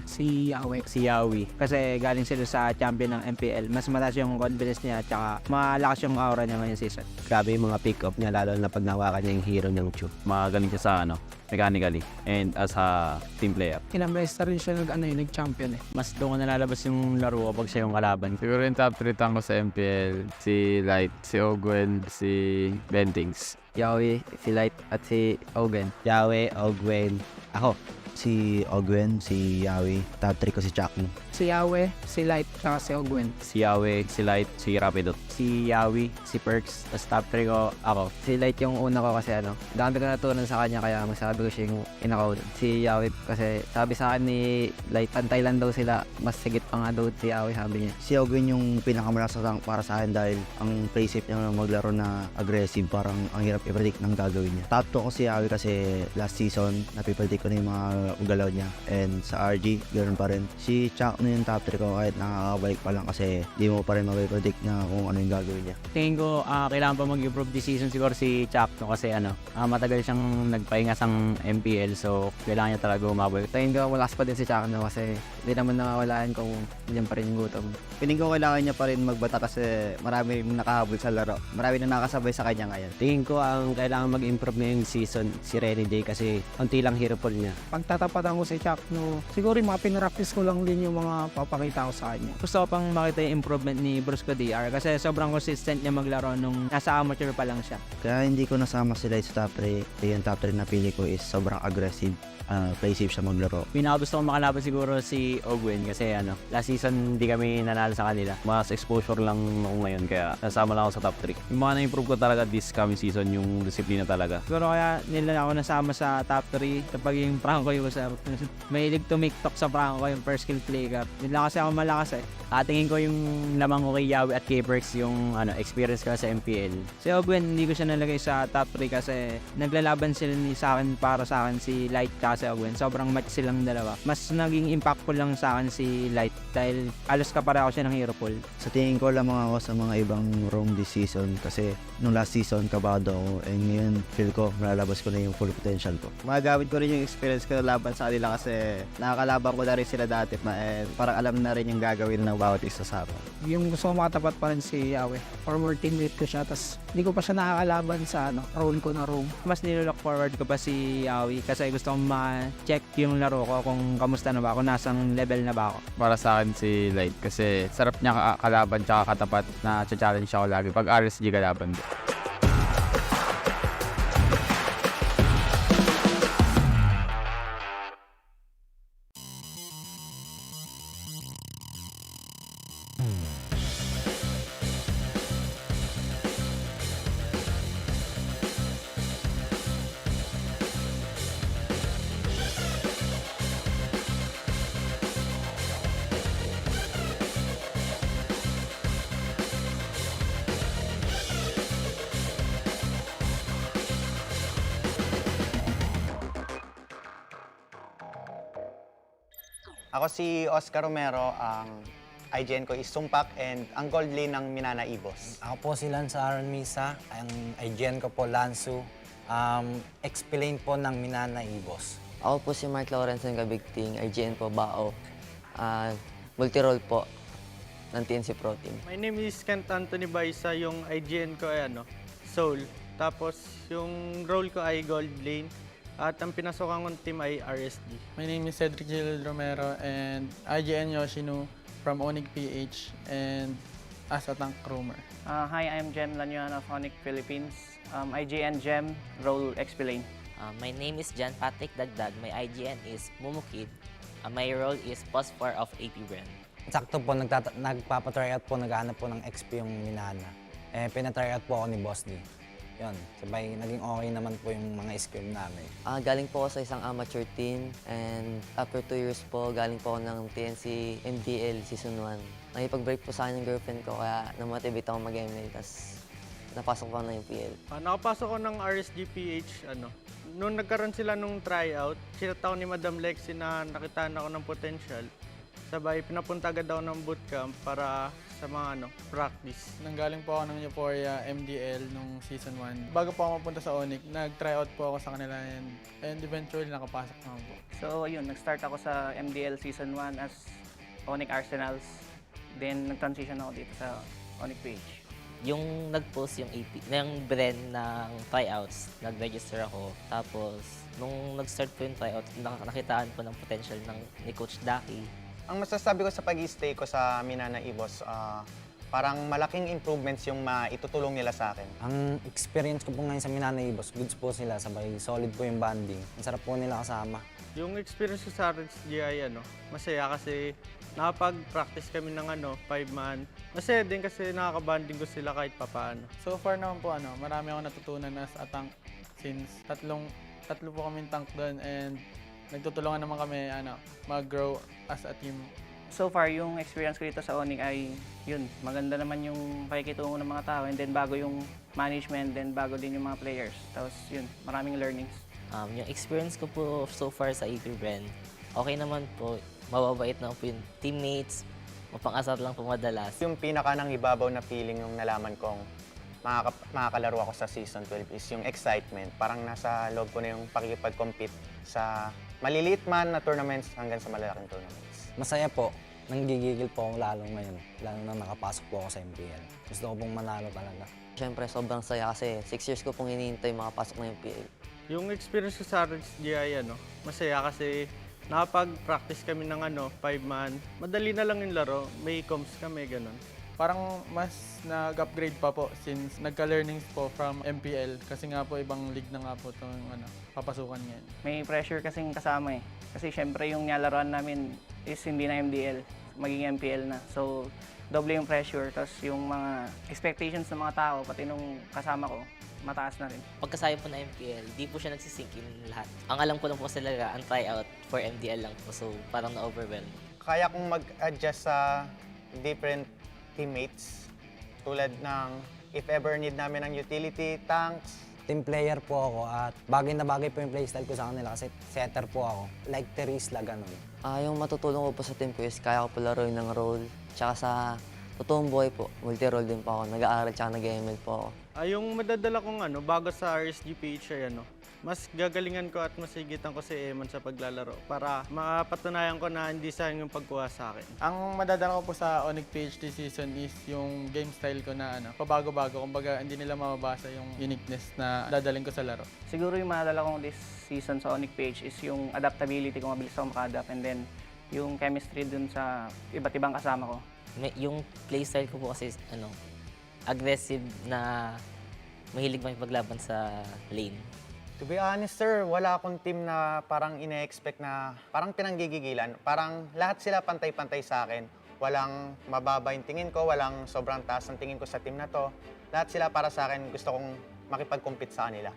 Si Yawe. Si Yawi. Kasi galing sila sa champion ng MPL. Mas mataas yung confidence niya at saka malakas yung aura niya ngayong season. Grabe yung mga pick-up niya, lalo na pag nawakan niya yung hero ng Chu. Magaling siya sa mechanically and as a team player. Ilang beses na rin siya nag-champion eh. Mas doon ko nalalabas yung laro kapag siya yung kalaban. Siguro yung top 3 tango sa MPL, si Light, si Ogwen, si Bentings. Yawi, si Light at si Ogen. Yawe, Ogwen, ako. Si Ogwen, si Yawi, top 3 ko si Chakno. Si Yawe, si Light, tsaka si Ogwen. Si Yawe, si Light, si Rapidot. Si Yawi, si Perks, tapos top 3 ko ako. Si Light yung una ko kasi dami ko natutunan sa kanya kaya masabi ko siya yung inakaw. Si Yawi kasi sabi sa akin ni Light, pantay lang daw sila, mas sigit pa nga daw si Yawi sabi niya. Si Ogwen yung pinakamalakas para sa akin dahil ang play safe niya maglaro na aggressive, parang ang hirap i-predict ng gagawin niya. Top 2 ko si Yawi kasi last season, napipredict ko na yung mga galaw niya. And sa RG, ganoon pa rin. Si Chakno yung top 3 ko kahit nakakabalik pa lang kasi di mo pa rin mapipredict na kung ano yung gagawin niya. Tingin ko kailangan pa mag-improve this season siguro si Chakno kasi matagal siyang nagpahinga sa MPL so kailangan niya talaga umabot. Tingin ko malakas pa din si Chakno kasi hindi naman nakawalaan kung diyan pa rin yung gutom. Piling ko kailangan niya pa rin magbata kasi marami nakahabol sa laro. Marami na nakasabay sa kanya ngayon. Tingin ko ang kailangan mag-improve ngayong season si Renny J kasi konti lang hero pool niya. Pagtatapatan ko si Chakno, siguro yung mga pinractice ko lang din yung mga papakita ko sa kanya. Gusto ko pang makita yung improvement ni Brusco DR kasi sobrang consistent niya maglaro nung nasa amateur pa lang siya. Kaya hindi ko nasama sila sa top 3. Yung top 3 na pili ko is sobrang aggressive. Play safe siya maglaro. Pinakagusto kong makalaban siguro si Ogwen kasi last season hindi kami nanalo sa kanila. Mas exposure lang ako ngayon kaya nasama lang ako sa top 3. Yung mga na-improve ko talaga this coming season yung disiplina talaga. Siguro kaya nila ako nasama sa top 3 kapag yung Franco yung user. Mahilig tumiktok sa Franco yung first skill play up. Yun lang kasi ako malakas eh. Tingin ko yung lamang ko kay Yawi at kay Perks yung experience ko sa MPL. Si Ogwen hindi ko siya nalagay sa top 3 kasi naglalaban sila sa akin para sa akin si Light si Ogwen. Sobrang match silang dalawa. Mas naging impactful lang sa akin si Light dahil alos kapareho siya ng hero pool. Sa tingin ko lamang ako sa mga ibang roam this season kasi nung last season kabado ako and ngayon feel ko malalabas ko na yung full potential ko. Magagamit ko rin yung experience ko laban sa kanila kasi nakakalaban ko na rin sila dati and parang alam na rin yung gagawin ng bawat isa sa akin. Yung gusto ko makatapat pa rin si Yawe. Former teammate ko siya, tas hindi ko pa siya nakakalaban sa role ko na roam. Mas nilook forward ko pa si Yawi kasi gusto kong ma-check yung laro ko kung kamusta na ba ako, nasang level na ba ako. Para sa akin si Light kasi sarap niya kalaban tsaka katapat na challenge ako lagi pag RSG kalaban. Ako si Oscar Romero, ang IGN ko is Sumpak and ang gold lane ng Minana Ibos. Ako po si Lance Aaron Misa, ang IGN ko po Lansu, explain po ng Minana Ibos. Ako po si Mark Lawrence ng Gabigting, IGN po Bao, multi-role po ng TNC Pro Team. My name is Kent Anthony Baisa, yung IGN ko ay Soul. Tapos yung role ko ay Gold Lane. At ang pinasokan kong team ay RSD. My name is Cedric Gil Romero and IGN Yoshino from Mpl-Ph and as a tank roamer. Hi, I'm Jem Lanyuan of ONIC Philippines. IGN Jem, role Explain. My name is John Patrick Dagdag. My IGN is Mumukid. My role is Post 4 of APBR. Sakto po, nagpapatryout po, naghahanap po ng XP yung Minana. Pinatryout po ako ni Boss D. Yun, sabay naging okay naman po yung mga skill namin. Galing po ako sa isang amateur team and after 2 years po, galing po ako ng TNC MPL Season 1. Nakipag-break po sa akin yung girlfriend ko kaya namotivate ako mag-ML, tapos napasok ko na yung PL. Nakapasok ko ng RSGPH, Nung nagkaroon sila nung tryout, sinat ako ni Madam Lexi na nakitaan ako ng potential. Sabay pinapunta agad ako ng bootcamp para sa mga practice. Nanggaling po ako ng Euphoria MDL nung season 1. Bago po ako mapunta sa ONIC, nag-tryout po ako sa kanila and eventually nakapasok naman po. So ayun, nag-start ako sa MDL Season 1 as ONIC Arsenals. Then nag-transition ako dito sa Mpl-Ph. Yung nag-post yung brand ng tryouts, nag-register ako. Tapos, nung nag-start po yung tryout, nakitaan po ng potential ni Coach Daki. Ang masasabi ko sa pag-stay ko sa Minana Ibos, parang malaking improvements yung maitutulong nila sa akin. Ang experience ko po ngayon sa Minana Ibos, goods po sila, sabay solid po yung bonding. Ang sarap po nila kasama. Yung experience ko sa RSGI, masaya kasi nakapag-practice kami ng 5-man. Masaya din kasi nakakabanding ko sila kahit papaano. So far naman po, marami akong natutunan as a tank since tatlo po kaming tank doon and nagtutulungan naman kami mag-grow as a team. So far, yung experience ko dito sa ONIC ay yun, maganda naman yung pakikitungo ng mga tao and then bago yung management, then bago din yung mga players. Tapos yun, maraming learnings. Yung experience ko po so far sa AP brand, okay naman po. Mababait na po yung teammates, mapang-asar lang po madalas. Yung pinaka nang ibabaw na feeling yung nalaman kong makakalaro ako sa Season 12 is yung excitement. Parang nasa loob ko na yung pakikipag-compete sa maliliit man na tournaments hanggang sa malalaking tournaments. Masaya po. Nanggigigil po ako lalo ngayon. Lalo na nakapasok po ako sa MPL. Gusto ko pong manalo talaga. Siyempre, sobrang saya kasi 6 years ko pong hinihintay makapasok ng MPL. Yung experience ko sa RSGI, masaya kasi nakapag-practice kami ng 5-man. Madali na lang yung laro, may comms kami, ganun. Parang mas nag-upgrade pa po since nagka-learnings po from MPL kasi nga po ibang league na nga po itong papasukan ngayon. May pressure kasing kasama eh. Kasi syempre yung nilaruan namin is hindi na MDL, maging MPL na. So, doble yung pressure. Tapos yung mga expectations ng mga tao, pati nung kasama ko, mataas na rin. Pagkasayo po na MPL, di po siya nagsisink in lahat. Ang alam ko lang po talaga, ang tryout for MDL lang po. So, parang na-overwhelm. Kaya kong mag-adjust sa different teammates. Tulad ng if ever need namin ng utility, tanks. Team player po ako at bagay na bagay po yung playstyle ko sa kanila kasi setter po ako. Like Terisla, ganun. Yung matutulong ko po sa team ko is kaya ko po laruin ng role. Tsaka sa totoong buhay po, multi-role din po ako. Nag-aaral tsaka nag-ML po ako. Yung madadala kong bago sa RSGPH ay mas gagalingan ko at masigitan ko si Eman sa paglalaro para mapatunayan ko na hindi sayang yung pagkuha sa akin. Ang madadala ko po sa ONIC PhD season is yung game style ko na pabago-bago. Kumbaga hindi nila mababasa yung uniqueness na dadaling ko sa laro. Siguro yung madala kong this season sa Mpl-Ph is yung adaptability kung mabilis ako maka-adapt and then yung chemistry dun sa iba't ibang kasama ko. Yung playstyle ko po kasi aggressive na mahilig makipaglaban sa lane. To be honest, sir, wala akong team na parang ine-expect na parang pinanggigigilan. Parang lahat sila pantay-pantay sa akin. Walang mababa yung tingin ko, walang sobrang taas ang tingin ko sa team na to. Lahat sila para sa akin, gusto kong makipag-compete sa kanila.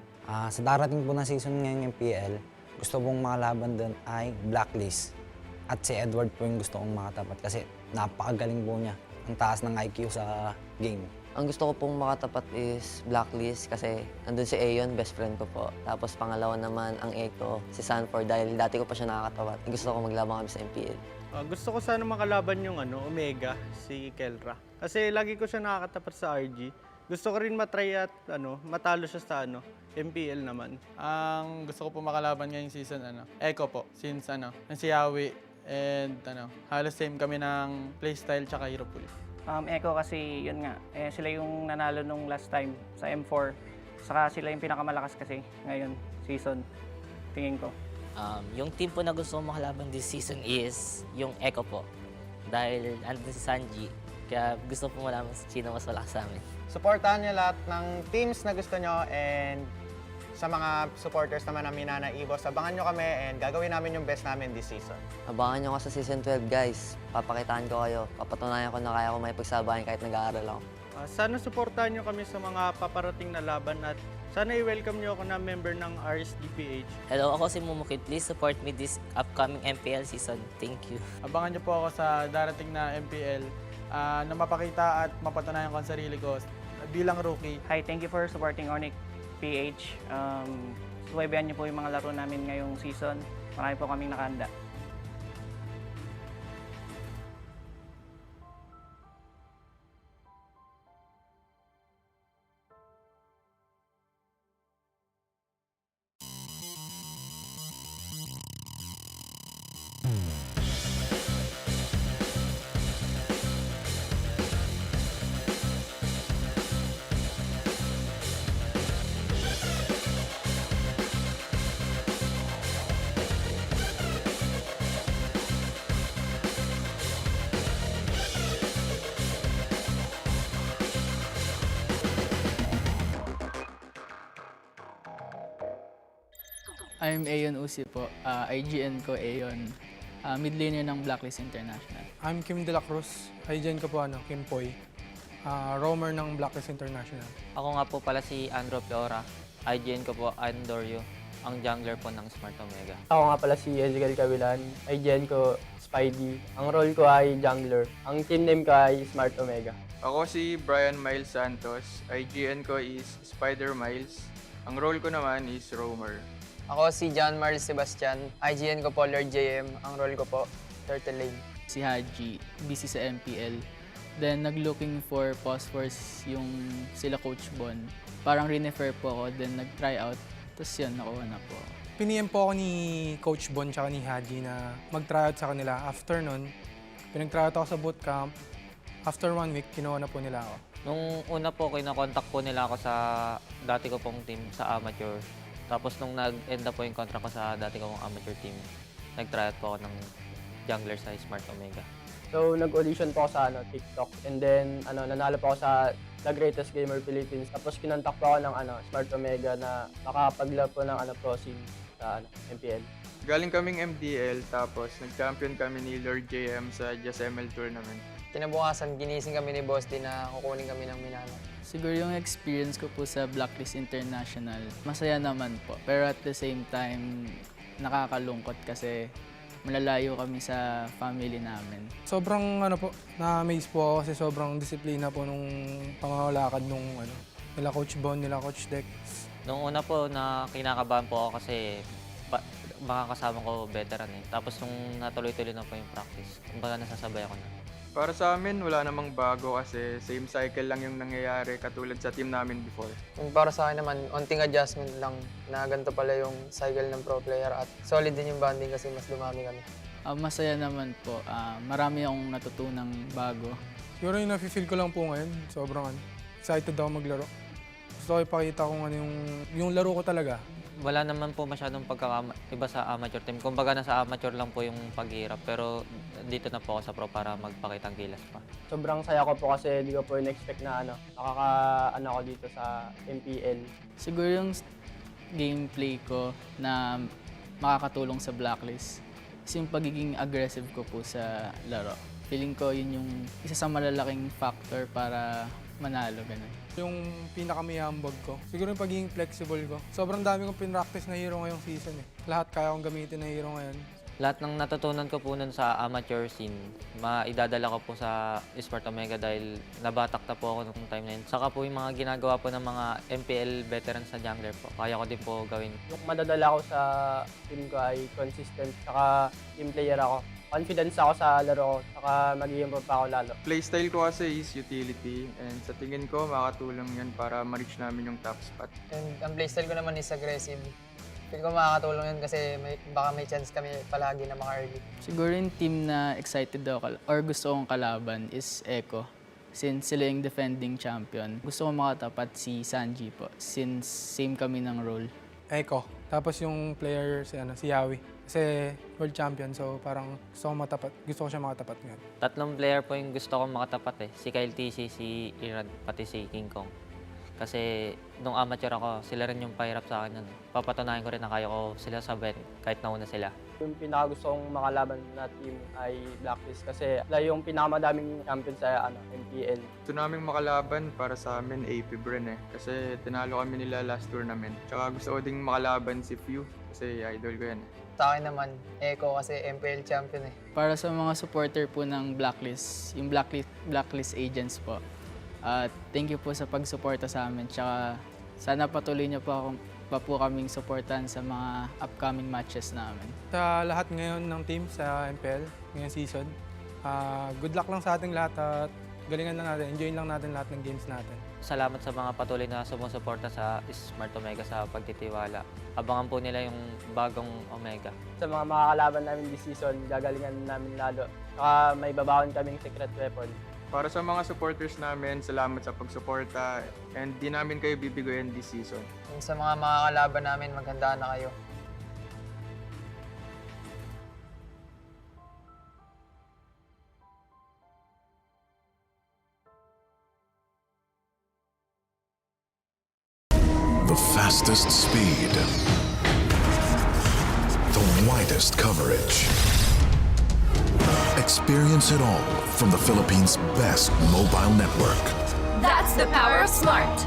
Sa darating po na season ngayon ng PL, gusto kong makalaban doon ay Blacklist. At si Edward po yung gusto kong makatapat kasi napakagaling po niya. Ang taas ng IQ sa game. Ang gusto ko pong makatapat is Blacklist kasi nandun si Aeon, best friend ko po. Tapos pangalawa naman ang Echo, si Sanford dahil dati ko pa siya nakakatapat. Gusto ko maglaban kami sa MPL. Gusto ko sana makalaban yung Omega, si Kelra. Kasi lagi ko siya nakakatapat sa RG. Gusto ko rin matry at matalo siya sa MPL naman. Ang gusto ko po makalaban ngayong season, Echo po. Since si Yawi and halos same kami ng playstyle tsaka hero pool. Echo kasi yun nga, sila yung nanalo nung last time sa M4. Saka sila yung pinakamalakas kasi ngayon, season, tingin ko. Yung team po na gusto ko makalaban this season is yung Echo po. Dahil andun si Sanji, kaya gusto po malaman sino mas malakas sa amin. Supportahan niyo lahat ng teams na gusto nyo and sa mga supporters naman ng Minana Ibos, abangan nyo kami and gagawin namin yung best namin this season. Abangan nyo ko sa Season 12, guys. Papakitaan ko kayo. Papatunayan ko na kaya ko may pagsabayan kahit nag-aaral ako. Sana supportahan nyo kami sa mga paparating na laban at sana i-welcome nyo ako na member ng RSGPH. Hello, ako si Mumukid. Please support me this upcoming MPL season. Thank you. Abangan niyo po ako sa darating na MPL na mapakita at mapatunayan ko ang sarili ko bilang rookie. Hi, thank you for supporting ONIC-PH. Subaybayan niyo po yung mga laro namin ngayong season. Marami po kaming nakahanda. I'm Ayon Usi po. IGN ko Ayon. Mid laner ng Blacklist International. I'm Kim De La Cruz. IGN ko po Kim Poy. Roamer ng Blacklist International. Ako nga po pala si Andrew Flora. IGN ko po Andorio, ang jungler po ng Smart Omega. Ako nga pala si Ezekiel Cavilan. IGN ko Spidey. Ang role ko ay jungler. Ang team name ko ay Smart Omega. Ako si Brian Miles Santos. IGN ko is Spider Miles. Ang role ko naman is Roamer. Ako si John Marl Sebastian. IGN ko po Lord JM. Ang role ko po Turtle Lane. Si Haji, busy sa MPL. Then nag-looking for phosphors yung sila Coach Bon. Parang renefer po ako, then nag-try out. Tapos yun, nakuha na po. Piniem po ako ni Coach Bon tsaka ni Haji na mag-tryout sa kanila. After nun, pinag-tryout ako sa bootcamp. After 1 week, kinuha na po nila ako. Nung una po, kinakontak po nila ako sa dati ko pong team sa amateur. Tapos nung nag-end na po yung contract ko sa dati ko pong amateur team, nag-tryout po ako ng jungler sa Smart Omega. So, nag-audition po ako sa TikTok. And then, nanalo po ako sa The Greatest Gamer Philippines. Tapos, kinontak po ako ng Smart Omega na makakapag-lab po ng pro scene sa MPL. Galing kaming MDL, tapos nag-champion kami ni Lord JM sa Just ML tournament. Kinabukasan, ginising kami ni Boss din na kukunin kami ng Minana. Siguro yung experience ko po sa Blacklist International, masaya naman po. Pero at the same time, nakakalungkot kasi malalayo kami sa family namin. Sobrang na-amaze po ako kasi sobrang disiplina po nung pangangalakad nung nila Coach Bon, nila Coach Dex. Nung una po, na kinakabahan po ako kasi makakasama ko veteran eh. Tapos nung natuloy-tuloy na po yung practice, kumbaga nasasabay ako na. Para sa amin, wala namang bago kasi same cycle lang yung nangyayari katulad sa team namin before. Yung para sa akin naman, onting adjustment lang na ganito pala yung cycle ng pro player at solid din yung bonding kasi mas dumami kami. Masaya naman po. Marami akong natutunang bago. Siguro yung nafe-feel ko lang po ngayon, sobrang excited ako maglaro. Gusto ko ipakita kung yung laro ko talaga. Wala naman po masyadong iba sa amateur team. Kumbaga nasa amateur lang po yung paghihirap, pero dito na po ako sa pro para magpakitang gilas pa. Sobrang saya ko po kasi di ko po in-expect na ako dito sa MPL. Siguro yung gameplay ko na makakatulong sa Blacklist is yung pagiging aggressive ko po sa laro. Feeling ko yun yung isa sa malalaking factor para manalo, ganun. Yung pinakamayambag ko, siguro yung pagiging flexible ko. Sobrang dami kong pinractice na hero ngayong season eh. Lahat kaya kong gamitin na hero ngayon. Lahat ng natutunan ko po nun sa amateur scene, maidadala ko po sa Smart Omega dahil nabatak na po ako nung time na yun. Saka po yung mga ginagawa po ng mga MPL veterans sa jungler po, kaya ko din po gawin. Yung madadala ko sa team ko ay consistent, saka team player ako. Confidence ako sa laro ko, saka mag-i-improve pa ako lalo. Playstyle ko kasi is utility and sa tingin ko makakatulong yan para ma-reach namin yung top spot. And ang playstyle ko naman is aggressive. Feel ko makakatulong yun kasi baka may chance kami palagi na maka-early. Siguro yung team na excited ako or gusto kong kalaban is Echo. Since sila yung defending champion, gusto kong makatapat si Sanji po since same kami ng role. Echo. Tapos yung player si Yawi. Kasi world champion, so parang gusto ko siya makatapat ngayon. 3 player po yung gusto kong makatapat eh. Si Kyle TC, si Iran, pati si King Kong. Kasi nung amateur ako, sila rin yung pahirap sa akin nun. Papatunayan ko rin na kaya ko sila sabayan kahit nauna sila. Yung pinakagusto kong makalaban na team ay Blacklist kasi yung pinakamadaming champion sa MPL. Ito naming makalaban para sa amin APBR eh. Kasi tinalo kami nila last tournament. Tsaka gusto ko ding makalaban si Few kasi idol ko yan eh. Sa akin naman, Echo kasi MPL champion eh. Para sa mga supporter po ng Blacklist, yung Blacklist agents po, thank you po sa pagsuporta sa amin. Tsaka sana patuloy niyo pa kaming supportan sa mga upcoming matches namin. Sa lahat ngayon ng team sa MPL, ngayong season, good luck lang sa ating lahat at galingan lang natin, enjoyin lang natin lahat ng games natin. Salamat sa mga patuloy na sumusuporta sa Smart Omega sa pagtitiwala. Abangan po nila yung bagong Omega. Sa mga makakalaban namin this season, gagalingan namin lalo. Saka may babaon kaming secret weapon. Para sa mga supporters namin, salamat sa pagsuporta and di namin kayo bibigoyin this season. And sa mga makakalaban namin, maghanda na kayo. The fastest speed, widest coverage. Experience it all from the Philippines' best mobile network. That's the power of smart.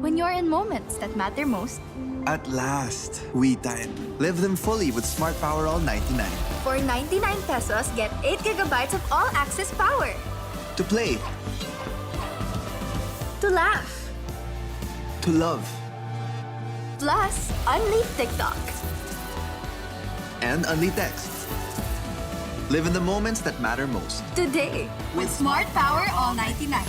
When you're in moments that matter most, At last, we time. Live them fully with Smart Power All 99. for 99 pesos, get 8 gigabytes of all-access power. To play, To laugh, to love, plus unleash TikTok. and only text. Live in the moments that matter most. Today, with Smart Power All 99.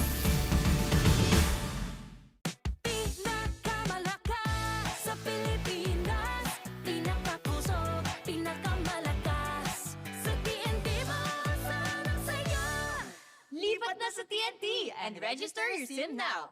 Lipat na sa TNT and register your SIM now.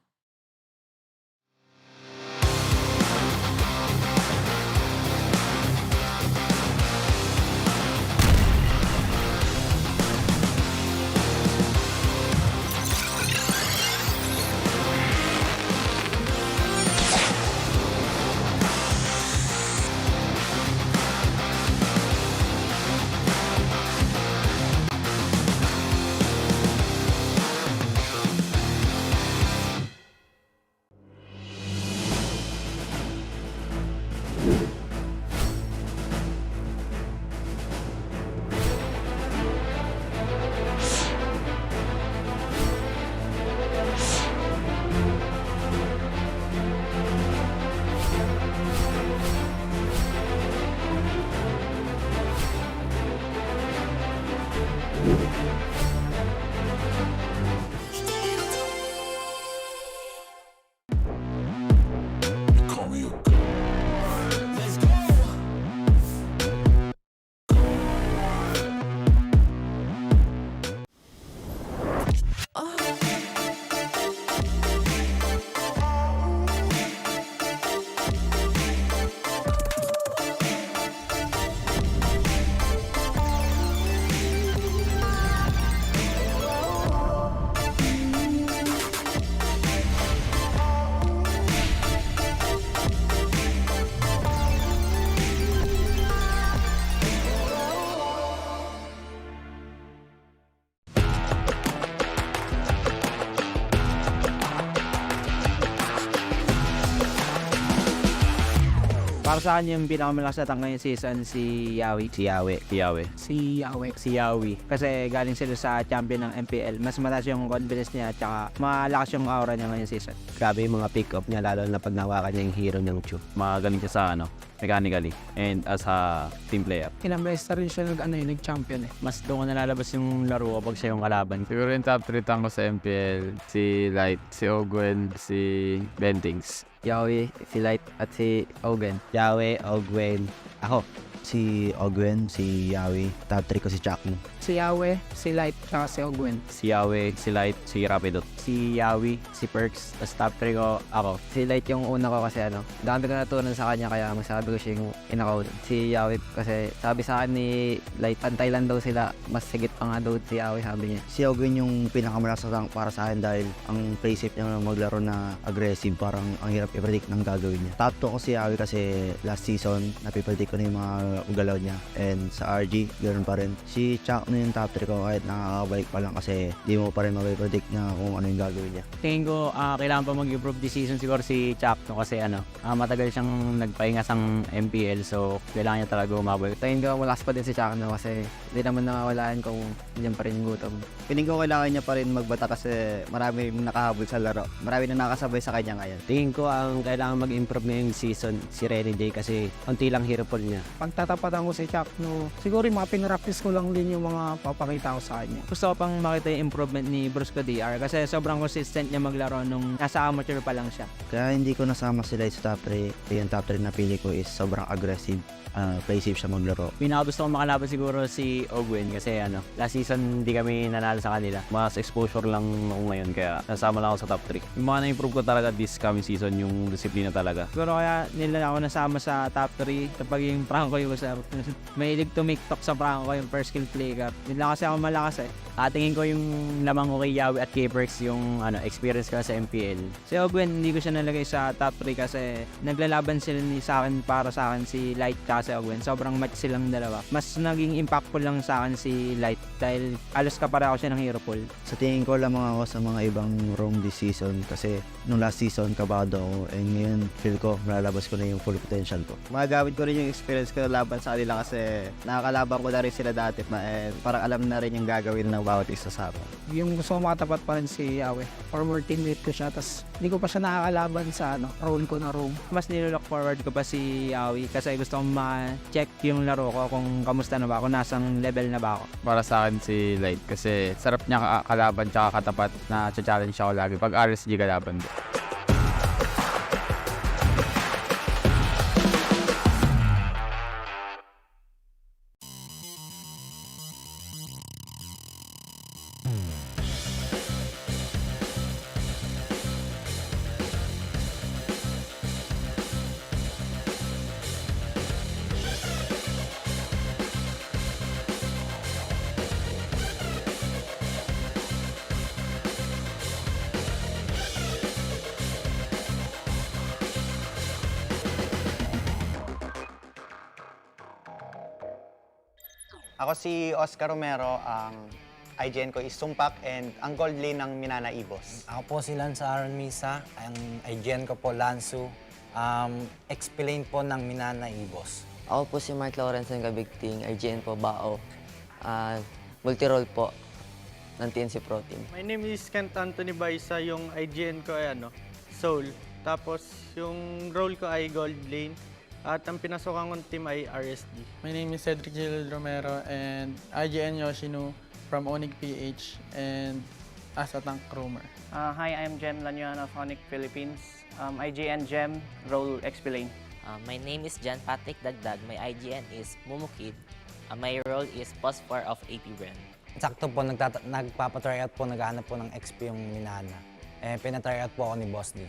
Para sa akin yung pinakamalakas na tank ngayong season si Yawi. Si Yawi. Si Yawi. Si Yawi. Kasi galing sila sa champion ng MPL. Mas mataas yung confidence niya at saka malakas yung aura niya ngayong season. Grabe yung mga pick-up niya, lalo na pag nawakan niya yung hero niyang Chu. Magaling siya sa mechanically and as a team player. Ilang beses na rin siya nag-champion eh. Mas doon ko nalalabas yung laro kapag siya yung kalaban. Siguro yung top 3 tank ko sa MPL, si Light, si Ogwen, si Bentings. Yawi, si Light, at si Ogwen. Yawi, Ogwen. Ako, si Ogwen, si Yawi. Top 3 ko si Chakmo. Si Yawe, si Light, tsaka si Ogwen. Si Yawe, si Light, si Rapidot. Si Yawi, si Perks, tapos top 3 ko ako. Si Light yung una ko kasi dami ko natutunan sa kanya kaya masabi ko siya yung inakaw. Si Yawi kasi sabi sa akin ni Light, pantay lang daw sila, mas sigit pa nga daw si Yawi sabi niya. Si Ogwen yung pinakamalakas na tank para sa akin dahil ang play safe niya maglaro na aggressive, parang ang hirap i-predict ng gagawin niya. Top 2 ko si Yawi kasi last season napipredict ko na yung mga galaw niya, and sa RG ganoon pa rin. Si Chuck na yung top 3 ko kahit nakakabalik pa lang kasi di mo pa rin mapipredict na kung ano yung gagawin niya. Tingin ko kailangan pa mag-improve this season siguro si Chuck kasi matagal siyang nagpahinga sa MPL, so kailangan niya talaga umabalik. Tingin ko malakas pa din si Chuck kasi hindi naman nawawalaan kung diyan pa rin yung gutom. Piling ko kailangan niya pa rin magbata kasi marami nakahabol sa laro. Marami na nakasabay sa kanya ngayon. Tingin ko ang kailangan mag-improve ngayong season si Renny Day kasi konti lang hero pool niya. Pagtatapatan ko si Chuck, siguro yung mga pinractice ko lang din yung mga papakita ko sa kanya. Gusto ko pang makita yung improvement ni Brusco DR kasi sobrang consistent niya maglaro nung nasa amateur pa lang siya. Kaya hindi ko nasama sila sa top 3. Yung top 3 na pili ko is sobrang aggressive. Play safe siya maglaro. Pinakagusto ko makalaban siguro si Ogwen kasi last season hindi kami nanalo sa kanila. Mas exposure lang ako ngayon kaya nasama lang ako sa top 3. Yung mga na-improve ko talaga this coming season yung disiplina talaga. Siguro kaya nila ako nasama sa top 3 kapag yung prank ko yung may mahilig to make talk sa prank ko yung first skill play cap. Hindi lang kasi ako malakas eh. Tatingin ko yung lamang ko kay Yawi at kay Perks yung experience ko sa MPL. Si Ogwen, hindi ko siya nalagay sa top 3 kasi naglalaban sila sa akin para sa akin si Light at si Ogwen. Sobrang match silang dalawa. Mas naging impactful lang sa akin si Light dahil alos kapareho siya ng hero pool. Sa tingin ko lamang ako sa mga ibang room this season kasi nung last season kabado ako and ngayon feel ko malalabas ko na yung full potential ko. Magagamit ko rin yung experience ko laban sa kanila kasi nakakalaban ko na rin sila dati and parang alam na rin yung gagawin ng bawat isa sa akin. Yung gusto ko makatapat pa rin si Yawe. Former teammate ko siya, tas hindi ko pa siya nakakalaban sa role ko na room. Mas nilook forward ko pa si Yawi kasi gusto kong ma-check yung laro ko kung kamusta na ba ako, nasang level na ba ako. Para sa akin si Light kasi sarap niya kalaban tsaka katapat na challenge ako lagi pag RSG kalaban din. Ako si Oscar Romero, ang IGN ko is Sumpak and ang gold lane ng Minana Ibos. Ako po si Lance Aaron Misa, ang IGN ko po Lansu, explain po ng Minana Ibos. Ako po si Mark Lawrence ng Gabigting, IGN po Bao. Multi-role po ng TNC Pro Team. My name is Kent Anthony Baisa, yung IGN ko ay Soul. Tapos yung role ko ay gold lane. At ang pinasokan kong team ay RSD. My name is Cedric Gil Romero and IGN Yoshino from Mpl-Ph and as a tank roamer. Hi, I'm Jem Lanyon of ONIC Philippines. IGN Jem, role explain. My name is John Patrick Dagdag. My IGN is Mumukid. My role is Post-4 of APBR. Sakto po, nagpapatry out po, naghahanap po ng XP yung Minana. Pinatry out po ako ni Boss D.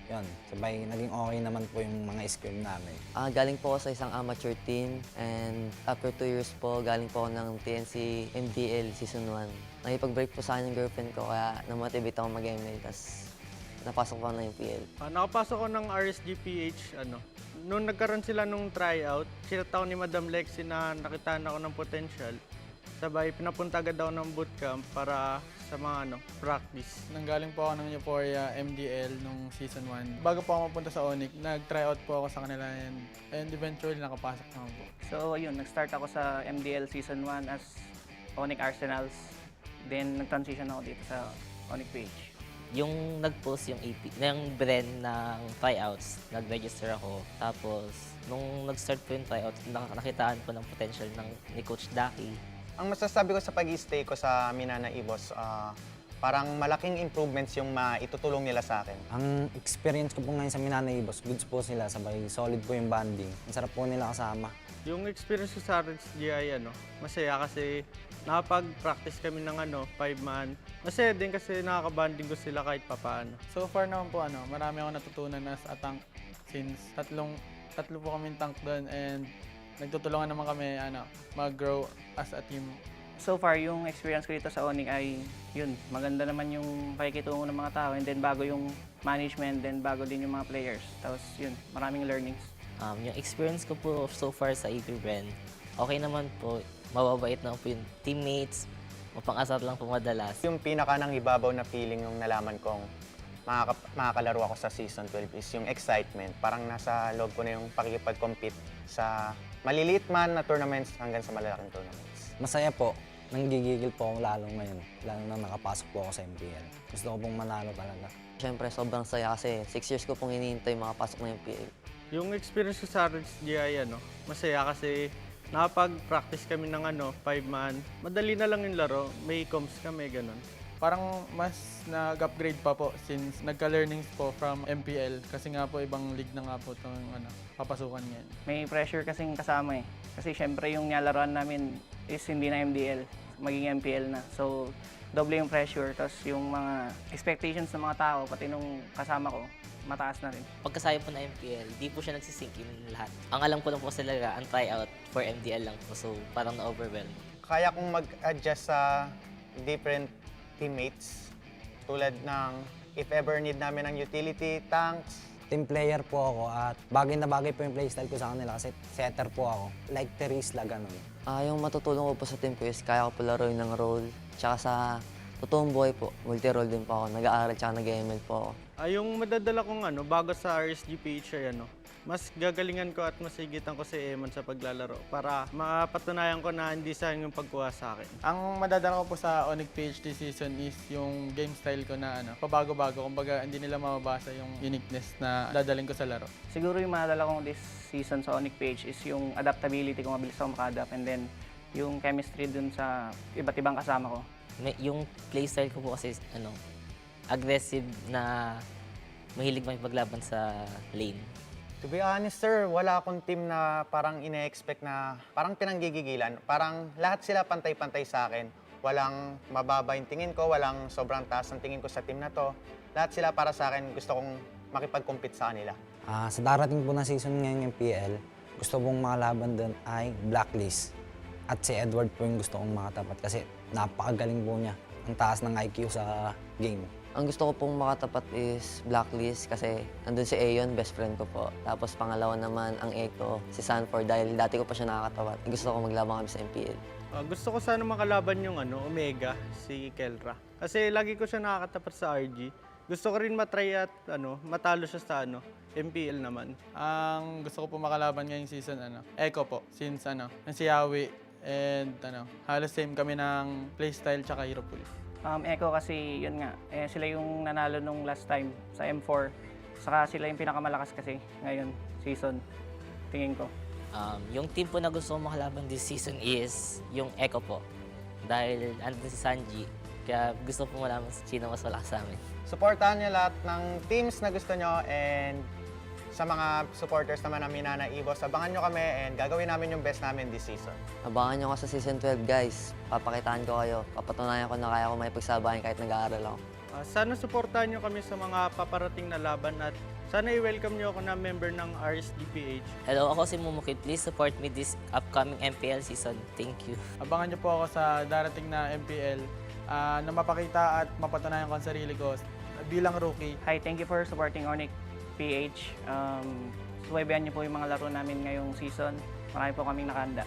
Yun, sabay naging okay naman po yung mga skill namin. Galing po ako sa isang amateur team and after 2 years po, galing po ako ng TNC MDL Season 1. Nakipag-break po sa akin yung girlfriend ko kaya na-motivate ako mag-ML, tapos napasok ko na yung PL. Nakapasok ko ng RSGPH, Nung nagkaroon sila nung tryout, sinat ako ni Madam Lexi na nakitaan ako ng potential. Sabay, pinapunta agad ako ng bootcamp para sa mga practice. Nanggaling po ako ng Euphoria MDL nung Season 1. Bago po ako mapunta sa ONIC, nag-tryout po ako sa kanila and eventually nakapasok naman po. So ayun, nag-start ako sa MDL Season 1 as ONIC Arsenals. Then nag-transition ako dito sa Mpl-Ph. Yung nag-post yung brand ng tryouts, nag-register ako. Tapos, nung nag-start po yung tryouts, nakitaan po ng potential ni Coach Daki. Ang masasabi ko sa pag-stay ko sa Minana Ibos, parang malaking improvements yung maitutulong nila sa akin. Ang experience ko po ngayon sa Minana Ibos, goods po sila, sabay solid po yung bonding. Ang sarap po nila kasama. Yung experience ko sa RSG ay masaya kasi nakapag-practice kami ng 5-man. Masaya din kasi nakaka-banding ko sila kahit papaano. So far naman po, marami ako natutunan as a tank since tatlo po kaming tank doon and nagtutulungan naman kami mag-grow as a team. So far, yung experience ko dito sa ONIC ay yun, maganda naman yung pakikitungo ng mga tao and then bago yung management, then bago din yung mga players. Tapos yun, maraming learnings. Yung experience ko po so far sa APBR, okay naman po. Mababait na po yung teammates, mapang-asar lang po madalas. Yung pinaka nang ibabaw na feeling yung nalaman kong makakalaro ako sa Season 12 is yung excitement. Parang nasa loob ko na yung pakikipag-compete sa maliliit man na tournaments hanggang sa malalaking tournaments. Masaya po. Nanggigigil po ako lalo ngayon. Lalo na nakapasok po ako sa MPL. Gusto ko pong manalo talaga. Siyempre, sobrang saya kasi 6 years ko pong hinihintay makapasok na yung PL. Yung experience ko sa RSG ay masaya kasi nakapag-practice kami ng 5-man. Madali na lang yung laro. May comms kami, ganun. Parang mas nag-upgrade pa po since nagka-learnings po from MPL kasi nga po ibang league na nga po itong papasukan ngayon. May pressure kasing kasama eh. Kasi syempre yung nilalaroan namin is hindi na MDL, maging MPL na. So, doble yung pressure, tapos yung mga expectations ng mga tao, pati nung kasama ko, mataas na rin. Pagkasaya po na MPL, di po siya nagsisink in lahat. Ang alam ko lang po talaga, ang tryout for MDL lang po. So, parang na-overwhelm. Kaya kong mag-adjust sa different teammates. Tulad ng if ever need namin ng utility, tanks. Team player po ako at bagay na bagay po yung playstyle ko sa kanila kasi setter po ako. Like Terisla, ganun. Yung matutulong ko po sa team ko is kaya ko po laruin ng role. Tsaka sa totoong buhay po, multi-role din po ako. Nag-aaral tsaka nag-ML po ako. Yung madadala kong bago sa RSG-PH ay mas gagalingan ko at masigitan ko si Eman sa paglalaro para mapatunayan ko na hindi sayang yung pagkuha sa akin. Ang madadala ko po sa ONIC-PH this season is yung game style ko na pabago-bago. Kumbaga hindi nila mababasa yung uniqueness na dadaling ko sa laro. Siguro yung madadala kong this season sa ONIC-PH is yung adaptability kung mabilis ako maka-adapt, and then yung chemistry dun sa iba't ibang kasama ko. Yung playstyle ko po kasi aggressive na mahilig makipaglaban sa lane. To be honest, sir, wala akong team na parang ine-expect na parang pinanggigigilan. Parang lahat sila pantay-pantay sa akin. Walang mababa yung tingin ko, walang sobrang taas ang tingin ko sa team na to. Lahat sila para sa akin, gusto kong makipag-compete sa kanila. Sa darating po na season ngayong MPL, gusto pong makalaban doon ay Blacklist. At si Edward po yung gusto kong makatapat kasi napakagaling po niya. Ang taas ng IQ sa game. Ang gusto ko pong makatapat is Blacklist kasi nandun si Aeon, best friend ko po. Tapos pangalawa naman ang Echo, si Sanford dahil dati ko pa siya nakakatapat. Gusto ko maglaban kami sa MPL. Gusto ko sana makalaban yung Omega, si Kelra. Kasi lagi ko siya nakakatapat sa RG. Gusto ko rin matry at matalo siya sa MPL naman. Ang gusto ko po makalaban ngayong season, Echo po. Since si Yawi and halos same kami ng playstyle tsaka hero pool. Echo kasi yun nga, sila yung nanalo nung last time sa M4. Saka sila yung pinakamalakas kasi ngayon season, tingin ko. Yung team po na gusto kong makalaban this season is yung Echo po. Dahil andun si Sanji, kaya gusto po malaman sino mas malakas sa amin. Supportahan niyo lahat ng teams na gusto nyo, and sa mga supporters naman ng Minana Evos, abangan nyo kami and gagawin namin yung best namin this season. Abangan nyo ko sa season 12, guys. Papakitaan ko kayo. Papatunayan ko na kaya ko may pagsabayan kahit nag-aaral ako. Sana supportahan nyo kami sa mga paparating na laban at sana i-welcome nyo ako na member ng RSG-PH. Hello, ako si Mumukid. Please support me this upcoming MPL season. Thank you. Abangan niyo po ako sa darating na MPL na mapakita at mapatunayan ko ang sarili ko bilang rookie. Hi, thank you for supporting ONIC-PH. Subaybayan niyo po yung mga laro namin ngayong season. Marami po kaming nakahanda.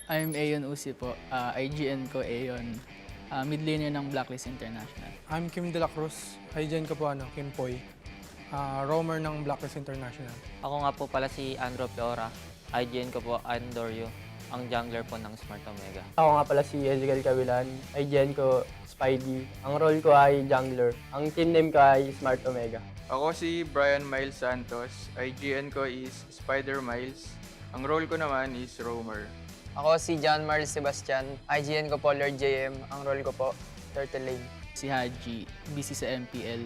I'm Aeon Usi po. IGN ko Aeon. Mid laner ng Blacklist International. I'm Kim De La Cruz. IGN ko po Kim Poy. Roamer ng Blacklist International. Ako nga po pala si Andrew Peora. IGN ko po Andorio, ang jungler po ng Smart Omega. Ako nga pala si Ezekiel Cavilan. IGN ko Spidey. Ang role ko ay jungler. Ang team name ko ay Smart Omega. Ako si Brian Miles Santos. IGN ko is Spider Miles. Ang role ko naman is Roamer. Ako si John Marl Sebastian. IGN ko po Lord JM. Ang role ko po, Turtle Lane. Si Haji, busy sa MPL.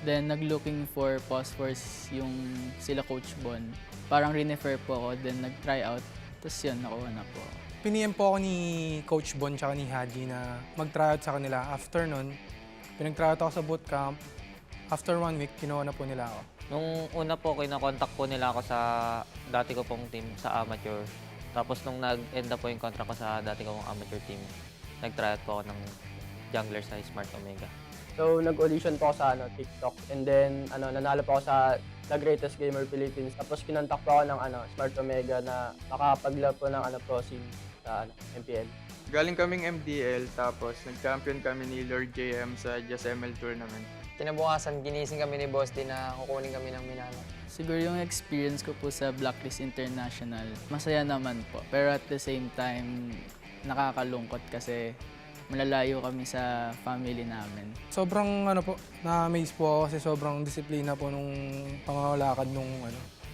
Then nag-looking for phosphors yung sila Coach Bon. Parang renefer po ako, then nag-try out. Tapos yun, nakuha na po. Piniem po ako ni Coach Bon tsaka ni Haji na mag-try out sa kanila. After nun, pinag-try out ako sa bootcamp. After 1 week, kinuha na po nila ako. Nung una po, kinakontak po nila ako sa dati ko pong team sa amateur. Tapos nung nag-end na po yung contract ko sa dati kong amateur team, nag-try out po ako ng jungler sa Smart Omega. So, nag-audition po ako sa TikTok, and then nanalo po ako sa The Greatest Gamer Philippines. Tapos kinontak po ako ng Smart Omega na makakapaglaro po ng pro scene sa MPL. Galing kaming MDL, tapos nag-champion kami ni Lord JM sa Just ML tournament. Kinabukasan, ginising kami ni Boss din na kukunin kami ng Minana. Siguro yung experience ko po sa Blacklist International, masaya naman po. Pero at the same time, nakakalungkot kasi malalayo kami sa family namin. Sobrang na-amaze po ako kasi sobrang disiplina po nung pangangalakad nung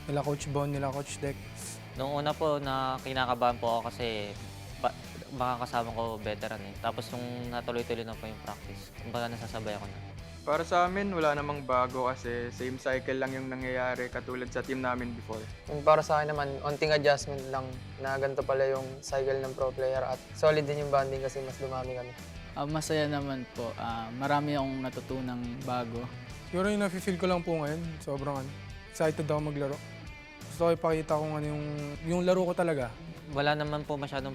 nila Coach Bon, nila Coach Dex. Noong una po na kinakabahan po ako kasi makakasama ko veteran eh. Tapos nung natuloy-tuloy na po yung practice, kumbaga nasasabay ako na. Para sa amin, wala namang bago kasi same cycle lang yung nangyayari katulad sa team namin before. Yung para sa akin naman, onting adjustment lang na ganito pala yung cycle ng pro player at solid din yung bonding kasi mas dumami kami. Masaya naman po. Marami akong natutunang bago. Siguro yung nafe-feel ko lang po ngayon, sobrang excited ako maglaro. Gusto ko ipakita kung yung laro ko talaga. Wala naman po masyadong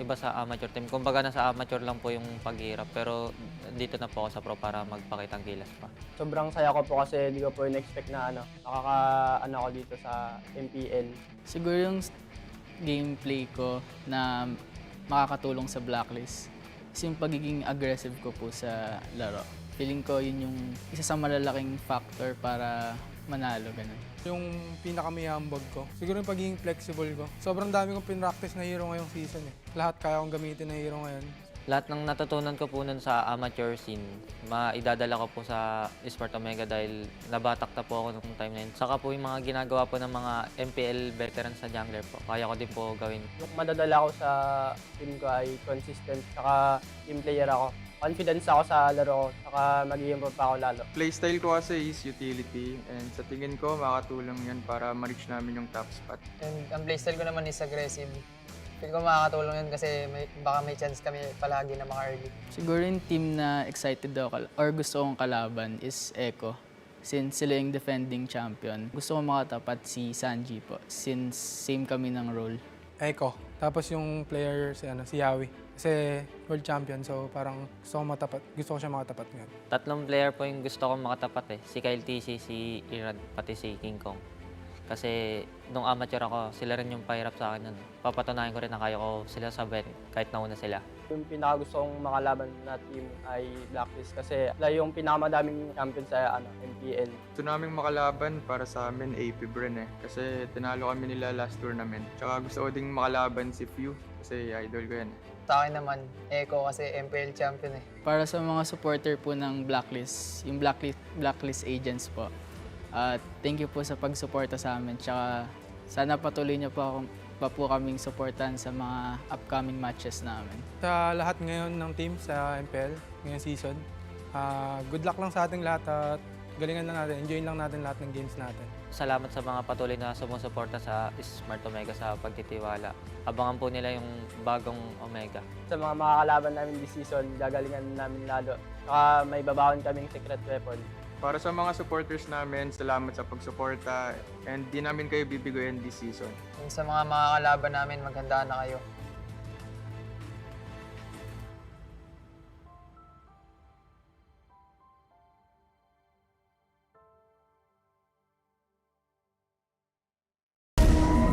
iba sa amateur team. Kumbaga nasa amateur lang po yung paghihirap pero dito na po ako sa pro para magpakitang gilas pa. Sobrang saya ko po kasi hindi ko po in-expect na ako dito sa MPL. Siguro yung gameplay ko na makakatulong sa blacklist is yung pagiging aggressive ko po sa laro. Feeling ko yun yung isa sa malalaking factor para manalo, ganun. Yung pinakamayambag ko, siguro yung pagiging flexible ko. Sobrang dami kong pinractice na hero ngayong season eh. Lahat kaya kong gamitin na hero ngayon. Lahat ng natutunan ko po nun sa amateur scene, maidadala ko po sa Smart Omega dahil nabatak na po ako nung time na yun. Saka po yung mga ginagawa po ng mga MPL veterans sa jungler po, kaya ko din po gawin. Yung madadala ko sa team ko ay consistent, saka team player ako. Confidence ako sa laro ko, saka mag-i-improve pa ako lalo. Playstyle ko kasi is utility and sa tingin ko makakatulong yan para ma-reach namin yung top spot. And ang playstyle ko naman is aggressive. Feel ko makakatulong yun kasi baka may chance kami palagi na maka-early. Siguro yung team na excited ako or gusto kong kalaban is Echo. Since sila yung defending champion, gusto kong makatapat si Sanji po since same kami ng role. Echo. Tapos yung player si Yawi. Kasi world champion, so parang gusto ko siya makatapat ngayon. 3 player po yung gusto kong makatapat eh. Si Kyle TC, si Irad, pati si King Kong. Kasi nung amateur ako, sila rin yung pahirap sa akin nun. Papatunayan ko rin na kaya ko sila sabayan kahit nauna sila. Yung pinakagusto kong makalaban na team ay Blacklist kasi yung pinakamadaming champion sa MPL. Gusto naming makalaban para sa amin APBR eh. Kasi tinalo kami nila last tournament. Tsaka gusto ko ding makalaban si Few kasi idol ko yan eh. Sa akin naman, Echo kasi MPL champion eh. Para sa mga supporter po ng Blacklist, yung Blacklist agents po, thank you po sa pagsuporta sa amin. Tsaka sana patuloy niyo pa po kaming supportan sa mga upcoming matches namin. Sa lahat ngayon ng team sa MPL, ngayong season, good luck lang sa ating lahat at galingan lang natin, enjoyin lang natin lahat ng games natin. Salamat sa mga patuloy na sumusuporta sa Smart Omega sa pagtitiwala. Abangan po nila yung bagong Omega. Sa mga makakalaban namin this season, gagalingan namin lalo. Saka may babaon kaming secret weapon. Para sa mga supporters namin, salamat sa pagsuporta and di namin kayo bibigoyin this season. And sa mga makakalaban namin, maghandaan na kayo.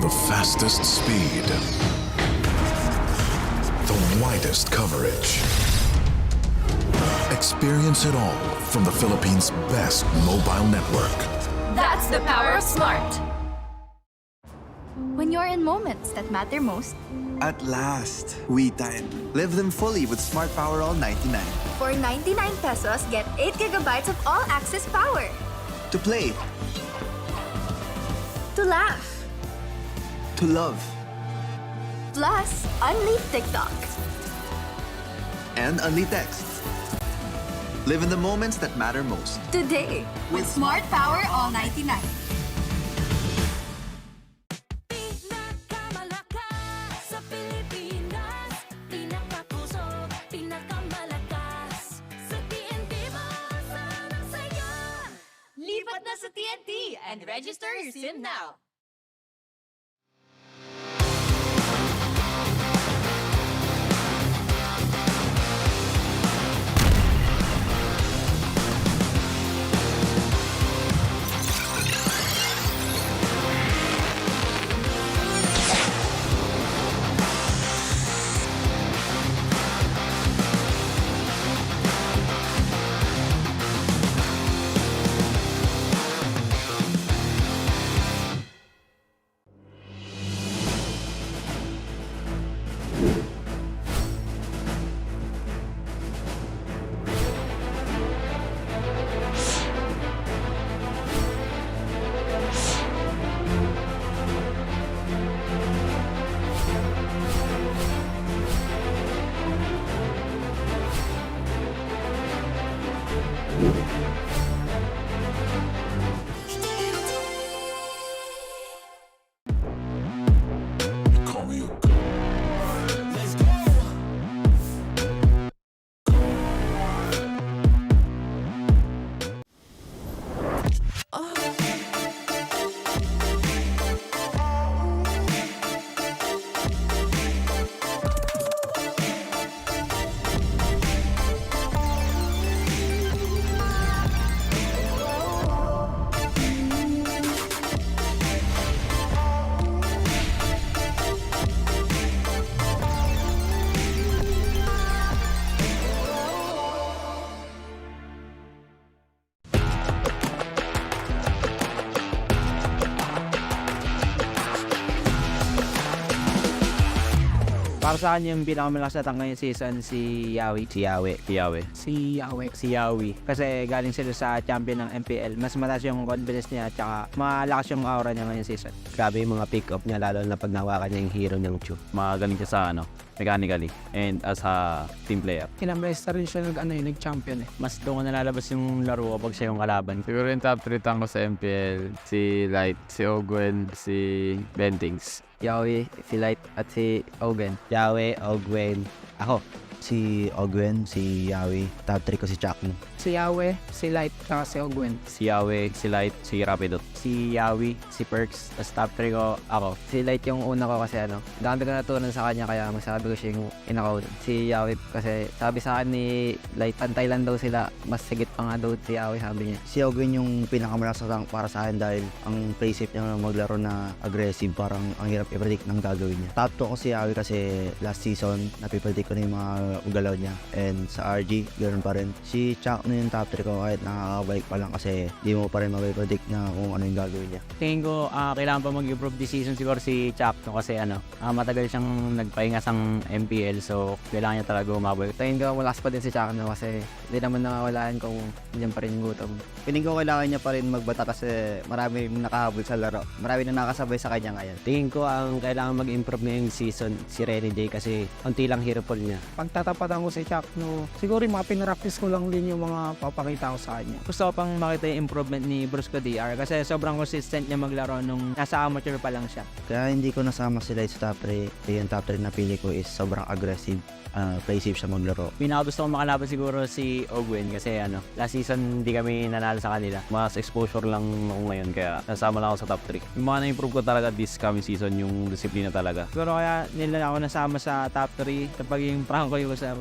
The fastest speed, the widest coverage. Experience it all from the Philippines' best mobile network. That's the power of smart. When you're in moments that matter most, At last, we time. Live them fully with Smart Power All 99. for 99 pesos, get 8 gigabytes of all-access power. To play, To laugh, to love, plus unleash TikTok. and only text. Live in the moments that matter most. Today, with Smart Power All 99. Sa Pilipinas, pinakapuso, pinakamalakas. Sa TNT, masanang saya. Lipat na sa TNT and register your SIM now. Para sa akin yung pinakamalakas na tank ngayong season si Yawi. Si Yawe. Si Yawi. Kasi galing sila sa champion ng MPL. Mas mataas yung confidence niya at saka malakas yung aura niya ngayong season. Grabe yung mga pick-up niya, lalo na pag nawakan niya yung hero niyang Chu. Magaling siya sa mechanically and as a team player. Ilang beses na rin siya nag-champion eh. Mas doon ko nalalabas yung laro kapag siya yung kalaban. Siguro yung top 3 tank ko sa MPL, si Light, si Ogwen, si Bentings. Yawe, si Light at si Ogen. Yawe, Ogwen. Ako, si Ogwen, si Yawe. Top 3 ko si Chakmo. Si Yawe, si Light, tsaka si Ogwen. Si Yawe, si Light, si Rapidot. Si Yawi, si Perks, tapos top 3 ko ako. Si Light yung una ko kasi dami ko natutunan sa kanya kaya masabi ko siya yung inakaw. Si Yawe kasi sabi sa akin ni Light, pantay lang daw sila, mas sigit pa nga daw si Yawe sabi niya. Si Ogwen yung pinakamalakas na tank para sa akin dahil ang play safe niya maglaro na aggressive, parang ang hirap i-predict ng gagawin niya. Top 2 ko si Yawe kasi last season napipredict ko na yung mga ugalaw niya, and sa RG ganoon pa rin. Si Chuck na yung top 3 ko kahit nakakabalik pa lang kasi di mo pa rin mapipredict na kung ano yung gagawin niya. Tingin ko kailangan pa mag-improve this season siguro si Chap kasi matagal siyang nagpahinga sa MPL, so kailangan niya talaga umabot. Tingin ko malakas pa din si Chuck kasi hindi naman nakawalaan kung diyan pa rin yung gutom. Piling ko kailangan niya pa rin magbata kasi marami nakahabol sa laro. Marami na nakasabay sa kanya ngayon. Tingin ko ang kailangan mag-improve ngayong season si Renny J kasi unti lang hero pool niya. Pagtatapatan ko si Chuck, siguro yung mga pinractice ko lang din yung mga papakita ko sa kanya. Gusto ko pang makita yung improvement ni Brusco DR kasi sobrang consistent niya maglaro nung nasa amateur pa lang siya. Kaya hindi ko nasama sila sa top 3. Yung top 3 na pili ko is sobrang aggressive. Play safe siya maglaro. Pinakagusto ko makalaban siguro si Ogwen kasi last season hindi kami nanalo sa kanila. Mas exposure lang ako ngayon kaya nasama lang ako sa top 3. Yung mga na-improve ko talaga this coming season yung disiplina talaga. Siguro kaya nila ako nasama sa top 3 kapag yung prank ko yung sa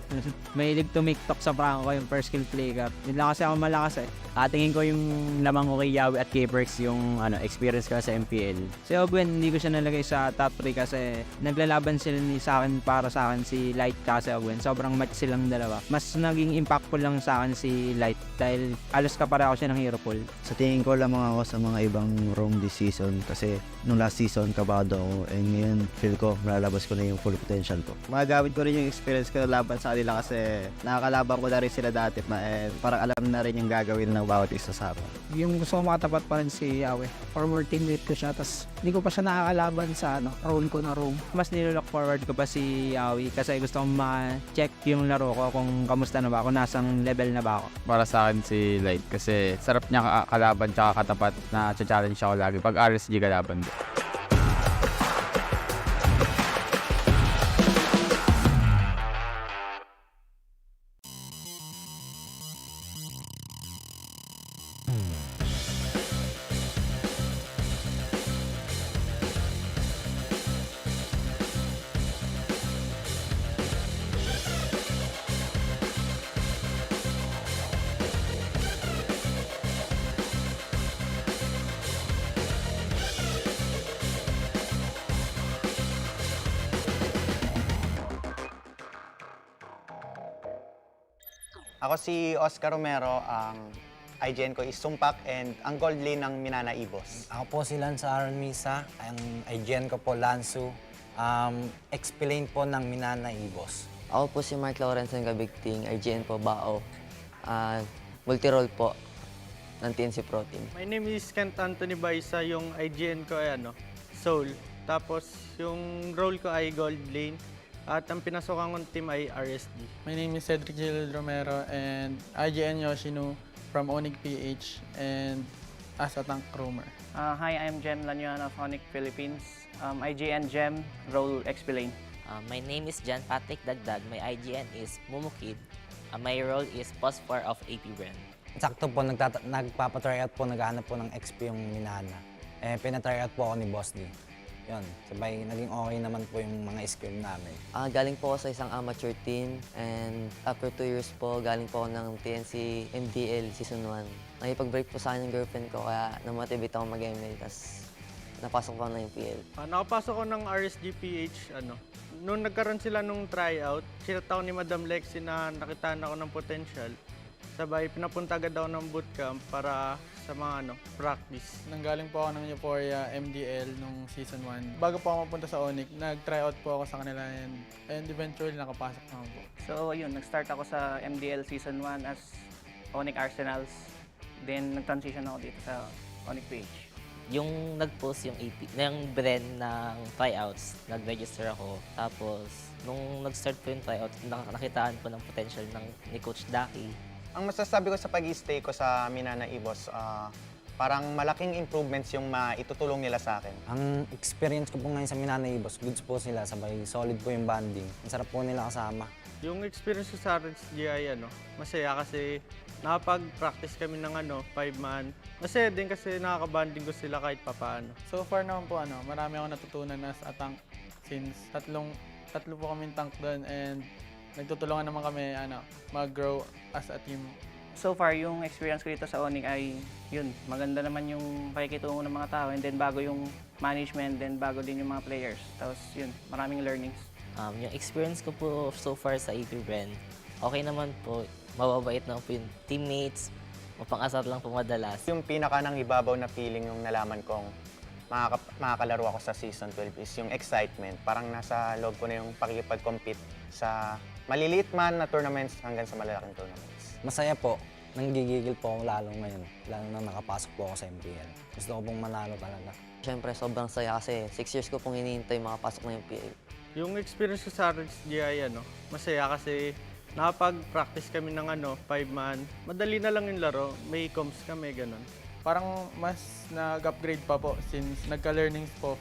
mahilig tumiktok sa prank ko yung first skill play cap. Hindi lang kasi ako malakas eh. Tingin ko yung lamang ko kay Yawi at kay Perks yung experience ko sa MPL. Si Ogwen hindi ko siya nalagay sa top 3 kasi naglalaban sila sa akin para sa akin si Light at si Ogwen. Sobrang match silang dalawa. Mas naging impactful lang sa akin si Light dahil alos kapareho siya ng hero pool. Sa tingin ko lamang ako sa mga ibang roam this season kasi nung last season kabado ako and ngayon feel ko malalabas ko na yung full potential ko. Magagamit ko rin yung experience ko laban sa kanila kasi nakakalaban ko na rin sila dati parang alam na rin yung gagawin ng bawat isa sa amin. Yung gusto ko makatapat pa rin si Yawe. Former teammate ko siya, tas hindi ko pa siya nakakalaban sa role ko na roam. Mas nilook forward ko pa si Yawi kasi gusto kong ma-check yung laro ko kung kamusta na ba ako, nasang level na ba ako. Para sa akin si Light kasi sarap niya kalaban tsaka katapat na challenge ako lagi pag RSG kalaban. Ako si Oscar Romero, ang IGN ko is Sumpak and ang gold lane ng Minana Ibos. Ako po si Lance Aaron Misa, ang IGN ko po Lansu, explain po ng Minana Ibos. Ako po si Mark Lawrence ng Gabigting, IGN po Bao. Multi-role po ng TNC Pro Team. My name is Kent Anthony Baisa, yung IGN ko ay Soul. Tapos yung role ko ay Gold Lane. At ang pinasokan kong team ay RSD. My name is Cedric Gil Romero and IGN Yoshino from Mpl-Ph and as a tank roamer. Hi, I'm Jem Lanyon of ONIC Philippines. IGN Jem, role explain. My name is John Patrick Dagdag. My IGN is Mumukid. My role is Post 4 of APBR. Sakto po, nagpapatry out po, naghahanap po ng XP yung Minana. Pinatry out po ako ni Boss D. Yun, sabay naging okay naman po yung mga skill namin. Galing po ako sa isang amateur team and after 2 years po, galing po ako ng TNC MDL Season 1. Nakipag-break po sa akin yung girlfriend ko kaya namotivate ako mag-ML, tapos napasok ko na yung PL. Nakapasok ko ng RSG-PH, nung nagkaroon sila nung tryout, sinata ko ni Madam Lexi na nakitaan ako ng potential. Sabay, pinapunta agad ako ng bootcamp para sa mga practice. Nanggaling po ako ng Euphoria MDL nung season 1. Bago po ako mapunta sa ONIC, nag-tryout po ako sa kanila and eventually nakapasok naman po. So yun, nag-start ako sa MDL season 1 as ONIC Arsenals. Then nag-transition ako dito sa Mpl-Ph. Yung nag-post yung brand ng tryouts, nag-register ako. Tapos, nung nag-start po yung tryouts, nakitaan po ng potential ni Coach Daki. Ang masasabi ko sa pag-stay ko sa Minana Ibos, parang malaking improvements yung maitutulong nila sa akin. Ang experience ko po ngayon sa Minana Ibos, goods po sila, sabay solid po yung banding. Ang sarap po nila kasama. Yung experience ko sa RSGI, masaya kasi nakapag-practice kami ng 5-man. Masaya din kasi nakakabanding ko sila kahit papaano. So far naman po, marami akong natutunan as a tank since tatlo po kaming tank doon and nagtutulungan naman kami mag-grow as a team. So far, yung experience ko dito sa ONIC ay yun, maganda naman yung pakikitungo ng mga tao and then bago yung management, then bago din yung mga players. Tapos yun, maraming learnings. Yung experience ko po so far sa APBR, okay naman po. Mababait naman po yung teammates, mapang-asar lang po madalas. Yung pinaka nang ibabaw na feeling yung nalaman kong makakalaro ako sa Season 12 is yung excitement. Parang nasa loob ko na yung pakikipag-compete sa maliliit man na tournaments hanggang sa malalaking tournaments. Masaya po. Nanggigigil po ako lalo ngayon. Lalo na nakapasok po ako sa MPL. Gusto ko pong manalo talaga. Siyempre, sobrang saya kasi 6 years ko pong hinihintay makapasok ng MPL. Yung experience ko sa RSGI, masaya kasi nakapag-practice kami ng 5-man. Madali na lang yung laro, may comms kami, ganun. Parang mas nag-upgrade pa po since nagka-learnings po.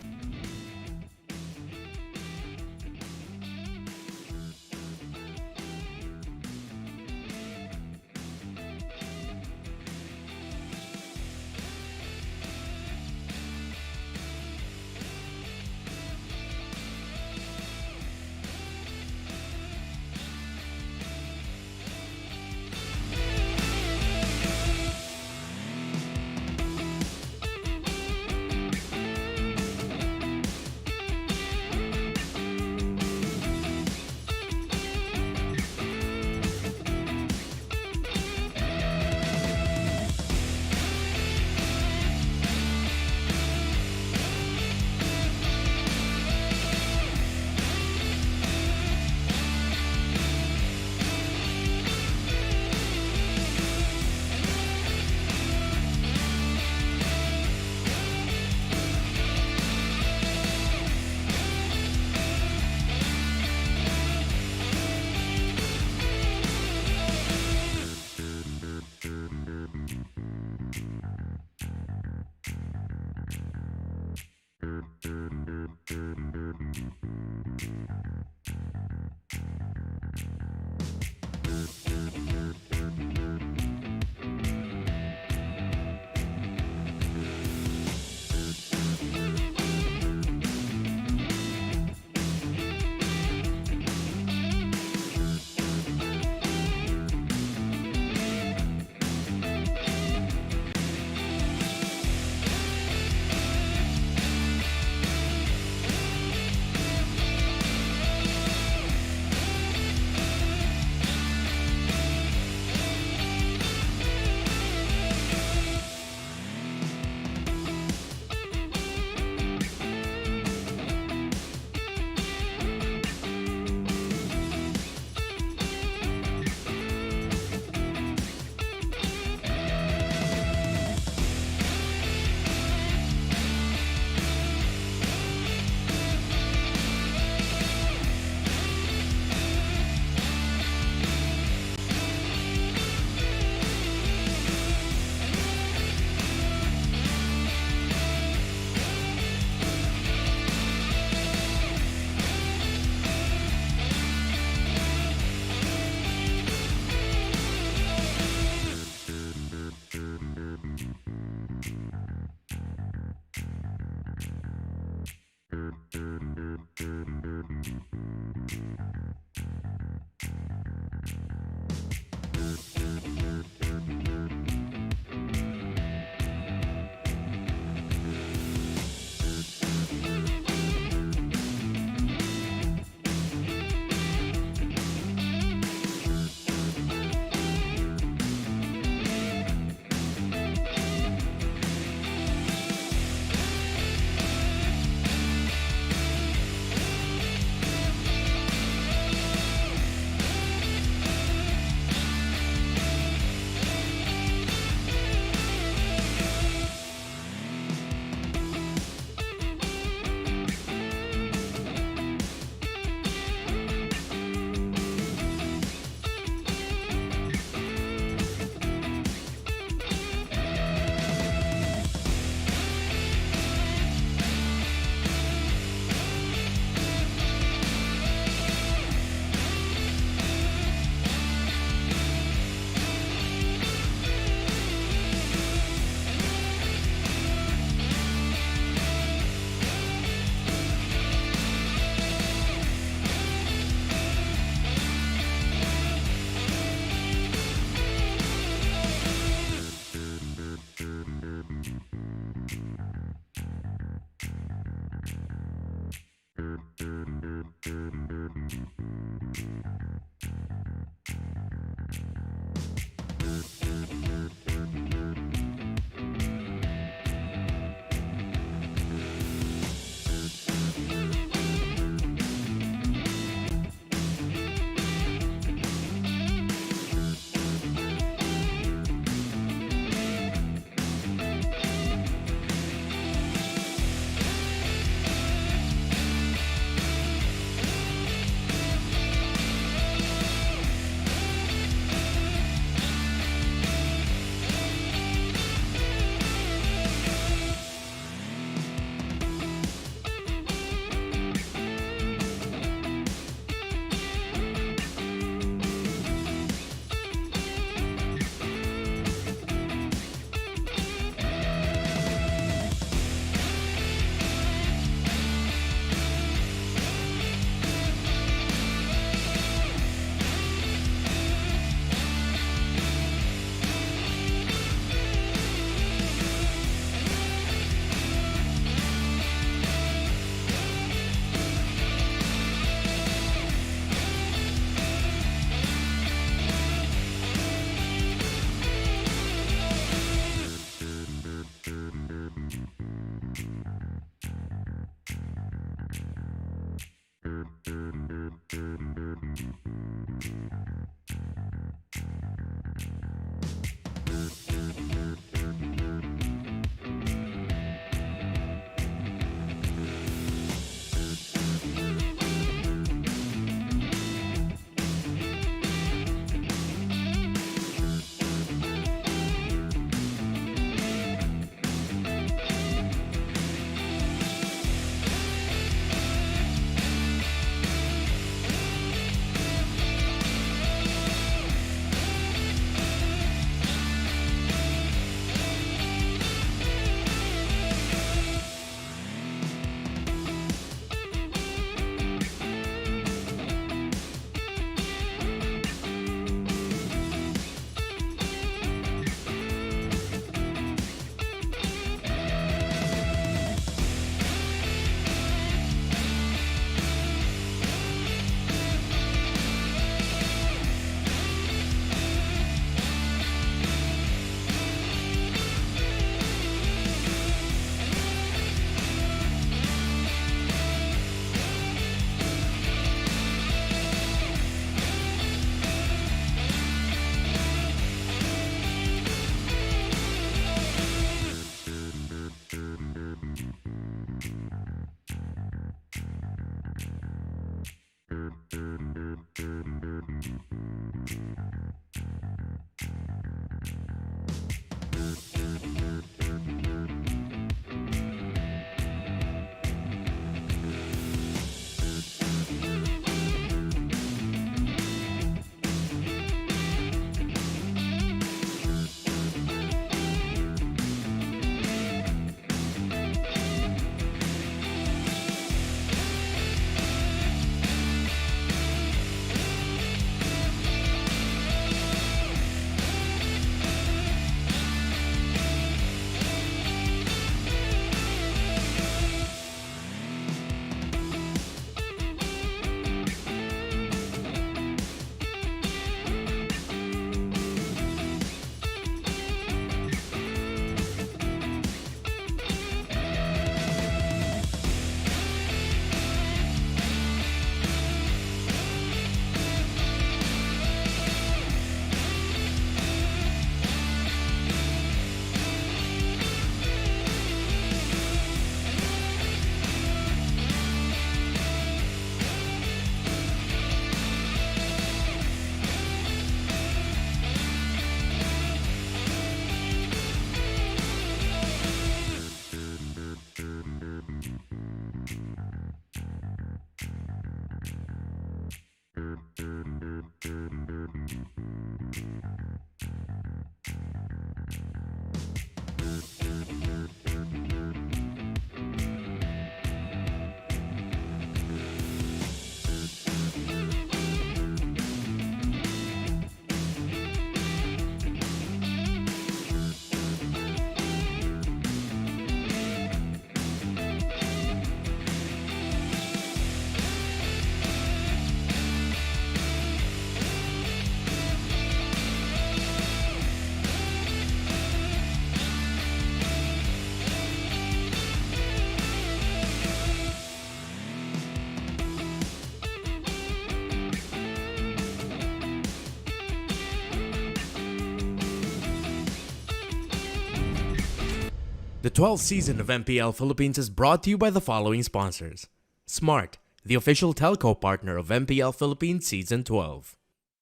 The 12th season of MPL Philippines is brought to you by the following sponsors. Smart, the official telco partner of MPL Philippines Season 12.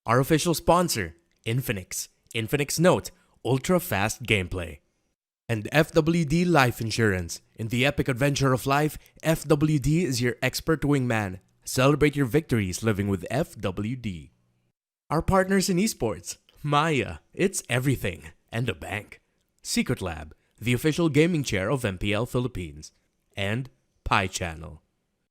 Our official sponsor, Infinix. Infinix Note, ultra-fast gameplay. And FWD Life Insurance. In the epic adventure of life, FWD is your expert wingman. Celebrate your victories living with FWD. Our partners in esports, Maya, it's everything, and a bank. Secret Lab, the official gaming chair of MPL Philippines. And Pi Channel.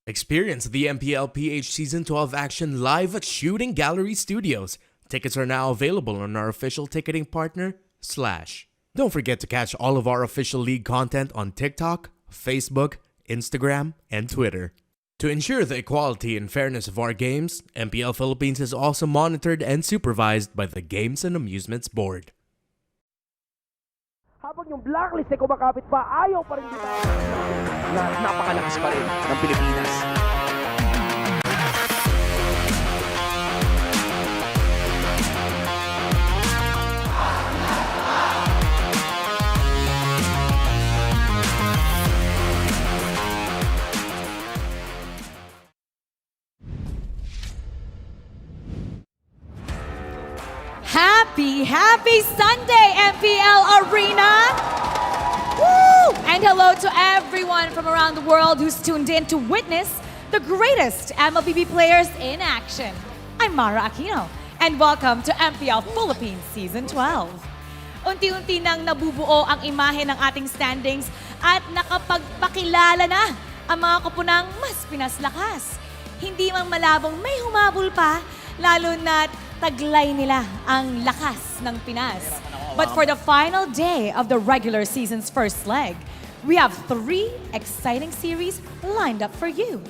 Experience the Mpl-Ph Season 12 action live at Shooting Gallery Studios. Tickets are now available on our official ticketing partner, Slash. Don't forget to catch all of our official league content on TikTok, Facebook, Instagram, and Twitter. To ensure the equality and fairness of our games, MPL Philippines is also monitored and supervised by the Games and Amusements Board. Habang yung blacklist ay kumakapit pa, ayaw pa rin na napakalakas pa rin ng Pilipinas. Happy Sunday, MPL Arena! Woo! And hello to everyone from around the world who's tuned in to witness the greatest MLBB players in action. I'm Mara Aquino, and welcome to MPL Philippines Season 12. Unti-unti nang nabubuo ang imahe ng ating standings at nakapagpakilala na ang mga koponang mas pinaslakas. Hindi man malabong may humabol pa, lalo na't taglay nila ang lakas ng Pinas. But for the final day of the regular season's first leg, we have 3 exciting series lined up for you.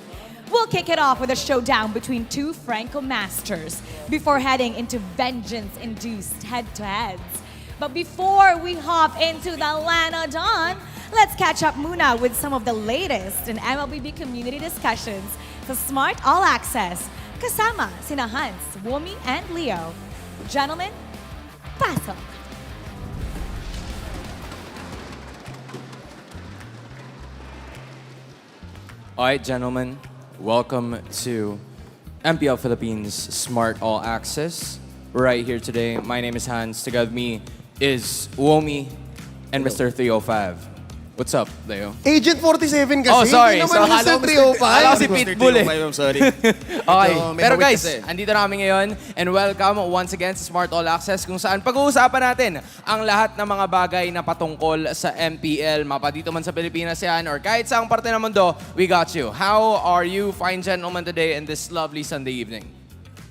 We'll kick it off with a showdown between 2 Franco masters before heading into vengeance-induced head-to-heads. But before we hop into the Lana Dawn, let's catch up muna with some of the latest in MLBB community discussions sa Smart All Access, kasama sina Hans, Womi, and Leo. Gentlemen, pasok! Alright, gentlemen, welcome to MPL Philippines Smart All Access. We're right here today. My name is Hans. Together with me is Womi and Mr. 305. What's up, Leo? Agent 47 kasi. Oh, sorry. Hindi naman Mr. 305. Akala ko si Pitbull eh. I'm sorry. Okay. Medyo Pero may guys, kasi. andito na kami ngayon and welcome once again sa Smart All Access kung saan pag-uusapan natin ang lahat ng mga bagay na patungkol sa MPL. Mapa dito man sa Pilipinas yan or kahit saang parte ng mundo, we got you. How are you, fine gentlemen, today in this lovely Sunday evening?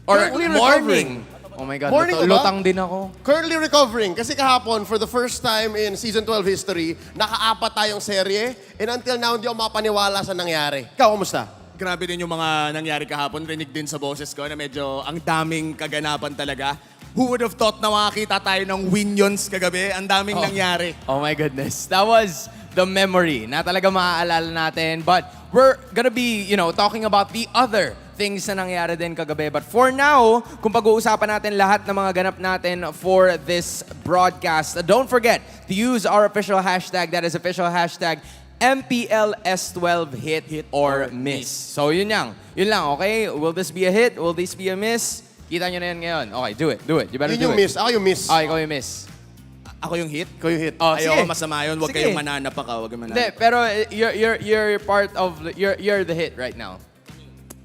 Or Currently morning? recovering. Oh my God, Morning ba? lutang din ako. Currently recovering kasi kahapon, for the first time in Season 12 history, naka-apat tayong serye and until now, hindi ako mapaniwala sa nangyari. Ikaw, kumusta? Grabe din yung mga nangyari kahapon. Rinig din sa boses ko na medyo ang daming kaganapan talaga. Who would have thought na makakita tayo ng Winions kagabi? Ang daming nangyari. Oh my goodness. That was the memory na talaga maaalala natin. But we're gonna be, talking about the other things na nangyari din kagabi. But for now, kung pag-uusapan natin lahat ng mga ganap natin for this broadcast, don't forget to use our official hashtag. That is official hashtag MPL-S12 hit or miss. So yun lang. Yun lang, okay? Will this be a hit? Will this be a miss? Kita nyo na yan ngayon. Okay, do it. You better Yun do yung it. miss. Ako yung miss. Okay, ikaw yung miss. Ako yung hit? Ikaw yung hit. Oh, Ayoko sige. masama yun. Huwag Sige. kayong mananap ka. Huwag kayong mananap. Hindi, pero you're part of, you're the hit right now.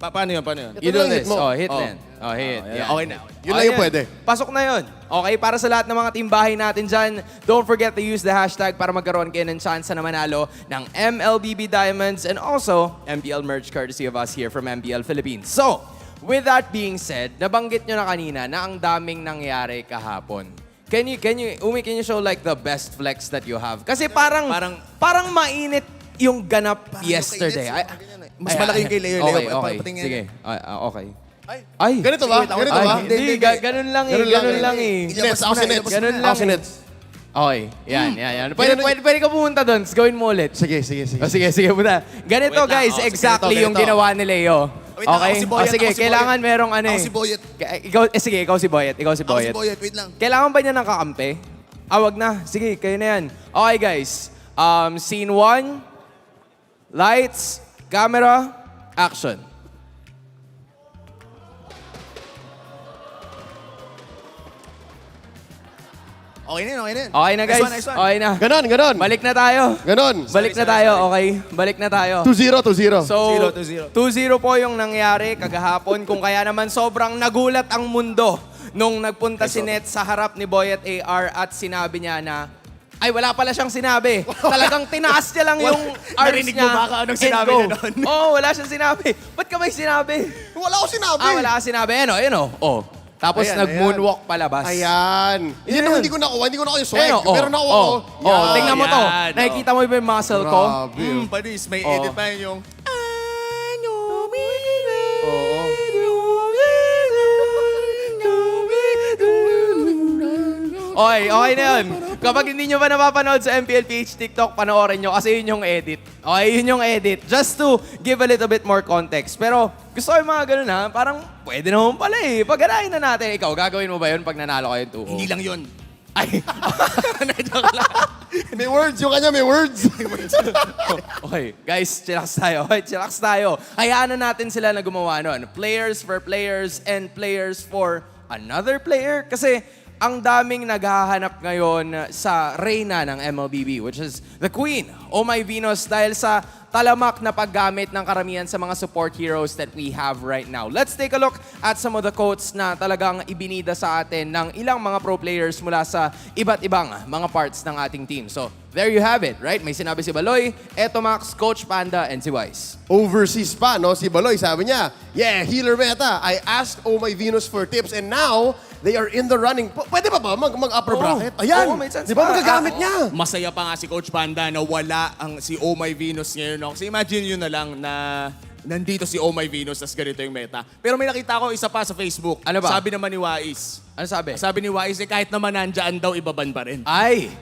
Paano yun? You do lang this. hit mo. Oh, hit then. Oh, hit. yeah. Yan. Okay na. Yun lang yung pwede. Pasok na yun. Okay, para sa lahat ng mga teambahay natin dyan, don't forget to use the hashtag para magkaroon kayo ng chance na manalo ng MLBB Diamonds and also MPL merch courtesy of us here from MPL Philippines. So, with that being said, nabanggit nyo na kanina na ang daming nangyari kahapon. Can you show like the best flex that you have? Kasi parang mainit yung ganap yesterday. Mas malaki yung kay Leo. Okay. Patingin. Sige. Okay. Ay. Ganito ba? Ganito ba? Hindi, ganun lang eh. Sinets, ako sinets. Ganun lang. Ako sinets. Okay, yan. Pwede ka pumunta doon. Gawin mo ulit. Sige. Sige, punta. Ganito Wait lang. guys, Sige, exactly ganito. yung ginawa ni Leo. Wait lang, Okay? ako si Boyet, Sige, ako si kailangan Boyet. merong ano Ako eh. si Boyet. Ikaw si Boyet. Ako si Boyet, wait lang. Kailangan ba niya ng kakampi? Wag na. Sige, kayo na yan. Okay guys. Scene 1, lights, camera, action. Okay na yun, okay na yun. Okay na, guys. Nice one. Okay na. Ganon. Balik na tayo. Ganon. Balik na tayo, okay? Balik na tayo. 2-0. So, 2-0. 2-0 po yung nangyari kagahapon. Kung kaya naman sobrang nagulat ang mundo nung nagpunta si Net sa harap ni Boy at AR at sinabi niya na, ay, wala pala siyang sinabi. Talagang tinaas niya lang yung arms Narinig niya. mo ba anong and sinabi go. niya doon? Oo, wala siyang sinabi. Ba't ka may sinabi? Wala ako sinabi. Wala ka sinabi. Ano. Oh. Tapos Ayan, nag-moonwalk palabas. Ayan. Yan ang hindi ko nakuha yung swag. Ayun, Pero nakuha ko. Tingnan mo to. Yan, Nakikita mo ba yung muscle ko? Grabe. Padis, may edit pa yun yung... Okay na yun. Kapag hindi nyo pa napapanood sa Mpl-Ph TikTok, panoorin nyo kasi yun yung edit. Okay, yun yung edit. Just to give a little bit more context. Pero gusto ko yung mga ganun ha, parang pwede naman pala eh. Pag-ganahin na natin. Ikaw, gagawin mo ba yun pag nanalo kayo yung 2-0? Hindi lang yun. Ay, May words. Yung kanya may words. okay, guys, chillax tayo. Okay, chillax tayo. Hayaan na natin sila na gumawa nun. Players for players and players for another player. Kasi ang daming naghahanap ngayon sa reyna ng MLBB, which is the Queen, Oh My Venus, dahil sa talamak na paggamit ng karamihan sa mga support heroes that we have right now. Let's take a look at some of the quotes na talagang ibinida sa atin ng ilang mga pro players mula sa iba't ibang mga parts ng ating team. So, there you have it, right? May sinabi si Baloy, Etomax, Coach Panda, and si Wise. Overseas pa, no? Si Baloy, sabi niya, yeah, healer meta. I asked Oh My Venus for tips and now they are in the running. Pwede ba mag-upper bracket? Ayan, Oo, may sense di ba pa. magagamit niya? Masaya pa nga si Coach Panda na wala ang si Oh My Venus ngayon. No? Kasi imagine yun na lang na nandito si Oh My Venus tas ganito yung meta. Pero may nakita ko isa pa sa Facebook. Ano ba? Sabi naman ni Wais. Ano sabi? Sabi ni Wais, kahit naman nandyan daw, ibaban pa rin. Ay,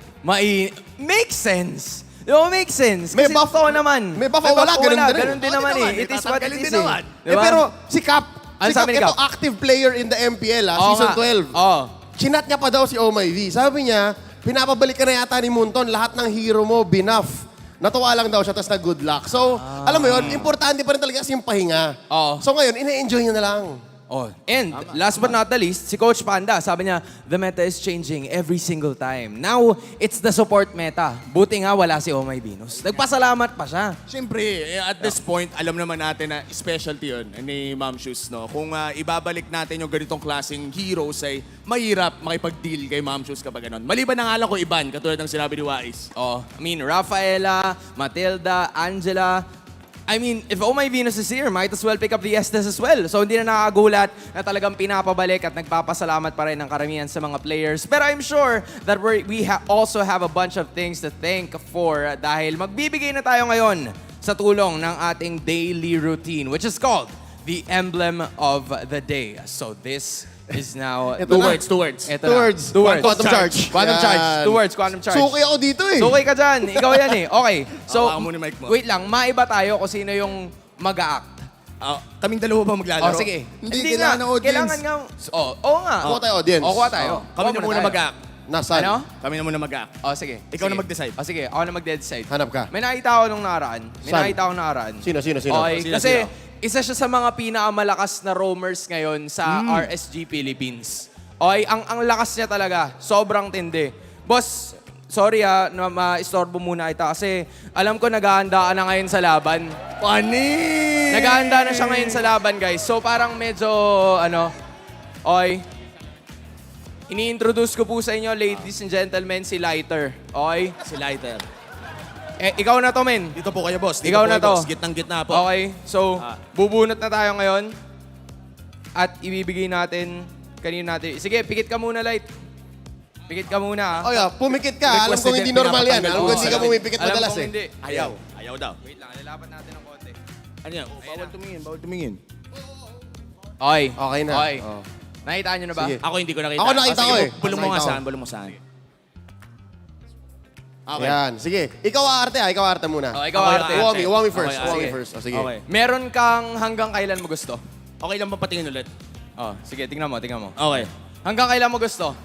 makes sense. Makes sense. May Kasi buff- totoo naman. may buff o wala, ganun din rin. Ganun din naman eh. It is what it Tatanggalin is din naman. eh. Diba? Pero si Cap, Ano sabi ni ito Cap? active player in the MPL, Oo season nga. 12. Oo. Chinat niya pa daw si Oh My V. Sabi niya, pinapabalik ka na yata ni Munton, lahat ng hero mo, binuff. Natuwa lang daw siya, tapos na good luck. So, alam mo yun, importante pa rin talaga kasi yung pahinga. Oo. So ngayon, ina-enjoy niya na lang. Oh, and last but not the least, si Coach Panda, sabi niya, the meta is changing every single time. Now, it's the support meta. Buti nga wala si Oh My Venus. Nagpasalamat pa siya. Siyempre, at this point, alam naman natin na specialty yun ni Ma'am Shoes. No? Kung ibabalik natin yung ganitong klaseng heroes ay mahirap makipag-deal kay Ma'am Shoes kapag ganun. Maliban na nga lang ko iban, katulad ng sinabi ni Wais. Oh, I mean, Rafaela, Matilda, Angela. I mean, if Oh My Venus is here, might as well pick up the S12 as well. So hindi na nakakagulat na talagang pinapabalik at nagpapasalamat pa rin ng karamihan sa mga players. Pero I'm sure that we also have a bunch of things to thank for dahil magbibigay na tayo ngayon sa tulong ng ating daily routine, which is called the Emblem of the Day. So this is now... Ito na. Two words. Ito Two na. words. Two words. Quantum charge. Quantum Yan. charge. 2 words, quantum charge. Suki ako dito eh. Suki ka dyan. Ikaw yan eh. Okay. So, Hawakan mo ni mic mo. wait lang. Maiba tayo kung sino yung mag-a-act. Kaming dalawa ba maglalaro? Oh, sige. Hindi, kailangan ng audience. Kailangan nga... Oo nga. Kuha tayo audience. Kuha tayo. Kami na muna mag-act. Nasaan? Ano? Kami na muna mag-act. Sige. Ikaw Sige. na mag-decide. Sige, ako na mag-decide. Hanap ka. May nakita ako nung nakaraan. Sino? Okay, Sino, kasi sino? isa siya sa mga pinakamalakas na roamers ngayon sa RSG Philippines. Okay, ang lakas niya talaga. Sobrang tindi. Boss, sorry na ma-istorbo muna kita kasi alam ko naghahanda ka na ngayon sa laban. Funny! Naghahanda na siya ngayon sa laban, guys. So parang medyo, okay. Ini-introduce ko po sa inyo, ladies and gentlemen, si Lighter. Okay? Si Lighter. Ikaw na to, men. Dito po kayo, boss. Dito Ikaw po na kayo, to. boss. Gitnang-gitna po. Okay, so bubunot na tayo ngayon at ibibigay natin kanino natin. Sige, pikit ka muna, Light. Pikit ka muna. Oh yeah, pumikit ka. Alam kong hindi normal yan. Alam kong hindi ka pumipikit madalas eh. Hindi. Ayaw. Ayaw daw. Wait lang, lalaban natin ng konti. Ano yan? Bawal tumingin. Bawal tumingin. Okay. Okay na. Okay. Oh. Nakita nyo na ba? Sige. Ako hindi ko nakita. Ako nakita ko eh. Bulong mo nga Nakita ko. saan. Bulong mo saan. Okay. Yan. Sige. Ikaw aarte Ikaw aarte muna. Oh, ikaw arte. Uwami first. Okay, Uwami sige. first. Oh, sige. Okay. Meron kang hanggang kailan mo gusto? Okay lang ba patingin ulit? Oh, sige, tingnan mo. Okay. Hanggang kailan mo gusto?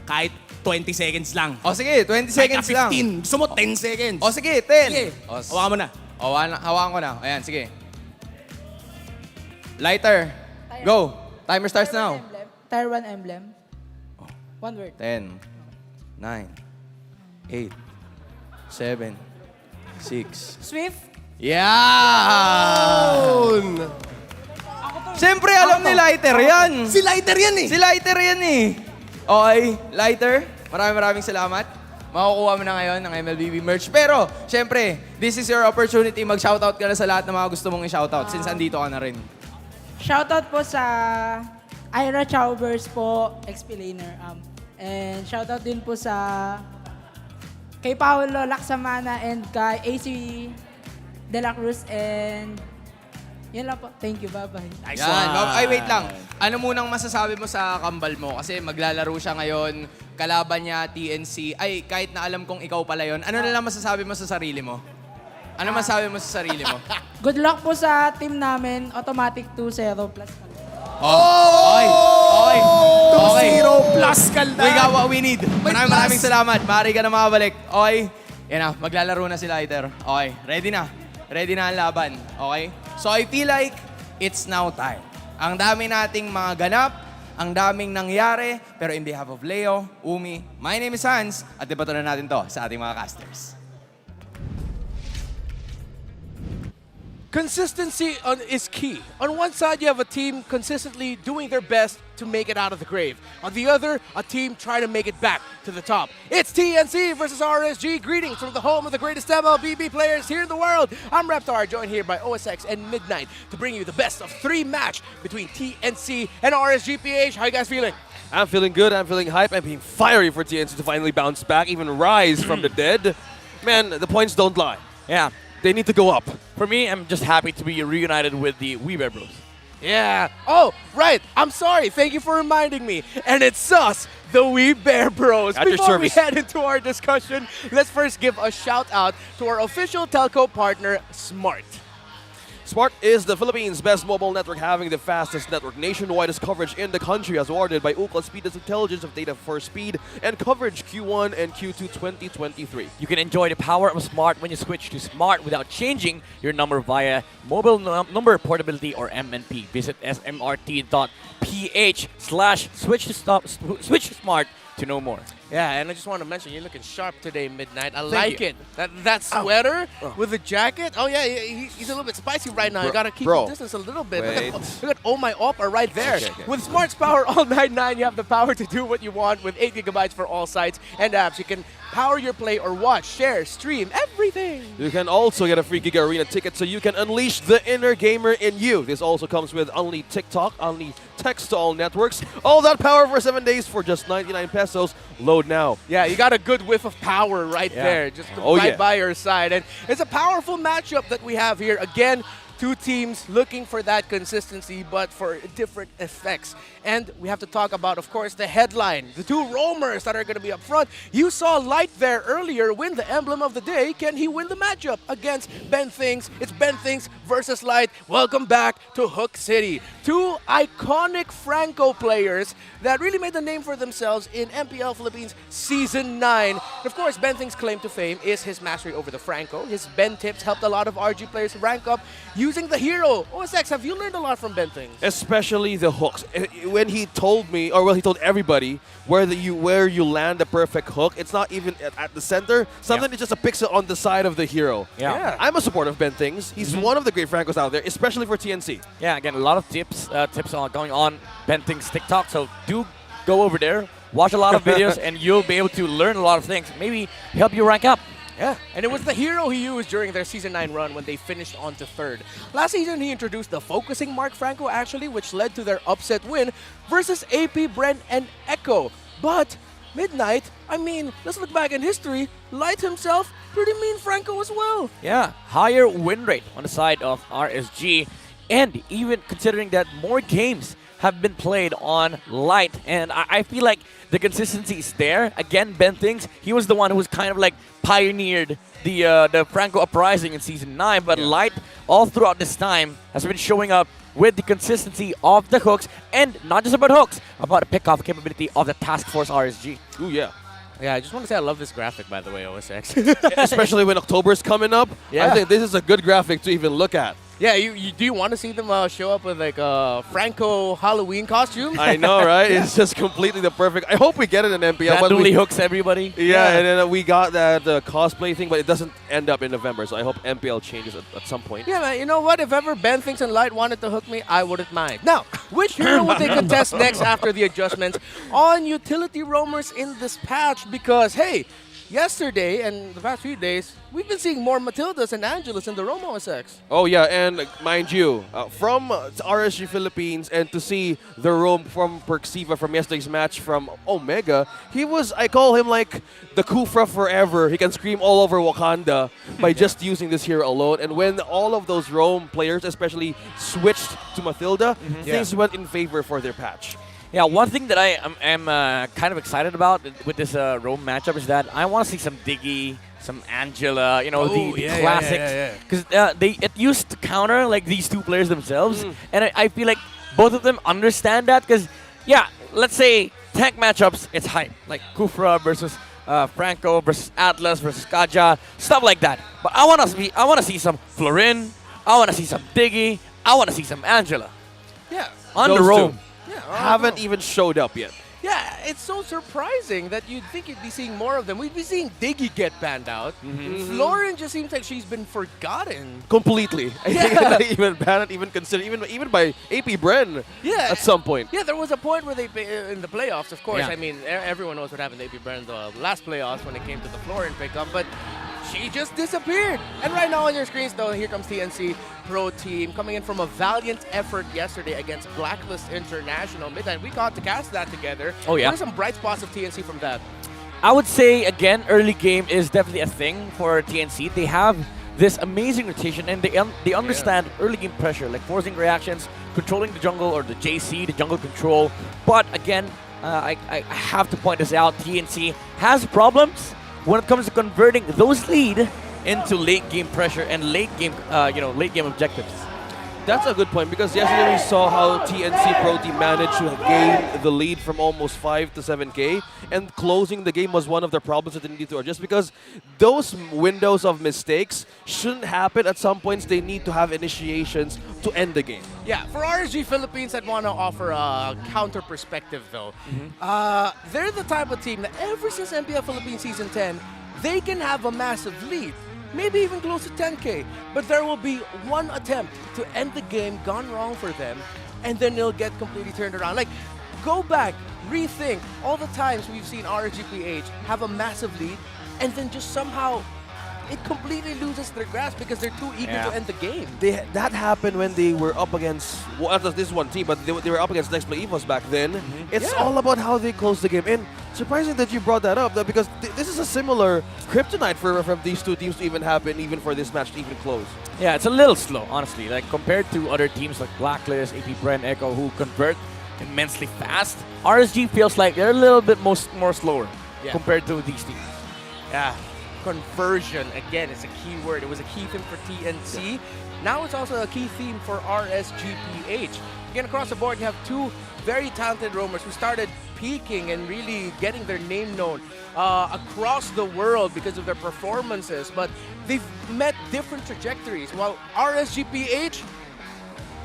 Kahit 20 seconds lang. O sige, 20 seconds Kahit lang. 15. Gusto mo 10 seconds. O sige, 10. Sige. O, Hawakan mo na. hawakan ko na. Ayan, sige. Lighter. Go. Timer starts now. Tier 1 emblem. One word. 10, 9, 8, 7, 6. Swift. Yan! Siyempre, alam ni Lighter yan. Si Lighter yan eh. Si Lighter yan eh. Okay, Lighter, maraming salamat. Makukuha mo na ngayon ng MLBB merch. Pero, siyempre, this is your opportunity. Mag-shoutout ka na sa lahat ng mga gusto mong i-shoutout since andito ka na rin. Shoutout po sa Ira Chowbers po, explainer. And shoutout din po sa kay Paolo Laksamana and kay AC De La Cruz and yun lang po. Thank you. Bye-bye. Yan. Ay, wait lang. Ano munang masasabi mo sa kambal mo? Kasi maglalaro siya ngayon, kalaban niya, TNC. Ay, kahit na alam kong ikaw pala yun, ano na lang masasabi mo sa sarili mo? Ano masasabi mo sa sarili mo? Good luck po sa team namin. Automatic 2-0 plus. Okay. Okay. Okay. 2-0 plus kaldan. We got what we need. Maraming salamat. Maaari ka na makabalik. Okay. Yan na. Maglalaro na si Lighter. Okay. Ready na. Ready na ang laban. Okay? So I feel like it's now time. Ang dami nating mga ganap, ang daming nangyari, pero in behalf of Leo, Umi, my name is Hans, at debato na natin to sa ating mga casters. Consistency is key. On one side, you have a team consistently doing their best to make it out of the grave. On the other, a team trying to make it back to the top. It's TNC versus RSG. Greetings from the home of the greatest MLBB players here in the world. I'm Reptar, joined here by OSX and Midnight to bring you the best of 3 match between TNC and RSG-PH. How you guys feeling? I'm feeling good. I'm feeling hype. I'm being fiery for TNC to finally bounce back, even rise from the dead. Man, the points don't lie. Yeah. They need to go up. For me, I'm just happy to be reunited with the We Bear Bros. Yeah. Oh, right. I'm sorry. Thank you for reminding me. And it's us, the We Bear Bros. At your Before we service. head into our discussion, let's first give a shout out to our official telco partner, Smart. Smart is the Philippines' best mobile network, having the fastest network, nationwide coverage in the country, as awarded by Ookla Speed's Intelligence of Data for Speed and Coverage Q1 and Q2 2023. You can enjoy the power of Smart when you switch to Smart without changing your number via mobile number portability or MNP. Visit smrt.ph/switch to Smart to know more. Yeah, and I just want to mention, you're looking sharp today, Midnight. I like it. That sweater with the jacket. Oh, yeah, he's a little bit spicy right now. You got to keep the distance a little bit. Wait. Look at Oh My Oppa right there. Okay. With Smart's Power All 99, you have the power to do what you want with 8 gigabytes for all sites and apps. You can power your play or watch, share, stream, everything. You can also get a free Giga Arena ticket so you can unleash the inner gamer in you. This also comes with only TikTok, only text to all networks. All that power for 7 days for just 99 pesos. Load now. Yeah, you got a good whiff of power right there, just right by your side. And it's a powerful matchup that we have here. Again, 2 teams looking for that consistency, but for different effects. And we have to talk about, of course, the headline, the 2 roamers that are going to be up front. You saw Light there earlier win the emblem of the day. Can he win the matchup against Ben Things? It's Ben Things versus Light. Welcome back to Hook City. 2 iconic Franco players that really made the name for themselves in MPL Philippines Season 9. And of course, Ben Things' claim to fame is his mastery over the Franco. His Ben tips helped a lot of RG players rank up using the hero. OSX, have you learned a lot from Ben Things? Especially the hooks. When he told me, or well, he told everybody where you land the perfect hook. It's not even at the center. Sometimes it's just a pixel on the side of the hero. Yeah. I'm a supporter of Ben Things. He's one of the great Francos out there, especially for TNC. Yeah, again, a lot of tips are going on Ben Things TikTok, so do go over there, watch a lot of videos, and you'll be able to learn a lot of things. Maybe help you rank up. Yeah, and it was the hero he used during their Season 9 run when they finished on to 3rd. Last season, he introduced the focusing Mark Franco, actually, which led to their upset win versus AP, Brent, and Echo. But Midnight, I mean, let's look back in history. Light himself, pretty mean Franco as well. Yeah, higher win rate on the side of RSG, and even considering that more games have been played on Light, and I feel like the consistency is there. Again, Ben Things, he was the one who was kind of like pioneered the Franco Uprising in Season 9, but Light all throughout this time has been showing up with the consistency of the hooks, and not just about hooks, about the pickoff capability of the Task Force RSG. Ooh, yeah. Yeah, I just want to say I love this graphic, by the way, OSX. Especially when October's coming up. Yeah. I think this is a good graphic to even look at. Yeah, do you want to see them show up with like a Franco Halloween costume? I know, right? It's just completely the perfect. I hope we get it in MPL. but Randomly hooks everybody. Yeah, and then we got that cosplay thing, but it doesn't end up in November, so I hope MPL changes at some point. Yeah, man, you know what? If ever Ben Thinks and Light wanted to hook me, I wouldn't mind. Now, which hero would they contest next after the adjustments on utility roamers in this patch? Because, hey, yesterday and the past few days, we've been seeing more Matildas and Angelas in the Roam OSX. Oh yeah, and mind you, from RSG Philippines and to see the roam from Perxiva from yesterday's match from Omega, I call him like the Kufra forever. He can scream all over Wakanda by just using this hero alone. And when all of those roam players especially switched to Matilda, things went in favor for their patch. Yeah, one thing that I am kind of excited about with this Rome matchup is that I want to see some Diggy, some Angela, you know, the classics. Because it used to counter like these two players themselves, and I feel like both of them understand that. Because yeah, let's say tank matchups, it's hype, like Kufra versus Franco versus Atlas versus Kaja, stuff like that. But I want to see some Florin, I want to see some Diggy, I want to see some Angela. Yeah, on the Rome. Haven't even showed up yet. Yeah, it's so surprising that you'd think you'd be seeing more of them. We'd be seeing Diggy get banned out. Florin just seems like she's been forgotten. Completely. Yeah. Even banned, even considered, even by APBR at some point. Yeah, there was a point where they, in the playoffs, of course, Yeah. I mean, everyone knows what happened to APBR in the last playoffs when it came to the Florin pickup, but she just disappeared. And right now on your screens, though, here comes TNC Pro Team coming in from a valiant effort yesterday against Blacklist International Midnight. We got to cast that together. Oh, yeah. What are some bright spots of TNC from that? I would say, again, early game is definitely a thing for TNC. They have this amazing rotation, and they understand early game pressure, like forcing reactions, controlling the jungle or the JC, the jungle control. But again, I have to point this out, TNC has problems when it comes to converting those lead into late game pressure and late game objectives. That's a good point because yesterday we saw how TNC Pro Team managed to gain the lead from almost 5 to 7K, and closing the game was one of the problems that they needed to adjust because those windows of mistakes shouldn't happen. At some points, they need to have initiations to end the game. Yeah, for RSG Philippines, I'd want to offer a counter perspective, though. They're the type of team that ever since MPL Philippines Season 10, they can have a massive lead. Maybe even close to 10K, but there will be one attempt to end the game gone wrong for them, and then they'll get completely turned around. Like, go back, rethink all the times we've seen RSGPH have a massive lead, and then just somehow it completely loses their grasp because they're too eager to end the game. That happened when they were up against, well, not this one team, but they were up against Next Play EVOS back then. It's all about how they close the game. And surprising that you brought that up, because this is a similar kryptonite from these two teams to even happen, even for this match to even close. Yeah, it's a little slow, honestly. Like compared to other teams like Blacklist, APBR, and Echo, who convert immensely fast, RSG feels like they're a little bit more slower compared to these teams. Yeah. Conversion, again, is a key word. It was a key theme for TNC. Now it's also a key theme for RSGPH. Again, across the board, you have two very talented roamers who started peaking and really getting their name known across the world because of their performances. But they've met different trajectories. While RSGPH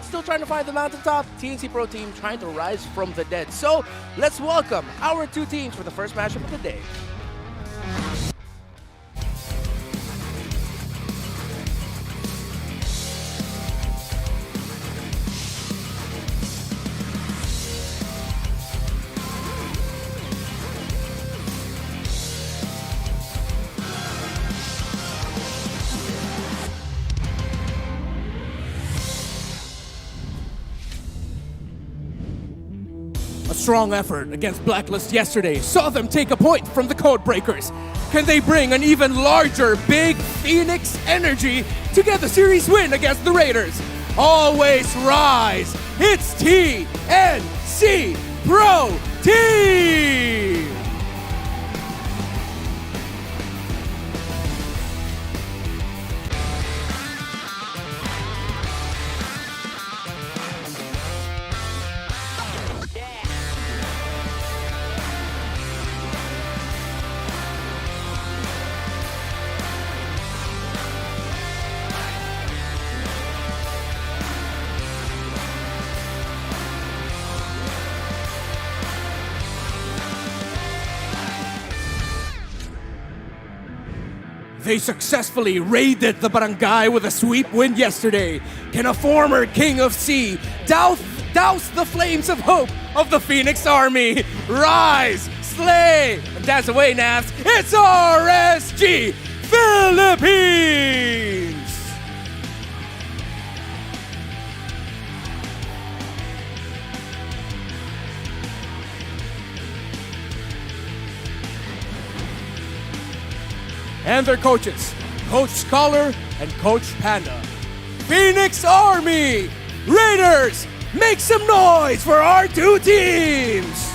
still trying to find the mountaintop, TNC Pro Team trying to rise from the dead. So let's welcome our two teams for the first matchup of the day. A strong effort against Blacklist yesterday saw them take a point from the Codebreakers. Can they bring an even larger Big Phoenix energy to get the series win against the Raiders? Always rise! It's TNC Pro Team! They successfully raided the barangay with a sweep win yesterday. Can a former King of C douse the flames of hope of the Phoenix Army? Rise, slay, and dance away, Navs. It's RSG Philippines! And their coaches, Coach Scholar and Coach Panda. Phoenix Army! Raiders, make some noise for our two teams!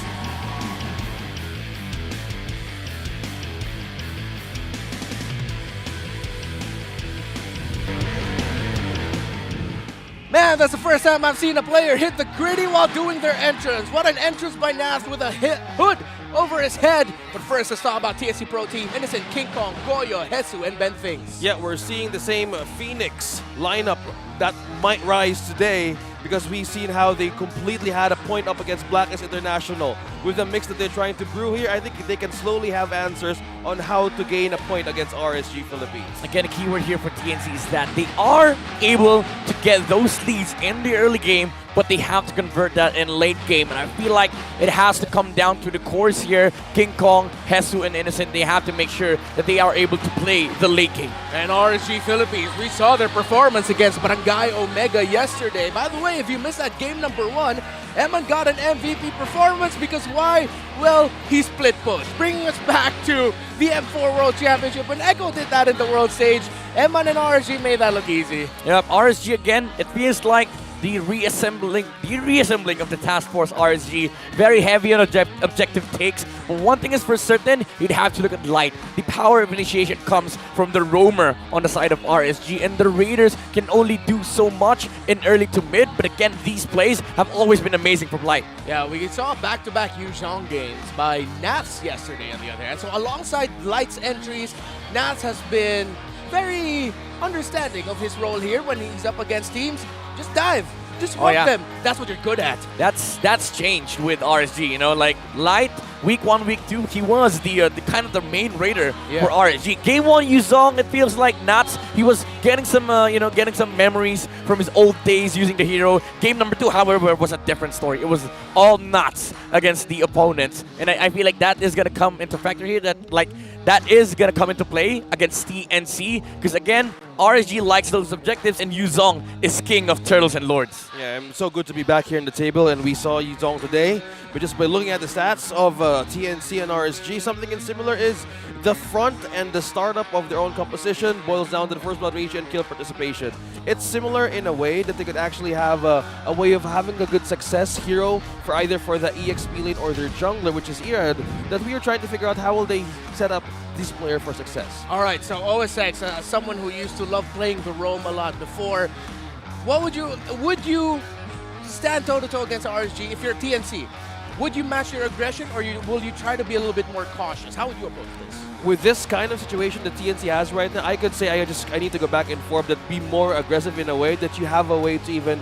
Man, that's the first time I've seen a player hit the gritty while doing their entrance. What an entrance by Navs with a hood over his head. But first, let's talk about TSC Pro Team. Innocent, King Kong, Goyo, Hesu, and Ben Things. Yeah, we're seeing the same Phoenix lineup that might rise today because we've seen how they completely had a point up against Blacklist International. With the mix that they're trying to brew here, I think they can slowly have answers on how to gain a point against RSG Philippines. Again, a keyword here for TNC is that they are able to get those leads in the early game, but they have to convert that in late game. And I feel like it has to come down to the cores here. King Kong, Hesu, and Innocent, they have to make sure that they are able to play the late game. And RSG Philippines, we saw their performance against Barangay Omega yesterday. By the way, if you missed that game number 1, Eman got an MVP performance because why? Well, he split push, bringing us back to the M4 World Championship. When Echo did that in the world stage, Eman and RSG made that look easy. Yep, RSG again, it feels like the reassembling of the task force RSG. Very heavy on objective takes. But one thing is for certain, you'd have to look at light. The power of initiation comes from the roamer on the side of RSG, and the Raiders can only do so much in early to mid. But again, these plays have always been amazing from light. Yeah, we saw back-to-back Yuzhong games by Nats yesterday on the other hand. So alongside Light's entries, Nats has been very understanding of his role here when he's up against teams. Just dive. Just work them. That's what you're good at. That's changed with RSG, you know, like Light, week 1, week 2, he was the kind of the main raider for RSG. Game 1, Yuzong, it feels like Nats, he was getting some getting some memories from his old days using the hero. Game number 2, however, was a different story. It was all Nats against the opponents, and I feel like that is gonna come into factor here. That is gonna come into play against TNC because again, RSG likes those objectives, and Yuzong is king of turtles and lords. Yeah, it's so good to be back here in the table, and we saw Yuzong today. But just by looking at the stats of TNC and RSG, something similar is the front and the startup of their own composition boils down to the first blood ratio and kill participation. It's similar in a way that they could actually have a way of having a good success hero for either for the EXP lane or their jungler, which is Irad, that we are trying to figure out how will they set up this player for success. All right, so OSX, someone who used to love playing the roam a lot before, would you stand toe-to-toe against RSG if you're TNC? Would you match your aggression, or will you try to be a little bit more cautious? How would you approach this? With this kind of situation that TNC has right now, I could say I need to go back and forth that be more aggressive in a way that you have a way to even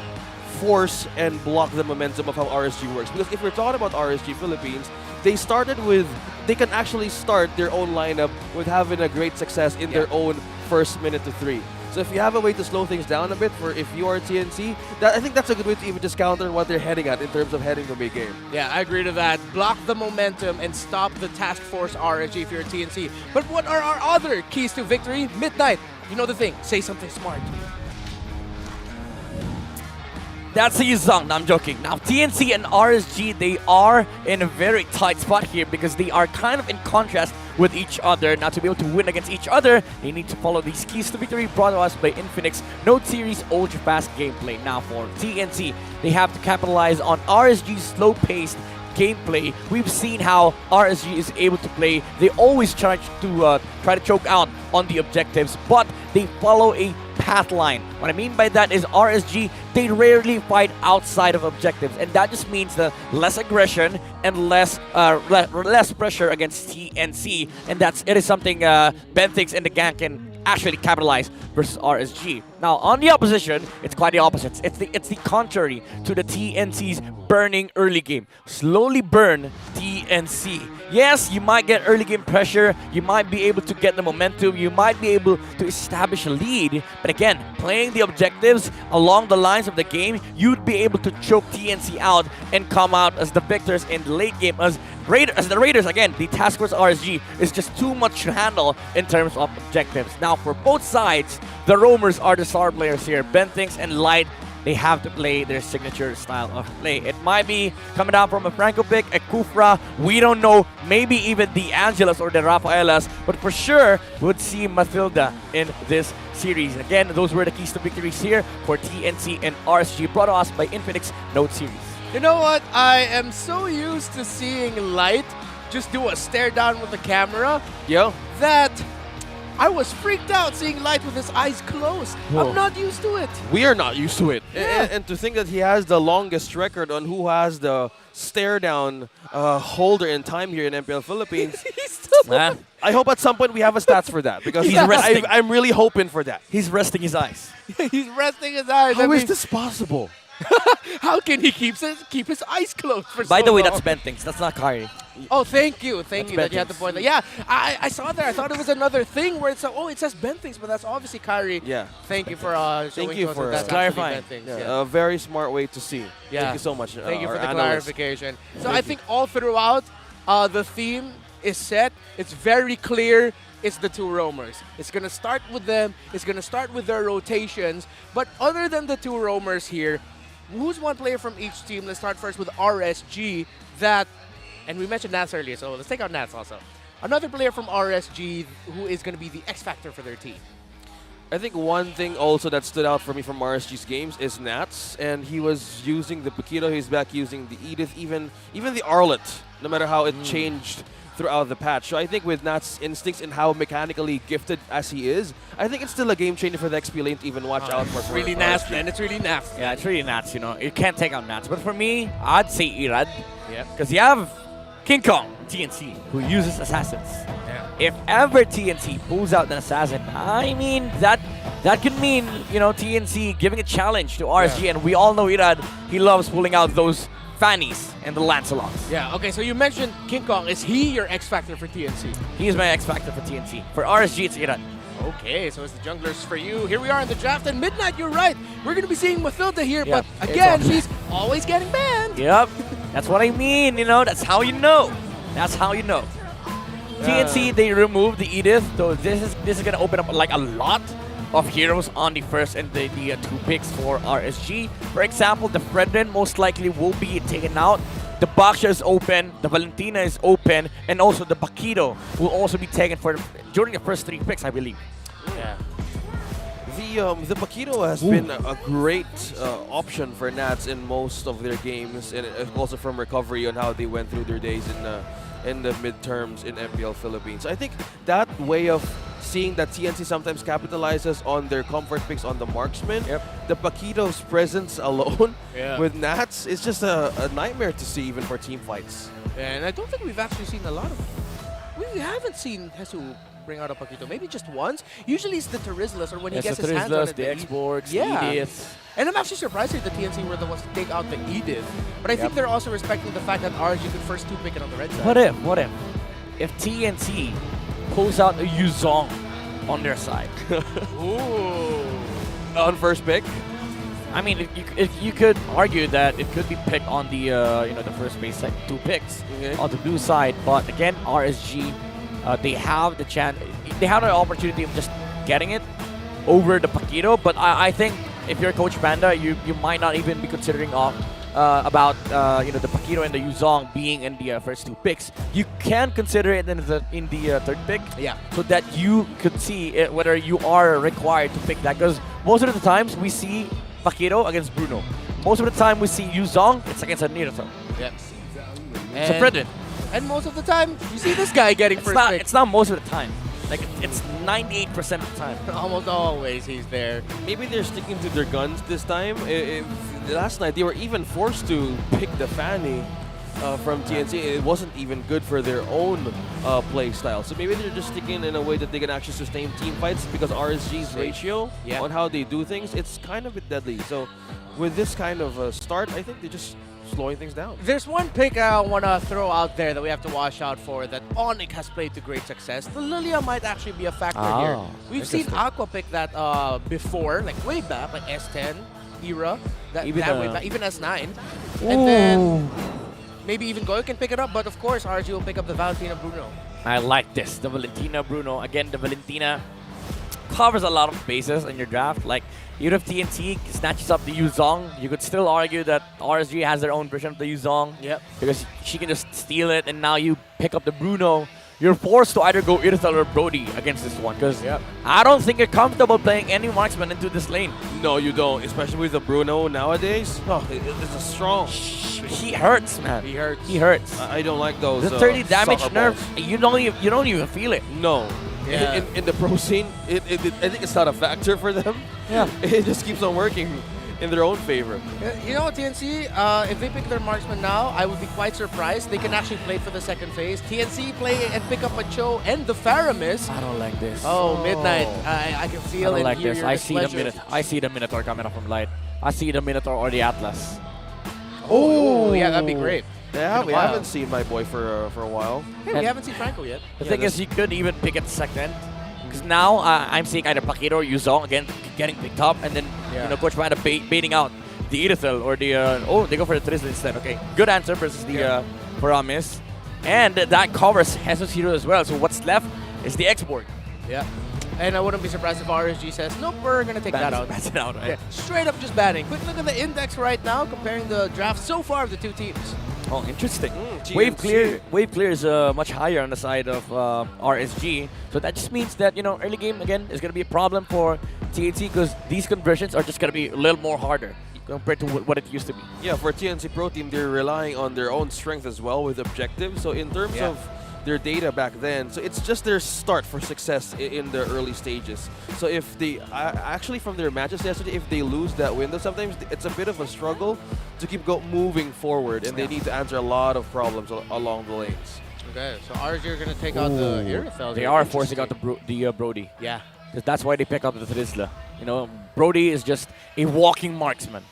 force and block the momentum of how RSG works. Because if we're talking about RSG Philippines, they can actually start their own lineup with having a great success in their own first minute to 3. So if you have a way to slow things down a bit for if you are TNC, I think that's a good way to even just counter what they're heading at in terms of heading to mid game. Yeah, I agree to that. Block the momentum and stop the task force RSG if you're TNC. But what are our other keys to victory? Midnight, you know the thing, say something smart. That's a Yuzong. No, I'm joking. Now, TNC and RSG, they are in a very tight spot here because they are kind of in contrast with each other. Now, to be able to win against each other, they need to follow these keys to victory brought to us by Infinix. No series, ultra-fast gameplay. Now, for TNC, they have to capitalize on RSG's slow-paced gameplay. We've seen how RSG is able to play. They always try to choke out on the objectives, but they follow a path line. What I mean by that is RSG, they rarely fight outside of objectives, and that just means the less aggression and less pressure against TNC, and it is something Ben Thix and the gang can actually capitalize versus RSG. Now, on the opposition, it's quite the opposite. It's the contrary to the TNC's burning early game. Slowly burn TNC. Yes, you might get early game pressure, you might be able to get the momentum, you might be able to establish a lead, but again, playing the objectives along the lines of the game, you'd be able to choke TNC out and come out as the victors in the late game. As the Raiders, again, the task force RSG is just too much to handle in terms of objectives. Now, for both sides, the roamers are the star players here. Bentings and Light, they have to play their signature style of play. It might be coming down from a Franco pick, a Kufra, we don't know, maybe even the Angelas or the Rafaelas, but for sure, would see Mathilda in this series. Again, those were the keys to victories here for TNC and RSG, brought to us by Infinix Note series. You know what? I am so used to seeing Light just do a stare down with the camera that I was freaked out seeing Light with his eyes closed. Whoa. I'm not used to it. We are not used to it. Yeah. And to think that he has the longest record on who has the stare down holder in time here in MPL Philippines. I hope at some point we have a stats for that because He's resting. I'm really hoping for that. He's resting his eyes. He's resting his eyes. How is this possible? How can he keep his eyes closed for By so the way, long? that's Bentings. That's not Kyrie. Oh, thank you that you had to Bentings. point that. Yeah, I saw that. I thought it was another thing where it's it says Bentings, but that's obviously Kyrie. Yeah. Thank you for showing Thank you to us for that that's clarifying. actually Bentings. Yeah, a very smart way to see. Yeah. Thank you so much. Thank you for our the analyst. clarification. So Thank I you. think all throughout, the theme is set. It's very clear. It's the two roamers. It's going to start with them. It's going to start with their rotations. But other than the two roamers here, who's one player from each team? Let's start first with RSG that, and we mentioned Nats earlier, so let's take out Nats also. Another player from RSG who is going to be the X factor for their team. I think one thing also that stood out for me from RSG's games is Nats, and he was using the Paquito, he's back using the Edith, even the Arlet, no matter how it changed throughout the patch. So I think with Nat's instincts and how mechanically gifted as he is, I think it's still a game changer for the XP lane to even watch out for. It's really Nats, man. It's really Nats. Yeah, it's really Nats, you know. You can't take out Nats. But for me, I'd say Irad. Yeah. Because you have King Kong, TNC, who uses assassins. Yeah. If ever TNC pulls out an assassin, I mean, that could mean, you know, TNC giving a challenge to RSG. And we all know Irad, he loves pulling out those Fannies and the Lancelots. Yeah, okay, so you mentioned King Kong. Is he your X factor for TNC? He is my X factor for TNC. For RSG, it's Irad. Okay, so it's the junglers for you. Here we are in the draft, and Midnight, you're right. We're going to be seeing Mathilda here, Yeah, but again, it's she's always getting banned. Yep, that's what I mean, you know, that's how you know. That's how you know. TNC, they removed the Edith, so this is going to open up like a lot of heroes on the first and the two picks for RSG. For example, the Fredrin most likely will be taken out. The Baksha is open, the Valentina is open, and also the Paquito will also be taken for during the first three picks, I believe. Yeah. The Paquito has been a great option for Nats in most of their games, and also from recovery on how they went through their days in the midterms in MPL Philippines. I think that way of seeing that TNC sometimes capitalizes on their comfort picks on the marksman, the Paquito's presence alone with Nats is just a nightmare to see even for team fights. And I don't think we've actually seen a lot of... We haven't seen Hesu bring out a Paquito. Maybe just once. Usually it's the Terizlas or when he gets his hands on it. the X-Borgs, Yeah. Edith. And I'm actually surprised that the TNC were the ones to take out the Edith. But I think they're also respecting the fact that RSG could first two pick it on the red side. What if TNC pulls out a Yuzong on their side? Ooh. On first pick? I mean, if you could argue that it could be picked on the the first base like two picks on the blue side, but again, RSG they have the chance, they have the opportunity of just getting it over the Paquito. But I think if you're Coach Panda, you might not even be considering about the Paquito and the Yuzong being in the first two picks. You can consider it in the third pick, so that you could see whether you are required to pick that. Because most of the times we see Paquito against Bruno. Most of the time we see Yuzong, it's against a Naruto. Yep. It's a Fredrin. And most of the time, you see this guy getting first pick. It's not most of the time. Like, it's 98% of the time. Almost always he's there. Maybe they're sticking to their guns this time. Last night, they were even forced to pick the Fanny. from TNC. It wasn't even good for their own play style. So maybe they're just sticking in a way that they can actually sustain team fights because RSG's ratio on how they do things, it's kind of a bit deadly. So with this kind of start, I think they're just slowing things down. There's one pick I want to throw out there that we have to watch out for that ONIC has played to great success. The Lilia might actually be a factor here. We've seen Aqua pick that before, like way back, like S10 era, that way back, even S9. And then maybe even Goyo can pick it up, but of course RG will pick up the Valentina Bruno. I like this. The Valentina Bruno. Again, the Valentina covers a lot of bases in your draft. Like, even if TNT snatches up the Yuzong, you could still argue that RSG has their own version of the Yuzong. Yep. Because she can just steal it, and now you pick up the Bruno. You're forced to either go Irithel or Brody against this one. Because I don't think you're comfortable playing any marksman into this lane. No, you don't. Especially with the Bruno nowadays. Oh, it's a strong. He hurts, man. He hurts. He hurts. I don't like those. The 30 damage soccer nerf, balls. you don't even feel it. No. Yeah. In the pro scene, I think it's not a factor for them. Yeah. It just keeps on working in their own favor. You know what, TNC, if they pick their marksman now, I would be quite surprised. They can actually play for the second phase. TNC play and pick up a Cho and the Faramis. I don't like this. Oh, Midnight. I can feel I don't and like hear this. your displeasure. I see the Minotaur coming up from light. I see the Minotaur or the Atlas. Oh, yeah, that'd be great. Yeah, we haven't seen my boy for a while. Hey, we haven't seen Franco yet. The thing is, you could even pick it second. Because now I'm seeing either Paquito or Yuzong again getting picked up, and then Coach Panda baiting out the Irithel or the they go for the Trizzle instead. Okay, good answer versus the Paramis, and that covers Jesus Hero as well. So what's left is the X-Board. Yeah. And I wouldn't be surprised if RSG says, nope, we're going to take that out. Bats it out, right? Yeah, straight up just batting. Quick look at the index right now, comparing the draft so far of the two teams. Oh, interesting. Wave clear is much higher on the side of RSG. So that just means that, early game, again, is going to be a problem for TNC because these conversions are just going to be a little more harder compared to what it used to be. Yeah, for TNC Pro Team, they're relying on their own strength as well with objectives. So in terms of their data back then, so it's just their start for success in the early stages. So if they actually from their matches yesterday, if they lose that window, sometimes it's a bit of a struggle to keep moving forward, and they need to answer a lot of problems along the lanes. Okay, so RSG are going to take out the Irithel. They are forcing out the Brody. Yeah. That's why they pick up the Trizzle. Brody is just a walking marksman.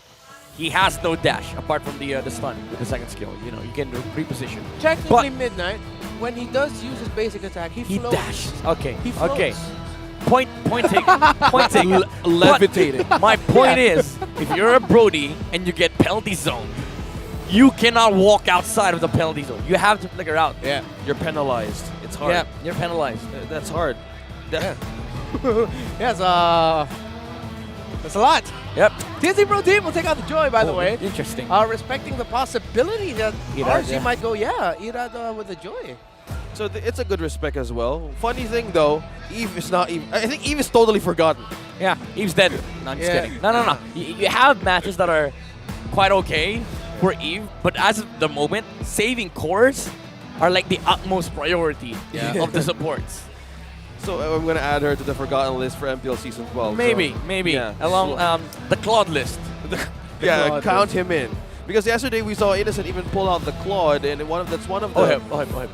He has no dash apart from the stun with the second skill. You can reposition. Technically, Midnight, when he does use his basic attack, he floats. Dashes. Okay. He floats. Okay. Point taken. Point taken. Levitating. My point is, if you're a Brody and you get penalty zone, you cannot walk outside of the penalty zone. You have to flicker out. Yeah, you're penalized. It's hard. Yeah, you're penalized. That's hard. Yes, that's a lot. Yep. TNC Pro Team will take out the Joy, by the way. Interesting. Respecting the possibility that RSG might go, Irad with the Joy. So it's a good respect as well. Funny thing though, Eve is not Eve. I think Eve is totally forgotten. Yeah, Eve's dead. No, I'm just kidding. No. You have matches that are quite okay for Eve, but as of the moment, saving cores are like the utmost priority of the supports. So I'm going to add her to the forgotten list for MPL Season 12. Maybe. Yeah. Along the Claude list. Count him in. Because yesterday we saw Innocent even pull out the Claude, and that's one of the...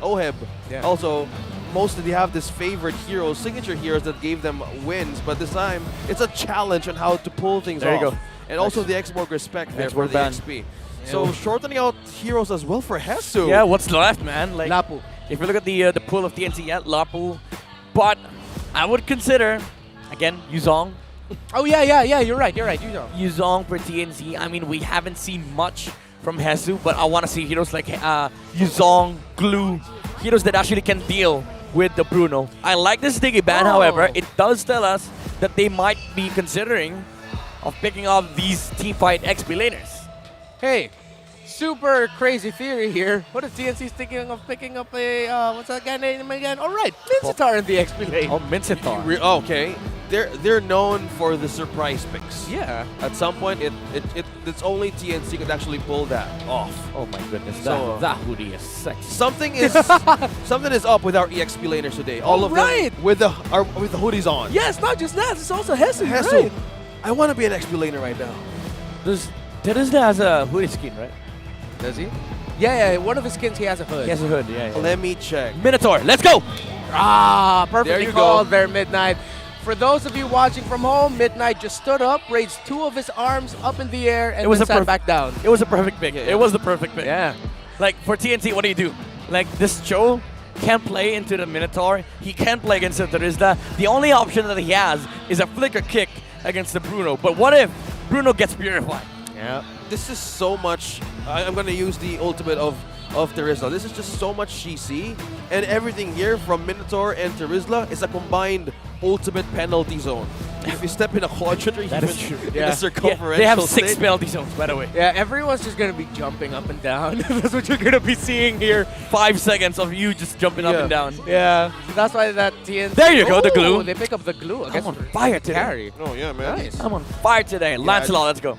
Oheb. Yeah. Also, mostly they have this favorite heroes, signature heroes that gave them wins, but this time it's a challenge on how to pull things off. There you go. And also the Xborg respect there for the XP. Yeah. So shortening out heroes as well for Hesu. Yeah, what's left, man? Like Lapu. If you look at the pool of TNC, Lapu. But I would consider, again, Yuzong. Oh, yeah, you're right, Yuzong. Yuzong for TNC. I mean, we haven't seen much from Hesu, but I want to see heroes like Yuzong, Glue, heroes that actually can deal with the Bruno. I like this Diggy ban, however. It does tell us that they might be considering of picking up these teamfight XP laners. Hey, super crazy theory here. What if TNC's thinking of picking up a, what's that guy name again? All right, Mincitar in the XP lane. Oh, Mincitar. Okay. They're known for the surprise picks. Yeah. At some point, it's only TNC could actually pull that off. Oh my goodness, So, that hoodie is sexy. Something is up with our EXP laners today. All of them with the hoodies on. Yes, not just that. It's also Hesu. Hesu, Right. I want to be an XP laner right now. Teruzda has a hoodie skin, right? Does he? Yeah, one of his skins, he has a hood. He has a hood, yeah. Let me check. Minotaur, let's go! Perfectly There you called go. there, Midnight. For those of you watching from home, Midnight just stood up, raised 2 of his arms up in the air, and then sat back down. It was a perfect pick. It was the perfect pick. Yeah. Like, for TNC, what do? Like, this Joe can't play into the Minotaur. He can't play against the Terizla. The only option that he has is a flicker kick against the Bruno. But what if Bruno gets purified? Yeah. This is so much. I'm going to use the ultimate of Terizla. This is just so much CC, and everything here from Minotaur and Terizla is a combined ultimate penalty zone. If you step in a quadrant or even in a circumferential they have 6 state, penalty zones, by the way. Yeah, everyone's just going to be jumping up and down. That's what you're going to be seeing here. 5 seconds of you just jumping up and down. Yeah, that's why that TNC... There you go, the glue. They pick up the glue. I guess I'm on fire today. Carry. Oh, yeah, man. Nice. I'm on fire today. Lancelot, let's go.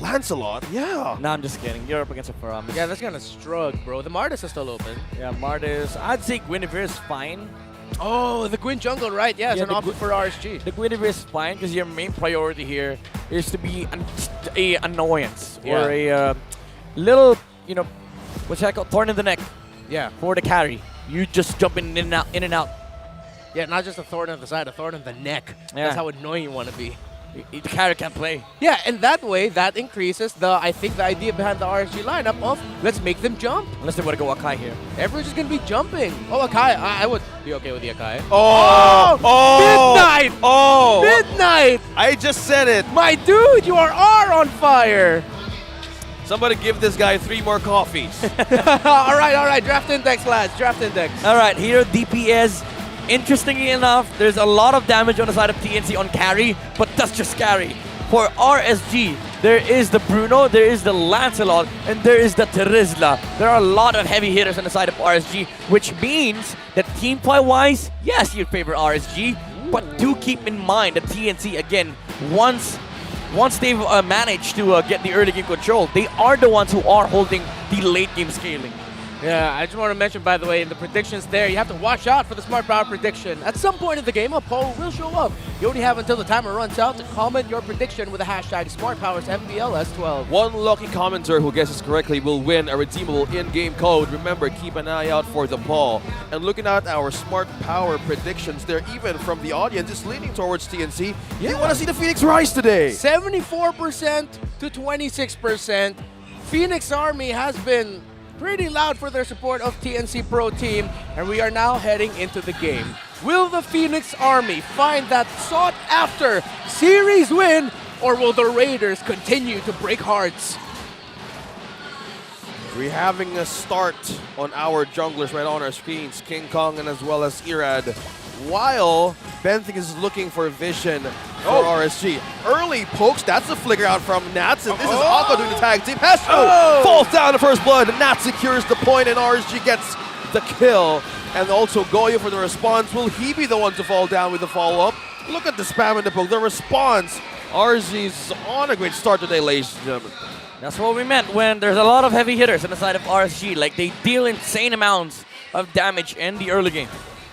Lancelot? Yeah. No, I'm just kidding. You're up against a Paramis. Yeah, that's going to struggle, bro. The Martis is still open. Yeah, Martis. I'd say Guinevere is fine. Oh, the Gwyn jungle, right? Yeah, it's an option for RSG. The Guinevere is fine because your main priority here is to be a annoyance or a little, you know, what's that called? Thorn in the neck. Yeah. For the carry. You just jumping in and out. Yeah, not just a thorn on the side, a thorn in the neck. Yeah. That's how annoying you want to be. The carry can't play. Yeah, and that way, that increases I think the idea behind the RSG lineup of let's make them jump. Unless they want to go Akai here. Everyone's just going to be jumping. Oh, Akai. I would be okay with the Akai. Midnight! Oh! Midnight! I just said it. My dude, you are on fire! Somebody give this guy 3 more coffees. all right. Draft index, lads. Draft index. All right, here DPS. Interestingly enough, there's a lot of damage on the side of TNC on carry, but that's just carry. For RSG, there is the Bruno, there is the Lancelot, and there is the Terizla. There are a lot of heavy hitters on the side of RSG, which means that team play-wise, yes, you favor RSG, but do keep in mind that TNC, again, once they've managed to get the early game control, they are the ones who are holding the late game scaling. Yeah, I just want to mention, by the way, in the predictions there, you have to watch out for the Smart Power prediction. At some point in the game, a poll will show up. You only have until the timer runs out to comment your prediction with the hashtag SmartPowersMPL-S12. One lucky commenter who guesses correctly will win a redeemable in-game code. Remember, keep an eye out for the poll. And looking at our Smart Power predictions there, even from the audience, is leaning towards TNC. Yeah. They want to see the Phoenix rise today. 74% to 26%. Phoenix Army has been pretty loud for their support of TNC Pro Team, and we are now heading into the game. Will the Phoenix Army find that sought-after series win, or will the Raiders continue to break hearts? We're having a start on our junglers right on our screens, King Kong and as well as Irad, while Benthic is looking for vision for RSG. Early pokes, that's a flicker out from Nats, and this is Aqua doing the tag team. Hestro falls down to first blood, and Nats secures the point, and RSG gets the kill. And also Goyo for the response. Will he be the one to fall down with the follow-up? Look at the spam and the poke, the response. RSG's on a great start today, ladies and gentlemen. That's what we meant when there's a lot of heavy hitters on the side of RSG. Like, they deal insane amounts of damage in the early game.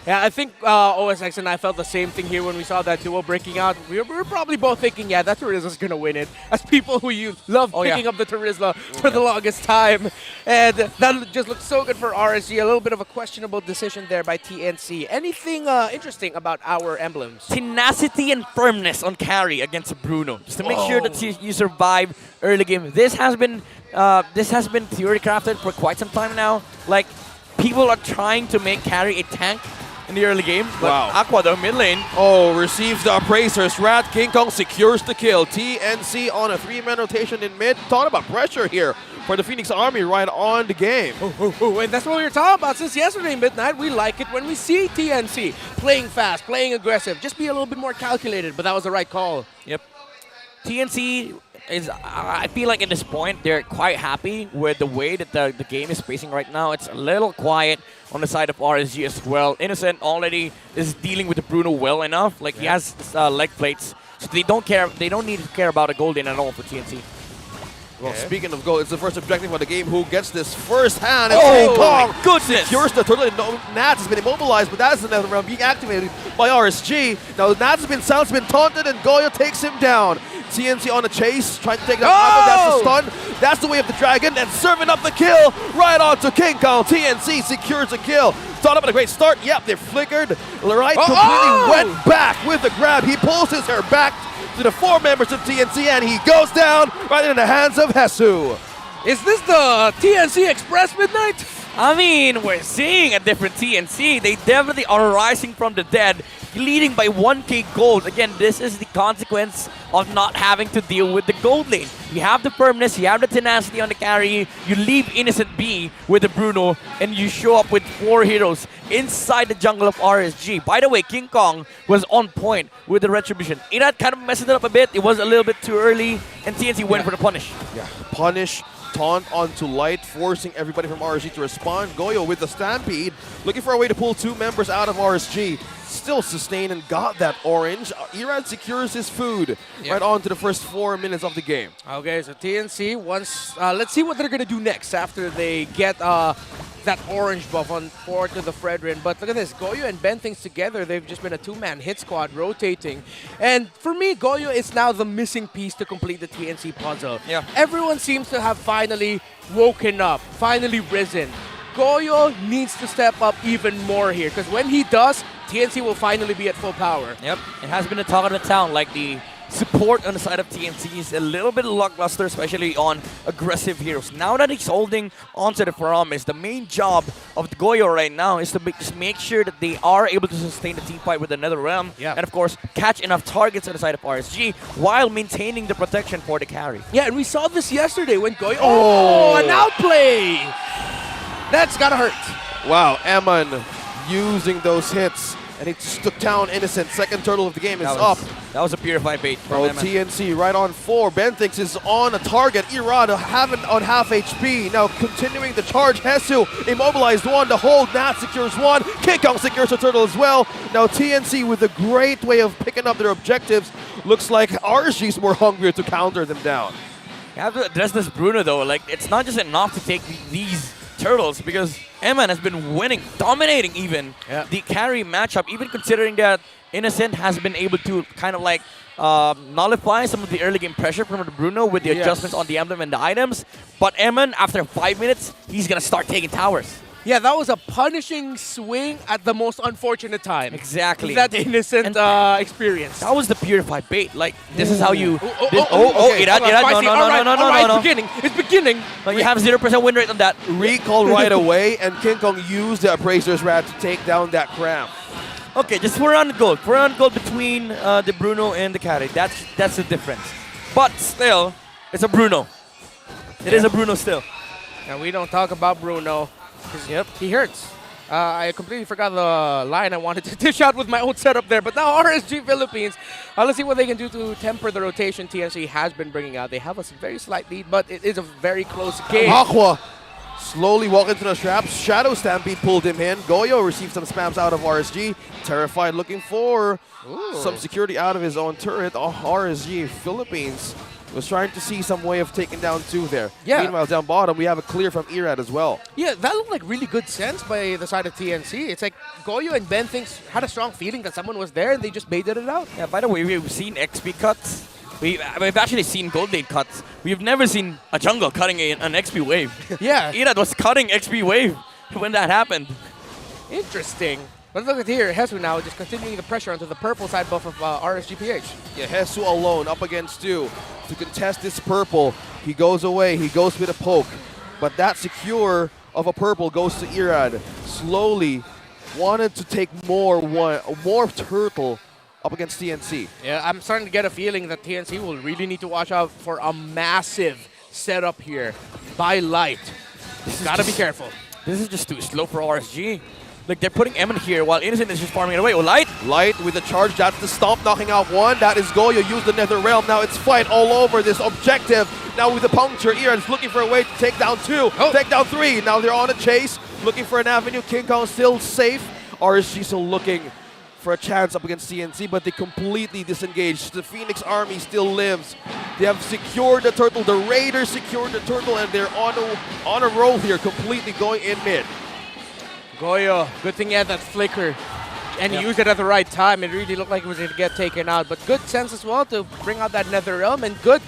Yeah, I think OSX and I felt the same thing here when we saw that duo breaking out. We were probably both thinking, yeah, that Terizla's going to win it. As people who love picking up the Terizla for the longest time. And that just looked so good for RSG. A little bit of a questionable decision there by TNC. Anything interesting about our emblems? Tenacity and firmness on carry against Bruno. Just to make sure that you survive early game. This has been theory crafted for quite some time now. Like, people are trying to make carry a tank in the early game, but Aqua, the mid lane. Receives the appraisers. Rat King Kong secures the kill. TNC on a 3-man rotation in mid. Thought about pressure here for the Phoenix Army right on the game. And that's what we were talking about since yesterday, Midnight. We like it when we see TNC playing fast, playing aggressive. Just be a little bit more calculated, but that was the right call. Yep. TNC is, I feel like at this point, they're quite happy with the way that the game is pacing right now. It's a little quiet on the side of RSG as well. Innocent already is dealing with the Bruno well enough. Like, he has leg plates, so they don't care. They don't need to care about a golden at all for TNC. Well, speaking of goal, it's the first objective of the game. Who gets this first hand? And Oh, Kong my goodness. secures the turtle. No, Nats has been immobilized, but that is another round being activated by RSG. Now, Nats has been taunted, and Goyo takes him down. TNC on a chase, trying to take him out. That's the stun. That's the way of the dragon, and serving up the kill right onto King Kong. TNC secures a kill. Thought up at a great start. Yep, they flickered. Right completely went back with the grab. He pulls his hair back to the 4 members of TNC, and he goes down right in the hands of Hesu. Is this the TNC Express Midnight? I mean, we're seeing a different TNC. They definitely are rising from the dead, leading by 1k gold. Again, this is the consequence of not having to deal with the gold lane. You have the firmness, you have the tenacity on the carry, you leave Innocent B with the Bruno, and you show up with 4 heroes inside the jungle of RSG. By the way, King Kong was on point with the Retribution. Irad kind of messed it up a bit. It was a little bit too early, and TNC went for the punish. Yeah, punish. Taunt onto Light, forcing everybody from RSG to respond. Goyo with the Stampede, looking for a way to pull 2 members out of RSG. Still sustained and got that orange. Irad secures his food right on to the first 4 minutes of the game. Okay, so TNC, let's see what they're going to do next after they get that orange buff on forward to the Fredrin. But look at this, Goyo and Ben things together. They've just been a 2-man hit squad rotating. And for me, Goyo is now the missing piece to complete the TNC puzzle. Yeah. Everyone seems to have finally woken up, finally risen. Goyo needs to step up even more here, because when he does, TNC will finally be at full power. Yep, it has been a talk of the town, like the support on the side of TNC is a little bit lackluster, especially on aggressive heroes. Now that he's holding onto the promise, the main job of the Goyo right now is to just make sure that they are able to sustain the team fight with another realm, and of course, catch enough targets on the side of RSG while maintaining the protection for the carry. Yeah, and we saw this yesterday when Goyo... Oh, an outplay! That's gotta hurt. Wow, Eman using those hits, and he just took down Innocent. Second turtle of the game is up. That was a purified bait from Eman. TNC right on 4. Benthinx is on a target. Irad having on half HP. Now continuing the charge. Hesu immobilized 1 to hold. Nat secures 1. King Kong secures a turtle as well. Now TNC with a great way of picking up their objectives. Looks like RSG's more hungrier to counter them down. You have to address this Bruno though. Like, it's not just enough to take these turtles, because Eman has been winning, dominating even the carry matchup, even considering that Innocent has been able to kind of like nullify some of the early game pressure from the Bruno with the adjustments on the emblem and the items. But Eman, after 5 minutes, he's going to start taking towers. Yeah, that was a punishing swing at the most unfortunate time. Exactly. That Innocent experience. That was the purified bait. Like, this is how you... Okay. Irad, no. It's beginning. No, you have 0% win rate on that. Recall right away, and King Kong used the Appraiser's Rat to take down that cramp. Okay, just 4 round gold. 4 round gold between the Bruno and the carry. That's the difference. But still, it's a Bruno. It is a Bruno still. And we don't talk about Bruno. Yep, he hurts. I completely forgot the line I wanted to dish out with my own setup there. But now RSG Philippines, let's see what they can do to temper the rotation TNC has been bringing out. They have a very slight lead, but it is a very close game. Aqua slowly walk into the traps. Shadow Stampede pulled him in. Goyo received some spams out of RSG. Terrified, looking for some security out of his own turret. RSG Philippines was trying to see some way of taking down 2 there. Yeah. Meanwhile, down bottom, we have a clear from Irad as well. Yeah, that looked like really good sense by the side of TNC. It's like Goyo and Ben had a strong feeling that someone was there and they just baited it out. Yeah, by the way, we've seen XP cuts. We've actually seen gold lane cuts. We've never seen a jungle cutting an XP wave. Yeah. Irad was cutting XP wave when that happened. Interesting. But look at here, Hesu now just continuing the pressure onto the purple side buff of RSGPH. Yeah, Hesu alone up against 2 to contest this purple. He goes away, he goes with a poke. But that secure of a purple goes to Irad. Slowly wanted to take more turtle up against TNC. Yeah, I'm starting to get a feeling that TNC will really need to watch out for a massive setup here by Light. Gotta be careful. This is just too slow for RSG. Like, they're putting Eman here while Innocent is just farming it away. Oh, Light with the charge. That's the stomp, knocking out 1. That is Goyo. Use the Nether Realm. Now it's fight all over this objective. Now with the puncture, Irad is looking for a way to take down 2, take down 3. Now they're on a chase, looking for an avenue. King Kong still safe. RSG still looking for a chance up against TNC, but they completely disengaged. The Phoenix Army still lives. They have secured the turtle. The Raiders secured the turtle, and they're on a roll here, completely going in mid. Goyo, good thing he had that flicker. And he used it at the right time. It really looked like it was going to get taken out. But good sense as well to bring out that Nether Realm. And good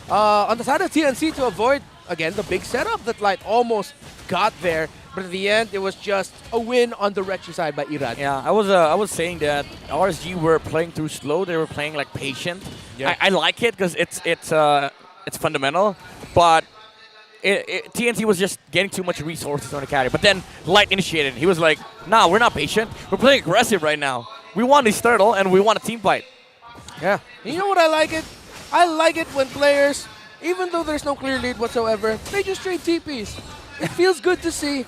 on the side of TNC to avoid, again, the big setup that Light almost got there. But at the end, it was just a win on the Retro side by Irad. Yeah, I was saying that RSG were playing too slow. They were playing like patient. Yeah. I like it because it's fundamental, but TNC was just getting too much resources on the carry. But then Light initiated. He was like, "Nah, we're not patient. We're playing aggressive right now. We want this turtle and we want a team fight." Yeah. You know what I like it? I like it when players, even though there's no clear lead whatsoever, they just trade TPs. It feels good to see.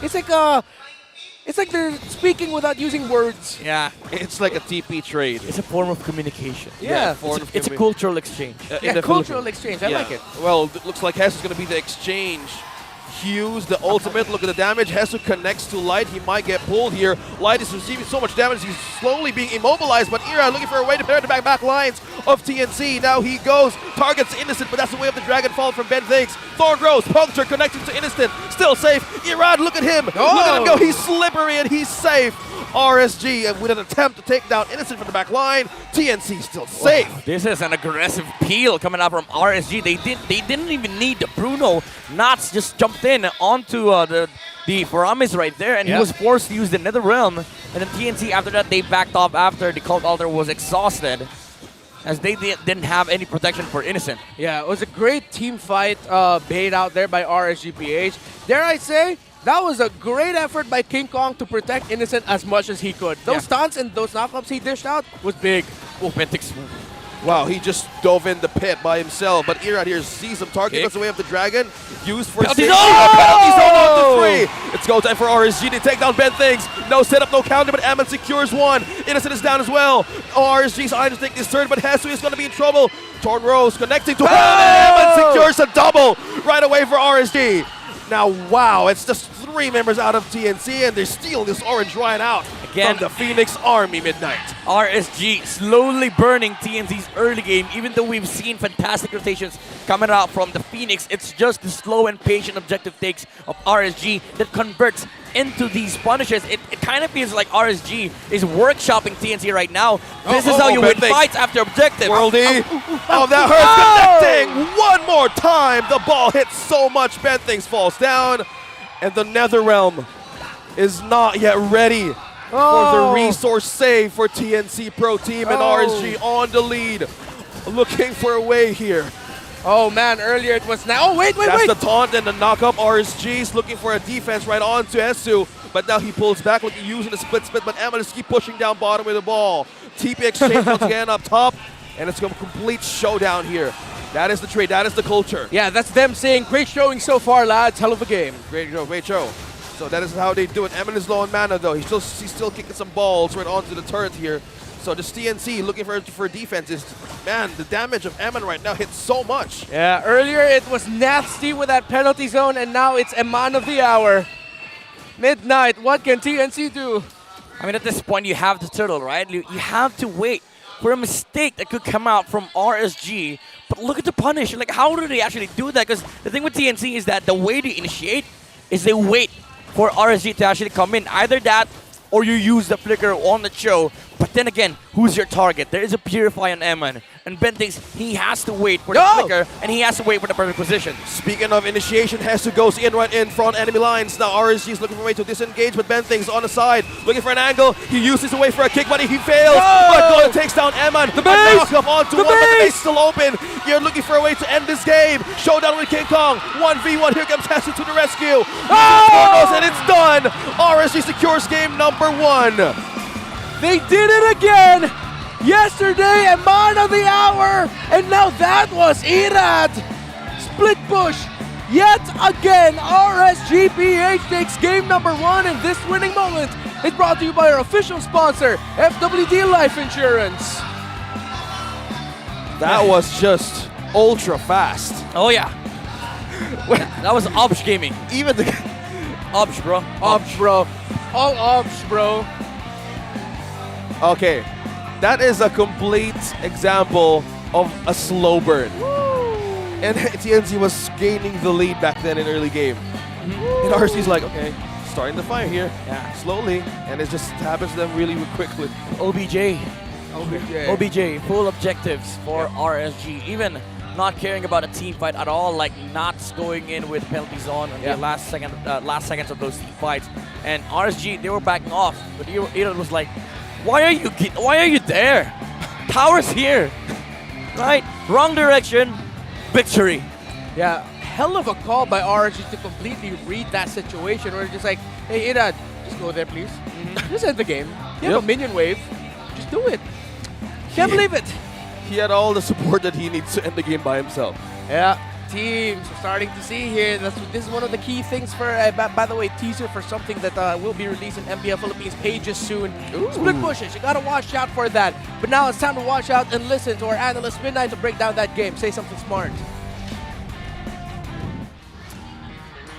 It's like they're speaking without using words. Yeah, it's like a TP trade. It's a form of communication. Yeah, it's a cultural exchange. Yeah, cultural exchange. I like it. Well, it looks like Hess is going to be the exchange. Hughes, the ultimate. Look at the damage. Hesu connects to Light. He might get pulled here. Light is receiving so much damage. He's slowly being immobilized, but Ira looking for a way to pair the back lines of TNC. Now he goes. Targets Innocent, but that's the way of the Dragon Fall from Ben Thinks. Thorn Grows. Puncture connecting to Innocent. Still safe. Irad, look at him. Look at him go. He's slippery and he's safe. RSG with an attempt to take down Innocent from the back line. TNC still safe. Wow, this is an aggressive peel coming out from RSG. They didn't even need the Bruno. Knots just jumped in onto the Faramis right there, and he was forced to use the Nether Realm. And then TNC after that, they backed off after the Cult Altar was exhausted, as they didn't have any protection for Innocent. Yeah, it was a great team fight bait out there by RSGPH. Dare I say, that was a great effort by King Kong to protect Innocent as much as he could. Those stunts and those knockups he dished out was big. Oh, Pentix. Wow, he just dove in the pit by himself. But Irad here sees him target. That's the way of the Dragon. Used for penalty safety. zone! A penalty zone on the 3. It's go time for RSG to take down Ben Things. No setup, no counter, but Ammon secures one. Innocent is down as well. RSG's eyeing to take this turn, but Hesu is going to be in trouble. Torn Rose connecting to Ammon secures a double right away for RSG. Now, wow, it's just 3 members out of TNC, and they're stealing this orange right out Again, from the Phoenix Army Midnight. RSG slowly burning TNC's early game, even though we've seen fantastic rotations coming out from the Phoenix. It's just the slow and patient objective takes of RSG that converts into these punishes. It kind of feels like RSG is workshopping TNC right now. This is how you win fights after objective. Worldy. Oh, that hurts. Connecting one more time. The ball hits so much. Ben Things falls down. And the Nether Realm is not yet ready for the resource save for TNC Pro Team, and RSG on the lead. Looking for a way here. Oh man, earlier it was now. Oh, wait. That's the taunt and the knock-up. RSG's looking for a defense right onto Esu, but now he pulls back, like using the split, but Amethyst keep pushing down bottom with the ball. TP exchange once again up top, and it's a complete showdown here. That is the trade, that is the culture. Yeah, that's them saying, great showing so far, lads. Hell of a game. Great show. So that is how they do it. Emin is low on mana though. He's still kicking some balls right onto the turret here. So just TNC looking for defenses. Man, the damage of Emin right now hits so much. Yeah, earlier it was nasty with that penalty zone, and now it's a man of the hour. Midnight, what can TNC do? I mean, at this point, you have the turtle, right? You have to wait for a mistake that could come out from RSG. But look at the punish. Like, how do they actually do that? Because the thing with TNC is that the way they initiate is they wait for RSG to actually come in. Either that or you use the flicker on the show. But then again, who's your target? There is a Purify on Eman. And Ben thinks he has to wait for the flicker, and he has to wait for the perfect position. Speaking of initiation, Hesu goes in right in front enemy lines. Now RSG is looking for a way to disengage, but Ben thinks on the side, looking for an angle. He uses a way for a kick, but he fails. But Golden takes down Eman. The base! Knock up onto one, but the base still open. You're looking for a way to end this game. Showdown with King Kong. 1v1. Here comes Hesu to the rescue. And it's done. RSG secures game number 1. They did it again! Yesterday, a man of the hour! And now that was Irad! Split push! Yet again, RSGPH takes game number 1, and this winning moment is brought to you by our official sponsor, FWD Life Insurance. That was just ultra fast. Oh yeah. That was Obsh Gaming. Even the... Obsh, bro. Obsh, bro. All Obsh, bro. Okay, that is a complete example of a slow burn. And TNC was gaining the lead back then in early game. And RSG's like, okay, starting the fire here, slowly, and it just happens to them really quickly. OBJ, full objectives for RSG. Even not caring about a team fight at all, like not going in with penalty zone on the last seconds of those team fights. And RSG, they were backing off, but Irad was like, why are you there? Tower's here, right? Wrong direction, victory. Yeah, hell of a call by RSG to completely read that situation. Where it's just like, hey Irad, just go there please. Just end the game. You have a minion wave, just do it. Can't believe it. He had all the support that he needs to end the game by himself. Yeah, teams we're starting to see here. This is one of the key things for, by the way, teaser for something that will be released in MPL Philippines pages soon. Split pushes, you gotta watch out for that. But now it's time to watch out and listen to our analyst Midnight to break down that game. Say something smart.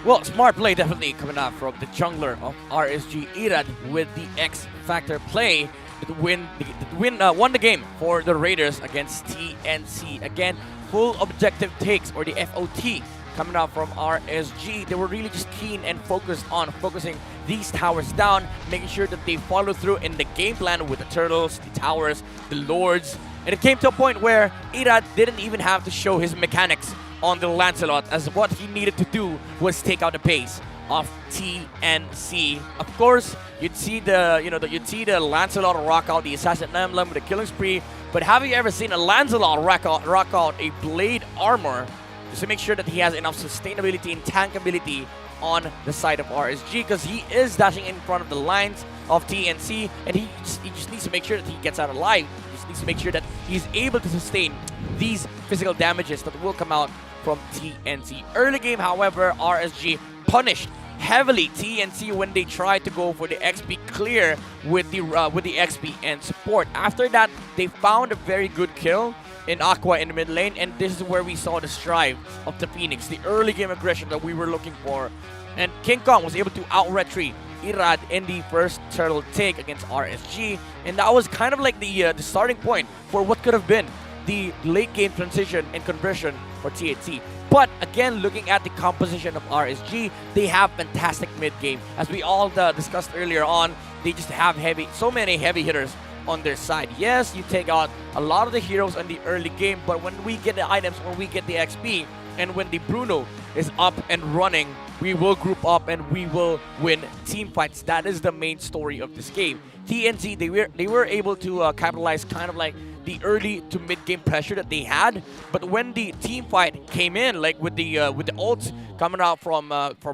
Well, smart play definitely coming out from the jungler of RSG, Irad, with the X Factor play to won the game for the Raiders against TNC. Again, full objective takes, or the FOT, coming out from RSG. They were really just keen and focused on focusing these towers down, making sure that they follow through in the game plan with the turtles, the towers, the lords. And it came to a point where Irad didn't even have to show his mechanics on the Lancelot, as what he needed to do was take out the pace of TNC. Of course, you'd see the Lancelot rock out the Assassin Emblem with a killing spree, but have you ever seen a Lancelot rock out a blade armor just to make sure that he has enough sustainability and tankability on the side of RSG, because he is dashing in front of the lines of TNC, and he just needs to make sure that he gets out alive. He just needs to make sure that he's able to sustain these physical damages that will come out from TNC. Early game, however, RSG punished heavily TNC when they tried to go for the XP clear with the XP and support. After that, they found a very good kill in Aqua in the mid lane, and this is where we saw the strive of the Phoenix, the early game aggression that we were looking for. And King Kong was able to out-retreat Irad in the first turtle take against RSG, and that was kind of like the starting point for what could have been the late game transition and conversion for TNC. But again, looking at the composition of RSG, they have fantastic mid game. As we all discussed earlier on, they just have so many heavy hitters on their side. Yes, you take out a lot of the heroes in the early game, but when we get the items, when we get the XP, and when the Bruno is up and running, we will group up and we will win team fights. That is the main story of this game. TNC, they were able to capitalize kind of like the early to mid game pressure that they had, but when the team fight came in, like with the ults coming out from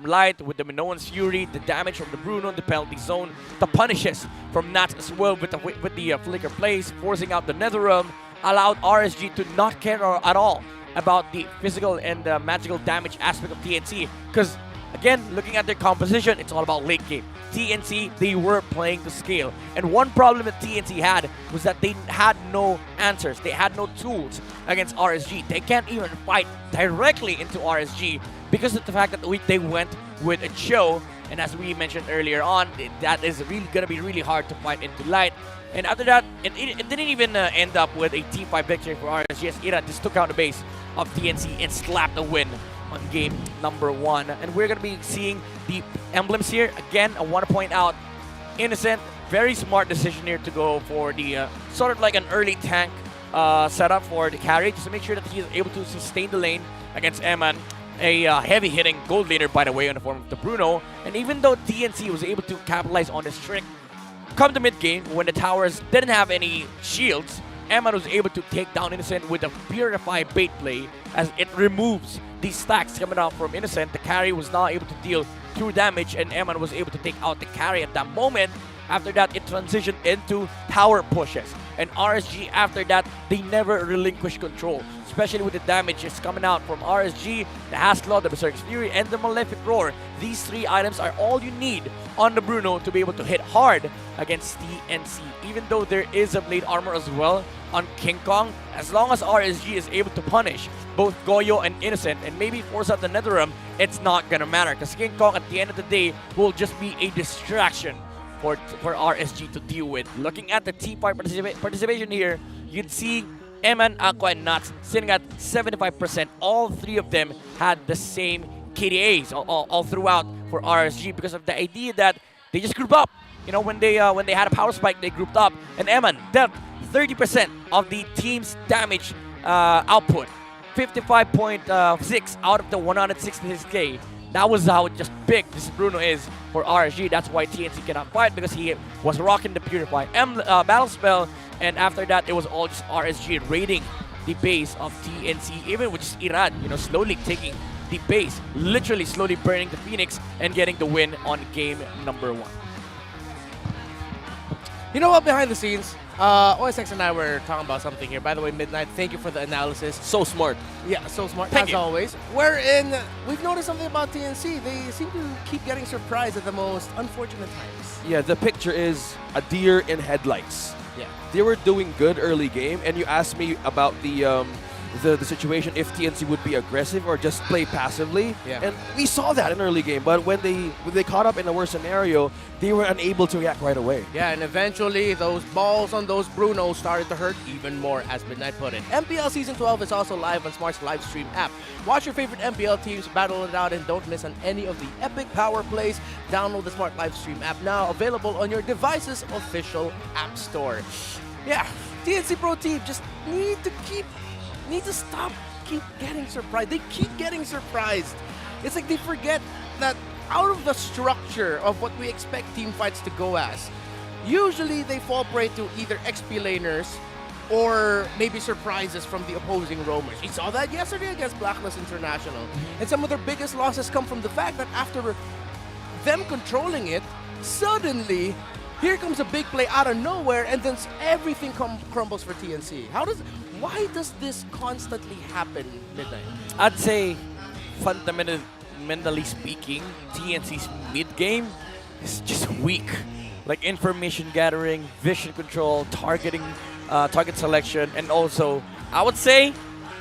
Light, with the Minoan's Fury, the damage from the Bruno, the penalty zone, the punishes from Nat as well with the flicker plays, forcing out the Netherrealm, allowed RSG to not care at all about the physical and magical damage aspect of TNC, because again, looking at their composition, it's all about late game. TNC, they were playing the scale. And one problem that TNC had was that they had no answers. They had no tools against RSG. They can't even fight directly into RSG because of the fact that they went with a Cho. And as we mentioned earlier on, that is really going to be really hard to fight into Light. And after that, it didn't even end up with a team fight victory for RSG, as Ira just took out the base of TNC and slapped a win on game number 1. And we're going to be seeing the emblems here. Again, I want to point out, Innocent, very smart decision here to go for the sort of like an early tank setup for the carry, just to make sure that he is able to sustain the lane against Eman, a heavy-hitting gold laner, by the way, in the form of the Bruno. And even though TNC was able to capitalize on this trick, come to mid-game, when the towers didn't have any shields, Eman was able to take down Innocent with a Purify bait play, as it removes these stacks coming out from Innocent. The carry was not able to deal true damage, and Eman was able to take out the carry at that moment. After that, it transitioned into tower pushes. And RSG, after that, they never relinquished control, especially with the damages coming out from RSG, the Haslot, the Berserk's Fury, and the Malefic Roar. These 3 items are all you need on the Bruno to be able to hit hard against TNC. Even though there is a blade armor as well on King Kong, as long as RSG is able to punish both Goyo and Innocent and maybe force out the Netherrealm, it's not gonna matter, because King Kong at the end of the day will just be a distraction for RSG to deal with. Looking at the team fight participation here, you'd see Eman, Aqua, and Nuts sitting at 75%. All three of them had the same KDAs all throughout for RSG because of the idea that they just grouped up. You know, when they had a power spike, they grouped up, and Eman dealt 30% of the team's damage output, 55.6 out of the 166k. That was how just big this Bruno is for RSG. That's why TNC cannot fight, because he was rocking the Purify battle spell, and after that it was all just RSG raiding the base of TNC, even with just Iran, you know, slowly taking the base, literally slowly burning the Phoenix and getting the win on game number 1. You know what, behind the scenes, OSX and I were talking about something here. By the way, Midnight, thank you for the analysis. So smart. Yeah, so smart, Thank as you. always. Wherein, we've noticed something about TNC. They seem to keep getting surprised at the most unfortunate times. Yeah, the picture is a deer in headlights. Yeah. They were doing good early game, and you asked me about the situation if TNC would be aggressive or just play passively. Yeah. And we saw that in early game, but when they caught up in a worse scenario, they were unable to react right away. Yeah, and eventually those balls on those Brunos started to hurt even more, as Midnight put it. MPL Season 12 is also live on Smart's live stream app. Watch your favorite MPL teams battle it out and don't miss on any of the epic power plays. Download the Smart live stream app now, available on your device's official app store. Yeah, TNC Pro Team just need to stop keep getting surprised. They keep getting surprised. It's like they forget that out of the structure of what we expect team fights to go as, usually they fall prey to either XP laners or maybe surprises from the opposing roamers. We saw that yesterday against Blacklist International. And some of their biggest losses come from the fact that after them controlling it, suddenly here comes a big play out of nowhere, and then everything crumbles for TNC. Why does this constantly happen, Midnight? I'd say, fundamentally speaking, TNC's mid game is just weak. Like information gathering, vision control, targeting, target selection, and also, I would say,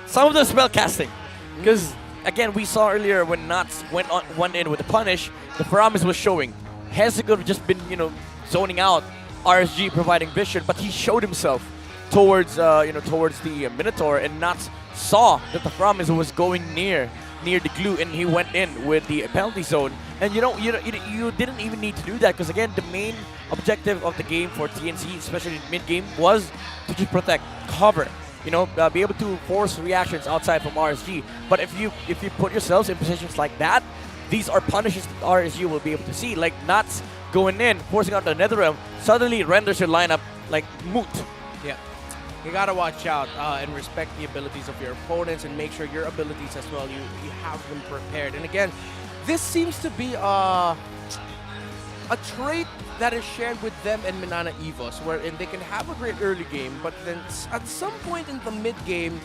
some of the spell casting. Because again, we saw earlier when Nuts went in with the punish, the promise was showing. Hezzy could have just been, zoning out, RSG providing vision, but he showed himself towards the Minotaur, and Nuts saw that the promise was going near the glue, and he went in with the penalty zone. And you didn't even need to do that, because again, the main objective of the game for TNC, especially in mid game, was to just protect, cover, be able to force reactions outside from RSG. But if you put yourselves in positions like that, these are punishes that RSG will be able to see. Like Nuts going in, forcing out the Netherrealm, suddenly renders your lineup like moot. Yeah. You gotta watch out and respect the abilities of your opponents, and make sure your abilities as well, you have them prepared. And again, this seems to be a trait that is shared with them and Minana Evos, wherein they can have a great early game, but then at some point in the mid game,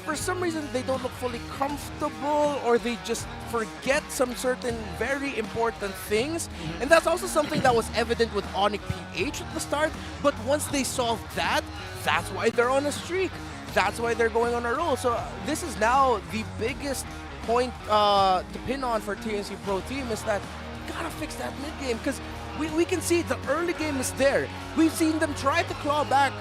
for some reason they don't look fully comfortable, or they just forget some certain very important things. And that's also something that was evident with ONIC-Ph at the start, but once they solved that, that's why they're on a streak. That's why they're going on a roll. So this is now the biggest point to pin on for TNC Pro Team, is that you gotta fix that mid game, because we can see the early game is there. We've seen them try to claw back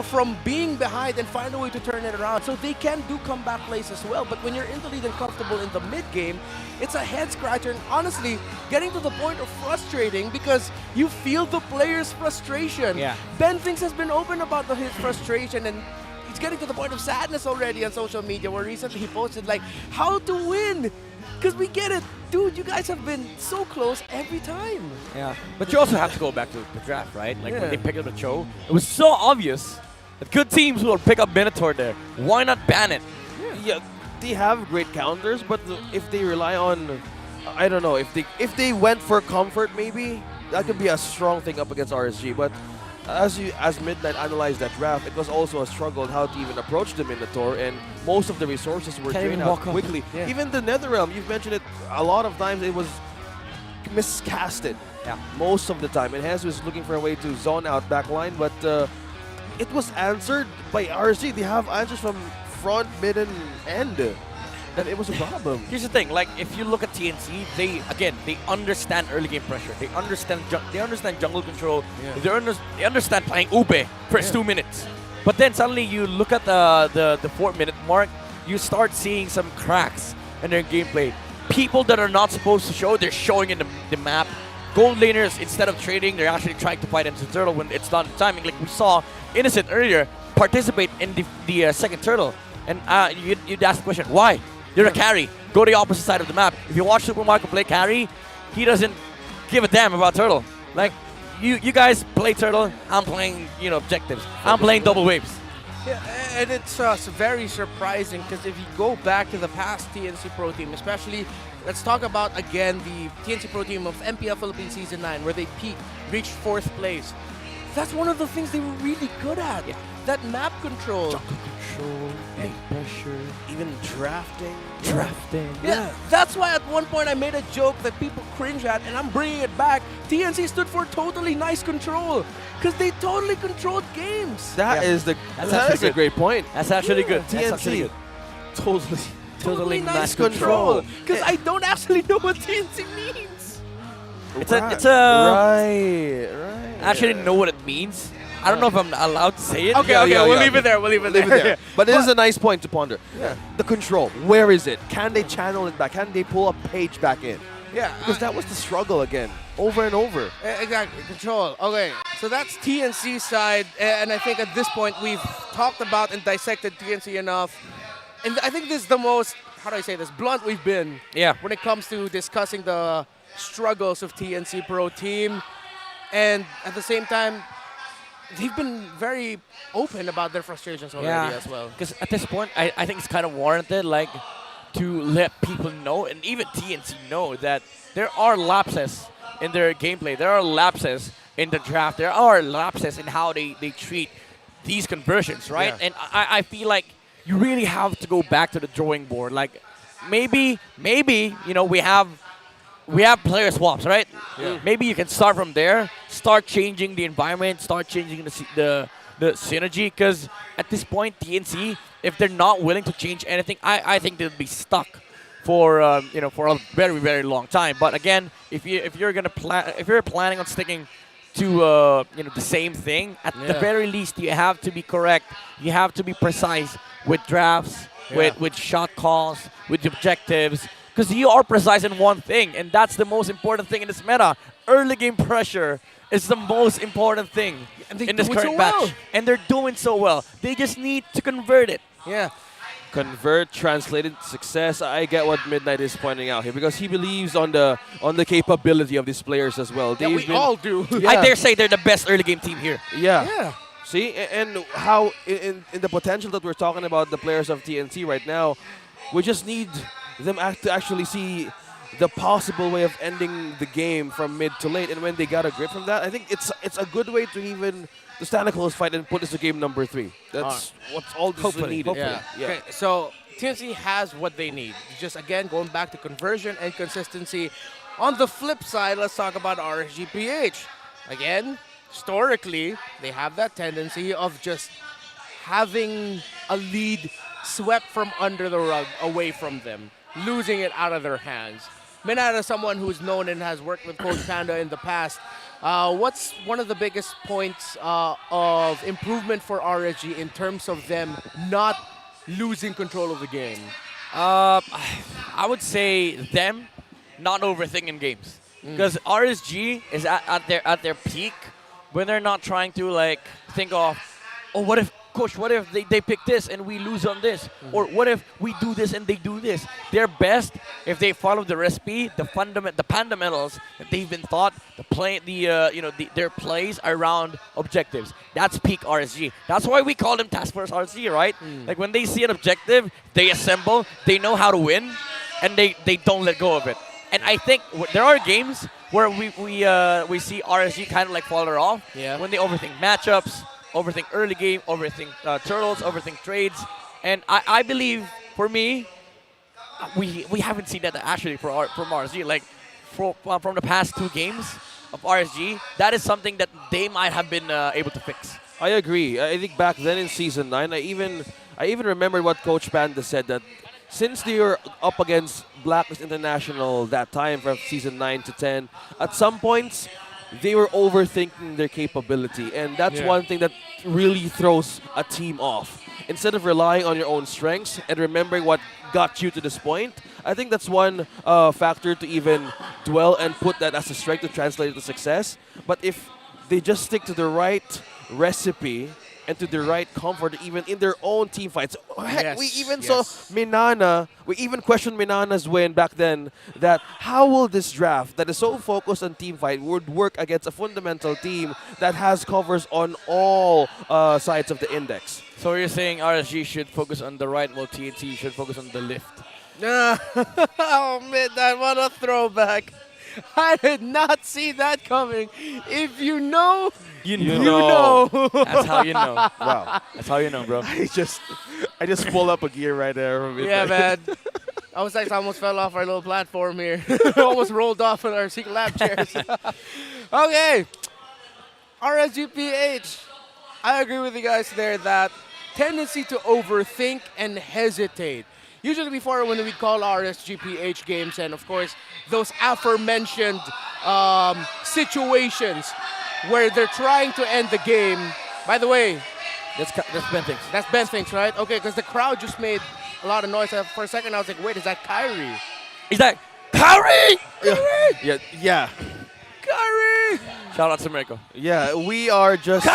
from being behind and find a way to turn it around. So they can do comeback plays as well. But when you're in the lead and comfortable in the mid game, it's a head scratcher, and honestly, getting to the point of frustrating, because you feel the player's frustration. Yeah. Ben thinks has been open about his frustration, and he's getting to the point of sadness already on social media, where recently he posted like, how to win. Because we get it. Dude, you guys have been so close every time. Yeah, but you also have to go back to the draft, right? Like Yeah. when they picked up the Cho, it was so obvious that good teams will pick up Minotaur there. Why not ban it? Yeah, they have great counters, but if they rely on, I don't know, if they went for comfort, maybe that could be a strong thing up against RSG. But as Midnight analyzed that draft, it was also a struggle how to even approach the Minotaur, and most of the resources were Can't drained even out walk up. quickly. Yeah. Even the Netherrealm, you've mentioned it a lot of times, it was miscasted. Yeah. Most of the time, and Hans was looking for a way to zone out backline, but it was answered by RSG. They have answers from front, mid, and end. that it was a problem. Here's the thing, like if you look at TNC, they understand early game pressure. They understand jungle control. They understand playing Ube first 2 minutes. But then suddenly you look at the 4-minute mark, you start seeing some cracks in their gameplay. People that are not supposed to show, they're showing in the map. Gold laners, instead of trading, they're actually trying to fight into turtle when it's not the timing. Like we saw Innocent earlier participate in the second turtle. And you'd ask the question, why? You're a carry. Go to the opposite side of the map. If you watch Super Marco play carry, he doesn't give a damn about turtle. Like, you guys play turtle, I'm playing, objectives. I'm playing double waves. Yeah, and it's very surprising because if you go back to the past TNC Pro Team, especially, let's talk about again the TNC Pro Team of MPL Philippines Season 9, where they peaked, reached 4th place. That's one of the things they were really good at. Yeah. That map control. Jungle control, big pressure, even drafting. Yeah, that's why at one point I made a joke that people cringe at, and I'm bringing it back. TNC stood for totally nice control, because they totally controlled games. That's a great point. That's actually good. TNC, That's actually good. totally nice control. Because I don't actually know what TNC means. It's a right. I actually know what it means. I don't know if I'm allowed to say it. Okay, we'll leave it there. We'll leave it there. But it is a nice point to ponder. Yeah. The control, where is it? Can they channel it back? Can they pull a page back in? Yeah. Because that was the struggle again, over and over. Exactly, control. Okay, so that's TNC side, and I think at this point we've talked about and dissected TNC enough. And I think this is the most, how do I say this, blunt we've been when it comes to discussing the struggles of TNC Pro Team. And at the same time, they've been very open about their frustrations already as well. Because at this point, I think it's kind of warranted, like, to let people know, and even TNC know, that there are lapses in their gameplay. There are lapses in the draft. There are lapses in how they treat these conversions, right? Yeah. And I feel like you really have to go back to the drawing board. Like, maybe, we have player swaps, right? Yeah. Maybe you can start from there, start changing the environment, start changing the synergy. Because at this point, TNC, if they're not willing to change anything, I think they'll be stuck for for a very, very long time. But again, if you're planning on sticking to the same thing, at the very least you have to be correct. You have to be precise with drafts, with shot calls, with objectives. Because you are precise in one thing, and that's the most important thing in this meta. Early game pressure is the most important thing in this current batch. And they're doing so well. They just need to convert it. Yeah. Convert, translated success. I get what Midnight is pointing out here, because he believes on the capability of these players as well. Yeah, we all do. I dare say they're the best early game team here. Yeah. See, and how in the potential that we're talking about the players of TNC right now, we just need them to actually see the possible way of ending the game from mid to late, and when they got a grip from that, I think it's a good way to even to stand a close fight and put this to game number 3. That's what's all this is needed. Yeah. Okay, so TNC has what they need. Just again, going back to conversion and consistency. On the flip side, let's talk about RSGPH. Again, historically, they have that tendency of just having a lead swept from under the rug away from them, losing it out of their hands. Minat, as someone who's known and has worked with Coach Panda in the past, what's one of the biggest points of improvement for RSG in terms of them not losing control of the game? I would say them not overthinking games. Because RSG is at their peak when they're not trying to think of, oh, what if they pick this and we lose on this? Or what if we do this and they do this? They're best if they follow the recipe, the fundamentals that they've been taught, their plays around objectives. That's peak RSG. That's why we call them Task Force RSG, right? Like when they see an objective, they assemble, they know how to win, and they don't let go of it. And I think there are games where we see RSG kind of falter off when they overthink matchups, overthink early game, overthink turtles, overthink trades. And I believe, for me, we haven't seen that actually from RSG. From the past 2 games of RSG, that is something that they might have been able to fix. I agree. I think back then in Season 9, I even remember what Coach Panda said, that since they were up against Blacklist International that time from season 9 to 10, at some points, they were overthinking their capability. And that's one thing that really throws a team off. Instead of relying on your own strengths and remembering what got you to this point, I think that's one factor to even dwell and put that as a strength to translate to success. But if they just stick to the right recipe and to the right comfort, even in their own team fights. Heck, we even saw Minana, we even questioned Minana's win back then, that how will this draft that is so focused on team fight would work against a fundamental team that has covers on all sides of the index. So you're saying RSG should focus on the right, while TNT should focus on the left? Oh man, what a throwback. I did not see that coming. If you know, you know. That's how you know. Wow. That's how you know, bro. I just pulled up a gear right there. Yeah, man. I was like, I almost fell off our little platform here. Almost rolled off in our secret lab chairs. Okay. RSGPH. I agree with you guys there that tendency to overthink and hesitate. Usually before when we call RSGPH games, and of course those aforementioned situations where they're trying to end the game. By the way, that's Ben Thinks. That's Ben Thinks, right? Okay, because the crowd just made a lot of noise. For a second I was like, wait, is that Kyrie? Is that Kyrie? Yeah. Kyrie! Shout out to Mirko. Yeah, we are just...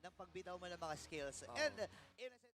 ng pagbitaw mo ng mga skills. And in a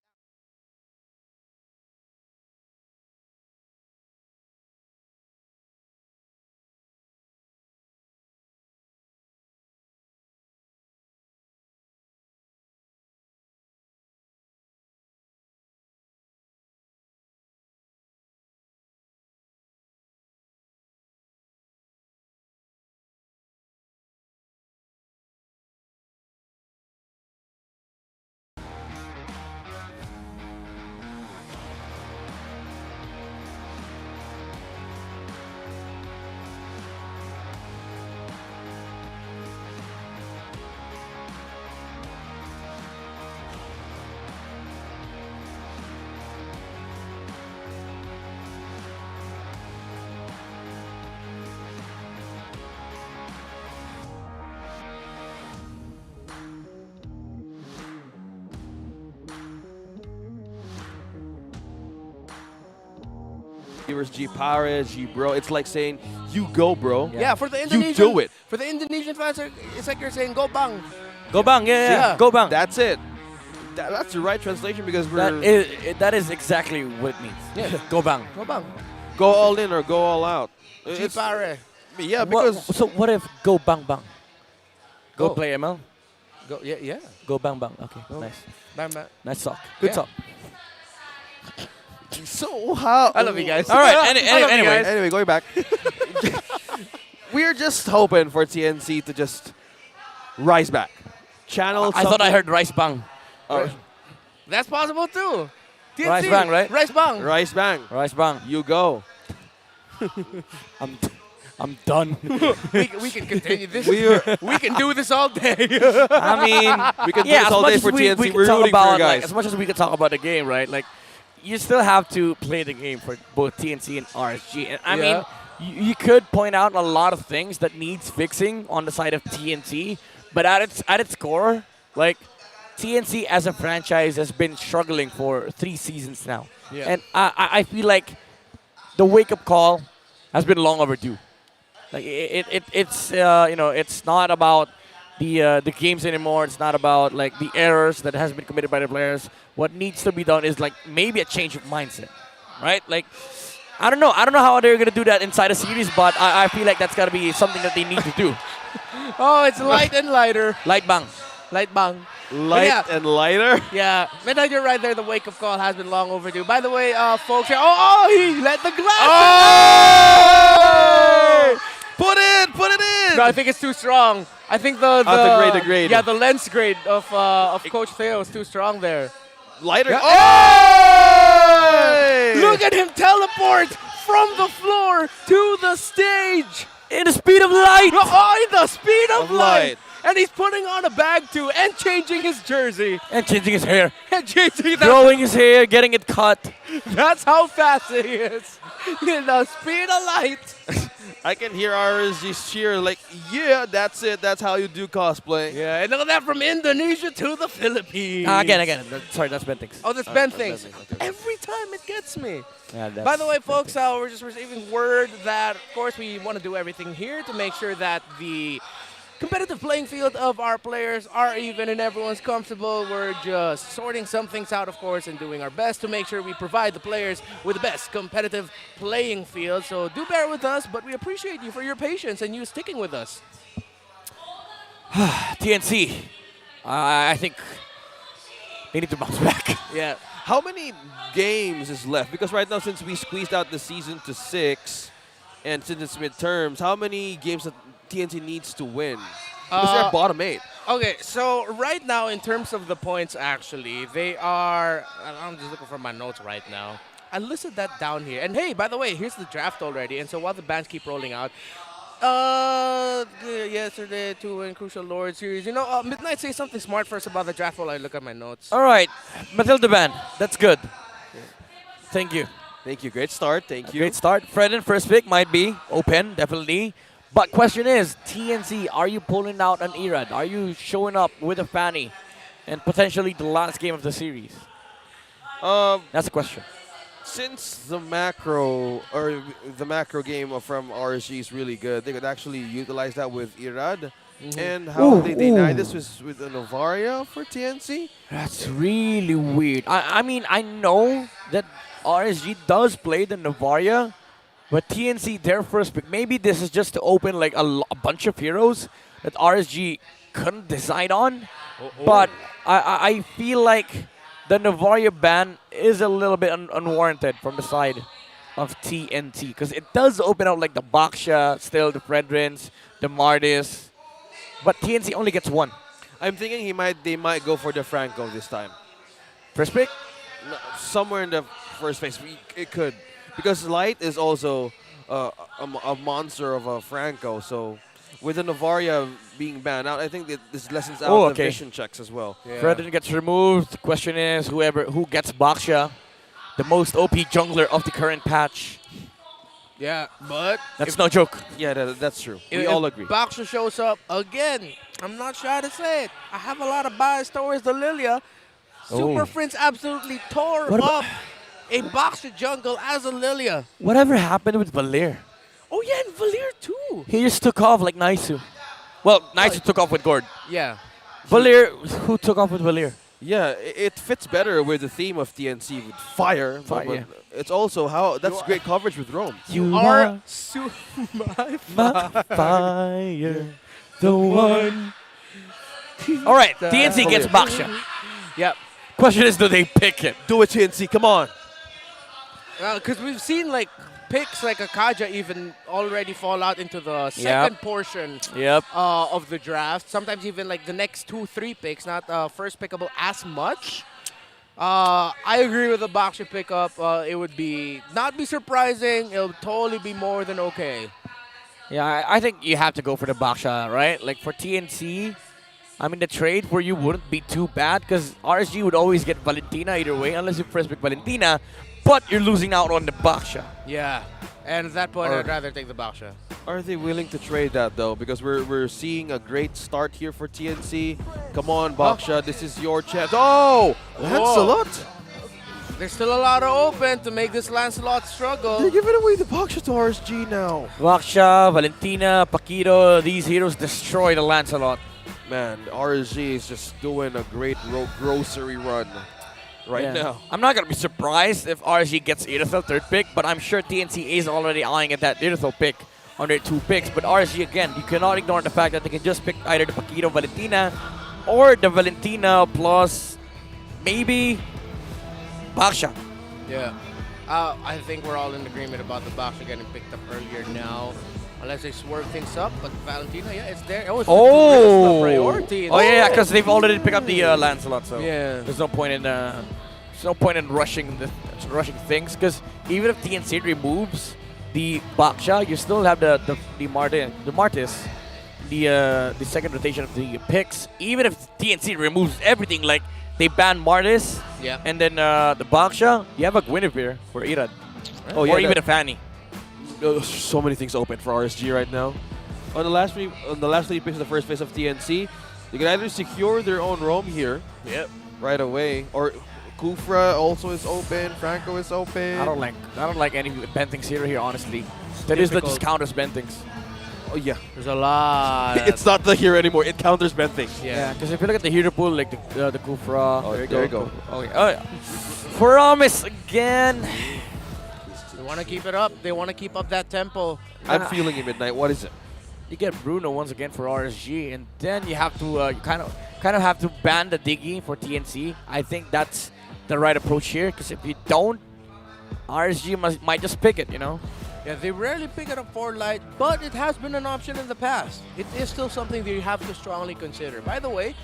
Viewers G Power, G Bro. It's like saying, you go, bro. Yeah, for the Indonesian, you do it. For the Indonesian fans, it's like you're saying, go bang. Go bang, yeah. Go bang. That's it. That's the right translation because that is exactly what it means. Yeah. Go bang. Go bang. Go all in or go all out. G Power. Yeah, because... So what if go bang bang? Go Go. play ML? Go, yeah. Go bang bang. Okay, Go. nice. Bang, bang. Nice talk. Good Yeah. talk. So how? I love you guys. All right. I love you guys. Anyway, going back. We're just hoping for TNC to just rise back. Channel. I thought I heard rice bang. That's possible too. TNC, Rice bang, right? Rice bang. Rice bang. Rice bang. You go. I'm done. we can continue this. We're- We can do this all day. I mean, We can do yeah, this as all much day as for TNC. we We're could talk rooting for you about, guys. like, as much as we could talk about the game, right? Like, you still have to play the game for both TNC and RSG. And I mean, you could point out a lot of things that needs fixing on the side of TNC, but at its core, like, TNC as a franchise has been struggling for 3 seasons now. Yeah. And I feel like the wake-up call has been long overdue. Like it's it's not about the games anymore. It's not about like the errors that has been committed by the players. What needs to be done is like maybe a change of mindset, right? Like I don't know how they're gonna do that inside a series, but I feel like that's gotta be something that they need to do. Oh, it's light and lighter. Light bang. Light bang. Light and lighter. Yeah, Midnight, you're right there. The wake-up call has been long overdue. By the way, folks, here. He let the glass. Oh! Put it in. No, I think it's too strong. I think the grade. Yeah, the lens grade of Coach Theo is too strong there. Lighter. Yeah. Oh! Look at him teleport from the floor to the stage in the speed of light. Oh, in the speed of light. And he's putting on a bag too, and changing his jersey, And changing his hair. and changing that. Growing his hair, getting it cut. That's how fast he is. In the speed of light. I can hear RSG cheer like, yeah, that's it. That's how you do cosplay. Yeah, and look at that, from Indonesia to the Philippines. Again. Sorry, that's Ben things. Oh, that's Ben things. Every time it gets me. Yeah, By the way, folks, we're just receiving word that, of course, we want to do everything here to make sure that the competitive playing field of our players are even and everyone's comfortable. We're just sorting some things out, of course, and doing our best to make sure we provide the players with the best competitive playing field. So do bear with us, but we appreciate you for your patience and you sticking with us. TNC. I think they need to bounce back. Yeah. How many games is left? Because right now, since we squeezed out the season to 6, and since it's midterms, how many games that TNC needs to win? Because they're bottom 8. Okay, so right now, in terms of the points, actually, they are... I'm just looking for my notes right now. I listed that down here. And hey, by the way, here's the draft already. And so while the bands keep rolling out, yesterday, 2 in Crucial Lord series. You know, Midnight, say something smart first about the draft while I look at my notes. All right, Matilda Band. That's good. Thank you. Thank you. Great start. Thank you. Great start. Fred and first pick might be open, definitely. But question is, TNC, are you pulling out an Erad? Are you showing up with a Fanny and potentially the last game of the series? That's the question. Since the macro game from RSG is really good, they could actually utilize that with Irad. And how they deny this was with a Novaria for TNC? That's really weird. I mean, I know that RSG does play the Novaria, but TNC, their first pick, maybe this is just to open like a bunch of heroes that RSG couldn't decide on. But I feel like the Novaria ban is a little bit unwarranted from the side of TNT, because it does open up like the Baksha, still the Fredrins, the Mardis, but TNC only gets 1. I'm thinking they might go for the Franco this time. First pick? No, somewhere in the first phase. It could. Because Light is also a monster of a Franco, so with the Novaria being banned out, I think that this lessens out the vision checks as well. Yeah. Fredrin gets removed. The question is who gets Baksha, the most OP jungler of the current patch. Yeah, but... That's no joke. Yeah, that's true. We all agree. If Baksha shows up again, I'm not shy to say it. I have a lot of bias towards the Lilia. Super Prince absolutely tore up a Baksha jungle as a Lilia. Whatever happened with Valir? Oh yeah, and Valir too. He just took off like Naisu. Well, Naisu took off with Gord. Yeah. Valir, who took off with Valir? Yeah, it fits better with the theme of TNC with fire. But it's also that's great coverage with Rome. You are my fire, the one. All right, TNC gets Baksha. Yep. Question is, do they pick him? Do it, TNC. Come on. Because we've seen like picks like Akaja even already fall out into the second portion of the draft. Sometimes even like the next 2-3 picks, not first pickable as much. I agree with the Baksha pickup. It would not be surprising. It'll totally be more than okay. Yeah, I think you have to go for the Baksha, right? Like for TNC, I mean, the trade for you wouldn't be too bad because RSG would always get Valentina either way, unless you first pick Valentina, but you're losing out on the Baksha. Yeah, and at that point, I'd rather take the Baksha. Are they willing to trade that though? Because we're seeing a great start here for TNC. Come on, Baksha, this is your chance. Oh, Lancelot! There's still a lot of open to make this Lancelot struggle. They're giving away the Baksha to RSG now. Baksha, Valentina, Paquito, these heroes destroy the Lancelot. Man, RSG is just doing a great grocery run right now. I'm not going to be surprised if RSG gets Irithel third pick, but I'm sure TNC is already eyeing at that Irithel pick on their 2 picks. But RSG, again, you cannot ignore the fact that they can just pick either the Paquito Valentina or the Valentina plus maybe Baksha. Yeah. I think we're all in agreement about the Baksha getting picked up earlier now. Unless they swerve things up, but Valentina, it's there. Oh, it's the priority. Oh yeah, because they've already picked up the Lancelot, so yeah. There's no point in rushing things. Because even if TNC removes the Baksha, you still have the Martis, the second rotation of the picks. Even if TNC removes everything, like they ban Martis, and then the Baksha, you have a Guinevere for Irad, or even a Fanny. So many things open for RSG right now. On the last 3 picks of the first phase of TNC, they can either secure their own roam here right away, or Kufra also is open, Franco is open. I don't like any Bentings here, honestly. That is just counters Bentings. Oh yeah. There's a lot. It's not the hero anymore, it counters Bentings. Yeah, because if you look at the hero pool, like the Kufra. Oh, there you go. Oh yeah. Faramis again. They want to keep it up. They want to keep up that tempo. I'm feeling it, Midnight. What is it? You get Bruno once again for RSG, and then you have to you kind of have to ban the Diggy for TNC. I think that's the right approach here, because if you don't, RSG might just pick it, you know? Yeah, they rarely pick it up for light, but it has been an option in the past. It is still something that you have to strongly consider. By the way,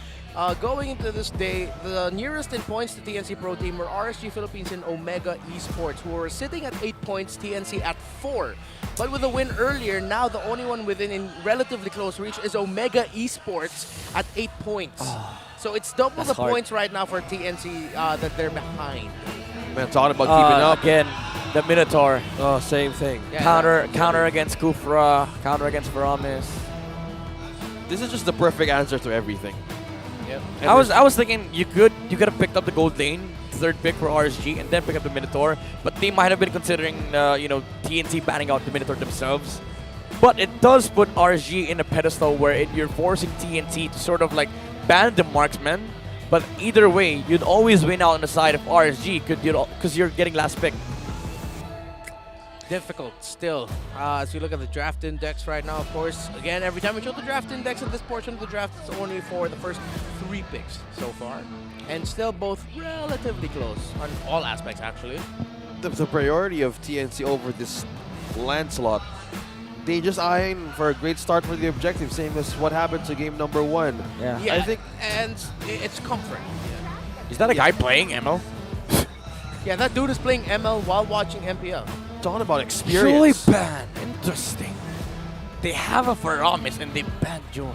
going into this day, the nearest in points to TNC Pro Team were RSG Philippines and Omega Esports, who were sitting at 8 points, TNC at 4. But with a win earlier, now the only one within in relatively close reach is Omega Esports at 8 points. So it's double the points right now for TNC that they're behind. Man, talking about keeping up. Again, the Minotaur. Oh, same thing. Yeah, counter against Kufra, counter against Faramis. This is just the perfect answer to everything. Yep. I was thinking you could have picked up the gold lane, third pick for RSG, and then pick up the Minotaur, but they might have been considering TNC banning out the Minotaur themselves. But it does put RSG in a pedestal where you're forcing TNC to sort of like ban the marksman. But either way, you'd always win out on the side of RSG because you're getting last pick. Difficult still. As you look at the draft index right now, of course, again, every time we show the draft index in this portion of the draft, it's only for the first 3 picks so far. And still both relatively close on all aspects, actually. The priority of TNC over this Lancelot, they just eyeing for a great start for the objective, same as what happened to game number 1. Yeah. I think, and it's comfort. Is that a guy playing ML? Yeah, that dude is playing ML while watching MPL. Talking about experience. Joy ban. Interesting. They have a Faramis and they ban Joy.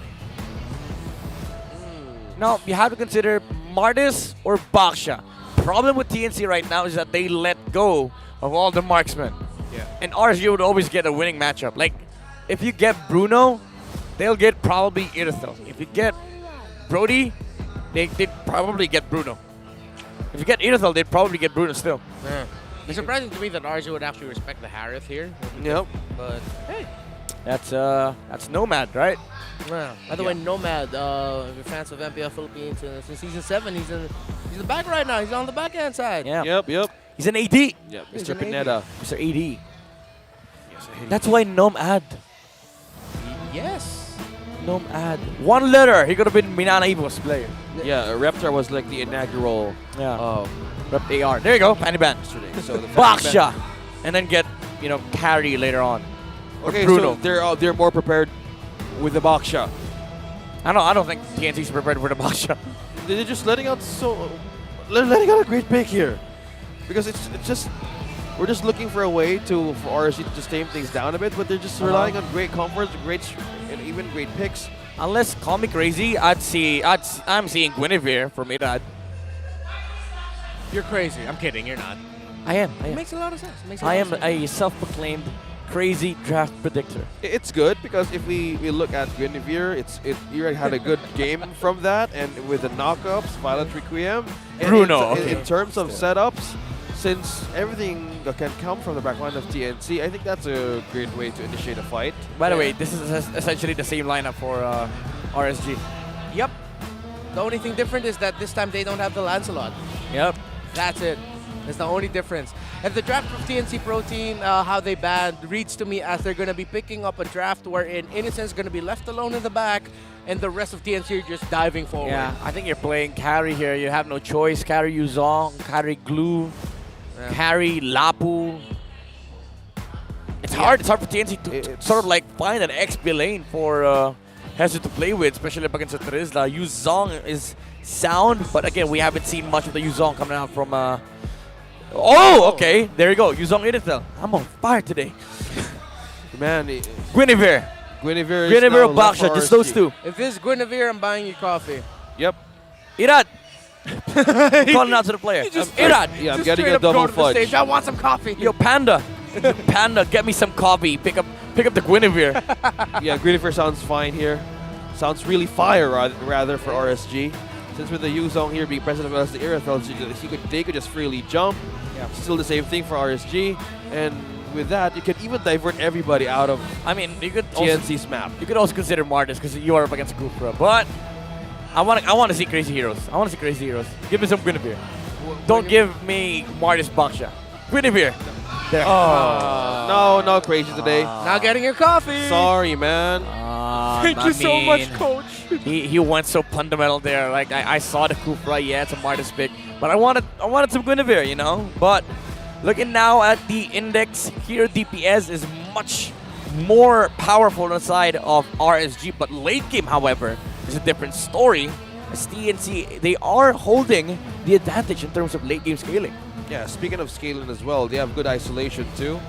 Now, you have to consider Martis or Baksha. Problem with TNC right now is that they let go of all the marksmen. Yeah. And RSG would always get a winning matchup. Like, if you get Bruno, they'll get probably Irithel. If you get Brody, they'd probably get Bruno. If you get Irithel, they'd probably get Bruno still. Yeah. It's surprising to me that RSG would actually respect the Harith here. Yep. But hey. That's Nomad, right? Yeah. By the way, Nomad, if you're fans of Mpl Philippines, since Season 7, he's in the back right now. He's on the backhand side. Yeah. Yep. He's an AD. Yep, He's Mr. an Pineda. Mr. AD. That's why Nomad. Yes. Nomad. One letter. He could have been Minana Evo's player. Yeah, Reptar was like the inaugural Rep AR. There you go. Fanny Ban. yesterday. So the Baksha. And then get, carry later on. Or Okay, Bruno. so they're more prepared with the Baksha. I don't think TNC's prepared for the Baksha. They're just letting out letting out a great pick here, because it's just we're just looking for a way for RSG to just tame things down a bit, but they're just relying on great comfort, and even great picks. Unless call me crazy, I'm seeing Guinevere for Mirad. You're crazy. I'm kidding. You're not. I am. It makes a lot of sense. I am a self-proclaimed crazy draft predictor. It's good because if we look at Guinevere, you already had a good game from that, and with the knockups, Violent Requiem, and Bruno. in terms of setups, since everything can come from the backline of TNC, I think that's a great way to initiate a fight. By the way, this is essentially the same lineup for RSG. Yep. The only thing different is that this time they don't have the Lancelot. Yep. That's it. That's the only difference. And the draft of TNC Pro Team, how they banned, reads to me as they're going to be picking up a draft wherein Innocent's going to be left alone in the back, and the rest of TNC are just diving forward. Yeah, I think you're playing carry here. You have no choice. Carry Yuzong, carry Glue, carry Lapu. It's hard. It's hard for TNC to sort of like find an XP lane for Hezu to play with, especially up against Trizla. Yuzong is sound, but again, we haven't seen much of the Yuzong coming out from. Oh, okay. There you go. Yuzong Initel. I'm on fire today. Man, Guinevere. Guinevere or Baksha, just those two. If this is Guinevere, I'm buying you coffee. Yep. Irad. Calling out to the player. Irad. Yeah, I'm getting a double fudge. Stage. I want some coffee. Yo, Panda. Panda, get me some coffee. Pick up the Guinevere. Yeah, Guinevere sounds fine here. Sounds really fire rather for RSG. Since with the Yuzong here being present as well as the Irithel, they could just freely jump. Yeah. Still the same thing for RSG. And with that, you can even divert everybody out of you could TNC's map. You could also consider Martis because you are up against Gupra. But I want to see crazy heroes. Give me some Guinevere. Don't give me Martis Baksha. Guinevere. There. No crazy today. Not getting your coffee. Sorry, man. Thank you so much, coach. He went so fundamental there. Like I saw the Kufra, it's a Martis pick, but I wanted some Guinevere, But looking now at the index here, DPS is much more powerful on the side of RSG, but late game, however, is a different story. As TNC, they are holding the advantage in terms of late game scaling. Yeah, speaking of scaling as well, they have good isolation too.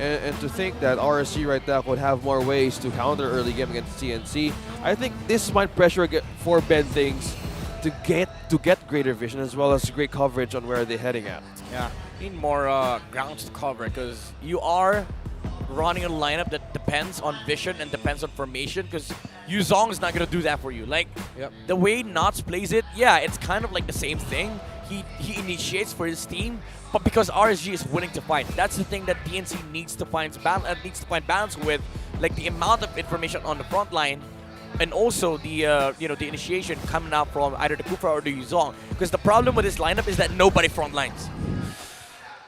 And to think that RSG right now would have more ways to counter early game against TNC, I think this might pressure for Ben things to get greater vision as well as great coverage on where they're heading at. Yeah, need more grounds to cover because you are running a lineup that depends on vision and depends on formation because Yuzong is not going to do that for you. Like, the way Knots plays it, yeah, it's kind of like the same thing. He initiates for his team, but because RSG is willing to fight, that's the thing that TNC needs to find balance with, like the amount of information on the front line, and also the the initiation coming out from either the Kufra or the Yuzong. Because the problem with this lineup is that nobody front lines.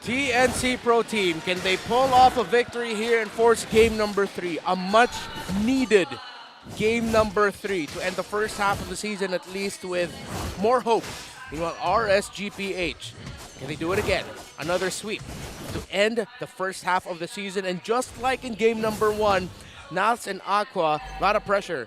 TNC Pro Team, can they pull off a victory here and force game number 3? A much needed game number 3 to end the first half of the season at least with more hope. Meanwhile, RSGPH, can they do it again? Another sweep to end the first half of the season. And just like in game number 1, Nats and Aqua, a lot of pressure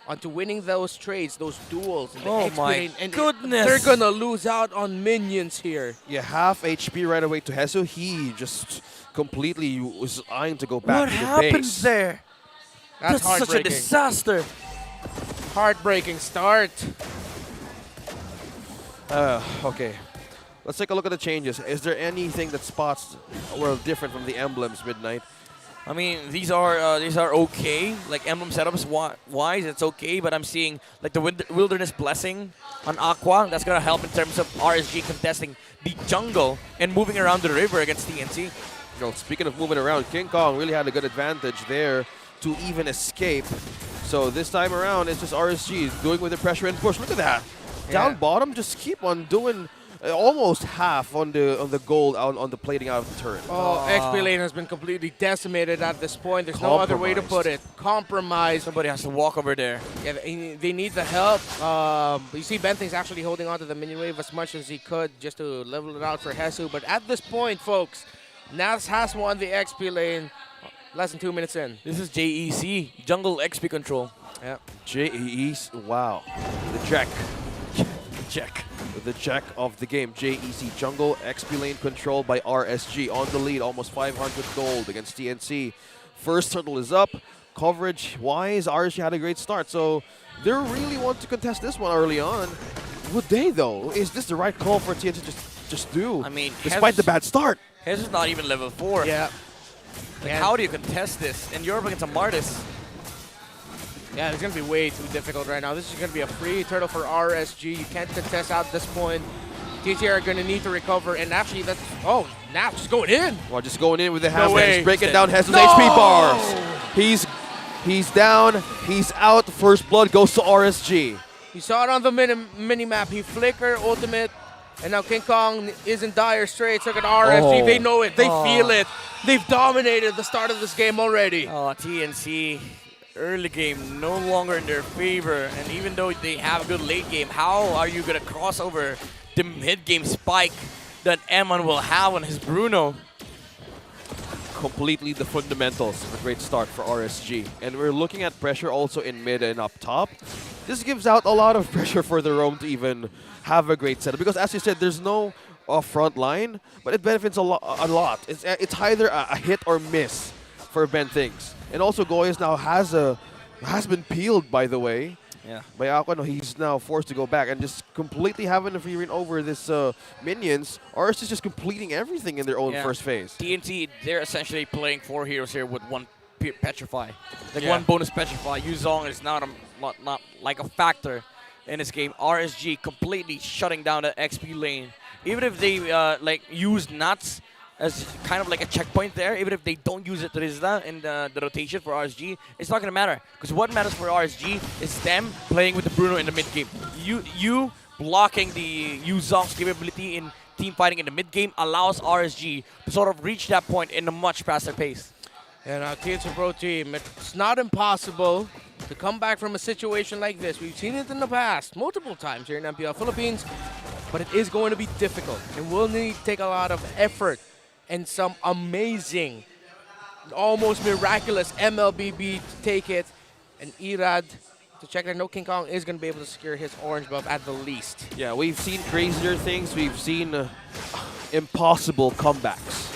onto winning those trades, those duels. In the XP lane. And goodness! They're gonna lose out on minions here. Yeah, half HP right away to Hezu. He just completely was eyeing to go back to the base. What happens there? That's such a heartbreaking. disaster. Heartbreaking start. Okay. Let's take a look at the changes. Is there anything that spots were different from the emblems, Midnight? I mean, these are okay. Like emblem setups wise, it's okay. But I'm seeing like the Wilderness Blessing on Aqua. That's gonna help in terms of RSG contesting the jungle and moving around the river against TNC. Well, speaking of moving around, King Kong really had a good advantage there to even escape. So this time around, it's just RSG doing with the pressure and push. Look at that. Down bottom, just keep on doing almost half on the gold on the plating out of the turret. Oh, XP lane has been completely decimated at this point. There's no other way to put it. Compromised. Somebody has to walk over there. Yeah, they need the help. You see Benthing's actually holding on to the minion wave as much as he could just to level it out for Hesu. But at this point, folks, Nas has won the XP lane less than 2 minutes in. This is JEC, jungle XP control. Yeah. JEC, wow. The check. The check of the game. JEC jungle XP lane controlled by RSG on the lead, almost 500 gold against TNC. First turtle is up. Coverage-wise, RSG had a great start, so they really want to contest this one early on. Would they though? Is this the right call for TNC to just do? I mean, despite the bad start. His is not even level 4. Yeah. Like, how do you contest this? And you're up against a Martis. Yeah, it's going to be way too difficult right now. This is going to be a free turtle for RSG. You can't contest out this point. TNC are going to need to recover. And actually, that's... Oh, now just going in. Well, just going in with the No half way. He's breaking down Hesu's HP bars. He's down. He's out. First blood goes to RSG. You saw it on the mini-map. He flickered, ultimate, and now King Kong is in dire straits. Look at RSG. Oh. They know it. They feel it. They've dominated the start of this game already. Oh, TNC, early game no longer in their favor. And even though they have a good late game, how are you going to cross over the mid-game spike that Eman will have on his Bruno? Completely the fundamentals of a great start for RSG. And we're looking at pressure also in mid and up top. This gives out a lot of pressure for the Rome to even have a great setup. Because as you said, there's no front line, but it benefits a lot. It's either a hit or miss for Ben Things. And also Goyas now has been peeled, by the way. Yeah. By Aqua. No, he's now forced to go back and just completely having a free reign over this minions. RS is just completing everything in their own first phase. TNT, they're essentially playing 4 heroes here with one Petrify. Like one bonus Petrify. Yuzong is not like a factor in this game. RSG completely shutting down the XP lane. Even if they like use nuts as kind of like a checkpoint there, even if they don't use it Rizla in the rotation for RSG, it's not going to matter. Because what matters for RSG is them playing with the Bruno in the mid game. You blocking the Yuzong's capability in team fighting in the mid game allows RSG to sort of reach that point in a much faster pace. And TNC Pro Team, it's not impossible to come back from a situation like this. We've seen it in the past, multiple times here in MPL Philippines, but it is going to be difficult. And we'll need to take a lot of effort and some amazing, almost miraculous MLBB to take it. And Irad, to check that no King Kong is going to be able to secure his orange buff at the least. Yeah, we've seen crazier things. We've seen impossible comebacks.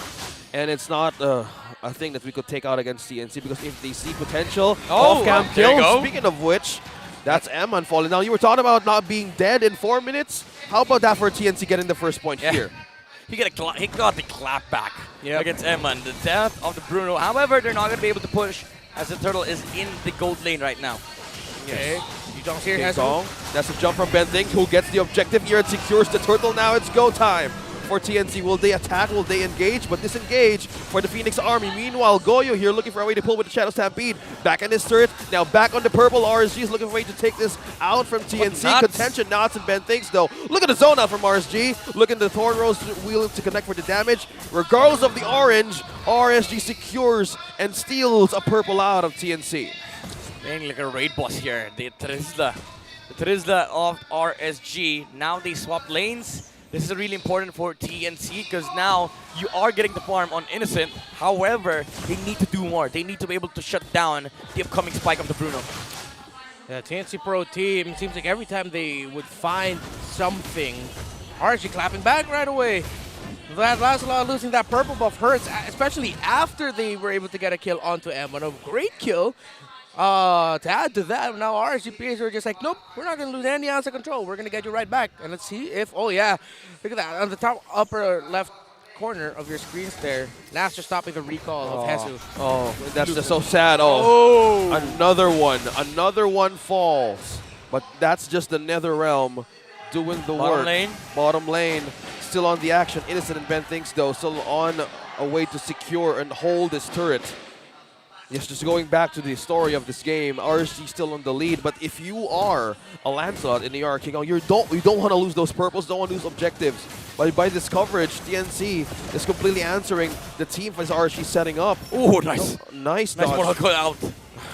And it's not a thing that we could take out against TNC, because if they see potential, off-cam kills. Speaking of which, that's Eman falling down. You were talking about not being dead in 4 minutes. How about that for TNC getting the first point here? He got the clap back against Eman. The death of the Bruno. However, they're not going to be able to push as the turtle is in the gold lane right now. Okay. Yuzong's here. King Kong. That's a jump from Ben Thing, who gets the objective here and secures the turtle. Now it's go time for TNC. Will they attack? Will they engage? But disengage for the Phoenix Army. Meanwhile, Goyo here looking for a way to pull with the Shadow Stampede. Back in his turret. Now back on the purple. RSG is looking for a way to take this out from TNC. Contention Knots and Ben thinks though. Look at the zone out from RSG. Look at the Thorn Rose wheel to connect for the damage. Regardless of the orange, RSG secures and steals a purple out of TNC. Playing like a raid boss here. The Trizla of RSG. Now they swap lanes. This is really important for TNC because now you are getting the farm on Innocent. However, they need to do more. They need to be able to shut down the upcoming spike of the Bruno. Yeah, TNC Pro Team, it seems like every time they would find something, RSG clapping back right away. That Lazala losing that purple buff hurts, especially after they were able to get a kill onto Eman. A great kill. To add to that, now RSGPs are just like, nope, we're not going to lose any ounce of control. We're going to get you right back. And let's see if, oh yeah, look at that. On the top upper left corner of your screens there, Nas just stopping the recall of Hesu. Oh, that's just so sad. Oh, another one falls. But that's just the Nether Realm doing the work. Bottom lane, still on the action. Innocent and Ben Thinks though, still on a way to secure and hold this turret. Yes, just going back to the story of this game, RSG still on the lead, but if you are a Lancelot and you are King Kong, you don't want to lose those purples, don't want to lose objectives. But by this coverage, TNC is completely answering the team as RSG setting up. Oh, nice. Nice Nice dodge. Mortal Coil out.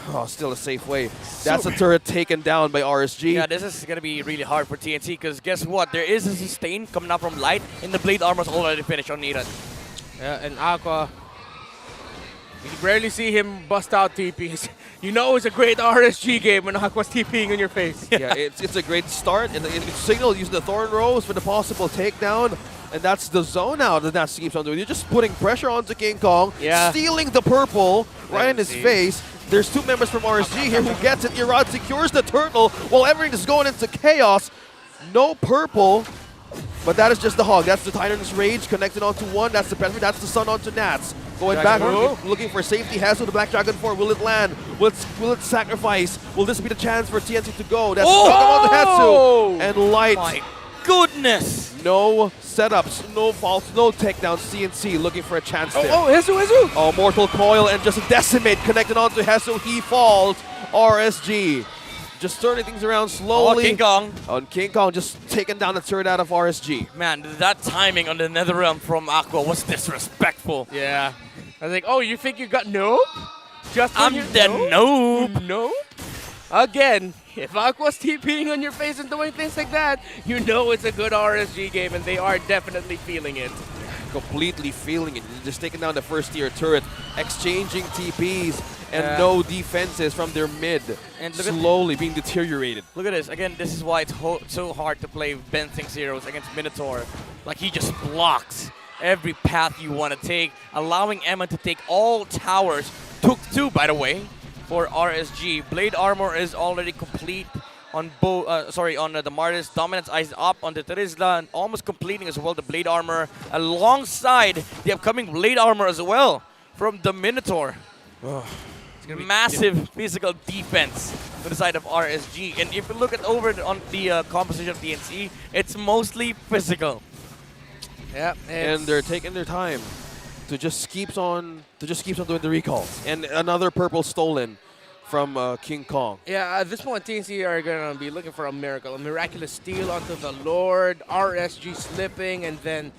Oh, still a safe way. That's a turret taken down by RSG. Yeah, this is going to be really hard for TNC because guess what? There is a sustain coming up from Light and the Blade Armor's already finished on Niran. Yeah, and Aqua, you rarely see him bust out TPs. You know it's a great RSG game when Aqua's TPing in your face. Yeah, it's a great start, and it signal using the Thorn Rose for the possible takedown, and that's the zone out that Nats keeps on doing. You're just putting pressure onto King Kong, stealing the purple right in his face. There's two members from RSG here who gets it. Irad secures the turtle while everything is going into chaos. No purple, but that is just the Hog. That's the Titan's Rage connected onto one. That's the Penetrate. That's the Sun onto Nats. Going back, looking for safety. Hassel the Black Dragon 4. Will it land? Will it sacrifice? Will this be the chance for TNC to go? That's on the Hetsu. And Light. My goodness. No setups, no faults, no takedowns. CNC looking for a chance there. Hesu. Oh, Mortal Coil and just a Decimate connected onto Hesu. He falls. RSG just turning things around slowly. King Kong. On King Kong just taking down the turret out of RSG. Man, that timing on the Netherrealm from Aqua was disrespectful. Yeah. I was like, oh, you think you got nope? Just I'm the noob. Nope. Again, if Aqua's TPing on your face and doing things like that, you know it's a good RSG game, and they are definitely feeling it. Completely feeling it. Just taking down the first tier turret, exchanging TPs, and no defenses from their mid. And slowly being deteriorated. Look at this. Again, this is why it's so hard to play Benzing Zeros against Minotaur. Like, he just blocks every path you want to take, allowing Emma to take all towers. Took two, by the way, for RSG. Blade Armor is already complete on the Martis. Dominance Eyes up on the Terizla and almost completing as well the Blade Armor alongside the upcoming Blade Armor as well from the Minotaur. Massive physical defense to the side of RSG. And if you look at over on the composition of TNC, it's mostly physical. Yeah, and they're taking their time to just keeps on doing the recalls. And another purple stolen from King Kong. Yeah, at this point, TNC are going to be looking for a miracle. A miraculous steal onto the Lord, RSG slipping, and then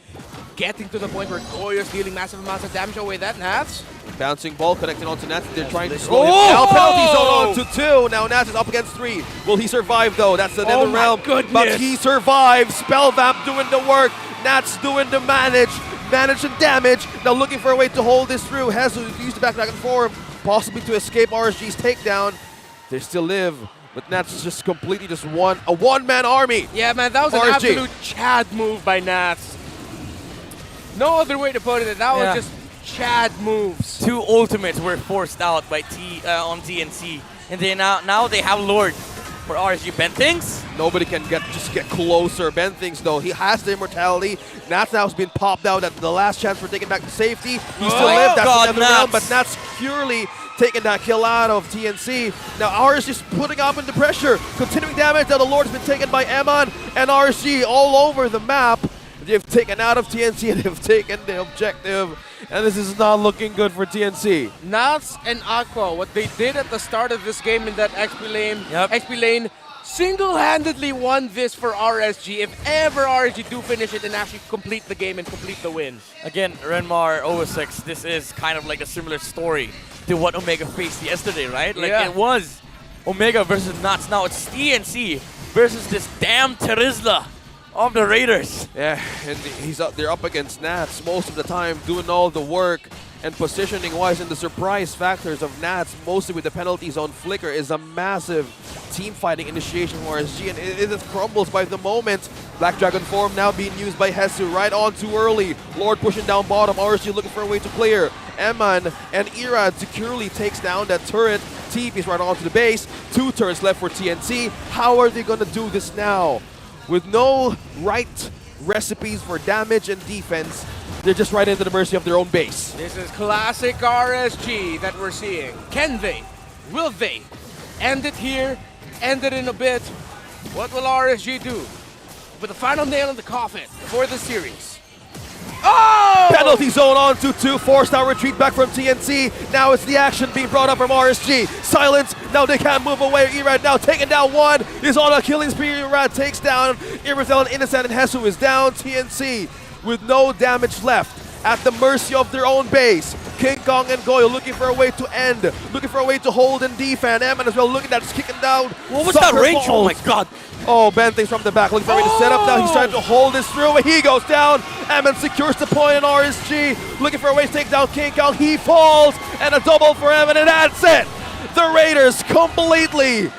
getting to the point where Goyo's dealing massive amounts of damage away that Nats. Bouncing ball connecting onto Nats. They're trying to slow him down. Penalty zone onto two. Now Nats is up against 3. Will he survive though? That's the Nether Realm. But he survives. Spellvamp doing the work. Nats doing the manage and damage. Now looking for a way to hold this through. Has to use the back dragon form, possibly to escape RSG's takedown. They still live, but Nats is just completely a one-man army. Yeah, man, that was an absolute Chad move by Nats. No other way to put it. That was just Chad moves. 2 ultimates were forced out by on TNC, and they now they have Lord for RSG. Bentings? Nobody can get closer. Bentings though, he has the immortality. Nats now has been popped out at the last chance for taking back the safety. He still lived. That's the round, but Nats purely taking that kill out of TNC. Now RSG is putting up into pressure, continuing damage. Now the Lord has been taken by Eman and RSG all over the map. They've taken out of TNC and they've taken the objective, and this is not looking good for TNC. Nats and Aqua, what they did at the start of this game in that XP lane single-handedly won this for RSG. If ever RSG do finish it and actually complete the game and complete the win. Again, Renmar 06, this is kind of like a similar story to what Omega faced yesterday, right? Like it was Omega versus Nats. Now it's TNC versus this damn Terizla of the Raiders. Yeah, and they're up against Nats most of the time, doing all the work and positioning-wise, and the surprise factors of Nats, mostly with the penalties on Flicker, is a massive team-fighting initiation for RSG, and it just crumbles by the moment. Black Dragon form now being used by Hesu right on too early. Lord pushing down bottom, RSG looking for a way to clear. Eman and Irad securely takes down that turret. TP's right onto the base. 2 turrets left for TNC. How are they going to do this now? With no right recipes for damage and defense, they're just right into the mercy of their own base. This is classic RSG that we're seeing. Can they? Will they? End it here, end it in a bit. What will RSG do? With the final nail in the coffin for the series. Oh! Penalty zone on to 2. Forced out retreat back from TNC. Now it's the action being brought up from RSG. Silence. Now they can't move away. Erad now taking down one. Is on a killing spree. Erad takes down Irizel and Innocent, and Hesu is down. TNC with no damage left at the mercy of their own base. King Kong and Goyo looking for a way to end, looking for a way to hold and defend. Eman as well looking at kicking down. What was that range? Oh my god. Oh, Bentley's from the back looking for a way to set up now. He's trying to hold this through. He goes down. Eman secures the point in RSG. Looking for a way to take down King Kong. He falls. And a double for Eman, and that's it. The Raiders completely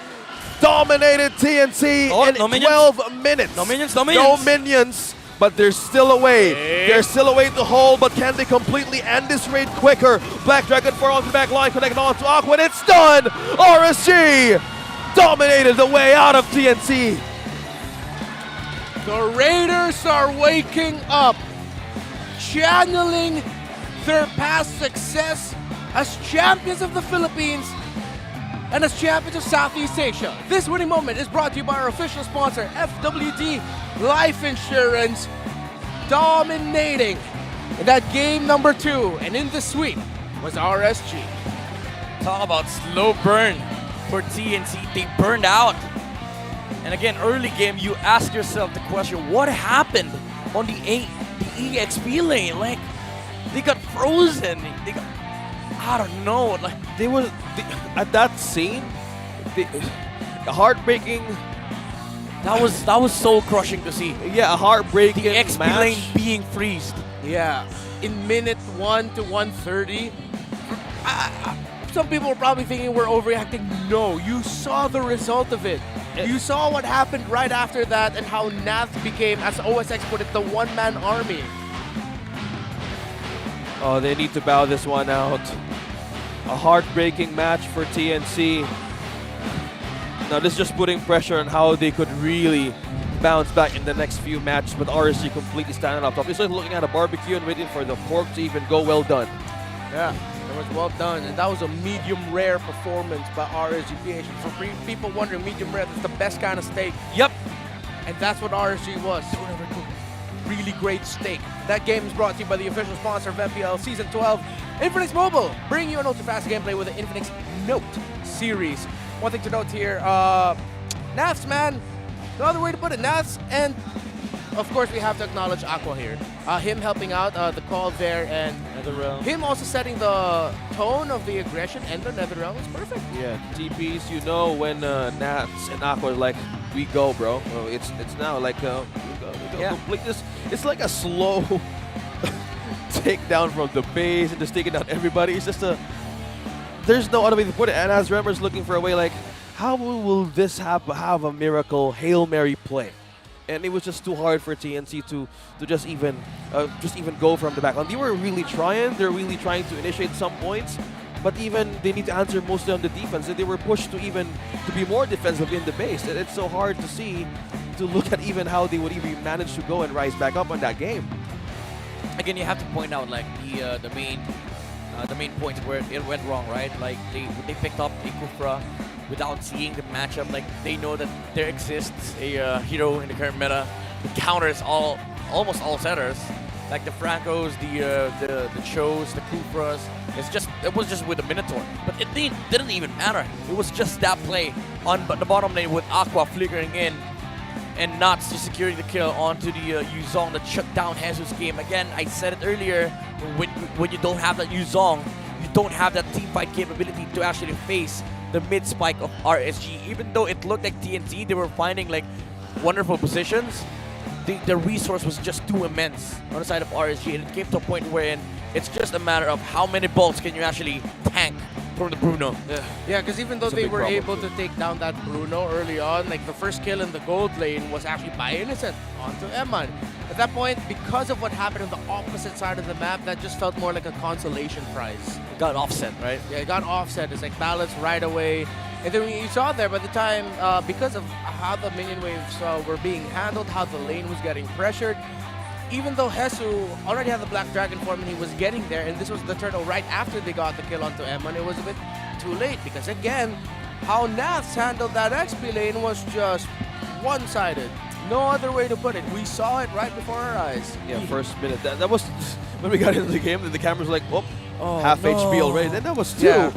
dominated TNC in 12 minutes. No minions. No minions. But there's still a way. There's still a way to hold, but can they completely end this raid quicker? Black Dragon 4 on the back line, connected on to Aqua, and it's done! RSG dominated the way out of TNC. The Raiders are waking up, channeling their past success as champions of the Philippines and as champions of Southeast Asia. This winning moment is brought to you by our official sponsor, FWD Life Insurance, dominating in that game number 2, and in the sweep was RSG. Talk about slow burn for TNC. They burned out. And again, early game, you ask yourself the question, what happened on the EXP lane? Like, they got frozen. They got, I don't know. Like, They were at that scene, heartbreaking. That was so crushing to see. Yeah, a heartbreaking the XP match. lane being freezed. Yeah, in minute 1 to 130. Some people were probably thinking we're overreacting. No, you saw the result of it. You saw what happened right after that and how Nath became, as OSX put it, the one-man army. Oh, they need to bow this one out. A heartbreaking match for TNC. Now this is just putting pressure on how they could really bounce back in the next few matches, but RSG completely standing up top. It's like looking at a barbecue and waiting for the pork to even go well done. Yeah, it was well done, and that was a medium rare performance by RSG-PH. For people wondering, medium rare, that's the best kind of steak. Yep. And that's what RSG was. Really great steak. That game is brought to you by the official sponsor of MPL Season 12, Infinix Mobile. Bring you an ultra-fast gameplay with the Infinix Note series. One thing to note here, Nats, man. No other way to put it, Nats. And, of course, we have to acknowledge Aqua here. Him helping out the call there, and him also setting the tone of the aggression and the Netherrealm is perfect. Yeah, TPs, you know when Nats and Aqua are like, we go, bro. It's now like, we go complete this. It's like a slow takedown from the base and just taking down everybody. It's just there's no other way to put it. And as Remmer's looking for a way, like, how will this have a miracle Hail Mary play? And it was just too hard for TNC to just even go from the back. And they were really trying. They're really trying to initiate some points, but even they need to answer mostly on the defense. And they were pushed to be more defensive in the base. And it's so hard to see, to look at even how they would even manage to go and rise back up on that game. Again, you have to point out like the main points where it went wrong, right? Like they picked up a Kufra without seeing the matchup. Like they know that there exists a hero in the current meta who counters almost all setters, like the Francos, the Chos, the Kufras. It was just with the Minotaur, but it didn't even matter. It was just that play on the bottom lane with Aqua flickering in and Nuts just securing the kill onto the Yuzong that shut down Jesus' game. Again, I said it earlier, when you don't have that Yuzong, you don't have that team fight capability to actually face the mid spike of RSG. Even though it looked like TNT, they were finding like wonderful positions, the resource was just too immense on the side of RSG, and it came to a point wherein it's just a matter of how many bolts can you actually tank from the Bruno. Yeah, because even though they were able to take down that Bruno early on, like the first kill in the gold lane was actually by Innocent onto Eman. At that point, because of what happened on the opposite side of the map, that just felt more like a consolation prize. It got offset, right? Yeah, it got offset. It's like balanced right away. And then you saw there by the time, because of how the minion waves were being handled, how the lane was getting pressured, even though Hesu already had the Black Dragon form and he was getting there, and this was the turtle right after they got the kill onto Eman, it was a bit too late because, again, how Naths handled that XP lane was just one-sided. no other way to put it. We saw it right before our eyes. Yeah, first minute. That was when we got into the game. The camera's like, oh, half no. HP already. Then that was 2. Yeah.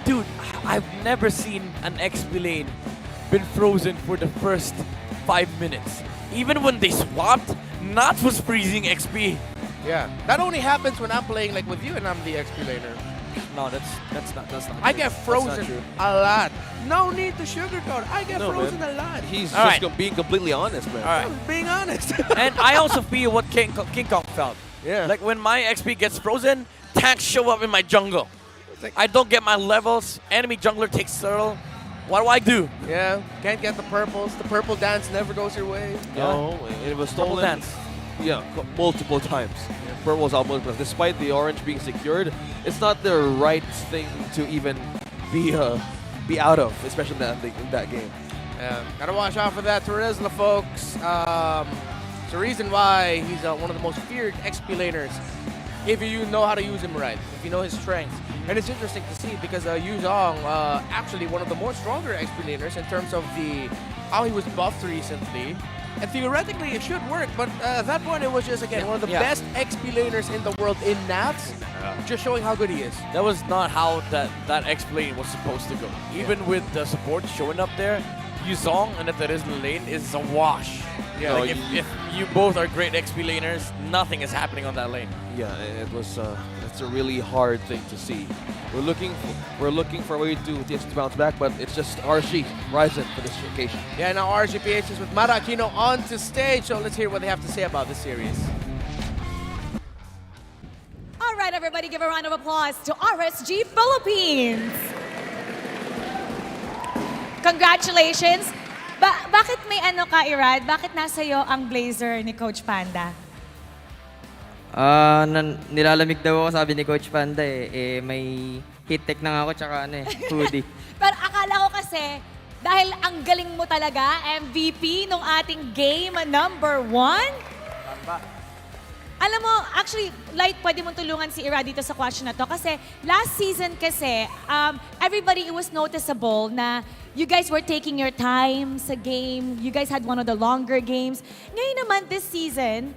Dude, I've never seen an XP lane been frozen for the first 5 minutes. Even when they swapped, Nats was freezing XP. Yeah, that only happens when I'm playing like with you and I'm the XP laner. No, that's not I true. get That's not frozen true. a lot. No need to sugarcoat. I get frozen a lot. He's All just right. being completely honest, man. All right. I'm being honest. And I also feel what King Kong felt. Yeah. Like when my XP gets frozen, tanks show up in my jungle. I don't get my levels. Enemy jungler takes turtle. What do I do? Yeah, can't get the purples. The purple dance never goes your way. No, it was Purple stolen. dance. Yeah, multiple times. Purple's almost, despite the orange being secured, it's not the right thing to even be out of, especially in that game. Yeah, gotta watch out for that Terizla, folks. It's the reason why he's one of the most feared XP laners. If you know how to use him right, if you know his strengths. And it's interesting to see because Yu Zhong, actually one of the more stronger XP laners in terms of how he was buffed recently. And theoretically, it should work, but at that point, it was just, again, one of the best XP laners in the world in Nats, just showing how good he is. That was not how that XP lane was supposed to go. Even with the support showing up there, Yuzong and the Terizla lane is a wash. Yeah, like if you both are great XP laners, nothing is happening on that lane. Yeah, it was. It's a really hard thing to see. We're looking for a way to bounce back, but it's just RG Ryzen for this occasion. Yeah, now RGPH is with Mara Aquino onto stage, so let's hear what they have to say about this series. All right, everybody, give a round of applause to RSG Philippines. Congratulations. Bakit may ano ka, Irad? Bakit nasa iyo ang blazer ni Coach Panda? Nilalamig daw ako, sabi ni Coach Panda eh. May heat tech na nga ako, tsaka hoodie. Pero akala ko kasi, dahil ang galing mo talaga, MVP nung ating game number 1. Alam mo, actually, Light, pwede mong tulungan si Ira dito sa question na to. Kasi last season kasi, everybody, it was noticeable na you guys were taking your time sa game. You guys had one of the longer games. Ngayon naman, this season,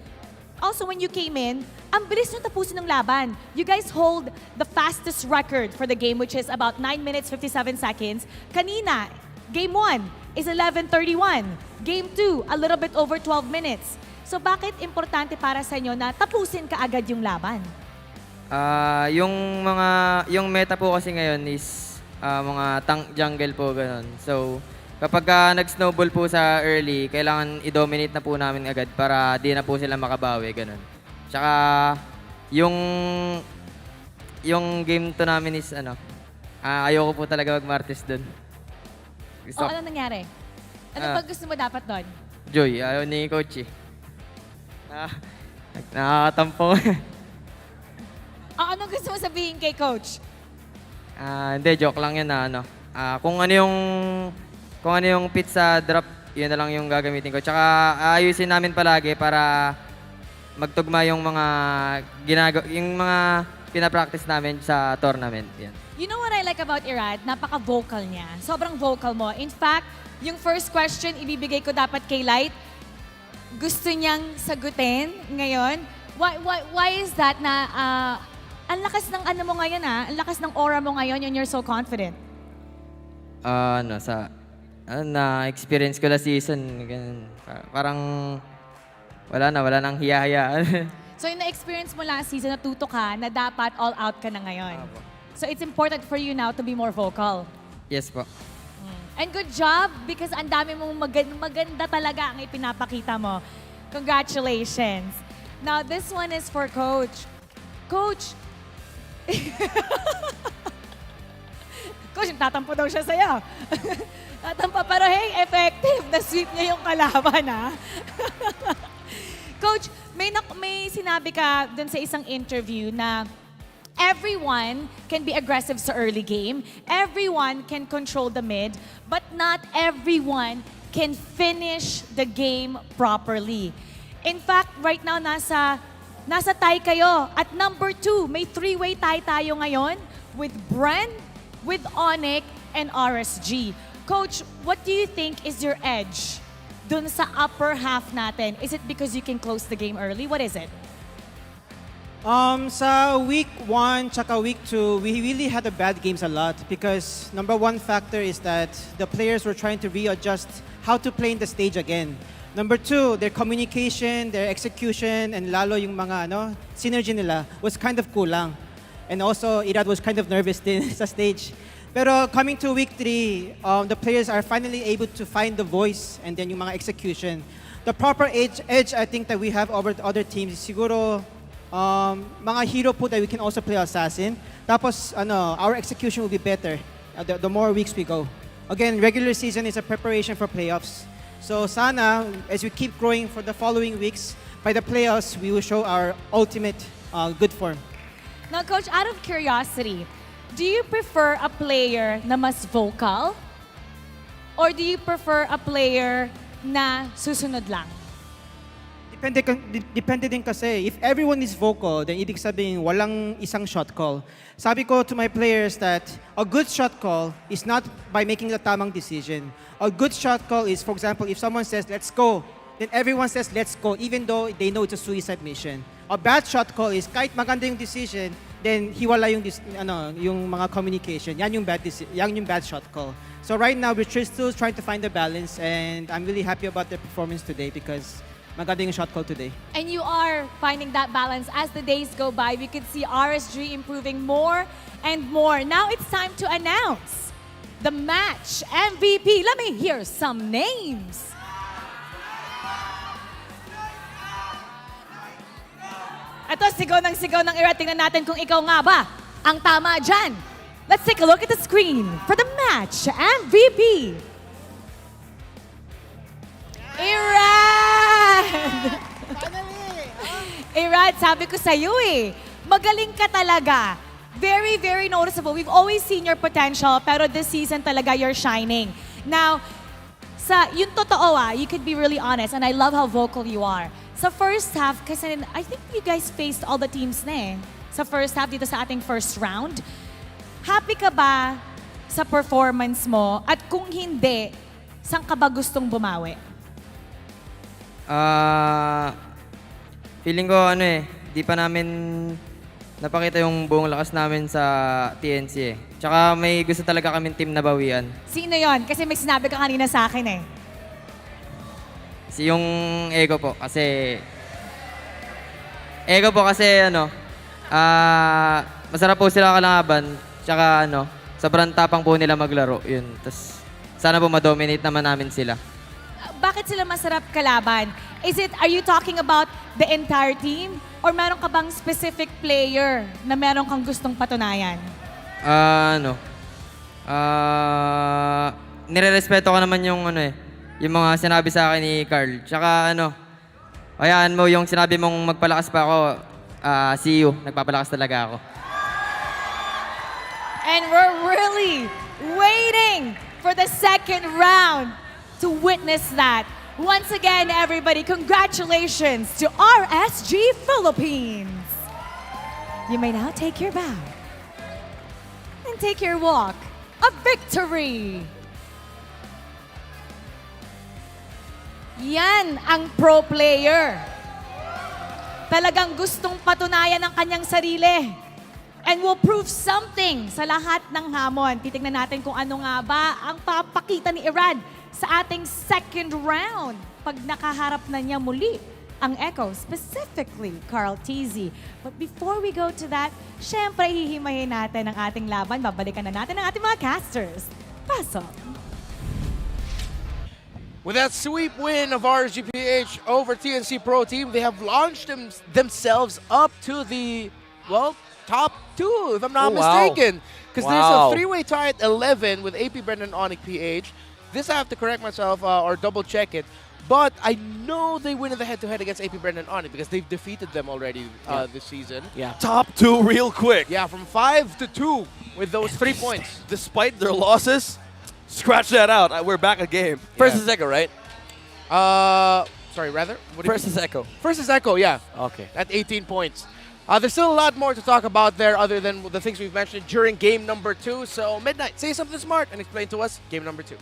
also when you came in, ang bilis nyo tapusin ng laban. You guys hold the fastest record for the game, which is about 9 minutes, 57 seconds. Kanina, Game 1 is 11:31. Game 2, a little bit over 12 minutes. So bakit importante para sa inyo na tapusin kaagad yung laban? Yung meta po kasi ngayon is mga tank jungle po, ganun. So, kapag nag-snowball po sa early, kailangan i-dominate na po namin agad para di na po sila makabawi, ganun. Tsaka, yung game to namin is ayoko po talaga mag-martis dun. Ano nangyari? Ano ba gusto mo dapat doon? Joy, ayaw ni Coach eh. Nakakatampo. Anong gusto mo sabihin kay Coach? Hindi, joke lang yun na kung ano yung pit sa drop, yun na lang yung gagamitin ko. Tsaka ayusin namin palagi para magtugma yung mga pinapractice namin sa tournament. Yan. You know what I like about Irad? Napaka-vocal niya. Sobrang vocal mo. In fact, yung first question ibibigay ko dapat kay Light, gusto niyang sagutin ngayon. Why is that na ang lakas ng ano mo ngayon ang lakas ng aura mo ngayon and you're so confident? Na-experience ko last season. Ganun. Parang wala nang hiya-hiya. So yung na-experience mo last season, natuto ka na dapat all out ka na ngayon. So it's important for you now to be more vocal. Yes po. And good job because ang dami mong maganda talaga ang ipinapakita mo. Congratulations. Now this one is for Coach. Coach! Coach, tatampo daw siya sa'yo. Tatampo, pero hey, effective. Na-sweep niya yung kalaban, ha? Coach, may sinabi ka dun sa isang interview na everyone can be aggressive sa early game. Everyone can control the mid, but not everyone can finish the game properly. In fact, right now, nasa tie kayo. At number 2, may 3-way tie tayo ngayon with Bren, with ONIC, and RSG. Coach, what do you think is your edge dun sa upper half natin? Is it because you can close the game early? What is it? Sa week 1 tsaka week 2, we really had a bad games a lot because number one factor is that the players were trying to readjust how to play in the stage again. Number 2, their communication, their execution, and lalo yung mga synergy nila was kind of kulang. And also, Irad was kind of nervous din sa stage. Pero coming to week 3, the players are finally able to find the voice and then yung mga execution. The proper edge I think that we have over the other teams is siguro mga hero po that we can also play assassin. Tapos our execution will be better the more weeks we go. Again, regular season is a preparation for playoffs. So sana as we keep growing for the following weeks, by the playoffs we will show our ultimate good form. Now, Coach, out of curiosity, do you prefer a player na mas vocal? Or do you prefer a player na susunod lang? Depende din kasi. If everyone is vocal, then ibig sabihin walang isang shot call. Sabi ko to my players that a good shot call is not by making the tamang decision. A good shot call is, for example, if someone says, let's go, then everyone says, let's go, even though they know it's a suicide mission. A bad shot call is kahit maganda yung decision, then hiwala yung yung mga communication. Yan yung bad shot call. So right now we're still trying to find the balance, and I'm really happy about the performance today because maganda yung shot call today. And you are finding that balance as the days go by. We could see RSG improving more and more. Now it's time to announce the match MVP. Let me hear some names. Ito, sigaw ng Irad. Tingnan natin kung ikaw nga ba ang tama dyan. Let's take a look at the screen for the match MVP. Irad! Irad, sabi ko sa'yo magaling ka talaga. Very, very noticeable. We've always seen your potential, pero this season talaga you're shining. Now, yung totoo you could be really honest, and I love how vocal you are. Sa first half, kasi I think you guys faced all the teams na sa first half dito sa ating first round. Happy ka ba sa performance mo? At kung hindi, saan ka ba gustong bumawi? Feeling ko di pa namin napakita yung buong lakas namin sa TNC Tsaka may gusto talaga kaming team na bawian. Sino yon? Kasi may sinabi ka kanina sa akin Yung Ego po kasi masarap po sila kalaban. Tsaka sobrang tapang po nila maglaro. Yun. Tas sana po ma-dominate naman namin sila. Bakit sila masarap kalaban? Are you talking about the entire team? Or meron ka bang specific player na meron kang gustong patunayan? Nire-respeto ko naman yung yung mga sinabi sa akin ni Carl. Tsaka hayaan mo yung sinabi mong magpalakas pa ako, see you. Nagpapalakas talaga ako. And we're really waiting for the second round to witness that. Once again, everybody, congratulations to RSG Philippines. You may now take your bow and take your walk of victory. Yan ang pro player. Talagang gustong patunayan ang kanyang sarili. And will prove something sa lahat ng hamon. Titignan natin kung ano nga ba ang papakita ni Irad sa ating second round pag nakaharap na niya muli ang Echo, specifically Carl TZ. But before we go to that, syempre hihimayin natin ang ating laban. Babalikan na natin ang ating mga casters. Pasok! With that sweep win of RSGPH over TNC Pro Team, they have launched themselves up to the, top 2, if I'm not mistaken. Because there's a three-way tie at 11 with APBR and ONIC PH. This I have to correct myself or double-check it. But I know they win in the head-to-head against APBR and ONIC because they've defeated them already this season. Yeah. Top 2 real quick. Yeah, from 5 to 2 with those 3 points. Despite their losses, scratch that out. We're back a game. First is Echo, right? Sorry, rather? First is Echo. First is Echo, yeah. Okay. At 18 points. There's still a lot more to talk about there other than the things we've mentioned during game number 2. So, Midnight, say something smart and explain to us game number 2.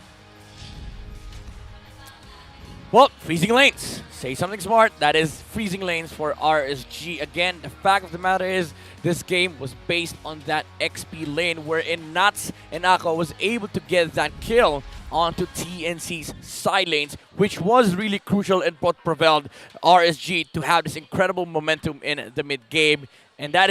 Well, freezing lanes. Say something smart. That is freezing lanes for RSG. Again, the fact of the matter is this game was based on that XP lane wherein Nuts and Aqua was able to get that kill onto TNC's side lanes, which was really crucial and what propelled RSG to have this incredible momentum in the mid game. And that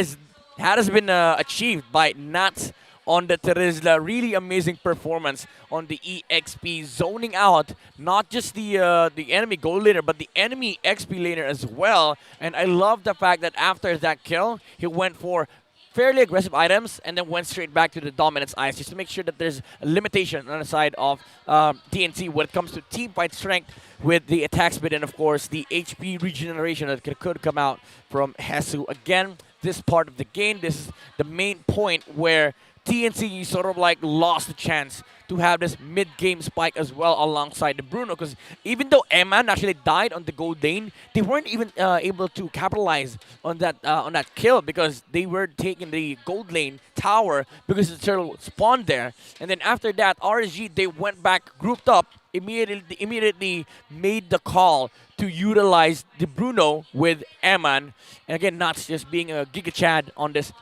has been achieved by Nuts on the Terizla. Really amazing performance on the EXP, zoning out not just the enemy gold laner, but the enemy XP laner as well. And I love the fact that after that kill, he went for fairly aggressive items and then went straight back to the dominance eyes just to make sure that there's a limitation on the side of TNC when it comes to team fight strength with the attack speed and of course the HP regeneration that could come out from Hesu. Again, this part of the game, this is the main point where TNC sort of like lost the chance to have this mid-game spike as well alongside the Bruno, because even though Eman actually died on the gold lane, they weren't even able to capitalize on that kill because they were taking the gold lane tower because the turtle spawned there. And then after that, RSG, they went back, grouped up, immediately made the call to utilize the Bruno with Eman. And again, Nuts just being a Giga Chad on this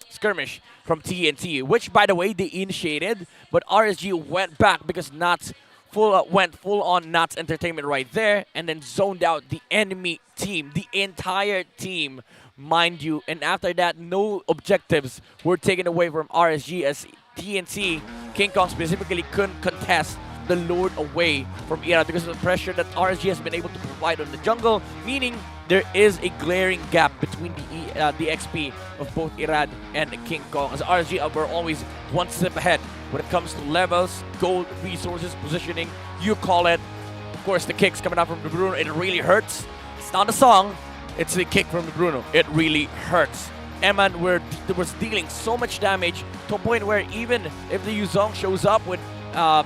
skirmish from TNT, which by the way they initiated, but RSG went back because Nuts went full on Nuts Entertainment right there, and then zoned out the enemy team, the entire team, mind you. And after that, no objectives were taken away from RSG as TNC, King Kong specifically, couldn't contest the Lord away from Irad because of the pressure that RSG has been able to provide on the jungle, meaning there is a glaring gap between the XP of both Irad and King Kong, as RSG were always one step ahead when it comes to levels, gold, resources, positioning, you call it. Of course, the kicks coming out from the Bruno, it really hurts. It's not a song, it's the kick from the Bruno. It really hurts. Eman was dealing so much damage to a point where even if the Yuzong shows up with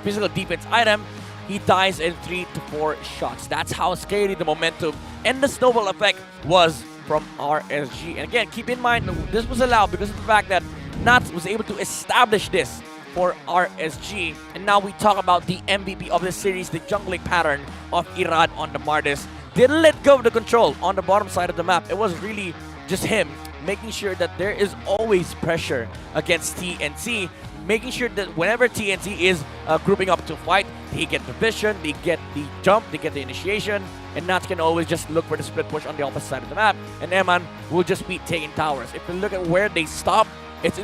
physical defense item, he dies in 3 to 4 shots. That's how scary the momentum and the snowball effect was from RSG. And again, keep in mind, this was allowed because of the fact that Nuts was able to establish this for RSG. And now we talk about the MVP of this series, the jungling pattern of Irad on the Mardis. Didn't let go of the control on the bottom side of the map. It was really just him making sure that there is always pressure against TNC, making sure that whenever TNC is grouping up to fight, they get the vision, they get the jump, they get the initiation, and Nuts can always just look for the split push on the opposite side of the map, and Eman will just be taking towers. If you look at where they stop, it's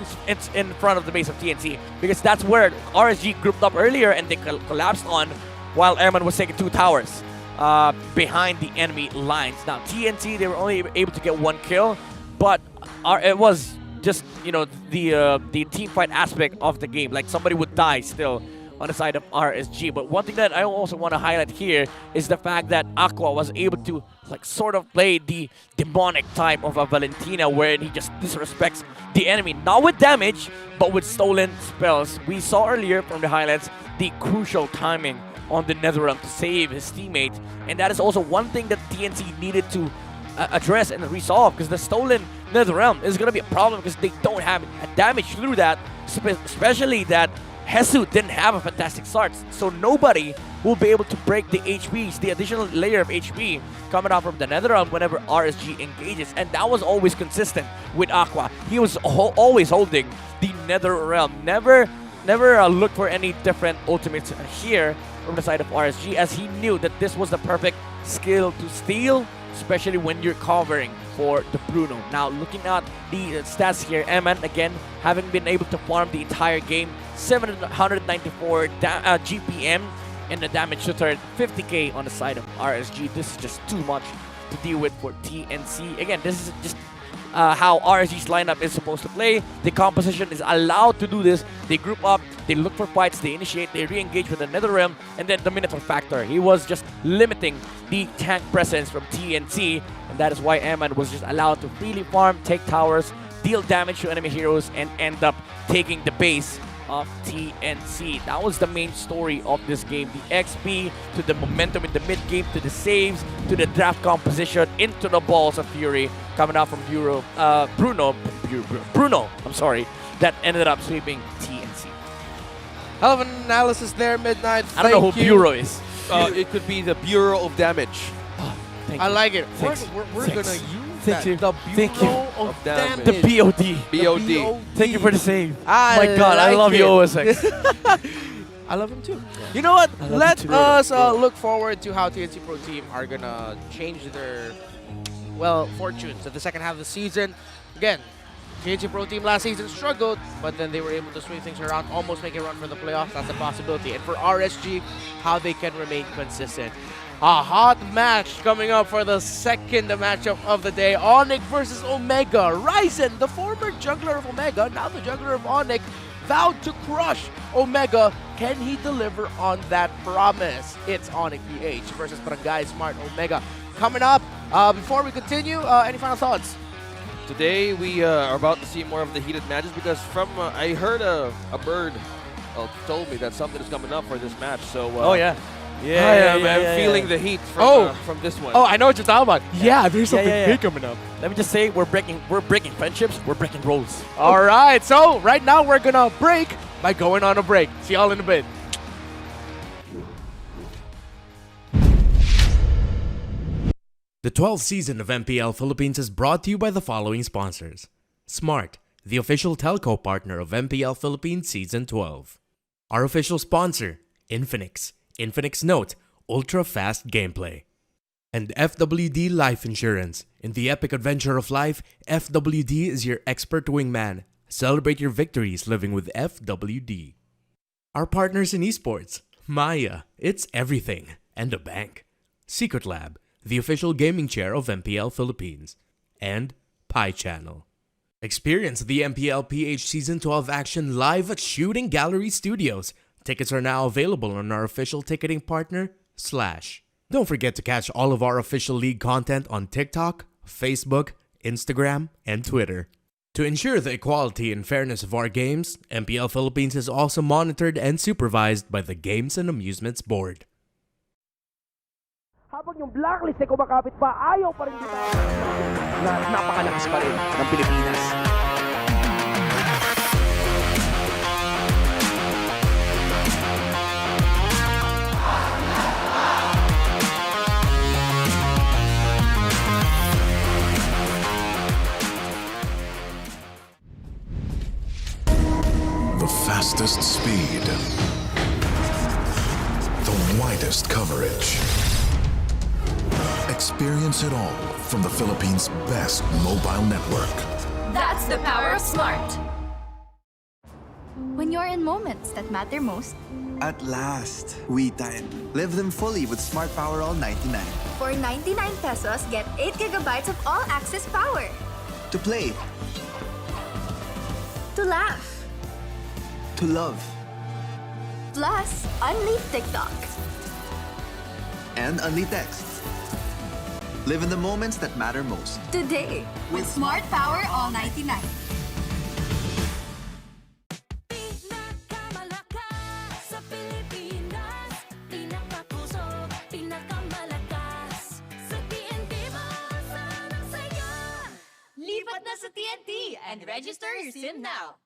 in front of the base of TNC, because that's where RSG grouped up earlier and they collapsed on, while Eman was taking 2 towers behind the enemy lines. Now TNC, they were only able to get 1 kill, but it was just, you know, the team fight aspect of the game. Like, somebody would die still on the side of RSG. But one thing that I also want to highlight here is the fact that Aqua was able to like sort of play the demonic type of a Valentina, where he just disrespects the enemy, not with damage, but with stolen spells. We saw earlier from the highlights the crucial timing on the Netherrealm to save his teammate, and that is also one thing that TNC needed to address and resolve, because the stolen Netherrealm is going to be a problem because they don't have damage through that, especially that Hesu didn't have a fantastic start, so nobody will be able to break the HPs, the additional layer of HP coming out from the Netherrealm whenever RSG engages, and that was always consistent with Aqua. He was always holding the Netherrealm, never looked for any different ultimates here from the side of RSG, as he knew that this was the perfect skill to steal, especially when you're covering for the Bruno. Now, looking at the stats here, Eman, again, having been able to farm the entire game, 794 GPM, and the damage to turret 50k on the side of RSG. This is just too much to deal with for TNC. Again, this is just how RSG's lineup is supposed to play. The composition is allowed to do this. They group up, they look for fights, they initiate, they re-engage with the Netherrealm, and then the Minotaur factor. He was just limiting the tank presence from TNC, and that is why Eman was just allowed to freely farm, take towers, deal damage to enemy heroes, and end up taking the base of TNC. That was the main story of this game. The XP, to the momentum in the mid-game, to the saves, to the draft composition, into the balls of fury coming out from Bruno, I'm sorry, that ended up sweeping TNC. Hell of an analysis there, Midnight. I don't know who Thank you. Bureau is. it could be the Bureau of Damage. I like it. Thanks. We're Thanks. gonna use Thank that. you. The Thank you. Bureau of Damage. The BOD. BOD. Thank you for the save. I My God, I like love you, it. OSX. I love him too. You know what? love Let you too. us look forward to how TNC Pro Team are gonna change their fortunes at the second half of the season. Again, TNC Pro Team last season struggled, but then they were able to swing things around, almost make a run for the playoffs. That's a possibility. And for RSG, how they can remain consistent. A hot match coming up for the second matchup of the day. ONIC versus Omega. Ryzen, the former juggler of Omega, now the juggler of ONIC, vowed to crush Omega. Can he deliver on that promise? It's Mpl-Ph versus Barangay Smart Omega. Coming up, before we continue, any final thoughts? Today we are about to see more of the heated matches because I heard a bird told me that something is coming up for this match. So Oh, yeah. I'm feeling the heat from this one. Oh, I know what you're talking about. Yeah, there's something big coming up. Let me just say, we're breaking friendships, we're breaking roles. All right, so right now we're gonna break by going on a break. See y'all in a bit. The 12th season of MPL Philippines is brought to you by the following sponsors. Smart, the official telco partner of MPL Philippines Season 12. Our official sponsor, Infinix. Infinix Note, ultra-fast gameplay. And FWD Life Insurance. In the epic adventure of life, FWD is your expert wingman. Celebrate your victories living with FWD. Our partners in esports, Maya, it's everything, and a bank. Secret Lab, the official gaming chair of MPL Philippines. And Pi Channel. Experience the Mpl-Ph Season 12 action live at Shooting Gallery Studios. Tickets are now available on our official ticketing partner, Slash. Don't forget to catch all of our official league content on TikTok, Facebook, Instagram, and Twitter. To ensure the equality and fairness of our games, MPL Philippines is also monitored and supervised by the Games and Amusements Board. Habang yung blacklist ay kumakapit pa, ayaw pa rin kita na napakalakas pa rin ng Pilipinas. The fastest speed. The widest coverage. Experience it all from the Philippines' best mobile network. That's the power of Smart. When you're in moments that matter most, At last, we time. Live them fully with Smart Power All 99. for 99 pesos, get 8 gigabytes of all-access power. To play, To laugh. to love, Plus, unleash TikTok. and only texts. Live in the moments that matter most. Today, with Smart Power All 99. Lipat na sa TNT and register your SIM now.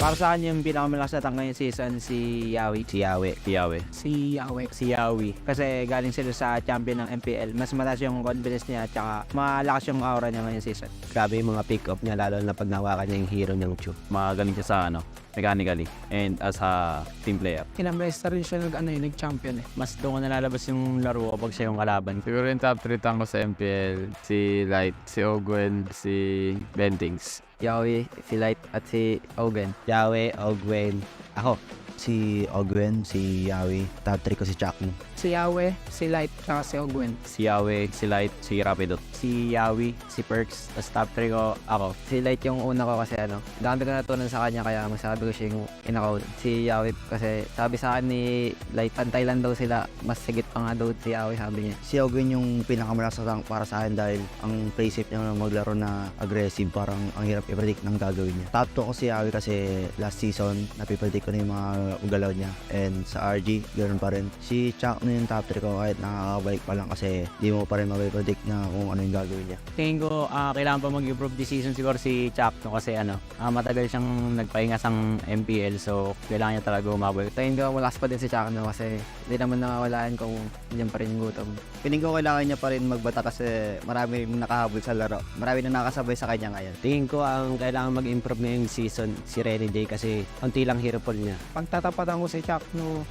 Para sa akin yung pinakamalakas na tank ngayong season si Yawi. Si Yawi. Si Yawi. Kasi galing sila sa champion ng MPL. Mas mataas yung confidence niya at saka malakas yung aura niya ngayong season. Grabe yung mga pick-up niya lalo na pag nawakan niya yung hero niyang Chu. Magaling siya sa mechanically and as a team player. Kinamresta rin siya nag-champion eh. Mas doon ko nalalabas yung laro kapag siya yung kalaban. Siguro yung top 3 tank ko sa MPL, si Light, si Ogwen, si Bentings. Yawi, si Light at si Ogwen. Yawi, Ogwen. Ako, si Ogwen, si Yawi. Top 3 ko si Chakno. Si Yawe, si Light, tsaka si Ogwen. Si Yawi, si Light, si Rapidot. Si Yawi, si Perks. Tapos top 3 ko ako. Si Light yung una ko kasi dami ko natutunan sa kanya kaya masabi ko siya yung inakaw. Si Yawi kasi sabi sa akin ni Light, pantay lang daw sila. Mas sigit pa nga daw si Yawi sabi niya. Si Ogwen yung pinakamalakas na tank para sa akin dahil ang play safe niya maglaro na aggressive parang ang hirap i-predict ng gagawin niya. Top 2 ko si Yawi kasi last season napipredict ko na yung mga galaw niya. And sa RG, ganoon pa rin. Si Chuck na yung top 3 ko kahit nakakabalik pa lang kasi di mo pa rin mapipredict na kung ano yung gagawin niya. Tingin ko kailangan pa mag-improve this season siguro si Chuck kasi matagal siyang nagpahinga sa MPL so kailangan niya talaga umabot. Tingin ko malakas pa din si Chuck kasi hindi naman nakawalaan kung diyan pa rin yung gutom. Piling ko kailangan niya pa rin magbata kasi marami nakahabol sa laro. Marami na nakasabay sa kanya ngayon. Tingin ko ang kailangan mag-improve ngayong season si Renny Day kasi unti lang hero pool niya. Pagtatapatan ko si Chuck,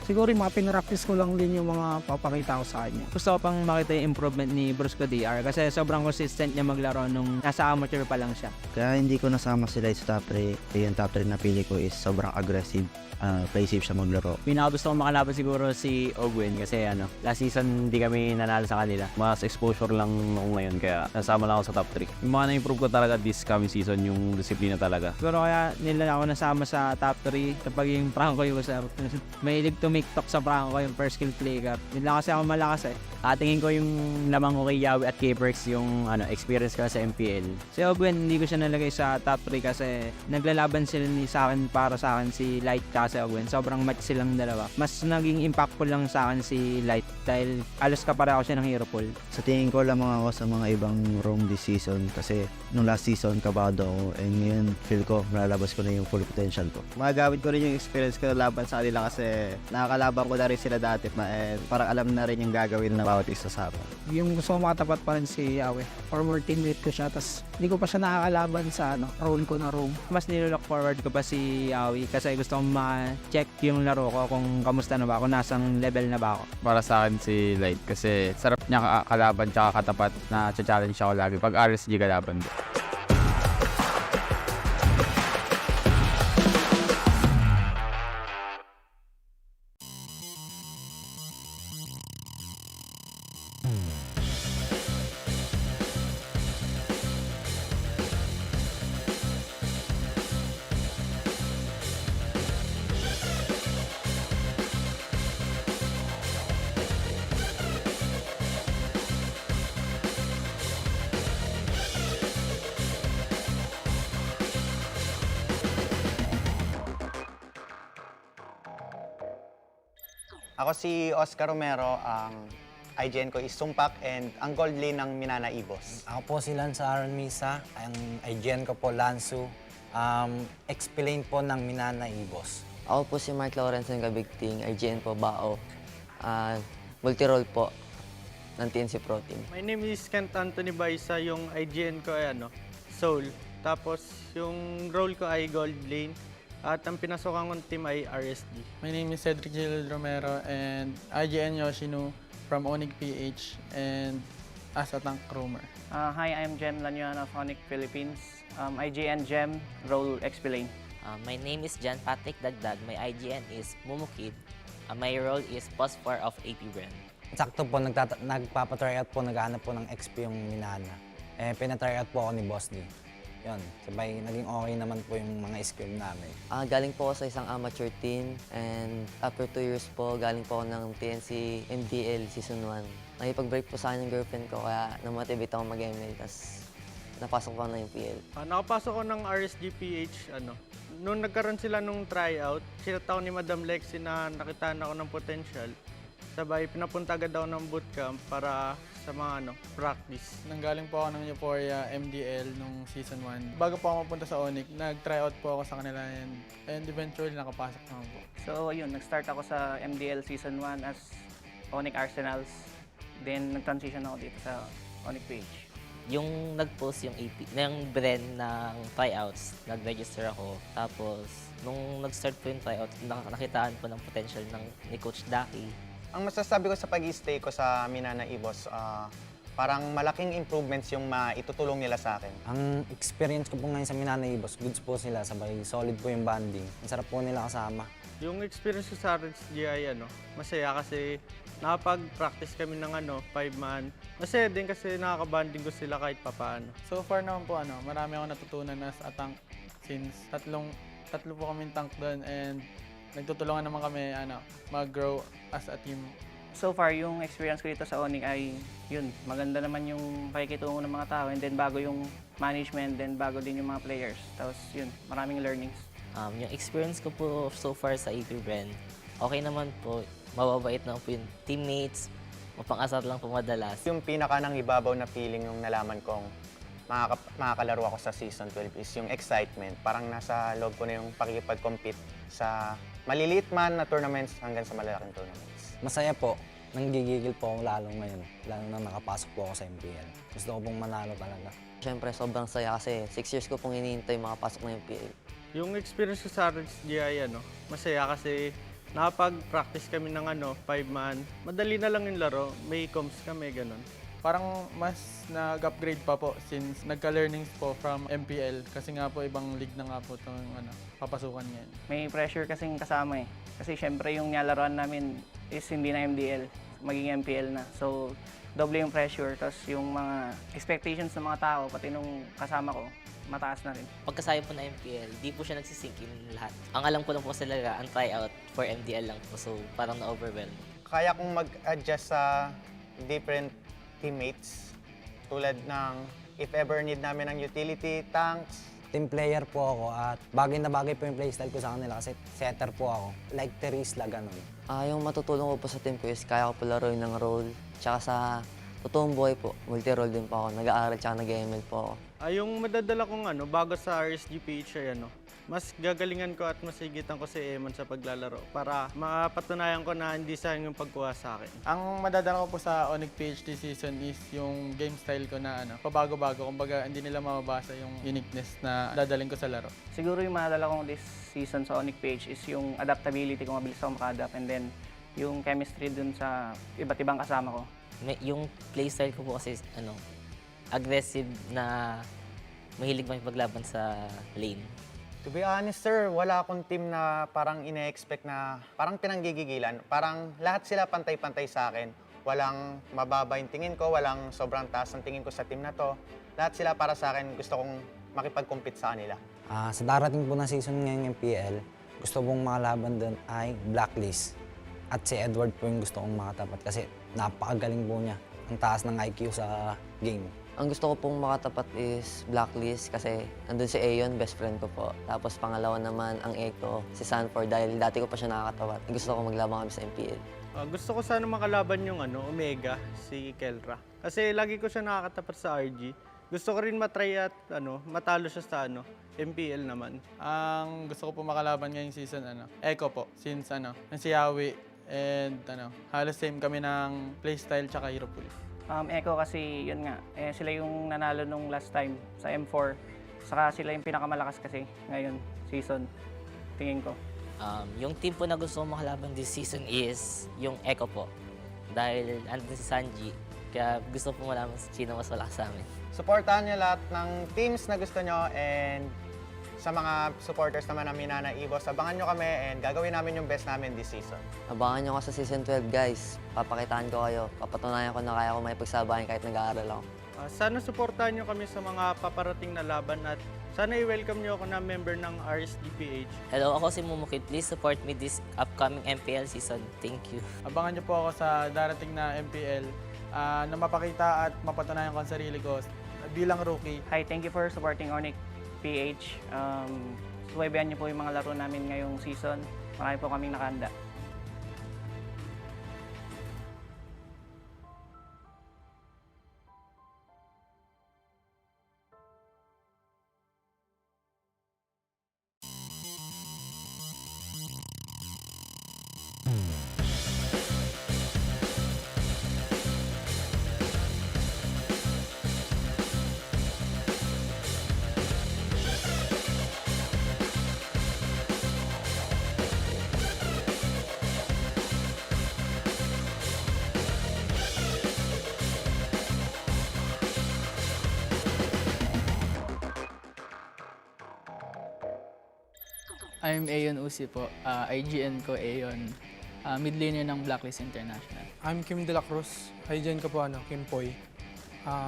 siguro yung mga pinractice ko lang din yung mga papakita ko sa kanya. Gusto ko pang makita yung improvement ni Brusco DR kasi sobrang consistent niya maglaro nung nasa amateur pa lang siya. Kaya hindi ko nasama sila sa top 3. Yung top 3 na pili ko is sobrang aggressive. Play safe siya maglaro. Pinakagusto ko makalaban siguro si Ogwen kasi last season hindi kami nanalo sa kanila. Mas exposure lang ako ngayon kaya nasama lang ako sa top 3. Yung mga na-improve ko talaga this coming season yung disiplina talaga. Siguro kaya nila ako nasama sa top 3 kapag yung Franco user. Mahilig tumiktok sa Franco yung first skill play gap. Hindi lang kasi ako malakas eh. Tingin ko yung lamang ko kay Yawi at kay Perks yung experience ko sa MPL. Si Ogwen hindi ko siya nalagay sa top 3 kasi naglalaban sila sa akin para sa akin si Light kasi Ogwen. Sobrang match silang dalawa. Mas naging impactful lang sa akin si Light dahil alos kapareho siya ng hero pool. Sa tingin ko lamang ako sa mga ibang roam this season kasi nung last season kabado ako and ngayon feel ko malalabas ko na yung full potential ko. Magagamit ko rin yung experience ko na laban sa kanila kasi nakakalaban ko na rin sila dati and parang alam na rin yung gagawin na bawat isa sa akin. Yung gusto ko makatapat pa rin si Yawe. Former teammate ko siya, tas hindi ko pa siya nakakalaban sa role ko na room. Mas nilook forward ko pa si Yawi kasi gusto kong ma-check yung laro ko kung kamusta na ba ako, nasang level na ba ako. Para sa akin si Light kasi sarap niya kalaban tsaka katapat na challenge ako lagi pag RSG kalaban doon. Ako si Oscar Romero, ang IGN ko is Sumpak and ang gold lane ng Minana Ibos. Ako po si Lance Aaron Misa, ang IGN ko po Lansu, explain po ng Minana Ibos. Ako po si Mark Lawrence ng Kabigting, IGN po Bao. Multi-role po ng TNC Pro Team. My name is Kent Anthony Baisa, yung IGN ko ay Soul. Tapos yung role ko ay Gold Lane. At ang pinasokan kong team ay RSD. My name is Cedric Gil Romero and IGN Yoshino from ONIC-Ph and as a tank roamer. Hi, I'm Jem Lanyon of ONIC Philippines. IGN Jem, role explain. My name is John Patrick Dagdag. My IGN is Mumukid. My role is Phosphor of APBR. Sakto po, nagpapatry out po, naghahanap po ng XP yung Minana. Pinatry out po ako ni Boss D. Yun, sabay naging okay naman po yung mga skill namin. Galing po ako sa isang amateur team and after 2 years po, galing po ako ng TNC MDL Season 1. Nakipag-break po sa akin ng girlfriend ko kaya namotivate ako mag-ML, tapos napasok ko ng MPL. Nakapasok ko ng RSG-PH, Noong nagkaroon sila nung tryout, sinat ako ni Madam Lexi na nakitaan ako ng potential. Sabay, pinapunta agad ako ng bootcamp para sa mga practice. Nanggaling po ako ng Euphoria MDL nung season 1. Bago po ako mapunta sa ONIC, nag-tryout po ako sa kanila and eventually nakapasok naman po. So yun, nag-start ako sa MDL season 1 as ONIC Arsenals. Then nag-transition ako dito sa Mpl-Ph. Yung nag-post yung Bren ng tryouts, nag-register ako. Tapos, nung nag-start po yung tryout, nakitaan po ng potential ni Coach Daki. Ang masasabi ko sa pag-stay ko sa Minana Ibos, parang malaking improvements yung maitutulong nila sa akin. Ang experience ko po ngayon sa Minana Ibos, goods po sila, sabay solid po yung banding. Ang sarap po nila kasama. Yung experience ko sa RSG ay masaya kasi nakapag-practice kami ng 5-man. Masaya din kasi nakakabanding ko sila kahit papaano. So far naman po, marami akong natutunan as a tank since tatlo po kaming tank doon and nagtutulungan naman kami mag-grow as a team. So far, yung experience ko dito sa ONIC ay yun, maganda naman yung pakikitungo ng mga tao and then bago yung management, then bago din yung mga players. Tapos yun, maraming learnings. Yung experience ko po so far sa AP Bren, okay naman po. Mababait naman po yung teammates, mapang-asar lang po madalas. Yung pinaka nang ibabaw na feeling yung nalaman kong makakalaro ako sa Season 12 is yung excitement. Parang nasa loob ko na yung pakikipag-compete sa maliliit man na tournaments hanggang sa malalaking tournaments. Masaya po. Nanggigigil po ako lalo ngayon. Lalo na nakapasok po ako sa MPL. Gusto ko pong manalo talaga. Siyempre, sobrang saya kasi 6 years ko pong hinihintay makapasok ng MPL. Yung experience ko sa RSG ay masaya kasi nakapag-practice kami ng 5-man. Madali na lang yung laro, may comms kami, ganun. Parang mas nag-upgrade pa po since nagka-learnings po from MPL kasi nga po ibang league na nga po itong papasukan ngayon. May pressure kasing kasama eh. Kasi syempre yung nilaruan namin is hindi na MDL, maging MPL na. So, doble yung pressure, tapos yung mga expectations ng mga tao, pati nung kasama ko, mataas na rin. Pagkasayo po na MPL, di po siya nagsisink in lahat. Ang alam ko lang po talaga, ang tryout for MDL lang po. So, parang na-overwhelm. Kaya kong mag-adjust sa different teammates. Tulad ng if ever need namin ng utility, tanks. Team player po ako at bagay na bagay po yung playstyle ko sa kanila kasi setter po ako. Like Terisla, ganun. Yung matutulong ko po sa team ko is kaya ko po laruin ng role. Tsaka sa totoong buhay po, multi-role din po ako. Nag-aaral tsaka nag-ML po ako. Yung madadala kong bago sa RSG-PH ay mas gagalingan ko at masigitan ko si Eman sa paglalaro para mapatunayan ko na hindi sayang yung pagkuha sa akin. Ang madadala ko po sa ONIC-PH this season is yung game style ko na pabago-bago. Kumbaga hindi nila mababasa yung uniqueness na dadaling ko sa laro. Siguro yung madadala kong this season sa ONIC-PH is yung adaptability ko, mabilis ako maka-adapt, and then yung chemistry dun sa iba't ibang kasama ko. Yung playstyle ko po kasi aggressive na mahilig makipaglaban sa lane. To be honest, sir, wala akong team na parang ine-expect na parang pinanggigigilan. Parang lahat sila pantay-pantay sa akin. Walang mababa yung tingin ko, walang sobrang taas ang tingin ko sa team na to. Lahat sila para sa akin, gusto kong makipag-compete sa kanila. Sa darating po na season ngayong MPL, gusto pong makalaban doon ay Blacklist. At si Edward po yung gusto kong makatapat kasi napakagaling po niya. Ang taas ng IQ sa game. Ang gusto ko pong makatapat is Blacklist kasi nandun si Aeon, best friend ko po. Tapos pangalawa naman ang Echo, si Sanford dahil dati ko pa siya nakakatapat. Gusto ko maglabang kami sa MPL. Gusto ko sana makalaban yung Omega, si Kelra. Kasi lagi ko siya nakakatapat sa RG. Gusto ko rin matry at matalo siya sa MPL naman. Ang gusto ko po makalaban ngayong season, Echo po. Since si Yawi and halos same kami ng playstyle tsaka hero pool. Echo kasi yun nga, sila yung nanalo nung last time sa M4. Saka sila yung pinakamalakas kasi ngayon season, tingin ko. Yung team po na gusto ko makalaban this season is yung Echo po. Dahil andun si Sanji, kaya gusto po malaman sino mas malakas sa amin. Supportahan niyo lahat ng teams na gusto nyo and sa mga supporters naman ng Minana Ibos, abangan nyo kami and gagawin namin yung best namin this season. Abangan nyo ako sa Season 12, guys. Papakitaan ko kayo. Papatunayan ko na kaya ko makipagsabayan kahit nag-aaral ako. Sana supportahan nyo kami sa mga paparating na laban at sana i-welcome nyo ako na member ng RSG-PH. Hello, ako si Mumukid. Please support me this upcoming MPL season. Thank you. Abangan niyo po ako sa darating na MPL na mapakita at mapatunayan ko ang sarili ko bilang rookie. Hi, thank you for supporting ONIC-PH. Subaybayan niyo po yung mga laro namin ngayong season. Marami po kaming nakahanda. I'm Ayon Usi po. IGN ko Ayon. Mid laner ng Blacklist International. I'm Kim De La Cruz. IGN ko po Kim Poy.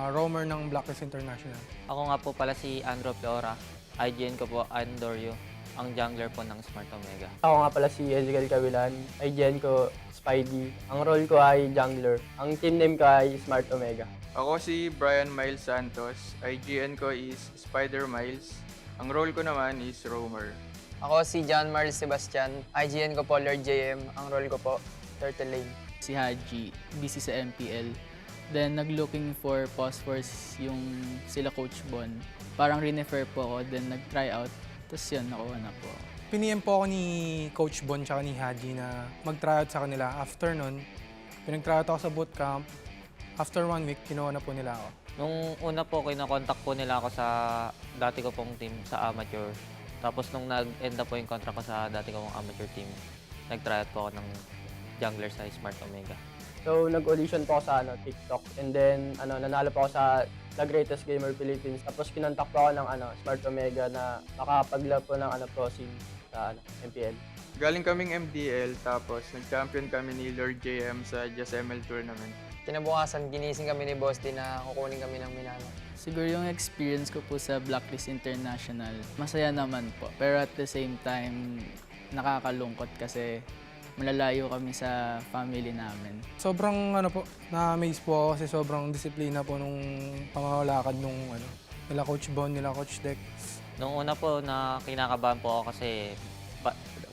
Roamer ng Blacklist International. Ako nga po pala si Andrew Peora. IGN ko po Andorio, ang jungler po ng Smart Omega. Ako nga pala si Ezekiel Cavilan. IGN ko Spidey. Ang role ko ay jungler. Ang team name ko ay Smart Omega. Ako si Brian Miles Santos. IGN ko is Spider Miles. Ang role ko naman is Roamer. Ako si John Marl Sebastian. IGN ko po Lord JM. Ang role ko po Turtle Lane. Si Haji, busy sa MPL. Then nag-looking for phosphors yung sila Coach Bon. Parang rinefer po ako, then nag-try out. Tapos yun, nakuha na po. Piniem po ako ni Coach Bon tsaka ni Haji na mag-try out sa kanila. After nun, pinag-try out ako sa bootcamp. After 1 week, kinuha na po nila ako. Nung una po, kinakontak po nila ako sa dati ko pong team sa amateur. Tapos nung nag-end na po yung contract ko sa dati kong amateur team, nag-try out po ako ng jungler sa Smart Omega. So, nag-audition po ako sa TikTok. And then, nanalo po ako sa The Greatest Gamer Philippines. Tapos, kinontak po ako ng Smart Omega na makapag-lab po ng pro scene sa MPL. Galing kaming MDL, tapos nag-champion kami ni Lord JM sa Just ML tournament. Kinabukasan, ginising kami ni Boss din na kukunin kami ng Minano. Siguro yung experience ko po sa Blacklist International, masaya naman po. Pero at the same time, nakakalungkot kasi malalayo kami sa family namin. Sobrang na-amaze po ako kasi sobrang disiplina po nung pamamalakad nung nila Coach Bon, nila Coach Dex. Nung una po, na kinakabahan po ako kasi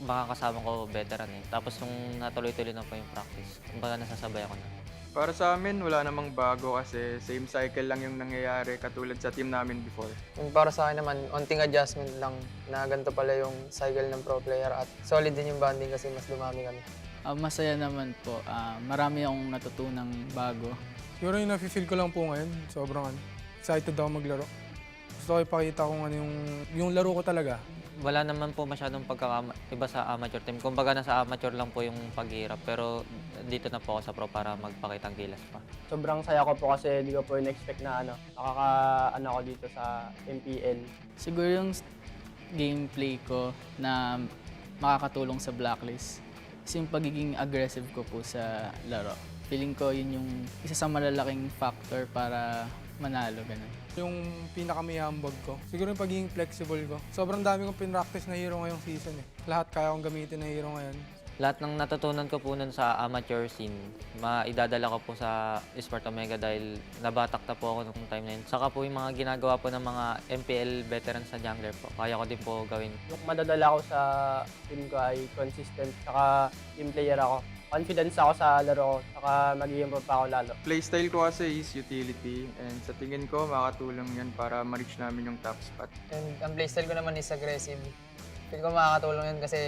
baka kasama ko veteran eh. Tapos nung natuloy-tuloy na po yung practice, kumbaga nasasabay ako na. Para sa amin, wala namang bago kasi same cycle lang yung nangyayari katulad sa team namin before. Yung para sa akin naman, onting adjustment lang na ganito pala yung cycle ng pro player at solid din yung bonding kasi mas dumami kami. Masaya naman po. Marami akong natutunang bago. Siguro yung nafe-feel ko lang po ngayon, sobrang excited ako maglaro. Gusto ko ipakita kung yung laro ko talaga. Wala naman po masyadong pagkakaiba sa amateur team. Kumbaga nasa amateur lang po yung paghihirap, pero dito na po ako sa pro para magpakitang gilas pa. Sobrang saya ko po kasi hindi ko po in-expect na ako dito sa MPL. Siguro yung gameplay ko na makakatulong sa Blacklist is yung pagiging aggressive ko po sa laro. Feeling ko yun yung isa sa malalaking factor para manalo, ganun. Yung pinakamayambag ko, siguro yung pagiging flexible ko. Sobrang dami kong pinractice na hero ngayong season eh. Lahat kaya kong gamitin na hero ngayon. Lahat ng natutunan ko po nun sa amateur scene, maidadala ko po sa Smart Omega dahil nabatak na po ako nung time na yun. Saka po yung mga ginagawa po ng mga MPL veterans sa jungler po, kaya ko din po gawin. Yung madadala ko sa team ko ay consistent, saka team player ako. Confidence ako sa laro, saka mag-i-improve pa ako lalo. Playstyle ko kasi is utility and sa tingin ko makakatulong yan para ma-reach namin yung top spot. And ang playstyle ko naman is aggressive. Feel ko makakatulong yun kasi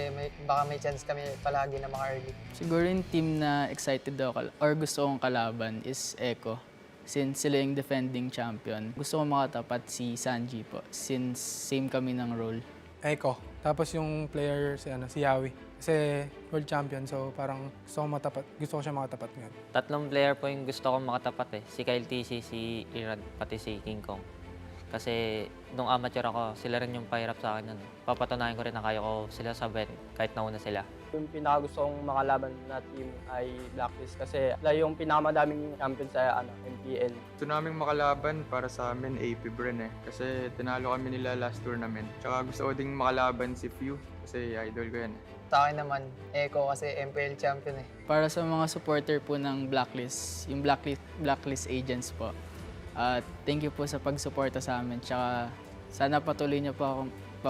baka may chance kami palagi na maka-early. Siguro yung team na excited ako or gusto kong kalaban is Echo. Since sila yung defending champion, gusto kong makatapat si Sanji po since same kami ng role. Echo. Tapos yung player si Yawi. Kasi world champion, so parang gusto ko siya makatapat ngayon. Tatlong player po yung gusto kong makatapat eh. Si Kyle TC, si Irad, pati si King Kong. Kasi nung amateur ako, sila rin yung pahirap sa akin nun. Papatunayan ko rin na kaya ko sila sabayan kahit nauna sila. Yung pinakagusto kong makalaban na team ay Blacklist kasi yung pinakamadaming champion sa MPL. Gusto naming makalaban para sa amin APBR eh. Kasi tinalo kami nila last tournament. Tsaka gusto ko ding makalaban si Few kasi idol ko yan eh. Sa akin naman, Echo kasi MPL champion eh. Para sa mga supporter po ng Blacklist, yung Blacklist agents po, thank you po sa pagsuporta sa amin. Tsaka sana patuloy niyo pa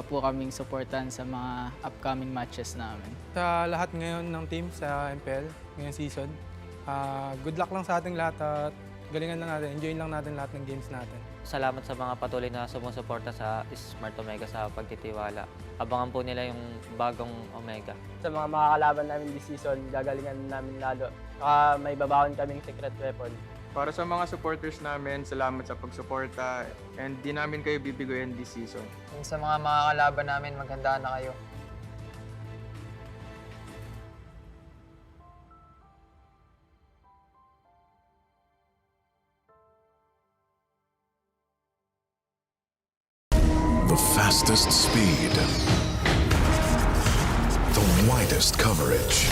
po kaming supportan sa mga upcoming matches namin. Sa lahat ngayon ng team sa MPL, ngayong season, good luck lang sa ating lahat at galingan lang natin, enjoyin lang natin lahat ng games natin. Salamat sa mga patuloy na sumusuporta sa Smart Omega sa pagtitiwala. Abangan po nila yung bagong Omega. Sa mga makakalaban namin this season, gagalingan namin lalo. Saka may babaon kaming secret weapon. Para sa mga supporters namin, salamat sa pagsuporta and di namin kayo bibigoyin this season. And sa mga makakalaban namin, maghandaan na kayo. The fastest speed. The widest coverage.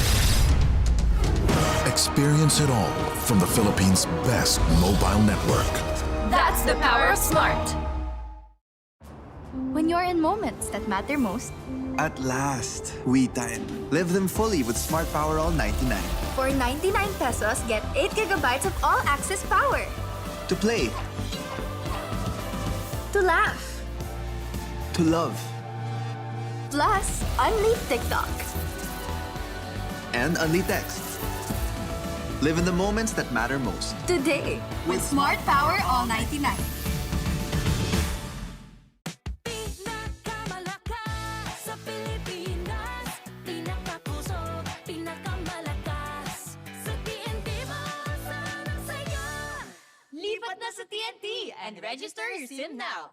Experience it all from the Philippines' best mobile network. That's the power of smart. When you're in moments that matter most, At last, we time. Live them fully with Smart Power All 99. for 99 pesos, get 8 gigabytes of all-access power. To play, To laugh, to love, plus unleash TikTok. and only text. Live in the moments that matter most. Today, with Smart Power All 99. Lipat na sa TNT and register your SIM now.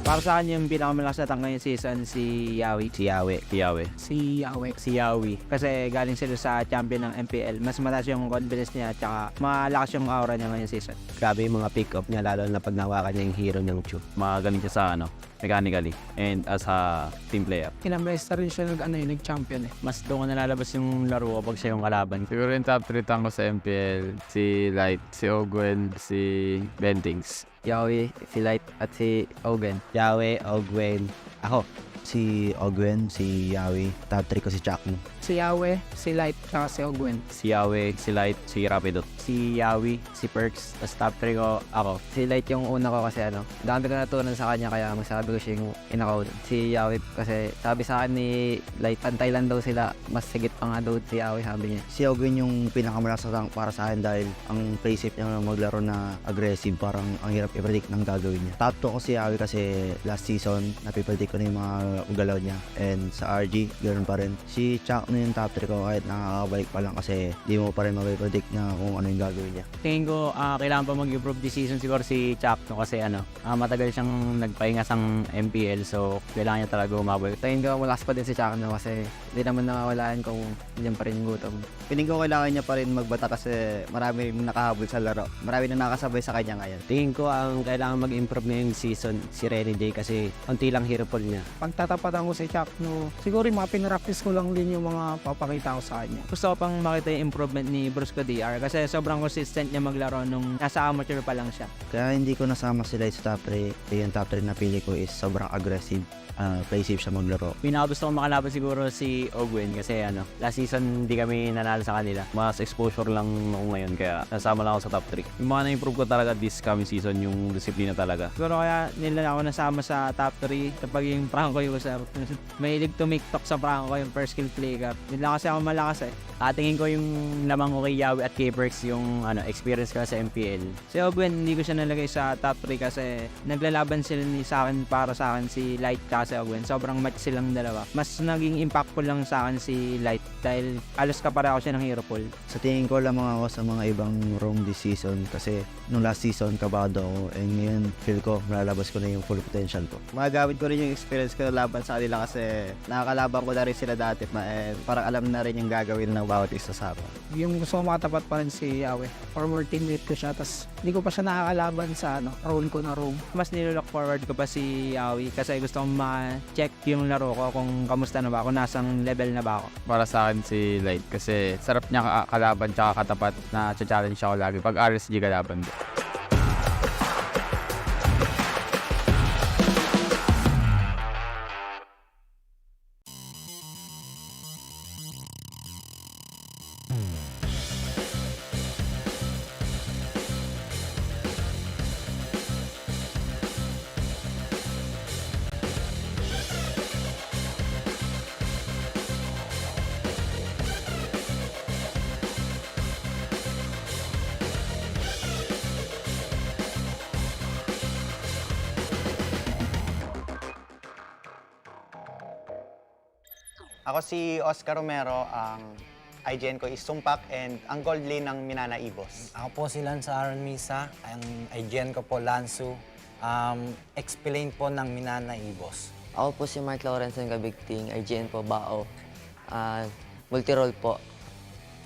Para sa akin yung pinakamalakas na tank ngayong season si Yawi. Si Yawi. Kasi galing sila sa champion ng MPL. Mas mataas yung confidence niya at saka malakas yung aura niya ngayong season. Grabe yung mga pick-up niya, lalo na pag nawakan niya yung hero niyang Chu. Magaling siya sa mechanically and as a team player. Ilang beses na rin siya nag-champion eh. Mas doon ko nalalabas yung laro kapag siya yung kalaban. Siguro yung top 3 tank ko sa MPL, si Light, si Ogwen, si Bentings. Yawi, si Light at si Ogen. Yawe, Ogwen, Ako, si Ogwen, si Yawi, top 3 ko si Chakmo. Si Yawe, si Light, tsaka si Ogwen. Si Yawe, si Light, si Rapidot. Si Yawi, si Perks, tapos top 3 ko ako. Si Light yung una ko kasi dami ko natutunan sa kanya kaya masabi ko siya yung inakaw. Si Yawi kasi sabi sa akin ni Light, pantay lang daw sila, mas sigit pa nga daw si Yawi sabi niya. Si Ogwen yung pinakamalakas na tank para sa akin dahil ang play safe niya maglaro na aggressive, parang ang hirap i-predict ng gagawin niya. Top 2 ko si Yawi kasi last season napipredict ko na yung mga galaw niya, and sa RG ganoon pa rin. Si Chuck na yung top 3 ko kahit nakakabalik pa lang kasi di mo pa rin mapipredict na kung ano yung gagawin niya. Tingin ko kailangan pa mag-improve this season siguro si Chuck kasi matagal siyang nagpahinga sa MPL, so kailangan niya talaga umabot. Tingin ko malakas pa din si Chuck kasi hindi naman nawawalaan kung hindi pa rin yung gutom. Piling ko kailangan niya pa rin magbata kasi marami rin nakahabol sa laro. Marami na nakasabay sa kanya ngayon. tingin ko ang kailangan mag-improve ngayong season si Renny J kasi konti lang hero pool niya. Pagtatapatan ko si Chuck, siguro yung mga pinractice ko lang din yung mga papakita ko sa kanya. Gusto ko pang makita yung improvement ni Brusco DR kasi sobrang consistent niya maglaro nung nasa amateur pa lang siya. Kaya hindi ko nasama sila sa top 3. Yung top 3 na pili ko is sobrang aggressive. Play safe siya maglaro. Pinakagusto ko makalaban siguro si Ogwen kasi last season hindi kami nanalo sa kanila. Mas exposure lang ako ngayon kaya nasama lang ako sa top 3. Yung mga na-improve ko talaga this coming season yung disiplina talaga. Siguro kaya nila ako nasama sa top 3 kapag yung Franco yung sir. Mahilig tumiktok sa Franco yung first skill play ka. up. Yun lang kasi ako malakas eh. Tatingin ko yung lamang ko kay Yawi at kay Perks yung experience ko sa MPL. Si Ogwen, hindi ko siya nalagay sa top 3 kasi naglalaban sila sa akin para sa akin si Light at si Ogwen. Sobrang match silang dalawa. Mas naging impactful lang sa akin si Light dahil alos kapareho siya ng hero pool. Sa tingin ko lamang ako sa mga ibang room this season kasi nung last season kabado ako and ngayon feel ko malalabas ko na yung full potential ko. Magagamit ko rin yung experience ko laban sa kanila kasi nakakalaban ko na rin sila dati and parang alam na rin yung gagawin ng bawat isa sa akin. Yung gusto ko makatapat pa rin si Yawe. Former teammate ko siya, tapos hindi ko pa siya nakakalaban sa role ko na room. Mas nilook forward ko pa si Yawi kasi gusto kong ma-check yung laro ko kung kamusta na ba ako, nasang level na ba ako. Para sa akin si Light kasi sarap niya kalaban tsaka katapat na challenge ako lagi pag RSG kalaban din. Ako si Oscar Romero, ang IGN ko is Sumpak and ang gold lane ng Minana Ibos. Ako po si Lance Aaron Misa, ang IGN ko po Lansu, explain po ng Minana Ibos. Ako po si Mark Lawrence ng Kabigting, IGN po Bao. Multi-role po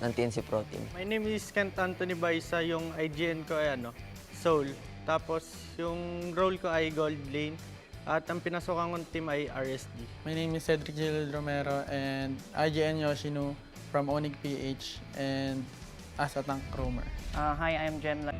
ng TNC Pro Team. My name is Kent Anthony Baisa, yung IGN ko ay Soul. Tapos yung role ko ay gold lane. At ang pinasukan kong team ay RSD. My name is Cedric Gil Romero and IGN Yoshino from Mpl-Ph and as a tank roamer. Hi, I'm Jen.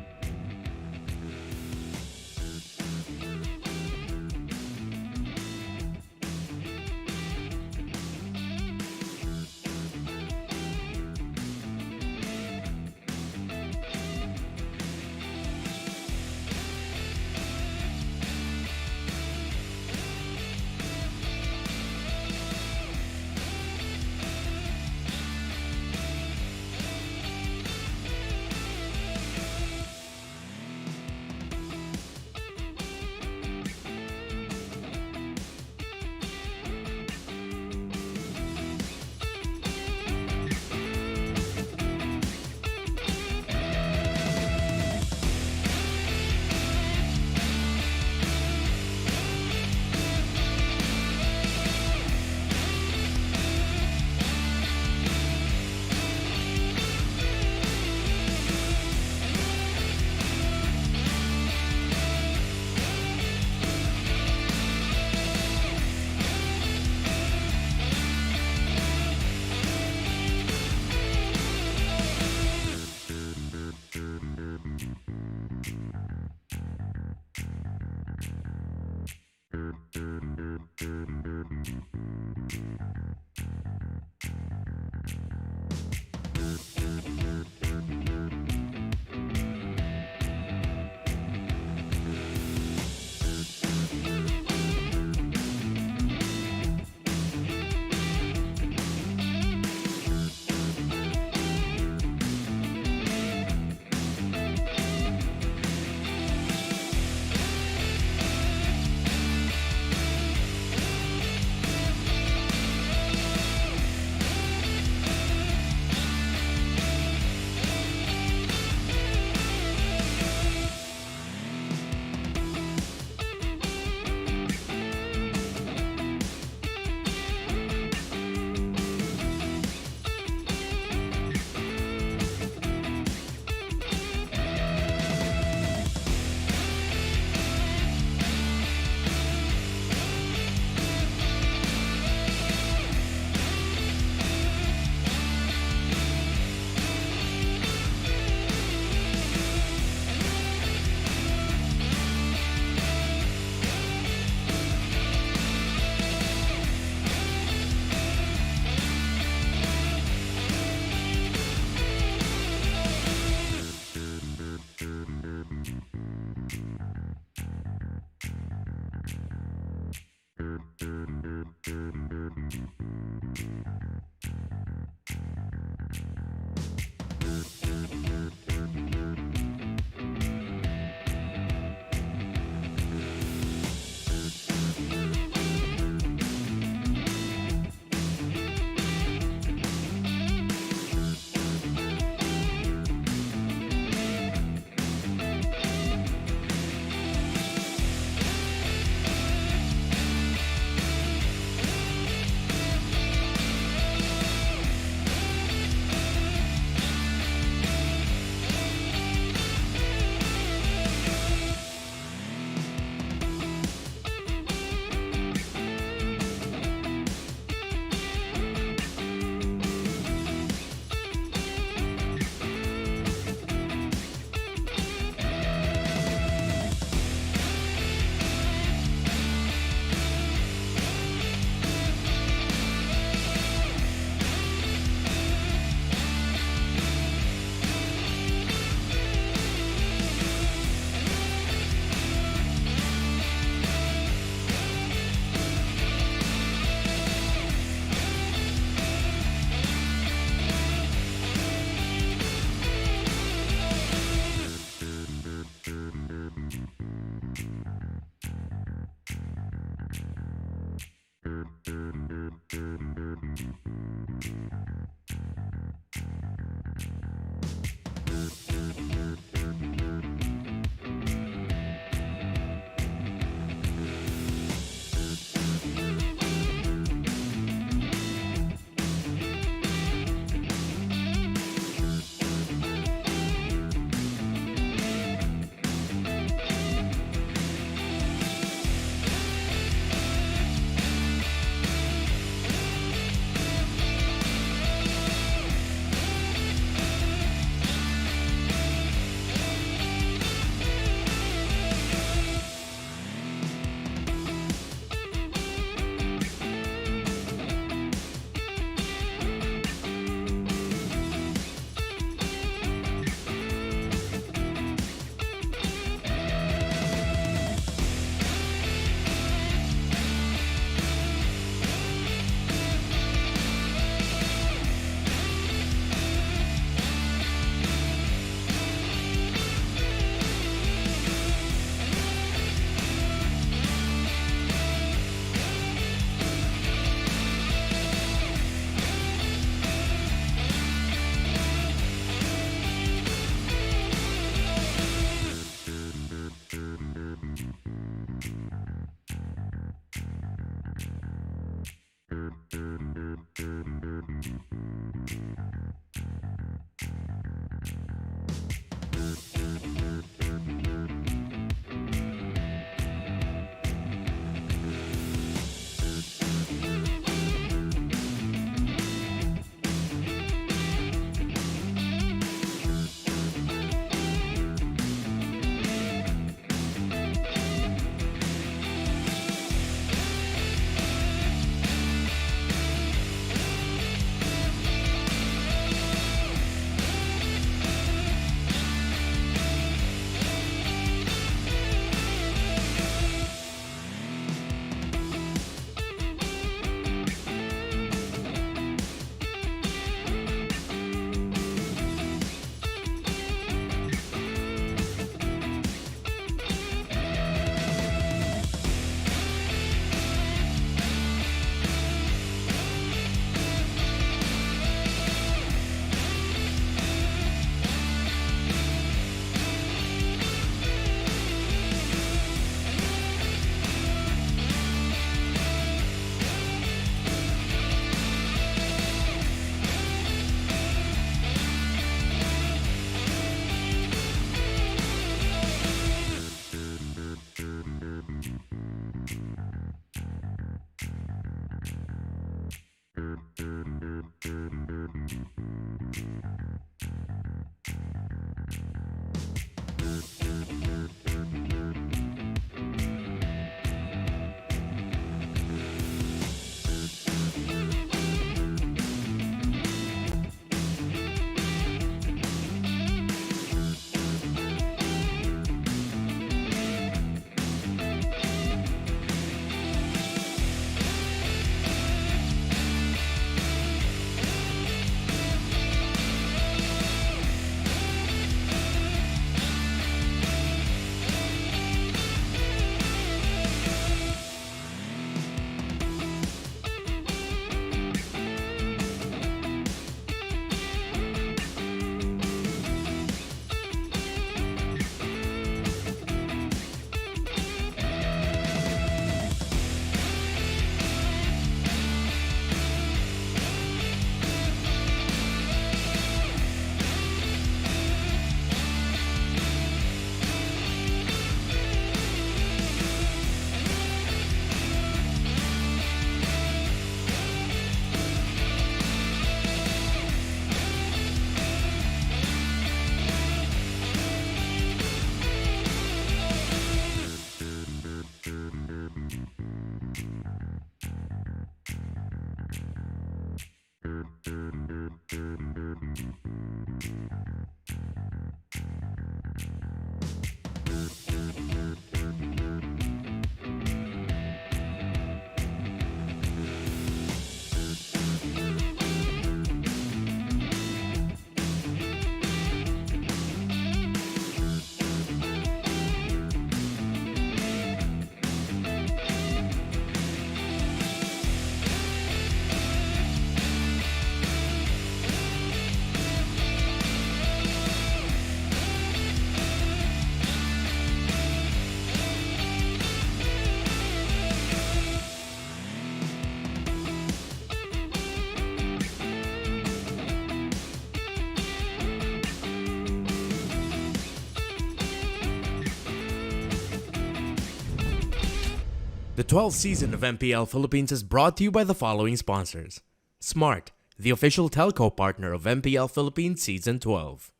The 12th season of MPL Philippines is brought to you by the following sponsors. Smart, the official telco partner of MPL Philippines Season 12.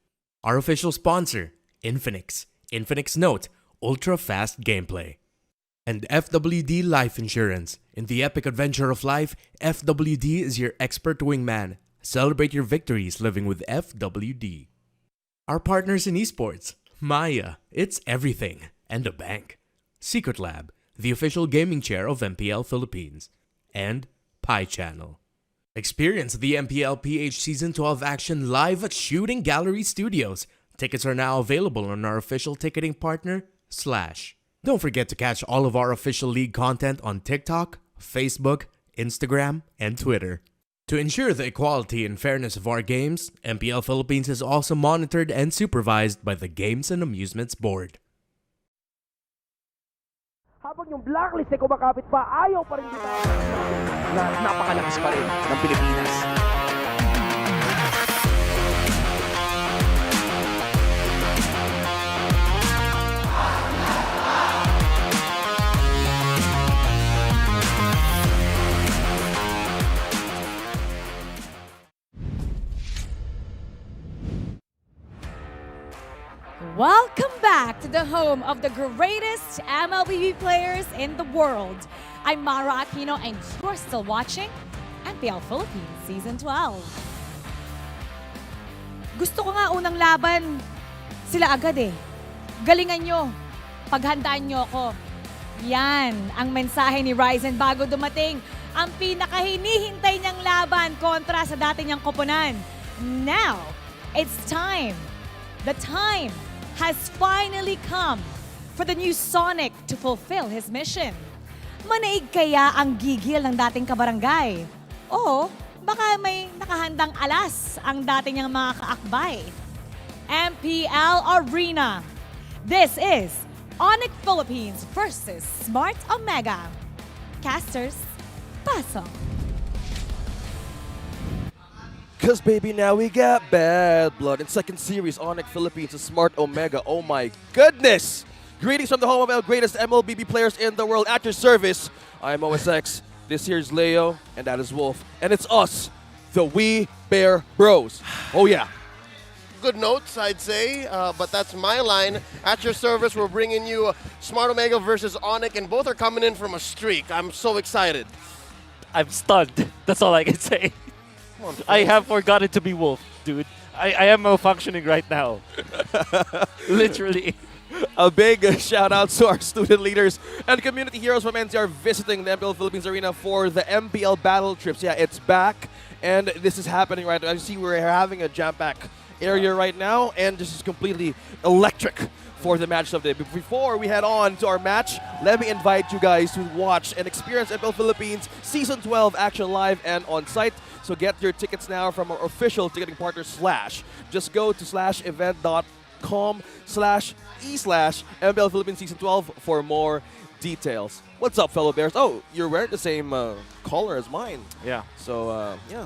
Our official sponsor, Infinix. Infinix Note, ultra-fast gameplay. And FWD Life Insurance. In the epic adventure of life, FWD is your expert wingman. Celebrate your victories living with FWD. Our partners in esports. Maya, it's everything. And a bank. Secret Lab, the official gaming chair of MPL Philippines. And Pi Channel. Experience the Mpl-Ph Season 12 action live at Shooting Gallery Studios. Tickets are now available on our official ticketing partner, Slash. Don't forget to catch all of our official league content on TikTok, Facebook, Instagram, and Twitter. To ensure the equality and fairness of our games, MPL Philippines is also monitored and supervised by the Games and Amusements Board. Habang yung blacklist ay kumakapit pa, ayaw pa rin na napakalakas pa rin ng Pilipinas. Welcome back to the home of the greatest MLBB players in the world. I'm Mara Aquino and you're still watching MPL Philippines Season 12. Gusto ko nga unang laban sila agad eh. Galingan nyo. Paghandaan nyo ako. Yan ang mensahe ni Ryzen bago dumating ang pinakahinihintay niyang laban kontra sa dati niyang koponan. Now, it's time. The time has finally come for the new Sonic to fulfill his mission. Manaig kaya ang gigil ng dating kabarangay? O baka may nakahandang alas ang dating niyang mga kaakbay? MPL Arena. This is ONIC Philippines versus Smart Omega. Casters, pasok. Cause baby, now we got bad blood. In second series, ONIC Philippines and Smart Omega. Oh my goodness! Greetings from the home of our greatest MLBB players in the world. At your service, I'm OSX. This here's Leo, and that is Wolf. And it's us, the We Bear Bros. Oh yeah. Good notes, I'd say, but that's my line. At your service, we're bringing you Smart Omega versus ONIC, and both are coming in from a streak. I'm so excited. I'm stunned. That's all I can say. I have forgotten to be Wolf, dude. I am malfunctioning right now. Literally. A big shout out to our student leaders and community heroes from NCR visiting the MPL Philippines Arena for the MPL Battle Trips. Yeah, it's back, and this is happening right now. As you see, we're having a jam-packed area right now, and this is completely electric for the match of the day. But before we head on to our match, let me invite you guys to watch and experience MPL Philippines Season 12 action live and on site. So get your tickets now from our official ticketing partner, Slash. Just go to slashevent.com/e/MPL Philippines Season 12 for more details. What's up, fellow Bears? Oh, you're wearing the same collar as mine. Yeah. So, yeah.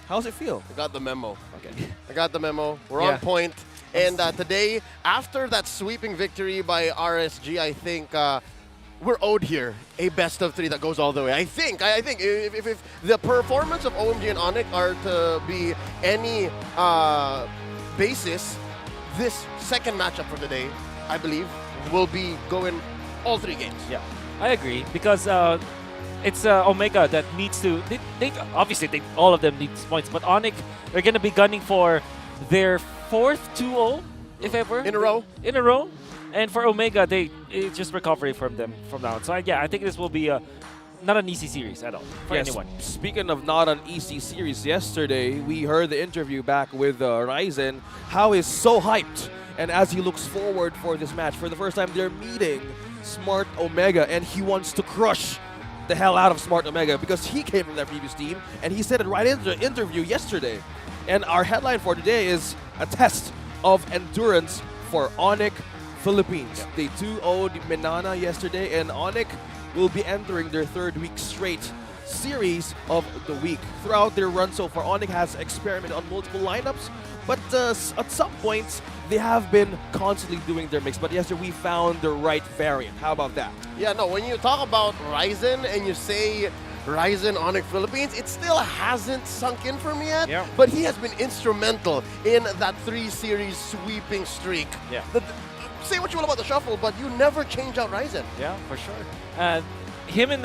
How's it feel? I got the memo. Okay. I got the memo. We're on point. And today, after that sweeping victory by RSG, I think we're owed here a best of three that goes all the way. I think if the performance of OMG and ONIC are to be any basis, this second matchup for the day, I believe, will be going all three games. Yeah, I agree because it's Omega that needs to. They obviously all of them need points, but ONIC they're gonna be gunning for their fourth 2-0, if ever. In a row. In a row. And for Omega, it's just recovery from them from now on. So yeah, I think this will be not an easy series at all for anyone. Speaking of not an easy series, yesterday we heard the interview back with Ryzen, how he's so hyped. And as he looks forward for this match, for the first time they're meeting Smart Omega, and he wants to crush the hell out of Smart Omega because he came from that previous team, and he said it right in the interview yesterday. And our headline for today is a test of endurance for ONIC Philippines. They 2-0'd Minana yesterday, and ONIC will be entering their third week straight series of the week. Throughout their run so far, ONIC has experimented on multiple lineups, but at some points, they have been constantly doing their mix, but yesterday we found the right variant. How about that? Yeah, no, when you talk about Ryzen and you say Ryzen ONIC Philippines, it still hasn't sunk in for me yet, but he has been instrumental in that 3-series sweeping streak. Yeah. Say what you will about the shuffle, but you never change out Ryzen. Yeah, for sure. Him and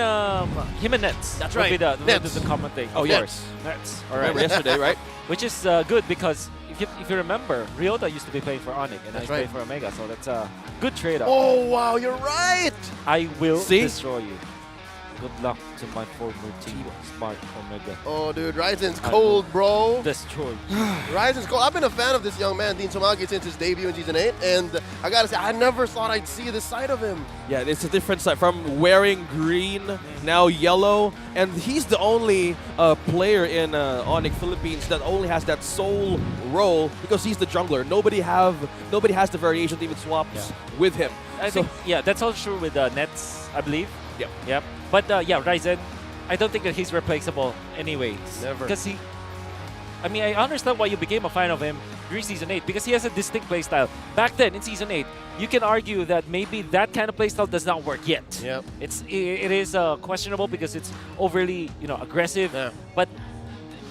Nets. That's will right. Be the Nets. common thing. Oh, Of yes. course. Nets. All Remember right. yesterday, right? Which is good because if you remember, Ryota used to be playing for ONIC and I That's played right. for Omega, so that's a good trade-off. Oh, wow, you're right! I will See? destroy you. Good luck to my former team, Smart Omega. Oh, dude, Ryzen's I cold, will bro. Destroy. Ryzen's cold. I've been a fan of this young man, Dean Sumagi, since his debut in Season 8, and I gotta say, I never thought I'd see this side of him. Yeah, it's a different side from wearing green, now yellow, and he's the only player in ONIC Philippines that only has that sole role because he's the jungler. Nobody has the variation to even swaps with him. I think, yeah, that's also true with Nets, I believe. Yep. Yep. But yeah, Ryzen, I don't think that he's replaceable anyways. Never. Because I mean, I understand why you became a fan of him during Season 8 because he has a distinct playstyle. Back then, in Season 8, you can argue that maybe that kind of playstyle does not work yet. Yep. It is questionable because it's overly, aggressive. Yeah. But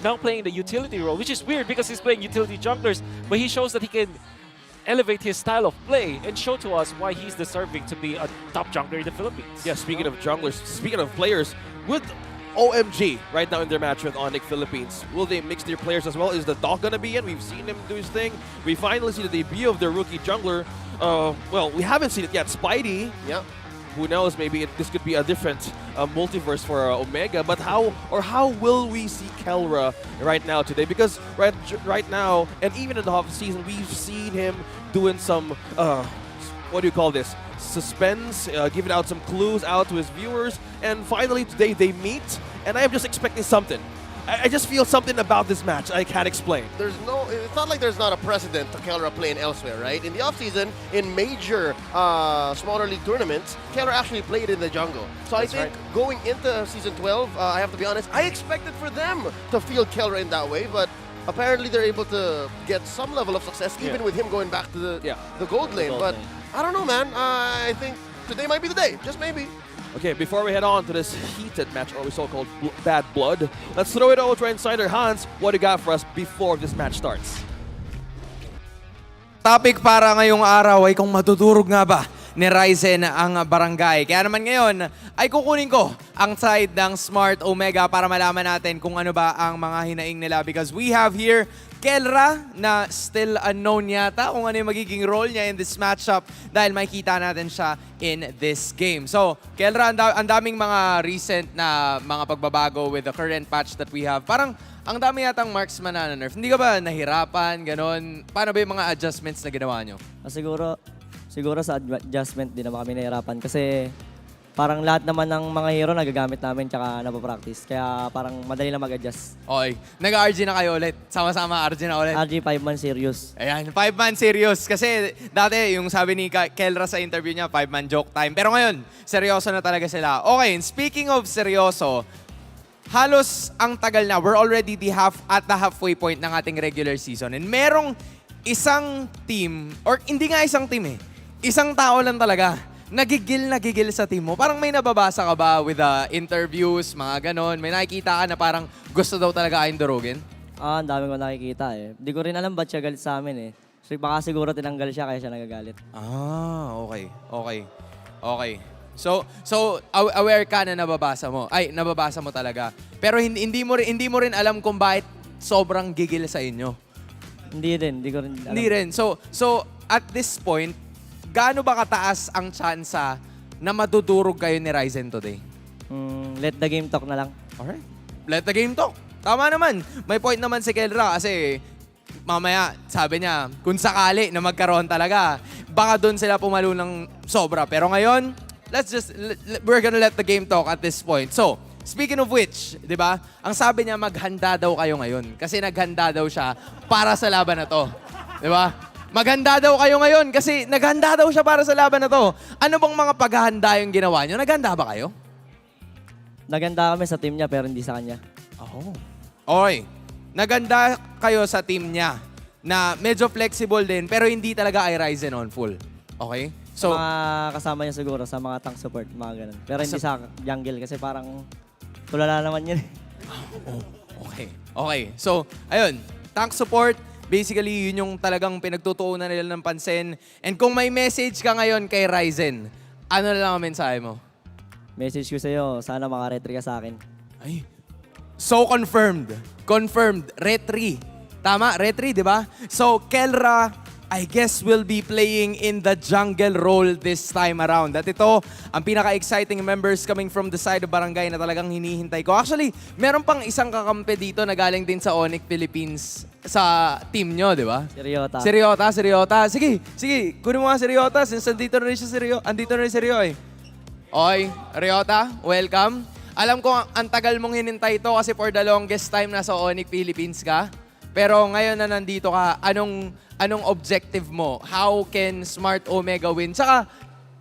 now playing the utility role, which is weird because he's playing utility junglers, but he shows that he can elevate his style of play and show to us why he's deserving to be a top jungler in the Philippines. Yeah, speaking of junglers, speaking of players, with OMG right now in their match with ONIC Philippines, will they mix their players as well? Is the Doc gonna be in? We've seen him do his thing. We finally see the debut of their rookie jungler. Well, we haven't seen it yet. Spidey. Yep. Who knows? Maybe this could be a different multiverse for Omega. But how will we see Kelra right now today? Because right now, and even in the off season, we've seen him doing some what do you call this? Suspense, giving out some clues out to his viewers. And finally today they meet, and I am just expecting something. I just feel something about this match I can't explain. It's not like there's not a precedent to Kelra playing elsewhere, right? In the offseason, in major smaller league tournaments, Kelra actually played in the jungle. So I think going into Season 12, I have to be honest, I expected for them to field Kelra in that way, but apparently they're able to get some level of success even with him going back to the gold lane. But I don't know, man. I think today might be the day, just maybe. Okay, before we head on to this heated match, or we so-called bad blood, let's throw it over to Insider Hans. What do you got for us before this match starts? Topic para ngayong araw ay kung matutulog nga ba ni Ryzen ang barangay. Kaya naman ngayon ay kukunin ko ang side ng Smart Omega para malaman natin kung ano ba ang mga hinaing nila because we have here Kelra na still unknown yata kung ano yung magiging role niya in this matchup dahil makikita natin siya in this game. So, Kelra, ang daming mga recent na mga pagbabago with the current patch that we have. Parang ang dami yatang marksman na nerf. Hindi ka ba nahirapan, ganon? Paano ba yung mga adjustments na ginawa nyo? Siguro sa adjustment din naman kami nahirapan kasi parang lahat naman ng mga hero nagagamit namin tsaka napapractice. Kaya parang madali lang mag-adjust. Okay. Nag-RG na kayo ulit. Sama-sama RG na ulit. RG 5-man serious. Ayan, 5-man serious. Kasi dati yung sabi ni Kelra sa interview niya, 5-man joke time. Pero ngayon, seryoso na talaga sila. Okay, speaking of seryoso, halos ang tagal na. We're already at the halfway point ng ating regular season. And merong isang team, or hindi nga isang team isang tao lang talaga, nagigil sa team mo. Parang may nababasa ka ba with interviews, mga ganon? May nakikita ka na parang gusto daw talaga kayong durugin? Ang dami ko nakikita Di ko rin alam ba't siya galit sa amin So, baka siguro tinanggal siya kaya siya nagagalit. Okay. So aware ka na nababasa mo. Ay, nababasa mo talaga. Pero hindi mo rin alam kung bakit sobrang gigil sa inyo. Hindi ko rin alam. Hindi rin. So at this point, gaano ba kataas ang tsansa na madudurog kayo ni Ryzen today? Let the game talk na lang. Alright. Let the game talk. Tama naman. May point naman si Kelra kasi mamaya, sabi niya, kung sakali na magkaroon talaga, baka doon sila pumalo ng sobra. Pero ngayon, we're gonna let the game talk at this point. So, speaking of which, di ba? Ang sabi niya, maghanda daw kayo ngayon. Kasi naghanda daw siya para sa laban na to. Di ba? Maghanda daw kayo ngayon kasi naghanda daw siya para sa laban na to. Ano bang mga paghahanda yung ginawa niyo? Naghanda ba kayo? Naganda kami sa team niya pero hindi sa kanya. Okay. Naganda kayo sa team niya. na medyo flexible din pero hindi talaga iRizen on full. Okay? So, mga kasama niya siguro sa mga tank support, mga ganun. Pero hindi sa jungle kasi parang tulala naman yun. Okay. Okay. So, ayun. Tank support, basically, yun yung talagang pinagtutuunan nila ng pansin. And kung may message ka ngayon kay Ryzen, ano na lang ang mensahe mo? Message ko sa'yo, sana maka-retry ka sa akin. Ay. So confirmed. Confirmed. Retry. Tama? Retry, di ba? So, Kelra, I guess will be playing in the jungle role this time around. At ito, ang pinaka-exciting members coming from the side of Barangay na talagang hinihintay ko. Actually, meron pang isang kakampi dito na galing din sa ONIC Philippines sa team nyo, di ba? Si Riota. Sige. Kunin mo nga si Riota since andito na rin siya si Rio. Andito na rin si Rio eh. Oy, Riota, welcome. Alam ko ang tagal mong hinintay ito kasi for the longest time nasa ONIC Philippines ka. Pero ngayon na nandito ka, anong objective mo? How can Smart Omega win? Saka,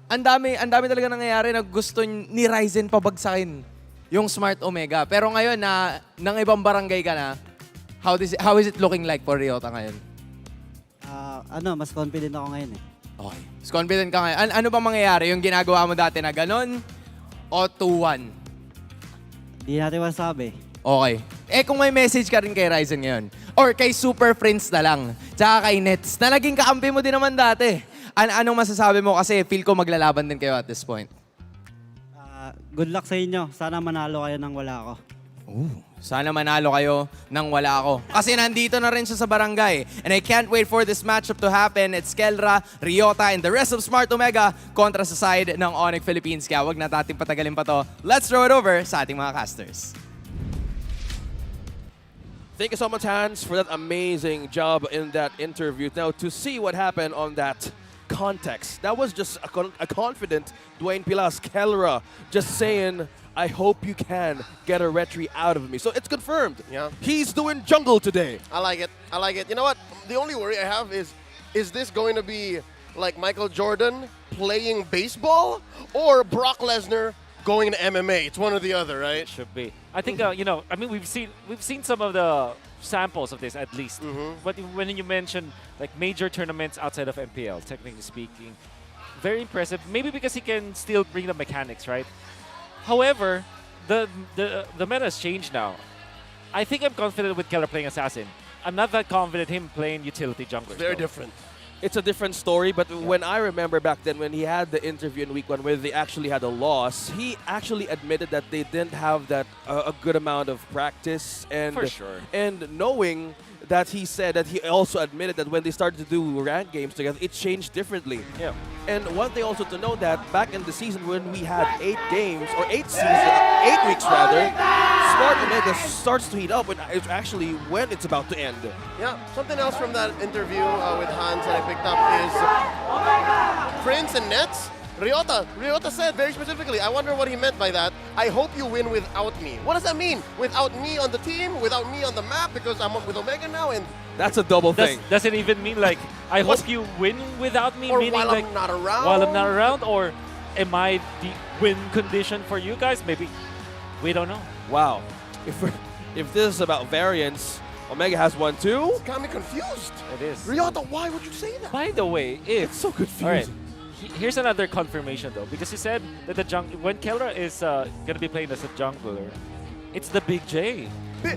ang dami talaga nangyayari na gusto ni Ryzen pabagsakin yung Smart Omega. Pero ngayon na ng ibang barangay ka na, how is it looking like for Riota ngayon? Mas confident ako ngayon eh. Okay. Mas confident ka ngayon. Ano ba mangyayari? Yung ginagawa mo dati na ganon? O 2-1? Di natin masabi. Okay. Kung may message ka rin kay Ryzen ngayon, or kay Super Friends na lang, tsaka kay Nets, na naging kakampi mo din naman dati. Anong masasabi mo? Kasi feel ko maglalaban din kayo at this point. Good luck sa inyo. Sana manalo kayo nang wala ako. Sana manalo kayo nang wala ako. Kasi nandito na rin siya sa barangay. And I can't wait for this matchup to happen. It's Kelra, Riota, and the rest of Smart Omega kontra sa side ng ONIC Philippines. Kaya wag na natin patagalin pa to. Let's throw it over sa ating mga casters. Thank you so much, Hans, for that amazing job in that interview. Now, to see what happened on that context, that was just a confident Dwayne Pilas, Kelra, just saying, I hope you can get a retry out of me. So it's confirmed. Yeah. He's doing jungle today. I like it. You know what? The only worry I have is this going to be like Michael Jordan playing baseball or Brock Lesnar going to MMA? It's one or the other, right? It should be. I think we've seen some of the samples of this at least. But when you mention like major tournaments outside of MPL, technically speaking, very impressive. Maybe because he can still bring the mechanics, right? However, the meta has changed now. I think I'm confident with Keller playing Assassin. I'm not that confident him playing utility jungler. Very different. It's a different story, but when I remember back then when he had the interview in week 1 where they actually had a loss, he actually admitted that they didn't have that a good amount of practice. And for sure. And knowing that he said that he also admitted that when they started to do ranked games together, it changed differently. Yeah. And one thing also to know that back in the season when we had 8 games, or 8 weeks rather, Smart Omega starts to heat up when it's actually when it's about to end. Yeah, something else from that interview with Hans that I picked up is Prince and Nets. Riota said very specifically, I wonder what he meant by that. I hope you win without me. What does that mean? Without me on the team? Without me on the map? Because I'm with Omega now and... That's a double thing. Does it even mean like, I hope you win without me? Or meaning while like, I'm not around? While I'm not around? Or am I the win condition for you guys? Maybe. We don't know. Wow. If this is about variance, Omega has one too? It's got me confused. It is. Riota, why would you say that? By the way, if... It's so confusing. All right. Here's another confirmation though, because he said that when Kelra is gonna be playing as a jungler, it's the Big J.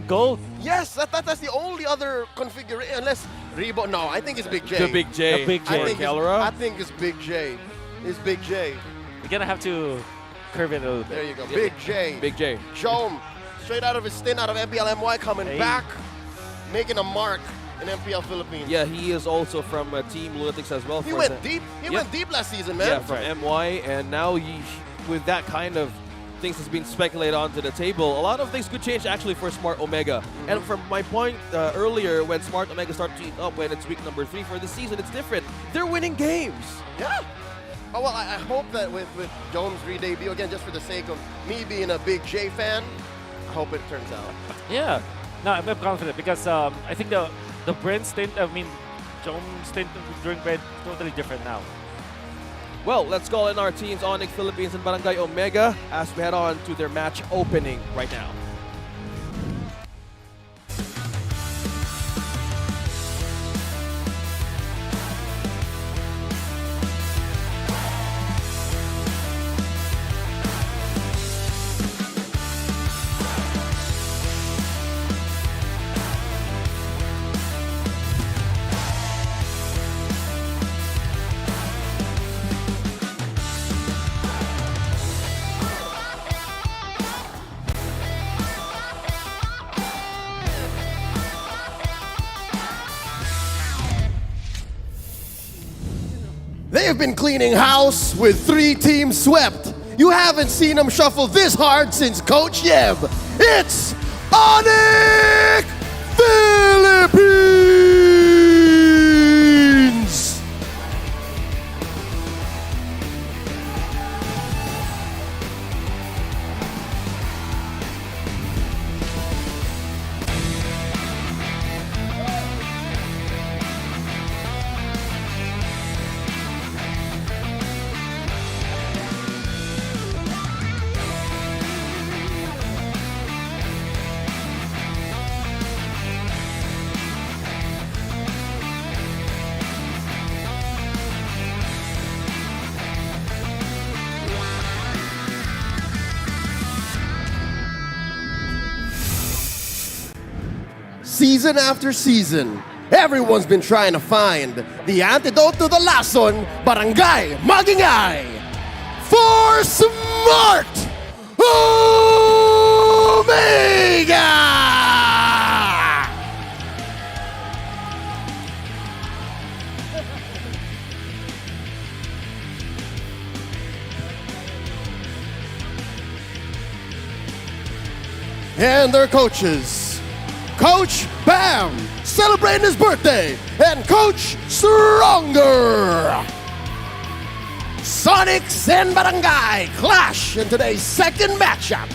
Gold. Yes, that's the only other configuration. Unless Rebo, no, I think it's Big J. The Big J. The Big J. I think it's Big J. It's Big J. We're gonna have to curve it a little bit. There you go, Big J. Big J. Jome, straight out of his stint out of Mpl-MY, coming back, making a mark in MPL Philippines. Yeah, he is also from Team Lunatics as well. He went deep. He went deep last season, man. Yeah, from MY, and now with that kind of things that's been speculated onto the table, a lot of things could change actually for Smart Omega. And from my point earlier, when Smart Omega started to heat up, when it's week number 3 for the season, it's different. They're winning games. Yeah. Oh, well, I hope that with Jome's re-debut, again, just for the sake of me being a Big J fan, I hope it turns out. Yeah. No, I'm confident because I think the Brent stint, Jome's stint during Brent, totally different now. Well, let's call in our teams, ONIC Philippines and Barangay Omega, as we head on to their match opening right now. They've been cleaning house with 3 teams swept. You haven't seen them shuffle this hard since Coach Yeb. It's ONIC Philippines! Season after season, everyone's been trying to find the antidote to the lason, Barangay Magingay, for Smart Omega! And their coaches, Coach Bam, celebrating his birthday, and Coach Stronger. Sonics and Barangay clash in today's second matchup.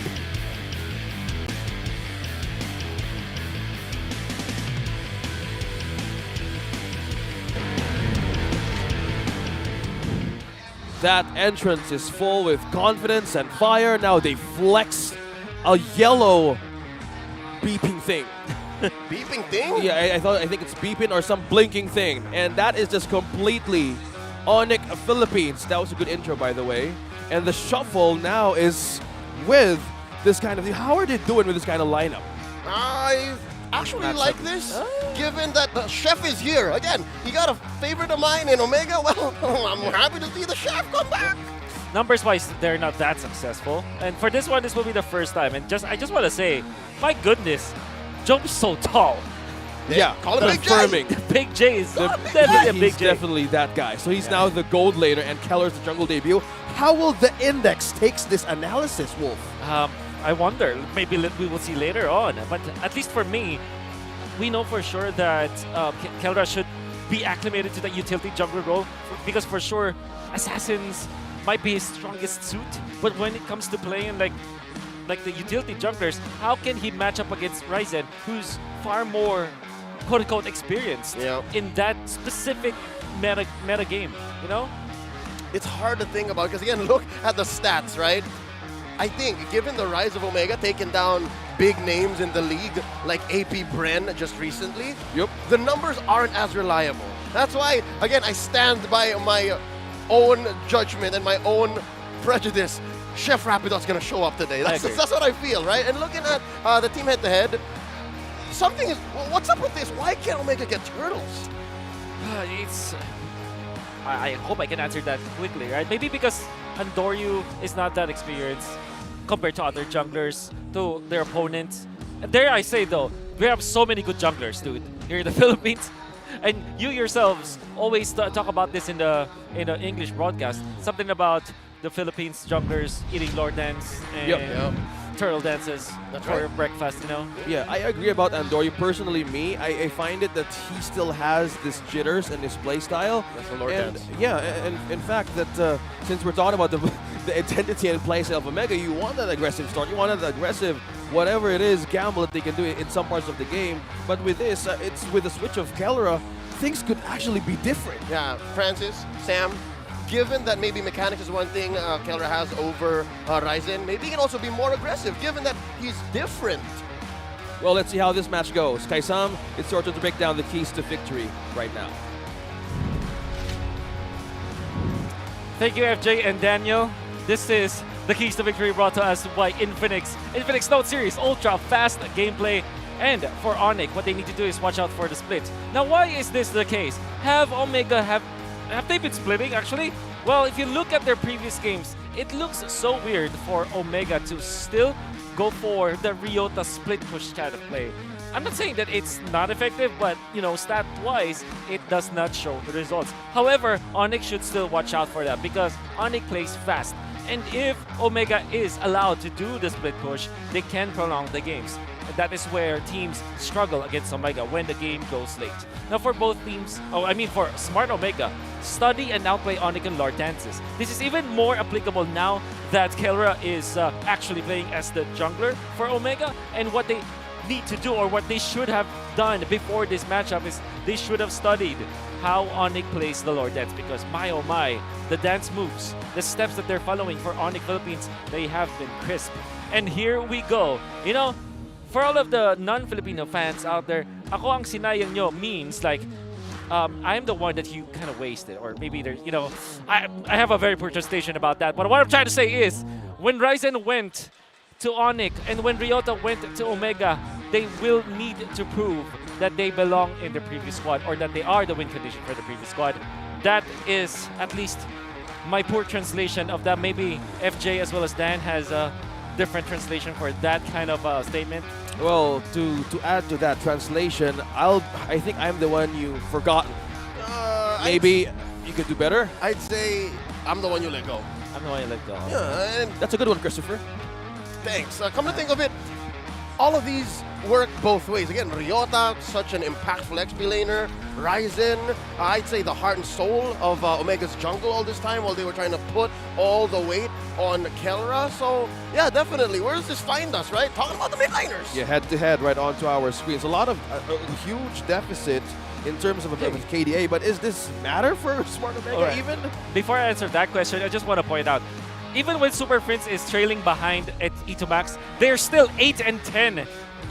That entrance is full with confidence and fire. Now they flex a yellow beeping thing. Beeping thing? Yeah, I think it's beeping or some blinking thing. And that is just completely ONIC Philippines. That was a good intro, by the way. And the shuffle now is with this kind of... How are they doing with this kind of lineup? I actually like this, given that the chef is here. Again, he got a favorite of mine in Omega. Well, I'm happy to see the chef come back. Numbers-wise, they're not that successful. And for this one, this will be the first time. And I just want to say, my goodness, jump so tall. Yeah, call him confirming. Big J is definitely a Big He's J. definitely that guy. So he's now the gold laner and Keller's the jungle debut. How will the index takes this analysis, Wolf? I wonder. Maybe we will see later on. But at least for me, we know for sure that Kelra should be acclimated to the utility jungler role because for sure, Assassins might be his strongest suit. But when it comes to playing like the utility junglers, how can he match up against Ryzen, who's far more quote-unquote experienced in that specific meta game, you know? It's hard to think about because, again, look at the stats, right? I think, given the rise of Omega, taking down big names in the league like APBR just recently, the numbers aren't as reliable. That's why, again, I stand by my own judgment and my own prejudice. Chef Rapidot's going to show up today. That's what I feel, right? And looking at the team head-to-head, something is... What's up with this? Why can't Omega get turtles? I hope I can answer that quickly, right? Maybe because Andoryu is not that experienced compared to other junglers, to their opponents. And dare I say, though, we have so many good junglers, dude, here in the Philippines. And you yourselves always talk about this in the English broadcast. Something about the Philippines junglers eating lore dance and turtle dances for breakfast, you know? Yeah, I agree about Andoryu. Personally, I find it that he still has this jitters in his play style. That's the lore dance. Yeah, and in fact, that since we're talking about the intensity and play style of Omega, you want that aggressive start. You want that aggressive, whatever it is, gamble that they can do in some parts of the game. But with this, it's with the switch of Kellera, things could actually be different. Yeah, Francis, Sam, given that maybe mechanics is one thing Kellera has over Ryzen, maybe he can also be more aggressive, given that he's different. Well, let's see how this match goes. Kaisam, it's your turn to break down the keys to victory right now. Thank you, FJ and Daniel. This is the keys to victory brought to us by Infinix. Infinix Note Series, ultra fast gameplay. And for ONIC, what they need to do is watch out for the split. Now, why is this the case? Have Omega, have they been splitting, actually? Well, if you look at their previous games, it looks so weird for Omega to still go for the Ryota split push kind of play. I'm not saying that it's not effective, but stat-wise, it does not show the results. However, ONIC should still watch out for that because ONIC plays fast. And if Omega is allowed to do the split push, they can prolong the games. That is where teams struggle against Omega when the game goes late. Now for both teams, for Smart Omega, study and outplay ONIC and Lord Dances. This is even more applicable now that Kelra is actually playing as the jungler for Omega, and what they need to do, or what they should have done before this matchup, is they should have studied how ONIC plays the Lord Dance, because my oh my, the dance moves, the steps that they're following for ONIC Philippines, they have been crisp. And here we go. For all of the non-Filipino fans out there, ako ang sinayang nyo means like, I'm the one that you kind of wasted, or maybe there's, I have a very poor translation about that. But what I'm trying to say is, when Ryzen went to ONIC and when Ryota went to Omega, they will need to prove that they belong in the previous squad, or that they are the win condition for the previous squad. That is at least my poor translation of that. Maybe FJ as well as Dan has a different translation for that kind of statement. Well, to add to that translation, I think I'm the one you forgotten. Maybe you could do better. I'd say I'm the one you let go. I'm the one you let go. Yeah, and that's a good one, Christopher. Thanks. Come to think of it, all of these work both ways. Again, Ryota, such an impactful XP laner. Ryzen, I'd say the heart and soul of Omega's jungle all this time while they were trying to put all the weight on Kelra. So, yeah, definitely. Where does this find us, right? Talking about the mid laners. Yeah, head-to-head right onto our screens. A lot of a huge deficit in terms of KDA, but is this matter for Smart Omega even? Before I answer that question, I just want to point out, even when Super Prince is trailing behind at E2 Max, they're still 8 and 10,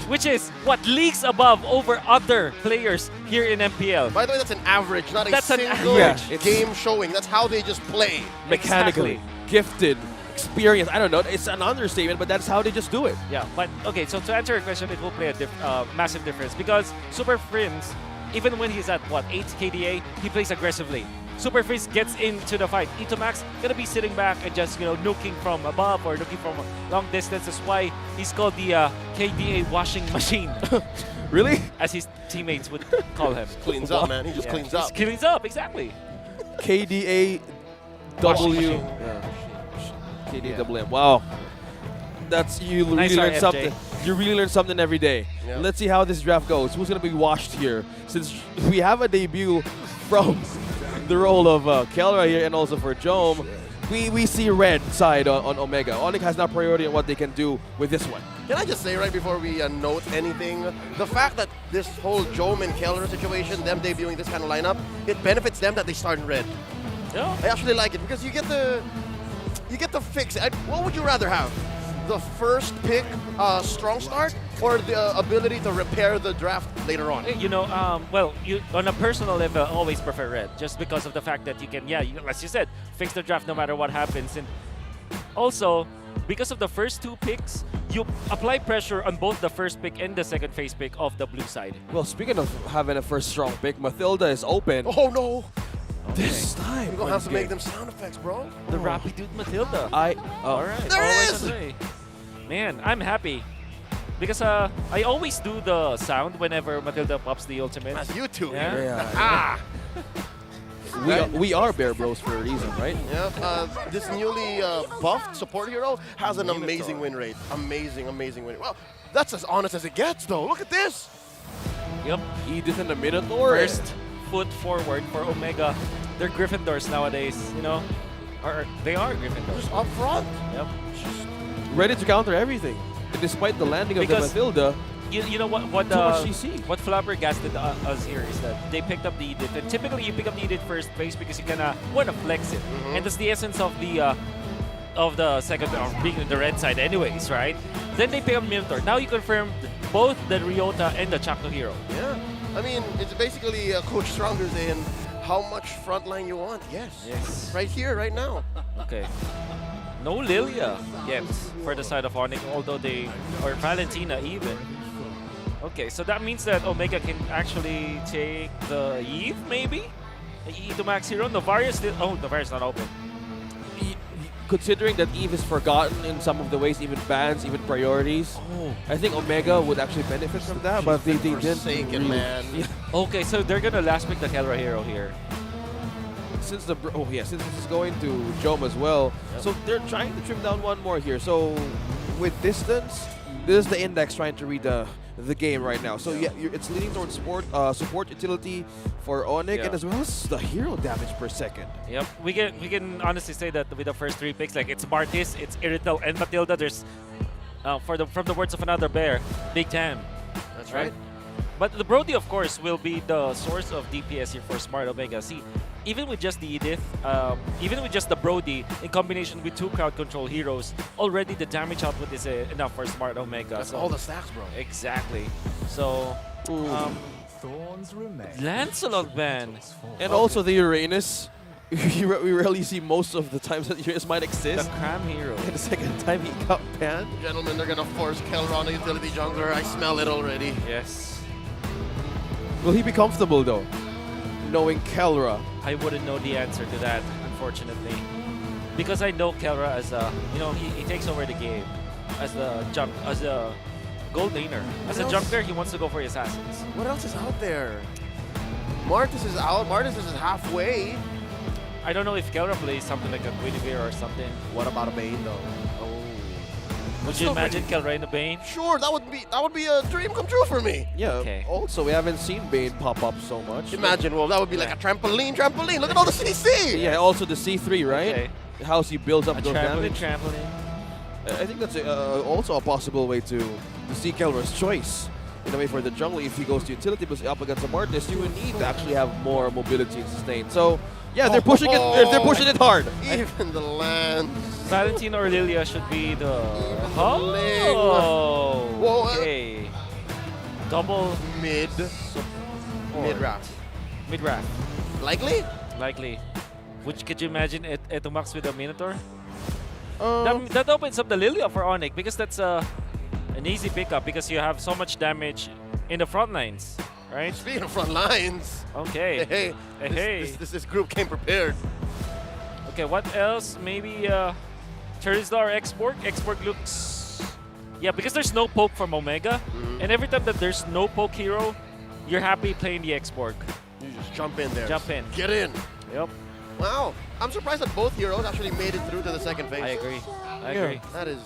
which is leagues above over other players here in MPL. By the way, that's an average, not that's a single game showing. That's how they just play. Mechanically, gifted, experienced. I don't know. It's an understatement, but that's how they just do it. Yeah, but okay, so to answer your question, it will play a massive difference because Super Prince, even when he's at 8 KDA, he plays aggressively. Super Freeze gets into the fight. E2 Max gonna be sitting back and just nuking from above or nuking from a long distance. That's why he's called the KDA washing machine. Really? As his teammates would call him. Cleans up, man. He just cleans up. He cleans up, exactly. KDA W. KDA double M. Wow. That's you really learn something. You really learn something every day. Yep. Let's see how this draft goes. Who's gonna be washed here? Since we have a debut from the role of Kelra here, and also for Jome, we see red side on Omega. ONIC has not priority on what they can do with this one. Can I just say right before we note anything, the fact that this whole Jome and Kelra situation, them debuting this kind of lineup, it benefits them that they start in red. Yeah. I actually like it because you get to fix it. What would you rather have? The first pick strong start, or the ability to repair the draft later on? On a personal level, I always prefer red, just because of the fact that you can, as you said, fix the draft no matter what happens. And also, because of the first two picks, you apply pressure on both the first pick and the second phase pick of the blue side. Well, speaking of having a first strong pick, Mathilda is open. Oh no! This time. We're gonna have to make them sound effects, bro. The Rapid Dude Mathilda. Alright. There it is! Man, I'm happy. Because I always do the sound whenever Mathilda pops the ultimate. That's you two. Yeah. We are Bear Bros for a reason, right? Yep. This newly buffed support hero has an amazing win rate. Amazing win rate. Well, that's as honest as it gets, though. Look at this. Yep. Edith and the Minotaur. First foot forward for Omega. They're Gryffindors nowadays, Or they are Gryffindors. Just up front. Yep. Ready to counter everything. And despite the landing of the Mathilda, you know what flabbergasted us here is that they picked up the Edith. And typically you pick up the Edith first phase because you want to flex it. And that's the essence of the second, being in the red side anyways, right? Then they pick up Minotaur. Now you confirm both the Ryota and the Chakno hero. Yeah. I mean, it's basically Coach Stronger saying how much frontline you want. Yes. Right here, right now. Okay. No Lilia yet for the side of ONIC, although or Valentina even. Okay, so that means that Omega can actually take the Eve, maybe? The E2 Max hero. Novarius still. Oh, Novarius not open. considering that Eve is forgotten in some of the ways, even bans, even priorities, I think Omega would actually benefit from that, but they didn't. Forsaken, man. Yeah. Okay, so they're gonna last pick the Kelra hero here. Since since this is going to Jom as well, so they're trying to trim down one more here. So with distance, this is the index trying to read the game right now. So yeah, it's leaning towards support utility for ONIC, and as well as the hero damage per second. Yep, we can honestly say that with the first 3 picks, like it's Martis, it's Irrital, and Matilda. There's from the words of another bear, big time. That's right. But the Brody, of course, will be the source of DPS here for Smart Omega. See, even with just the Edith, even with just the Brody, in combination with 2 crowd control heroes, already the damage output is enough for Smart Omega. That's all the stacks, bro. Exactly. So, Lancelot ban. And also the Uranus. We rarely see most of the times that Uranus might exist. The Cram hero. And the second time he got banned. Gentlemen, they're gonna force Kelra on a utility jungler. I smell it already. Yes. Will he be comfortable though, knowing Kelra? I wouldn't know the answer to that, unfortunately, because I know Kelra as a, he takes over the game as a gold laner. As a jungler, he wants to go for assassins. What else is out there? Martis is out. Martis is halfway. I don't know if Kelra plays something like a Guinevere or something. What about a Bane though? Would you imagine Kelra in a Bane? Sure, that would be a dream come true for me. Yeah. Okay. Also, we haven't seen Bane pop up so much. Imagine, well, that would be like a trampoline. Look at all the CC. Yeah. Also the C3, right? Okay. How he builds up those damage. Trampoline. I think that's also a possible way to see Kelra's choice. In a way for the jungle, if he goes to utility but up against a Martis, you would need to actually have more mobility and sustain. So yeah, they're pushing it. They're pushing it hard. Even the land. Valentine or Lilia should be the. Oh. Okay. Double mid. Mid-Wrath. Mid-Wrath. Likely. Likely. Which could you imagine Etumax with a Minotaur? That opens up the Lilia for ONIC because that's an easy pickup because you have so much damage in the front lines, right? Speaking of front lines. Okay. This group came prepared. Okay, what else? Maybe Charizard X-Borg. X-Borg looks... Yeah, because there's no poke from Omega. And every time that there's no poke hero, you're happy playing the X-Borg. You just jump in there. Jump in. Get in. Yep. Wow. I'm surprised that both heroes actually made it through to the second phase. I agree. I agree. That is...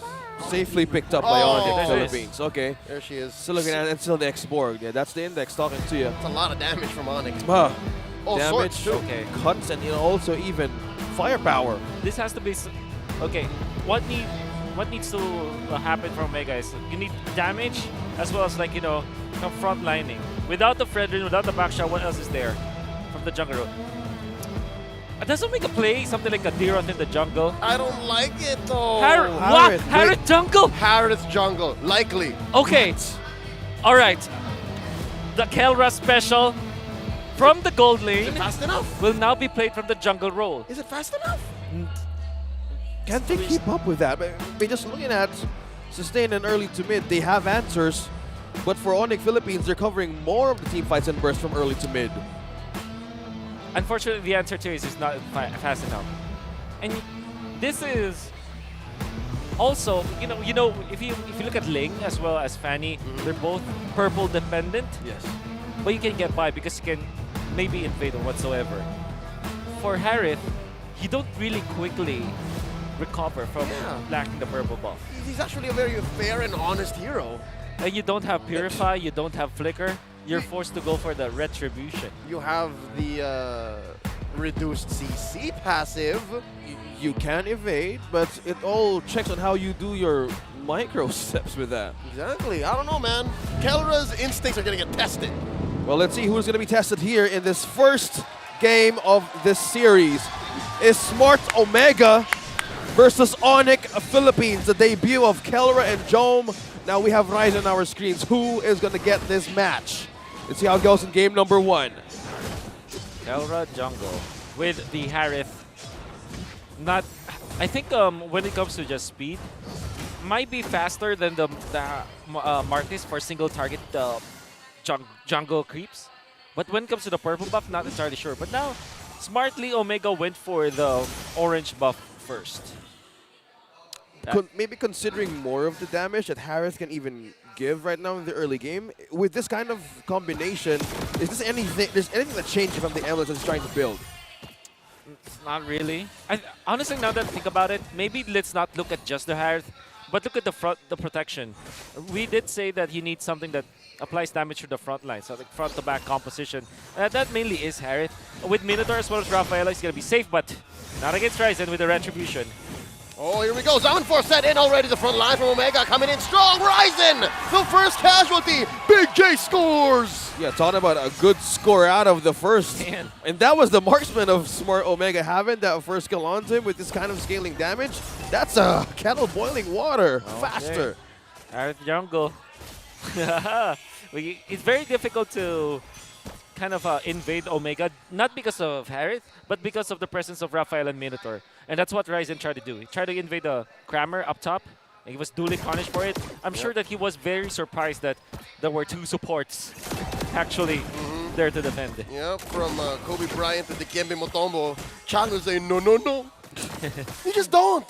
Safely picked up by ONIC Philippines. Okay. There she is. Still looking at it, and still the X-Borg. Yeah, that's the index talking to you. It's a lot of damage from ONIC. Damage, sorts, too. okay. Cuts, and also even firepower. This has to be... Okay, what needs to happen for Omega is you need damage as well as some front lining. Without the Fredrin, without the backshot, what else is there from the jungle? Does Omega play something like a Deroth in the jungle? I don't like it though. Harith jungle? Harith jungle, likely. Okay. All right. The Kelra special from the gold lane. Is it fast enough? Will now be played from the jungle role. Is it fast enough? Can't they keep up with that? By just looking at sustain and early to mid, they have answers. But for ONIC Philippines, they're covering more of the team fights and bursts from early to mid. Unfortunately, the answer to is not fast enough. And this is also, if you look at Ling as well as Fanny, they're both purple dependent. Yes. But you can get by because you can maybe invade or whatsoever. For Harith, you don't really quickly recover from lacking the purple buff. He's actually a very fair and honest hero. And you don't have Purify, you don't have Flicker. You're forced to go for the Retribution. You have the reduced CC passive. You can evade, but it all checks on how you do your micro steps with that. Exactly. I don't know, man. Kelra's instincts are going to get tested. Well, let's see who's going to be tested here in this first game of this series. Is Smart Omega versus ONIC Philippines, the debut of Kelra and Jom. Now we have Ryze on our screens. Who is going to get this match? Let's see how it goes in game number 1. Kelra jungle with the Harith. I think when it comes to just speed, might be faster than the Martis for single target jungle creeps. But when it comes to the purple buff, not entirely sure. But now, smartly, Omega went for the orange buff first. maybe considering more of the damage that Harris can even give right now in the early game, with this kind of combination, is this anything that changed from the Emblems it's trying to build? Not really. Honestly, now that I think about it, maybe let's not look at just the Harith, but look at the protection. We did say that he needs something that applies damage to the front line, so like front to back composition. That mainly is Harith. With Minotaur as well as Rafaela, he's going to be safe, but not against Ryzen with the Retribution. Oh, here we go. Zamanfor set in already. The front line from Omega coming in strong. Ryzen, the first casualty. Big J scores. Yeah, talking about a good score out of the first. Man. And that was the marksman of Smart Omega having that first kill onto him with this kind of scaling damage. That's a kettle boiling water. Okay. Faster. Harith jungle. It's very difficult to kind of invade Omega, not because of Harith, but because of the presence of Raphael and Minotaur. And that's what Ryzen tried to do. He tried to invade the Crammer up top, and he was duly punished for it. I'm sure that he was very surprised that there were two supports actually there to defend. Yep, from Kobe Bryant to Dikembe Mutombo, Chang was saying, no, no, no. You just don't.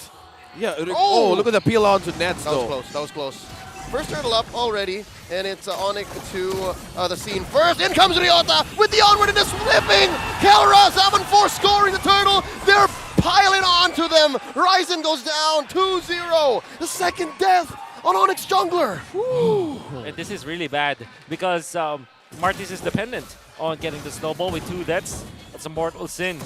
Yeah, oh, look at the peel onto nets, That was close, that was close. First turtle up already, and it's ONIC to the scene first. In comes Ryota with the onward and the whipping. Kelra, Zamanfor scoring the turtle. They're piling on to them. Ryzen goes down 2-0. The second death on ONIC's jungler. Woo. And this is really bad because Martis is dependent on getting the snowball with 2 deaths. That's a mortal sin.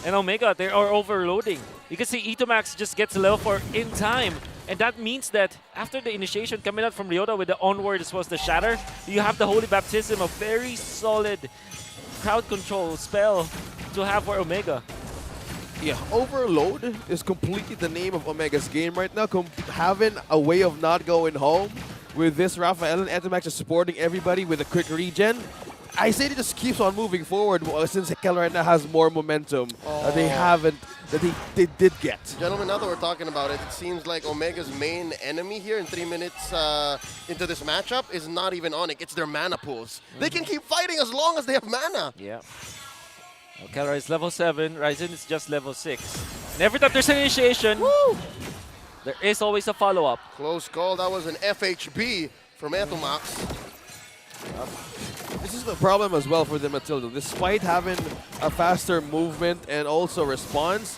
And Omega, they are overloading. You can see Itomax just gets level 4 in time. And that means that after the initiation coming out from Ryota with the onward as well as the shatter, you have the Holy Baptism, a very solid crowd control spell to have for Omega. Yeah, Overload is completely the name of Omega's game right now. Having a way of not going home with this Raphael and Etomax is supporting everybody with a quick regen. I say it just keeps on moving forward since Hekel right now has more momentum that they did get. Gentlemen, now that we're talking about it, it seems like Omega's main enemy here in 3 minutes into this matchup is not even ONIC, it's their mana pools. They can keep fighting as long as they have mana. Yeah. Kelra is level 7, Ryzen is just level 6. And every time there's an initiation, there is always a follow-up. Close call, that was an FHB from Etomax. This is the problem as well for the Matilda. Despite having a faster movement and also response,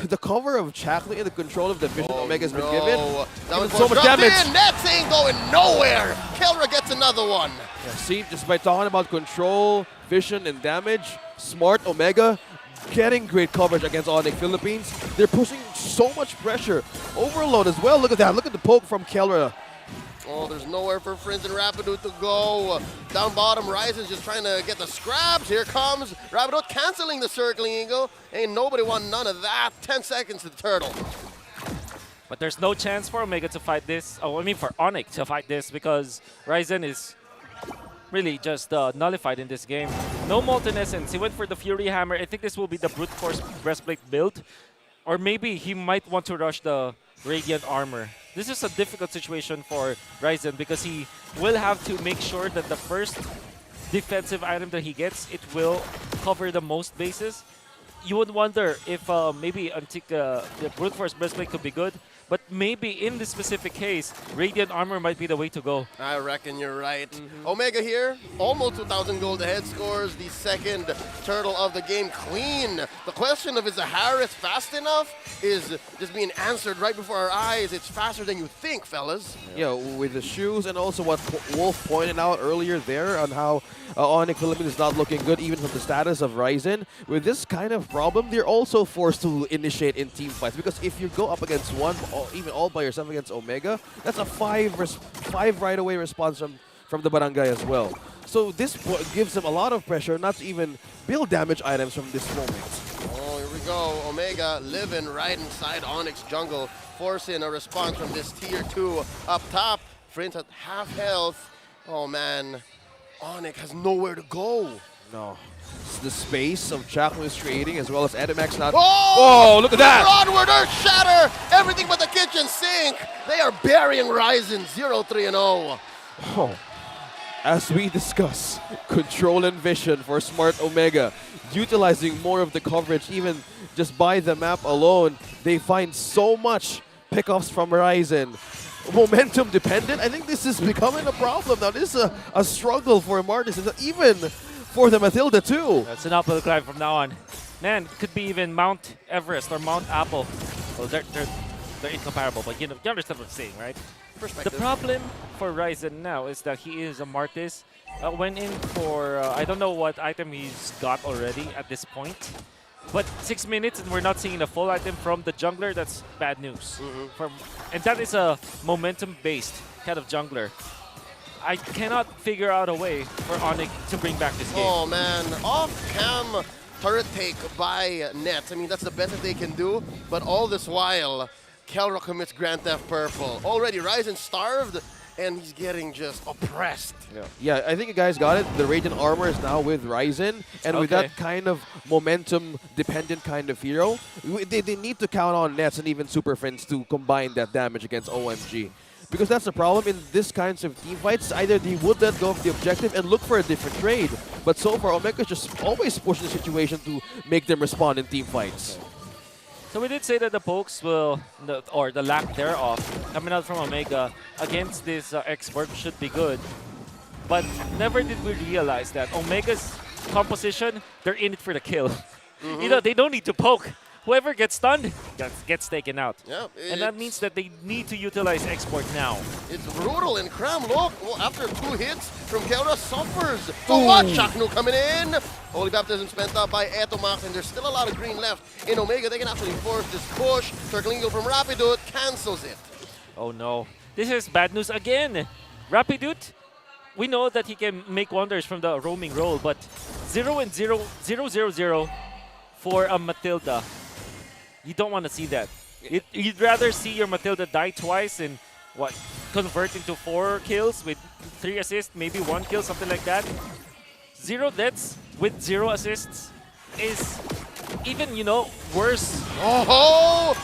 the cover of Chakli and the control of the vision Omega's been given, that was so much damage. Nets ain't going nowhere. Kelra gets another one. Yeah, see, just by talking about control, vision, and damage, Smart Omega getting great coverage against ONIC Philippines. They're pushing so much pressure. Overload as well. Look at that. Look at the poke from Kelra. Oh, there's nowhere for Friends and Rapido to go. Down bottom, Ryzen's just trying to get the scraps. Here comes Rapido canceling the circling eagle. Ain't nobody want none of that. 10 seconds to the turtle. But there's no chance for Omega to fight this. Oh, I mean for ONIC to fight this because Ryzen is really just nullified in this game. No Molten Essence. He went for the Fury Hammer. I think this will be the Brute Force Breastplate build. Or maybe he might want to rush the Radiant Armor. This is a difficult situation for Ryzen because he will have to make sure that the first defensive item that he gets, it will cover the most bases. You would wonder if maybe the Brute Force Breastplate could be good, but maybe in this specific case, Radiant Armor might be the way to go. I reckon you're right. Omega here, almost 2,000 gold ahead, scores the second turtle of the game clean. The question of is the Harith fast enough is just being answered right before our eyes. It's faster than you think, fellas. Yeah, with the shoes and also what Wolf pointed out earlier there on how ONIC Philippines is not looking good even from the status of Ryzen. With this kind of problem, they're also forced to initiate in team fights because if you go up against one, even all by yourself against Omega, that's a 5 right away response from the Barangay as well. So this gives them a lot of pressure not to even build damage items from this moment. Oh, here we go. Omega living right inside ONIC's jungle, forcing a response from this tier 2 up top. Prince at half health. Oh man, ONIC has nowhere to go. No. It's the space of Chakmo is creating as well as Edimax not. Oh, look at that! Onward, Earth Shatter! Everything but the kitchen sink! They are burying Ryzen 0-3-0. Oh. As we discuss, control and vision for Smart Omega, utilizing more of the coverage even just by the map alone, they find so much pickups from Ryzen. Momentum dependent. I think this is becoming a problem now. This is a struggle for Martis, even for the Matilda too. That's an uphill climb from now on. Man, it could be even Mount Everest or Mount Apple. Well, they're incomparable, but you understand what I'm saying, right? The problem for Ryzen now is that he is a Martis. Went in for, I don't know what item he's got already at this point. But 6 minutes and we're not seeing a full item from the jungler, that's bad news. And that is a momentum-based kind of jungler. I cannot figure out a way for ONIC to bring back this game. Oh man, off-cam turret take by Net. I mean, that's the best that they can do. But all this while, Kelra commits Grand Theft Purple. Already Ryzen starved, and he's getting just oppressed. Yeah, I think you guys got it. The Radiant Armor is now with Ryzen, and with that kind of momentum-dependent kind of hero, they need to count on Nets and even Super Friends to combine that damage against OMG. Because that's the problem in this kinds of team fights. Either they would let go of the objective and look for a different trade. But so far, Omega just always pushing the situation to make them respond in team fights. So we did say that the pokes will, or the lack thereof, coming out from Omega against this expert should be good. But never did we realize that Omega's composition, they're in it for the kill. You know, they don't need to poke. Whoever gets stunned gets taken out. Yeah, and that means that they need to utilize export now. It's brutal, and Cram, look, well, after 2 hits from Kelra, suffers. So what? Chaknu coming in. Holy Baptism spent up by Etomax, and there's still a lot of green left in Omega. They can actually force this push. Circling Eagle from Rapidut cancels it. Oh no, this is bad news again. Rapidut, we know that he can make wonders from the roaming role, but 0-0-0-0-0 for a Matilda. You don't want to see that. You'd rather see your Matilda die twice and convert into 4 kills with 3 assists, maybe 1 kill, something like that. 0 deaths with 0 assists is even, worse. Oh,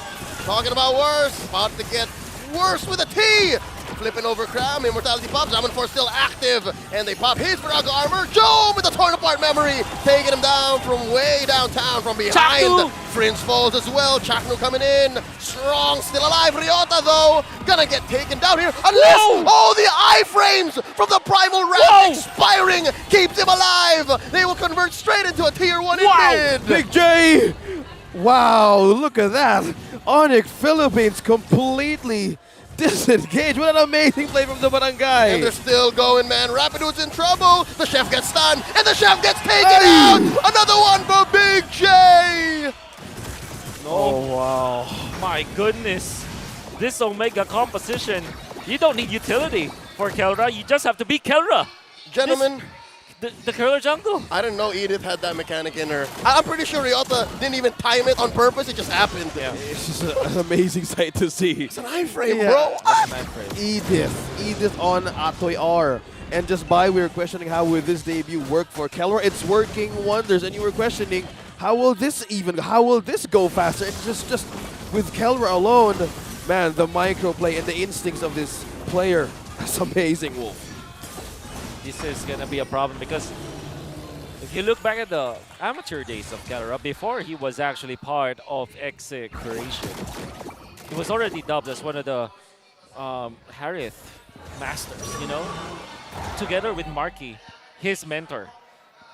talking about worse, about to get worse with a T. Flipping over Cram, Immortality pops, Zaman4 still active, and they pop his Virago armor. Joe with the torn apart memory, taking him down from way downtown, from behind. Chaknu! Fringe falls as well, Chaknu coming in, strong, still alive. Ryota though, gonna get taken down here, unless, the iframes from the Primal Wrath expiring keeps him alive. They will convert straight into a tier 1 in mid. Big J! Wow, look at that. ONIC Philippines completely disengaged. What an amazing play from the Barangay. And they're still going, man. Rapidut's in trouble. The chef gets stunned, and the chef gets taken out. Another one for Big J. Oh, wow. My goodness. This Omega composition, you don't need utility for Kelra. You just have to be Kelra. Gentlemen. The Kelra jungle. I didn't know Edith had that mechanic in her. I'm pretty sure Ryota didn't even time it on purpose. It just happened. Yeah. It's just an amazing sight to see. It's an iframe, bro. Edith on Atoy R. And just we were questioning how will this debut work for Kelra. It's working wonders. And you were questioning how will this go faster? It's just with Kelra alone, man, the microplay and the instincts of this player. That's amazing, Wolf. This is going to be a problem because if you look back at the amateur days of Kelra, before he was actually part of Execration, he was already dubbed as one of the Harith Masters, together with Marky, his mentor.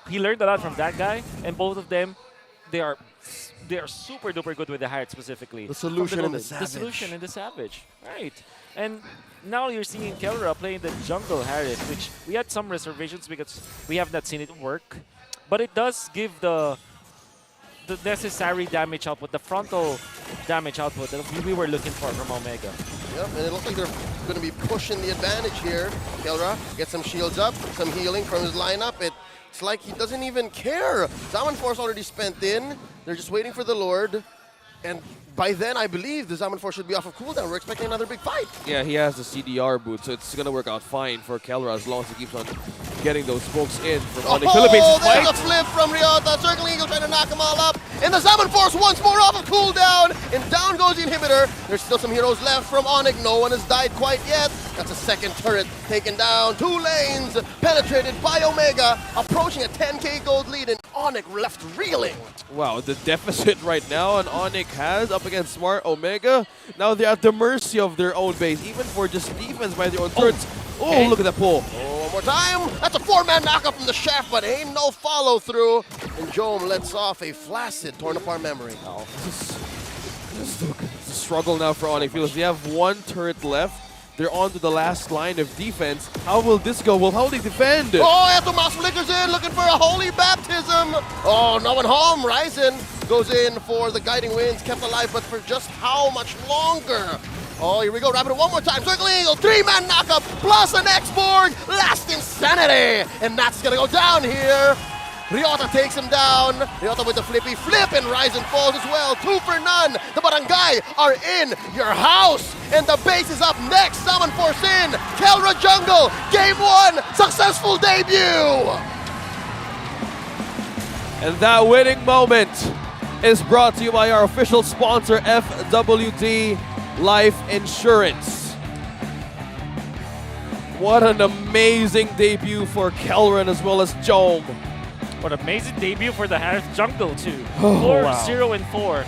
He learned a lot from that guy, and both of them, they are super duper good with the Harith specifically. The solution and the Savage. The solution and the Savage, right. And now you're seeing Kelra playing the jungle Harith, which we had some reservations because we have not seen it work. But it does give the necessary damage output, the frontal damage output that we were looking for from Omega. Yep, and it looks like they're going to be pushing the advantage here. Kelra gets some shields up, some healing from his lineup. It's like he doesn't even care. Zaman4's already spent in. They're just waiting for the Lord. And by then, I believe the Zaman4 should be off of cooldown. We're expecting another big fight. Yeah, he has the CDR boot, so it's going to work out fine for Kelra as long as he keeps on getting those smokes in from ONIC Philippines. There's a flip from Ryota. Circling Eagle trying to knock them all up. And the Zaman4's once more off of cooldown. And down goes the inhibitor. There's still some heroes left from ONIC. No one has died quite yet. That's a second turret taken down. 2 lanes penetrated by Omega. Approaching a 10k gold lead, and ONIC left reeling. Wow, the deficit right now, and ONIC has up against Smart Omega. Now they're at the mercy of their own base, even for just defense by their own turrets. Oh, look at that pull. Oh, one more time. That's a 4-man knockup from the chef, but ain't no follow-through. And Jome lets off a flaccid, torn-apart memory. Oh, this is a struggle now for ONIC because they have one turret left. They're on to the last line of defense. How will this go? Well, how will they defend? Oh, Etomas flickers in, looking for a holy baptism. Oh, no one home. Ryzen goes in for the guiding winds, kept alive, but for just how much longer? Oh, here we go. Wrap it up one more time. Circling Eagle, 3-man knockup, plus an X-Borg. Last insanity. And that's going to go down here. Ryota takes him down. Ryota with the flippy flip, and Ryzen falls as well. 2 for none. The Barangay are in your house. And the base is up next. Summon Force in. Kelra Jungle. Game 1. Successful debut. And that winning moment is brought to you by our official sponsor, FWD Life Insurance. What an amazing debut for Kelran as well as Jome. What amazing debut for the Harith Jungle too. Oh, 4, wow. 0, and 4.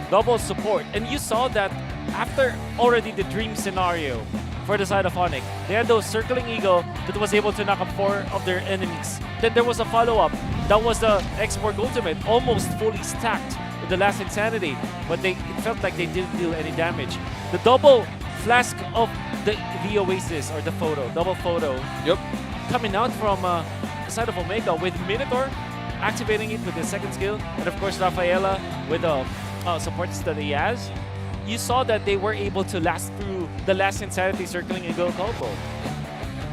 Double support. And you saw that after already the dream scenario for the side of ONIC, they had those circling eagle that was able to knock up 4 of their enemies. Then there was a follow-up. That was the X-Borg ultimate, almost fully stacked with the last insanity. But it felt like they didn't deal any damage. The double flask of the Oasis, or the photo, double photo. Yep. Coming out from side of Omega with Minotaur activating it with his second skill, and of course Rafaela with the supports that he has. You saw that they were able to last through the last insanity circling eagle combo.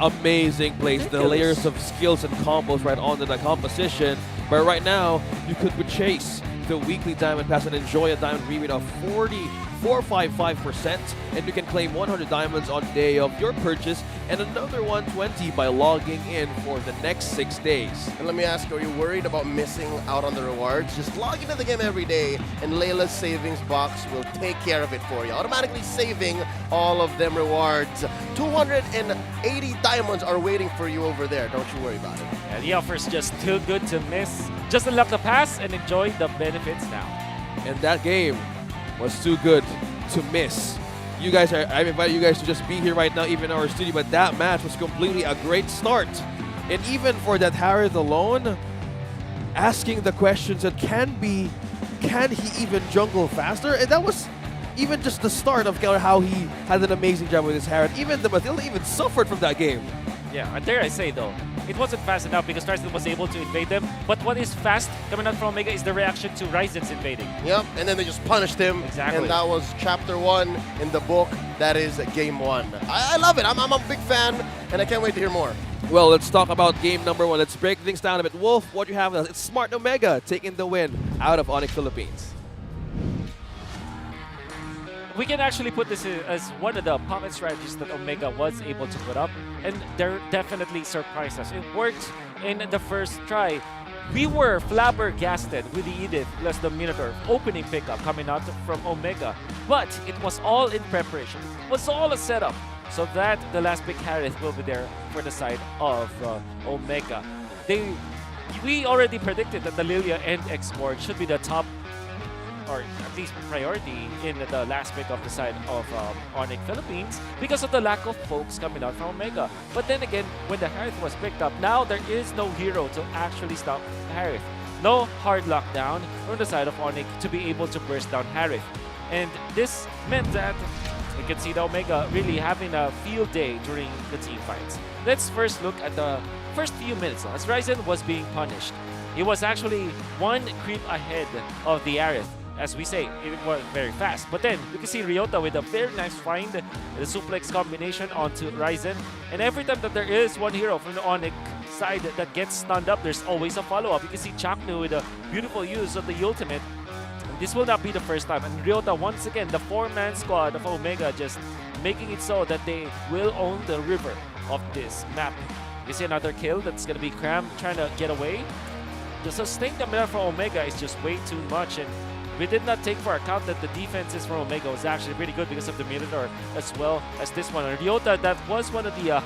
Amazing plays, the layers of skills and combos right onto the composition. But right now, you could chase the weekly diamond pass and enjoy a diamond rebate of 455%, and you can claim 100 diamonds on day of your purchase and another 120 by logging in for the next 6 days. And let me ask you, are you worried about missing out on the rewards? Just log into the game every day, and Layla's savings box will take care of it for you, automatically saving all of them rewards. 280 diamonds are waiting for you over there. Don't you worry about it. And the offer's just too good to miss. Just unlock the pass and enjoy the benefits now. And that game was too good to miss. You guys I invite you guys to just be here right now, even in our studio, but that match was completely a great start. And even for that Harith alone, asking the questions that can he even jungle faster? And that was even just the start of how he had an amazing job with his Harith. Even the Mathilda even suffered from that game. Yeah, and dare I say though, it wasn't fast enough because Ryzen was able to invade them. But what is fast coming out from Omega is the reaction to Ryzen's invading. Yep, and then they just punished him. Exactly. And that was chapter 1 in the book. That is game 1. I love it. I'm a big fan, and I can't wait to hear more. Well, let's talk about game number 1. Let's break things down a bit. Wolf, what do you have? It's Smart Omega taking the win out of ONIC Philippines. We can actually put this as one of the pocket strategies that Omega was able to put up, and they're definitely surprised us. It worked in the first try. We were flabbergasted with the Edith plus the Minotaur opening pickup coming out from Omega, but it was all in preparation. It was all a setup so that the last big Harith will be there for the side of Omega. We already predicted that the Lilia and X-Borg should be the top, or at least priority, in the last pick of the side of ONIC Philippines because of the lack of folks coming out from Omega. But then again, when the Harith was picked up, now there is no hero to actually stop Harith. No hard lockdown from the side of ONIC to be able to burst down Harith. And this meant that we can see the Omega really having a field day during the team fights. Let's first look at the first few minutes as Ryzen was being punished. He was actually one creep ahead of the Harith. As we say, it was very fast. But then, you can see Ryota with a very nice find, the suplex combination onto Ryzen. And every time that there is one hero from the ONIC side that gets stunned up, there's always a follow-up. You can see Chaknu with a beautiful use of the ultimate. And this will not be the first time. And Ryota, once again, the 4-man squad of Omega just making it so that they will own the river of this map. You see another kill that's going to be Cram trying to get away. The sustain coming out from Omega is just way too much. And we did not take for account that the defenses from Omega was actually pretty good because of the Minotaur as well as this one. And Ryota, that was one of the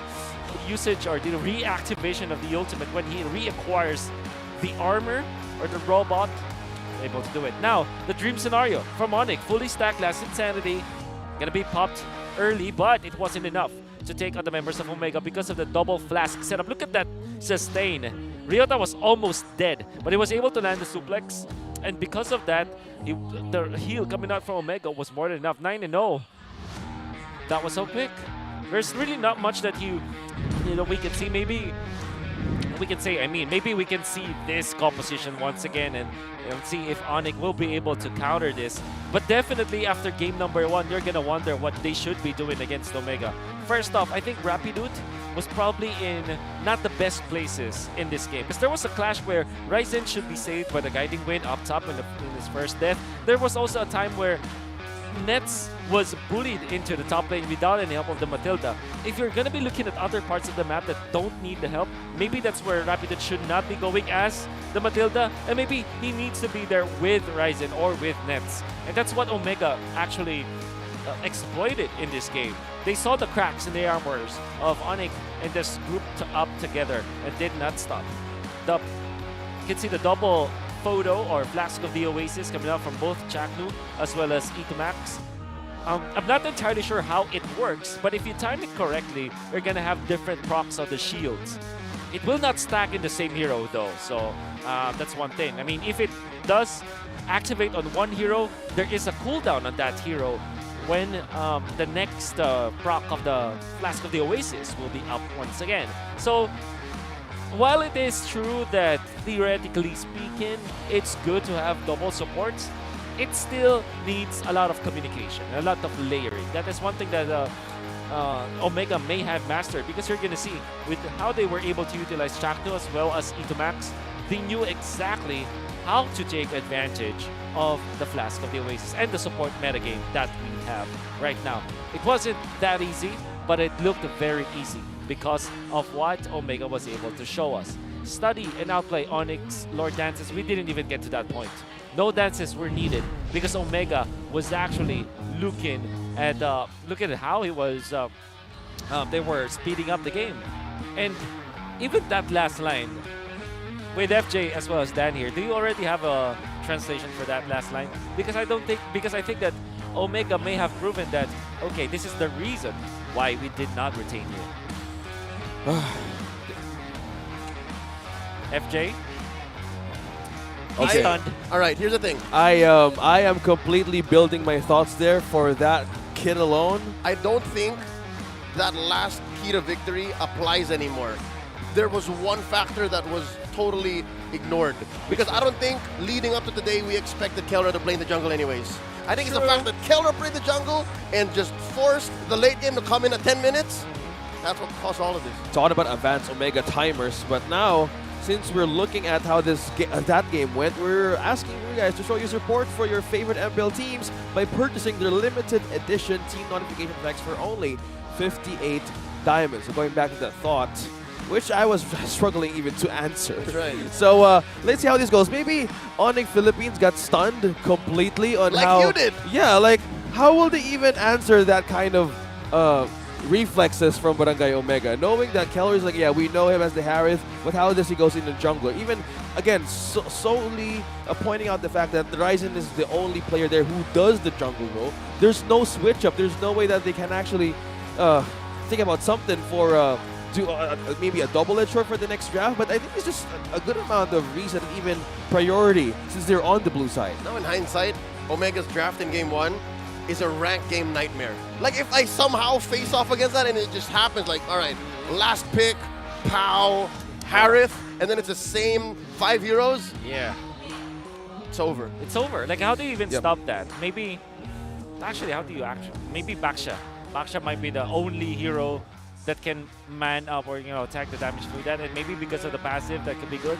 usage or the reactivation of the ultimate when he reacquires the armor or the robot able to do it. Now, the dream scenario from ONIC, fully stacked Last Insanity, gonna be popped early, but it wasn't enough to take on the members of Omega because of the double flask setup. Look at that sustain. Ryota was almost dead, but he was able to land the suplex, and because of that, the heal coming out from Omega was more than enough. 9-0. That was so quick. There's really not much that we can see. Maybe we can say, maybe we can see this composition once again and see if ONIC will be able to counter this. But definitely after game number 1, you're gonna wonder what they should be doing against Omega. First off, I think Rapidut was probably in not the best places in this game, because there was a clash where Ryzen should be saved by the guiding wind up top in his first death. There was also a time where Nets was bullied into the top lane without any help of the Matilda. If you're gonna be looking at other parts of the map that don't need the help, maybe that's where Rapidut should not be going as the Matilda, and maybe he needs to be there with Ryzen or with Nets. And that's what Omega actually exploited in this game. They saw the cracks in the armors of ONIC and just grouped up together and did not stop. You can see the double photo or Flask of the Oasis coming out from both Chaknu as well as Itomax. I'm not entirely sure how it works, but if you time it correctly, you're gonna have different procs on the shields. It will not stack in the same hero though, so that's one thing. If it does activate on one hero, there is a cooldown on that hero when the next proc of the Flask of the Oasis will be up once again. So while it is true that theoretically speaking, it's good to have double supports, it still needs a lot of communication, a lot of layering. That is one thing that Omega may have mastered, because you're going to see with how they were able to utilize Chakno as well as Itomax, they knew exactly how to take advantage of the Flask of the Oasis and the support metagame that we have right now. It wasn't that easy, but it looked very easy because of what Omega was able to show us. Study and outplay ONIC's Lord dances. We didn't even get to that point. No dances were needed because Omega was actually looking at how he was. They were speeding up the game, and even that last line with FJ as well as Dan here. Do you already have a translation for that last line? Because I think that Omega may have proven that, okay, this is the reason why we did not retain you. FJ? Okay. Stunned. All right, here's the thing. I am completely building my thoughts there for that kid alone. I don't think that last key to victory applies anymore. There was one factor that was totally ignored. Because I don't think leading up to today we expected Kelra to play in the jungle anyways. I think it's the fact that Kelra played the jungle and just forced the late game to come in at 10 minutes. That's what caused all of this. It's all about advanced Omega timers, but now, since we're looking at how that game went, we're asking you guys to show your support for your favorite MPL teams by purchasing their limited edition team notification packs for only 58 diamonds. So going back to that thought, which I was struggling even to answer. That's right. So let's see how this goes. Maybe ONIC Philippines got stunned completely on like how... you did! Yeah, like how will they even answer that kind of reflexes from Barangay Omega, knowing that Keller is like, yeah, we know him as the Harith, but how does he goes in the jungler? Even, again, solely pointing out the fact that Ryzen is the only player there who does the jungle role. There's no switch up. There's no way that they can actually think about something for maybe a double-edged sword for the next draft, but I think it's just a good amount of reason, even priority, since they're on the blue side. Now in hindsight, Omega's draft in game 1 is a ranked game nightmare. Like if I somehow face off against that and it just happens, like, all right, last pick, Pow, Harith, and then it's the same 5 heroes. Yeah. It's over. It's over. Like, how do you even stop that? Maybe, actually, how do you actually? Maybe Baksha. Baksha might be the only hero that can man up or, attack the damage through that, and maybe because of the passive, that could be good.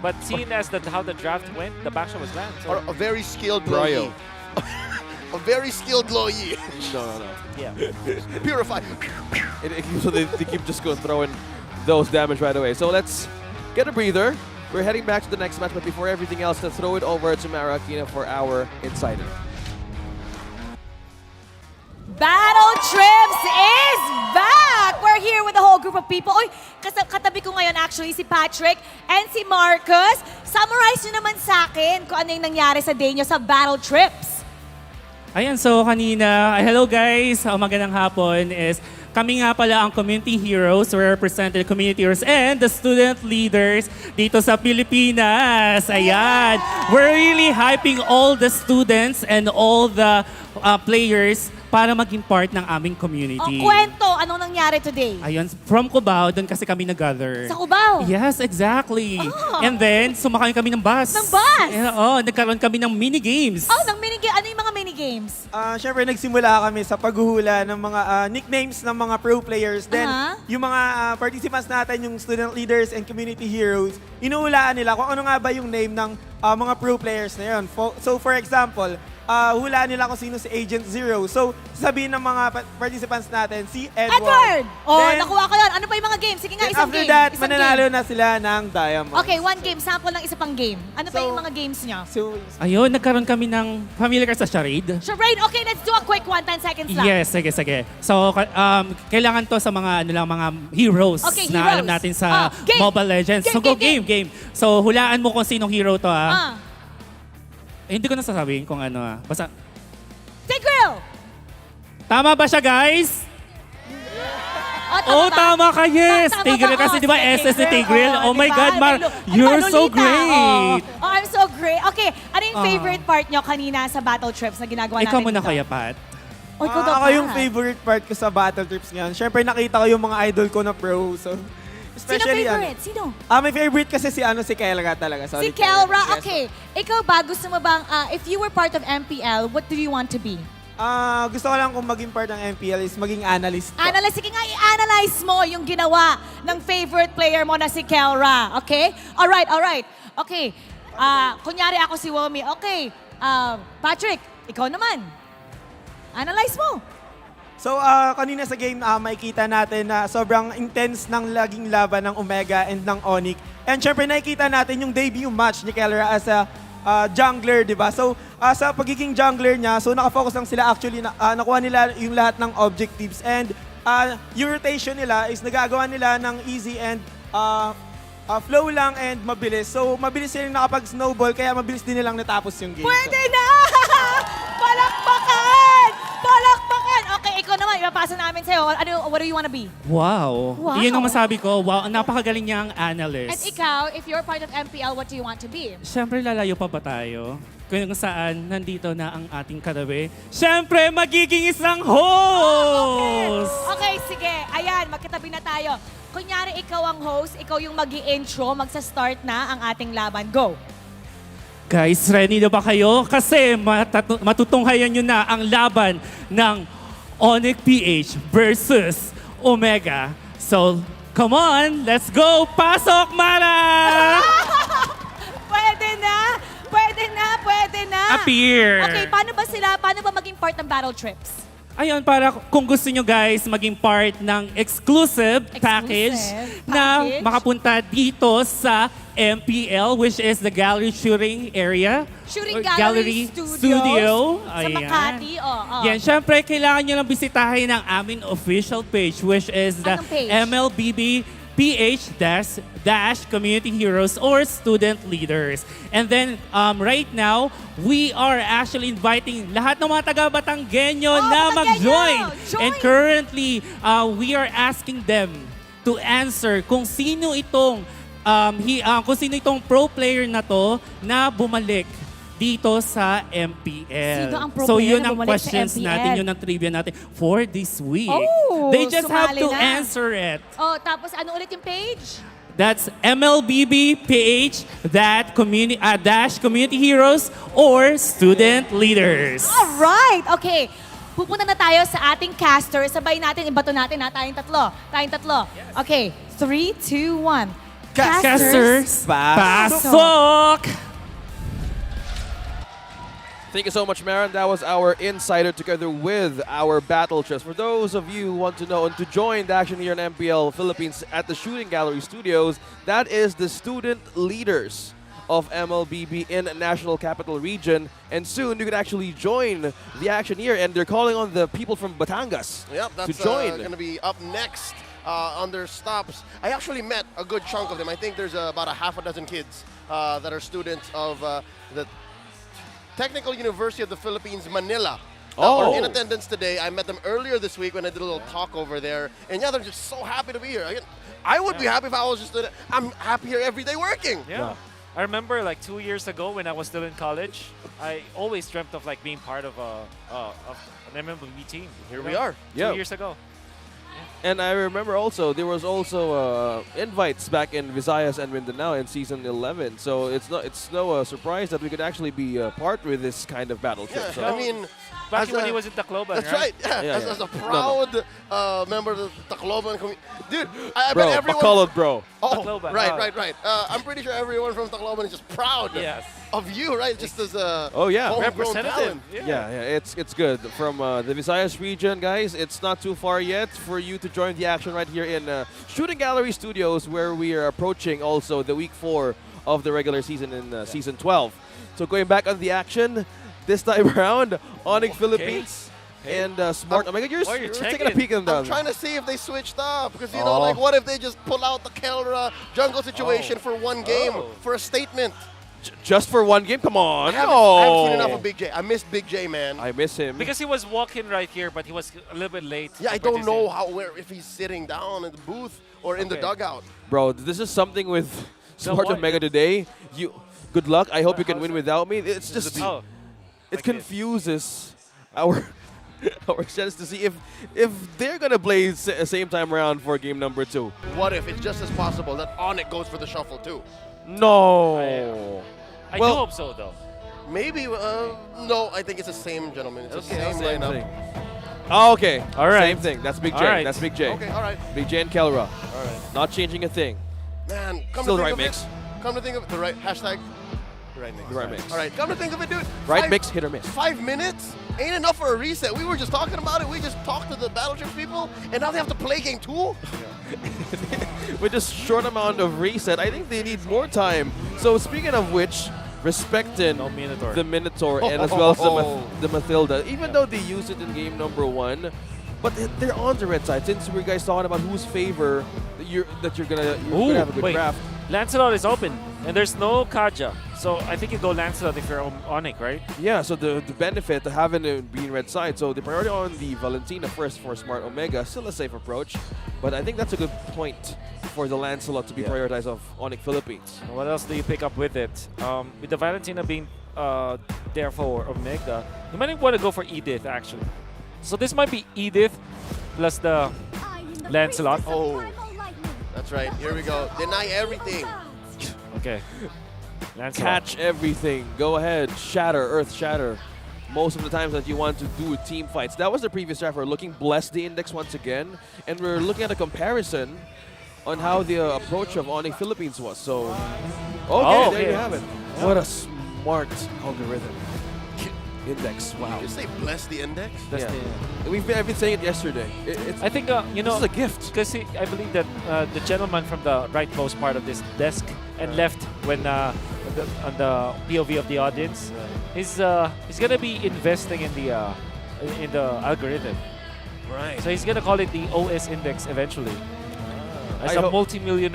But seeing as how the draft went, the Baksha was banned. So. Or a very skilled Bryo. A very skilled Lo Yi. No. Yeah. Purify. So they keep just going throwing those damage right away. So let's get a breather. We're heading back to the next match, but before everything else, let's throw it over to Mara Aquina for our Insider. Battle Trips is back! We're here with a whole group of people. Uy, katabi ko ngayon actually si Patrick and si Marcus. Summarize nyo naman sa akin kung ano yung nangyari sa day nyo sa battle trips. Ayan, so kanina, hello guys, magandang hapon is kami nga pala ang community heroes, we represented community heroes and the student leaders dito sa Pilipinas. Ayan, we're really hyping all the students and all the players para maging part ng aming community. Kwento, anong nangyari today? Ayun, from Cubao, doon kasi kami nag-gather. Sa Cubao? Yes, exactly. And then, sumakay kami ng bus. Ng bus? Nagkaroon kami ng mini-games. Ng mini-game. Ano yung mga mini-games? Siyempre, nagsimula kami sa paghuhula ng mga nicknames ng mga pro players. Then, yung mga participants natin, yung student leaders and community heroes, inuhulaan nila kung ano nga ba yung name ng mga pro players na yun. So, for example, hulaan nila kung sino si Agent Zero. So, sabihin ng mga participants natin, si Edward. Then, nakuha ko yun. Ano pa yung mga games? Sige nga, isang after game. that, Isang mananalo game. na sila ng diamond. Okay, one game. Sample ng isa pang game. Ano pa yung mga games nyo? Ayun, nagkaroon kami ng familiar ka sa charade. Charade, okay, let's do a quick 10 seconds lang. Yes, sige. So, kailangan to sa mga mga heroes Okay, na heroes. alam natin sa Game. Mobile Legends. So, game. So, hulaan mo kung sinong hero to hindi ko na sasabihin kung ano Basta, Tigreal! tama ba siya, guys? Tama ka, yes! Tigreal kasi, di ba, SS ni Tigreal? Oh my God, you're so great! I'm so great. Okay, ano yung favorite part nyo kanina sa battle trips na ginagawa natin Ikaw muna dito? kaya, Pat. Ako yung favorite part ko sa battle trips ngayon. Siyempre, nakita ko yung mga idol ko na pro. So, especially, Sino favorite? Sino? My favorite kasi si Kelra talaga. Si Kelra. Okay. Ikaw ba, gusto mo bang, if you were part of MPL, what do you want to be? Gusto ko lang kung maging part ng MPL is maging analyst. Analyst. Sige nga, i-analyze mo yung ginawa ng favorite player mo na si Kelra. Okay? Alright. Okay. Kunyari ako si Womi. Okay. Patrick, ikaw naman. Analyze mo. So, kanina sa game, makikita natin na sobrang intense ng laging laban ng Omega and ng ONIC. And syempre, nakikita natin yung debut match ni Kelra as a jungler, di ba? So, sa pagiging jungler niya, so nakafocus lang sila actually, nakuha nila yung lahat ng objectives. And yung rotation nila is nagagawa nila ng easy and flow lang and mabilis. So, mabilis silang nakapag-snowball, kaya mabilis din nilang natapos yung game. Pwede na! Palakpakan! Okay, ikaw naman, ipapasa namin sa'yo. What do you wanna be? Wow. Wow. Iyan ang masabi ko. Wow, napakagaling niyang analyst. And ikaw, if you're part of MPL, what do you want to be? Siyempre, lalayo pa ba tayo? Kung saan nandito na ang ating katabi. Siyempre, magiging isang host! Okay, sige. Ayan, magkatabi na tayo. Kunyari, ikaw ang host, ikaw yung mag-i-intro, magsa-start na ang ating laban. Go! Guys, ready na ba kayo? Kasi matutunghayan nyo na ang laban ng Mpl-Ph versus Omega. So, come on, let's go! Pasok, Mara! Pwede na! Appear! Okay, paano ba maging part ng battle trips? Ayun, para kung gusto nyo guys maging part ng exclusive package na makapunta dito sa MPL, which is the gallery shooting area. Shooting gallery studio. Sa Makati. Yan, syempre, kailangan nyo lang bisitahin ang aming official page, which is the MLBB-PH- Community Heroes or Student Leaders. And then, right now, we are actually inviting lahat ng mga taga-Batanggenyo na mag-join. And currently, we are asking them to answer kung sino itong pro player na to na bumalik dito sa MPL. Sino ang pro So player yun na ang bumalik sa questions MPL? natin, yun ang trivia natin for this week. Oh, They just have sumali to na. answer it. Tapos ano ulit yung page? That's MLBB-PH Community Heroes or Student Leaders. Alright, okay. Pupunta na tayo sa ating caster. Sabay natin, ibato natin tayong tatlo. Okay, 3, 2, 1. Casters, pasok! Thank you so much, Marin. That was our insider together with our battle trips. For those of you who want to know and to join the action here in MPL Philippines at the Shooting Gallery Studios, that is the student leaders of MLBB in National Capital Region. And soon you can actually join the action here. And they're calling on the people from Batangas Yep, to that's join. going to be up next. on their stops. I actually met a good chunk of them. I think there's about a half a dozen kids that are students of the Technical University of the Philippines, Manila. Are in attendance today. I met them earlier this week when I did a little talk over there. And yeah, they're just so happy to be here. I would be happy if I was just, I'm happy here every day working. Yeah. I remember like 2 years ago when I was still in college, I always dreamt of like being part of an MLB team. Here we are. 2 years ago. And I remember also there was also invites back in Visayas and Mindanao in season 11. So it's no surprise that we could actually be part with this kind of battleship. Yeah, So. I mean, back when he was in Tacloban, that's right. Yeah, as a proud member of the Tacloban community, dude. I bet everyone. Bacolod, bro. Oh, Tacloban, right. I'm pretty sure everyone from Tacloban is just proud of you, right? Just as a homegrown talent. Yeah, it's good. From the Visayas region, guys, it's not too far yet for you to join the action right here in Shooting Gallery Studios, where we are approaching also the week 4 of the regular season in season 12. So going back on the action, this time around, ONIC Philippines and Smart. Oh my God, you're taking a peek at them. I'm trying to see if they switched up because you know, like, what if they just pull out the Kelra jungle situation for one game for a statement? Just for one game? Come on. I haven't seen enough of Big J. I miss Big J, man. I miss him. Because he was walking right here, but he was a little bit late. Yeah, I don't know if he's sitting down in the booth or in the dugout. Bro, this is something with Smart Omega today. Good luck. I hope you can win without me. It's just it confuses our chance to see if they're gonna play same time around for game number 2. What if it's just as possible that ONIC goes for the shuffle too? No. I do hope so, though. Maybe. No, I think it's the same, gentlemen. It's the same lineup. Oh, okay. All right. Same thing. That's Big J. All right. That's Big J. Okay, all right. Big J and Kelra. All right. Not changing a thing. Man, come Still to the think right of mix. it. Come to think of it, the right hashtag. The right mix. The right mix. All right, come to think of it, dude. Right mix, hit or miss. 5 minutes ain't enough for a reset. We were just talking about it. We just talked to the Battleship people, and now they have to play game 2? With this short amount of reset, I think they need more time. So speaking of which, respecting the Minotaur and as well as the Mathilda, even though they used it in game number 1, but they're on the red side. Since we guys talking about whose favor you're gonna have a good draft. Lancelot is open, and there's no Kaja. So I think you go Lancelot if you're ONIC, right? Yeah, so the benefit of having it being red side, so the priority on the Valentina first for Smart Omega, still a safe approach, but I think that's a good point for the Lancelot to be prioritized of ONIC Philippines. What else do you pick up with it? With the Valentina being there for Omega, you might want to go for Edith, actually. So this might be Edith plus the Lancelot. Oh, that's right. Here we go. Deny everything. Okay. Lancelot. Catch everything. Go ahead. Shatter. Earth Shatter. Most of the times that you want to do team fights. That was the previous draft. We're looking Bless the Index once again. And we're looking at a comparison on how the approach of ONIC Philippines was. So, okay, there you have it. What a smart algorithm. Index. Wow. Did you say bless the index? I've been saying it yesterday. I think, you know, this is a gift. Because I believe that the gentleman from the rightmost part of this desk and left when on the POV of the audience, he's gonna be investing in the algorithm. Right. So he's gonna call it the OS index eventually. As a multi-million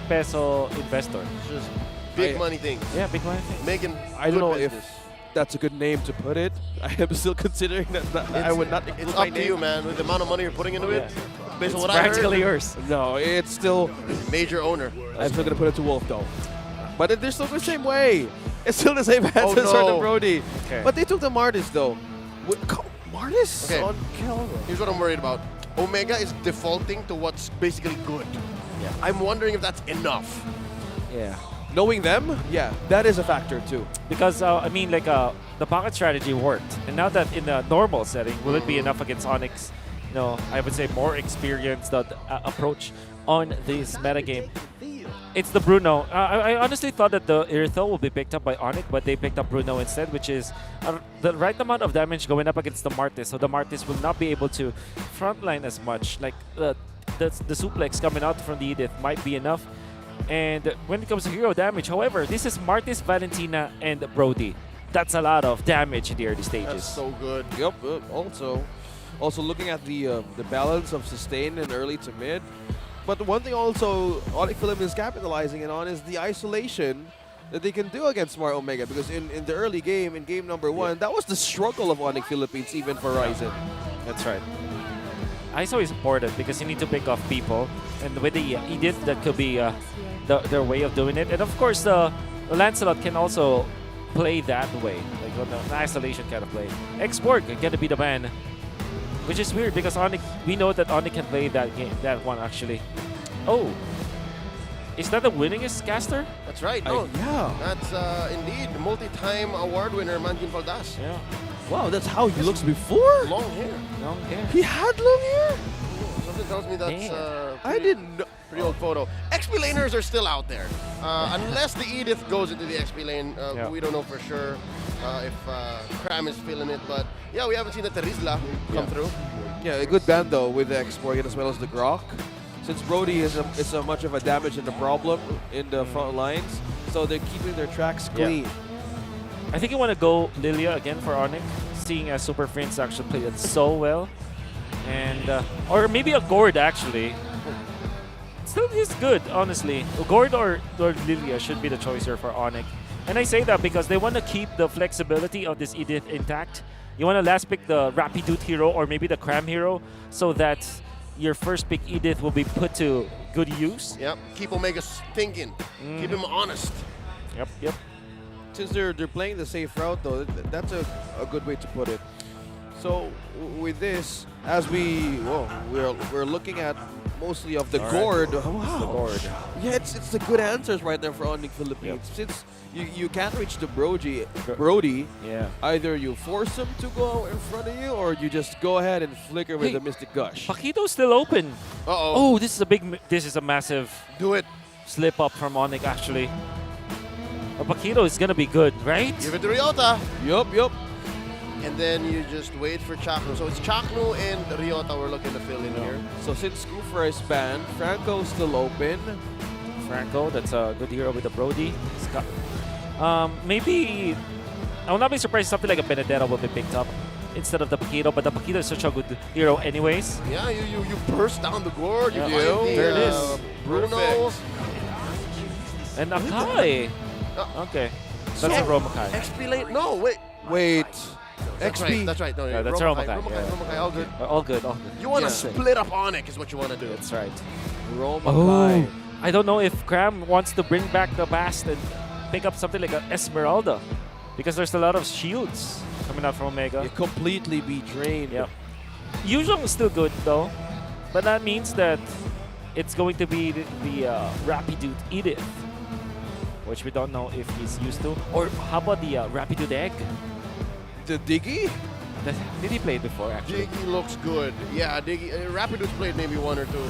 peso investor. Just big money things. Yeah, big money things. Making I don't know business. if that's a good name to put it. I am still considering that I would not include It's my up to name. you, man. With the amount of money you're putting into it, based on what practically I heard. yours. No, it's still Major owner. I'm still gonna put it to Wolf though. But they're still the same way. It's still the same Oh, as Sword no. and Brody. Okay. But they took the Martis though. Martis Okay. on Kelra. Here's what I'm worried about. Omega is defaulting to what's basically good. Yeah. I'm wondering if that's enough. Yeah. Knowing them, yeah, that is a factor too. Because, I mean, like, the pocket strategy worked. And now that in the normal setting, will it be enough against ONIC's, you know, I would say more experienced approach on this metagame? It's the Bruno. I honestly thought that the Irithel will be picked up by ONIC, but they picked up Bruno instead, which is the right amount of damage going up against the Martis. So the Martis will not be able to frontline as much. Like, the suplex coming out from the Edith might be enough. And when it comes to hero damage, however, this is Martis, Valentina, and Brody. That's a lot of damage in the early stages. That's so good. Yep. Also, Also looking at the balance of sustain and early to mid. But one thing also ONIC Philippines is capitalizing on is the isolation that they can do against Smart Omega, because in the early game, in game number 1, that was the struggle of ONIC Philippines even for Ryzen. That's right. ISO is important because you need to pick off people, and with the Edith, that could be their way of doing it. And of course, the Lancelot can also play that way, like on the isolation kind of play. X-Borg can get to be the man, which is weird because ONIC, we know that ONIC can play that game, that one actually. Oh, is that the winningest caster? That's right. No, yeah. That's indeed multi-time award winner Manjin Faldas. Yeah. Wow, that's how he looks before? Long hair. Long hair. He had long hair? Something tells me that's I didn't know. pretty old photo. XP laners are still out there. Unless the Edith goes into the XP lane, we don't know for sure if Cram is feeling it. But yeah, we haven't seen the Terizla come through. Yeah, a good band though with the X-Borg as well as the Grok. Since Brody is a much of a damage and a problem in the front lines, so they're keeping their tracks clean. I think you want to go Lilia again for ONIC, seeing as Super Prince actually played it so well. And or maybe a Gord actually. Still is good, honestly. Gord or Lilia should be the choice here for ONIC. And I say that because they want to keep the flexibility of this Edith intact. You want to last pick the Rapidude hero or maybe the Cram hero so that your first pick Edith will be put to good use. Yep, keep Omega thinking. Keep him honest. Yep. Since they're playing the safe route though, that's a good way to put it. So with this, as we're looking at mostly of the Gord. Wow. The Gord. Yeah, it's the good answers right there for ONIC Philippines. Since you can't reach the Brody, either you force him to go in front of you or you just go ahead and flicker with the Mystic Gush. Paquito's still open. Uh-oh. Oh, this is a massive do it slip up from ONIC actually. But Paquito is gonna be good, right? Give it to Ryota. Yup. And then you just wait for Chaknu. So it's Chaknu and Ryota we're looking to fill in here. So since Scoofer is banned, Franco's still open. Franco, that's a good hero with the Brody. Maybe I will not be surprised if something like a Benedetta will be picked up instead of the Paquito, but the Paquito is such a good hero anyways. Yeah, you burst down the Gord, you find the, there it is. Bruno. And Akai. Okay. That's a Romakai. XP lane. No, wait. XP. That's right. No, yeah, that's Romakai. Romakai, all good. You want to split up ONIC is what you want to do. That's right. Romakai. I don't know if Cram wants to bring back the Bast and pick up something like an Esmeralda because there's a lot of shields coming out from Omega. You completely be drained. Yep. Yuzhong is still good though, but that means that it's going to be the Rapidude Edith, which we don't know if he's used to. Or how about the Rapidude Egg? The Diggy? Did he play it before actually? Diggy looks good. Yeah, Diggy. Rapidude's played maybe one or two.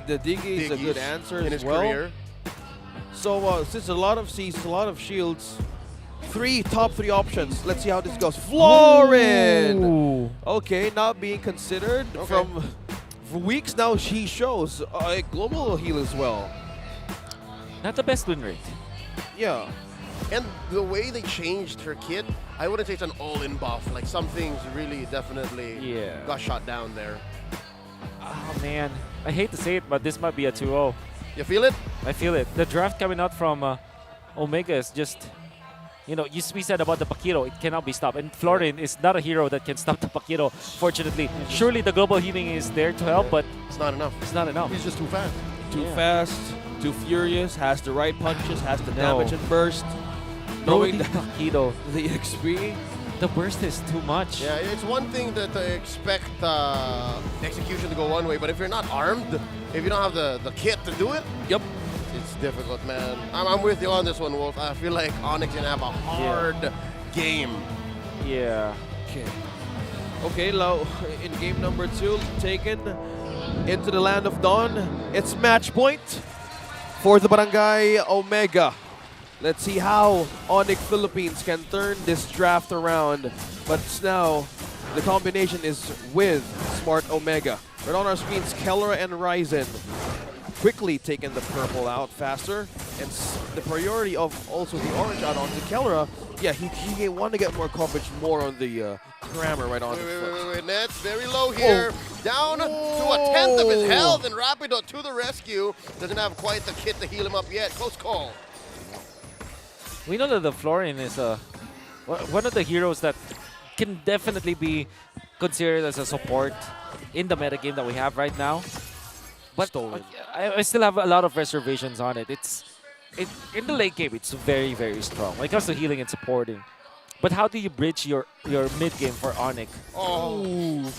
The Diggy is a good answer in as his well. career. So since a lot of C's, a lot of shields, top three options. Let's see how this goes. Florin! Ooh. Okay, not being considered. From weeks now, she shows a global heal as well. Not the best win rate. Yeah. And the way they changed her kit, I wouldn't say it's an all-in buff. Like some things really definitely got shot down there. Oh man, I hate to say it, but this might be a 2-0. You feel it? I feel it. The draft coming out from Omega is just, we said about the Paquito, it cannot be stopped. And Florin is not a hero that can stop the Paquito, fortunately. Surely the global healing is there to help, but it's not enough. It's not enough. He's just too fast. Too fast, too furious, has the right punches, has the damage and burst. Knowing the Paquito, the XP, the burst is too much. Yeah, it's one thing to expect execution to go one way, but if you're not armed, if you don't have the kit to do it, it's difficult, man. I'm with you on this one, Wolf. I feel like ONIC's gonna have a hard game. Yeah. Okay, Lau, in game number 2, taken into the land of Dawn. It's match point for the Barangay Omega. Let's see how ONIC Philippines can turn this draft around. But now, the combination is with Smart Omega. Right on our screens, Keller and Ryzen quickly taking the purple out faster. and the priority of also the orange out onto Kellera, yeah, he want to get more coverage more on the Crammer right on the foot. Wait, Nets very low here. Down to a tenth of his health, and Rapido to the rescue. Doesn't have quite the kit to heal him up yet. Close call. We know that the Florian is one of the heroes that can definitely be considered as a support in the metagame that we have right now. But I still have a lot of reservations on it. In the late game, it's very, very strong when it comes to healing and supporting. But how do you bridge your mid game for ONIC? Oh,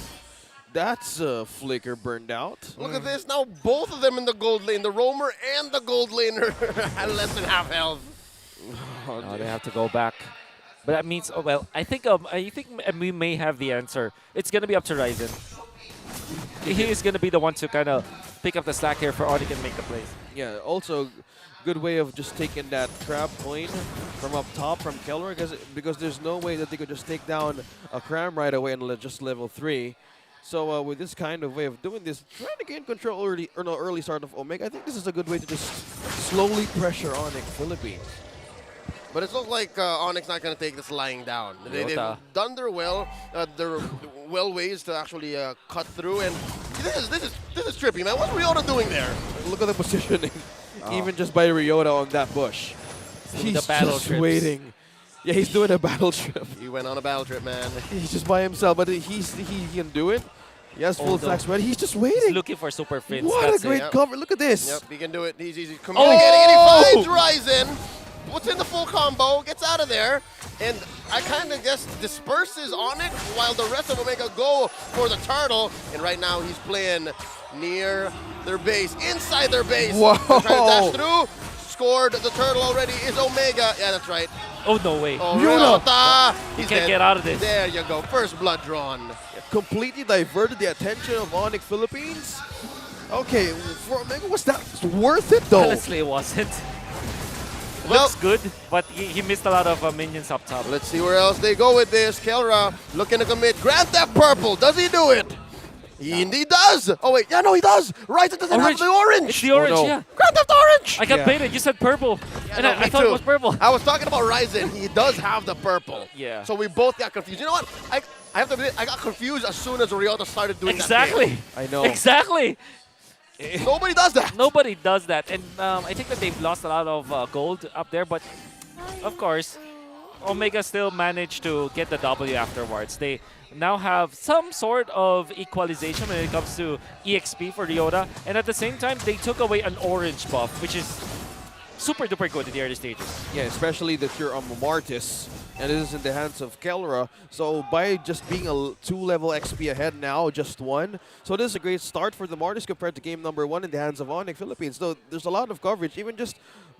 that's a flicker burned out. Look at this. Now both of them in the gold lane. The roamer and the gold laner at less than half health. Oh, they have to go back. But that means, oh well, I think we may have the answer. It's gonna be up to Ryzen. He is gonna be the one to kind of pick up the slack here for ONIC and make the plays. Yeah, also good way of just taking that trap point from up top from Keller, because there's no way that they could just take down a Cram right away and just level 3. So with this kind of way of doing this, trying to gain control early start of Omega, I think this is a good way to just slowly pressure ONIC Philippines. But it looks like ONIC's not going to take this lying down. They've done their ways to actually cut through, and this is trippy, man. What's Ryota doing there? Look at the positioning, even just by Ryota on that bush. He's just waiting. Yeah, he's doing a battle trip. He went on a battle trip, man. He's just by himself, but he can do it. He has full stacks ready. He's just waiting. He's looking for super fins. What a great cover. Look at this. Yep, he can do it. He's communicating, and he finds Ryzen. Puts in the full combo, gets out of there, and I kind of guess disperses ONIC while the rest of Omega go for the turtle. And right now he's playing near their base, inside their base. Whoa! They're trying to dash through. Scored the turtle already is Omega. Yeah, that's right. Oh, no way. Oh, Ryota! He can't get out of this. There you go. First blood drawn. Completely diverted the attention of ONIC Philippines. Okay, for Omega, was that worth it though? Honestly, it wasn't. Looks good, but he missed a lot of minions up top. Let's see where else they go with this. Kellera looking to commit. Grant that purple. Does he do it? He indeed does. Oh, wait. Yeah, no, he does. Ryzen doesn't have the orange. It's the orange, yeah. Grant that orange. I got baited. You said purple. Yeah, and no, I thought it was purple. I was talking about Ryzen. He does have the purple. Yeah. So we both got confused. You know what? I have to admit, I got confused as soon as Ryota started doing Exactly. that. I know. Exactly. Nobody does that. Nobody does that. And I think that they've lost a lot of gold up there. But, of course, Omega still managed to get the W afterwards. They now have some sort of equalization when it comes to EXP for Ryota. And at the same time, they took away an orange buff, which is super duper good in the early stages. Yeah, especially that you're Martis, and it is in the hands of Kellera. So by just being a 2-level XP ahead now, just 1. So this is a great start for the Martis compared to game number 1 in the hands of ONIC Philippines. So there's a lot of coverage, even just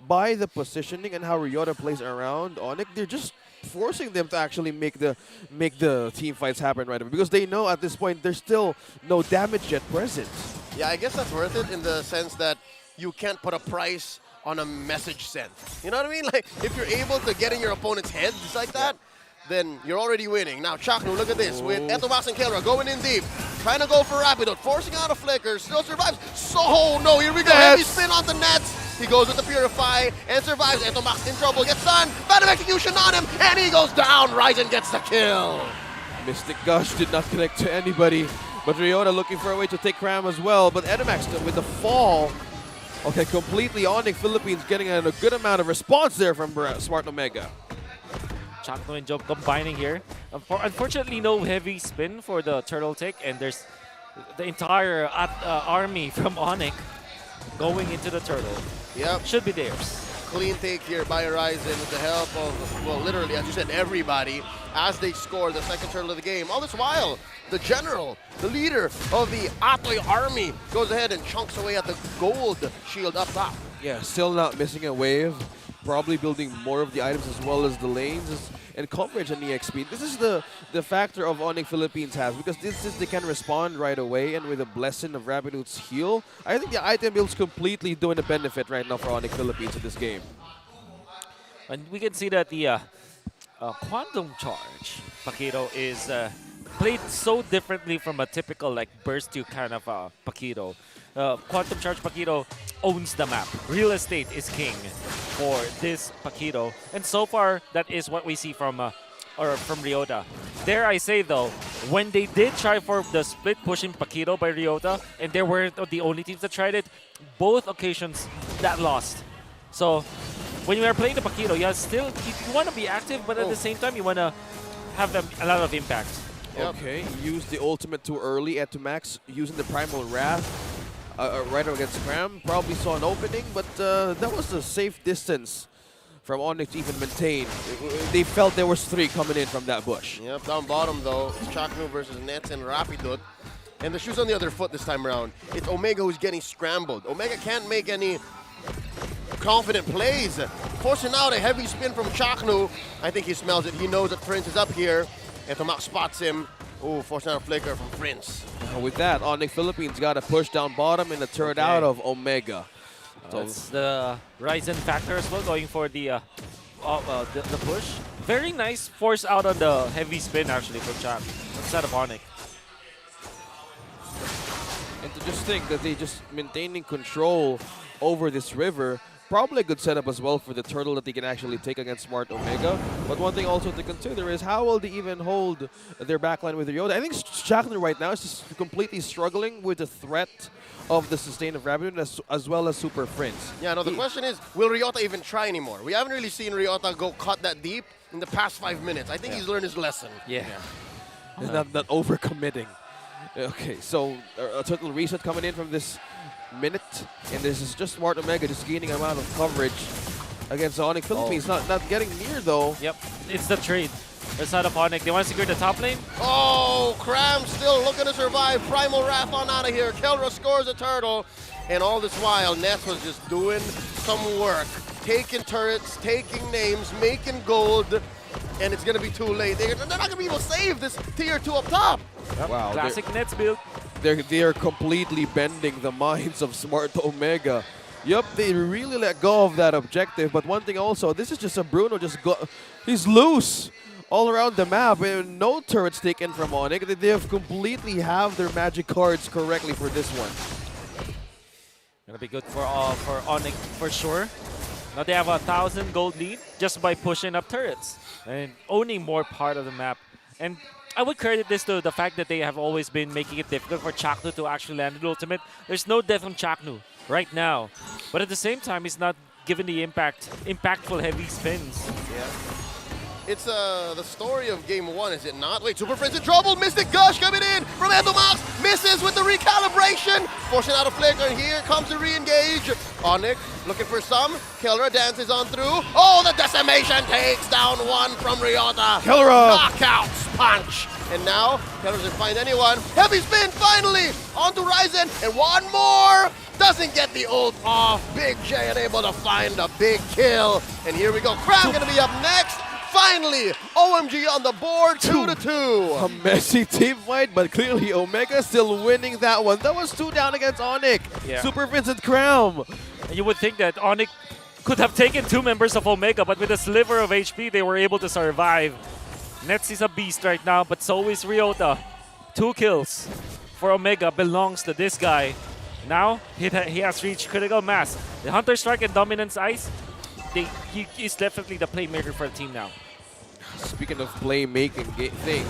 by the positioning and how Ryota plays around ONIC. They're just forcing them to actually make the team fights happen right away, because they know at this point there's still no damage yet present. Yeah, I guess that's worth it in the sense that you can't put a price on a message sent. You know what I mean? Like, if you're able to get in your opponent's heads like that, then you're already winning. Now, Chaknu, look at this. With Etomax and Kellera going in deep, trying to go for Rapido, forcing out a flicker, still survives. So, no, here we go. Heavy spin on the nets. He goes with the Purify and survives. Etomax in trouble, gets stunned. Bad execution on him, and he goes down. Ryzen gets the kill. Mystic Gush did not connect to anybody, but Ryota looking for a way to take Cram as well. But Etomax with the fall. Okay, completely ONIC Philippines getting a good amount of response there from Smart Omega. Chakno and Job combining here. Unfortunately, no heavy spin for the turtle take, and there's the entire army from ONIC going into the turtle. Yep. Should be theirs. Clean take here by Ryzen with the help of, well, literally, as you said, everybody, as they score the second turtle of the game. All this while, the general, the leader of the Atoy army, goes ahead and chunks away at the gold shield up top. Yeah, still not missing a wave. Probably building more of the items as well as the lanes and coverage on EXP. This is the factor of ONIC Philippines has, because they can respond right away, and with a blessing of Rapido's heal, I think the item build's completely doing a benefit right now for ONIC Philippines in this game. And we can see that the Quantum Charge Paquito is played so differently from a typical like burst you kind of Paquito. Quantum Charge Paquito owns the map. Real estate is king for this Paquito. And so far, that is what we see from Ryota. Dare I say though, when they did try for the split pushing Paquito by Ryota, and they weren't the only teams that tried it, both occasions that lost. So when you are playing the Paquito, you want to be active, but at the same time you want to have a lot of impact. Okay, used the ultimate too early at Max, using the Primal Wrath right against Cram. Probably saw an opening, but that was a safe distance from ONIC to even maintain. They felt there was 3 coming in from that bush. Yep, down bottom though, it's Chaknu versus Nets and Rapidot. And the shoe's on the other foot this time around. It's Omega who's getting scrambled. Omega can't make any confident plays. Forcing out a heavy spin from Chaknu. I think he smells it. He knows that Prince is up here. And Tomac spots him. Ooh, forcing out a flicker from Prince. With that, ONIC Philippines got a push down bottom and a turn out of Omega. So it's the Ryzen factor as well, going for the push. Very nice force out on the heavy spin actually from Chak instead of ONIC. And to just think that they just maintaining control over this river, probably a good setup as well for the turtle that they can actually take against Smart Omega. But one thing also to consider is how will they even hold their backline with Ryota? I think Chaknu right now is just completely struggling with the threat of the sustain of Rapidot as well as Super Prince. Yeah, no, the question is, will Ryota even try anymore? We haven't really seen Ryota go cut that deep in the past 5 minutes. I think he's learned his lesson. Yeah. Not overcommitting. Okay, so a total reset coming in from this minute, and this is just Smart Omega just gaining amount of coverage against ONIC Philippines. Not getting near though. Yep, it's the trade. The side of ONIC, they want to secure the top lane. Oh, Cram still looking to survive. Primal Wrath on out of here. Kelra scores a turtle. And all this while, Nets was just doing some work. Taking turrets, taking names, making gold. And it's going to be too late. They're not going to be able to save this tier 2 up top. Yep. Wow. Classic Nets build. They are completely bending the minds of Smart Omega. Yup, they really let go of that objective. But one thing also, this is just a Bruno he's loose all around the map. And no turrets taken from ONIC. They have completely have their magic cards correctly for this one. Gonna be good for ONIC for sure. Now they have 1,000 gold lead just by pushing up turrets and owning more part of the map. And I would credit this to the fact that they have always been making it difficult for Chaknu to actually land the ultimate. There's no death from Chaknu right now. But at the same time, he's not given the impactful heavy spins. Yeah. It's the story of game 1, is it not? Wait, Super Prince in trouble. Mystic Gush coming in from Endomax. Misses with the recalibration. Forcing out a flicker, and here comes the re-engage. ONIC looking for some. Kelra dances on through. Oh, the decimation takes down one from Ryota. Kelra! Knockouts punch. And now, Kelra doesn't find anyone. Heavy spin finally onto Ryzen. And one more. Doesn't get the ult off. Big J unable to find a big kill. And here we go. Cram gonna be up next. Finally, OMG on the board, 2-2. A messy team fight, but clearly Omega still winning that one. That was 2 down against ONIC. Yeah. Super Vincent Cram. You would think that ONIC could have taken 2 members of Omega, but with a sliver of HP, they were able to survive. Nets is a beast right now, but so is Ryota. 2 kills for Omega belongs to this guy. Now, he has reached critical mass. The Hunter Strike and Dominance Ice, he is definitely the playmaker for the team now. Speaking of playmaking things,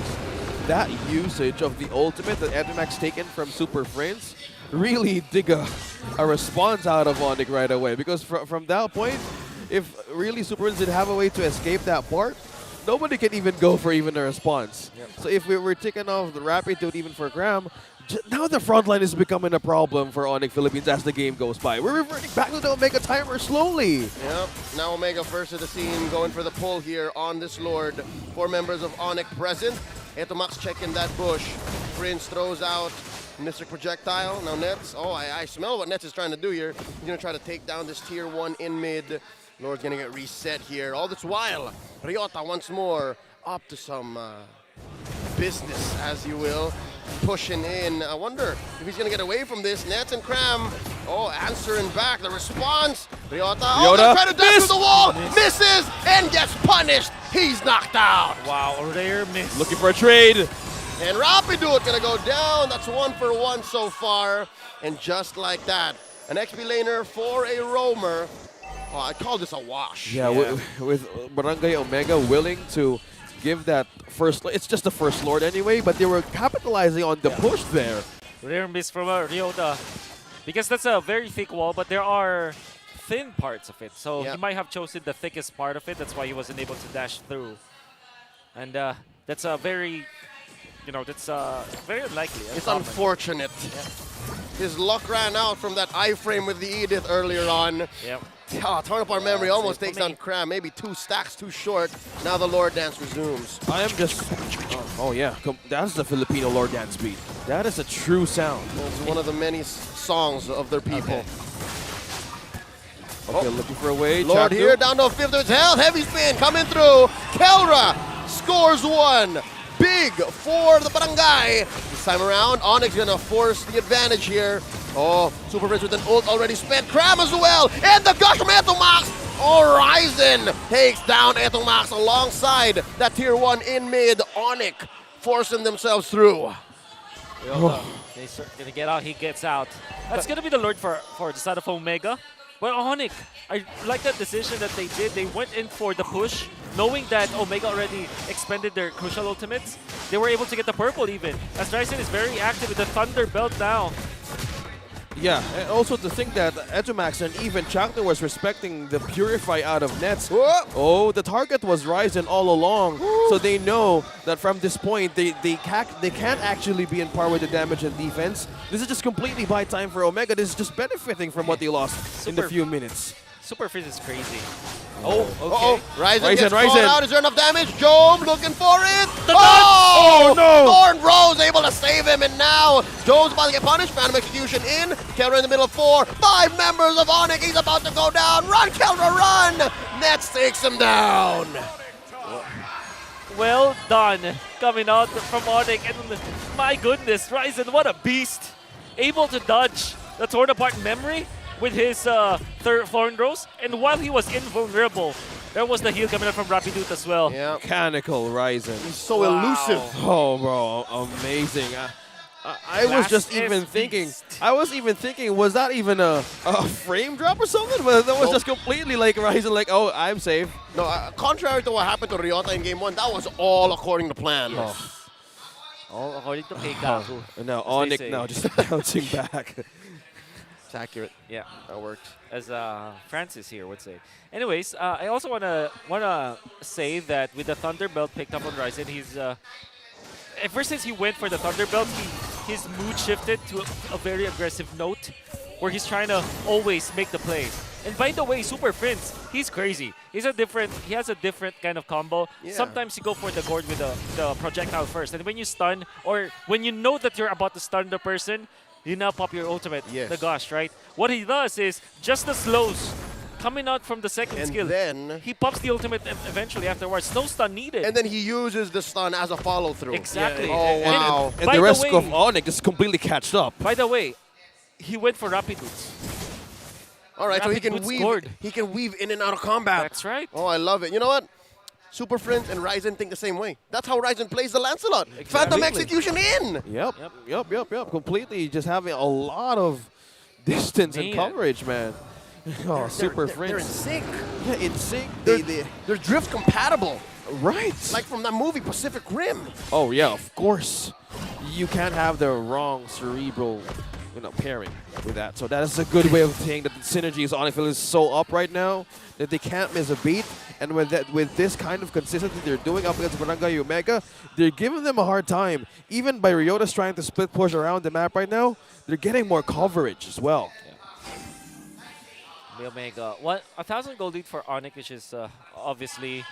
that usage of the ultimate that Endomax taken from Super Friends really dig a response out of ONIC right away. Because from that point, if really Super Friends didn't have a way to escape that part, nobody can even go for even a response. Yep. So if we were taking off the Rapidot even for Graham, now the front line is becoming a problem for ONIC Philippines as the game goes by. We're reverting back to the Omega timer slowly. Yep, now Omega first to the scene, going for the pull here on this Lord. 4 members of ONIC present. Etomax checking that bush. Prince throws out Mystic Projectile. Now Nets, I smell what Nets is trying to do here. He's gonna try to take down this tier 1 in mid. Lord's gonna get reset here. All this while, Ryota once more up to some business, as you will. Pushing in. I wonder if he's going to get away from this. Nets and Cram. Answering back. The response. Ryota. Gonna try to dash through the wall. Misses and gets punished. He's knocked out. Wow, a rare miss. Looking for a trade. And Rapido gonna go down. That's 1 for 1 so far. And just like that, an XP laner for a roamer. Oh, I call this a wash. Yeah, with Barangay Omega willing to give that first... It's just the first Lord anyway, but they were capitalizing on the push there. Rare miss from Ryota. Because that's a very thick wall, but there are thin parts of it. So he might have chosen the thickest part of it. That's why he wasn't able to dash through. And that's a very... that's very unlikely. It's unfortunate. His luck ran out from that iframe with the Edith earlier on. Yep. Torn apart memory almost takes down Cram. Maybe 2 stacks too short. Now the Lord Dance resumes. I am just... Oh yeah, that's the Filipino Lord Dance beat. That is a true sound. It's one of the many songs of their people. Okay, looking for a way. Lord Chakdu. here, down to a fifth of his health. Heavy spin coming through. Kelra scores 1. Big for the Barangay. This time around, ONIC gonna force the advantage here. Oh, Super Prince with an ult already spent. Cram as well. And the gush from Etomax. Ryzen takes down Etomax alongside that tier 1 in mid. ONIC forcing themselves through. They're gonna get out, he gets out. That's gonna be the Lord for the side of Omega. But ONIC, I like that decision that they did. They went in for the push, knowing that Omega already expended their crucial ultimates. They were able to get the purple even, as Ryzen is very active with the Thunder Belt now. Yeah, and also to think that Etomax and even Chakdu was respecting the Purify out of nets. Oh, the target was Ryzen all along. So they know that from this point, they can't actually be in par with the damage and defense. This is just completely buy time for Omega. This is just benefiting from what they lost in the few minutes. Super Frizz is crazy. Oh, okay. Ryzen gets caught out. Is there enough damage? Job looking for it. Oh, no! Thorn Rose able to save him, and now Job's about to get punished. Phantom Execution in. Kelra in the middle of 4. 5 members of ONIC. He's about to go down. Run, Kelra, run! Nets takes him down. Well done, coming out from ONIC. And my goodness, Ryzen, what a beast. Able to dodge the torn apart memory with his third Thorn Rose, and while he was invulnerable, there was the heal coming out from Rapidut as well. Yeah. Mechanical Ryzen. He's so elusive. Oh, bro, amazing. I was just even thinking, was that even a frame drop or something? But that was just completely like Ryzen, like, oh, I'm safe. No, contrary to what happened to Ryota in Game 1, that was all according to plan. Yes. All according to Keikaku. Now ONIC now just bouncing back. It's accurate. Yeah, that worked. As Francis here would say. Anyways, I also wanna say that with the Thunder Belt picked up on Ryzen, he's ever since he went for the Thunder Belt, his mood shifted to a very aggressive note, where he's trying to always make the play. And by the way, Super Prince, he's crazy. He has a different kind of combo. Yeah. Sometimes you go for the gourd with the projectile first, and when you stun, or when you know that you're about to stun the person, you now pop your ultimate, the Gosh, right? What he does is just the slows coming out from the second skill. Then he pops the ultimate eventually afterwards. No stun needed. And then he uses the stun as a follow-through. Exactly. Oh, wow. And the rest of ONIC is completely catched up. By the way, he went for Rapiduts. All right, so he can weave in and out of combat. That's right. Oh, I love it. You know what? Super Friends and Ryzen think the same way. That's how Ryzen plays the Lancelot. Phantom Execution in. Yep. Completely just having a lot of distance and coverage, man. Oh, Super Friends. They're in sync. Yeah, in sync. They're drift compatible. Right. Like from that movie Pacific Rim. Oh, yeah, of course. You can't have the wrong cerebral pairing with that. So that is a good way of saying that the synergy is ONIC is so up right now that they can't miss a beat. And with this kind of consistency they're doing up against Barangay Omega, they're giving them a hard time. Even by Ryota's trying to split push around the map right now, they're getting more coverage as well. The Omega, 1,000 gold lead for ONIC, which is obviously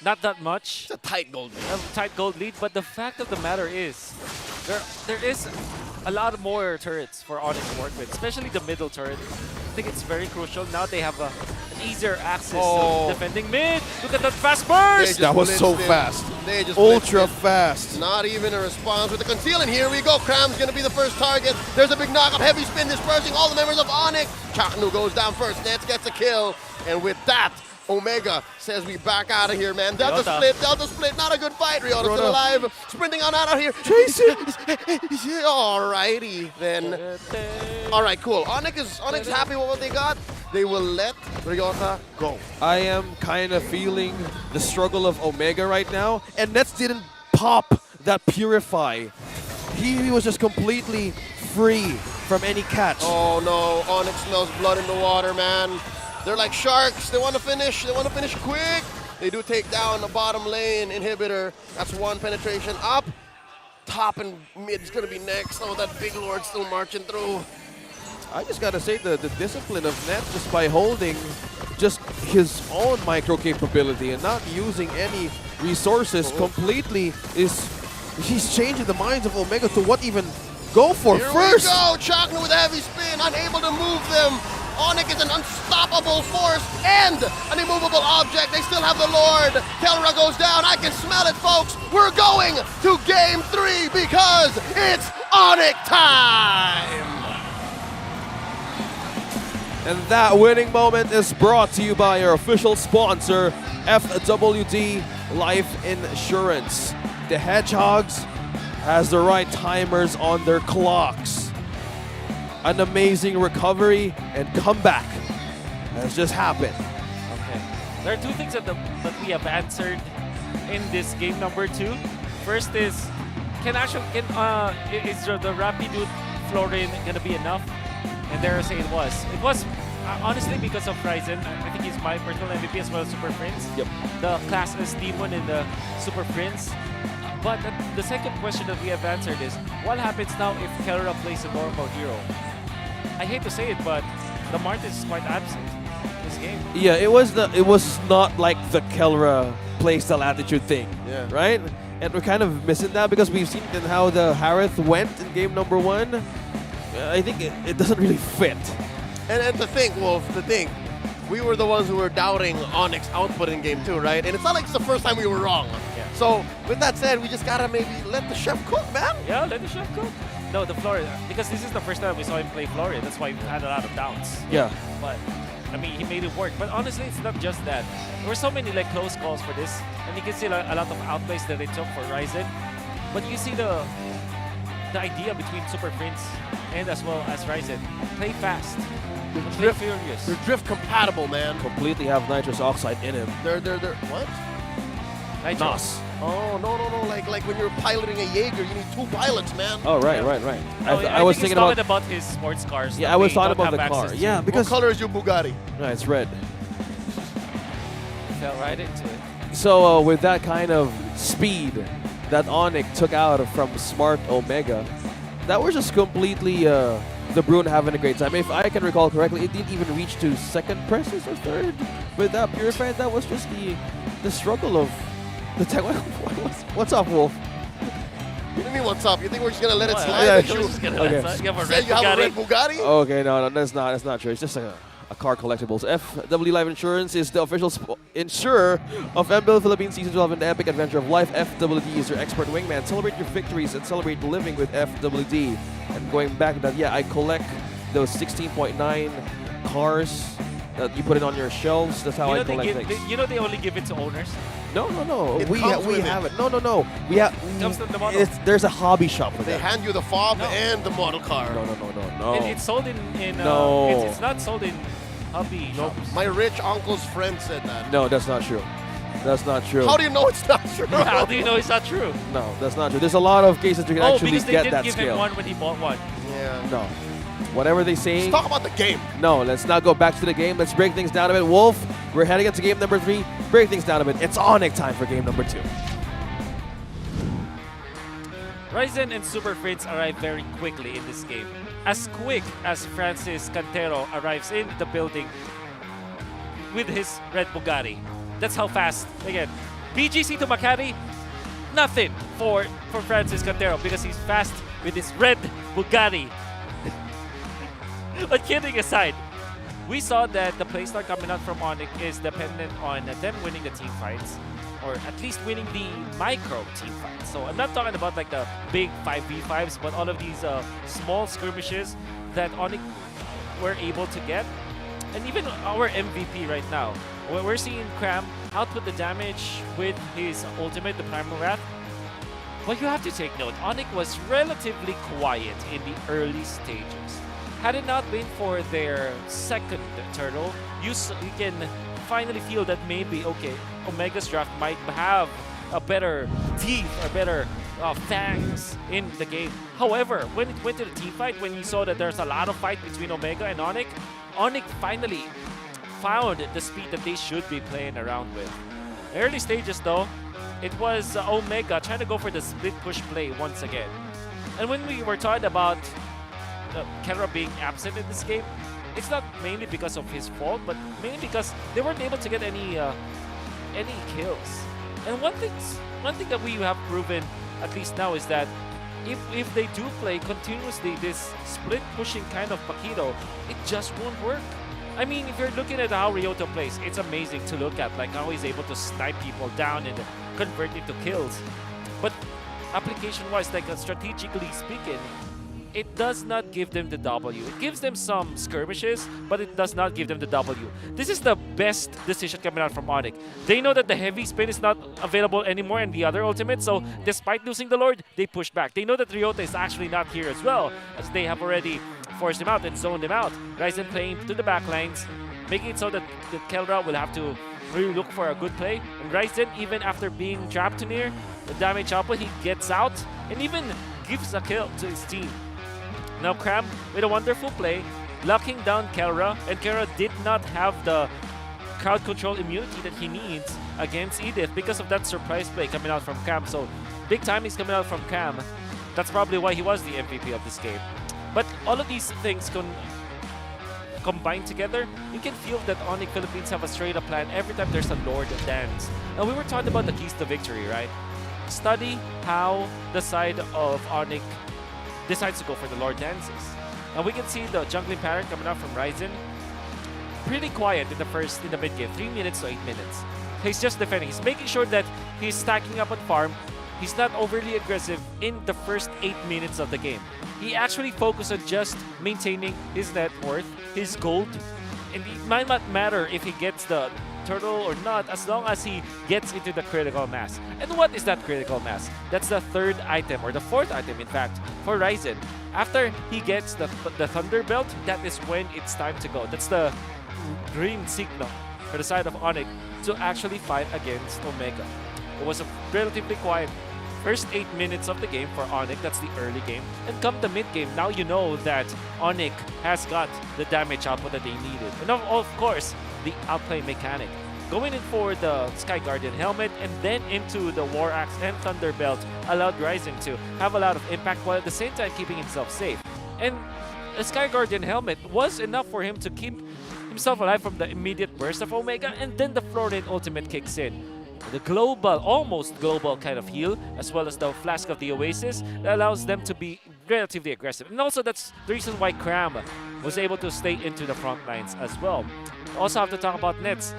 not that much. It's a tight gold lead. A tight gold lead, but the fact of the matter is, there is a lot more turrets for ONIC to work with, especially the middle turret. I think it's very crucial. Now they have an easier access to defending mid. Look at that fast burst! That was so fast. Ultra fast. Not even a response with the conceal, and here we go. Cram's going to be the first target. There's a big knock-up. Heavy spin dispersing all the members of ONIC. Chaknu goes down first. Nets gets a kill. And with that, Omega says we back out of here, man. Delta split, not a good fight. Ryota still alive, sprinting on out of here. Chase it! Alrighty then. Alright, cool. ONIC's happy with what they got. They will let Ryota go. I am kind of feeling the struggle of Omega right now, and Nets didn't pop that Purify. He was just completely free from any catch. Oh no, ONIC smells blood in the water, man. They're like sharks. They want to finish. They want to finish quick. They do take down the bottom lane inhibitor. That's one penetration up. Top and mid is going to be next. Oh, that big lord still marching through. I just got to say the discipline of Nets just by holding just his own micro capability and not using any resources completely he's changing the minds of Omega to what even go for Here first. We go. Chakna with a heavy spin, unable to move them. ONIC is an unstoppable force and an immovable object. They still have the Lord. Kelra goes down. I can smell it, folks. We're going to Game 3 because it's ONIC time. And that winning moment is brought to you by our official sponsor, FWD Life Insurance. The Hedgehogs has the right timers on their clocks. An amazing recovery and comeback has just happened. Okay. There are two things that we have answered in this game number 2. First is, is the Rapidude Florin gonna be enough? And there I say it was. It was honestly because of Ryzen. I think he's my personal MVP as well as Super Prince. Yep. The class S demon in the Super Prince. But the second question that we have answered is, what happens now if Kelra plays a normal hero? I hate to say it, but the Martin is quite absent this game. Yeah, it was not like the Kelra playstyle attitude thing, right? And we're kind of missing that because we've seen how the Harith went in game number 1. I think it doesn't really fit. And to think, Wolf, we were the ones who were doubting ONIC's output in game 2, right? And it's not like it's the first time we were wrong. Yeah. So with that said, we just gotta maybe let the chef cook, man. Yeah, let the chef cook. No, the Florida, because this is the first time we saw him play Florida. That's why we had a lot of doubts. Yeah. But I mean, he made it work. But honestly, it's not just that. There were so many like close calls for this, and you can see like, a lot of outplays that they took for Ryzen. But you see the idea between Super Prince and as well as Ryzen. Play fast. Play furious. They're drift compatible, man. Completely have nitrous oxide in him. They're what? NOS. Oh, no. Like when you're piloting a Jaeger, you need 2 pilots, man. Oh, right. I was thinking about his sports cars. Yeah, I was talking about the car. Yeah, because what color is your Bugatti? No, it's red. Fell right into it. So with that kind of speed that ONIC took out from Smart Omega, that was just completely the Bruin having a great time. If I can recall correctly, it didn't even reach to second presses or third. With that Purified, that was just the struggle of the tech. What's up, Wolf? What do you mean, what's up? You think we're just gonna let it slide? Yeah, You have a red you have a red Bugatti? Okay, no, that's not true. It's just a car collectibles. FW Life Insurance is the official insurer of MPL Philippines Season 12 and the Epic Adventure of Life. FWD is your expert wingman. Celebrate your victories and celebrate living with FWD. And going back to that, yeah, I collect those 16.9 cars that you put it on your shelves. That's how I collect things. They only give it to owners. No. We have it. No. We have. Comes with the model. There's a hobby shop for They that. hand you the fob and the model car. No. It's sold in No. It's not sold in hobby shops. My rich uncle's friend said that. No, that's not true. That's not true. How do you know it's not true? How do you know it's not true? No, that's not true. There's a lot of cases you can actually because they get did that give scale. him one when he bought one. Yeah. No. Whatever they say. Let's talk about the game. No, let's not go back to the game. Let's break things down a bit. Wolf, we're heading into game number 3. Break things down a bit. It's ONIC time for game number 2. Ryzen and Super Prince arrive very quickly in this game. As quick as Francis Cantero arrives in the building with his red Bugatti. That's how fast. Again, BGC to Makati, nothing for Francis Cantero because he's fast with his red Bugatti. But kidding aside, we saw that the playstyle coming out from ONIC is dependent on them winning the team fights, or at least winning the micro team fights. So I'm not talking about like the big 5v5s, but all of these small skirmishes that ONIC were able to get. And even our MVP right now, We're seeing Cram output the damage with his ultimate, the Primal Wrath. But you have to take note, ONIC was relatively quiet in the early stages. Had it not been for their second turtle, you can finally feel that maybe, okay, Omega's draft might have a better teeth or better fangs in the game. However, when it went to the team fight, when you saw that there's a lot of fight between Omega and ONIC, ONIC finally found the speed that they should be playing around with. Early stages though, it was Omega trying to go for the split push play once again. And when we were talking about Kelra being absent in this game, it's not mainly because of his fault, but mainly because they weren't able to get any kills. And one thing that we have proven, at least now, is that if they do play continuously this split pushing kind of Paquito, it just won't work. I mean, if you're looking at how Ryoto plays, it's amazing to look at, like how he's able to snipe people down and convert into kills. But application-wise, like strategically speaking, it does not give them the W. It gives them some skirmishes, but it does not give them the W. This is the best decision coming out from ONIC. They know that the heavy spin is not available anymore in the other ultimate, so despite losing the Lord, they push back. They know that Ryota is actually not here as well, as they have already forced him out and zoned him out. Ryzen playing to the backlines, making it so that Kelra will have to really look for a good play. And Ryzen, even after being trapped near the damage output, he gets out and even gives a kill to his team. Now Cram with a wonderful play, locking down Kelra, and Kelra did not have the crowd control immunity that he needs against Edith because of that surprise play coming out from Cram. So big time is coming out from Cram. That's probably why he was the MVP of this game. But all of these things combined together, you can feel that ONIC Philippines have a straight-up plan every time there's a Lord dance. Now we were talking about the keys to victory, right? Study how the side of ONIC decides to go for the Lord dances. And we can see the jungling pattern coming out from Ryzen. Pretty quiet in the mid game, 3 minutes to 8 minutes. He's just defending. He's making sure that he's stacking up on farm. He's not overly aggressive in the first 8 minutes of the game. He actually focused on just maintaining his net worth, his gold, and it might not matter if he gets the turtle or not, as long as he gets into the critical mass. And what is that critical mass? That's the third item, or the fourth item in fact, for Ryzen. After he gets the Thunder Belt, that is when it's time to go. That's the green signal for the side of ONIC to actually fight against Omega. It was a relatively quiet first 8 minutes of the game for ONIC. That's the early game. And come the mid game, now you know that ONIC has got the damage output that they needed. And of course, the outplay mechanic. Going in for the Sky Guardian helmet and then into the War Axe and Thunder Belt allowed Ryzen to have a lot of impact while at the same time keeping himself safe. And the Sky Guardian helmet was enough for him to keep himself alive from the immediate burst of Omega, and then the Florin ultimate kicks in. The global, almost global kind of heal, as well as the Flask of the Oasis, that allows them to be relatively aggressive. And also that's the reason why Cram was able to stay into the front lines as well. Also have to talk about Nets.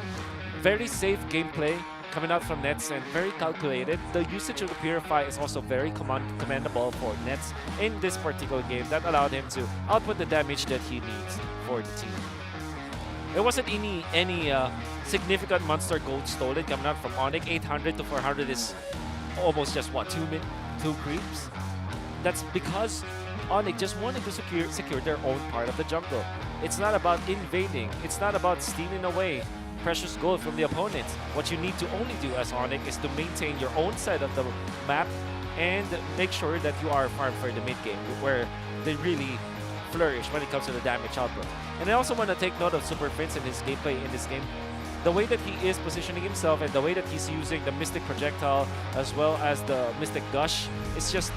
Very safe gameplay coming out from Nets and very calculated. The usage of the Purify is also very commendable for Nets in this particular game. That allowed him to output the damage that he needs for the team. There wasn't any significant monster gold stolen coming out from ONIC. 800 to 400 is almost just what, 2 creeps? That's because ONIC just wanted to secure their own part of the jungle. It's not about invading. It's not about stealing away precious gold from the opponents. What you need to only do as ONIC is to maintain your own side of the map and make sure that you are farmed for the mid game, where they really flourish when it comes to the damage output. And I also want to take note of Super Prince and his gameplay in this game. The way that he is positioning himself and the way that he's using the Mystic Projectile as well as the Mystic Gush, it's just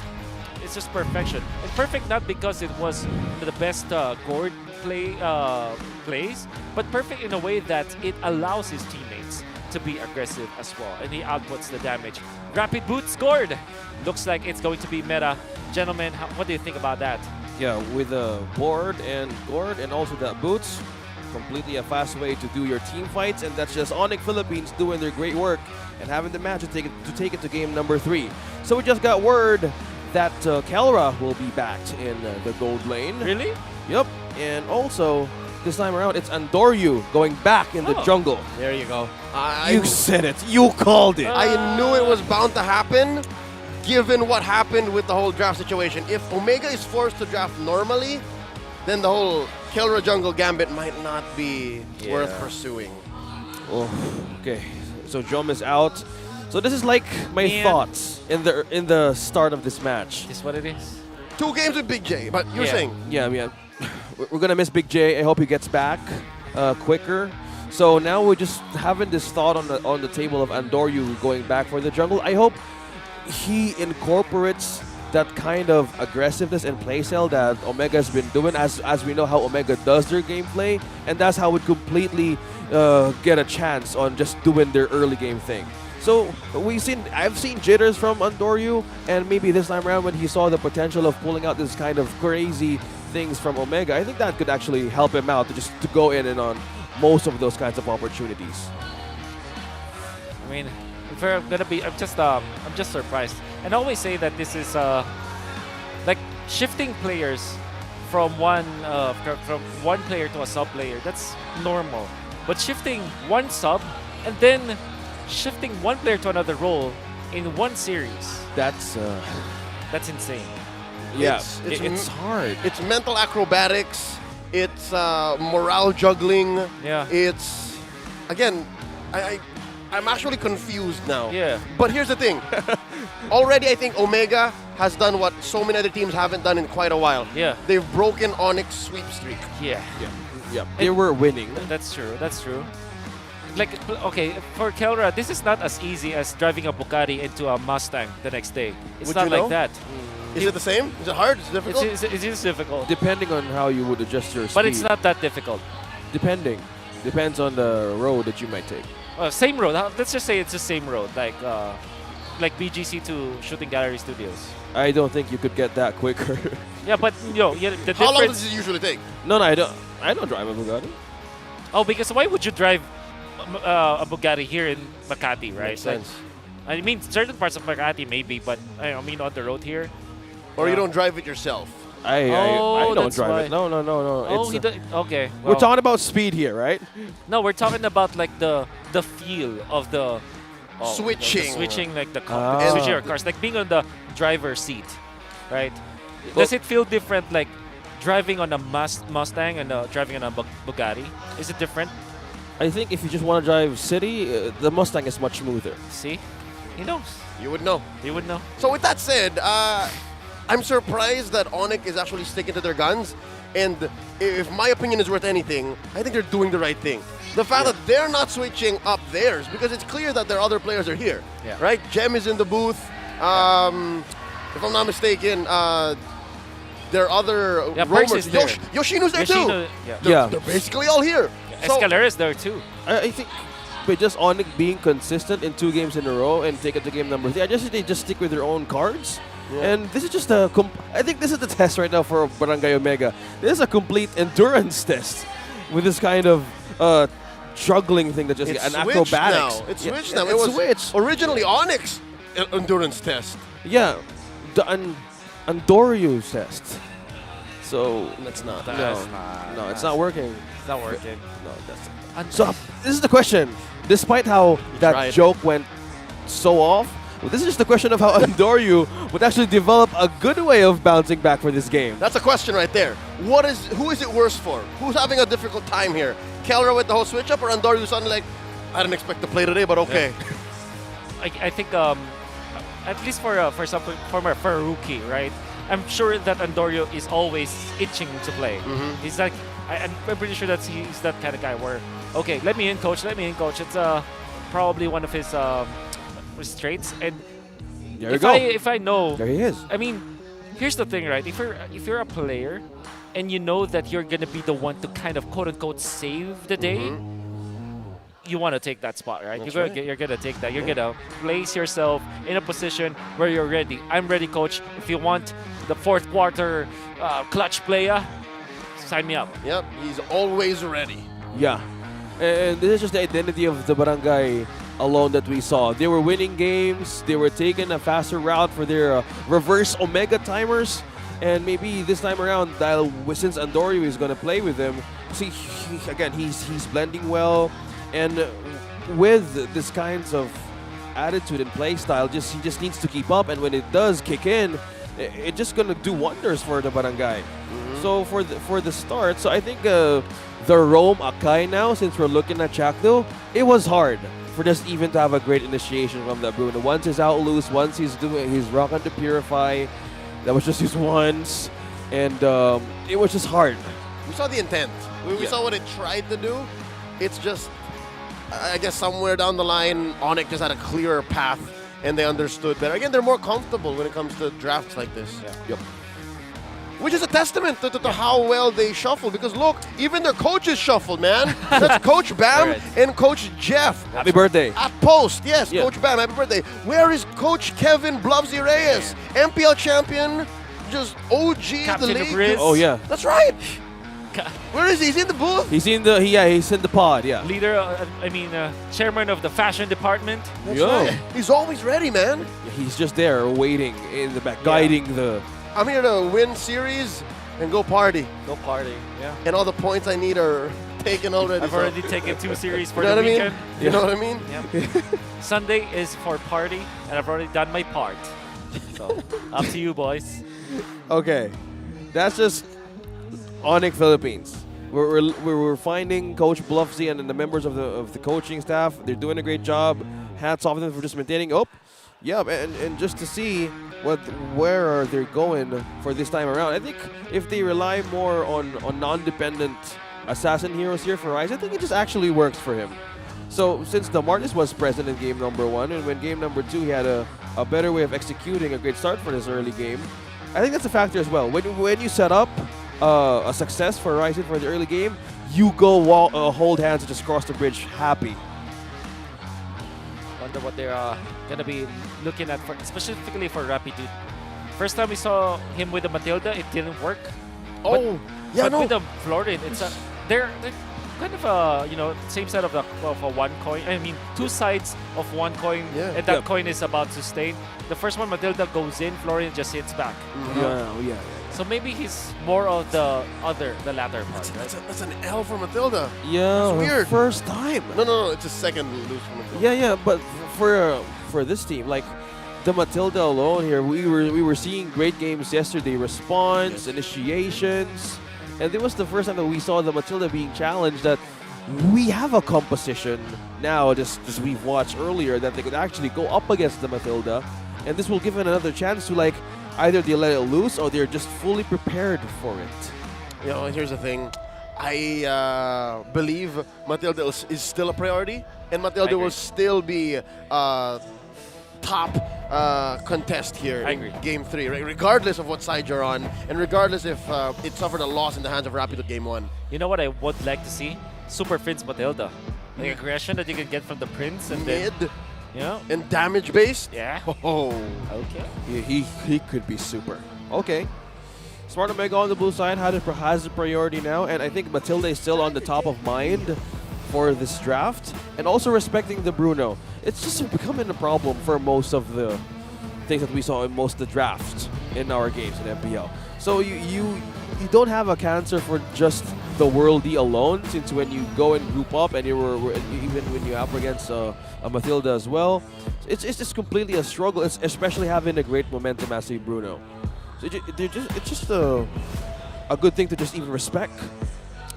perfection. And perfect not because it was the best Gord plays, but perfect in a way that it allows his teammates to be aggressive as well. And he outputs the damage. Rapid Boots Gord! Looks like it's going to be meta. Gentlemen, what do you think about that? Yeah, with the board and Gord and also that boots, completely a fast way to do your team fights, and that's just ONIC Philippines doing their great work and having the match to take it to game number 3. So we just got word that Kelra will be backed in the gold lane. Really? Yep. And also this time around, it's Andoryu going back in the jungle. There you go. You said it. You called it. I knew it was bound to happen, given what happened with the whole draft situation. If Omega is forced to draft normally, then the whole Kelra jungle gambit might not be worth pursuing. Oh, okay. So Jom is out. So this is like my thoughts in the start of this match. Is what it is. 2 games with Big J, but you're saying. Yeah. We're gonna miss Big J. I hope he gets back quicker. So now we're just having this thought on the table of Andoryu going back for the jungle. I hope he incorporates that kind of aggressiveness and playstyle that Omega's been doing, as we know how Omega does their gameplay, and that's how it completely get a chance on just doing their early game thing. So I've seen jitters from Andoryu, and maybe this time around when he saw the potential of pulling out this kind of crazy things from Omega, I think that could actually help him out to go in and on most of those kinds of opportunities. I mean, if we're gonna be, I'm just surprised. And I always say that this is like shifting players from one player to a sub player. That's normal. But shifting one sub and then shifting one player to another role in one series, that's insane. Yeah, it's hard. It's mental acrobatics. It's morale juggling. Yeah. It's again, I'm actually confused now. Yeah. But here's the thing. Already, I think Omega has done what so many other teams haven't done in quite a while. Yeah. They've broken ONIC's sweep streak. Yeah. They were winning. That's true. Like, okay, for Kelra, this is not as easy as driving a Bugatti into a Mustang the next day. It's Would not you like know? that. Is it the same? Is it hard? Is it difficult? It is difficult. Depending on how you would adjust your speed. But it's not that difficult. Depends on the road that you might take. Same road. Let's just say it's the same road, like BGC to Shooting Gallery Studios. I don't think you could get that quicker. Yeah, but the How difference. long does it usually take? No, I don't drive a Bugatti. Oh, because why would you drive a Bugatti here in Makati, right? Makes sense. I mean, certain parts of Makati maybe, but I mean on the road here. Or you don't drive it yourself? I don't that's drive why. it. No. Oh, It's, okay. we're well, talking about speed here, right? No, we're talking about like the feel of the switching. the switching, like the switching your cars, like being on the driver's seat, right? Does it feel different, like driving on a Mustang and driving on a Bugatti? Is it different? I think if you just want to drive city, the Mustang is much smoother. See, he knows. You would know. You would know. So with that said, I'm surprised that ONIC is actually sticking to their guns. And if my opinion is worth anything, I think they're doing the right thing. The fact that they're not switching up theirs, because it's clear that their other players are here, right? Jem is in the booth. If I'm not mistaken, their other roamers, Yoshinu's there too. They're basically all here. Escalera is there too. I think with just ONIC being consistent in 2 games in a row and take it to game number 3, I just think they just stick with their own cards. And this is just I think this is the test right now for Barangay Omega. This is a complete endurance test with this kind of juggling thing that just It's an switched acrobatics. now. It's switched now. It It was switched. originally ONIC's endurance test. Yeah, the Andoryu's test. So that's not. No, it's not working. It's not working. No, that's. So this is the question. Despite how that tried. joke went so off, this is just a question of how Andoryu would actually develop a good way of bouncing back for this game. That's a question right there. Who is it worse for? Who's having a difficult time here? Kelra with the whole switch up, or Andoryu suddenly like, I didn't expect to play today, but okay. I think at least for a rookie, right? I'm sure that Andoryu is always itching to play. He's like, I'm pretty sure that he's that kind of guy where, okay, let me in, coach. It's probably one of his traits. And there you go. If I know, there he is. I mean, here's the thing, right? If you're a player and you know that you're gonna be the one to kind of quote unquote save the day, you want to take that spot, right? You're gonna take that. You're gonna place yourself in a position where you're ready. I'm ready, coach. If you want the 4th quarter clutch player, sign me up. Yep, he's always ready. Yeah, and this is just the identity of the Barangay alone that we saw. They were winning games. They were taking a faster route for their reverse Omega timers. And maybe this time around, since Andorio is going to play with him, see, again, he's blending well. And with this kinds of attitude and play style, he just needs to keep up. And when it does kick in, it's just going to do wonders for the Barangay. So for the start, so I think the Rome Akai now, since we're looking at Chakdo, it was hard for just even to have a great initiation from the Bruno. Once he's out loose, once he's rocking the Purify, that was just used once, and it was just hard. We saw the intent. We saw what it tried to do. It's just, I guess somewhere down the line, ONIC just had a clearer path, and they understood better. Again, they're more comfortable when it comes to drafts like this. Yep. Which is a testament to how well they shuffle. Because look, even their coaches shuffled, man. That's Coach Bam and Coach Jeff. Happy birthday. At post, yes, Coach Bam, happy birthday. Where is Coach Kevin Blovsy Reyes? MPL champion, just OG Captain the league. of Riz. Oh, yeah. That's right. Where is he? He's in the booth? He's in the pod, yeah. Leader, chairman of the fashion department. That's right. He's always ready, man. He's just there waiting in the back, guiding the... I'm here to win series and go party. Go party, yeah. And all the points I need are taken already. I've already taken 2 series for You know the what I mean? weekend. You know what I mean? Yep. Sunday is for party, and I've already done my part. So, up to you, boys. Okay, that's just ONIC Philippines. We're finding Coach Bluffsy and the members of the coaching staff. They're doing a great job. Hats off to them for just maintaining. And just to see where are they going for this time around. I think if they rely more on non-dependent assassin heroes here for Rise, I think it just actually works for him. So since the Martis was present in game number 1, and when game number 2 he had a better way of executing a great start for this early game, I think that's a factor as well. When you set up a success for Ryzen for the early game, you go hold hands and just cross the bridge happy. Wonder what they're gonna be looking at, specifically for Rapitude. First time we saw him with the Matilda, it didn't work. Oh, but with the Florin, they're kind of a same set of a one coin. I mean, 2 sides of one coin, and that coin is about to stay. The first one, Matilda goes in, Florin just hits back. Yeah. So maybe he's more of the latter part. That's an L for Matilda. Yeah, That's weird. First time. No, it's a second lose for Matilda. Yeah, but for this team, like the Matilda alone here, we were seeing great games yesterday, response, initiations, and it was the first time that we saw the Matilda being challenged. That we have a composition now, just as we've watched earlier, that they could actually go up against the Matilda, and this will give it another chance to either they let it loose or they're just fully prepared for it. Here's the thing. I believe Matilda is still a priority, and Matilda will still be top contest here in Game 3, right? Regardless of what side you're on, and regardless if it suffered a loss in the hands of Rapid at Game 1. You know what I would like to see? Super Prince Matilda. Like aggression that you can get from the Prince and Mid. Yeah. And damage based? Yeah. Oh. Okay. He could be super. Okay. Smart Omega on the blue side has the priority now, and I think Matilda is still on the top of mind for this draft, and also respecting the Bruno. It's just becoming a problem for most of the things that we saw in most of the drafts in our games in MPL. So you don't have a cancer for just the worldie alone, since when you go and group up and even when you're up against a Matilda as well, it's just completely a struggle, especially having a great momentum as a Bruno. So it's just a good thing to just even respect.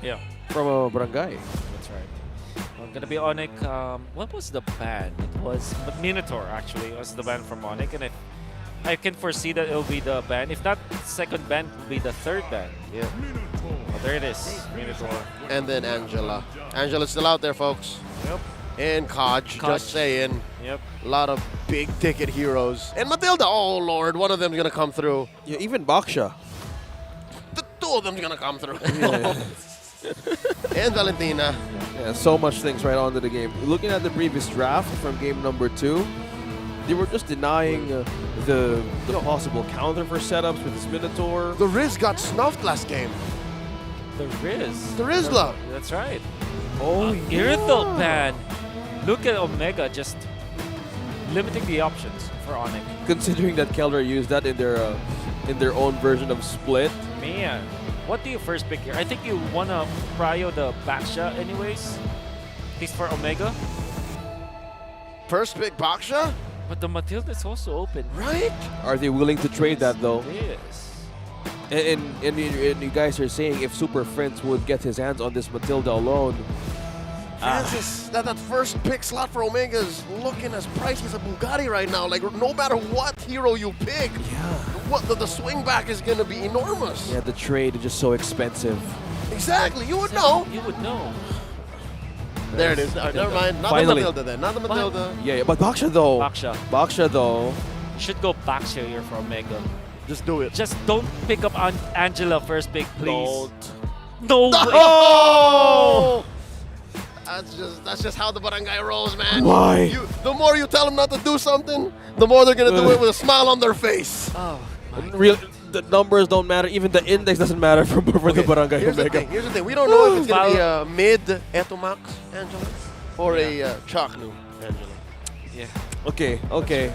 Yeah. From a Barangay. That's right. Gonna be ONIC. What was the ban? It was Minotaur. Actually, it was the ban from ONIC, and I can foresee that it'll be the ban. If not second ban, it'll be the third ban. Yeah. Oh, there it is, Minotaur. And then Angela. Angela's still out there, folks. Yep. And Kaj, just saying. Yep. A lot of big ticket heroes. And Matilda, oh lord, one of them's gonna come through. Yeah, even Baksha. The 2 of them's gonna come through. And Valentina. Yeah, so much things right onto the game. Looking at the previous draft from game number 2, they were just denying the possible counter for setups with this Minotaur. The Riz got snuffed last game. The Riz. The Rizla. That's right. Oh, Irithel ban. Look at Omega just limiting the options for ONIC. Considering that Keldra used that in their in their own version of split. Man, what do you first pick here? I think you wanna prio the backshot anyways. At least for Omega. First pick Baksha? But the Matilda is also open. Right? Are they willing to trade that though? Yes. And you guys are saying if Super Friends would get his hands on this Matilda alone. Francis, that first pick slot for Omega is looking as pricey as a Bugatti right now. Like, no matter what hero you pick, the swing back is going to be enormous. Yeah, the trade is just so expensive. Exactly, you would know. You would know. There it is. Never mind. Not Finally. the Matilda then. Not the Matilda. Yeah, but Baksha though. Baksha. though. You should go Baksha here for Omega. Just do it. Just don't pick up Angela first pick, please. Don't. No way. Oh! That's just how the barangay rolls, man. Why? The more you tell them not to do something, the more they're gonna do it with a smile on their face. Oh. The numbers don't matter. Even the index doesn't matter for the barangay Omega. Here's the thing. We don't know if it's gonna be a mid Etomax Angela or a Chaknu Angela. Yeah. Okay.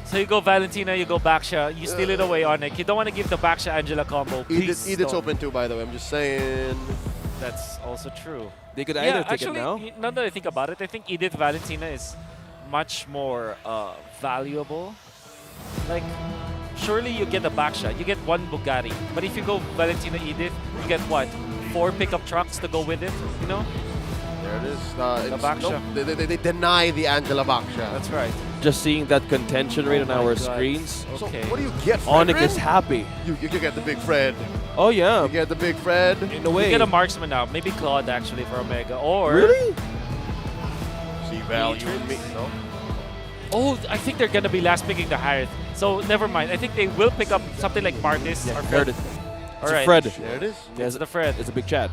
So you go Valentina, you go Baksha, you steal it away, ONIC. You don't want to give the Baksha Angela combo. Please. Edith's don't. open too, by the way. I'm just saying. That's also true. They could either take actually, it now. Now that I think about it, I think Edith Valentina is much more valuable. Like, surely you get a Baksha, you get one Bugatti. But if you go Valentina Edith, you get what? 4 pickup trucks to go with it, you know? There it is. The Baksha. Nope, they deny the Angela Baksha. That's right. Just seeing that contention rate on my our God. screens. Okay. So what do you get, ONIC Fredrin? is happy. You get the big Fred. Oh yeah. You get the big Fred. In a way. You get a marksman now. Maybe Claude actually for Omega. Or Really? See value in me. No? Oh, I think they're gonna be last picking the Harith. So never mind. I think they will pick up something like Martis or There Fred. it is. All It's right. a Fred. There it is. It's the Fred. It's a big Chad.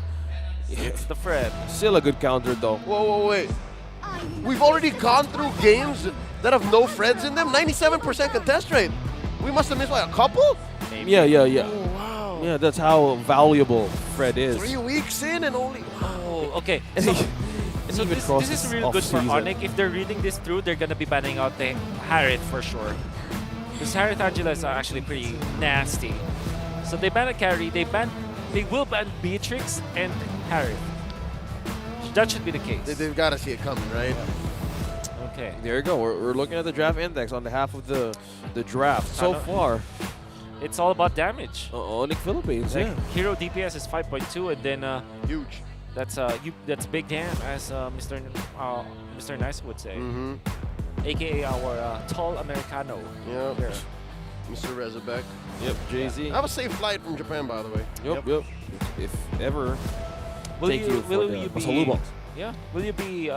It's the Fred. Still a good counter though. Whoa, wait. We've already gone through games that have no Freds in them. 97% contest rate. We must have missed, what, a couple? Yeah. Oh, wow. Yeah, that's how valuable Fred is. 3 weeks in and only... Oh, okay. And So, he- so even this crosses is real good for off-season. ONIC. If they're reading this through, they're gonna be banning out the Harith for sure. Because Harith Angela is actually pretty nasty. So they ban a carry. They will ban Beatrix and Harith. That should be the case. They've got to see it coming, right? Okay. There you go. We're looking at the draft index on behalf of the draft so far. It's all about damage. ONIC Philippines, Like, yeah. Hero DPS is 5.2, and then huge. That's big damn, as Mr. Nice would say, aka our tall Americano. Yep. Here. Mr. Rezabek. Yep, Jay-Z. Have a safe flight from Japan, by the way. Yep. If ever, Will take you, you for will the you be? pasalubong. Yeah. Will you be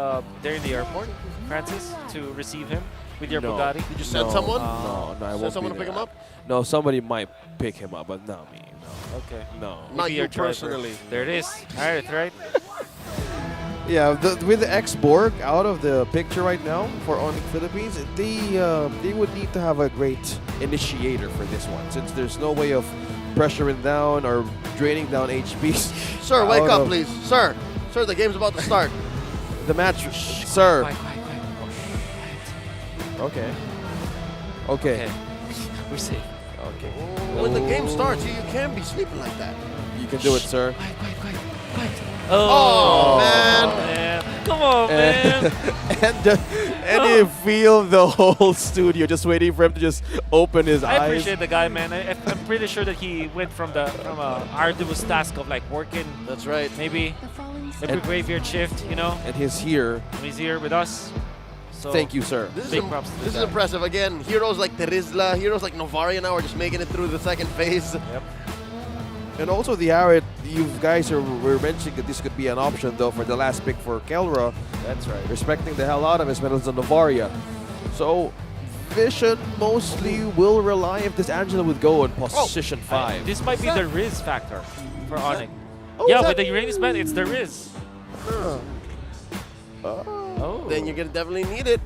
there in the airport, Francis, to receive him with your No. Bugatti? Did you send someone? No, I Send won't someone be to pick there. him up? No, somebody might pick him up, but not me. No. Okay. No. Not Maybe you your driver. personally. There it is. Harith, right? Yeah, with the X-Borg out of the picture right now for ONIC Philippines, they would need to have a great initiator for this one, since there's no way of pressuring down or draining down HPs. Sir, wake out up, of please. Sir, the game's about to start. The match, sir. Quiet. Okay. We're safe. Okay. When the game starts, you can't be sleeping like that. You can do it, sir. Quiet. Oh, man. Come on, man. and you feel the whole studio just waiting for him to just open his eyes. I appreciate the guy, man. I'm pretty sure that he went from a arduous task of like working. That's right. Maybe every graveyard shift, you know. And he's here. He's here with us. So Thank you, sir. big props to This is guy. impressive. Again, heroes like Terizla, heroes like Novaria now are just making it through the second phase. Yep. And also the Arid, you guys were mentioning that this could be an option though for the last pick for Kelra. That's right. Respecting the hell out of his medals on Novaria. So Vision mostly will rely if this Angela would go in position 5. This might be the Riz factor for ONIC. Oh, Yeah, is with that- the Uranus ban, it's the Riz. Oh. Then you're gonna definitely need it.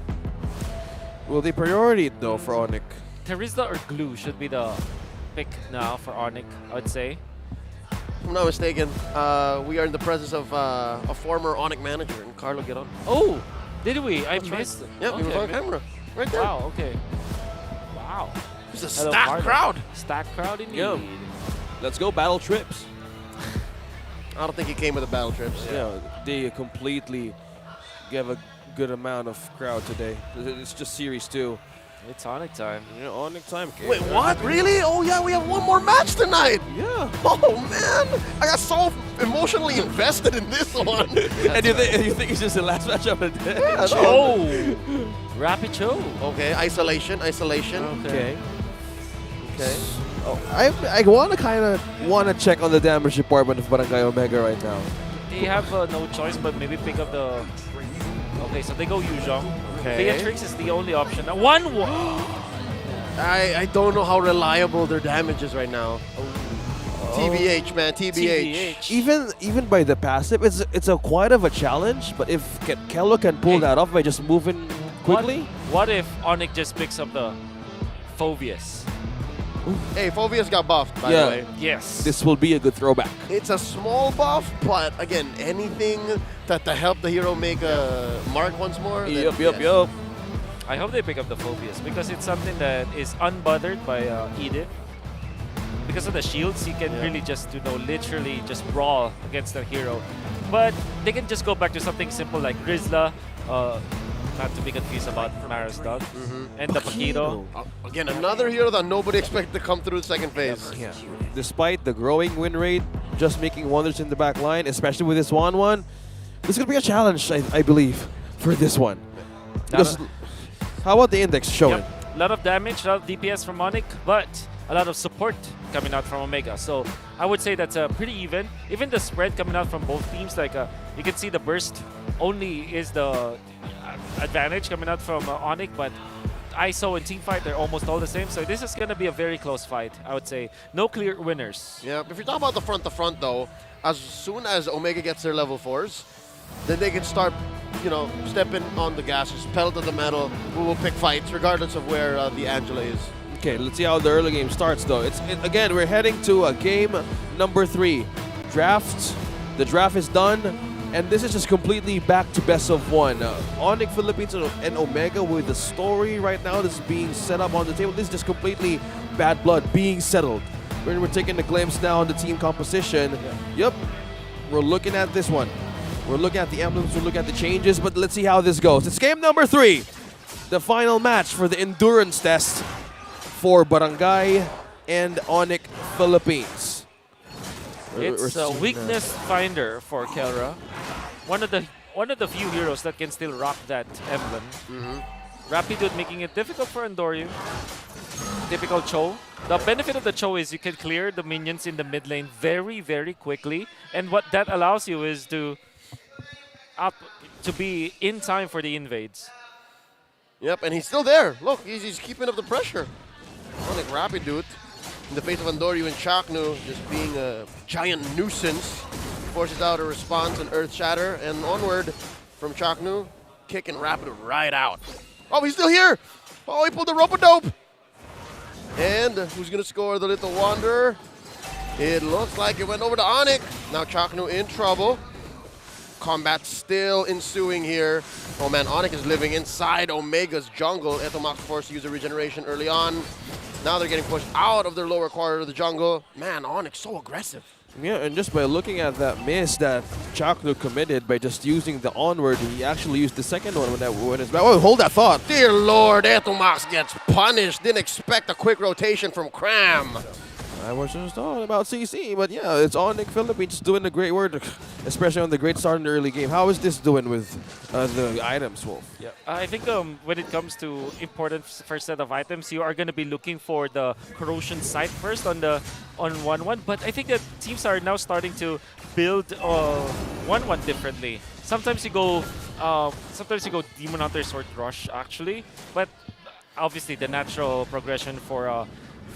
Will they priority it though for ONIC? Terizla or Glue should be the pick now for ONIC, I would say. If I'm not mistaken, we are in the presence of a former ONIC manager, and Carlo Giron. Oh, did we? I That's right. missed it. Yep, he was on camera. Right there. Wow, okay. Wow. It's a Hello, stacked Carlo. crowd. Stacked crowd indeed. Yeah. Let's go, Battle Trips. I don't think he came with the battle trips. Yeah, they completely gave a good amount of crowd today. It's just Series 2. It's ONIC time. Yeah, ONIC time. Wait, what? Really? Oh yeah, we have one more match tonight. Yeah. Oh man, I got so emotionally invested in this one. And you think it's just the last match of the day? Yeah, Cho! Rapid Cho. Okay, isolation. Okay. Oh, I want to check on the damage department of Barangay Omega right now. They have no choice but maybe pick up the... Okay, so they go Yuzhong. Okay. Beatrix is the only option. Now, I don't know how reliable their damage is right now. TBH, man, TBH. Even by the passive, it's a quite of a challenge. But if Kello can pull that off by just moving quickly, What if ONIC just picks up the Phobius? Hey, Phobius got buffed, by the way. Yes. This will be a good throwback. It's a small buff, but again, anything to help the hero make a mark once more. then yes. I hope they pick up the Phobius because it's something that is unbothered by Edith. Because of the shields, you can really just, literally just brawl against the hero. But they can just go back to something simple like Rizla, not to be confused about Mara's dog, and the Paquito. Again, another hero that nobody expected to come through the second phase. Yeah. Despite the growing win rate, just making wonders in the back line, especially with this 1-1, this is going to be a challenge, I believe, for this one. Because, how about the index showing? A lot of damage, a lot of DPS from ONIC, but a lot of support coming out from Omega. So I would say that's pretty even. Even the spread coming out from both teams, like you can see the burst only is the advantage coming out from ONIC, but ISO and teamfight, they're almost all the same. So this is going to be a very close fight, I would say. No clear winners. Yeah, if you're talking about the front-to-front, though, as soon as Omega gets their level 4s, then they can start, stepping on the gas, just pedal to the metal. We will pick fights, regardless of where the Angela is. Okay, let's see how the early game starts, though. Again, we're heading to game number 3. The draft is done, and this is just completely back to best of 1. ONIC Philippines and Omega with the story right now that's being set up on the table. This is just completely bad blood being settled. We're taking a glimpse now on the team composition. Yep, we're looking at this one. We're looking at the emblems, we're looking at the changes, but let's see how this goes. It's game number 3, the final match for the endurance test for Barangay and ONIC Philippines. It's a weakness finder for Kelra. One of the few heroes that can still rock that emblem. Rapidud making it difficult for Andoryu. Typical Cho. The benefit of the Cho is you can clear the minions in the mid lane very, very quickly. And what that allows you is to be in time for the invades. Yep, and he's still there. Look, he's keeping up the pressure. ONIC Rapidud in the face of Andoryu and Chaknu just being a giant nuisance. Forces out a response and Earth Shatter, and onward from Chaknu, kicking Rapidud right out. Oh, he's still here! Oh, he pulled the rope-a-dope! And who's gonna score the Little Wanderer? It looks like it went over to ONIC. Now Chaknu in trouble. Combat still ensuing here. Oh man, ONIC is living inside Omega's jungle. Etomax forced to use a regeneration early on. Now they're getting pushed out of their lower quarter of the jungle. Man, ONIC so aggressive. Yeah, and just by looking at that miss that Chaknu committed by just using the onward, he actually used the second one when it's back. Oh, hold that thought. Dear Lord, Etomax gets punished. Didn't expect a quick rotation from Cram. I was just talking about CC, but yeah, it's ONIC Philippines doing the great work, especially on the great start in the early game. How is this doing with the items, Wolf? Yeah, I think when it comes to important first set of items, you are going to be looking for the corrosion sight first on 1-1. But I think that teams are now starting to build 1-1 differently. Sometimes you go Demon Hunter Sword Rush actually, but obviously the natural progression for a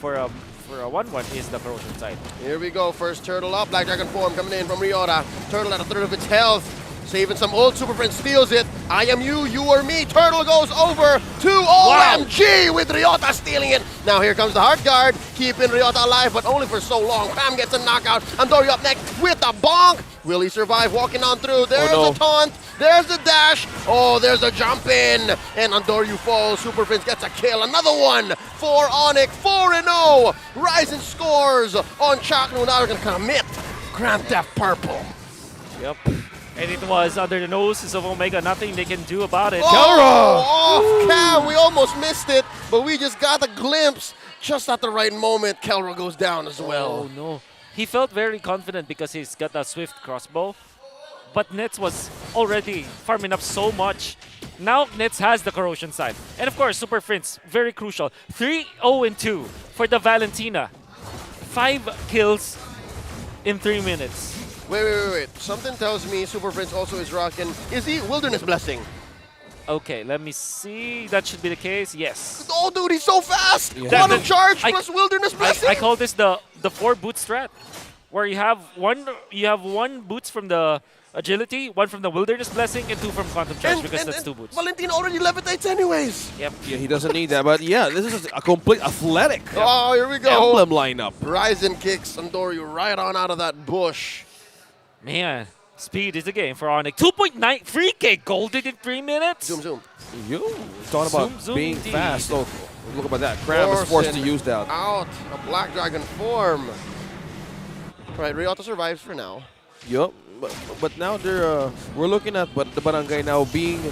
1-1 is the corrosion side. Here we go, first turtle up, Black Dragon form coming in from Ryota. Turtle at a third of its health. Saving some old Super Friend, steals it. I am you, you are me. Turtle goes over to OMG with Ryota stealing it. Now here comes the hard guard, keeping Ryota alive, but only for so long. Pam gets a knockout. Andoryu up next with a bonk. Will he survive walking on through? There's the taunt. There's the dash. Oh, there's a jump in. And Andoryu falls. Super Prince gets a kill. Another one for ONIC. 4-0. Ryzen scores on Chaknu. Now they're going to commit Grand Theft Purple. Yep. And it was under the noses of Omega. Nothing they can do about it. Off cam. We almost missed it, but we just got a glimpse just at the right moment. Kelra goes down as well. Oh, no. He felt very confident because he's got a swift crossbow. But Nets was already farming up so much. Now Nets has the corrosion side. And of course, Super Prince, very crucial. 3-0-2 for the Valentina. 5 kills in 3 minutes. Wait. Something tells me Super Prince also is rocking. Is he Wilderness Blessing? Okay, let me see. That should be the case. Yes. Oh, dude, he's so fast. Quantum Charge plus Wilderness Blessing. I call this the 4 boot strat, where you have one boots from the agility, 1 from the Wilderness Blessing, and 2 from Quantum Charge because that's 2 boots. Valentina already levitates anyways. Yep. Yeah, he doesn't need that, but yeah, this is a complete athletic Oh, here we go. emblem lineup. Ryzen kicks Andoryu right on out of that bush. Man, speed is the game for ONIC. 2.9 3K golded in 3 minutes. Zoom. You talking about Zoom being indeed. fast. Look about that. Cram is forced to use that. Out a Black Dragon form. Right, Ryota survives for now. Yup. But now we're looking at the barangay now being,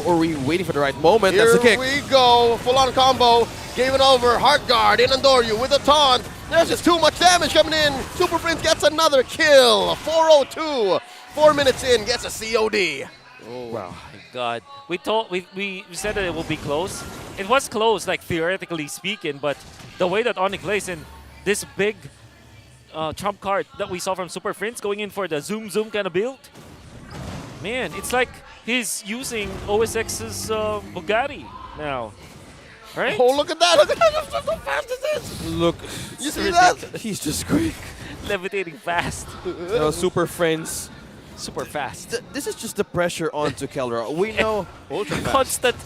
or we waiting for the right moment. Here That's the kick. we go. Full-on combo. Gave it over. Heart guard in Andoryu with a taunt. There's just too much damage coming in. Super Prince gets another kill. 4-0-2. 4 minutes in, gets a COD. Oh wow, my God! We said that it will be close. It was close, like theoretically speaking, but the way that ONIC plays in this big trump card that we saw from Super Prince going in for the zoom kind of build, man, it's like he's using OSX's Bugatti now, right? Oh, look at that! Look at how fast it is! Look, You see that? He's just quick. Levitating fast. Super Friends. Super fast. This is just the pressure onto Kelra. We know constant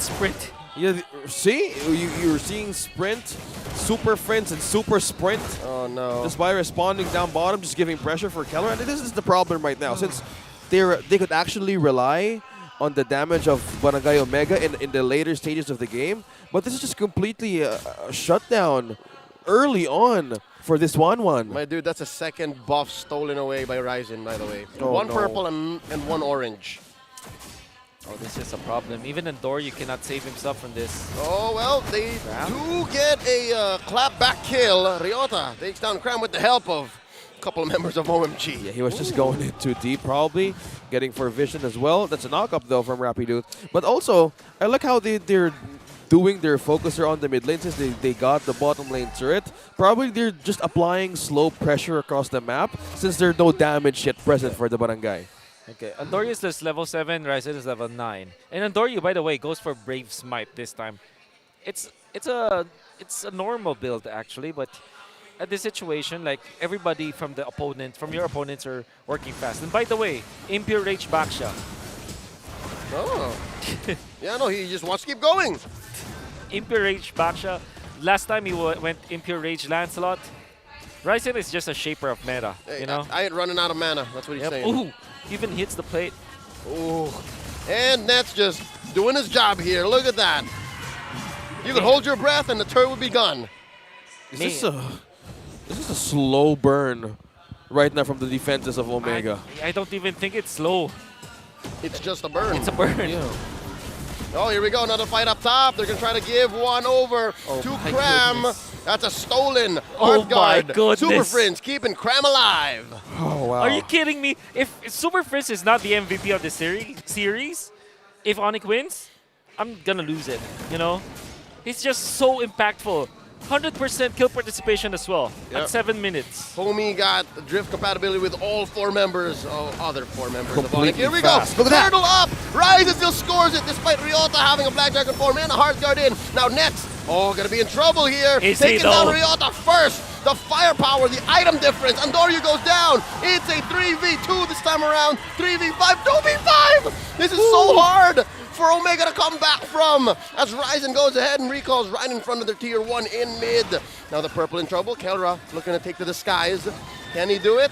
sprint. Yeah, see, you're seeing sprint, Super Friends, and Super Sprint. Oh no! Just by responding down bottom, just giving pressure for Kelra, and this is the problem right now, since they could actually rely on the damage of Barangay Omega in the later stages of the game, but this is just completely a shutdown early on for this 1-1. My dude, that's a second buff stolen away by Ryzen, by the way. Oh, 1 no. purple and 1 orange. Oh, this is a problem. Even Andoryu cannot save himself from this. Oh, well, they do get a clapback kill. Ryota takes down Cram with the help of a couple of members of OMG. Yeah, he was just going in too deep, probably getting for vision as well. That's a knock-up though from Rapidude. But also, I like how they're doing their focuser on the mid lane since they got the bottom lane turret. Probably they're just applying slow pressure across the map since there's no damage yet present for the barangay. Okay, Andoryu is level 7, Ryzen is level 9. And Andoryu, by the way, goes for Brave Smite this time. It's a normal build actually, but at this situation, like everybody from your opponents are working fast. And by the way, Mpl-Ph backshot. Oh. Yeah, no, he just wants to keep going. Mpl-Ph backshot. Last time he went Mpl-Ph Lancelot. Ryzen is just a shaper of meta, Hey, you know? I ain't running out of mana. That's what he's saying. Ooh, even hits the plate. Ooh. And Net's just doing his job here. Look at that. You could hold your breath and the turret would be gone. This is a slow burn right now from the defenses of Omega. I don't even think it's slow. It's just a burn. It's a burn. Yeah. Oh, here we go. Another fight up top. They're going to try to give one over to my Cram. goodness. That's a stolen Oh hard guard. my goodness. Super Friends keeping Cram alive. Oh, wow. Are you kidding me? If Super Frizz is not the MVP of the series, if ONIC wins, I'm gonna lose it, you know? He's just so impactful. 100% kill participation as well at 7 minutes. Homie got drift compatibility with all 4 members, other 4 members of ONIC. Completely Here we fast. go. Look at that. Turtle up. Ryzen still scores it despite Ryota having a Black Dragon form and a hard guard in. Now Nets, going to be in trouble here. Is he Taking down though? Ryota first. the firepower, the item difference. Andoryu goes down. It's a 3v2 this time around. 3v5, 2v5. This is so hard for Omega to come back from, as Ryzen goes ahead and recalls right in front of their tier 1 in mid. Now the purple in trouble. Kelra looking to take to the skies. Can he do it?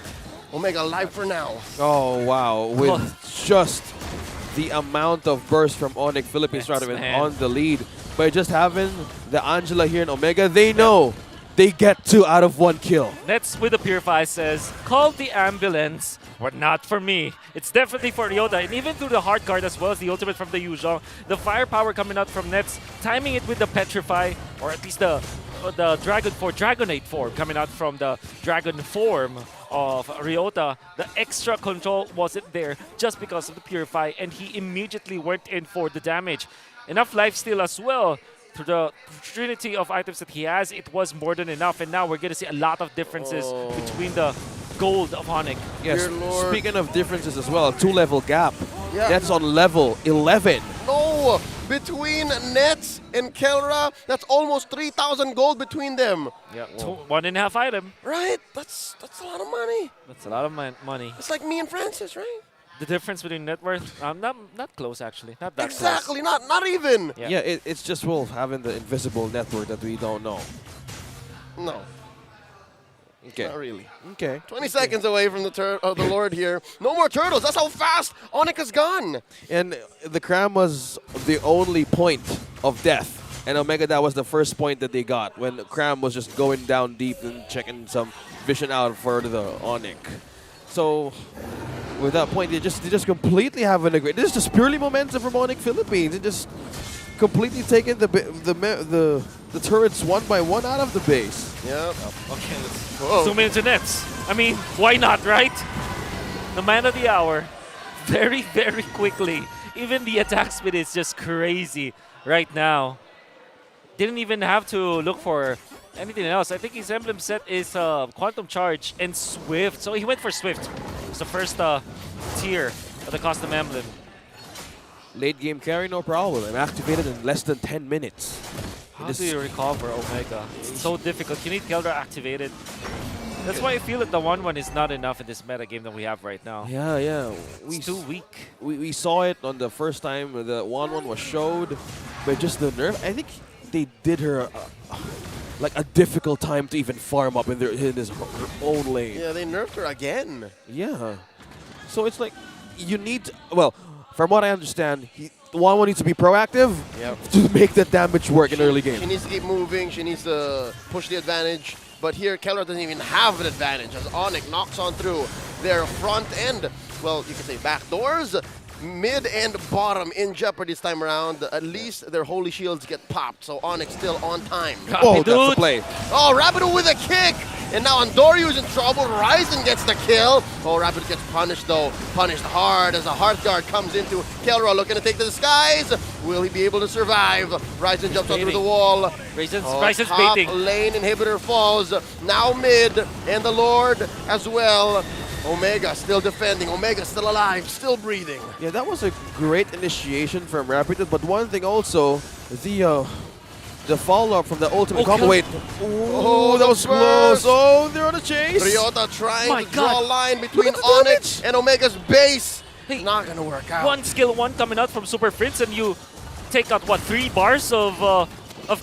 Omega alive for now. Oh, wow. With just the amount of burst from ONIC Philippines right on the lead. By just having the Angela here in Omega, they know they get 2 out of 1 kill. Nets with the Purify says, call the ambulance, but not for me. It's definitely for Ryota, and even through the hard card as well as the ultimate from the Yuzhong, the firepower coming out from Nets, timing it with the Petrify, or at least the Dragonate form coming out from the Dragon form of Ryota. The extra control wasn't there just because of the Purify, and he immediately went in for the damage. Enough lifesteal as well. To the trinity of items that he has, it was more than enough, and now we're going to see a lot of differences between the gold of ONIC. Yes, speaking of differences as well, 2-level gap. Yeah. That's on level 11. No, between Nets and Kelra, that's almost 3,000 gold between them. Yeah, 1.5 item. Right, that's a lot of money. That's a lot of money. It's like me and Francis, right? The difference between net worth, not close actually, not that Exactly, close. not even. Yeah, it's just Wolf having the invisible network that we don't know. No. Okay. Not really. Okay. 20 seconds away from the Lord here. No more turtles. That's how fast ONIC is gone. And the Cram was the only point of death. And Omega, that was the first point that they got when Cram was just going down deep and checking some vision out for the ONIC. So with that point, they just completely having a great. This is just purely momentum from ONIC Philippines. They just completely taking the turrets one by one out of the base. Yep. Okay, let's zoom into Nets. I mean, why not, right? The man of the hour, very, very quickly. Even the attack speed is just crazy right now. Didn't even have to look for anything else. I think his emblem set is Quantum Charge and Swift. So he went for Swift. It's the first tier of the custom emblem. Late game carry, no problem. I'm activated in less than 10 minutes. How do you recover Omega? It's so difficult. You need Keldra activated. That's why I feel that the 1-1 is not enough in this meta game that we have right now. Yeah. It's too weak. We saw it on the first time the 1-1 was showed, but just the nerf. I think they did her like a difficult time to even farm up in his own lane. Yeah, they nerfed her again. Yeah. So it's like you need well, from what I understand, the 1-1 needs to be proactive to make that damage work in early game. She needs to keep moving. She needs to push the advantage. But here, Keller doesn't even have an advantage as ONIC knocks on through their front end. Well, you can say back doors. Mid and bottom in jeopardy this time around. At least their holy shields get popped, so ONIC still on time. Oh, that's the play. Oh, Rapido with a kick! And now Andoryu is in trouble. Ryzen gets the kill. Oh, Rapido gets punished though. Punished hard as a Hearthguard comes into Kelra looking to take to the skies. Will he be able to survive? Ryzen jumps onto the wall. Ryzen's top baiting. Lane inhibitor falls. Now mid, and the Lord as well. Omega still defending. Omega still alive, still breathing. Yeah, that was a great initiation from Rapido, but one thing also, the follow-up from the ultimate combo. Wait. Oh, that was close. Oh, they're on a chase. Ryota trying to draw a line between ONIC and Omega's base. Not gonna work out. One skill one coming out from Super Prince, and you take out what, 3 bars of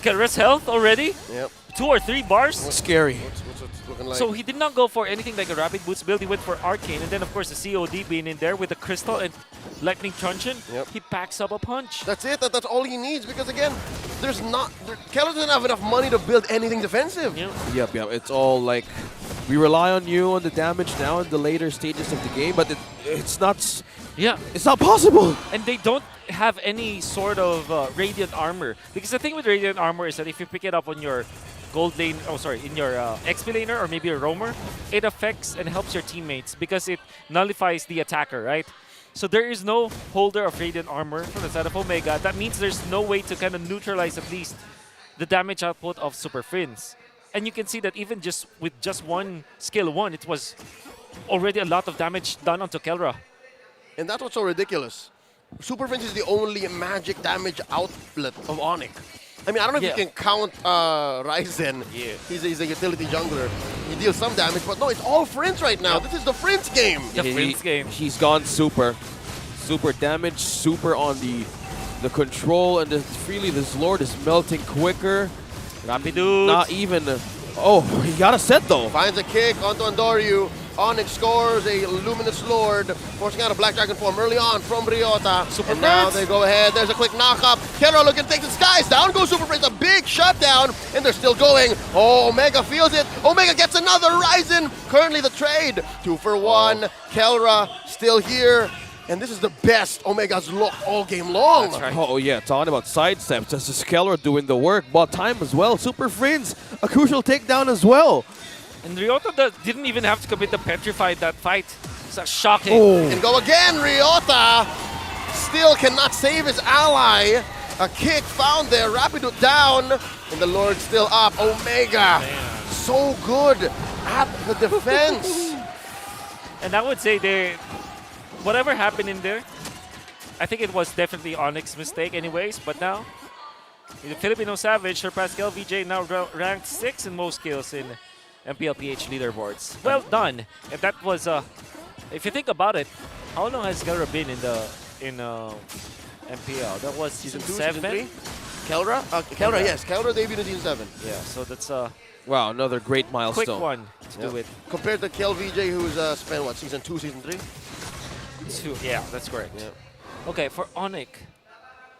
Kelra's health already? Yep. 2 or 3 bars. Scary. What's looking like? So he did not go for anything like a Rapid Boots build. He went for Arcane, and then of course the COD being in there with the Crystal and Lightning Truncheon. Yep. He packs up a punch. That's it. That's all he needs because again, Keller doesn't have enough money to build anything defensive. Yep. It's all like we rely on you on the damage now in the later stages of the game, but it's not. Yeah, it's not possible. And they don't have any sort of Radiant Armor, because the thing with Radiant Armor is that if you pick it up on your gold lane, in your XP laner or maybe a roamer, it affects and helps your teammates because it nullifies the attacker, right? So there is no holder of Radiant Armor from the side of Omega. That means there's no way to kind of neutralize at least the damage output of Super Prince. And you can see that even just with just one skill 1, it was already a lot of damage done onto Kelra. And that's what's so ridiculous. Super Prince is the only magic damage outlet of ONIC. I mean, I don't know if Yeah. you can count Ryzen. Yeah. He's a utility jungler. He deals some damage, but no, it's all Prince right now. This is the Prince game. He's gone super. Super damage, super on the control, and freely this Lord is melting quicker. Rapidude. Not even. Oh, he got a set though. Finds a kick onto Andoryu. ONIC scores a Luminous Lord, forcing out a Black Dragon form early on from Ryota. And now they go ahead. There's a quick knock-up. Kelra looking to take the skies. Down goes Super Prince. A big shutdown, and they're still going. Oh, Omega feels it. Omega gets another Ryzen. Currently the trade. 2 for 1. Kelra still here. And this is the best Omega's looked all game long. That's right. Oh yeah, talking about sidesteps. This is Keller doing the work. Bought time as well. Super Friends, a crucial takedown as well. And Ryota didn't even have to commit the Petrified that fight. It's shocking. And go again, Ryota. Still cannot save his ally. A kick found there. Rapido down. And the Lord still up. Omega. So good at the defense. And I would say whatever happened in there, I think it was definitely ONIC's mistake anyways, but now, the Filipino Savage surpassed LVJ, now ranked 6 in most kills in Mpl-Ph leaderboards. Well done. And that was, if you think about it, how long has Kelra been in MPL? That was season 2, 7? season 3? Kelra? Kelra, yes. Kelra debuted in season 7. Yeah, so that's wow, another great milestone. quick one to do it. Compared to KelVJ, who's spent, what, season 2, season 3? 2, yeah, that's correct. Yeah. Okay, for ONIC,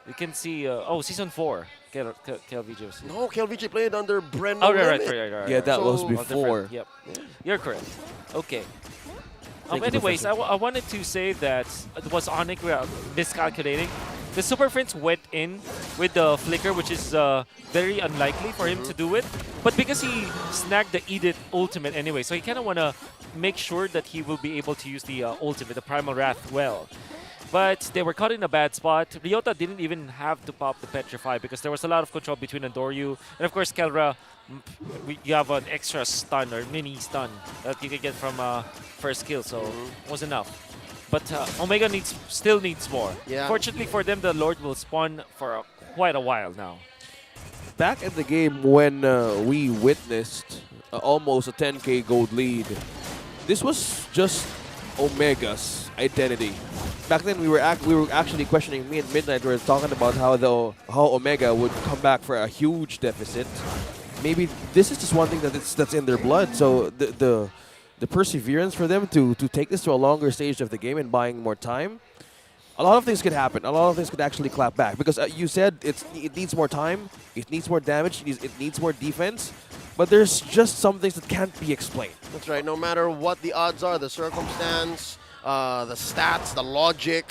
you can see, season 4. KelVJ was No, KelVJ played under Brendan. Oh, right. Yeah, that was So- before. Yep, you're correct. Okay. Anyways, I wanted to say that it was ONIC miscalculating. The Super Prince went in with the flicker, which is very unlikely for him to do it. But because he snagged the Edith ultimate anyway, so he kind of want to make sure that he will be able to use the ultimate, the Primal Wrath, well. But they were caught in a bad spot. Ryota didn't even have to pop the Petrify because there was a lot of control between Andoryu. And of course, Kelra, you have an extra stun or mini stun that you can get from first kill, so it was enough. But Omega still needs more. Yeah. Fortunately for them, the Lord will spawn for quite a while now. Back in the game when we witnessed almost a 10k gold lead, this was just Omega's identity. Back then, we were actually questioning. Me and Midnight were talking about how Omega would come back for a huge deficit. Maybe this is just one thing that's in their blood. So the perseverance for them to take this to a longer stage of the game and buying more time, a lot of things could happen. A lot of things could actually clap back because you said it needs more time, it needs more damage, it needs more defense. But there's just some things that can't be explained. That's right. No matter what the odds are, the circumstance, the stats, the logic,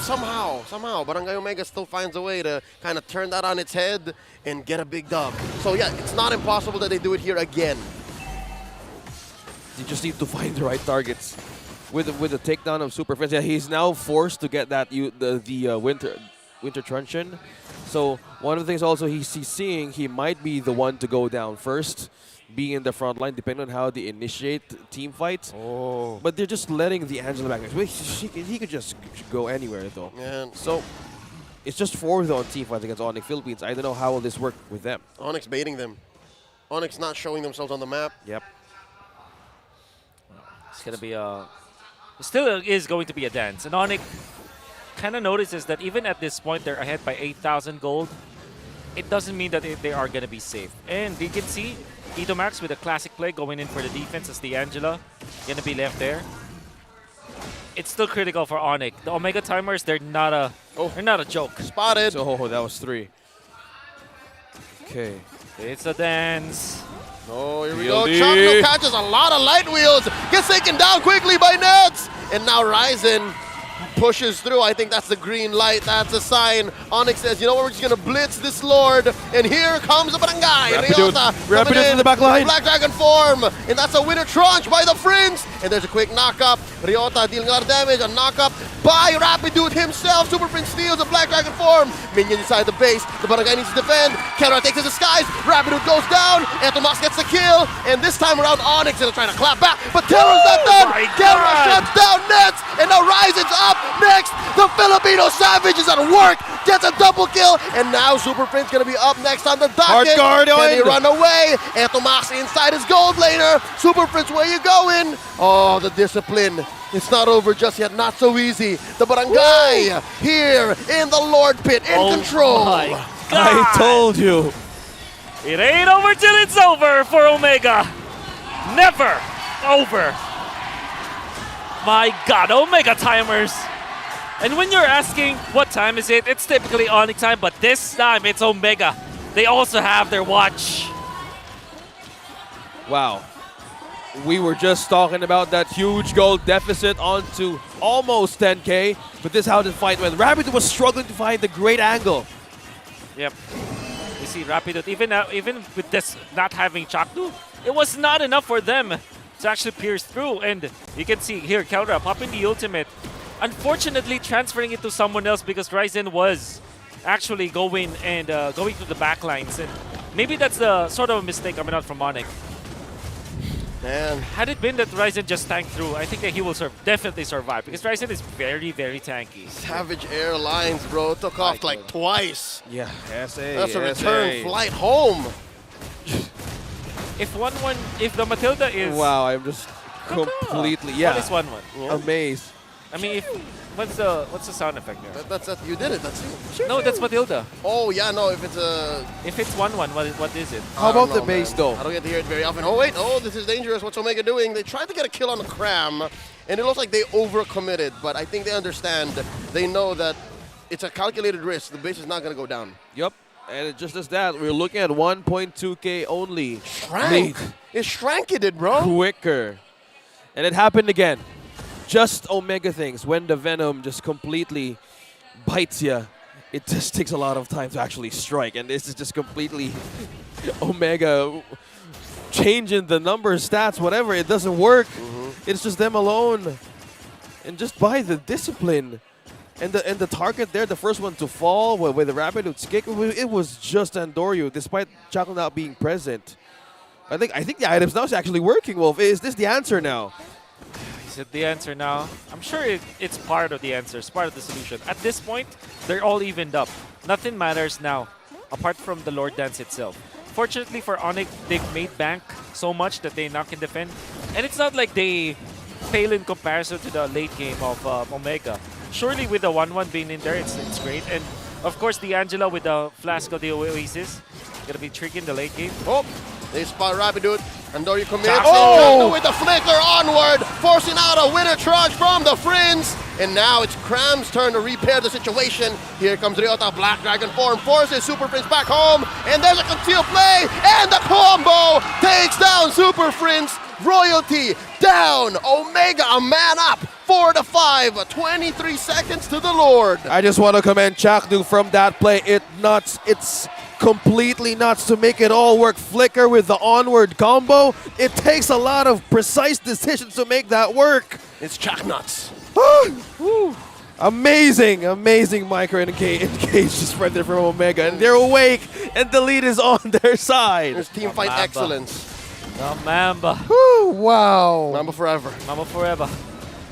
somehow, Barangay Omega still finds a way to kind of turn that on its head and get a big dub. So yeah, it's not impossible that they do it here again. You just need to find the right targets. With the takedown of Super Friends, yeah, he's now forced to get that the Winter Truncheon. So one of the things also he's seeing, he might be the one to go down first, being in the front line, depending on how they initiate team fights. Oh. But they're just letting the Angela back. He could just go anywhere though. Yeah. So it's just 4 though on team fights against ONIC Philippines. I don't know how will this work with them. ONIC's baiting them. ONIC's not showing themselves on the map. Yep. It's going to be still is going to be a dance. And ONIC kind of notices that even at this point, they're ahead by 8,000 gold. It doesn't mean that they are going to be safe. And you can see Itomax with a classic play going in for the defense as the Angela going to be left there. It's still critical for ONIC. The Omega timers, they're not a joke. Spotted. Oh, that was 3. Okay. It's a dance. Oh, here we go. Chocno catches a lot of light wheels. Gets taken down quickly by Nets. And now Ryzen pushes through. I think that's the green light. That's a sign. ONIC says, you know what, we're just going to blitz this Lord. And here comes the Barangay. Rapidude in the back line. Black Dragon form. And that's a winner tranche by the Friends. And there's a quick knock-up. Ryota dealing a lot of damage. A knock-up by Rapidude himself. Super Prince steals the Black Dragon form. Minion inside the base. The Barangay needs to defend. Kelra takes his disguise. Rapidude goes down. Etomas gets the kill. And this time around, ONIC is trying to clap back. But Kelra's not done. Kelra shuts down Nets. And now Ryzen's up. Next, the Filipino Savage is at work, gets a double kill, and now Super Prince gonna be up next on the docket. Hard guard Can he on. run away? Eto Max inside his gold laner. Super Prince, where you going? Oh, the discipline. It's not over just yet, not so easy. The Barangay here in the Lord Pit, in control. My I told you. It ain't over till it's over for Omega. Never over. My God, Omega timers. And when you're asking what time is it, it's typically ONIC time, but this time it's Omega. They also have their watch. Wow. We were just talking about that huge goal deficit onto almost 10K, but this is how the fight went. Rabbit was struggling to find the great angle. Yep. You see Rapidot, even with this not having Chakdu, it was not enough for them to actually pierce through. And you can see here, Kelra popping the ultimate. Unfortunately, transferring it to someone else because Ryzen was actually going to the back lines. And maybe that's the sort of a mistake coming out from ONIC. Man. Had it been that Ryzen just tanked through, I think that he will definitely survive because Ryzen is very, very tanky. Savage Airlines, bro, took off like twice. Yeah, SA. That's a return flight home. If the Matilda is... Wow, I'm just completely, yeah. What is 1-1? Amazed. I mean, what's the sound effect there? That's you did it. That's you. No, that's Matilda. Oh yeah, no. If it's 1-1, what is it? How about the base though? I don't get to hear it very often. Oh wait, oh this is dangerous. What's Omega doing? They tried to get a kill on the Cram, and it looks like they overcommitted. But I think they understand. They know that it's a calculated risk. The base is not gonna go down. Yep. And just as that, we're looking at 1.2K only. Shrank. It shrank it did, bro. Quicker. And it happened again. Just Omega things. When the Venom just completely bites you, it just takes a lot of time to actually strike. And this is just completely Omega changing the numbers, stats, whatever. It doesn't work. It's just them alone. And just by the discipline. And the target there, the first one to fall with the Rapid's kick, it was just Andoryu, despite Chaco not being present. I think the items now is actually working, Wolf. Is this the answer now? Is it the answer now? I'm sure it's part of the answer. It's part of the solution. At this point, they're all evened up. Nothing matters now, apart from the Lord Dance itself. Fortunately for ONIC, they've made bank so much that they now can defend. And it's not like they fail in comparison to the late game of Omega. Surely with the 1-1 being in there, it's great. And of course, the Angela with the Flask of the Oasis, gonna be tricky in the late game. Oh, they spot Rapidude. Andoryu commits. Oh! With the flicker onward, forcing out a winner charge from the Friends. And now it's Cram's turn to repair the situation. Here comes Ryota, Black Dragon form, forces Super Prince back home. And there's a concealed play, and the combo takes down Super Prince. Royalty down. Omega a man up. 4-5, 23 seconds to the Lord. I just want to commend Chakdu from that play. It's completely nuts to make it all work. Flicker with the onward combo. It takes a lot of precise decisions to make that work. It's Chak nuts. Amazing, amazing micro engage just right there from Omega. And they're awake, and the lead is on their side. There's team fight excellence. Oh, Mamba. Wow. Mamba forever. Mamba forever.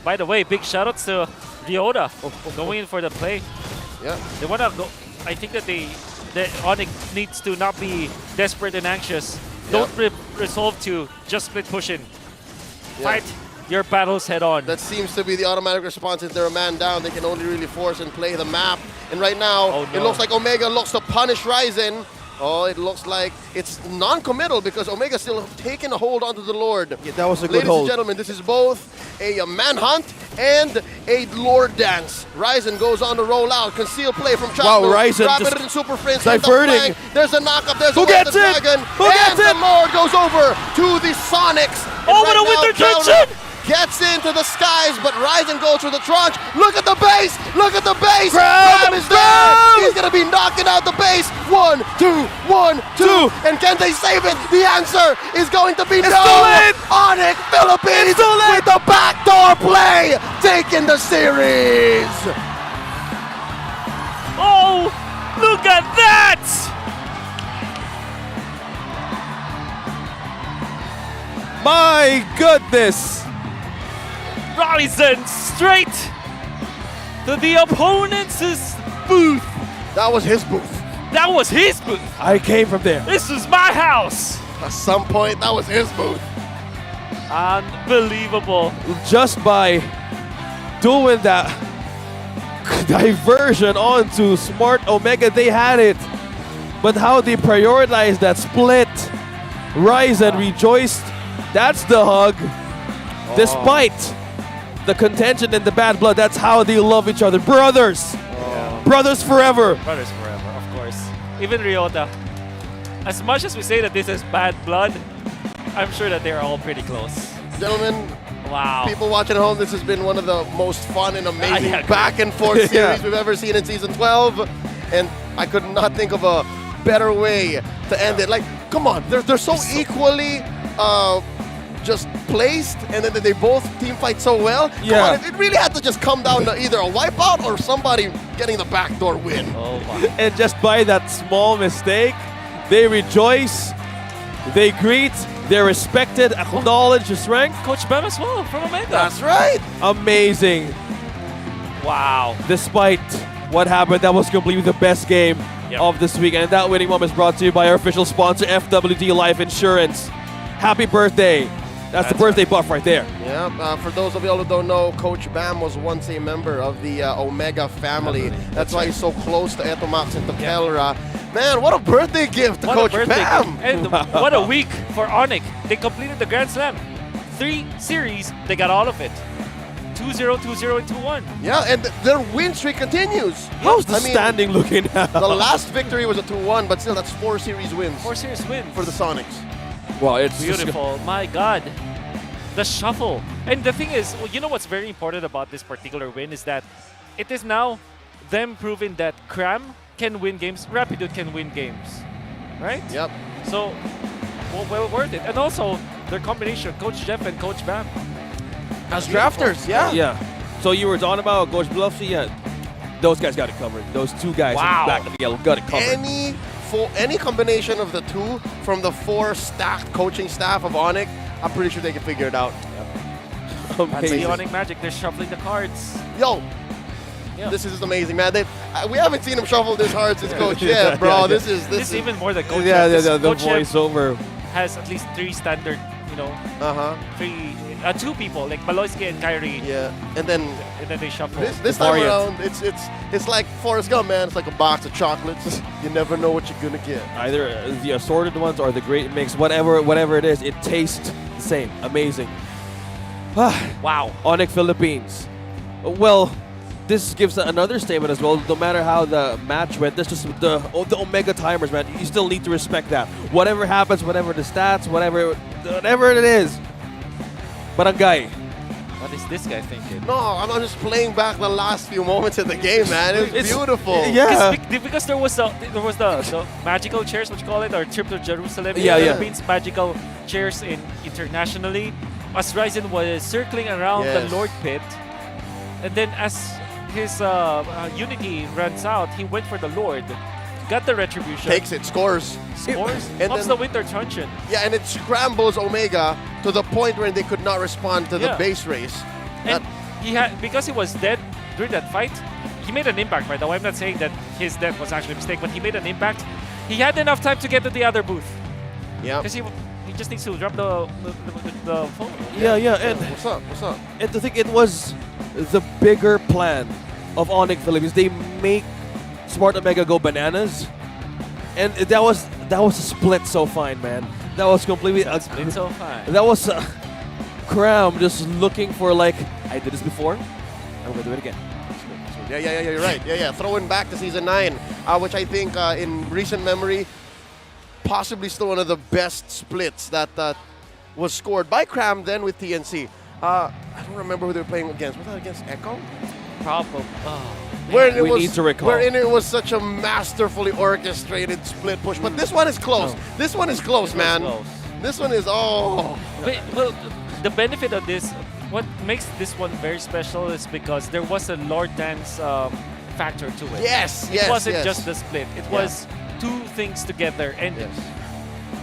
By the way, big shoutouts to Ryota going in for the play. Yeah. They want to go. I think that the ONIC needs to not be desperate and anxious. Don't resolve to just split pushing. Fight your battles head on. That seems to be the automatic response. If they're a man down, they can only really force and play the map. And right now, it looks like Omega looks to punish Ryzen. Oh, it looks like it's non-committal because Omega's still taking a hold onto the Lord. Yeah, that was a good hold. Ladies and gentlemen, this is both a manhunt and a Lord Dance. Ryzen goes on to roll out. Concealed play from Chaco. Wow, Ryzen Rapid and Super Prince. diverting. There's a knock-up. There's Who a gets it? Dragon. Who gets and it? the Lord goes over to the Sonics. Oh, what a winter tension! Gets into the skies, but Ryzen goes for the trunch. Look at the base! Look at the base! Grab! Grab is there! He's gonna be knocking out the base. 1, 2, 1, 2. And can they save it? The answer is going to be no! ONIC Philippines with the backdoor play, taking the series! Oh, look at that! My goodness! Ryzen straight to the opponent's booth. That was his booth. That was his booth. I came from there. This is my house. At some point, that was his booth. Unbelievable. Just by doing that diversion onto Smart Omega, they had it. But how they prioritized that split. Ryzen rejoiced. That's the hug. Despite the contention and the bad blood, that's how they love each other. Brothers. Brothers forever. Brothers forever, of course. Even Ryota. As much as we say that this is bad blood, I'm sure that they're all pretty close. Gentlemen, wow. People watching at home, this has been one of the most fun and amazing back and forth series we've ever seen in Season 12. And I could not think of a better way to end it. Like, come on, they're so equally just placed, and then they both team fight so well. Come on, it really had to just come down to either a wipeout or somebody getting the backdoor win. Oh my. And just by that small mistake, they rejoice, they greet, they're respected, acknowledge the strength. Coach Bam as well from Omega. That's right. Amazing. Wow. Despite what happened, that was completely the best game of this week. And that winning moment is brought to you by our official sponsor, FWD Life Insurance. Happy birthday. That's the birthday buff right there. Yeah, for those of y'all who don't know, Coach Bam was once a member of the Omega family. That's why he's so close to Etomax and to Kelra. Man, what a birthday gift to Coach Bam! And what a week for ONIC. They completed the Grand Slam. 3 series, they got all of it. 2-0, 2-0, and 2-1. Yeah, and their win streak continues. How's the standing looking now? The last victory was a 2-1, but still, that's 4 series wins. 4 series wins. For the Sonics. Well, it's beautiful. My God. The shuffle. And the thing is, well, you know what's very important about this particular win is that it is now them proving that Cram can win games, Rapidude can win games. Right? Yep. So, well worth it. And also, their combination, Coach Jeff and Coach Bam. As drafters, yeah. Yeah. So you were talking about Coach Bluffy, those guys got it covered. Those two guys in the back of the yellow got it covered. Any combination of the two from the 4 stacked coaching staff of ONIC, I'm pretty sure they can figure it out. That's the ONIC magic. They're shuffling the cards. Yo, this is amazing, man. We haven't seen him shuffle this hard since Coach Jeff, bro. This is even more than Coach Jeff. Jeff. The Coach voiceover has at least 3 standard, two people like Maloyski and Kyrie. Yeah, and then they shuffle. This time around, it's like Forrest Gump, man. It's like a box of chocolates. You never know what you're gonna get. Either the assorted ones or the great mix, whatever it is, it tastes the same. Amazing. Wow. ONIC Philippines. Well, this gives another statement as well. No matter how the match went, this just the Omega timers, man. You still need to respect that. Whatever happens, whatever the stats, whatever it is. Barangay. What is this guy thinking? No, I'm just playing back the last few moments of the game, man. It was beautiful. Yeah. Because there was the magical chairs, what you call it, or trip to Jerusalem. Yeah, yeah. Philippines magical chairs internationally. As Ryzen was circling around the Lord Pit, and then as his Unity runs out, he went for the Lord, got the Retribution. Takes it, scores. And pops the Winter Truncheon. Yeah, and it scrambles Omega to the point where they could not respond to the base race. And because he was dead during that fight, he made an impact, by the way. I'm not saying that his death was actually a mistake, but he made an impact. He had enough time to get to the other booth. Yeah. Because he just needs to drop the phone. Yeah, and what's up? And to think it was the bigger plan of ONIC Philippines. They make Smart Omega go bananas, and that was a split so fine, man. That was completely split so fine. That was Cram just looking for like, I did this before, I'm gonna do it again. Yeah, you're right. Yeah. Throwing back to Season 9, which I think in recent memory, possibly still one of the best splits that was scored by Cram then with TNC. I don't remember who they were playing against. Was that against Echo? Probably. Wherein it was such a masterfully orchestrated split push. But this one is close. This one is close, man. This one is, Well, the benefit of this, what makes this one very special is because there was a Lord Dance factor to it. Yes. It wasn't just the split. It was 2 things together. And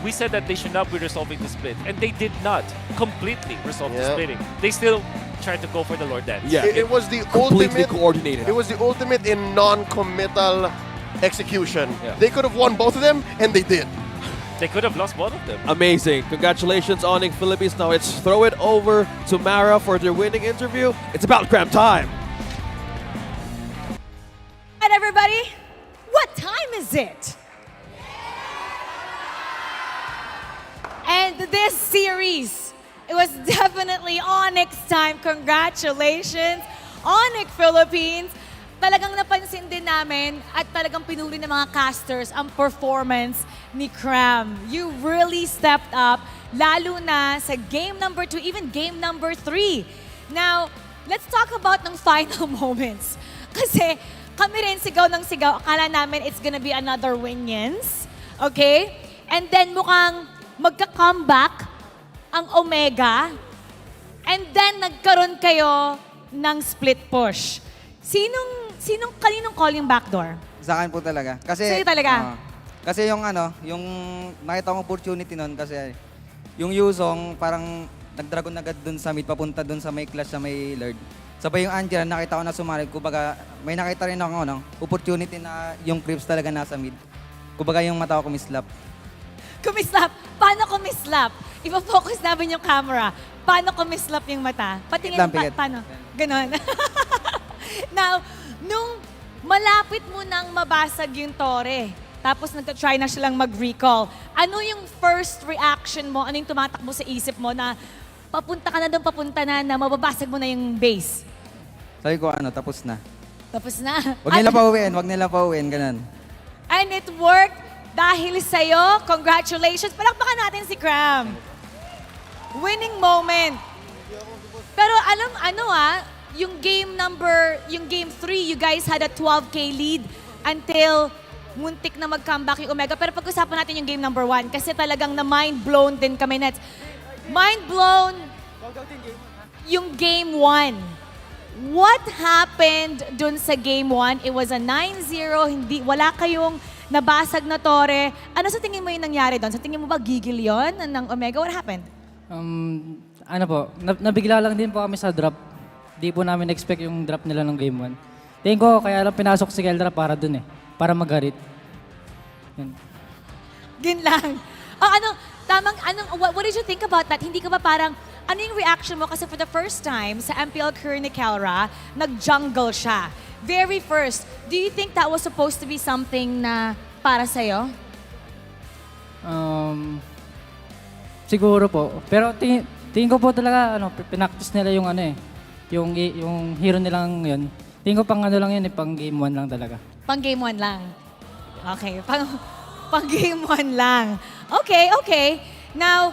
we said that they should not be resolving the split. And they did not completely resolve the splitting. They still tried to go for the Lord Dance. Yeah, It was the completely ultimate coordinated. It was the ultimate in non-committal execution. Yeah. They could have won both of them, and they did. They could have lost both of them. Amazing. Congratulations, ONIC Philippines. Now let's throw it over to Mara for their winning interview. It's about cram time. And everybody, what time is it? And this series, it was definitely ONIC's time. Congratulations, ONIC Philippines. Talagang napansin din namin at talagang pinuri ng mga casters ang performance ni Cram. You really stepped up, lalo na sa game number 2, even game number 3. Now, let's talk about ng final moments. Kasi kami rin sigaw ng sigaw. Akala namin it's gonna be another win-yins. Okay? And then mukhang magka-comeback ang Omega. And then nagkaroon kayo ng split push. Kaninong call yung backdoor? Sa akin po talaga. Kasi, Sa'yo talaga? kasi yung yung nakita kong opportunity nun kasi yung Yuzong parang nag-dragon agad dun sa mid, papunta dun sa may clash sa may Lord. Sabay yung Angela, nakita ko na sumarib. Kumbaga, may nakita rin ako opportunity na yung creeps talaga nasa mid. Kumbaga yung mata ko kumislap. Kumislap? Paano kumislap? Ipa-focus namin yung camera. Paano kumislap yung mata? Patingin Pikit lang, pikit. paano? Ganon. Now, nung malapit mo nang mabasag yung tore, tapos nagka-try na silang mag-recall, ano yung first reaction mo? Ano yung tumatakbo sa isip mo na papunta na mababasag mo na yung base? Sabi ko, tapos na. Tapos na. Wag nila pauwiin, ganun. And it worked dahil sa'yo. Congratulations. Palakpakan natin si Cram. Winning moment. Pero yung game 3, you guys had a 12K lead until muntik na mag-comeback yung Omega. Pero pag-usapan natin yung game number 1 kasi talagang na-mind-blown din kami, Nets. Mind-blown yung game 1. What happened dun sa game 1? It was a 9-0, wala kayong nabasag na tore. Ano sa tingin mo yung nangyari doon? Sa tingin mo ba gigil yun ng Omega? What happened? Nabigla lang din po kami sa drop. Di po namin expect yung drop nila ng game 1. Tingin ko, kaya lang pinasok si Keldra para dun para magarit. Yun lang. What did you think about that? Hindi ka ba parang, ano yung reaction mo? Kasi for the first time sa MPL career ni Kelra, nag-jungle siya. Very first. Do you think that was supposed to be something na para sa'yo? Siguro po. Pero tingin ko po talaga, pinaktis nila yung yung hero nilang yun. Tingin ko pang lang yun, pang game 1 lang talaga. Pang game 1 lang. Okay, pang game 1 lang. Okay. Now,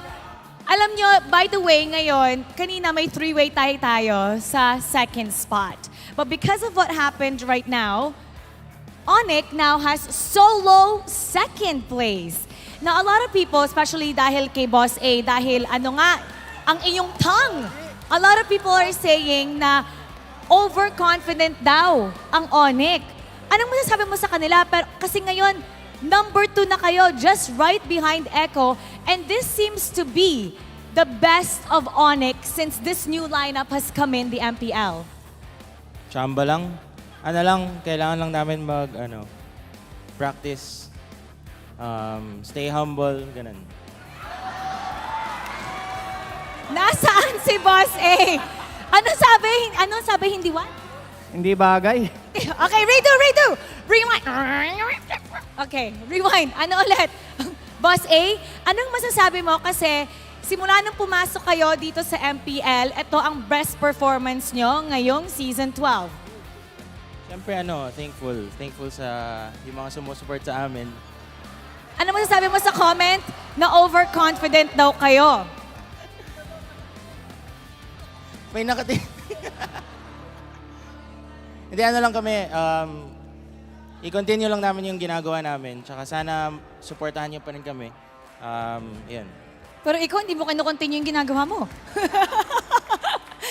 alam nyo, by the way, ngayon, kanina may 3-way tayo sa second spot. But because of what happened right now, ONIC now has solo second place. Now, a lot of people, especially dahil kay Boss A, dahil ang iyong tongue, a lot of people are saying na overconfident daw ang ONIC. Anong masasabi mo sa kanila? Pero kasi ngayon, number 2 na kayo, just right behind Echo. And this seems to be the best of ONIC since this new lineup has come in the MPL. Chamba lang. Kailangan lang namin practice, stay humble, ganun. Nasaan si Boss A? Ano sabi hindi what? Hindi bagay. Okay, redo! Rewind! Okay, rewind. Ano ulit? Boss A, anong masasabi mo? Kasi simula nung pumasok kayo dito sa MPL, ito ang best performance nyo ngayong Season 12. Siyempre thankful sa yung mga sumusupport sa amin. Ano masasabi mo sa comment na overconfident daw kayo? May nakating... Hindi, lang kami, i-continue lang namin yung ginagawa namin. Tsaka sana supportahan niyo pa rin kami. Yan. Pero ikaw, hindi mo continue yung ginagawa mo.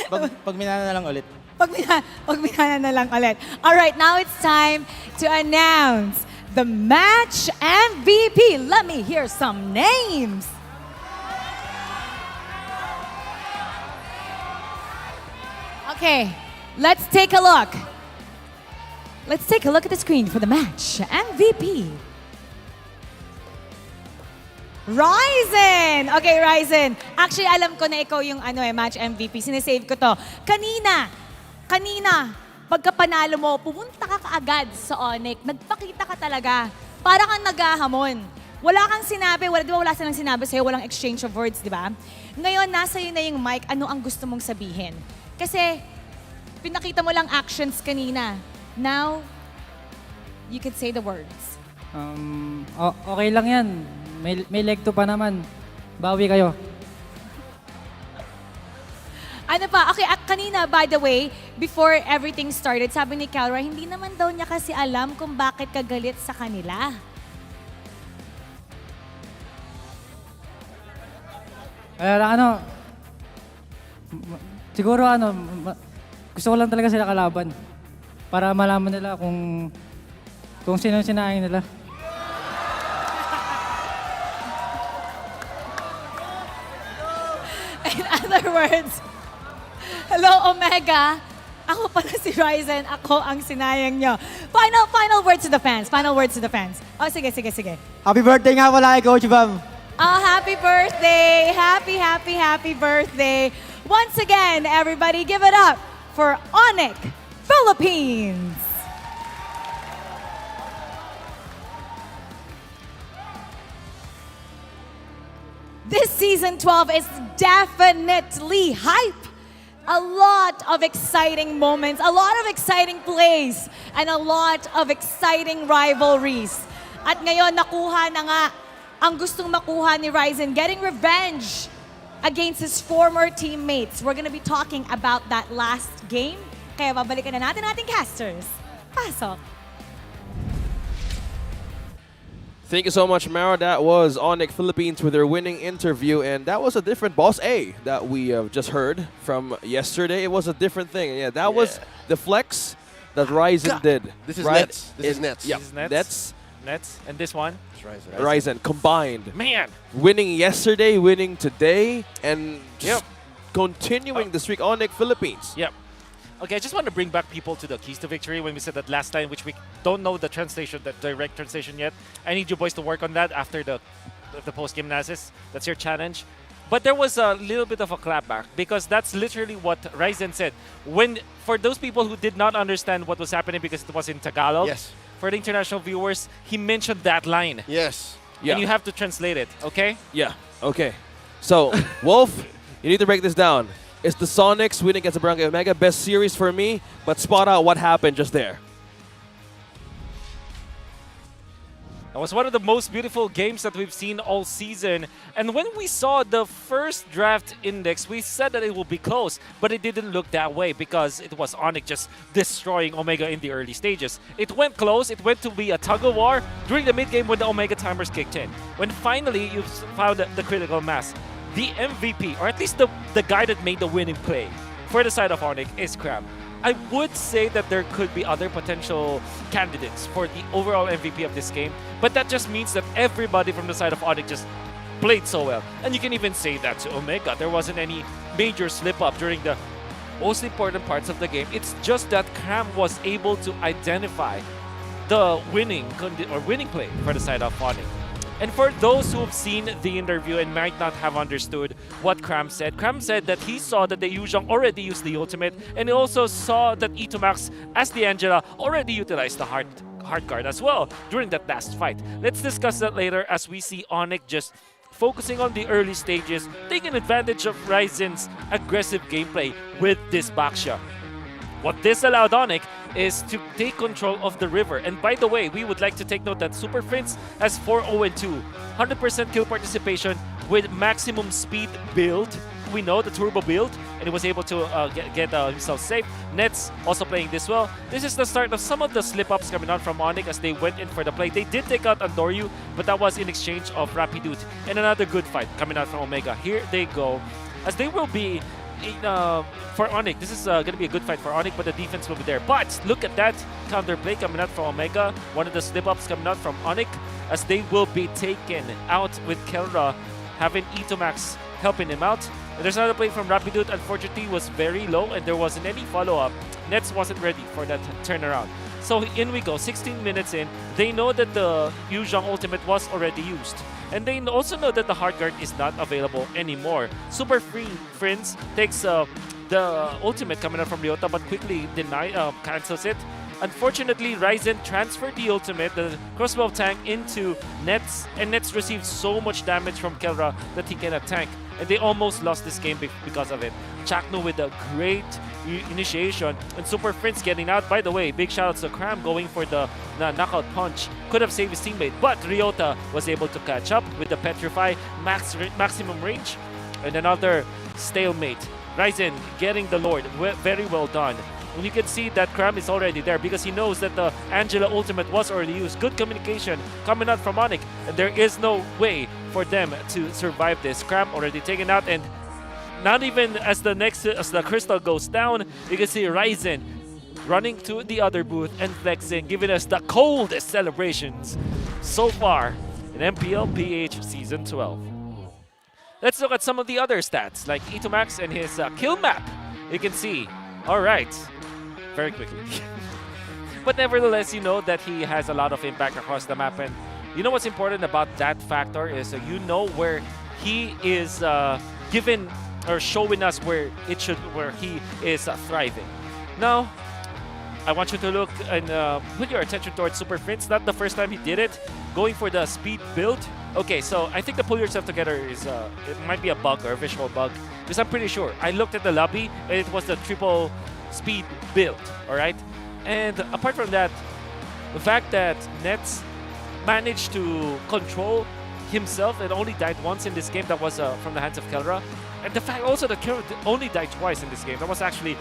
Pag minana na lang ulit. Pag minana na lang ulit. Alright, now it's time to announce the match MVP. Let me hear some names. Okay, let's take a look. Let's take a look at the screen for the match. MVP. Ryzen! Okay, Ryzen. Actually, alam ko na ikaw yung match MVP. Sinesave ko to. Kanina, pagka panalo mo, pumunta ka kaagad sa ONIC. Nagpakita ka talaga. Para kang naghahamon. Wala kang sinabi, di ba wala silang sinabi sa'yo, walang exchange of words, di ba? Ngayon, nasa iyo na yung mic, ano ang gusto mong sabihin? Kasi, pinakita mo lang actions kanina. Now, you can say the words. Okay lang yan. May leg 2 pa naman. Bawi kayo. Ano pa? Okay, kanina, by the way, before everything started, sabi ni Calra, hindi naman daw niya kasi alam kung bakit ka galit sa kanila. Siguro gusto ko lang talaga sila kalaban. Para malaman nila kung sino sinaing nila. In other words, hello, Omega. Ako pala si Ryzen. Ako ang sinayang nyo. Final words to the fans. Final words to the fans. Oh, sige. Happy birthday nga pala kay Coach Bam. Oh, happy birthday. Happy birthday. Once again, everybody give it up for ONIC Philippines. This season 12 is definitely hype. A lot of exciting moments, a lot of exciting plays, and a lot of exciting rivalries. At ngayon, nakuha na nga ang gustong makuha ni Ryzen, getting revenge against his former teammates. We're gonna be talking about that last game. Kaya babalikan na natin ating casters. Pasok. Thank you so much, Mara. That was ONIC Philippines with their winning interview, and that was a different Boss A that we just heard from yesterday. It was a different thing. Yeah, that was the flex that Ryzen did. This is Nets. This is Nets. Yeah, This is Nets. And this one? Ryzen combined. Man! Winning yesterday, winning today, and just continuing the streak. ONIC Philippines. Yep. Okay, I just want to bring back people to the keys to victory when we said that last time, which we don't know the translation, the direct translation yet. I need you boys to work on that after the post-game analysis. That's your challenge. But there was a little bit of a clapback because that's literally what Ryzen said. For those people who did not understand what was happening because it was in Tagalog, for the international viewers, he mentioned that line. Yes. And you have to translate it, okay? Yeah, okay. So, Wolf, you need to break this down. It's the Sonics winning against the Barangay Omega. Best series for me, but spot out what happened just there. It was one of the most beautiful games that we've seen all season. And when we saw the first draft index, we said that it would be close, but it didn't look that way because it was ONIC just destroying Omega in the early stages. It went close. It went to be a tug-of-war during the mid-game when the Omega timers kicked in. When finally you found the critical mass, the MVP, or at least the guy that made the winning play for the side of ONIC is Cram. I would say that there could be other potential candidates for the overall MVP of this game, but that just means that everybody from the side of ONIC just played so well. And you can even say that to Omega. There wasn't any major slip-up during the most important parts of the game. It's just that Cram was able to identify the winning play for the side of ONIC. And for those who have seen the interview and might not have understood what Cram said that he saw that the Yuzhong already used the ultimate, and he also saw that E2max as the Angela already utilized the hard card as well during that last fight. Let's discuss that later as we see ONIC just focusing on the early stages, taking advantage of Ryzen's aggressive gameplay with this Baxia. What this allowed ONIC is to take control of the river. And by the way, we would like to take note that Super Prince has 4-0-2, 100% kill participation with maximum speed build. We know the turbo build, and he was able to get himself safe. Nets also playing this well. This is the start of some of the slip-ups coming out from ONIC as they went in for the play. They did take out Andoryu, but that was in exchange of Rapidut. And another good fight coming out from Omega. Here they go, as they will be for ONIC. This is going to be a good fight for ONIC, but the defense will be there. But look at that counterplay coming out from Omega. One of the slip-ups coming out from ONIC as they will be taken out with Kelra having E2max helping him out. And there's another play from Rapidut. Unfortunately, was very low and there wasn't any follow-up. Nets wasn't ready for that turnaround. So in we go, 16 minutes in. They know that the Yu Zhang ultimate was already used. And they also know that the hard guard is not available anymore. Super Free Friends takes the ultimate coming out from Ryota, but quickly cancels it. Unfortunately, Ryzen transferred the ultimate, the crossbow tank, into Nets, and Nets received so much damage from Kelra that he cannot tank. And they almost lost this game because of it. Chakno with a great initiation, and Super Prince getting out. By the way, big shoutouts to Cram going for the knockout punch. Could have saved his teammate, but Ryota was able to catch up with the Petrify maximum range. And another stalemate. Ryzen getting the Lord. Very well done. And you can see that Cram is already there because he knows that the Angela ultimate was already used. Good communication coming out from ONIC, and there is no way for them to survive this. Cram already taken out, and not even as the crystal goes down, you can see Ryzen running to the other booth and flexing, giving us the coldest celebrations so far in Mpl-Ph Season 12. Let's look at some of the other stats, like Itomax and his kill map. You can see, all right, very quickly. But nevertheless, you know that he has a lot of impact across the map, and you know what's important about that factor is you know where he is given or showing us where he is thriving. Now, I want you to look and put your attention towards Super Prince. Not the first time he did it, going for the speed build. Okay, so I think the pull yourself together is it might be a bug or a visual bug, because I'm pretty sure I looked at the lobby and it was the triple speed build. All right, and apart from that, the fact that Nets managed to control himself and only died once in this game, that was from the hands of Kelra. And the fact also that Kelra only died twice in this game, that was actually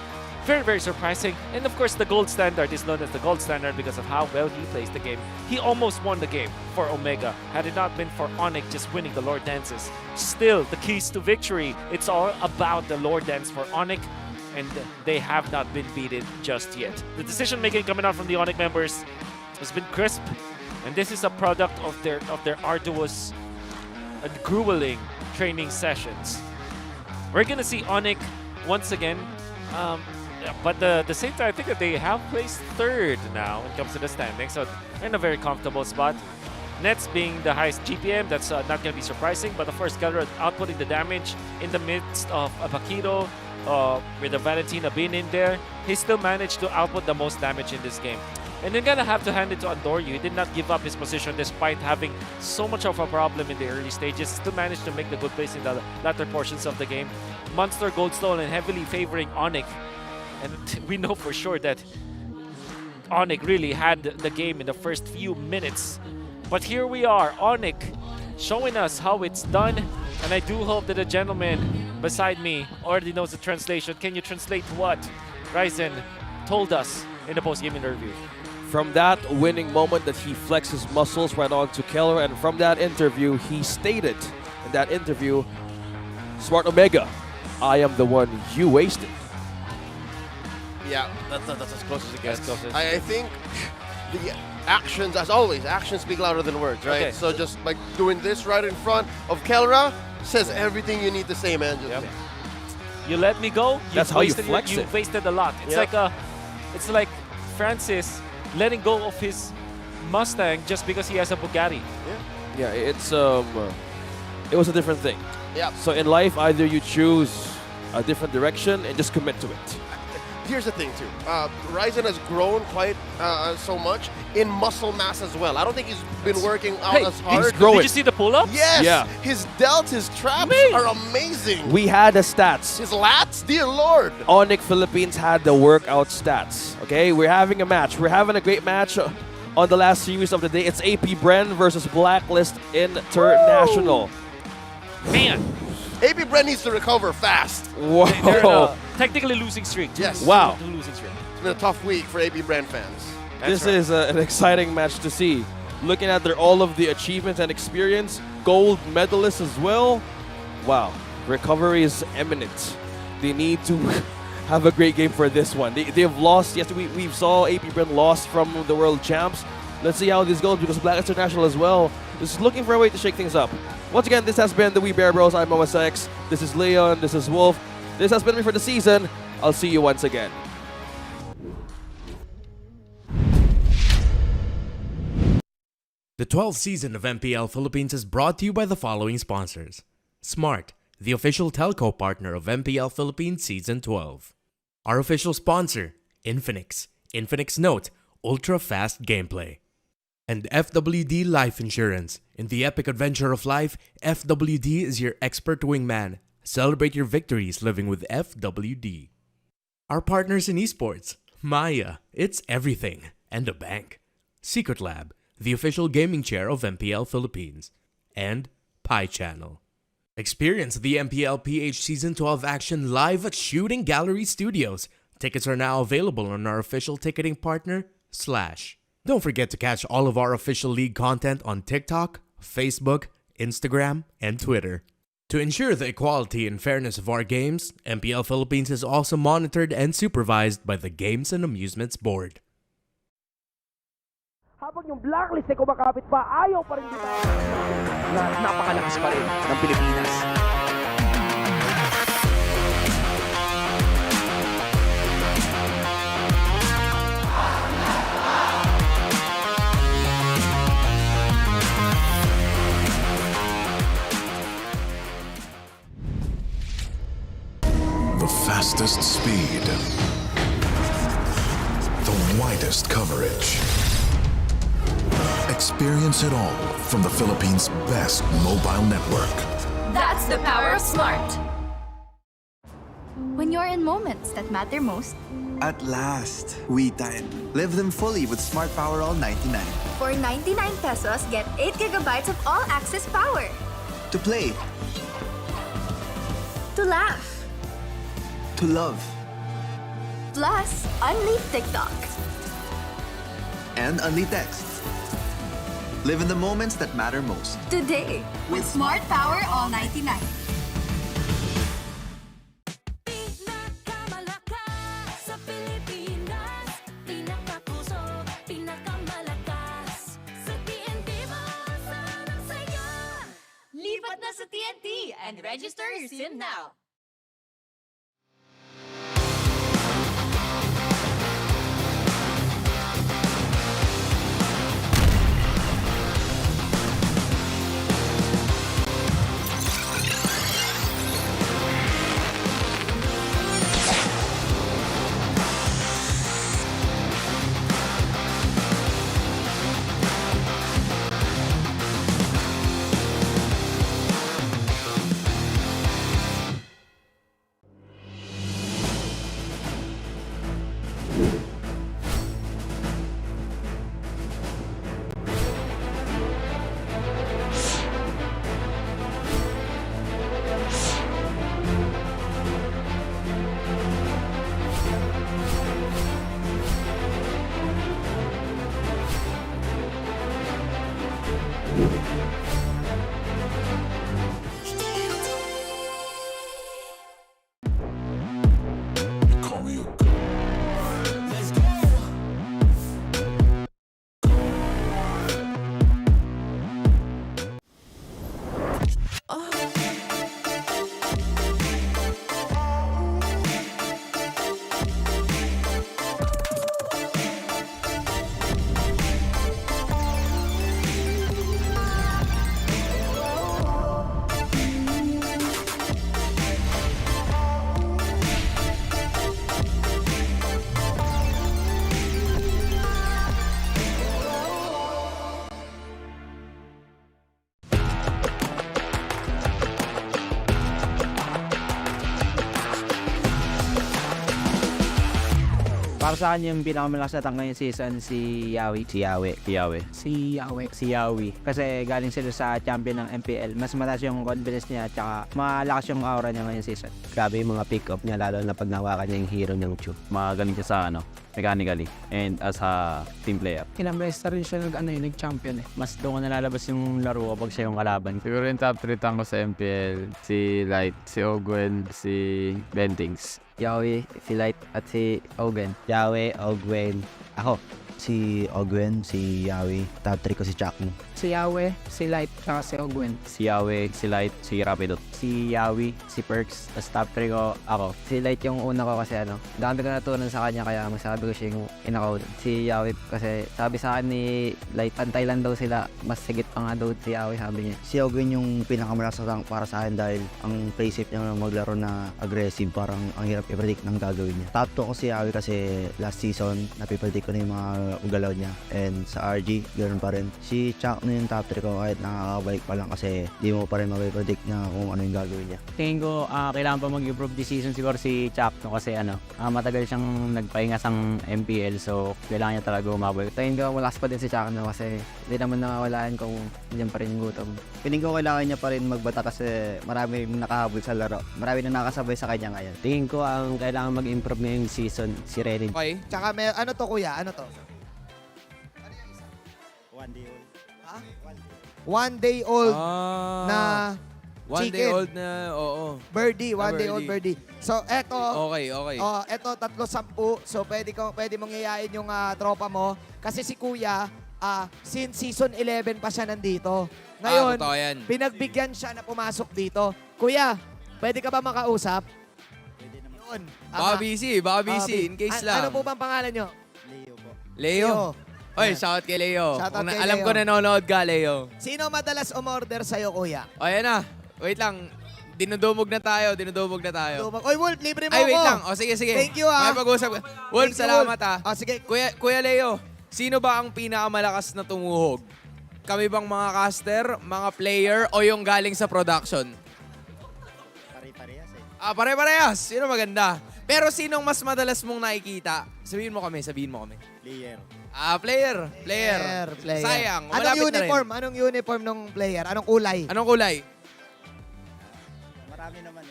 very, very surprising. And of course, the gold standard is known as the gold standard because of how well he plays the game. He almost won the game for Omega. Had it not been for ONIC just winning the Lord Dances. Still, the keys to victory, it's all about the Lord Dance for ONIC, and they have not been beaten just yet. The decision making coming out from the ONIC members has been crisp, and this is a product of their arduous and grueling training sessions. We're gonna see ONIC once again, but the same time, I think that they have placed third now when it comes to the standings, so they're in a very comfortable spot. Nets being the highest GPM, that's not going to be surprising, but of course, Kelra outputting the damage in the midst of a Paquito, with the Valentina being in there, he still managed to output the most damage in this game. And you're gonna have to hand it to Andoryu. He did not give up his position despite having so much of a problem in the early stages. Still managed to make the good plays in the latter portions of the game. Monster Gold Stone and heavily favoring ONIC. And we know for sure that ONIC really had the game in the first few minutes. But here we are, ONIC showing us how it's done. And I do hope that the gentleman beside me already knows the translation. Can you translate what Ryzen told us in the post-game interview? From that winning moment that he flexed his muscles right on to Kelra, and from that interview, he stated in that interview, Smart Omega, I am the one you wasted. Yeah, that's as close as it gets. As close as I think the actions, as always, actions speak louder than words, right? Okay. So just like doing this right in front of Kelra says everything you need to say, man. Just You let me go. That's how you flex You it. wasted a lot. It's Yep. like Francis letting go of his Mustang just because he has a Bugatti. Yeah, it's it was a different thing. Yeah. So in life, either you choose a different direction and just commit to it. Here's the thing, too. Ryzen has grown quite so much in muscle mass as well. I don't think he's been working out as hard. He's growing. Did you see the pull-ups? Yes. Yeah. His delts, his traps are amazing. We had the stats. His lats, dear Lord. ONIC Philippines had the workout stats. Okay, we're having a match. We're having a great match on the last series of the day. It's AP Bren versus Blacklist International. Man. AP Bren needs to recover fast. Whoa. They're in a technically losing streak. Yes. Wow. Losing streak. It's been a tough week for AP Bren fans. This is an exciting match to see. Looking at all of the achievements and experience, gold medalists as well. Wow, recovery is imminent. They need to have a great game for this one. They've lost. Yes, we saw AP Bren lost from the world champs. Let's see how this goes because Black International as well just looking for a way to shake things up. Once again, this has been the We Bear Bros. I'm OSX. This is Leon. This is Wolf. This has been me for the season. I'll see you once again. The 12th season of MPL Philippines is brought to you by the following sponsors. Smart, the official telco partner of MPL Philippines Season 12. Our official sponsor, Infinix. Infinix Note, ultra-fast gameplay. And FWD Life Insurance. In the epic adventure of life, FWD is your expert wingman. Celebrate your victories living with FWD. Our partners in esports, Maya, it's everything, and a bank. Secret Lab, the official gaming chair of MPL Philippines. And Pi Channel. Experience the Mpl-Ph Season 12 action live at Shooting Gallery Studios. Tickets are now available on our official ticketing partner, Slash. Don't forget to catch all of our official league content on TikTok, Facebook, Instagram, and Twitter. To ensure the equality and fairness of our games, MPL Philippines is also monitored and supervised by the Games and Amusements Board. Habang yung blacklist ay kumakapit pa, ayaw pa rin dito. Napakalakas pa rin ng Pilipinas. The fastest speed, the widest coverage. Experience it all from the Philippines' best mobile network. That's the power of Smart. When you're in moments that matter most, At last, we time. Live them fully with Smart Power All 99. for 99 pesos, get 8 gigabytes of all-access power. To play, To laugh, to love, plus unleash TikTok. and only text. Live in the moments that matter most. Today, with Smart Power All 99. Lipat na sa TNT and register your SIM now. Para sa akin yung pinakamalakas na tank ngayong season si Yawi. Si Yawi. Kasi galing sila sa champion ng MPL. Mas mataas yung confidence niya at saka malakas yung aura niya ngayong season. Grabe yung mga pick-up niya, lalo na pag nawakan niya yung hero niyang Chu. Magaling siya sa mechanically and as a team player. Ilang beses na rin siya nag-champion eh. Mas doon ko nalalabas yung laro kapag siya yung kalaban. Siguro yung top 3 tank ko sa MPL, si Light, si Ogwen, si Bentings. Yawi, si Light at si Ogen. Yawi, Ogwen. Ako, si Ogwen, si Yawi. Top 3 ko si Chakmo. Si Yawe, si Light, tsaka si Ogwen. Si Yawe, si Light, si Rapido. Si Yawi, si Perks, tapos top 3 ko ako. Si Light yung una ko kasi dami ko natutunan sa kanya kaya masabi ko siya yung inakaw. Si Yawi kasi sabi sa akin ni Light, pantay lang daw sila, mas sigit pa nga daw si Yawi sabi niya. Si Ogwin yung pinakamalakas para sa akin dahil ang play safe niya maglaro na aggressive, parang ang hirap i-predict ng gagawin niya. Top 2 ko si Yawi kasi last season napipredict ko na yung mga ugalaw niya, and sa RG ganoon pa rin. Si Chuck na yung top 3 ko kahit nakakabalik pa lang kasi di mo pa rin mapipredict na kung ano yung gagawin niya. Tingin ko kailangan pa mag-improve this season siguro si Chuck no, kasi matagal siyang nagpahinga sa MPL, so kailangan niya talaga umabot. Tingin ko malakas pa din si Chuck no, kasi hindi naman nakawalaan kung diyan pa rin yung gutom. Piling ko kailangan niya pa rin magbata kasi marami nakahabol sa laro. Marami na nakasabay sa kanya ngayon. Tingin ko ang kailangan mag-improve ngayong season si Renny. Okay. Tsaka ano to kuya? Ano to? One day old. Ha? 1 day old na One chicken. day old na, oo. Birdie, 1 day old birdie. So, eto. Okay. Eto, 3-10. So, pwede mong yayain yung tropa mo. Kasi si kuya, since season 11 pa siya nandito. Ngayon, totoo yan. pinagbigyan siya na pumasok dito. Kuya, pwede ka ba makausap? Pwede naman. Yun. Baka busy. In case lang. Ano po bang pangalan nyo? Leo po. Leo. Oy, shout kay Leo. Shout out kay Alam Leo. ko nanonood ka, Leo. Sino madalas umorder sa'yo, kuya? O, yan na. Wait lang. Dinudumog na tayo. Oy, Wolf, libre mo Ay, wait ako. lang. O, sige. Thank you, Makipag-usap ka. Wolf, Thank you, salamat sige. Kuya Leo, sino ba ang pinakamalakas na tumuhog? Kami bang mga caster, mga player, o yung galing sa production? Pare-parehas Pare-parehas. Sino maganda? Pero sinong mas madalas mong nakikita? Sabihin mo kami. Player. Player. Sayang. Anong uniform ng player? Anong kulay? Marami naman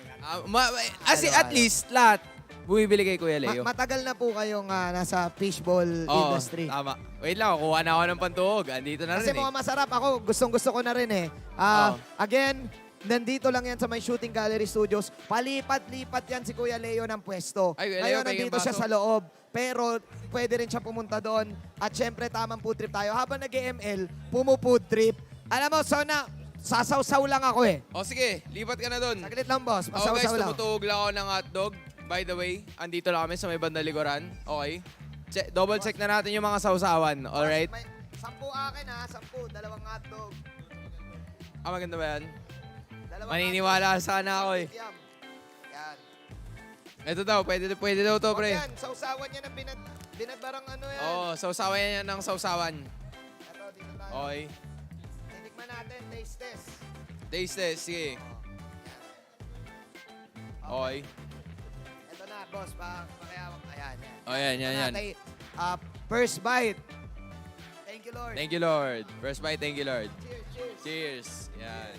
At least, lahat. Bumibili kay Kuya Leo. Matagal na po kayong nasa fishball industry. Tama. Wait lang, kuha na ako ng pantuhog. Andito na Kasi rin mukhang masarap. Ako, gustong-gusto ko na rin eh. Again, nandito lang yan sa may Shooting Gallery Studios. Palipat-lipat yan si Kuya Leo ng pwesto. Ay, Kuya Leo, Ngayon, nandito siya sa loob. Pero pwede rin siya pumunta doon. At syempre, tamang food trip tayo. Habang nag-ML, pumu-food trip. Alam mo, sasaw-saw lang ako eh. O sige, lipat ka na doon. Saglit lang, boss. Guys, Masaw-saw lang. tumutuhog lang ako ng hotdog. By the way, andito lang kami sa may bandang likuran. Okay. Double check na natin yung mga sausawan. Alright? 10 akin ha. 10. 2 hotdog. Maganda ba yan? Maniniwala sana ako eh. Yan. Ito daw, pwede daw to, pre. Yan, sausawan niya ng binagbarang ano yan. Oo, sausawan yan ng sausawan. Ito, dito tayo. Okay. Tinikman natin, taste test. Taste test, sige. Okay. Ito na, boss. Pakayawak. Ayan. Oh, yan. First bite. Thank you, Lord. Thank you, Lord. First bite, thank you, Lord. Cheers. Yan.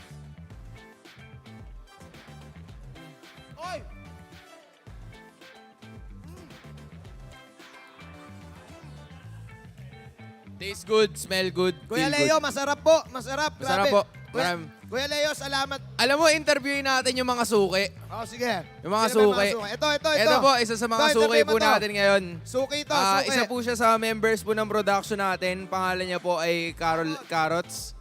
Oy! Taste good, smell good, Kuya feel Leo, good. masarap po. Masarap. Masarap Grabe. po. Kuya Leo, salamat. Alam mo, interviewin natin yung mga suki. Sige. Yung mga Sino ba suki. yung mga Ito. Ito po, isa sa mga suki po natin ngayon. Suki ito, suki. Isa po siya sa members po ng production natin. Pangalan niya po ay Carrots.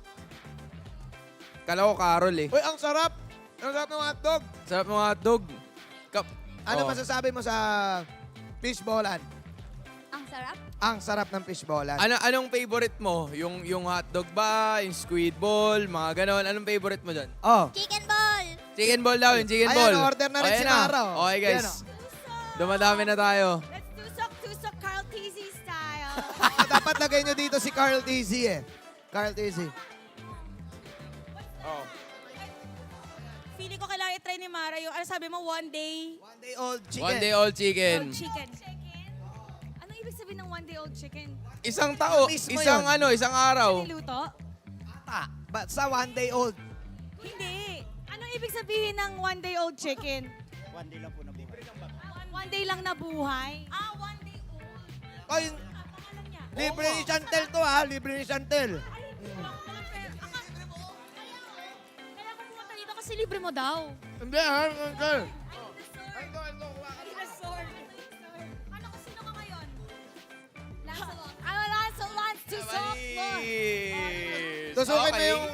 Kala ko Carol eh. Uy, ang sarap. Ang sarap ng hotdog. Sarap ng hotdog. Ano masasabi mo sa fishballan? Ang sarap. Ang sarap ng fishballan. Anong favorite mo? Yung hotdog ba? Yung squid ball? Mga ganon. Anong favorite mo dyan? Chicken ball. Chicken ball daw, yung chicken ball. Ayan, order na rin si Nara. Okay guys. Dumadami na tayo. Let's tusok Carl Tizzy style. Dapat lagay nyo dito si Carl Tizzy eh. Carl Tizzy. Feeling ko kailangan i-try ni Mara yung, ano sabi mo, 1 day? 1 day old chicken. 1 day old chicken. Anong ibig sabihin ng 1 day old chicken? Isang tao, isang araw. Niluto? Sa 1 day old. Hindi. Anong ibig sabihin ng 1 day old chicken? 1 day lang po nabuhay. 1 day lang nabuhay? 1 day old. Oy, libre ni Chantel to ha. Libre ni Chantel. Kaya ako pumunta dito kasi libre mo daw. Hindi ha, Uncle. Ano ko, sino ka ngayon? Lancelot. Lancelot to softball. To Susukin mo yung...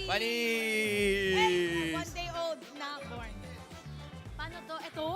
Panis! 1 day old na born. Paano to? Ito?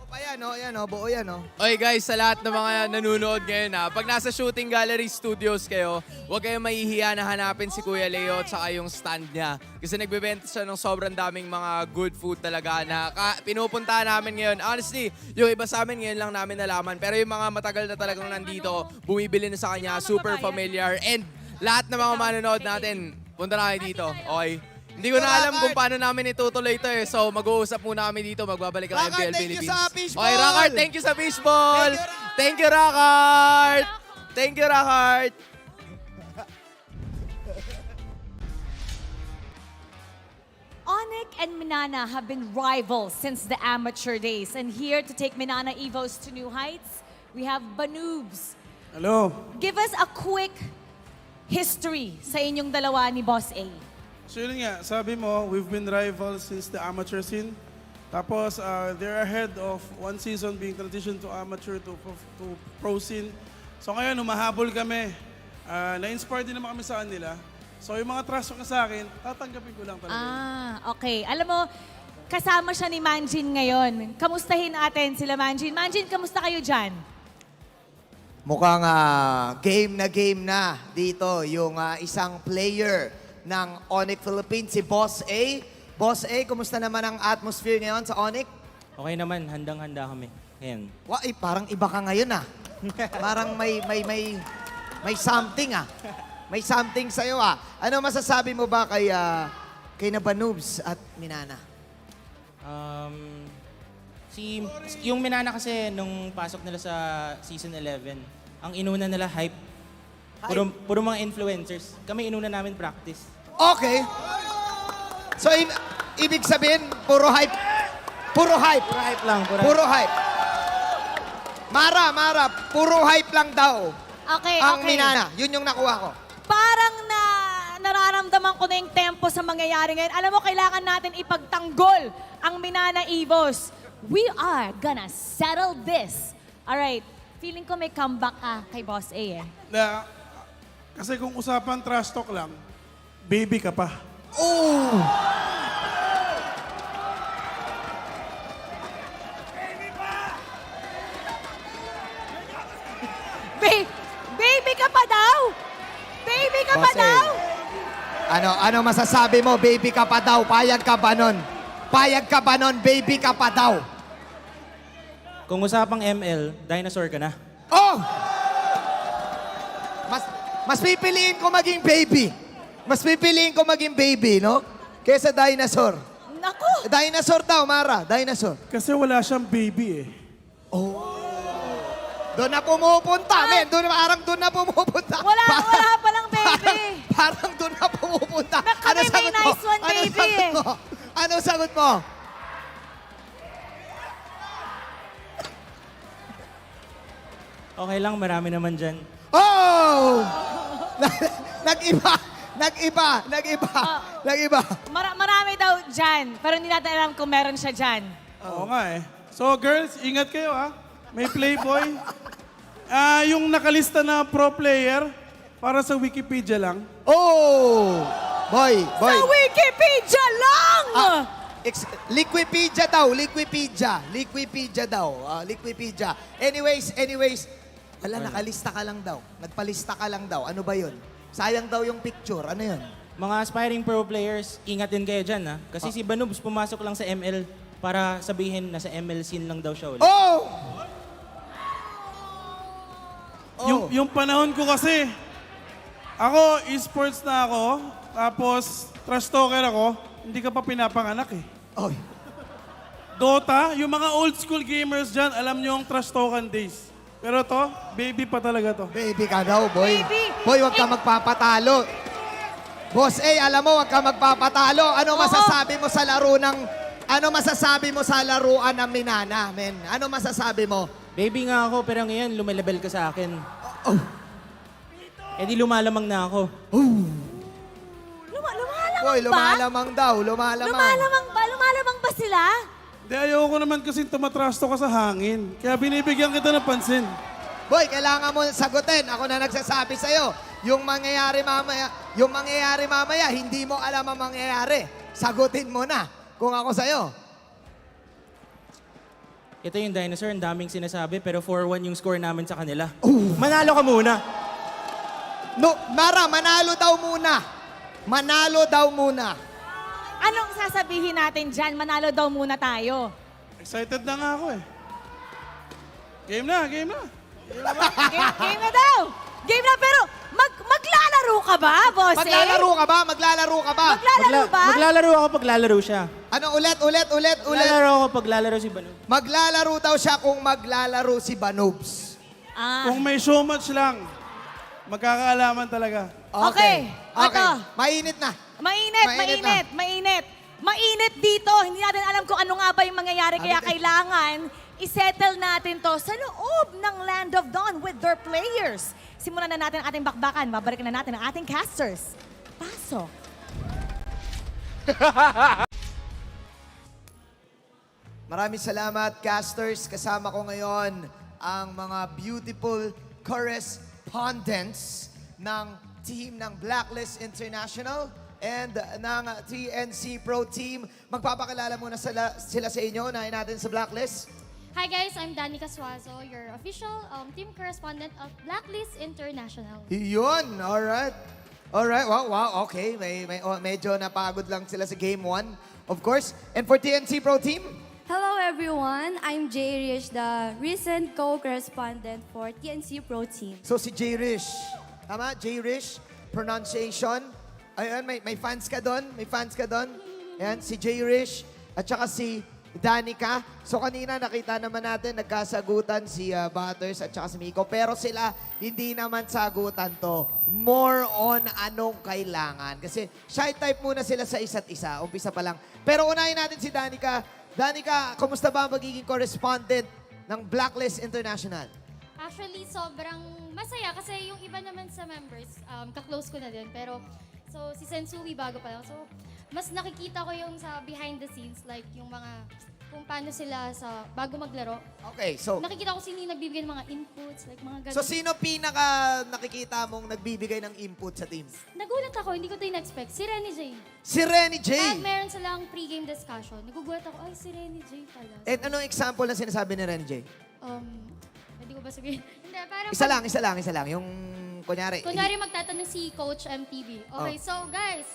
Ayan o, ayan o, buo yan o. Okay guys, sa lahat ng mga nanonood ngayon pag nasa shooting gallery studios kayo, huwag kayong mahihiya na hanapin si Kuya Leo at saka yung stand niya. Kasi nagbebenta siya ng sobrang daming mga good food talaga na pinupuntahan namin ngayon. Honestly, yung iba sa amin ngayon lang namin nalaman. Pero yung mga matagal na talagang nandito, bumibili na sa kanya, super familiar. And lahat ng mga manonood natin, punta na kayo dito. Okay? Hindi ko na alam kung paano namin itutuloy ito So mag-uusap muna kami dito. Magbabalik ang MPL Philippines. Okay, Rockart, thank you sa fishball. Thank you, Rockart. Thank you, Rockart. ONIC and Minana have been rivals since the amateur days. And here to take Minana Evos to new heights, we have Banoobs. Hello. Give us a quick history sa inyong dalawa ni Boss A. So yun nga, sabi mo, we've been rivals since the amateur scene. Tapos, they're ahead of one season being transitioned to amateur to pro scene. So ngayon, humahabol kami. Na-inspire din naman kami sa kanila. So yung mga trust ko sa akin, tatanggapin ko lang talaga. Okay. Alam mo, kasama siya ni Manjin ngayon. Kamustahin natin sila Manjin. Manjin, kamusta kayo dyan? Mukhang game na dito yung isang player ng ONIC Philippines, si Boss A. Boss A, kumusta naman ang atmosphere ngayon sa ONIC? Okay naman, handang-handa kami. Ngayon. Parang iba ka ngayon Parang may something May something sa'yo Ano masasabi mo ba kay Banoobs at Minana? Yung Minana kasi nung pasok nila sa season 11, ang inuna nila hype. Puro mga influencers. Kami inuna namin practice. Okay. So, ibig sabihin, puro hype. Puro hype. Puro hype lang. Puro hype. Mara, puro hype lang daw. Okay, ang Minana. Yun yung nakuha ko. Parang nararamdaman ko na yung tempo sa mangyayari ngayon. Alam mo, kailangan natin ipagtanggol ang Minana Evos. We are gonna settle this. Alright. Feeling ko may comeback kay Boss A Kasi kung usapan trash talk lang, baby ka pa. Oh! Baby ka pa daw? Baby ka pa daw? Ano masasabi mo? Baby ka pa daw. Payag ka ba nun? Payag ka ba nun? Baby ka pa daw. Kung usapang ML, dinosaur ka na. Oh! Mas pipiliin ko maging baby. Mas pipiliin ko maging baby, no? Kesa dinosaur. Naku! Dinosaur daw, Mara. Dinosaur. Kasi wala siyang baby Oh. Doon na pumupunta, men. Doon na pumupunta. Wala palang baby. Parang doon na pumupunta. Kami may nice one, baby. Ano sagot mo? Okay lang, marami naman dyan. Oh! Nag-iba. Marami daw dyan, pero hindi natin alam kung meron siya dyan. Oo nga So girls, ingat kayo May playboy. Yung nakalista na pro player, para sa Wikipedia lang. Oh! Boy. Sa Wikipedia lang! Liquipedia daw. Liquipedia daw. Liquipedia. Anyways, nakalista ka lang daw. Nagpalista ka lang daw. Ano ba yun? Sayang daw yung picture. Ano yun? Mga aspiring pro players, ingat din kayo dyan Kasi si Banoobs pumasok lang sa ML para sabihin na sa ML scene lang daw siya ulit. Oh! Yung panahon ko kasi, ako, esports na ako, tapos trash talker ako, hindi ka pa pinapanganak Oy. Dota, yung mga old school gamers dyan, alam nyo yung trash talkan days. Pero to, baby pa talaga to. Baby ka daw, boy. Baby. Boy, wag ka magpapatalo. Boss A, alam mo, wag ka magpapatalo. Ano masasabi mo sa laruan ng Minana, men? Ano masasabi mo? Baby nga ako, pero ngayon lumalabel ka sa akin. Eh di lumalamang na ako. Lumalamang Boy, lumalamang daw. Lumalamang ba sila? Di, ayoko naman kasi tumatrasto ka sa hangin. Kaya binibigyan kita ng pansin. Boy, kailangan mo sagutin. Ako na nagsasabi sa'yo. yung mangyayari mamaya, hindi mo alam ang mangyayari. Sagutin mo na kung ako sa'yo. Ito yung dinosaur, ang daming sinasabi, pero 4-1 yung score namin sa kanila. Manalo ka muna. No, Mara, manalo daw muna. Manalo daw muna. Anong sasabihin natin dyan? Manalo daw muna tayo. Excited na nga ako eh. Game na, game na. Game na daw! Game na, pero maglalaro ka ba, boss? Maglalaro ka ba? Maglalaro ka ba? Maglalaro ba? Maglalaro ako pag lalaro siya. Ano, ulit. Maglalaro ako pag lalaro si Banu. Maglalaro daw siya kung maglalaro si Banobs. Kung may so much lang, magkakaalaman talaga. Okay. Ito. Mainit na. Mainit dito. Hindi natin alam kung ano nga ba yung mangyayari. Kaya kailangan isettle natin to sa loob ng Land of Dawn with their players. Simulan na natin ang ating bakbakan. Babalikan na natin ang ating casters. Pasok. Maraming salamat, casters. Kasama ko ngayon ang mga beautiful correspondents ng team ng Blacklist International and ng TNC Pro Team. Magpapakilala muna sila sa inyo. Unahin natin sa Blacklist. Hi guys, I'm Danica Suazo, your official team correspondent of Blacklist International. Yun, alright. Alright, wow, okay. Medyo napagod lang sila sa Game 1, of course. And for TNC Pro Team? Hello everyone, I'm Jay Rich, the recent co-correspondent for TNC Pro Team. So si Jay Rich. Tama? Jay Rich, pronunciation. Ayun, may fans ka doon? May fans ka doon? Ayan, si Jay Rich at saka si Danica. So kanina nakita naman natin nagkasagutan si Butters at saka si Miko. Pero sila hindi naman sagutan to. More on anong kailangan. Kasi shy type muna sila sa isa't isa. Umpisa pa lang. Pero unahin natin si Danica. Danica, kumusta ba ang magiging correspondent ng Blacklist International? Actually, sobrang masaya kasi yung iba naman sa members, ka-close ko na din. Pero, so si Sensui bago pa lang. So, mas nakikita ko yung sa behind the scenes, like yung mga, kung paano sila sa bago maglaro. Okay, so... Nakikita ko sino yung nagbibigay ng mga inputs, like mga ganun. So, sino pinaka nakikita mong nagbibigay ng input sa team? Nagulat ako, hindi ko ito in-expect. Si Renny J. Si Renny J? Pag meron silang pre-game discussion, nagugulat ako, ay, si Renny J pala. And anong example na sinasabi ni Renny J? Hindi ko ba sabihin? Hindi, parang... Isa lang. Yung, kunyari... Kunyari magtatanong si Coach MTV. Okay, so guys,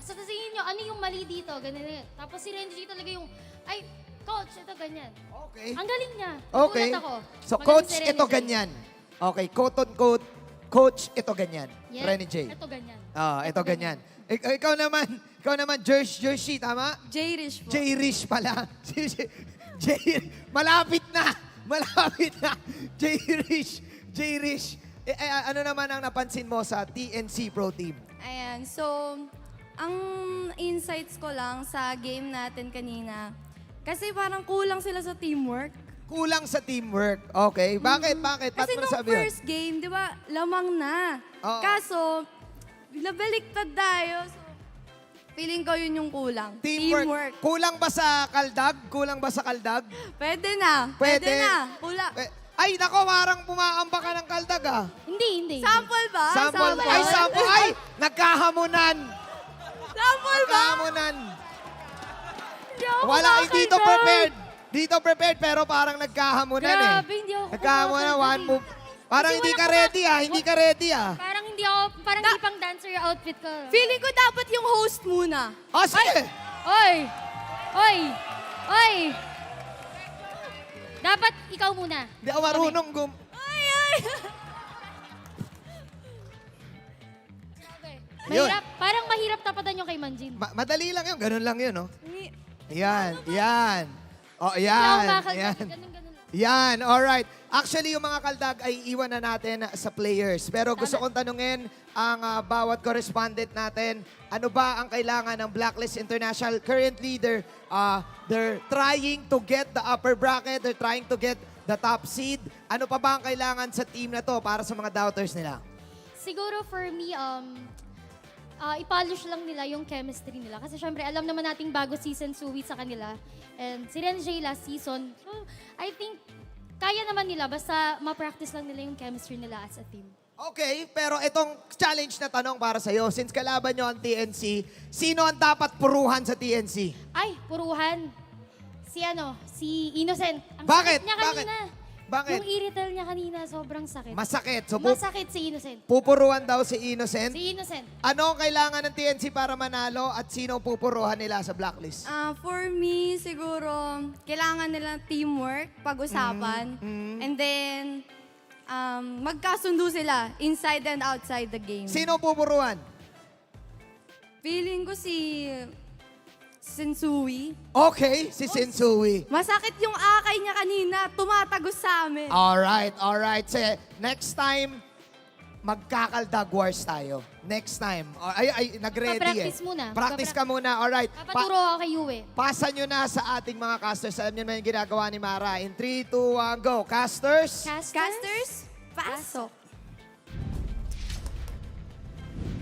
sa tingin nyo, ano yung mali dito? Ganun. Tapos si Renny J talaga yung, ay, Coach, ito ganyan. Okay. Ang galing niya. Okay. Nagulat ako. So, Magaling Coach, si Renny ito J. ganyan. Okay, quote on quote, Coach, ito ganyan. Yeah, Renny J. ito ganyan. Ito ganyan. Ikaw naman, Jersey, tama? J-Rish po. J-Rish pala. Malapit na. J-Rish. Ano naman ang napansin mo sa TNC Pro Team? Ayan, so, ang insights ko lang sa game natin kanina, kasi parang kulang sila sa teamwork. Kulang sa teamwork. Okay. Bakit? Kasi Ba't mo nung nasabi yun? first game, di ba, lamang na. Oo. Kaso, nabaliktad tayo. So, feeling ko yun yung kulang. Teamwork. Kulang ba sa kaldag? Pwede na. Pwede. Kulang. Ay, nako, parang pumaamba ka ng kaldag ah. Hindi. Sample ba? Sample. Ay, nagkahamunan. Sample ba? Nagkahamunan. Hindi ako Wala, kumakailan. Dito prepared, pero parang nagkahamunan Grabe, hindi ako Nagkahamunan, one move. Parang Kasi hindi ka walang ready ah. Parang hindi pang dancer yung outfit ko. Feeling ko dapat yung host muna. Sige. Oy! Dapat ikaw muna. Hindi ako marunong Mahirap. Parang mahirap tapatan yung kay Manjin. Madali lang yun, ganun lang yun, no? Yan. Oh, Hindi ako yan. makakaldag. Ganun lang. Yan, alright. Actually, yung mga kaldag ay iwan na natin sa players. Pero gusto kong tanungin ang bawat correspondent natin, ano ba ang kailangan ng Blacklist International? Currently, they're trying to get the upper bracket, they're trying to get the top seed. Ano pa ba ang kailangan sa team na to para sa mga doubters nila? Siguro for me, ipolish lang nila yung chemistry nila. Kasi syempre, alam naman nating bago season suwi sa kanila. And si Renjay last season, so I think kaya naman nila basta ma-practice lang nila yung chemistry nila as a team. Okay, pero itong challenge na tanong para sa'yo, since kalaban nyo ang TNC, sino ang dapat puruhan sa TNC? Ay, puruhan. Si Innocent. Ang Bakit? sakit niya kanina. Bakit? Yung irrital niya kanina, sobrang sakit. Masakit. So, Masakit si Innocent. pupuruhan daw si Innocent. Si Innocent. Ano ang kailangan ng TNC para manalo at sino ang pupuruhan nila sa blacklist? For me, siguro, kailangan nila teamwork, pag-usapan, and then magkasundo sila inside and outside the game. Sino ang pupuruhan? Feeling ko si Sensui. Okay, si Sensui. Masakit yung akay niya kanina, tumatagos sa amin. Alright. So, next time, magkakaldag wars tayo. Next time. Nag-ready Papractice muna. Practice ka muna. Alright. Papaturo ako kay Yue. Pasa nyo na sa ating mga casters. Alam nyo naman yung ginagawa ni Mara. In 3, 2, 1, go. Casters. Casters, pasok.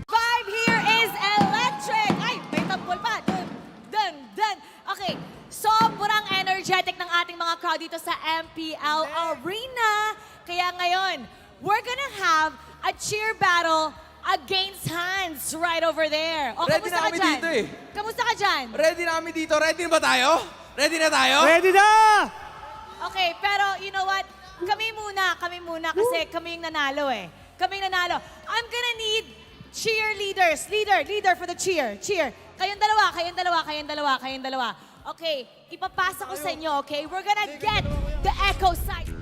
Vibe here is electric! Ay, may tambol pa. Dun. Okay, sobrang energetic ng ating mga crowd dito sa MPL Arena. Kaya ngayon, we're gonna have a cheer battle against Hans right over there. O, Ready kamusta na ka kami dyan? dito eh. Kamusta ka dyan? Ready na kami dito. Ready na ba tayo? Ready na tayo? Ready na! Okay, pero you know what? Kami muna kasi kami yung nanalo eh. Kami yung nanalo. I'm gonna need cheerleaders. Leader for the cheer. Kayong dalawa. Okay, ipapasa ko sa inyo, okay? We're gonna get the echo site.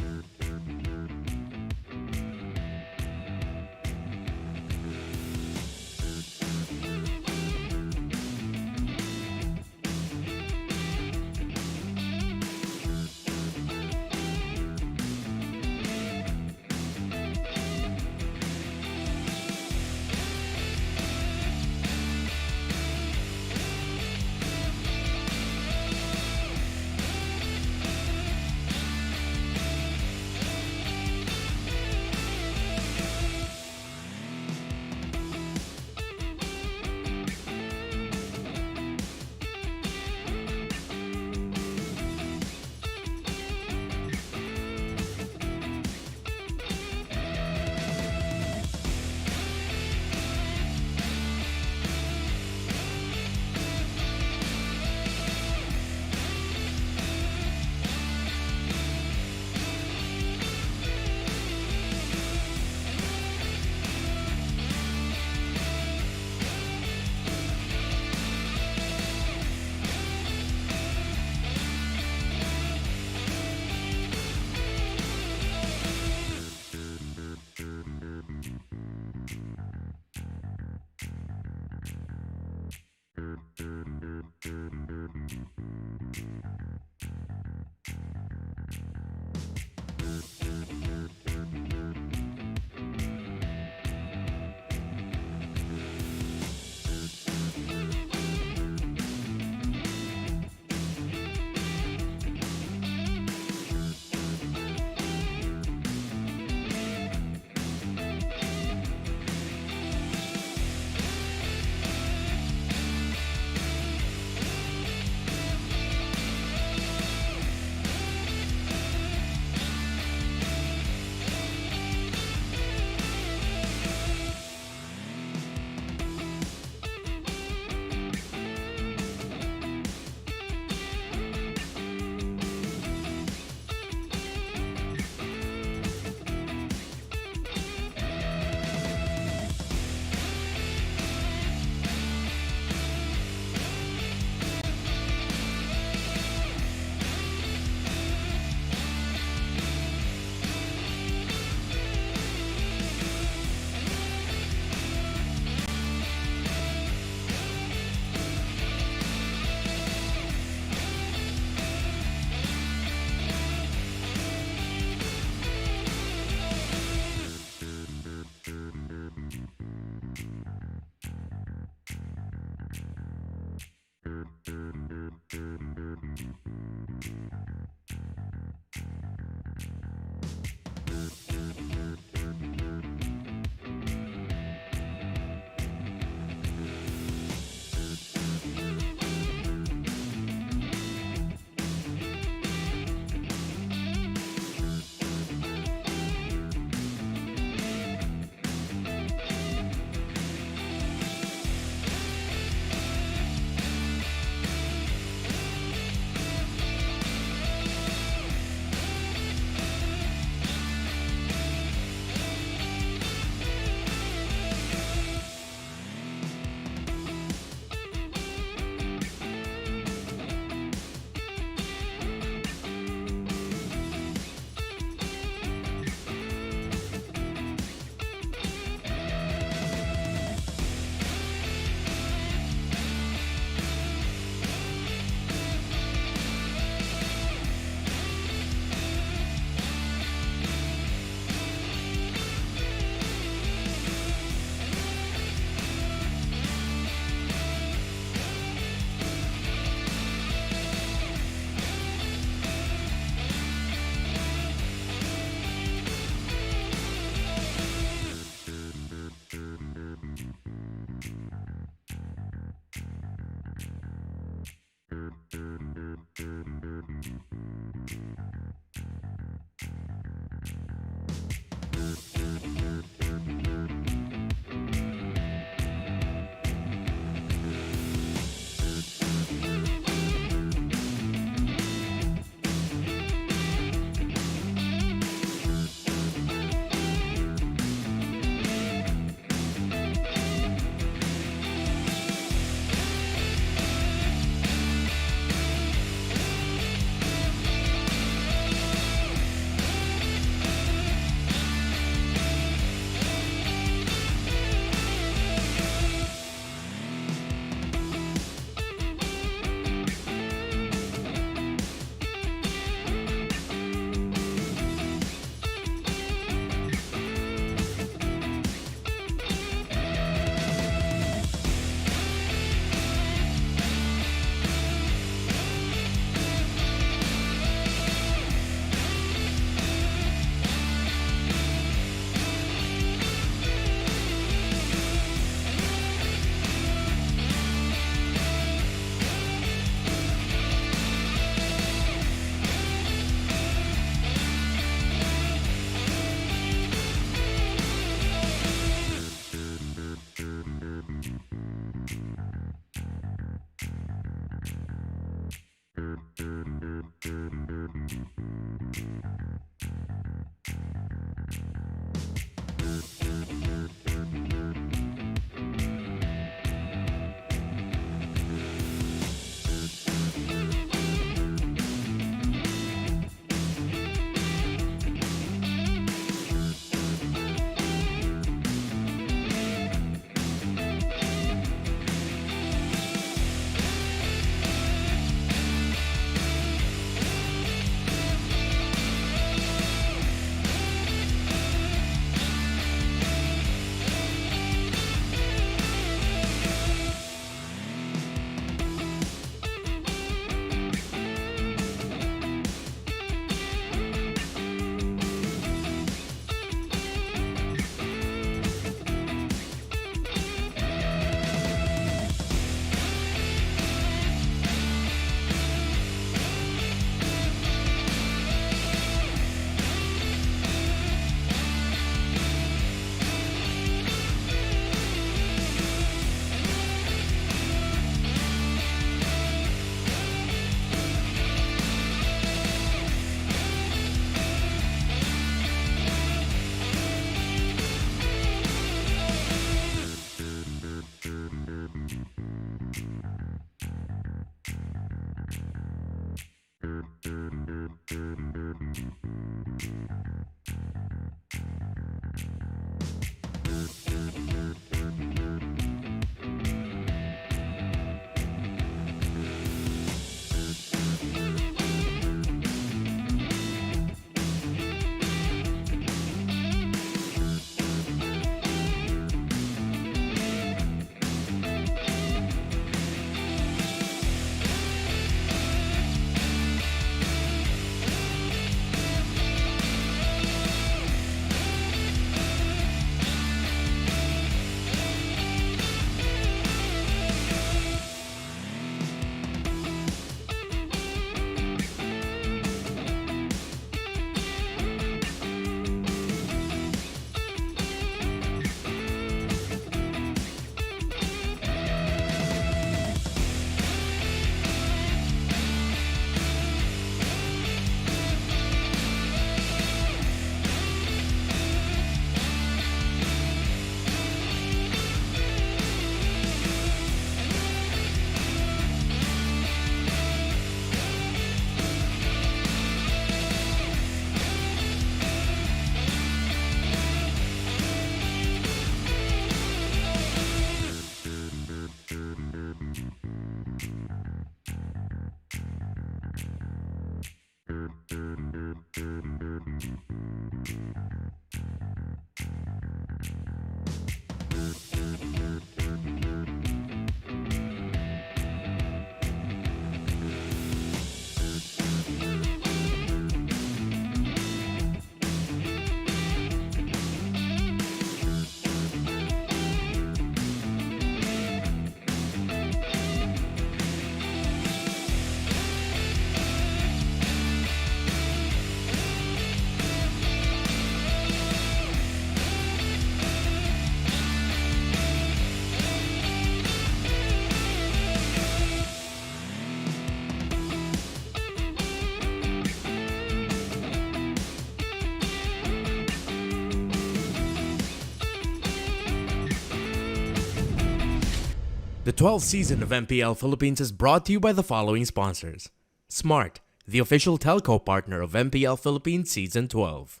The 12th season of MPL Philippines is brought to you by the following sponsors. Smart, the official telco partner of MPL Philippines Season 12.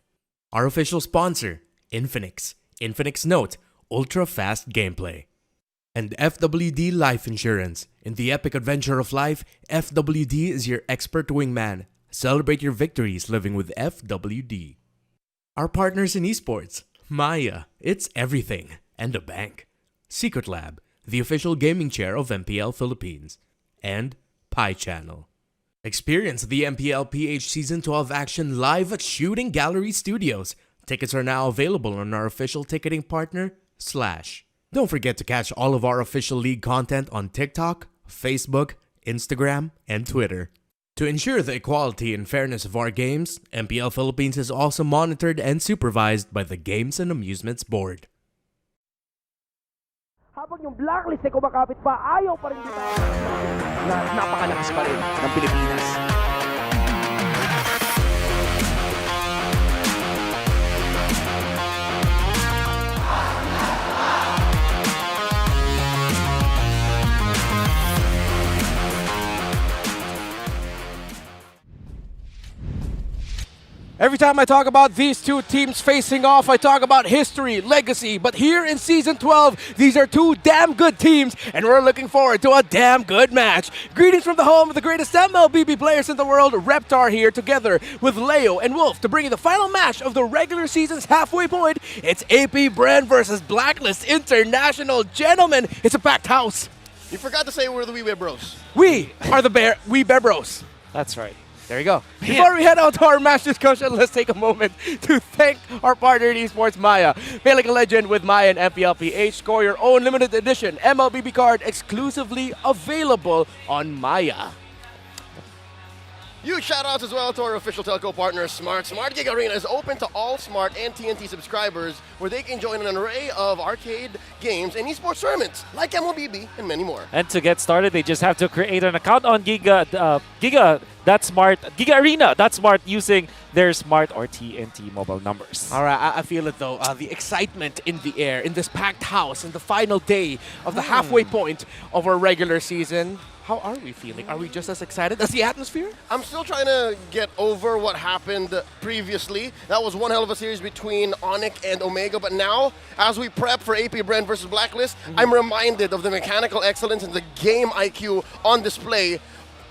Our official sponsor, Infinix. Infinix Note, ultra-fast gameplay. And FWD Life Insurance. In the epic adventure of life, FWD is your expert wingman. Celebrate your victories living with FWD. Our partners in esports, Maya, it's everything, and a bank. Secret Lab, the official gaming chair of MPL Philippines. And Pi Channel. Experience the Mpl-Ph Season 12 action live at Shooting Gallery Studios. Tickets are now available on our official ticketing partner, Slash. Don't forget to catch all of our official league content on TikTok, Facebook, Instagram, and Twitter. To ensure the equality and fairness of our games, MPL Philippines is also monitored and supervised by the Games and Amusements Board. habang yung blacklist ay kumakapit pa, ayaw pa rin dito na napakalakas pa rin ng Pilipinas. Every time I talk about these two teams facing off, I talk about history, legacy. But here in Season 12, these are two damn good teams, and we're looking forward to a damn good match. Greetings from the home of the greatest MLBB players in the world, Reptar here, together with Leo and Wolf, to bring you the final match of the regular season's halfway point. It's APBR versus Blacklist International. Gentlemen, it's a packed house. You forgot to say we're the Wee Bear Bros. We are the Wee Bear Bros. That's right. There you go. Before we head out to our match discussion, let's take a moment to thank our partner in esports, Maya. Play like a legend with Maya and Mpl-Ph. Score your own limited edition MLBB card exclusively available on Maya. Huge shout-outs as well to our official telco partner, Smart. Smart Gig Arena is open to all Smart and TNT subscribers, where they can join an array of arcade games and esports tournaments, like MLBB and many more. And to get started, they just have to create an account on Giga Arena.smart using their Smart or TNT mobile numbers. All right, I feel it though. The excitement in the air in this packed house in the final day of the halfway point of our regular season. How are we feeling? Are we just as excited as the atmosphere? I'm still trying to get over what happened previously. That was one hell of a series between ONIC and Omega, but now, as we prep for APBR versus Blacklist, I'm reminded of the mechanical excellence and the game IQ on display,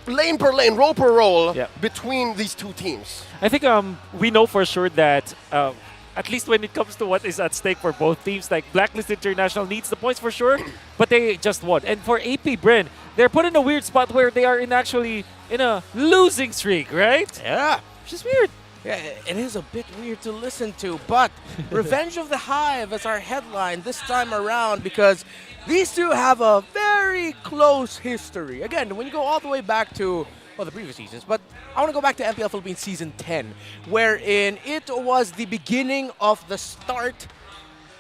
lane per lane, row per roll, between these two teams. I think we know for sure that at least when it comes to what is at stake for both teams, like Blacklist International needs the points for sure, but they just won. And for APBR, they're put in a weird spot where they are actually in a losing streak, right? Yeah. Which is weird. Yeah, it is a bit weird to listen to, but Revenge of the Hive is our headline this time around because these two have a very close history. Again, when you go all the way back to the previous seasons, but I want to go back to MPL Philippines Season 10, wherein it was the beginning of the start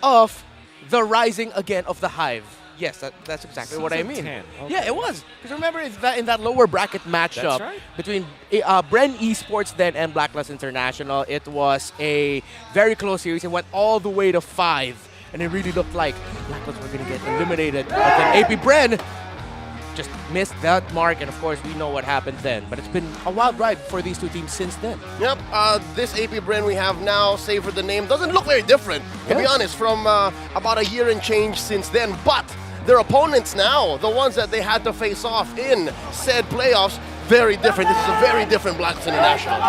of the rising again of the Hive. Yes, that's exactly what I mean. 10. Okay. Yeah, it was. Because remember, in that lower bracket matchup between Bren Esports then and Blacklist International, it was a very close series. It went all the way to 5, and it really looked like Blacklist were going to get eliminated. But then APBR just missed that mark, and of course we know what happened then. But it's been a wild ride for these two teams since then. Yep, this APBR we have now, save for the name, doesn't look very different, to be honest, from about a year and change since then. But their opponents now, the ones that they had to face off in said playoffs, very different. This is a very different Blacklist International.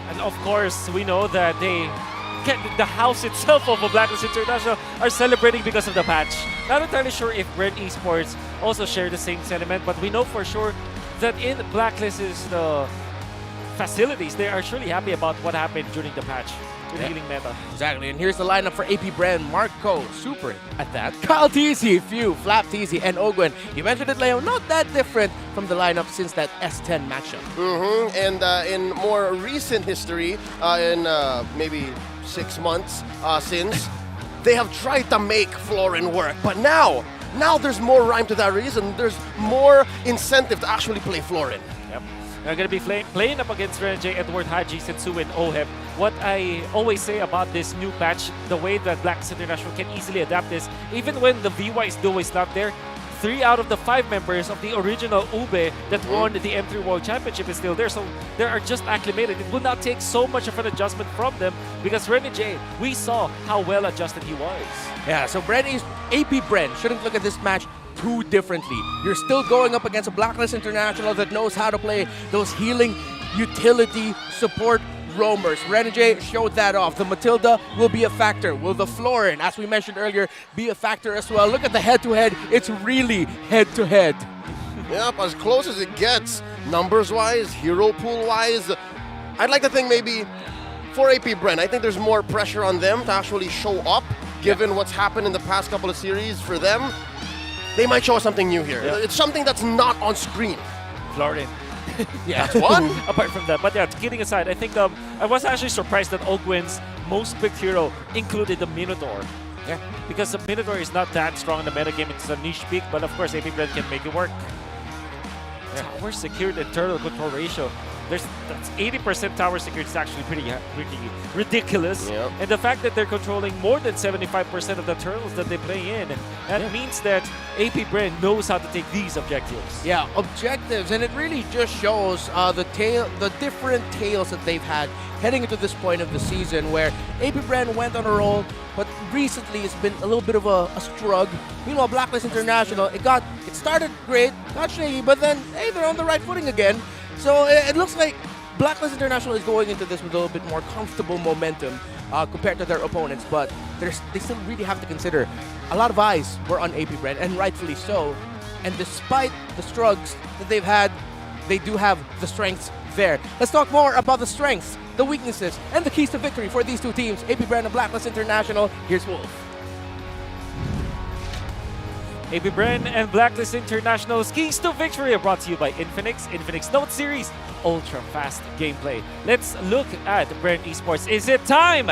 And of course, we know that the house itself of Blacklist International are celebrating because of the patch. Not entirely sure if Bren Esports also share the same sentiment, but we know for sure that in Blacklist's facilities, they are surely happy about what happened during the patch with healing meta. Exactly, and here's the lineup for APBR. Marco, super at that. Kyle TZ, Few, Flap TZ, and Ogwen. You mentioned it, Leo, not that different from the lineup since that S10 matchup. And in more recent history, in maybe 6 months since, they have tried to make Florin work, but now there's more rhyme to that reason. There's more incentive to actually play Florin. Yep. They're going to be playing up against Renjay, Edward, Haji, Sensu, and Oheb. What I always say about this new patch, the way that Blacklist International can easily adapt is, even when the VY's duo is not there, 3 out of the 5 members of the original Ube that won the M3 World Championship is still there. So they are just acclimated. It will not take so much of an adjustment from them because Renjay, we saw how well adjusted he was. Yeah, so APBR shouldn't look at this match too differently. You're still going up against a Blacklist International that knows how to play those healing utility support roamers. Renjay showed that off. The Matilda will be a factor. Will the Florin, as we mentioned earlier, be a factor as well? Look at the head-to-head. It's really head-to-head. Yep, as close as it gets, numbers-wise, hero pool-wise. I'd like to think maybe for APBR, I think there's more pressure on them to actually show up, given what's happened in the past couple of series for them. They might show us something new here. It's something that's not on screen. Florin. Yeah, that's one. Apart from that, but yeah, kidding aside, I think I was actually surprised that Ogwen's most picked hero included the Minotaur. Yeah, because the Minotaur is not that strong in the metagame. It's a niche pick, but of course, APBR can make it work. Tower secured internal control ratio. That's 80% tower secured is actually pretty ridiculous. Yep. And the fact that they're controlling more than 75% of the turtles that they play in, that means that APBR knows how to take these objectives. Yeah, objectives, and it really just shows the different tales that they've had heading into this point of the season, where APBR went on a roll, but recently it's been a little bit of a struggle. Meanwhile, Blacklist International, it started great, got shaky, but then hey, they're on the right footing again. So it looks like Blacklist International is going into this with a little bit more comfortable momentum compared to their opponents, but they still really have to consider a lot of eyes were on APBR, and rightfully so. And despite the struggles that they've had, they do have the strengths there. Let's talk more about the strengths, the weaknesses, and the keys to victory for these two teams, APBR and Blacklist International. Here's Wolf. APBR and Blacklist International's keys to victory are brought to you by Infinix, Infinix Note Series, ultra-fast gameplay. Let's look at Bren Esports. Is it time?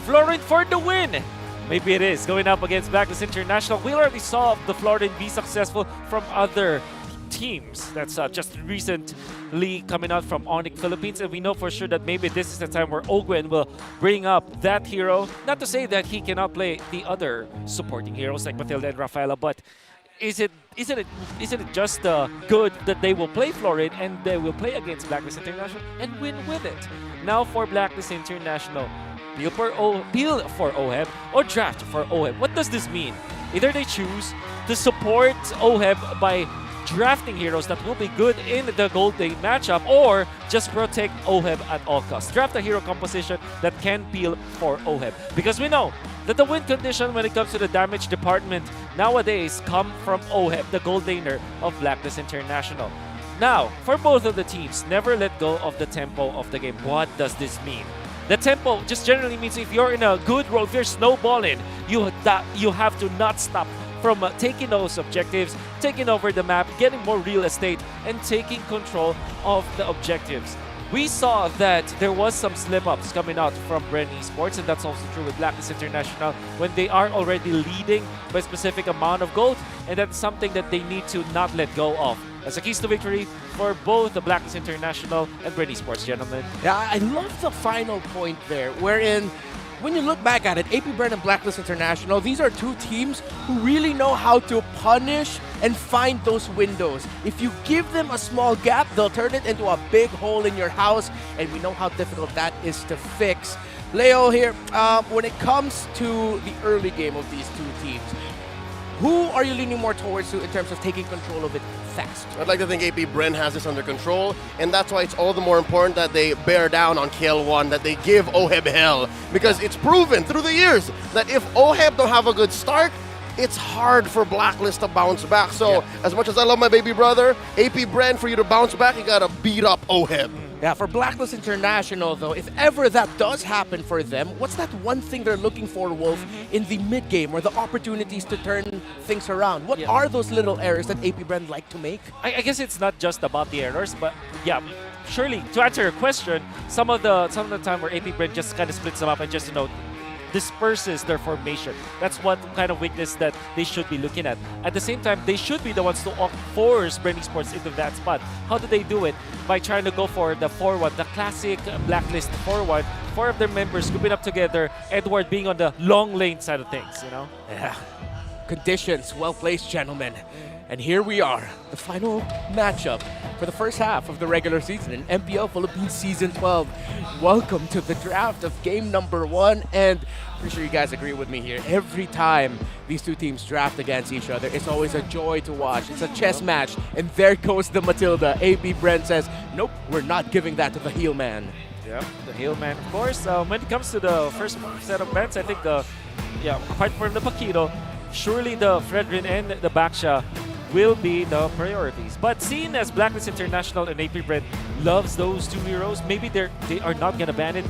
Florin for the win! Maybe it is. Going up against Blacklist International, we already saw the Florin be successful from other teams. That's just recently coming out from ONIC Philippines, and we know for sure that maybe this is the time where Ogwen will bring up that hero. Not to say that he cannot play the other supporting heroes like Matilda and Rafaela, but isn't it just good that they will play Florin and they will play against Blacklist International and win with it? Now for Blacklist International, peel for OHEB or draft for OHEB. What does this mean? Either they choose to support OHEB by drafting heroes that will be good in the Gold Day matchup, or just protect OHEB at all costs. Draft a hero composition that can peel for OHEB. Because we know that the win condition when it comes to the damage department nowadays come from OHEB, the Gold Laner of Blacklist International. Now, for both of the teams, never let go of the tempo of the game. What does this mean? The tempo just generally means if you're in a good road, if you're snowballing, you have to not stop from taking those objectives, taking over the map, getting more real estate, and taking control of the objectives. We saw that there was some slip-ups coming out from Bren Esports, and that's also true with Blacklist International when they are already leading by a specific amount of gold, and that's something that they need to not let go of. That's the keys to victory for both the Blacklist International and Bren Esports, gentlemen. Yeah, I love the final point there, wherein when you look back at it, APBR and Blacklist International, these are two teams who really know how to punish and find those windows. If you give them a small gap, they'll turn it into a big hole in your house, and we know how difficult that is to fix. Leo here, when it comes to the early game of these two teams, who are you leaning more towards in terms of taking control of it fast? I'd like to think APBR has this under control, and that's why it's all the more important that they bear down on KL1, that they give OHEB hell, because it's proven through the years that if OHEB don't have a good start, it's hard for Blacklist to bounce back. So as much as I love my baby brother, APBR, for you to bounce back, you gotta beat up OHEB. Yeah, for Blacklist International, though, if ever that does happen for them, what's that one thing they're looking for, Wolf, in the mid-game, or the opportunities to turn things around? What are those little errors that APBR like to make? I guess it's not just about the errors, but yeah, surely, to answer your question, some of the time where APBR just kind of splits them up and just, disperses their formation. That's one kind of weakness that they should be looking at. At the same time, they should be the ones to force Bren Esports into that spot. How do they do it? By trying to go for the 4-1, the classic Blacklist 4-1. 4 of their members grouping up together, Edward being on the long lane side of things, Yeah. Conditions, well placed, gentlemen. And here we are, the final matchup for the first half of the regular season in MPL Philippines Season 12. Welcome to the draft of game number 1, and pretty sure you guys agree with me here. Every time these two teams draft against each other, it's always a joy to watch. It's a chess match, and there goes the Matilda. APBR says, nope, we're not giving that to the heel man. Yep, the heel man, of course. When it comes to the first set of bans, I think apart from the Paquito, surely the Fredrin and the Baksha will be the priorities. But seeing as Blacklist International and APBR loves those two heroes, maybe they are not gonna ban it.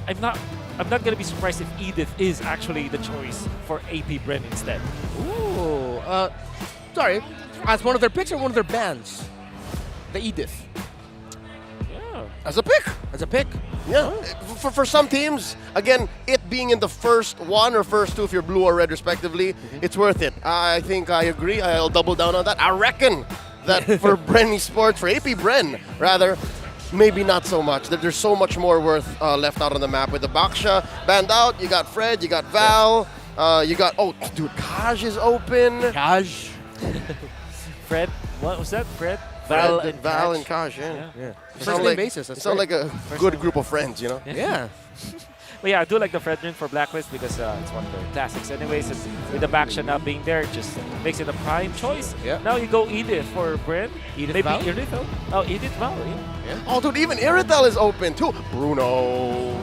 I'm not gonna be surprised if Edith is actually the choice for APBR instead. Ooh, sorry, as one of their picks or one of their bans? The Edith. Yeah. As a pick. As a pick. Yeah, for some teams, again, it being in the first one or first two, if you're blue or red respectively, it's worth it. I think I agree. I'll double down on that. I reckon that for Bren Esports, for AP Bren, rather, maybe not so much. There's so much more worth left out on the map. With the Baksha banned out, you got Fred, you got Val, you got, oh, dude, Kaj is open. Kaj. Fred, what was that? Fred? Val and Kaj, yeah. First name basis. It sounds like a good group of friends, you know? Yeah. But yeah, I do like the Fredrin for Blacklist because it's one of their classics anyways. And with the Baksha not being there, it just makes it a prime choice. Yeah. Now you go Edith for Bren. Edith Maybe Val? Irithel. Oh, Edith Val, yeah. Oh, dude, even Irithel is open too. Bruno.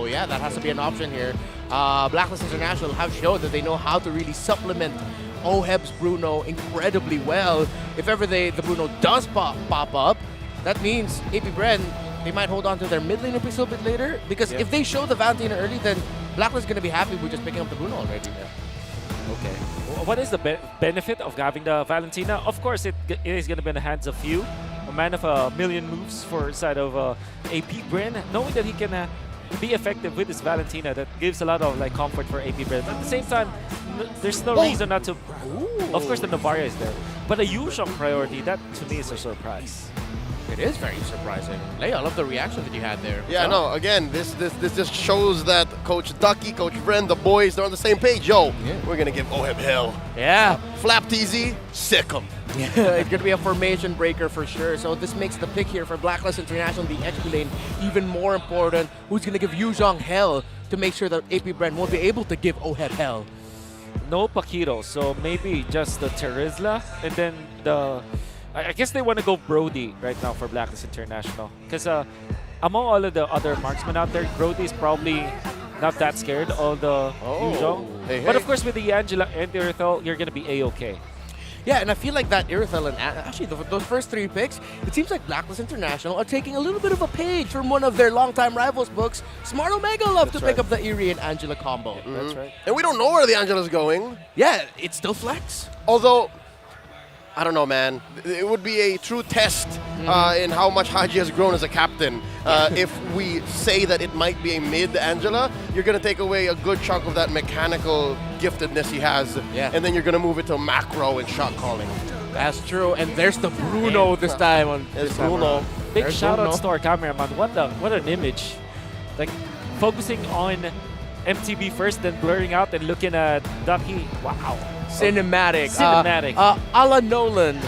Yeah, that has to be an option here. Blacklist International have shown that they know how to really supplement OHEB's Bruno incredibly well. If ever the Bruno does pop up, that means AP Bren, they might hold on to their mid laner piece a little bit later, because if they show the Valentina early, then Blacklist is going to be happy with just picking up the Bruno already. Okay. What is the benefit of having the Valentina? Of course, it is going to be in the hands of few. A man of a million moves for side of AP Bren, knowing that he can be effective with his Valentina, that gives a lot of like comfort for AP Bren. But at the same time, there's no reason not to. Of course, the Novaria is there, but a Yuzhong priority, that to me is a surprise. It is very surprising. Leia, I love the reaction that you had there. Yeah, no, again, this just shows that Coach Ducky, Coach Bren, the boys, they're on the same page. Yo, we're going to give OHEB hell. Yeah. Flap TZ, sick 'em. Yeah, it's going to be a formation breaker for sure. So this makes the pick here for Blacklist International, the XP lane, even more important. Who's going to give Yuzhong hell to make sure that AP Bren won't be able to give OHEB hell? No Paquito, so maybe just the Terizla, and then the... I guess they want to go Brody right now for Blacklist International. Because among all of the other marksmen out there, Brody is probably not that scared of the Yuzhong. But of course, with the Angela and the Irithel, you're going to be A-okay. Yeah, and I feel like that Irithel and actually those first three picks, it seems like Blacklist International are taking a little bit of a page from one of their longtime rivals' books. Smart Omega love to pick up the Eerie and Angela combo. That's right. And we don't know where the Angela's going. Yeah, it's still flex. Although, I don't know, man. It would be a true test in how much Haji has grown as a captain. If we say that it might be a mid Angela, you're going to take away a good chunk of that mechanical giftedness he has. Yeah. And then you're going to move it to macro and shot calling. That's true. And there's the Bruno this time. Bruno. Big shout out to our cameraman. What an image. Like focusing on MTB first, then blurring out and looking at Ducky. Wow. Cinematic. Cinematic. A la Nolan.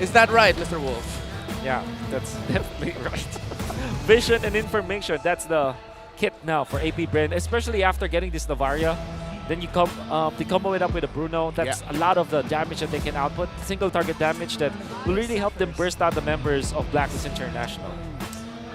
Is that right, Mr. Wolf? Yeah, that's definitely right. Vision and information. That's the kit now for AP Bren, especially after getting this Novaria. Then you combo it up with a Bruno. That's a lot of the damage that they can output. Single target damage that will really help them burst out the members of Blacklist International.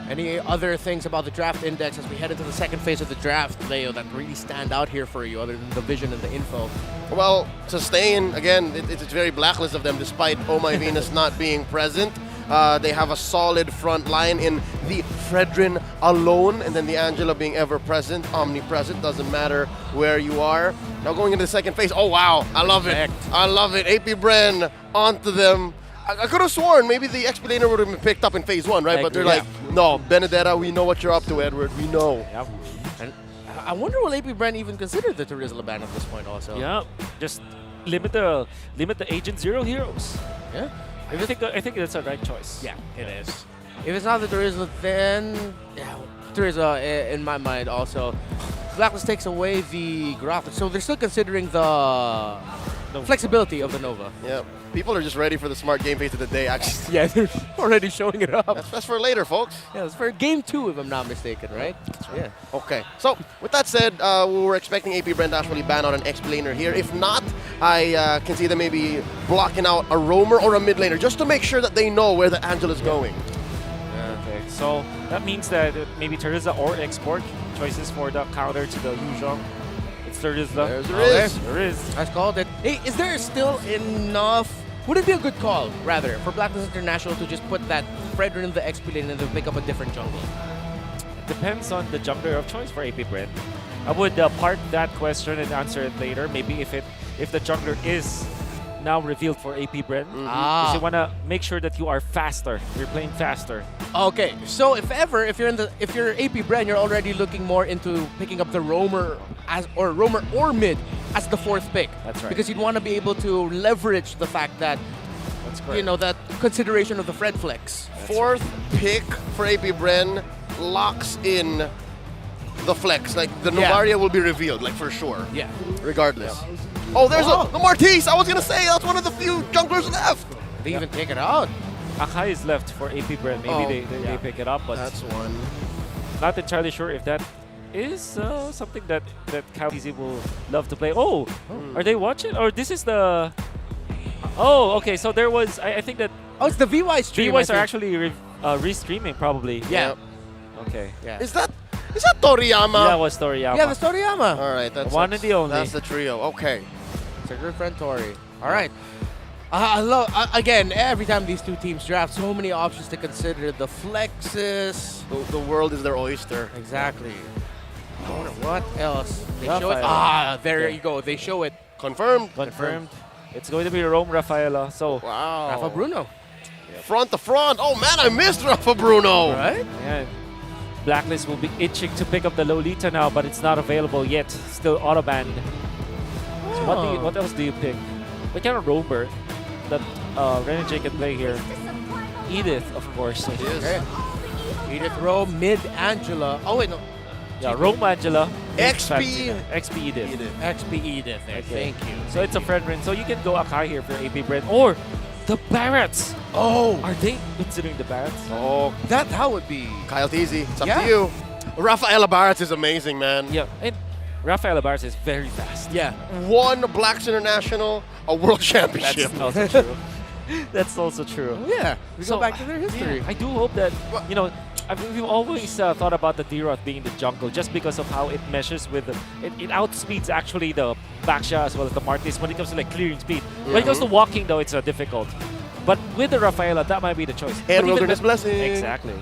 Any other things about the draft index as we head into the second phase of the draft, Leo, that really stand out here for you other than the vision and the info? Well, Sustain, again, it's very Blacklist of them despite Oh My Venus not being present. They have a solid front line in the Fredrin alone, and then the Angela being ever present, omnipresent, doesn't matter where you are. Now going into the second phase, oh wow, I love it. I love it. AP Bren onto them. I could have sworn maybe the XP laner would have been picked up in phase one, right? But they're like, no, Benedetta, we know what you're up to, Edward. We know. Yep. And I wonder will AP Bren even consider the Terizla ban at this point also? Yeah, just limit the Agent Zero heroes. Yeah. I think that's a right choice. Yeah, it is. If it's not the Terizla, then Terizla in my mind also. Blacklist takes away the graphics, so they're still considering the flexibility of the Nova. Yeah. People are just ready for the smart game phase of the day, actually. Yeah, they're already showing it up. That's for later, folks. Yeah, it's for game 2, if I'm not mistaken, right? Yeah. Okay. So, with that said, we're expecting AP Bren to actually ban out an XP laner here. If not, I can see them maybe blocking out a roamer or a mid laner just to make sure that they know where the Angela's going. Okay, so that means that maybe Terizla or Export choices for the counter to the Yuzhong. There is. There is. I called it. Hey, is there still enough? Would it be a good call, rather, for Blacklist International to just put that Fredrin in the XP lane and then pick up a different jungle? It depends on the jungler of choice for AP Bren. I would park that question and answer it later. Maybe if the jungler is now revealed for AP Bren, because you want to make sure that you are faster. You're playing faster. Okay, so if you're AP Bren, you're already looking more into picking up the roamer or mid as the fourth pick. That's right. Because you'd want to be able to leverage the fact that that consideration of the Fred flex. Fourth pick for AP Bren locks in the flex. Like the Novaria will be revealed, like for sure. Yeah. Regardless. Oh, there's the Martis. I was gonna say that's one of the few junglers left. They even take it out. Akai is left for AP Bren. Maybe they pick it up, but that's one. Not entirely sure if that is something that Calteasy will love to play. Oh, are they watching? Or this is the... Oh, okay. So there was... I think that... Oh, it's the VY stream. VYs are actually re-streaming, probably. Yeah. Okay. Yeah. Is that Toriyama? Yeah, it was Toriyama. Yeah, that's Toriyama. All right, that's one and the only. That's the trio. Okay. It's a good friend, Tori. All right. I love, again, every time these two teams draft, so many options to consider. The flexes. The world is their oyster. Exactly. I wonder what else. They show it. Rafaela. There you go. They show it. Confirmed. It's going to be Rome Rafaela. So wow. Rafa Bruno. Front to front. Oh man, I missed Rafa Bruno. Right? Yeah. Blacklist will be itching to pick up the Lolita now, but it's not available yet. Still auto banned. So what else do you pick? What kind of roamer that Renegade can play here? Edith, of course. Okay. Edith Rome, mid Angela. Oh wait, no. Yeah, Rome Angela. XP Edith. XP Edith. There. Okay. Thank you. So it's a friend win. So you can go Akai here for AP Bren or the Barretts. Oh, are they considering the Barretts? Oh, that would be Kyle Teasy. It's up to you. Rafaela Barretts is amazing, man. Yeah, and Rafaela Barretts is very fast. Yeah. Won Blacks International, a world championship. That's also true. That's also true. Yeah, we go back to their history. Yeah, I do hope that, we've always thought about the D-Roth being the jungle just because of how it meshes with, it outspeeds actually the Baksha as well as the Martis when it comes to like clearing speed. When it comes to walking though, it's difficult. But with the Rafaela, that might be the choice. And Wilderness Blessing. Exactly.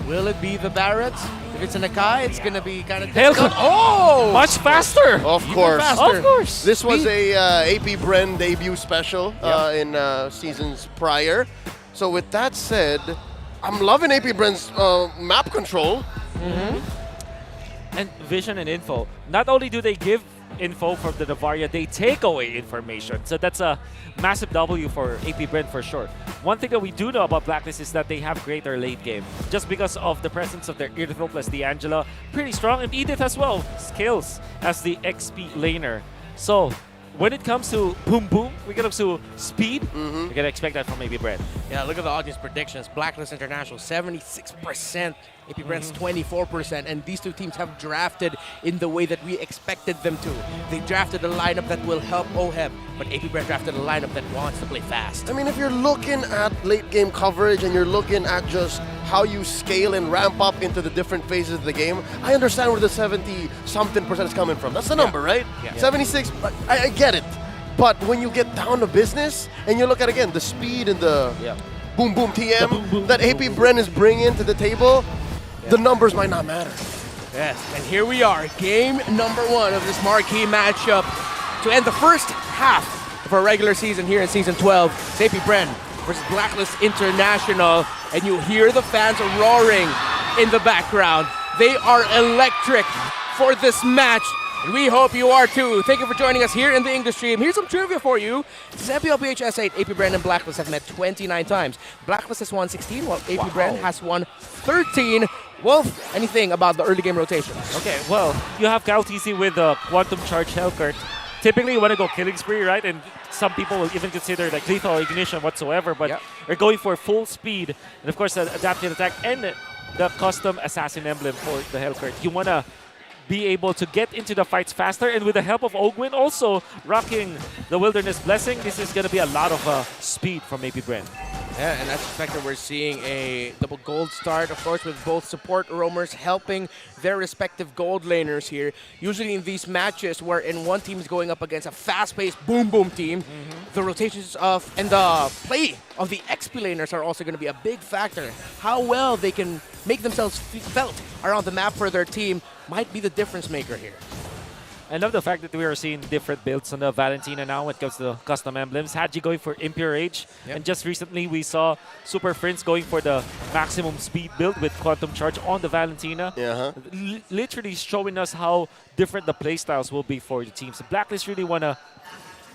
Will it be the Barretts? If it's an Akai, it's going to be kind of difficult. Oh! Much faster! Of course. Of course. This was a AP Bren debut special in seasons prior. So with that said, I'm loving AP Bren's map control. And vision and info. Not only do they give info from the Novaria, they take away information. So that's a massive W for AP Bren for sure. One thing that we do know about Blacklist is that they have greater late game. Just because of the presence of their Edith plus the Angela. Pretty strong. And Edith as well. Skills as the XP laner. So when it comes to boom boom, we get up to speed, we can expect that from AP Bren. Yeah, look at the audience predictions. Blacklist International, 76%. AP Bren's 24%, and these two teams have drafted in the way that we expected them to. They drafted a lineup that will help OHEB, but AP Bren drafted a lineup that wants to play fast. I mean, if you're looking at late game coverage and you're looking at just how you scale and ramp up into the different phases of the game, I understand where the 70-something% is coming from. That's the number, right? Yeah. 76, I get it. But when you get down to business and you look at, again, the speed and the boom boom TM that AP Bren is bringing to the table, the numbers might not matter. Yes, and here we are, game number 1 of this marquee matchup to end the first half of our regular season here in Season 12. It's AP Bren versus Blacklist International, and you hear the fans roaring in the background. They are electric for this match, and we hope you are too. Thank you for joining us here in the English stream. Here's some trivia for you. This is Mpl-Ph S8. AP Bren and Blacklist have met 29 times. Blacklist has won 16, while AP Bren has won 13. Wolf, anything about the early game rotations? Okay, well, you have Calteasy with the Quantum Charge Hellcurt. Typically, you want to go killing spree, right? And some people will even consider like lethal ignition whatsoever, but they're going for full speed. And of course, adaptive attack and the custom assassin emblem for the Hellcurt. You want to be able to get into the fights faster, and with the help of Ogwin also rocking the Wilderness Blessing, this is going to be a lot of speed from AP Bren. Yeah, and that's expected. We're seeing a double gold start, of course, with both support roamers helping their respective gold laners here. Usually in these matches wherein one team is going up against a fast-paced boom-boom team, the rotations of and the play of the XP laners are also going to be a big factor. How well they can make themselves felt around the map for their team might be the difference maker here. I love the fact that we are seeing different builds on the Valentina now when it comes to the custom emblems. Haji going for Mpl-Ph, and just recently we saw Super Prince going for the maximum speed build with Quantum Charge on the Valentina. Literally showing us how different the playstyles will be for the teams. The Blacklist really want to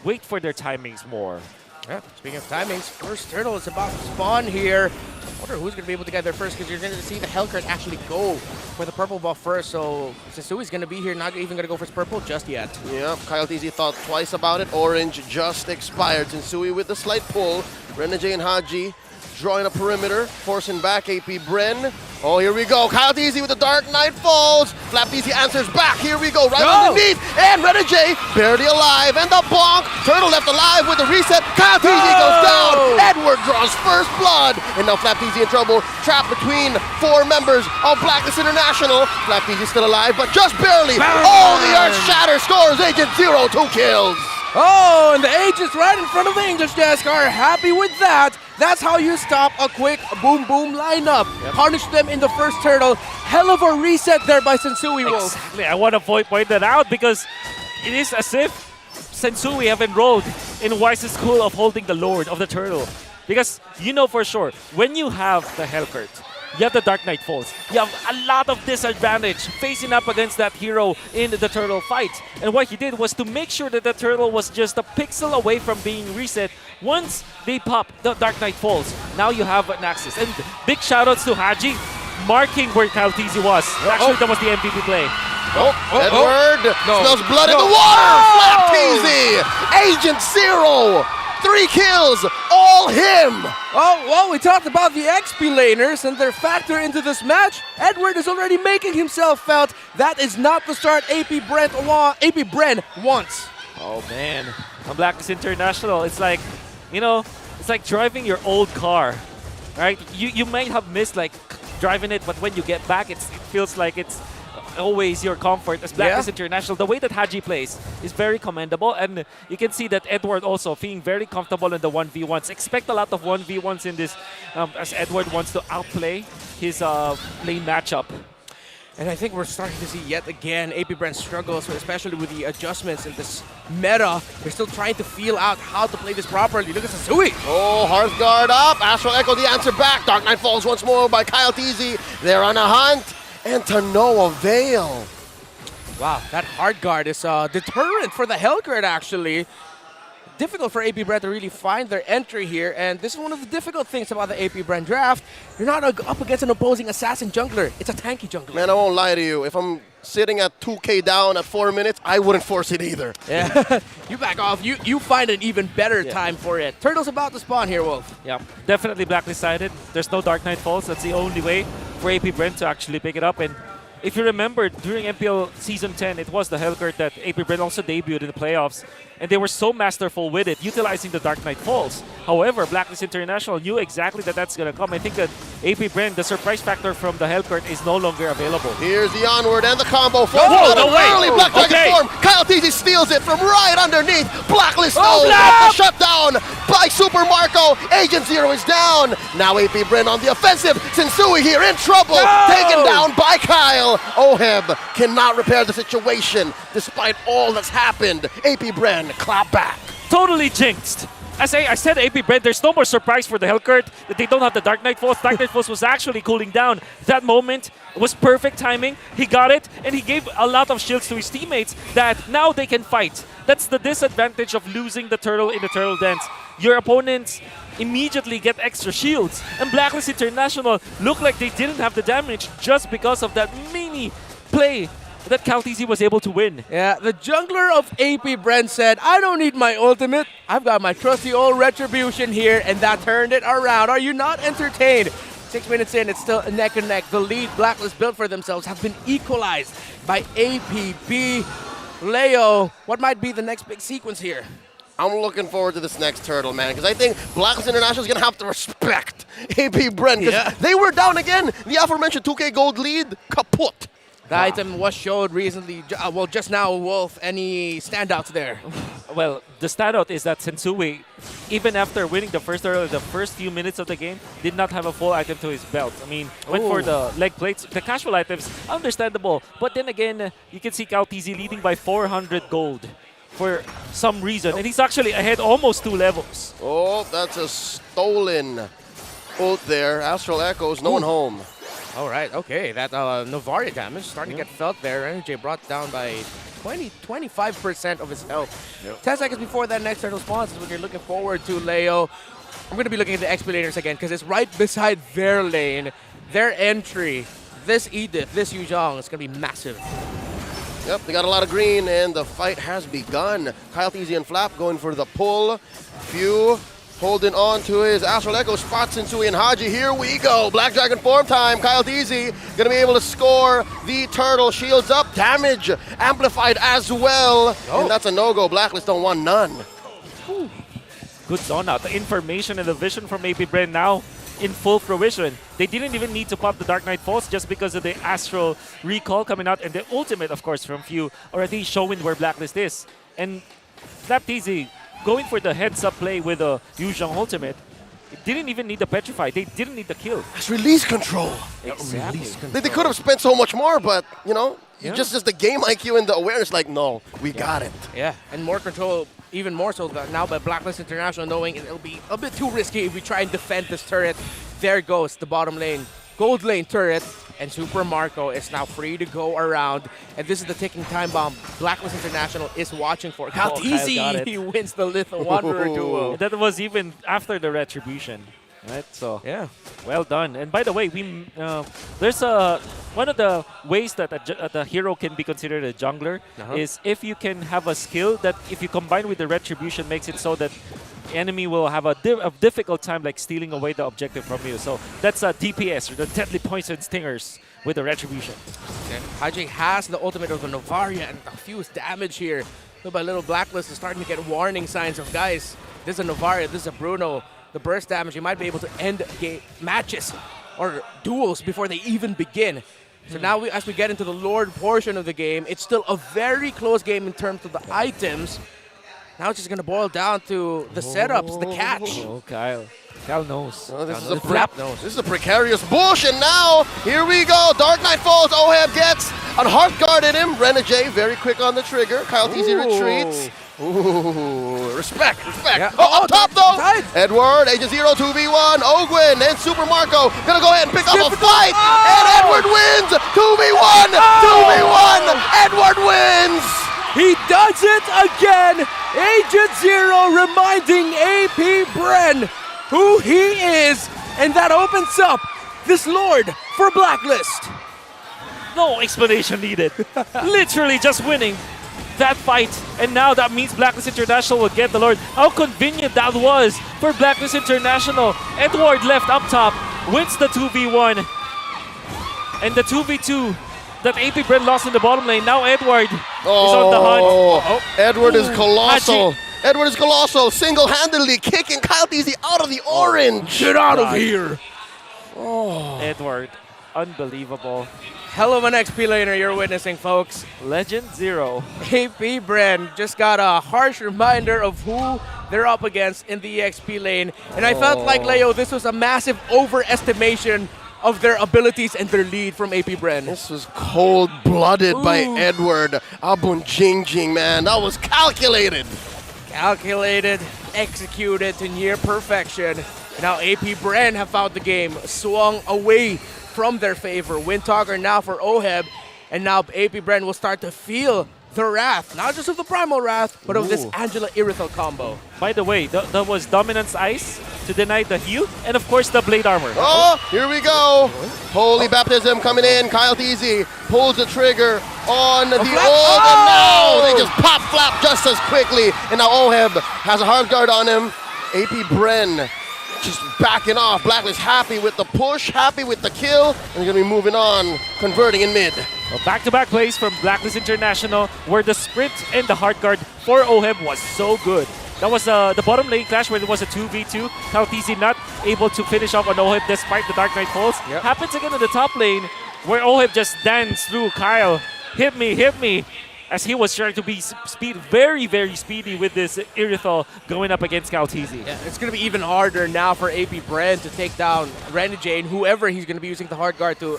wait for their timings more. Yeah, speaking of timings, first turtle is about to spawn here. I wonder who's going to be able to get there first, because you're going to see the Hellcurt actually go for the purple buff first. So Sensui's going to be here, not even going to go for his purple just yet. Yeah, Kyle TZ thought twice about it. Orange just expired. Sensui with the slight pull. Renegade and Haji drawing a perimeter, forcing back AP Bren. Oh, here we go. Kyle TZ with the Dark Knight Falls. Flap TZ answers back. Here we go. Right underneath. And Renegade barely alive. And the bonk. Turtle left alive with the reset. Kyle TZ goes down. Edward draws first blood. And now Flap TZ in trouble. Trapped between 4 members of Blacklist International. Flap TZ still alive, but just barely. Oh, the Earth Shatter scores Agent Zero 2 kills. Oh, and the agents right in front of the English desk are happy with that. That's how you stop a quick boom-boom lineup. Punish them in the first turtle. Hell of a reset there by Sensui Wolf. Exactly. I want to point that out because it is as if Sensui have enrolled in Wise's school of holding the Lord of the Turtle. Because you know for sure, when you have the Hellcurt, you have the Dark Knight Falls. You have a lot of disadvantage facing up against that hero in the turtle fight. And what he did was to make sure that the turtle was just a pixel away from being reset once they pop the Dark Knight Falls. Now you have an access. And big shoutouts to Haji, marking where Kyle TZ was. Actually, that was the MVP play. Edward smells blood in the water. Flap TZ, Agent Zero. 3 kills, all him! Oh, well, we talked about the XP laners and their factor into this match. Edward is already making himself felt. That is not the start AP Bren wants. Oh, man. On Blacklist International, it's like, you know, it's like driving your old car, right? You might have missed, like, driving it, but when you get back, it feels like it's always your comfort as Blacklist International. The way that Haji plays is very commendable, and you can see that Edward also feeling very comfortable in the 1v1s. Expect a lot of 1v1s in this as Edward wants to outplay his lane matchup. And I think we're starting to see yet again AP Bren struggles, especially with the adjustments in this meta. They're still trying to feel out how to play this properly. Look at Sensui. Oh, Hearthguard up. Astral Echo the answer back. Dark Knight Falls once more by Kyle TZ. They're on a hunt. And to no avail. Wow, that hard guard is a deterrent for the Hellcurt, actually. Difficult for AP Bren to really find their entry here, and this is one of the difficult things about the AP Bren draft. You're not up against an opposing assassin jungler. It's a tanky jungler. Man, I won't lie to you. If I'm sitting at 2K down at 4 minutes, I wouldn't force it either. Yeah, you back off. You find an even better time for it. Turtle's about to spawn here, Wolf. Yeah, definitely Blacklist sided. There's no Dark Knight Falls. That's the only way for AP Bren to actually pick it up. And if you remember, during MPL Season 10, it was the Hellcurt that AP Bren also debuted in the playoffs. And they were so masterful with it, utilizing the Dark Knight Falls. However, Blacklist International knew exactly that that's going to come. I think that AP Bren, the surprise factor from the Hellcurt is no longer available. Here's the onward and the combo. Whoa, no way! Early Black Dragon form. Kyle TZ steals it from right underneath. Blacklist the shutdown by Super Marco. Agent Zero is down. Now AP Bren on the offensive. Sensui here in trouble. Taken down by Kyle. Oheb cannot repair the situation despite all that's happened. AP Bren clap back. Totally jinxed. As I said, AP Bren, there's no more surprise for the Hellcurt that they don't have the Dark Knight Falls. Dark Knight Falls was actually cooling down. That moment was perfect timing. He got it, and he gave a lot of shields to his teammates that now they can fight. That's the disadvantage of losing the turtle in the turtle dance. Your opponents immediately get extra shields. And Blacklist International looked like they didn't have the damage just because of that mini play that Kyle TZ was able to win. Yeah, the jungler of AP Bren said, I don't need my ultimate. I've got my trusty old Retribution here, and that turned it around. Are you not entertained? 6 minutes in, it's still neck and neck. The lead Blacklist built for themselves has been equalized by APB. Leo, what might be the next big sequence here? I'm looking forward to this next turtle, man, because I think Blacklist International is going to have to respect AP Bren, because they were down again. The aforementioned 2K gold lead, kaput. The item was showed recently, well, just now, Wolf. Any standouts there? Well, the standout is that Sensui, even after winning the first few minutes of the game, did not have a full item to his belt. I mean, went for the leg plates. The casual items, understandable. But then again, you can see CalTZ leading by 400 gold for some reason. And he's actually ahead almost 2 levels. Oh, that's a stolen ult there. Astral Echoes, no one home. All right, okay. That Novaria damage starting to get felt there. Energy brought down by 25% of his health. 10 seconds before that next turtle spawns is what you're looking forward to, Leo. I'm going to be looking at the XP laners again because it's right beside their lane, their entry. This Edith, this Yuzhong is going to be massive. Yep, they got a lot of green, and the fight has begun. CalTZ and Flap going for the pull. Few holding on to his Astral Echo, spots Sensui and Haji. Here we go. Black Dragon form time. CalTZ going to be able to score the turtle. Shields up. Damage amplified as well. And that's a no-go. Blacklist don't want none. Ooh. Good zone out. The information and the vision from APBR now in full fruition. They didn't even need to pop the Dark Knight Falls just because of the Astral recall coming out and the ultimate, of course, from Few already showing where Blacklist is. And FlapTZ going for the heads-up play with a Yuzhong ultimate. It didn't even need the Petrify. They didn't need the kill. That's release control. Exactly. They could have spent so much more, but, you know, just the game IQ and the awareness, like, no, we got it. Yeah, and more control, even more so now by Blacklist International, knowing it'll be a bit too risky if we try and defend this turret. There goes the bottom lane. Gold lane turret, and Super Marco is now free to go around. And this is the ticking time bomb Blacklist International is watching for. CalTZ, he wins the Little Wanderer duo. That was even after the retribution, right? So yeah, well done. And by the way, we there's one of the ways that a hero can be considered a jungler is if you can have a skill that if you combine with the retribution makes it so that enemy will have a difficult time like stealing away the objective from you. So that's a DPS, or the Deadly Poison Stingers with the retribution. Okay. Haji has the ultimate of the Novaria and the fused damage here. Little by little, Blacklist is starting to get warning signs of, guys, this is a Novaria, this is a Bruno. The burst damage, you might be able to end matches or duels before they even begin. So now as we get into the Lord portion of the game, it's still a very close game in terms of the items. Now it's just going to boil down to the setups, the catch. Oh, Kyle. Kyle knows. Oh, this Kyle is a precarious bush, and now, here we go. Dark Knight falls. Oheb gets a Heart Guard in him. Renegade very quick on the trigger. CalTZ retreats. Ooh, respect. Yeah. Oh, up top though. Edward, Agent 0, 2v1. Ogwin and Super Marco gonna go ahead and pick up a fight. And Edward wins. 2v1. 2v1. Edward wins. He does it again. Agent 0 reminding APBR who he is. And that opens up this Lord for Blacklist. No explanation needed. Literally just winning that fight, and now that means Blacklist International will get the Lord. How convenient that was for Blacklist International. Edward left up top, wins the 2v1, and the 2v2 that APBR lost in the bottom lane. Now Edward is on the hunt. Edward is colossal. Edward is colossal, single-handedly kicking CalTZ out of the orange. Get out of here. Edward, unbelievable. Hell of an XP laner you're witnessing, folks. Legend 0. APBR just got a harsh reminder of who they're up against in the XP lane. And I felt like, Leo, this was a massive overestimation of their abilities and their lead from APBR. This was cold-blooded by Edward. Abun Jingjing, man. That was calculated. Calculated, executed to near perfection. Now APBR have found the game, swung away from their favor. Windtalker now for Oheb, and now APBR will start to feel the wrath, not just of the Primal Wrath, but of this Angela Irithel combo. By the way, that was Dominance Ice to deny the heal, and of course the Blade Armor. Oh, here we go. Holy Baptism coming in. CalTZ pulls the trigger on the ult, and now they just pop Flap just as quickly. And now Oheb has a hard guard on him. APBR just backing off. Blacklist happy with the push, happy with the kill, and they're going to be moving on, converting in mid. Well, back-to-back plays from Blacklist International, where the sprint and the hard guard for Oheb was so good. That was the bottom lane clash where it was a 2v2. CalTZ not able to finish off on Oheb despite the Dark Knight Falls. Happens again in the top lane. where Oheb just danced through Kyle. Hit me, as he was trying to be very, very speedy with this Irithel going up against Calteezy. Yeah, it's going to be even harder now for AP Brand to take down Renegade and whoever he's going to be using the hard guard to,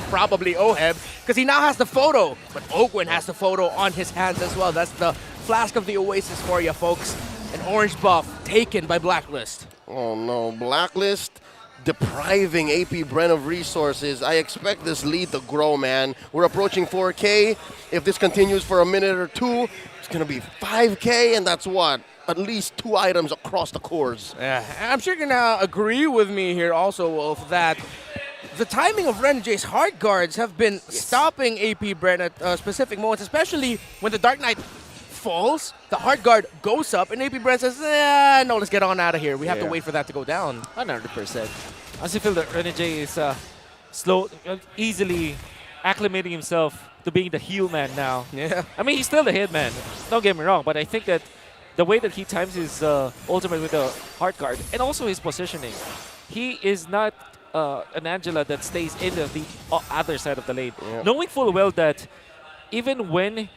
probably Oheb, because he now has the photo, but Ogwin has the photo on his hands as well. That's the Flask of the Oasis for you, folks. An orange buff taken by Blacklist. Oh no, Blacklist depriving AP Bren of resources. I expect this lead to grow, man. We're approaching 4K. If this continues for a minute or two, it's going to be 5K, and that's what? At least 2 items across the cores. Yeah, I'm sure you're going to agree with me here also, Wolf, that the timing of Renegade's hard guards have been stopping AP Bren at specific moments, especially when the Dark Knight falls, the hard guard goes up, and AP Bren says, no, let's get on out of here. We have to wait for that to go down. 100%. As you feel that Renegade is easily acclimating himself to being the heel man now. Yeah. I mean, he's still the head man. Don't get me wrong, but I think that the way that he times his ultimate with the hard guard and also his positioning, he is not an Angela that stays in the other side of the lane. Yeah. Knowing full well that even when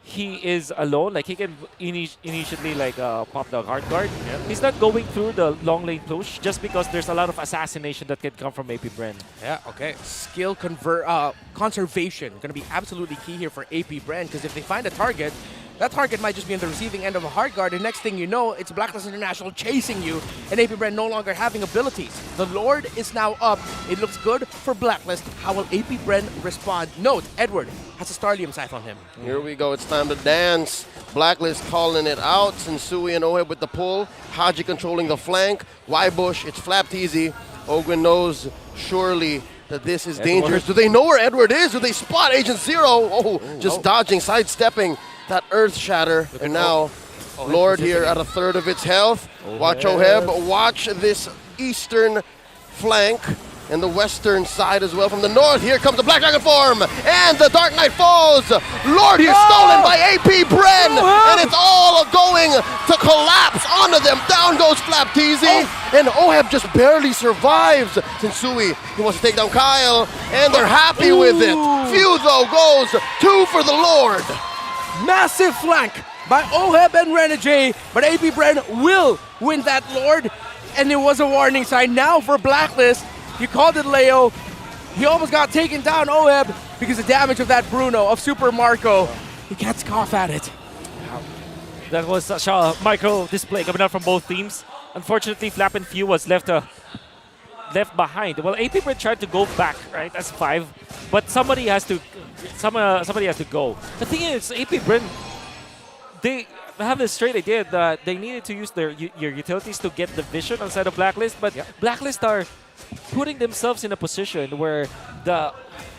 he is alone, like he can initially like pop the hard guard. Yep. He's not going through the long lane push just because there's a lot of assassination that can come from AP Bren. Yeah, okay. Skill conservation going to be absolutely key here for AP Bren, because if they find a target, that target might just be on the receiving end of a hard guard, and next thing you know, it's Blacklist International chasing you, and AP Bren no longer having abilities. The Lord is now up. It looks good for Blacklist. How will AP Bren respond? Note, Edward has a Starlium Scythe on him. Here we go. It's time to dance. Blacklist calling it out. Sensui and Oheb with the pull. Haji controlling the flank. Y-Bush, it's flapped easy. Ogwin knows surely that this is dangerous. Do they know where Edward is? Do they spot Agent Zero? Oh, just dodging, sidestepping that Earth Shatter. And now, Lord here at a third of its health. Watch Oheb. Watch this eastern flank. And the western side as well from the north. Here comes the Black Dragon form. And the Dark Knight falls. Lord, he's stolen by AP Bren. And it's all going to collapse onto them. Down goes Flapteezy. And Oheb just barely survives. Sensui, he wants to take down Kyle. And they're happy with it. Few, though, goes 2 for the Lord. Massive flank by Oheb and Renegade. But AP Bren will win that Lord. And it was a warning sign now for Blacklist. You called it, Leo. He almost got taken down, Oheb, because the damage of that Bruno, of Super Marco. He can't scoff at it. That was such a micro display coming out from both teams. Unfortunately, Flap and Few was left behind. Well, AP Bren tried to go back, right, as 5, but somebody has to go. The thing is, AP Bren, they have this straight idea that they needed to use your utilities to get the vision on side of Blacklist, but Blacklist are putting themselves in a position where the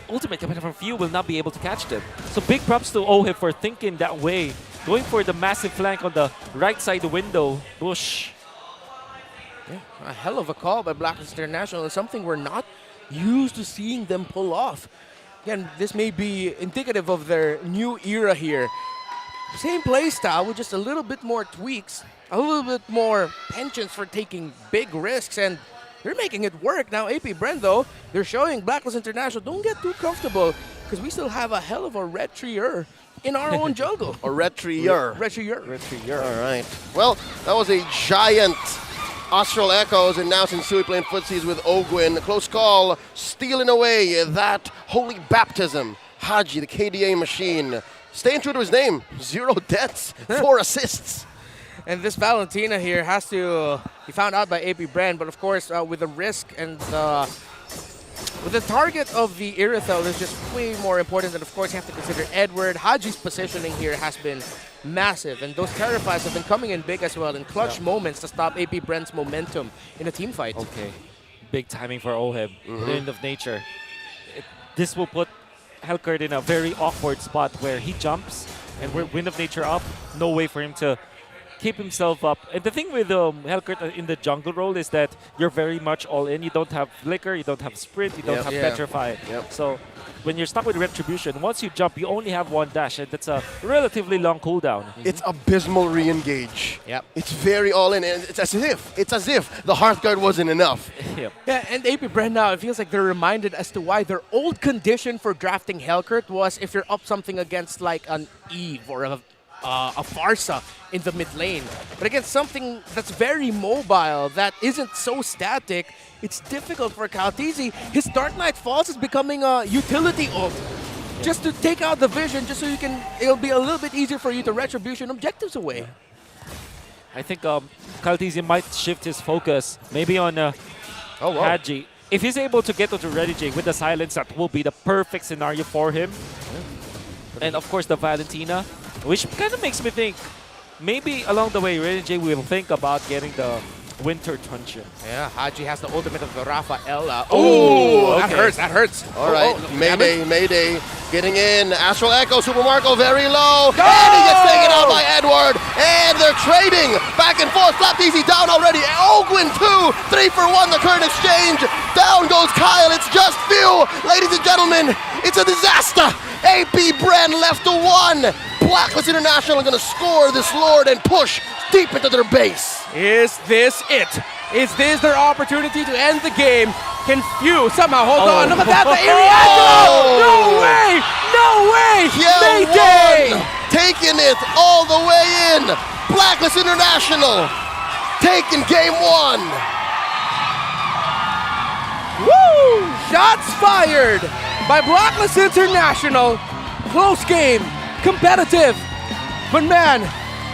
ultimate coming from Few will not be able to catch them. So big props to Oheb for thinking that way, going for the massive flank on the right side window. Bush. Yeah, a hell of a call by Blacklist International, and something we're not used to seeing them pull off. Again, this may be indicative of their new era here. Same playstyle with just a little bit more tweaks, a little bit more penchants for taking big risks, and they're making it work. Now, AP Bren, though, they're showing Blacklist International, don't get too comfortable, because we still have a hell of a red treer in our own jungle. A red treer. Red treer. All right. Well, that was a giant Austral Echoes, and now Sensui playing footsies with Ogwin. Close call, stealing away that holy baptism. Haji, the KDA machine, staying true to his name. 0 deaths, 4 assists. And this Valentina here has to be found out by AP Bren, but of course, with the risk and with the target of the Irithel is just way more important. And of course, you have to consider Edward. Haji's positioning here has been massive, and those Terrifies have been coming in big as well in clutch moments to stop AP Bren's momentum in a team fight. Okay, big timing for Oheb. Wind of Nature. This will put Helkert in a very awkward spot where he jumps, and with Wind of Nature up, no way for him to keep himself up. And the thing with Hellkurt in the jungle role is that you're very much all in. You don't have flicker, you don't have sprint, you don't have petrify. So when you're stuck with retribution, once you jump, you only have one dash, and that's a relatively long cooldown. It's abysmal re-engage. Yep. It's very all in, and it's as if the Hearthguard wasn't enough. Yeah, and AP Bren now, it feels like they're reminded as to why their old condition for drafting Hellkurt was if you're up something against like an Eve or a Farsa in the mid lane. But against something that's very mobile, that isn't so static, it's difficult for Kaltizi. His Dark Knight Falls is becoming a utility ult. Just to take out the vision, just so you can, it'll be a little bit easier for you to retribution objectives away. I think Kaltizi might shift his focus maybe on Hadji. If he's able to get to the Ready J with the silence, that will be the perfect scenario for him. And of course the Valentina, which kind of makes me think maybe along the way Ready J will think about getting the Winter Truncheon. Yeah, Haji has the ultimate of the Rafaela. Oh, that hurts, that hurts. All right, Mayday getting in. Astral Echo, Super Marco very low. Go! And he gets taken out by Edward. And they're trading back and forth. Flap easy down already. Ogwin 2, 3 for 1, the current exchange. Down goes Kyle, it's just few. Ladies and gentlemen, it's a disaster. AP Bren left to 1. Blacklist International are going to score this Lord and push deep into their base. Is this it? Is this their opportunity to end the game? Can Few somehow hold on? Look at that, the Ariangelo! No way! No way! Mayday! Taking it all the way in. Blacklist International taking game 1. Woo! Shots fired by Blacklist International. Close game, competitive. But man,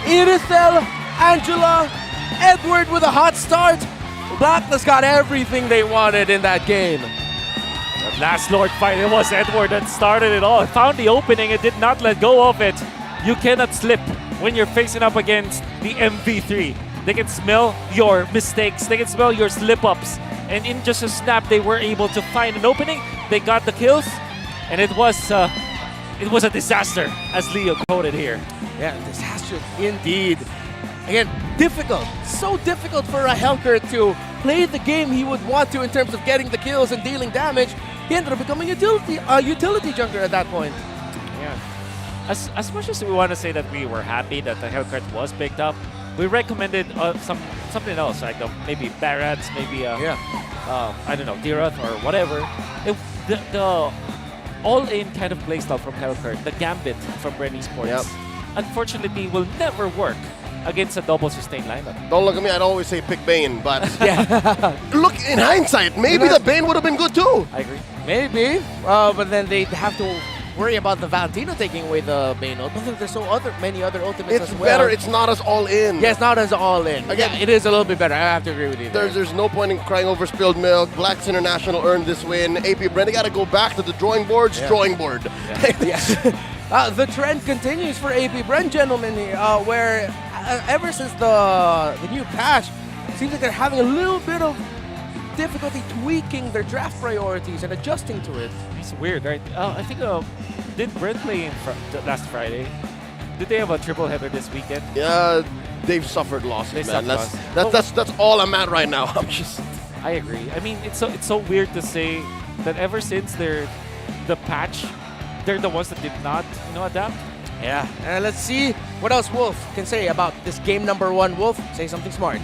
Irithel, Angela, Edward with a hot start. Blacklist got everything they wanted in that game. That last Lord fight, it was Edward that started it all. Found the opening and did not let go of it. You cannot slip when you're facing up against the MV3. They can smell your mistakes. They can smell your slip-ups. And in just a snap, they were able to find an opening. They got the kills, and it was a disaster, as Leo quoted here. Yeah, disaster indeed. Again, difficult. So difficult for a Hellkurt to play the game he would want to in terms of getting the kills and dealing damage. He ended up becoming a utility junker at that point. Yeah. As much as we want to say that we were happy that the Hellkurt was picked up, we recommended something else, like maybe Barats, maybe I don't know, Dirath or whatever. The all-in kind of playstyle from Hellkurt, the Gambit from Bren Esports, unfortunately will never work against a double sustain lineup. Don't look at me, I'd always say pick Bane, but look, in hindsight, maybe the Bane would have been good too. I agree. Maybe, but then they'd have to worry about the Valentino taking away the Bane ult. But there's many other ultimates It's as well. better, it's not as all in. Yeah, it's not as all in. Again, it is a little bit better. I have to agree with you there. There's no point in crying over spilled milk. Blacks International earned this win. AP Bren got to go back to the drawing board. The trend continues for AP Bren, gentlemen, here, where ever since the new patch, it seems like they're having a little bit of difficulty tweaking their draft priorities and adjusting to it. It's weird, right? I think did Bren play in last Friday? Did they have a triple header this weekend? Yeah, they've suffered losses, man. That's all I'm at right now. I agree. I mean, it's so weird to say that ever since the patch, they're the ones that did not, adapt. Yeah, and let's see what else Wolf can say about this game number 1. Wolf, say something smart.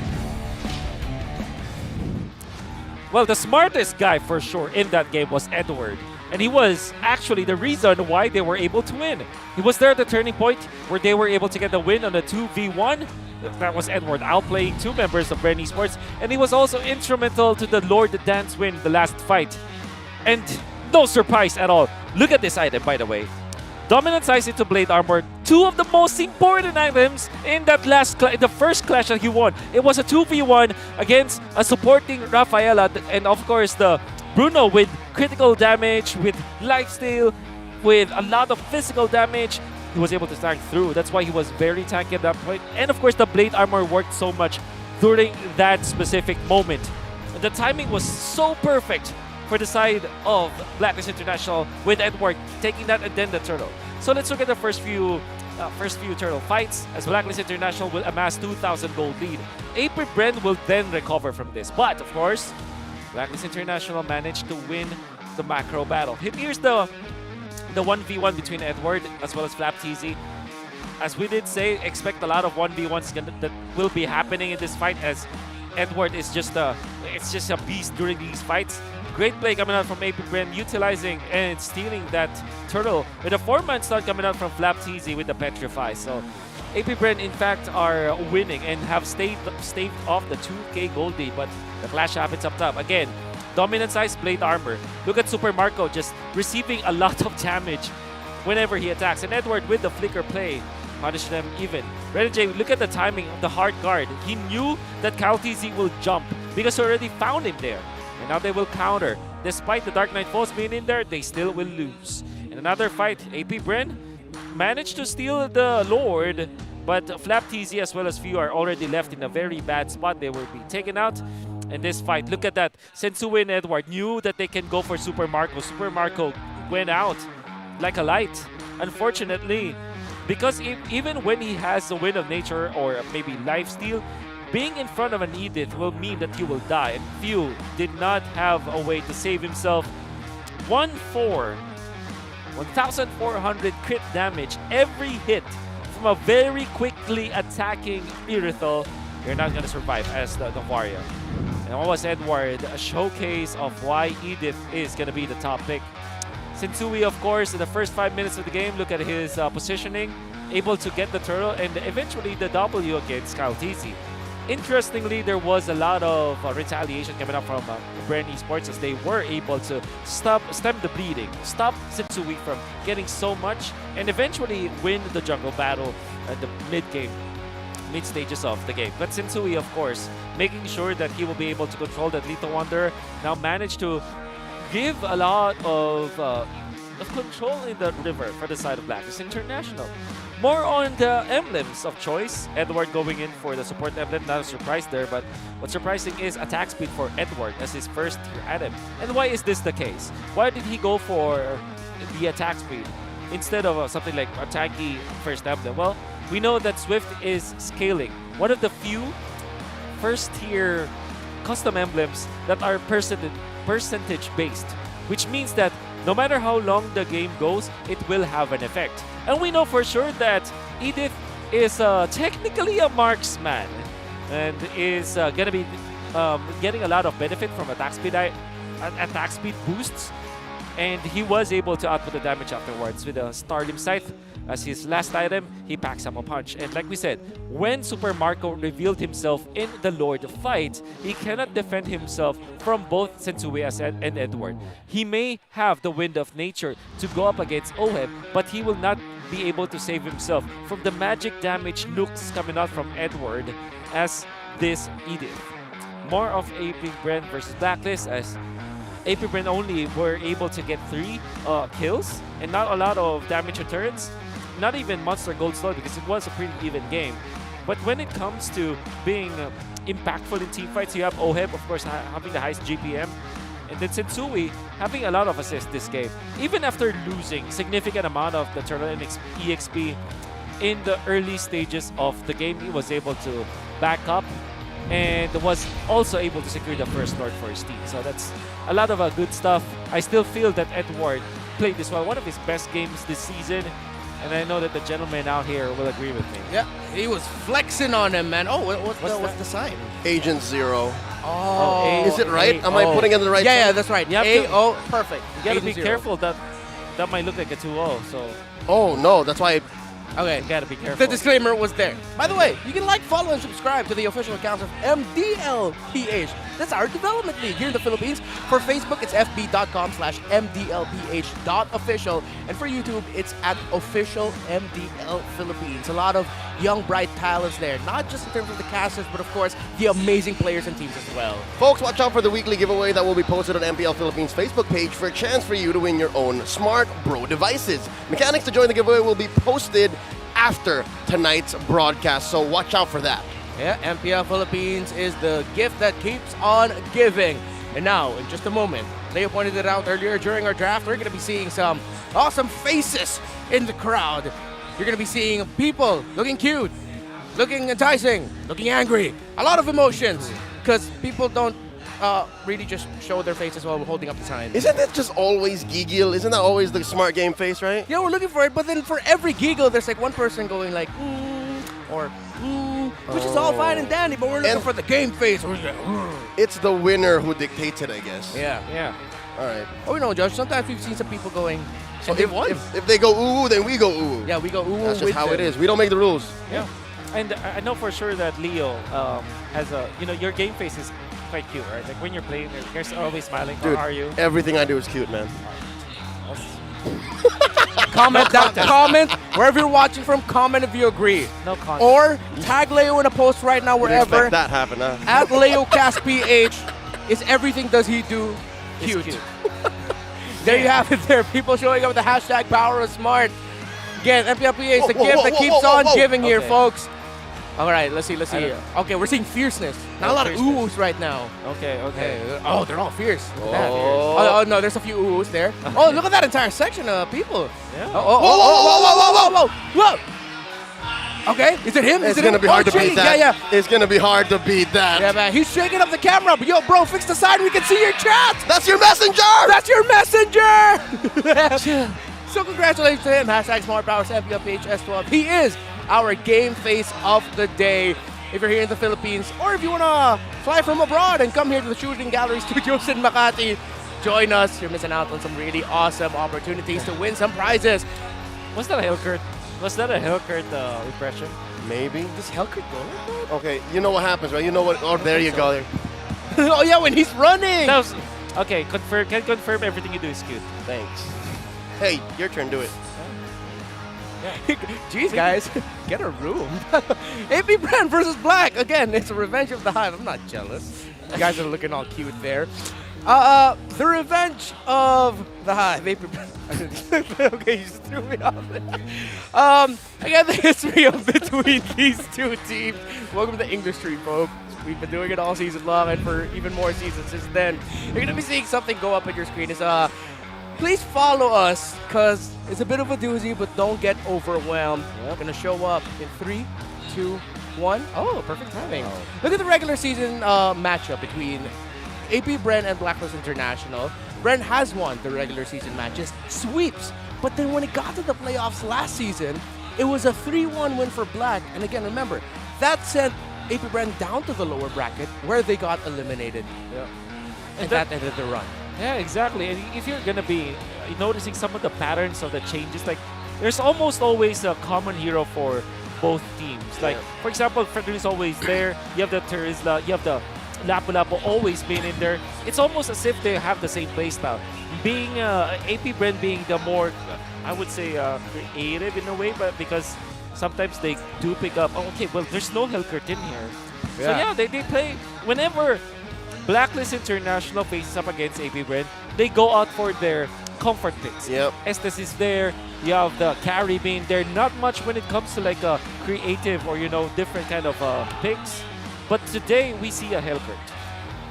Well, the smartest guy for sure in that game was Edward. And he was actually the reason why they were able to win. He was there at the turning point where they were able to get the win on the 2v1. That was Edward outplaying 2 members of Bren Esports. And he was also instrumental to the Lord the Dance win the last fight. And no surprise at all. Look at this item, by the way. Dominant Size into Blade Armor, 2 of the most important items in that the first clash that he won. It was a 2v1 against a supporting Rafaela, and of course the Bruno with critical damage, with lifesteal, with a lot of physical damage. He was able to tank through. That's why he was very tanky at that point. And of course the Blade Armor worked so much during that specific moment. And the timing was so perfect for the side of Blacklist International with Edward taking that and then the turtle. So let's look at the first few first few turtle fights, as Blacklist International will amass 2,000 gold lead. APBR will then recover from this. But, of course, Blacklist International managed to win the macro battle. Here's the 1v1 between Edward as well as FlapTZ. As we did say, expect a lot of 1v1s that will be happening in this fight, as Edward is just a beast during these fights. Great play coming out from APBR, utilizing and stealing that turtle with a 4-man stun coming out from FlapTZ with the Petrify. So APBR in fact are winning and have staved off the 2k gold lead, but the clash happens up top. Again, dominant size blade armor. Look at Super Marco just receiving a lot of damage whenever he attacks. And Edward with the flicker play punish them even. Renegade, look at the timing of the hard guard. He knew that KaoTZ will jump because he already found him there. And now they will counter. Despite the Dark Knight Falls being in there, they still will lose. In another fight, APBR managed to steal the Lord, but FlapTZ as well as Few are already left in a very bad spot. They will be taken out in this fight. Look at that. Sensui and Edward knew that they can go for Super Marco. Super Marco went out like a light. Unfortunately, because even when he has the Wind of Nature or maybe Lifesteal, being in front of an Edith will mean that he will die. And Few did not have a way to save himself. 1,400 crit damage every hit from a very quickly attacking Irithel. You're not going to survive as the warrior. And what was Edward? A showcase of why Edith is going to be the top pick. Sensui, of course, in the first 5 minutes of the game, look at his positioning, able to get the turtle and eventually the W against KaoTZ. Interestingly, there was a lot of retaliation coming up from Brand Esports as they were able to stem the bleeding, stop Sensui from getting so much, and eventually win the jungle battle at the mid stages of the game. But Sensui, of course, making sure that he will be able to control that Lethal Wanderer, now managed to give a lot of control in the river for the side of Blacklist International. More on the emblems of choice. Edward going in for the support emblem, not a surprise there, but what's surprising is attack speed for Edward as his first tier item. And why is this the case? Why did he go for the attack speed instead of something like a tanky first emblem? Well, we know that Swift is scaling. One of the few first tier custom emblems that are percentage based, which means that no matter how long the game goes, it will have an effect. And we know for sure that Edith is technically a marksman and is going to be getting a lot of benefit from attack speed boosts. And he was able to output the damage afterwards with a Starlim Scythe. As his last item, he packs up a punch. And like we said, when Super Marco revealed himself in the Lord fight, he cannot defend himself from both Sensui and Edward. He may have the Wind of Nature to go up against Oheb, but he will not be able to save himself from the magic damage nukes coming out from Edward as this Edith. More of APBR versus Blacklist, as APBR only were able to get 3 kills and not a lot of damage returns. Not even Monster Gold Slow because it was a pretty even game. But when it comes to being impactful in team fights, you have Oheb, of course, having the highest GPM. And then Sensui having a lot of assists this game. Even after losing significant amount of the turtle EXP in the early stages of the game, he was able to back up and was also able to secure the first Lord for his team. So that's a lot of good stuff. I still feel that Edward played this well. One of his best games this season. And I know that the gentleman out here will agree with me. Yeah, he was flexing on him, man. Oh, what's the sign? Agent Zero. Oh, is it right? Am I putting it in the right? Yeah, that's right. A-O, perfect. You gotta be Agent careful. That might look like a 2-0. So. Oh no, that's why. Okay, you gotta be careful. The disclaimer was there. By the way, you can like, follow, and subscribe to the official accounts of MDL-PH. That's our development league here in the Philippines. For Facebook, it's fb.com/MDLPH.official. And for YouTube, it's at official MDL Philippines. A lot of young, bright talents there. Not just in terms of the casters, but of course, the amazing players and teams as well. Folks, watch out for the weekly giveaway that will be posted on MPL Philippines Facebook page for a chance for you to win your own Smart Bro devices. Mechanics to join the giveaway will be posted after tonight's broadcast, so watch out for that. Yeah, MPL Philippines is the gift that keeps on giving. And now, in just a moment, Leo pointed it out earlier during our draft, we're going to be seeing some awesome faces in the crowd. You're going to be seeing people looking cute, looking enticing, looking angry. A lot of emotions because people don't really just show their faces while holding up the sign. Isn't it just always giggle? Isn't that always the smart game face, right? Yeah, we're looking for it, but then for every giggle, there's like one person going like, or which is all fine and dandy, but we're looking for the game face. It's the winner who dictates it, I guess. Yeah. All right. Oh, we know, Josh. Sometimes we've seen some people going, So and they've won. if they go ooh, then we go ooh. Yeah, we go ooh. That's just with how it them. is. We don't make the rules. Yeah. And I know for sure that Leo has a, your game face is quite cute, right? Like when you're playing, you're always smiling. Dude, Or are you? everything I do is cute, man. Comment down. Comment wherever you're watching from. Comment if you agree. No comment. Or tag Leo in a post right now Didn't wherever. expect that happen, huh? At LeoCastPH is everything does he do cute. There you have it there. People showing up with the hashtag Power of Smart. Again, Mpl-Ph is the gift that keeps on giving here, folks. All right, let's see. Okay, we're seeing fierceness. Not a lot of oohs right now. Okay. Oh, they're all fierce. Look at that. Oh. Oh, no, there's a few oohs there. Oh, look at that entire section of people. Yeah. Whoa. Okay, is it him? It's gonna be hard to beat that. Yeah. It's gonna be hard to beat that. Yeah, man, he's shaking up the camera. But yo, bro, fix the sign. We can see your chat. That's your messenger. That's your messenger. So congratulations to him. Hashtag Smart Powers Mpl-Ph S12. He is our game face of the day. If you're here in the Philippines, or if you wanna fly from abroad and come here to the Shooting Gallery Studios in Makati, join us. You're missing out on some really awesome opportunities to win some prizes. Was that a Hellcurt? Was that a Hellcurt impression? Maybe. Does Hellcurt go like that? Okay, you know what happens, right? You know what? Oh, there you go. Oh yeah, when he's running. That was, okay, can confirm everything you do is cute. Thanks. Hey, your turn. Do it. Jeez, guys, get a room. AP Brand versus Black. Again, it's a Revenge of the Hive. I'm not jealous. You guys are looking all cute there. The Revenge of the Hive. AP Brand. Okay, you just threw me off there. Again, the history of between these two teams. Welcome to the industry, folks. We've been doing it all season long and for even more seasons since then. You're going to be seeing something go up on your screen. Please follow us, because it's a bit of a doozy, but don't get overwhelmed. We're going to show up in 3, 2, 1. Oh, perfect timing. Oh. Look at the regular season matchup between AP Bren and Blacklist International. Bren has won the regular season matches, sweeps. But then when it got to the playoffs last season, it was a 3-1 win for Black. And again, remember, that sent AP Bren down to the lower bracket where they got eliminated. Yeah. And that ended the run. Yeah, exactly. And if you're gonna be noticing some of the patterns of the changes, like there's almost always a common hero for both teams. Like for example, Frederick is always there. You have the Terizla, you have the Lapu-Lapu always being in there. It's almost as if they have the same playstyle. Being AP Bren being the more, I would say, creative in a way, but because sometimes they do pick up. Oh, okay, well there's no Hellcurt in here. Yeah. So yeah, they play whenever Blacklist International faces up against AP Bren, they go out for their comfort picks. Yep. Estes is there, you have the carry being there. Not much when it comes to like a creative or different kind of picks. But today we see a Hellcurt.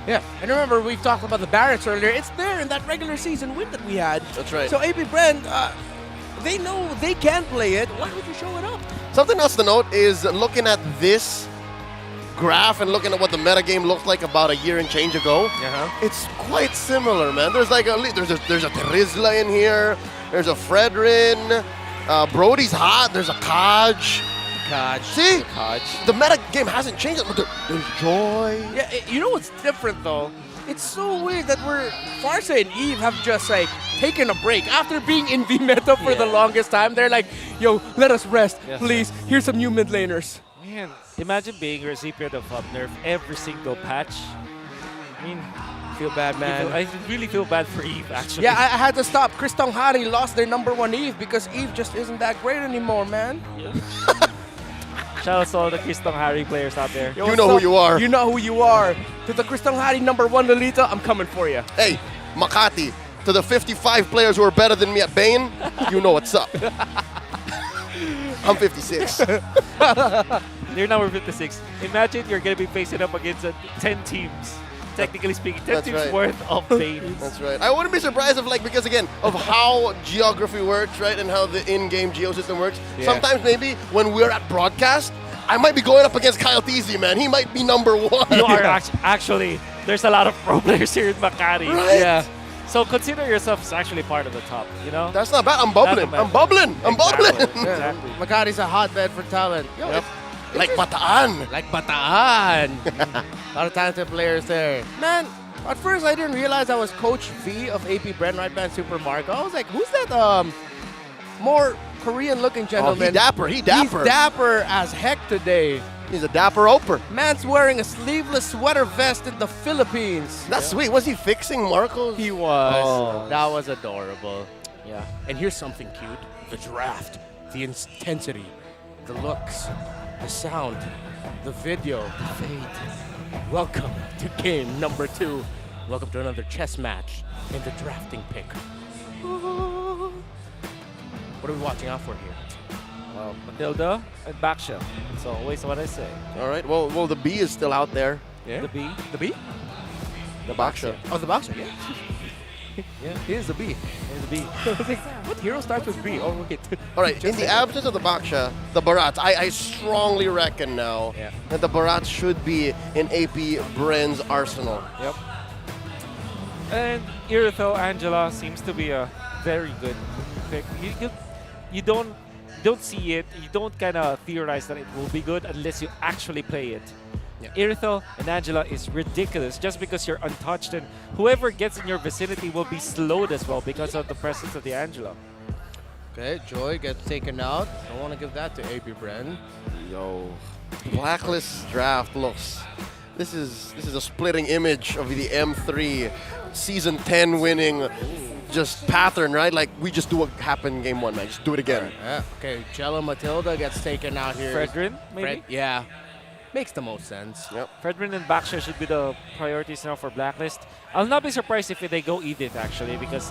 Yeah, and remember we've talked about the Barretts earlier. It's there in that regular season win that we had. That's right. So AP Bren, they know they can play it. Why would you show it up? Something else to note is looking at this graph and looking at what the metagame looked like about a year and change ago. It's quite similar, man. There's like there's a Terizla in here. There's a Fredrin. Brody's hot. There's a Kaj. See? The metagame hasn't changed. There's Joy. Yeah, you know what's different though? It's so weird that Farsa and Eve have just like taken a break after being in the meta for the longest time. They're like, yo, let us rest, please. Here's some new mid laners. Man, imagine being a recipient of nerf every single patch. I mean, feel bad, man. I really feel bad for Eve, actually. Yeah, I had to stop. Chris Tonghari lost their #1 Eve because Eve just isn't that great anymore, man. Yeah. Shout out to all the Chris Tonghari players out there. You know who you are. You know who you are. To the Chris Tonghari #1 Lolita, I'm coming for you. Hey, Makati, to the 55 players who are better than me at Bane, you know what's up. I'm 56. You're number 56. Imagine you're going to be facing up against 10 teams. technically speaking. 10 That's teams right. worth of Banes. That's right. I wouldn't be surprised if, like, because again, of how geography works, right, and how the in-game geosystem works, Yeah. sometimes maybe when we're at broadcast, I might be going up against Kyle Teasy, man. He might be number one. You are actually, there's a lot of pro players here in Makati. Right? Yeah. So consider yourself as actually part of the top, you know? That's not bad. I'm bubbling. Not I'm bubbling. I'm bubbling. Exactly. Makati's a hotbed for talent. Yo, Yep. Like Bataan. Like Bataan. A lot of talented players there. Man, at first I didn't realize I was Coach V of AP Brent Right Band Super Marco. I was like, who's that more Korean-looking gentleman? He dapper. He dapper. He's dapper as heck today. He's a dapper oper. Man's wearing a sleeveless sweater vest in the Philippines. That's sweet. Was he fixing Marco's? He was. Oh. That was adorable. Yeah. And here's something cute. The draft. The intensity. The looks. The sound. The video. The fade. Welcome to game number 2. Welcome to another chess match in the drafting pick. What are we watching out for here? Well, Matilda and Baksha. That's always what I say. All right. Well, the B is still out there. Yeah. The B. The B? The Baksha. Oh, the boxer, yeah. Yeah, here's the B. Here's the B. What hero starts with B? Oh, wait. All right. In the absence of the Baksha, the Barats, I strongly reckon now that the Barats should be in AP Bren's arsenal. Yep. And Irithel Angela seems to be a very good pick. You don't see it. You don't kind of theorize that it will be good unless you actually play it. Yeah. Irithel and Angela is ridiculous just because you're untouched, and whoever gets in your vicinity will be slowed as well because of the presence of the Angela. Okay, Joy gets taken out. I want to give that to AP Bren. Yo, Blacklist draft looks. This is a splitting image of the M3 season 10 winning just pattern, right? Like we just do what happened in game 1, man. Just do it again. Yeah. Okay, Jella Matilda gets taken out here. Fredrin, maybe? Yeah. Makes the most sense. Yep. Fredrin and Baksha should be the priorities now for Blacklist. I'll not be surprised if they go Edith, actually, because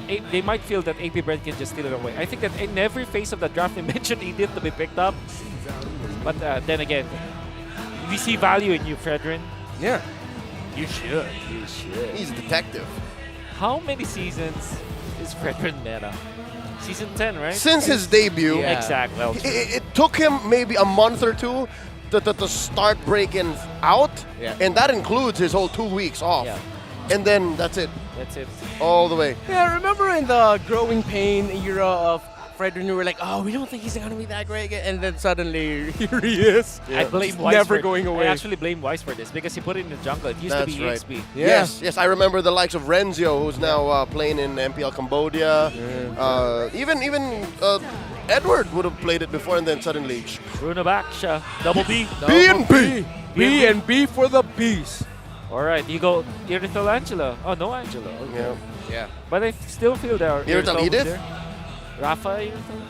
they might feel that AP Brent can just steal it away. I think that in every phase of the draft, they mentioned Edith to be picked up. But then again, we see value in you, Fredrin. Yeah. You should. You should. He's a detective. How many seasons is Fredrin meta? Season 10, right? Since his debut. Yeah. Exactly. Well, It took him maybe a month or two to start breaking out. Yeah. And that includes his whole 2 weeks off. Yeah. And then that's it. That's it. All the way. Yeah, remember in the growing pain era of Fredrin, you were like, oh, we don't think he's going to be that great again. And then suddenly, here he is. I blame Weiss never for going away. I actually blame Weiss for this because he put it in the jungle. It used That's to be right. EXP. Yeah. Yes, I remember the likes of Renzio, who's now playing in MPL Cambodia. Even Edward would have played it before, and then suddenly Bruno Baksha, double B. B and B. B and B for the B's. All right, you go Irithel Angela. Oh, no Angela. Okay. Yeah. Yeah. But I still feel there. Irithel Edith? Rafa Irithel?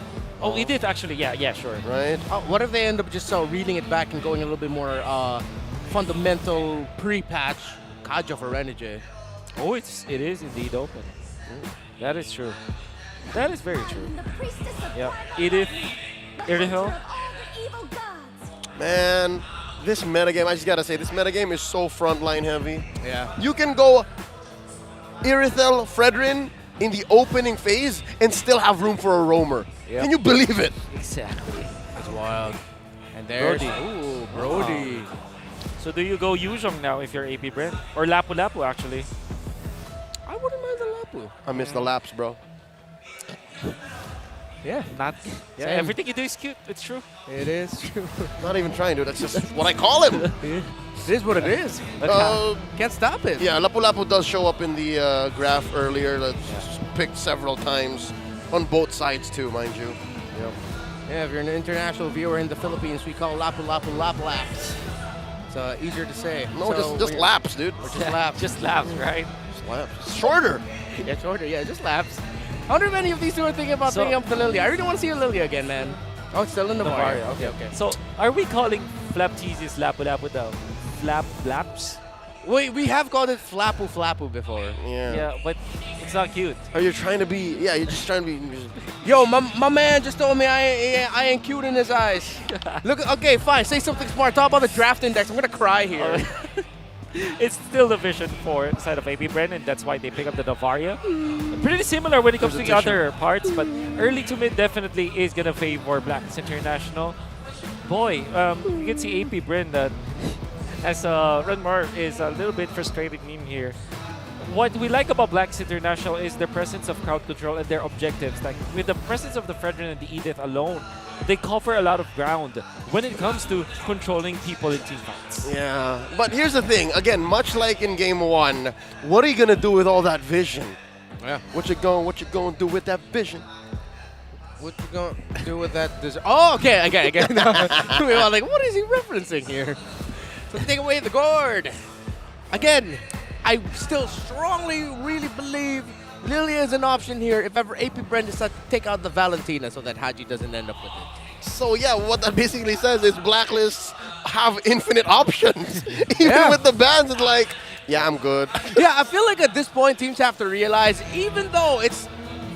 Oh, Edith actually. Yeah, sure. Right. What if they end up just reading it back and going a little bit more fundamental pre-patch Kaja for Renege? Oh, it is indeed open. That is true. That is very true. Yeah, Edith, Irithel. Man, this metagame, I just gotta say, this metagame is so frontline heavy. Yeah. You can go Irithel, Fredrin in the opening phase and still have room for a roamer. Yep. Can you believe it? Exactly. That's wild. And there's Brody. Ooh, Brody. Wow. So do you go Yuzhong now if you're AP Brent? Or Lapu Lapu actually? I wouldn't mind the Lapu. I miss the laps, bro. Yeah. Yeah, Same. everything you do is cute. It's true. It is true. Not even trying to. That's just what I call him. It is what it is. Can't stop it. Yeah, Lapu Lapu does show up in the graph earlier. That's picked several times on both sides too, mind you. Yep. Yeah, if you're an international viewer in the Philippines, we call Lapu Lapu Lap Laps. It's easier to say. No, So just laps, dude. Or just laps. Just laps, right? Just laps. It's shorter. Yeah, shorter. Yeah, just laps. I wonder if any of these two are thinking about bringing up the Lilia. I really want to see a Lilia again, man. Oh, it's still in the bar. Okay. So are we calling Flap Cheesy's Lapu Lapu the Flap Laps? We have called it Flapu Flapu before. Yeah. Yeah, but it's not cute. Are you trying to be? Yeah, you're just trying to be. Yo, my man just told me I ain't cute in his eyes. Look, okay, fine. Say something smart. Talk about the draft index. I'm gonna cry here. it's still the vision for side of AP Bren, and that's why they pick up the Novaria. Pretty similar when it comes to the other parts, but early to mid definitely is going to favor Blacklist International. Boy, you can see AP Bren that as Renmar is a little bit frustrating meme here. What we like about Blacklist International is their presence of crowd control and their objectives. Like with the presence of the Fredrin and the Edith alone, they cover a lot of ground when it comes to controlling people in team fights. Yeah, but here's the thing. Again, much like in game 1, what are you gonna do with all that vision? Yeah. What you gonna do with that vision? What you gonna do with that? Oh, okay. We were like, what is he referencing here? So take away the gourd. Again, I still strongly really believe Lilia is an option here if ever AP Bren decides to take out the Valentina so that Haji doesn't end up with it. So yeah, what that basically says is Blacklists have infinite options. Even with the bans, it's like, yeah, I'm good. Yeah, I feel like at this point, teams have to realize, even though it's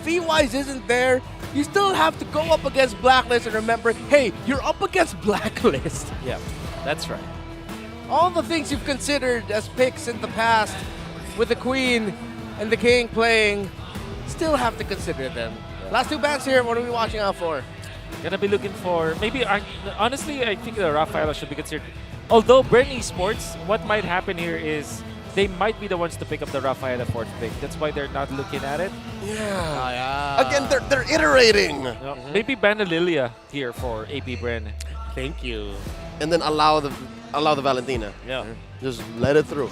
V-Wise isn't there, you still have to go up against Blacklist and remember, hey, you're up against Blacklist. Yeah, that's right. All the things you've considered as picks in the past with the Queen and the King playing, still have to consider them. Last 2 bans here, what are we watching out for? Gonna be looking for, maybe, honestly, I think the Rafaela should be considered. Although Bren Esports, what might happen here is they might be the ones to pick up the Rafaela 4th pick. That's why they're not looking at it. Yeah. Again, they're iterating. Maybe ban a Lilia here for AP Bren. Thank you. And then allow the Valentina. Yeah. Just let it through.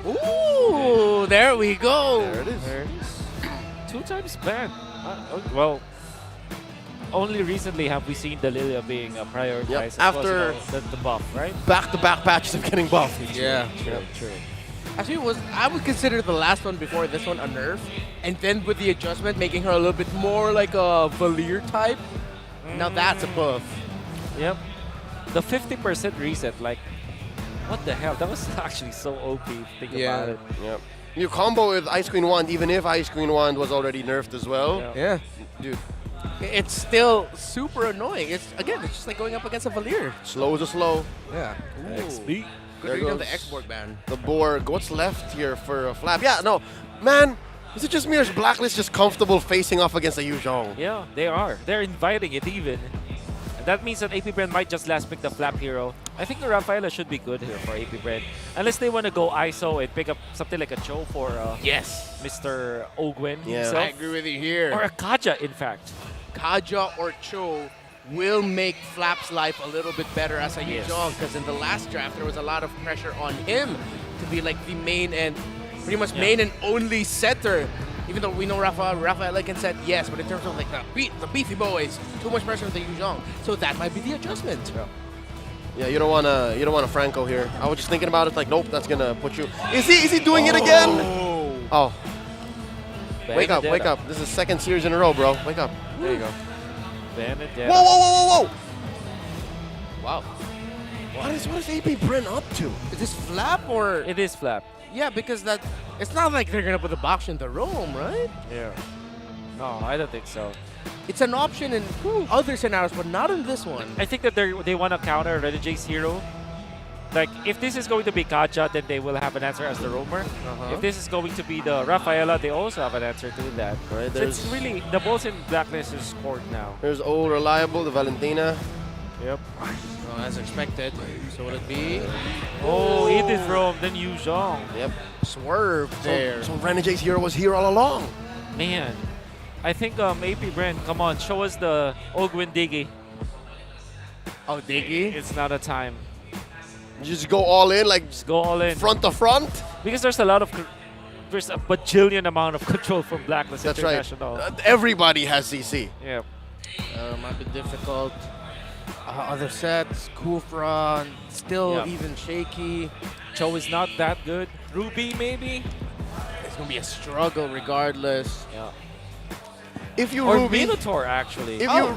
Ooh, there we go. There it is. There it is. 2 times banned. Well, only recently have we seen the Lilia being prioritized. Yep. as After the buff, right? Back-to-back patches of getting buffed. Yeah. True. Actually, I would consider the last one before this one a nerf, and then with the adjustment, making her a little bit more like a Valir type. Now that's a buff. Yep. The 50% reset, like, what the hell? That was actually so OP if you think about it. Yep. You combo with Ice Queen Wand, even if Ice Queen Wand was already nerfed as well. Yeah. Dude. It's still super annoying. It's just like going up against a Valir. Slow is a slow. Yeah. XP. Good read on the export ban. The Borg. What's left here for a Flap? Yeah, no. Man, is it just me or is Blacklist just comfortable facing off against a Yu Zhong? Yeah, they are. They're inviting it even. And that means that AP Bren might just last pick the Flap hero. I think the Rafaela should be good here for AP Bren. Unless they want to go ISO and pick up something like a Cho for Mr. Ogwen himself. I agree with you here. Or a Kaja, in fact. Kaja or Cho will make Flap's life a little bit better as a Yu Zhong, because in the last draft there was a lot of pressure on him to be like the main and pretty much main and only setter. Even though we know Rafaela can set, yes, but in terms of like the beefy boys, too much pressure on the Yu Zhong. So that might be the adjustment. Yeah, you don't want a Franco here. I was just thinking about it, like, nope, that's gonna put you. Is he doing it again? Oh. Wake up. This is 2nd series in a row, bro. Wake up. There you go. Benedetta. Whoa. Wow. What is AP Bren up to? Is this Flap or? It is Flap. Yeah, because it's not like they're gonna put the box in the roam, right? Yeah. No, I don't think so. It's an option in other scenarios, but not in this one. I think that they want to counter Renegades hero. Like, if this is going to be Kaja, then they will have an answer as the roamer. If this is going to be the Rafaela, they also have an answer to that. Right, so it's really, the balls in Blacklist is scored now. There's old Reliable, the Valentina. Yep. As expected. So will it be? Oh, Edith Rome, then Yu Zhong. Yep. Swerve there. So Renegade's hero was here all along. Man, I think AP Bren, come on, show us the Ogwen Diggy. Oh, Diggy? It's not a time. Just go all in, like just go all in. Front to front? Because there's a bajillion amount of control from Blacklist International. Right. Everybody has CC. Yeah. Might be difficult. Other sets, Kufra, still even shaky. Cho is not that good. Ruby, maybe? It's going to be a struggle regardless. Yeah. If you or Ruby, Minotaur, actually. If you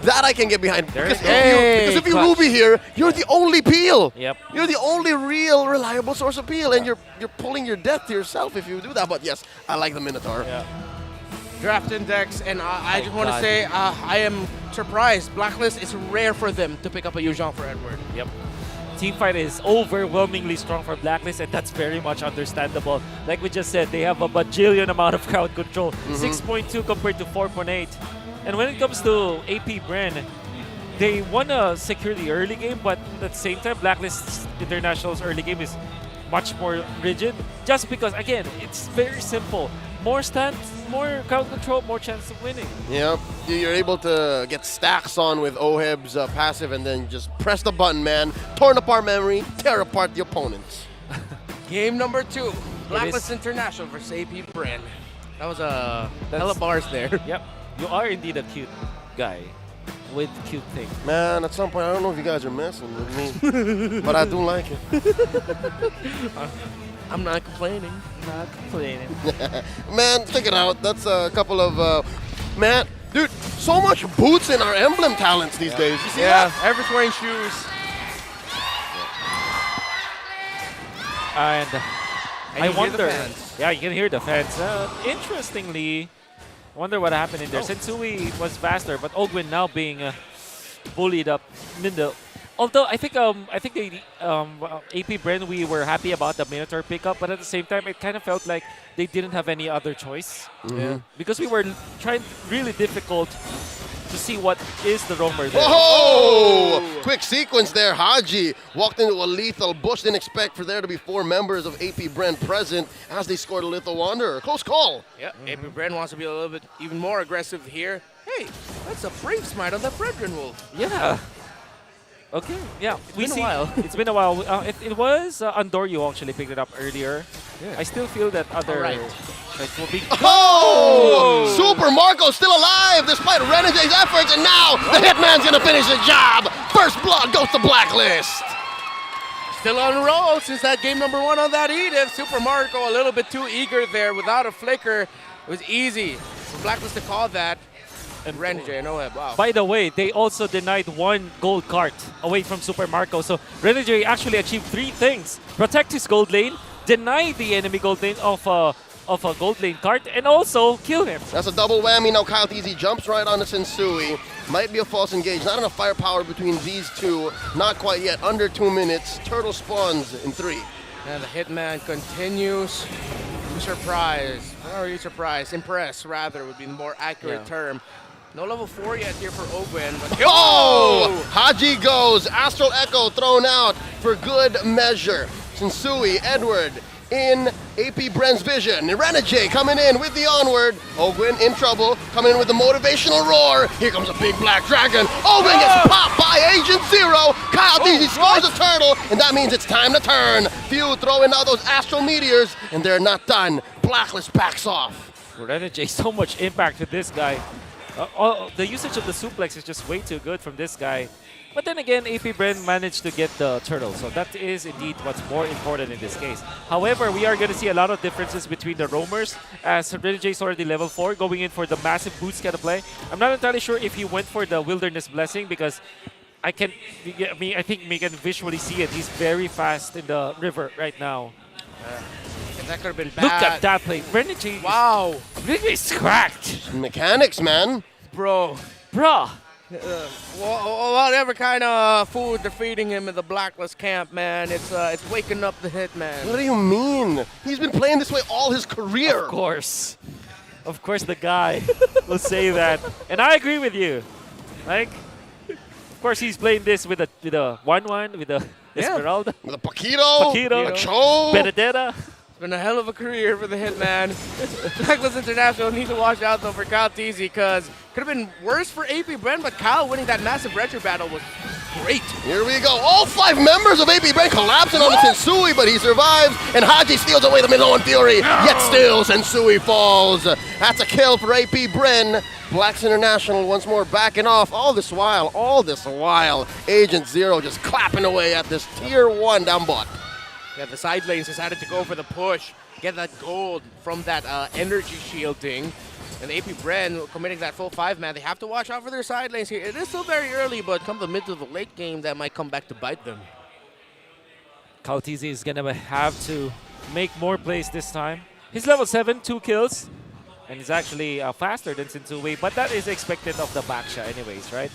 that I can get behind. Because Hey, if you Ruby here, you're the only peel. Yep. You're the only real reliable source of peel, and you're pulling your death to yourself if you do that. But yes, I like the Minotaur. Yeah. Draft index, and I just want to say I am surprised. Blacklist is rare for them to pick up a Yu Zhong for Edward. Yep. team fight is overwhelmingly strong for Blacklist, and that's very much understandable. Like we just said, they have a bajillion amount of crowd control. 6.2 compared to 4.8. And when it comes to AP Bren, they want to secure the early game, but at the same time, Blacklist International's early game is much more rigid. Just because, again, it's very simple. More stats, more crowd control, more chance of winning. Yep, you're able to get stacks on with Oheb's passive and then just press the button, man. Torn apart memory, tear apart the opponents. Game number 2, Blacklist International versus AP Bren. That was a hella bars there. Yep, you are indeed a cute guy with cute things. Man, at some point, I don't know if you guys are messing with me, but I do like it. I'm not complaining. Not complaining. Man, check it out. That's a couple of, man, dude, so much boots in our emblem talents these days. You see that? Everyone's wearing shoes. And I you hear the wonder. fans. Yeah, you can hear the fans. Interestingly, I wonder what happened in there. Sensui was faster, but Ogwin now being bullied up in the. Although I think the AP Bren, we were happy about the Minotaur pickup, but at the same time it kind of felt like they didn't have any other choice. Yeah. Because we were trying really difficult to see what is the roamer there. Oh! Quick sequence there. Haji walked into a lethal bush. Didn't expect for there to be 4 members of AP Bren present as they scored a lethal wanderer. Close call. Yeah, AP Bren wants to be a little bit even more aggressive here. Hey, that's a brave smite on the Brethren Wolf. Yeah. Okay, yeah. It's been a while. It's been a while. It was Andor you actually picked it up earlier. Yeah. I still feel that other sites will be. Oh! Super Marco still alive despite Renegade's efforts, and now the Hitman's gonna finish the job. First blood goes to Blacklist. Still on a roll since that game number 1 on that Edith. Super Marco a little bit too eager there without a flicker. It was easy for Blacklist to call that. And Renegade and Oheb, wow. By the way, they also denied 1 gold cart away from Super Marco. So Renegade actually achieved 3 things: protect his gold lane, deny the enemy gold lane of a gold lane cart, and also kill him. That's a double whammy. Now Kyle Teasy jumps right on the Sensui. Might be a false engage. Not enough firepower between these two. Not quite yet. Under 2 minutes. Turtle spawns in 3. And the Hitman continues to surprise. Or are you surprised? Impress, rather, would be the more accurate term. No level 4 yet here for Ogwen. But oh! Haji goes. Astral Echo thrown out for good measure. Sensui, Edward in AP Bren's vision. Renegade coming in with the onward. Ogwen in trouble, coming in with the motivational roar. Here comes a big black dragon. Ogwen gets popped by Agent Zero. Kyle Deasy scores a turtle, and that means it's time to turn. Few throwing out those astral meteors, and they're not done. Blacklist backs off. Renegade, so much impact with this guy. The usage of the suplex is just way too good from this guy. But then again, AP Bren managed to get the turtle, so that is indeed what's more important in this case. However, we are going to see a lot of differences between the roamers, as Renegade's already level 4, going in for the massive boost kind of play. I'm not entirely sure if he went for the Wilderness Blessing, because I think we can visually see it. He's very fast in the river right now. That could have been bad. Look at that play. Renegade. Wow. Renegade's cracked. Mechanics, man. Bro. Bruh. Whatever kind of food they're feeding him in the Blacklist camp, man, it's waking up the Hitman. What do you mean? He's been playing this way all his career. Of course the guy will say that, and I agree with you. Like, of course he's playing this with a 1-1 with a Esmeralda, with a Paquito, a Cho, Benedetta. It's been a hell of a career for the Hitman. Blacklist International need to watch out though for Kyle Teasy, because could have been worse for AP Bren, but Kyle winning that massive retro battle was great. Here we go. All 5 members of AP Bren collapsing on the Sensui, but he survives, and Haji steals away the Minoan Fury. Yet still, Sensui falls. That's a kill for AP Bren. Blacks International once more backing off. All this while, Agent Zero just clapping away at this tier 1 down bot. Yeah, the side lanes decided to go for the push, get that gold from that energy shielding. And AP Bren committing that full 5-man. They have to watch out for their side lanes here. It is still very early, but come the mid to the late game, that might come back to bite them. Kyle Teasy is going to have to make more plays this time. He's level 7, 2 kills. And he's actually faster than Sensui, but that is expected of the Baksha anyways, right?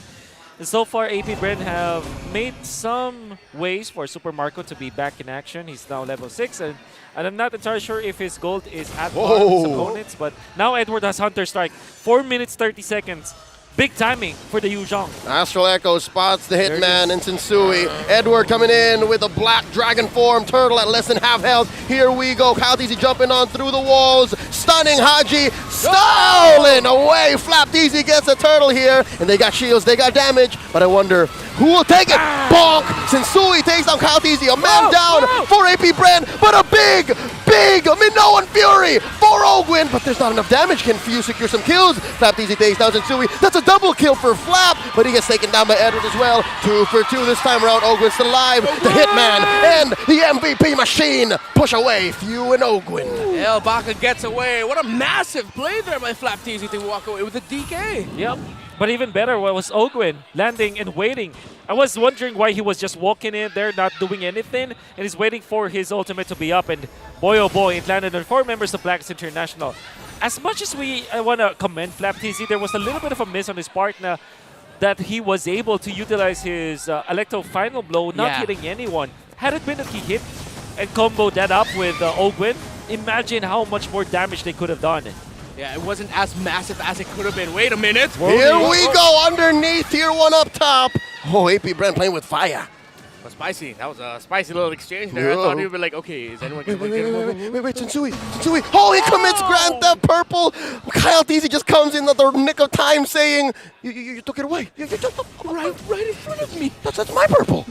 And so far, AP Bren have made some ways for Super Marco to be back in action. He's now level 6, and I'm not entirely sure if his gold is at par with his opponents, but now Edward has Hunter Strike. 4 minutes, 30 seconds. Big timing for the Yuzhong. Astral Echo spots the Hitman and Sensui. Edward coming in with a black dragon form turtle at less than half health. Here we go. Kalteezy jumping on through the walls. Stunning Haji. Stolen away. Flapteezy gets a turtle here. And they got shields. They got damage. But I wonder who will take it. Bonk. Sensui takes down Kalteezy. A man down for AP Bren. But a big Minoan Fury for Ogwin. But there's not enough damage. Can Few secure some kills? Flapteezy takes down Sensui. That's a double kill for Flap, but he gets taken down by Edward as well. 2 for 2 this time around. Ogwin's still alive. The Hitman and the MVP machine push away Few and Ogwin. Baka gets away. What a massive play there by Flapteezy to walk away with a DK. Yep. But even better was Ogwin landing and waiting. I was wondering why he was just walking in there, not doing anything, and he's waiting for his ultimate to be up. And boy, oh boy, it landed on 4 members of Blacklist International. As much as I want to commend Flapteezy, there was a little bit of a miss on his part na that he was able to utilize his Electro Final Blow, not hitting anyone. Had it been that he hit and comboed that up with Ogwin, imagine how much more damage they could have done. Yeah, it wasn't as massive as it could have been. Wait a minute. Here we go underneath, tier 1 up top. Oh, AP Bren playing with fire. Well, spicy. That was a spicy little exchange there. I thought he'd be like, okay, is anyone going to get him? Wait, Sensui. Oh, he commits Grand Theft Purple. Kalteezy just comes in at the nick of time saying, you took it away. You took it right in front of me. That's my purple.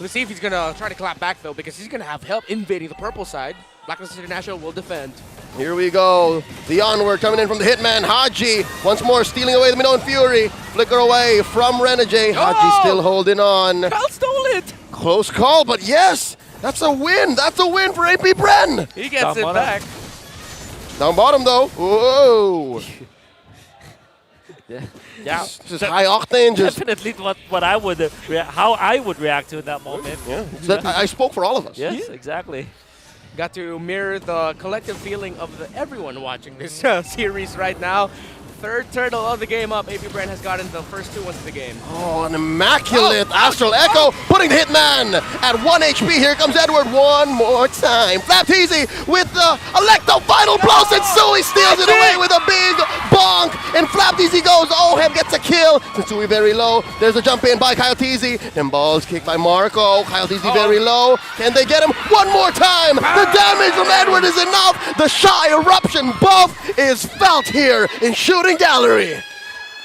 Let's see if he's going to try to clap back, though, because he's going to have help invading the purple side. Blacklist International will defend. Here we go. The onward coming in from the Hitman, Haji. Once more stealing away the Minoan Fury. Flicker away from Renegade. Haji still holding on. Cal stole it. Close call, but yes, that's a win. That's a win for AP Bren. He gets it back. Down bottom, though. Whoa. Yeah. Just high octane. Just definitely what I would how I would react to in that moment. Yeah. I spoke for all of us. Yes, exactly. Got to mirror the collective feeling of everyone watching this series right now. Third turtle of the game up. AP Bren has gotten the first 2 ones of the game. Oh, an immaculate Astral Echo putting the Hitman at 1 HP. Here comes Edward one more time. Flapteezy with the Electro Final Blow. Sensui steals it away with a big bonk. And Flapteezy goes. Oheb gets a kill. Sensui very low. There's a jump in by Kalteezy. And balls kicked by Marco. Kalteezy very low. Can they get him? One more time. The damage from Edward is enough. The Shy Eruption buff is felt here in Shooting Gallery.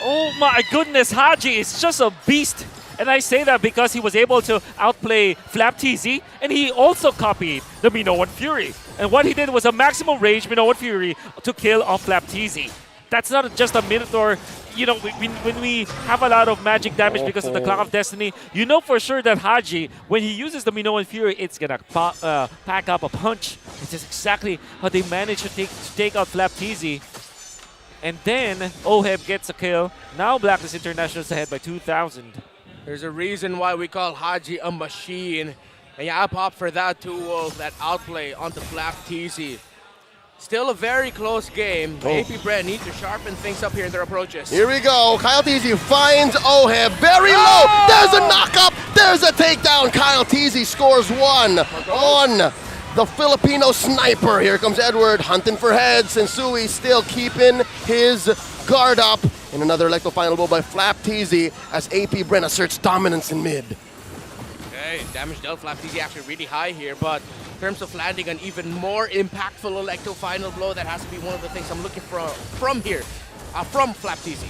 Oh my goodness, Haji is just a beast. And I say that because he was able to outplay Flapteezy, and he also copied the Minoan Fury. And what he did was a maximum range Minoan Fury to kill off Flapteezy. That's not just a Minotaur. You know, when we have a lot of magic damage because of the Clock of Destiny, you know for sure that Haji, when he uses the Minoan Fury, it's gonna pack up a punch. It's just exactly how they managed to take out Flapteezy. And then Oheb gets a kill. Now Blacklist International is ahead by 2,000. There's a reason why we call Haji a machine. And yeah, I pop for that too, that outplay onto Flapteezy. Still a very close game. AP Bren need to sharpen things up here in their approaches. Here we go. Kalteezy finds Oheb very low. There's a knock-up. There's a takedown. Kalteezy scores 1 on the Filipino sniper. Here comes Edward hunting for heads. Sensui still keeping his guard up. And another Electro Final Blow by Flapteezy as AP Bren asserts dominance in mid. Okay, damage dealt Flapteezy actually really high here, but in terms of landing an even more impactful Electro Final Blow, that has to be one of the things I'm looking for from here, from Flapteezy.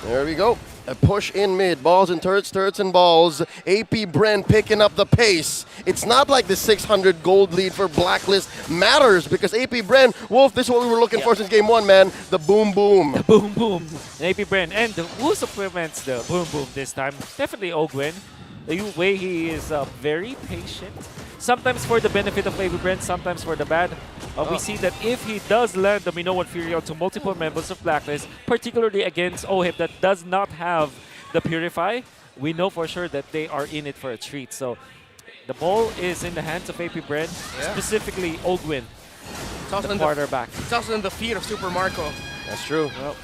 There we go. A push in mid. Balls and turrets, turrets and balls. AP Bren picking up the pace. It's not like the 600 gold lead for Blacklist matters because AP Bren, Wolf, this is what we were looking for since game 1, man. The boom boom. The boom boom. And AP Bren. And who supplements the boom boom this time? Definitely Ogwin. The way he is very patient. Sometimes for the benefit of AP Bren, sometimes for the bad. We see that if he does land the Minoan Fury onto multiple members of Blacklist, particularly against Oheb that does not have the Purify, we know for sure that they are in it for a treat. So the ball is in the hands of AP Bren, specifically Ogwin, the quarterback. It's also in the feet of Super Marco. That's true. Well,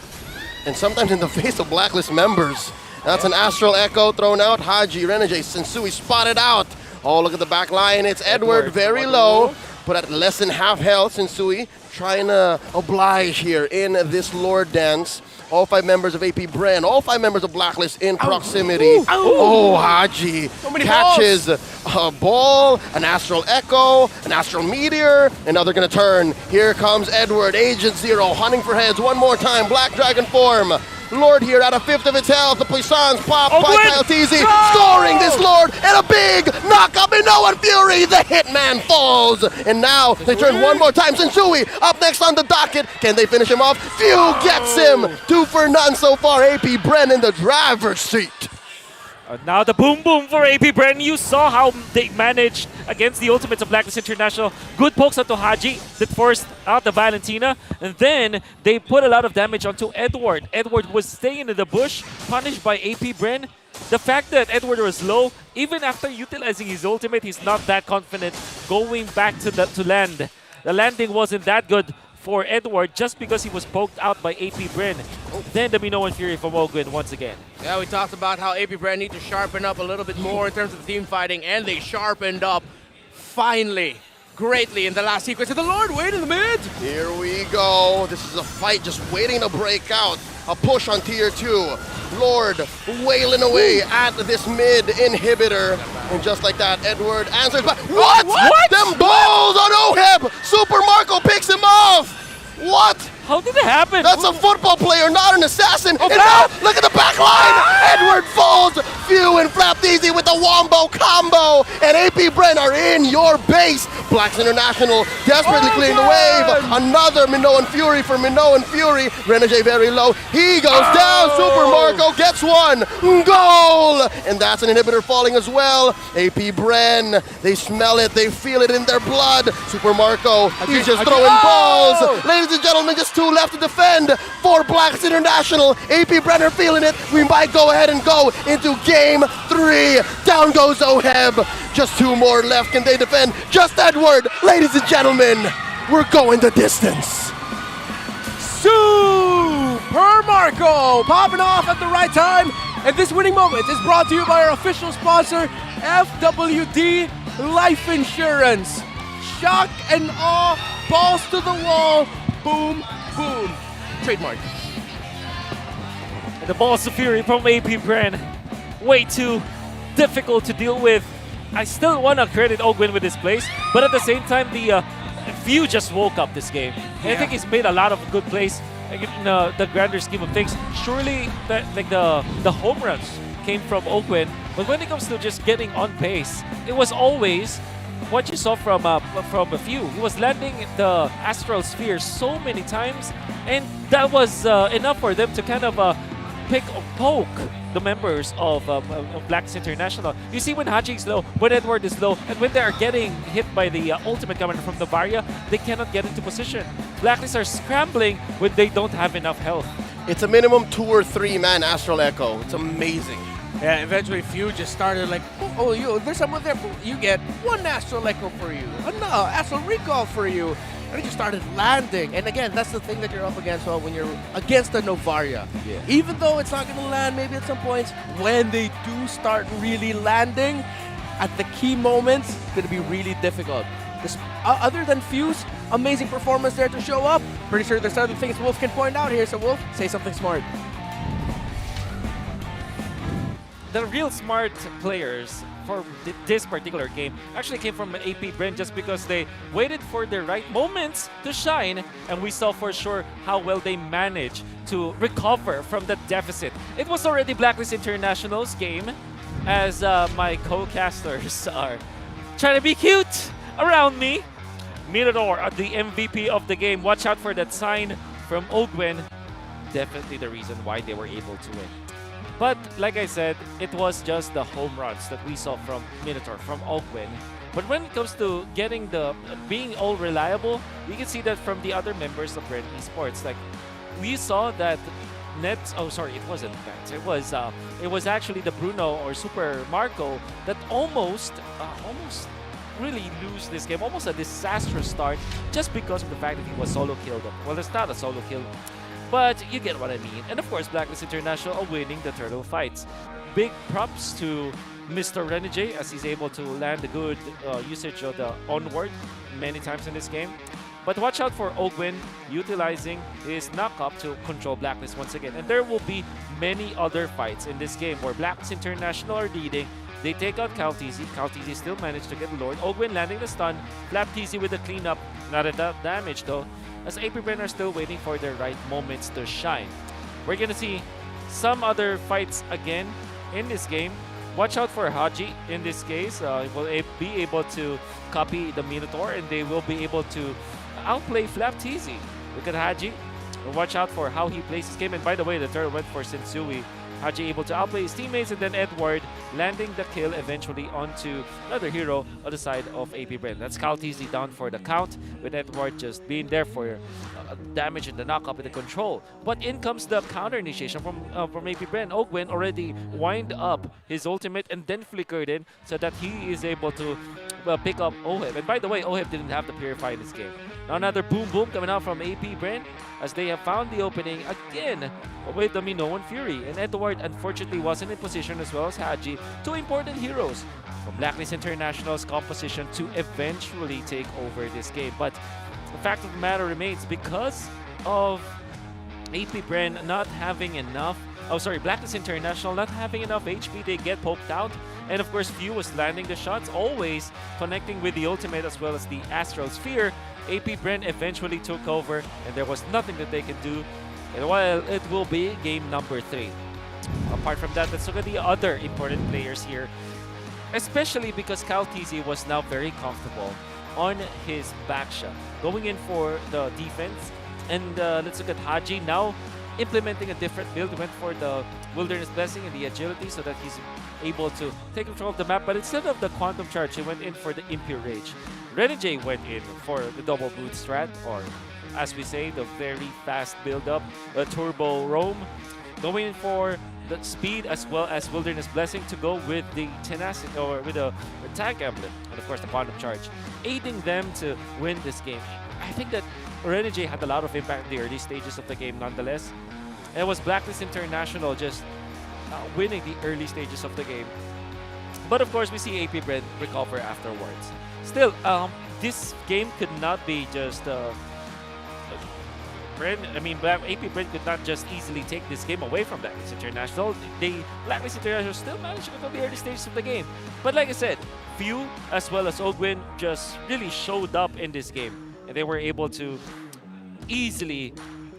and sometimes in the face of Blacklist members. That's an Astral Echo thrown out. Haji, Renegade, Sensui spotted out. Oh, look at the back line. It's Edward very low. But at less than half health, Sensui trying to oblige here in this Lord dance. All 5 members of AP Bren, all 5 members of Blacklist in proximity. Oh, Haji catches a ball, an Astral Echo, an Astral Meteor, and now they're going to turn. Here comes Edward, Agent Zero, hunting for heads one more time. Black Dragon form. Lord here at a 5th of its health. The Puissance pop by Kyle Teasy, scoring this Lord, and a big knockup in No One Fury. The Hitman falls, and now they turn one more time. Sensui up next on the docket. Can they finish him off? Few gets him. 2 for none so far. AP Bren in the driver's seat. Now the boom boom for AP Bren. You saw how they managed against the Ultimates of Blacklist International. Good pokes onto Haji that forced out the Valentina. And then they put a lot of damage onto Edward. Edward was staying in the bush, punished by AP Bren. The fact that Edward was low, even after utilizing his ultimate, he's not that confident going back to land. The landing wasn't that good for Edward just because he was poked out by AP Bren. Then the Minoan Fury from Ogwin once again. Yeah, we talked about how AP Bren need to sharpen up a little bit more in terms of the team fighting, and they sharpened up finally, greatly in the last sequence. And the Lord, wait in the mid! Here we go. This is a fight just waiting to break out. A push on tier 2. Lord wailing away at this mid inhibitor. And just like that, Edward answers back. What? Them balls on Oheb! Super Marco picks him off! What? How did it happen? That's a football player, not an assassin. And now, look at the back line! Edward falls! Few and Flap Easy with a wombo combo! And AP Bren are in your base! Blacks International desperately clearing the wave! Another Minoan Fury for Minoan Fury. Renegade very low. He goes down! Super Marco gets one! Goal! And that's an inhibitor falling as well. AP Bren, they smell it, they feel it in their blood. Super Marco, he's just throwing balls! Ladies and gentlemen, just 2 left to defend for Blacks International. AP Brenner feeling it. We might go ahead and go into game 3. Down goes Oheb. Just 2 more left. Can they defend? Just Edward. Ladies and gentlemen, we're going the distance. Super Marco popping off at the right time. And this winning moment is brought to you by our official sponsor, FWD Life Insurance. Shock and awe, balls to the wall, boom, boom. Trademark. The balls of fury from AP Bren. Way too difficult to deal with. I still want to credit Ogwin with his plays, but at the same time, the Few just woke up this game. And I think he's made a lot of good plays in the grander scheme of things. Surely, the home runs came from Ogwin, but when it comes to just getting on pace, it was always what you saw from a Few. He was landing the Astral Sphere so many times, and that was enough for them to kind of poke the members of Blacks International. You see when Haji is low, when Edward is low, and when they are getting hit by the ultimate coming from the Varia, they cannot get into position. Blacklist are scrambling when they don't have enough health. It's a minimum 2 or 3 man Astral Echo. It's amazing. Yeah, eventually Few just started like, there's someone there. You get 1 Astral Echo for you, another Astral Recall for you. And it just started landing. And again, that's the thing that you're up against when you're against a Novaria. Yeah. Even though it's not going to land maybe at some points, when they do start really landing, at the key moments, it's going to be really difficult. Other than Few's amazing performance there to show up, pretty sure there's other things Wolf can point out here. So Wolf, say something smart. The real smart players for this particular game actually came from AP Bren just because they waited for the right moments to shine, and we saw for sure how well they managed to recover from the deficit. It was already Blacklist International's game, as my co-casters are trying to be cute around me. Mirador, the MVP of the game. Watch out for that sign from Ogwin. Definitely the reason why they were able to win. But like I said, it was just the home runs that we saw from Minotaur, from Ogwin. But when it comes to getting being all reliable, we can see that from the other members of Bren Esports. Like, we saw that Nets, it wasn't Nets. It was actually the Bruno or Super Marco that almost really lose this game. Almost a disastrous start just because of the fact that he was solo killed. Well, it's not a solo kill. But you get what I mean. And of course, Blacklist International are winning the turtle fights. Big props to Mr. Renegade as he's able to land a good usage of the onward many times in this game. But watch out for Ogwin utilizing his knock-up to control Blacklist once again. And there will be many other fights in this game where Blacklist International are leading. They take out Calteezy. Calteezy still managed to get the Lord. Ogwin landing the stun. Flapteezy with the cleanup. Not enough damage though, as APBR are still waiting for their right moments to shine. We're gonna see some other fights again in this game. Watch out for Haji in this case. Will be able to copy the Minotaur and they will be able to outplay Flapteezy. Look at Haji. Watch out for how he plays this game. And by the way, the turtle went for Sensui. Haji able to outplay his teammates, and then Edward landing the kill eventually onto another hero on the side of APBR. That's Calteezy down for the count, with Edward just being there for damage and the knock-up and the control. But in comes the counter initiation from APBR. Ogwin already wind up his ultimate and then flickered in so that he is able to pick up Oheb. And by the way, Oheb didn't have the Purify in this game. Now another boom boom coming out from APBR as they have found the opening again with the Minoan Fury. And Edward unfortunately wasn't in position as well as Haji, two important heroes from Blacklist International's composition to eventually take over this game. But the fact of the matter remains, because of APBR not having enough, Blacklist International not having enough HP, they get poked out. And of course, Few was landing the shots, always connecting with the ultimate as well as the Astral Sphere. APBR eventually took over, and there was nothing that they could do. And while it will be game number 3. Apart from that, let's look at the other important players here, especially because Calteezy was now very comfortable on his back shot, going in for the defense. And let's look at Haji now implementing a different build. He went for the Wilderness Blessing and the agility so that he's able to take control of the map. But instead of the Quantum Charge, he went in for the Impure Rage. Renegade went in for the double boot strat, or as we say, the very fast build-up, the Turbo Roam, going in for the speed as well as Wilderness Blessing to go with the Tenacity, or with the Tag Emblem, and of course the Quantum Charge, aiding them to win this game. I think that Renegade had a lot of impact in the early stages of the game nonetheless. And it was Blacklist International just winning the early stages of the game. But of course, we see APBR recover afterwards. Still, this game could not be just APBR could not just easily take this game away from Blacklist International. Blacklist International still managed to control the early stages of the game. But like I said, Few as well as Ogwin just really showed up in this game. And they were able to easily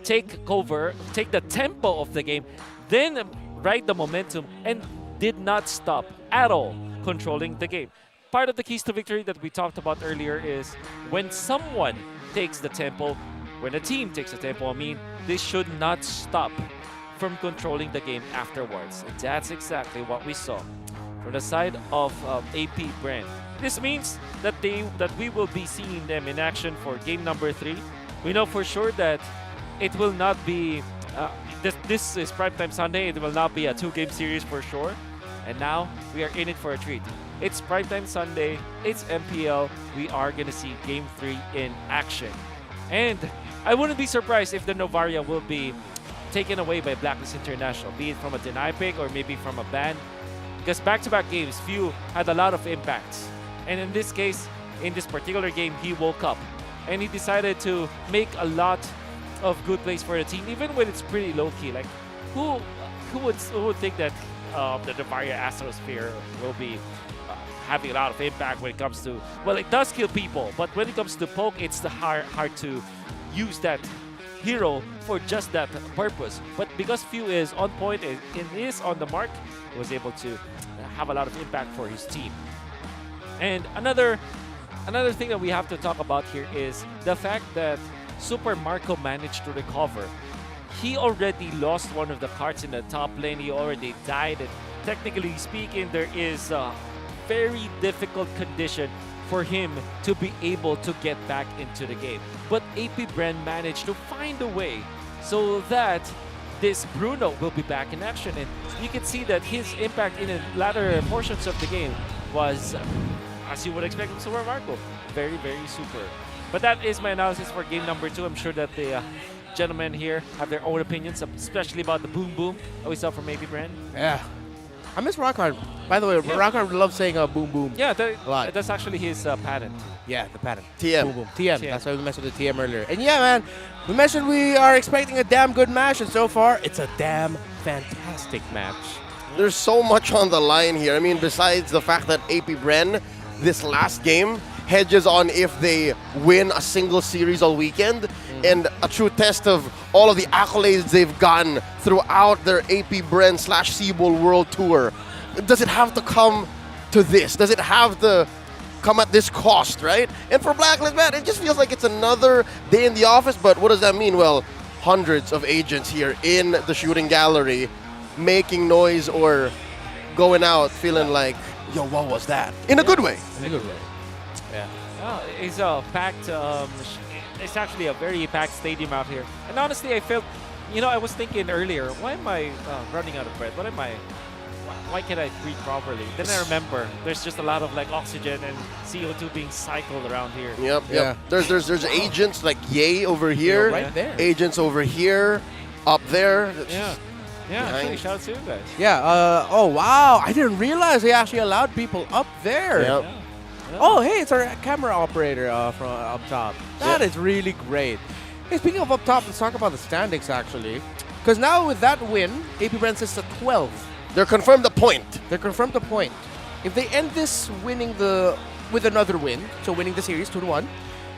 take the tempo of the game, then ride the momentum, and did not stop at all controlling the game. Part of the keys to victory that we talked about earlier is when someone takes the tempo, when a team takes the tempo, they should not stop from controlling the game afterwards. And that's exactly what we saw from the side of APBR. This means that we will be seeing them in action for game number 3. We know for sure that it will not be, this is Primetime Sunday, it will not be a 2-game series for sure. And now we are in it for a treat. It's Primetime Sunday, it's MPL, we are gonna see game 3 in action. And I wouldn't be surprised if the Novaria will be taken away by Blacklist International, be it from a deny pick or maybe from a ban. Because back-to-back games, Few had a lot of impacts. And in this case, in this particular game, he woke up. And he decided to make a lot of good plays for the team, even when it's pretty low-key. Like, who would think that the Novaria Astrosphere will be having a lot of impact when it comes to... Well, it does kill people, but when it comes to poke, it's hard to use that hero for just that purpose. But because Few is on point and is on the mark, he was able to have a lot of impact for his team. And another thing that we have to talk about here is the fact that Super Marco managed to recover. He already lost one of the cards in the top lane. He already died. And technically speaking, there is a very difficult condition for him to be able to get back into the game. But APBR managed to find a way so that this Bruno will be back in action. And you can see that his impact in the latter portions of the game was, as you would expect from Super Marco, very, very super. But that is my analysis for game number 2. I'm sure that the gentlemen here have their own opinions, especially about the boom boom that we saw from AP Brand. Yeah. I miss Rockhard. By the way, Rockhard loves saying boom boom. Yeah, a lot. that's actually his patent. Yeah, the patent. TM. Boom boom. TM. That's why we mentioned the TM earlier. And yeah, man, we mentioned we are expecting a damn good match, and so far, it's a damn fantastic match. There's so much on the line here. I mean, besides the fact that AP Bren, this last game, hedges on if they win a single series all weekend, and a true test of all of the accolades they've gotten throughout their AP Bren / Seabowl World Tour. Does it have to come to this? Does it have to come at this cost, right? And for Blacklist, man, it just feels like it's another day in the office, but what does that mean? Well, hundreds of agents here in the shooting gallery making noise or going out feeling like, yo, what was that? In a good way. In a good way. Yeah. It's a packed. It's actually a very packed stadium out here. And honestly, I felt, I was thinking earlier, why am I running out of breath? Why can't I breathe properly? Then I remember there's just a lot of like oxygen and CO2 being cycled around here. Yep. There's agents like Yay over here, right there. Agents over here, up there. Yeah, actually, shout out to you guys. Yeah. Oh, wow. I didn't realize they actually allowed people up there. Yep. Yeah. Oh, hey, it's our camera operator from up top. That is really great. Hey, speaking of up top, let's talk about the standings, actually. Because now with that win, AP Brand sits at 12. They're confirmed the point. If they end this with another win, so winning the series 2-1,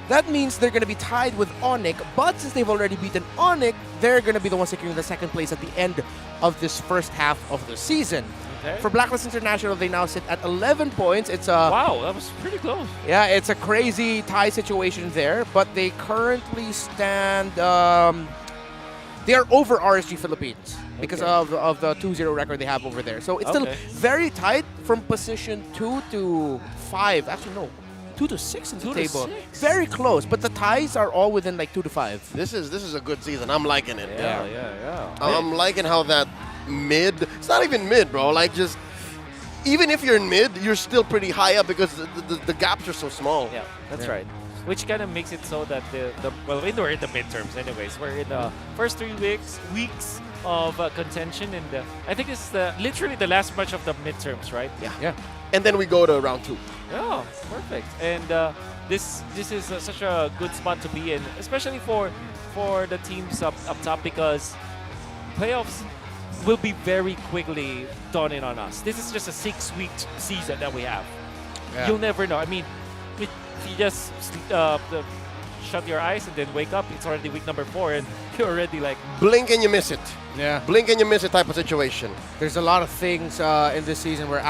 that means they're going to be tied with ONIC, but since they've already beaten ONIC, they're going to be the ones securing the second place at the end of this first half of the season. Okay. For Blacklist International, they now sit at 11 points. It's a Wow, that was pretty close. Yeah, it's a crazy tie situation there, but they currently stand. They are over RSG Philippines because of the 2-0 record they have over there. So it's still very tight from position 2 to 5. Actually, no. 2 to 6 in the table. Very close, but the ties are all within like 2 to 5. This is a good season. I'm liking it. Yeah. I'm liking how that mid. It's not even mid, bro. Like just even if you're in mid, you're still pretty high up because the gaps are so small. Yeah, that's right. Which kind of makes it so that we're in the midterms anyways. We're in the first 3 weeks of contention, and I think it's literally the last match of the midterms, right? Yeah. And then we go to round 2. Yeah, perfect. And this is such a good spot to be in, especially for the teams up top, because playoffs will be very quickly dawning on us. This is just a 6-week season that we have. Yeah. You'll never know. I mean, if you just shut your eyes and then wake up, it's already week number 4, and you're already like... Blink and you miss it. Yeah. Blink and you miss it type of situation. There's a lot of things in this season where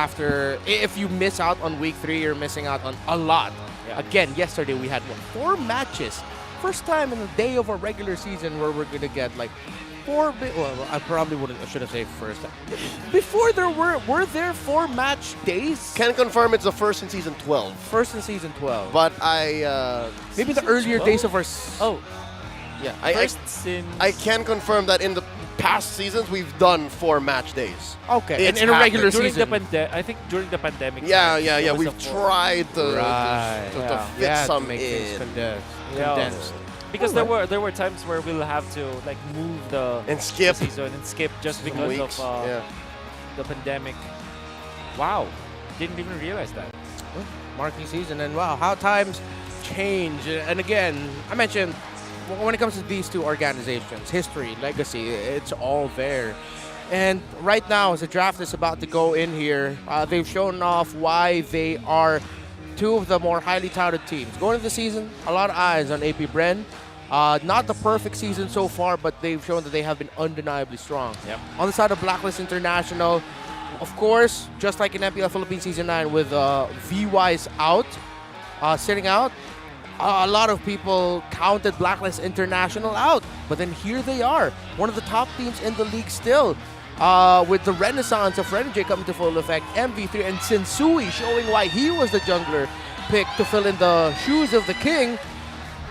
if you miss out on week 3, you're missing out on a lot. Yeah. Again, yesterday we had 4 matches. First time in a day of a regular season where we're going to get like 4... Well, I should have said first. Before were there 4 match days? Can confirm it's the first in season 12. First in season 12. But maybe the earlier days of our... Yeah, I can confirm that in the past seasons we've done 4 match days. Okay, it's in a regular during season. I think during the pandemic. Yeah. We've tried to fit some make in. things condensed. Because there were times where we'll have to like move the skip the season and skip just because of the pandemic. Wow, didn't even realize that. Marquee season, and wow, how times change. And again, I mentioned when it comes to these 2 organizations, history, legacy, it's all there. And right now, as the draft is about to go in here, they've shown off why they are 2 of the more highly touted teams. Going into the season, a lot of eyes on AP Bren. Not the perfect season so far, but they've shown that they have been undeniably strong. Yep. On the side of Blacklist International, of course, just like in Mpl Philippines Season 9 with VYs out, sitting out, a lot of people counted Blacklist International out. But then here they are, one of the top teams in the league still. With the renaissance of Renegade coming to full effect, MV3 and Sensui showing why he was the jungler pick to fill in the shoes of the king.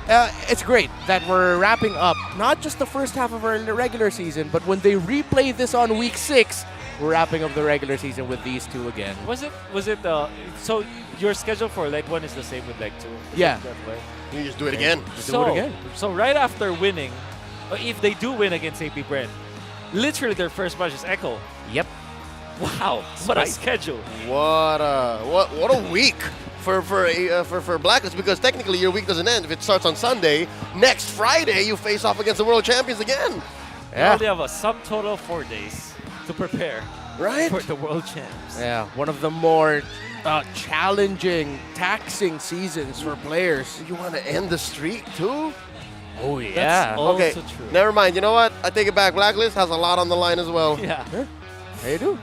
It's great that we're wrapping up not just the first half of our regular season, but when they replay this on week 6, we're wrapping up the regular season with these 2 again. Was it so your schedule for leg 1 is the same with leg 2? Yeah. You just do it again. Do it again. So right after winning, if they do win against AP Brent, literally their first match is Echo. Yep. Wow, what a Spice. schedule. What a week for Blacklist, because technically your week doesn't end if it starts on Sunday. Next Friday you face off against the world champions again. They only have a sum total of 4 days to prepare for the world champs. Yeah, one of the more challenging, taxing seasons for players. You want to end the streak too? Oh yeah. That's also Okay, true. never mind. You know what? I take it back. Blacklist has a lot on the line as well. Yeah. They do.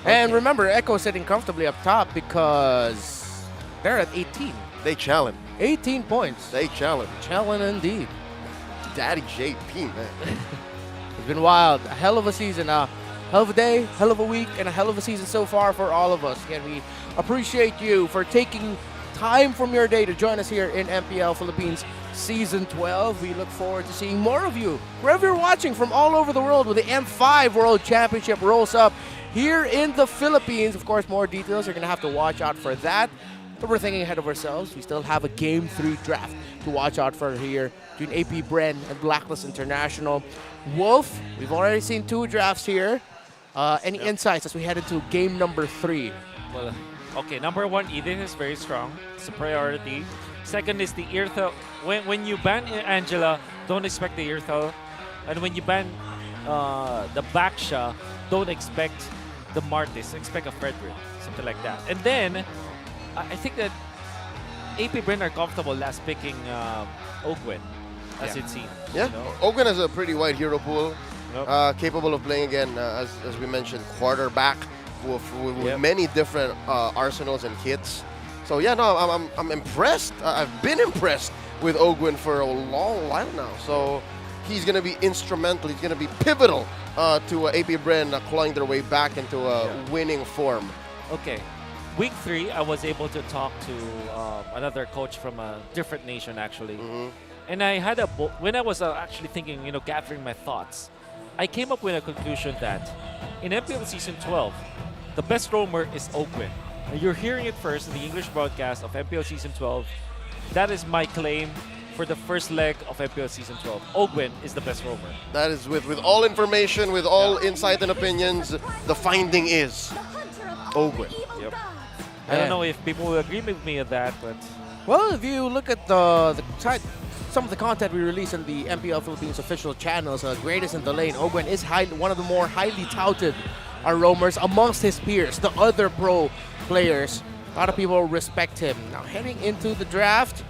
And remember, Echo sitting comfortably up top because they're at 18. They challenge. 18 points. They challenge. Challenge indeed. Daddy JP, man. It's been wild. A hell of a season. Hell of a day, hell of a week, and a hell of a season so far for all of us. And we appreciate you for taking time from your day to join us here in MPL Philippines Season 12. We look forward to seeing more of you wherever you're watching from all over the world with the M5 World Championship rolls up here in the Philippines. Of course, more details. You're going to have to watch out for that. But we're thinking ahead of ourselves. We still have a Game 3 draft to watch out for here between AP Bren and Blacklist International. Wolf, we've already seen 2 drafts here. Any insights as we head into game number 3? Well, okay, number 1, Eden is very strong. It's a priority. Second is the Earthel. When you ban Angela, don't expect the Earthel. And when you ban the Baksha, don't expect the Martis. Expect a Frederick, something like that. And then, I think that AP Bren are comfortable last picking Ogwen, as it seems. Yeah, You know? Ogwen has a pretty wide hero pool. Yep. Capable of playing again, as we mentioned, quarterback with Yep. many different arsenals and kits. So yeah, no, I'm impressed. I've been impressed with Ogwen for a long while now. So he's going to be instrumental. He's going to be pivotal to AP Bren clawing their way back into a winning form. Okay. Week 3, I was able to talk to another coach from a different nation, actually. And I had when I was actually thinking, gathering my thoughts, I came up with a conclusion that in MPL Season 12, the best roamer is Ogwen. You're hearing it first in the English broadcast of MPL Season 12. That is my claim for the first leg of MPL Season 12. Ogwen is the best roamer. That is with all information, with all insight and opinions, the finding is Ogwen. Yep. I don't know if people will agree with me on that, but... Well, if you look at some of the content we release on the MPL Philippines official channels, Greatest in the Lane, Ogwen is one of the more highly touted roamers amongst his peers, the other pro players. A lot of people respect him. Now, heading into the draft,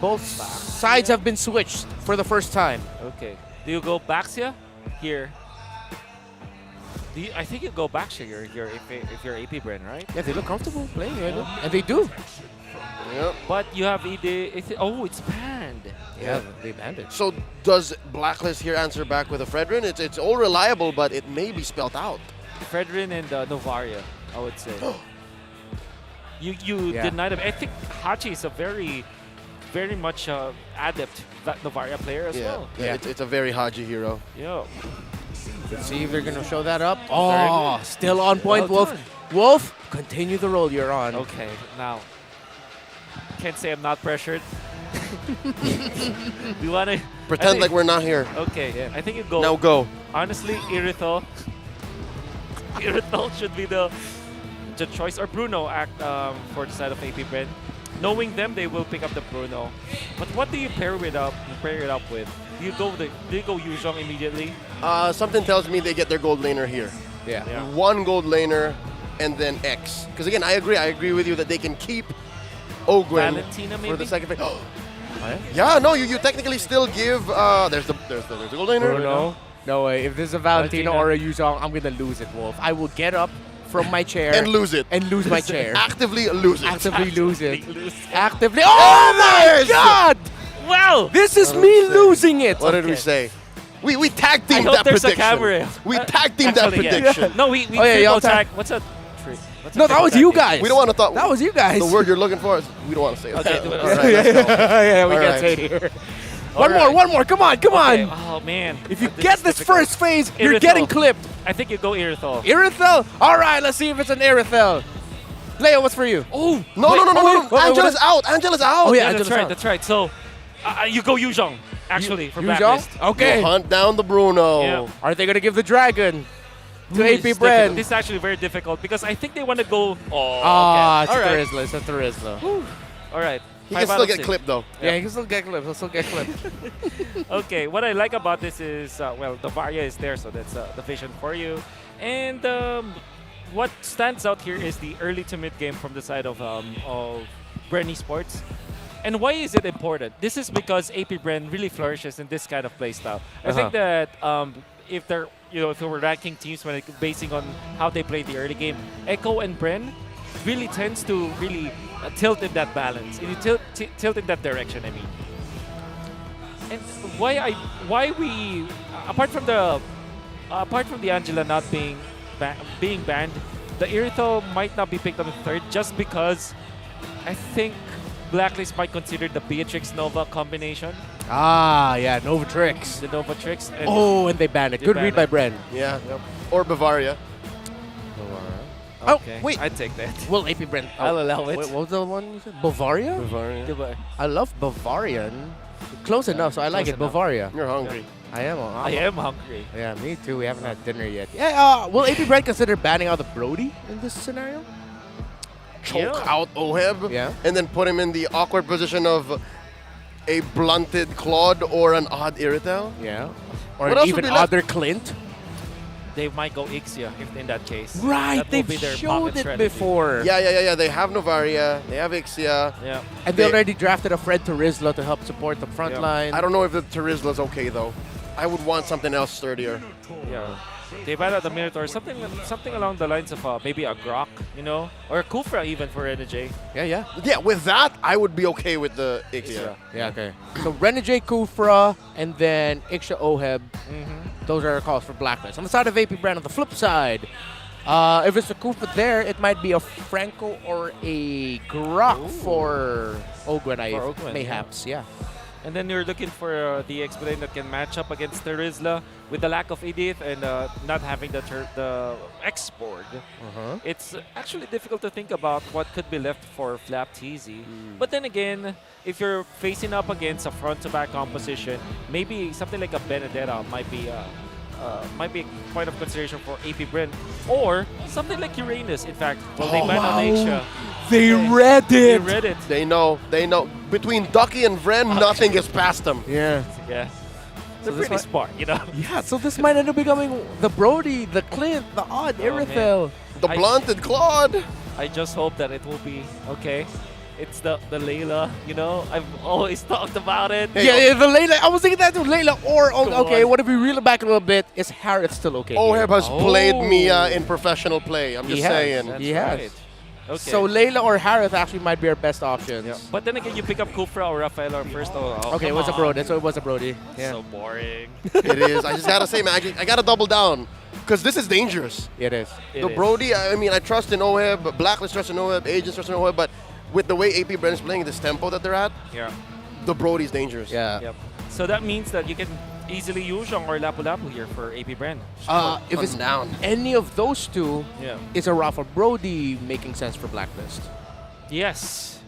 both sides have been switched for the first time. Okay. Do you go Baxia here? I think you go Baxia here if you're AP Bren, right? Yeah, they look comfortable playing it, and they do. Yep. But you have oh, it's banned. Yeah, they banned it. So does Blacklist here answer back with a Fredrin? It's all reliable, but it may be spelled out. Fredrin and Novaria, I would say. You denied him. I think Hachi is a very much adept Novaria player as well. Yeah, it's a very Haji hero. Yeah. Let's see if they're going to show that up. Oh, still on point, Well Wolf. done. Wolf, continue the role you're on. Okay, now, can't say I'm not pressured. We want to Pretend like we're not here. Okay, I think you go. Now go. Honestly, Irithel. Irithel should be the choice, or Bruno for the side of AP Bren. Knowing them, they will pick up the Bruno. But what do you pair it up with? Do you go Yuzhong immediately? Something tells me they get their gold laner here. Yeah. One gold laner and then X. Because again, I agree with you that they can keep Ogwen Valentina, for maybe? the second phase. Yeah, no, you technically still give. There's the gold laner. Bruno. No way. If this is a Valentino or a Yuzhong, I'm going to lose it, Wolf. I will get up from my chair. And lose it. And lose my chair. Actively lose it. Actively lose it. Actively. Oh my God! Wow! This is me losing it. What did we say? We tag I teamed hope that there's prediction. a camera. We tag teamed that Actually, yeah. prediction. No, we y'all tag. What's a tree? No, that was you guys. We don't want to talk. That was you guys. The word you're looking for is we don't want to say that. Okay, do it. All right, let's go. Yeah, we All can't right. say it here. All One more. Come on. Okay. Oh man! If you This get is this difficult. first phase, you're Irithel. getting clipped. I think you go Irithel. Irithel? All right, let's see if it's an Irithel. Leo, what's for you? Oh No. wait, Angela's out. Angela's out. Oh, yeah, that's Angela's right. out. That's right. So you go Yuzhong. Actually, for Yuzhong? Blacklist. Okay. You hunt down the Bruno. Yeah. Are they going to give the dragon to Ooh, AP this is Bren? difficult. This is actually very difficult because I think they want to go. Oh, Ah, okay. it's All a right. Turizla. It's a Turizla. All right. He 5 can out still of get 6. clipped, though. Yeah, he can still get clipped. He'll still get clipped. Okay, what I like about this is, well, the Varia is there, so that's the vision for you. And what stands out here is the early to mid game from the side of Bren Sports. And why is it important? This is because AP Bren really flourishes in this kind of playstyle. I think that if they're, if we were ranking teams when basing on how they play the early game, Echo and Bren really tends to really tilt in that balance, tilt in that direction. I mean, and why we apart from the Angela not being banned, the Irithel might not be picked on the third just because I think Blacklist might consider the Beatrix Nova combination. Ah, yeah, Novatrix. The Novatrix. And And they banned it. Good read by Bren. Yeah. Or Bavaria. Okay. Oh, wait. I'd take that. Well, AP Bren. I'll allow it. Wait, what was the one you said? Bavaria? Bavaria. I love Bavarian. Close enough, so I like Close it. enough. Bavaria. You're hungry. I am. I am hungry. Yeah, me too. We haven't had dinner yet. Yeah. Will AP Bren consider banning out the Brody in this scenario? Choke out Oheb. Yeah. And then put him in the awkward position of a blunted Claude or an odd Irithel. Yeah. Or What an else even would be left? other Clint. They might go Ixia if in that case. Right, That will they've be their showed pocket it strategy. before. Yeah. They have Novaria. They have Ixia. Yeah. And they already drafted a Fred Turizla to help support the front Yeah. line. I don't know if the Turizla's okay, though. I would want something else sturdier. Yeah. They banned out the Minotaur, something along the lines of maybe a Grok, or a Kufra even for NJ. Yeah, with that, I would be okay with the Ixia. Yeah, okay. So Renegade Kufra and then Iksha Oheb. Those are our calls for Blacklist. On the side of AP Brand, on the flip side, if it's a Kufra there, it might be a Franco or a Grok for Ogwen, mayhaps. Yeah. And then you're looking for the Expedite that can match up against Terizla with the lack of Edith and not having the X-board. It's actually difficult to think about what could be left for Flap TZ. But then again, if you're facing up against a front-to-back composition, maybe something like a Benedetta might be a point of consideration for AP Bren. Or something like Uranus, in fact. Well, they banned on Asia. They read it. They read it. They know. Between Ducky and Vren, nothing gets past them. Yeah. Yeah. They're this pretty smart, Yeah, so this might end up becoming the Brody, the Clint, the odd Irithel. The blunted Claude. I just hope that it will be okay. It's the Layla, I've always talked about it. Yeah, the Layla. I was thinking that too, Layla. Or, okay, on. what if we reel it back a little bit? Is Harriet still okay? Oheb has played Oh. Mia in professional play. I'm just saying. That's He has. right. Okay. So Layla or Harriet actually might be our best options. Yeah. But then again, you pick up Kufra or Rafaela first. Okay, it was a Brody. So it was a Brody. Yeah. So boring. It is. I just gotta say, man, I gotta double down. Because this is dangerous. It is. The Brody, I mean, I trust in Oheb, Blacklist trust in Oheb, Agents trust in Oheb, but with the way AP Bren is playing, this tempo that they're at, the Brody's dangerous. Yeah. Yep. So that means that you can easily use Yuzhong or Lapu-Lapu here for AP Bren. If it's down, any of those two, Yeah. is a Rafa Brody making sense for Blacklist? Yes.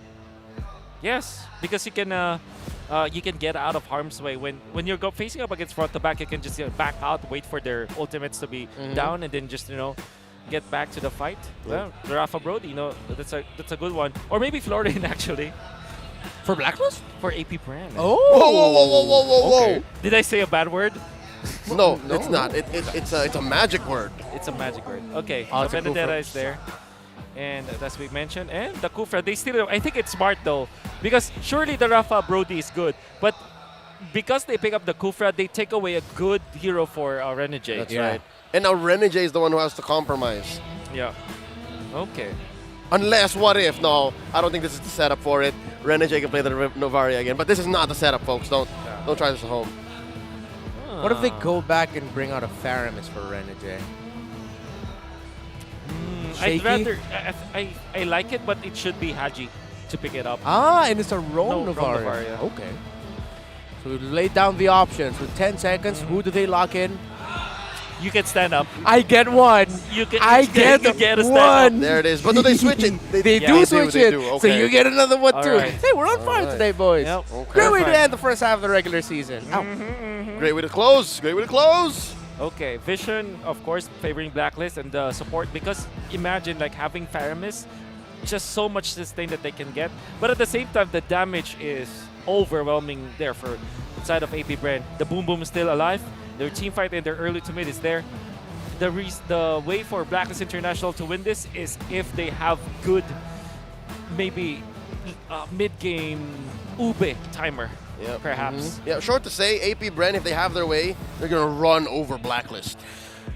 Yes, because you can get out of harm's way when you're facing up against front to back. You can just back out, wait for their ultimates to be down, and then just get back to the fight. Well, Rafa Brody, that's a good one, or maybe Florian actually. For Blacklist? For AP Bren. Oh. Whoa. Okay. Did I say a bad word? No, it's not. It's a magic word. It's a magic word. Okay, Oh, so it's a Benedetta Kufra. is there. And as we mentioned, and the Kufra, they still, I think it's smart though, because surely the Rafa Brody is good, but because they pick up the Kufra, they take away a good hero for Renegade. That's right. And now Renegade is the one who has to compromise. Yeah. Okay. Unless, what if? No, I don't think this is the setup for it. Renegade can play the Novaria again, but this is not the setup, folks. Don't try this at home. What if they go back and bring out a Faramis for Renegade? I'd rather, I like it, but it should be Haji to pick it up. And it's a Roam No, Novaria. Roam Novaria. Okay. So we laid down the options. With 10 seconds, who do they lock in? You can stand up. I get one. You can. I you get a stand one. up. There it is. But do they switch it? They do switch it. So Okay. you get another one All too. right. Hey, we're on fire today, boys. Yep. Great way Fine. to end the first half of the regular season. Ow. Great way to close. Great way to close. Okay, Vision, of course, favoring Blacklist and the support because imagine like having Faramis, just so much sustain that they can get. But at the same time, the damage is overwhelming there for side of AP Brand. The Boom Boom is still alive. Their team fight and their early to mid is there. The way for Blacklist International to win this is if they have good, maybe mid-game Ube timer, perhaps. Yeah, short to say, AP Brand, if they have their way, they're going to run over Blacklist.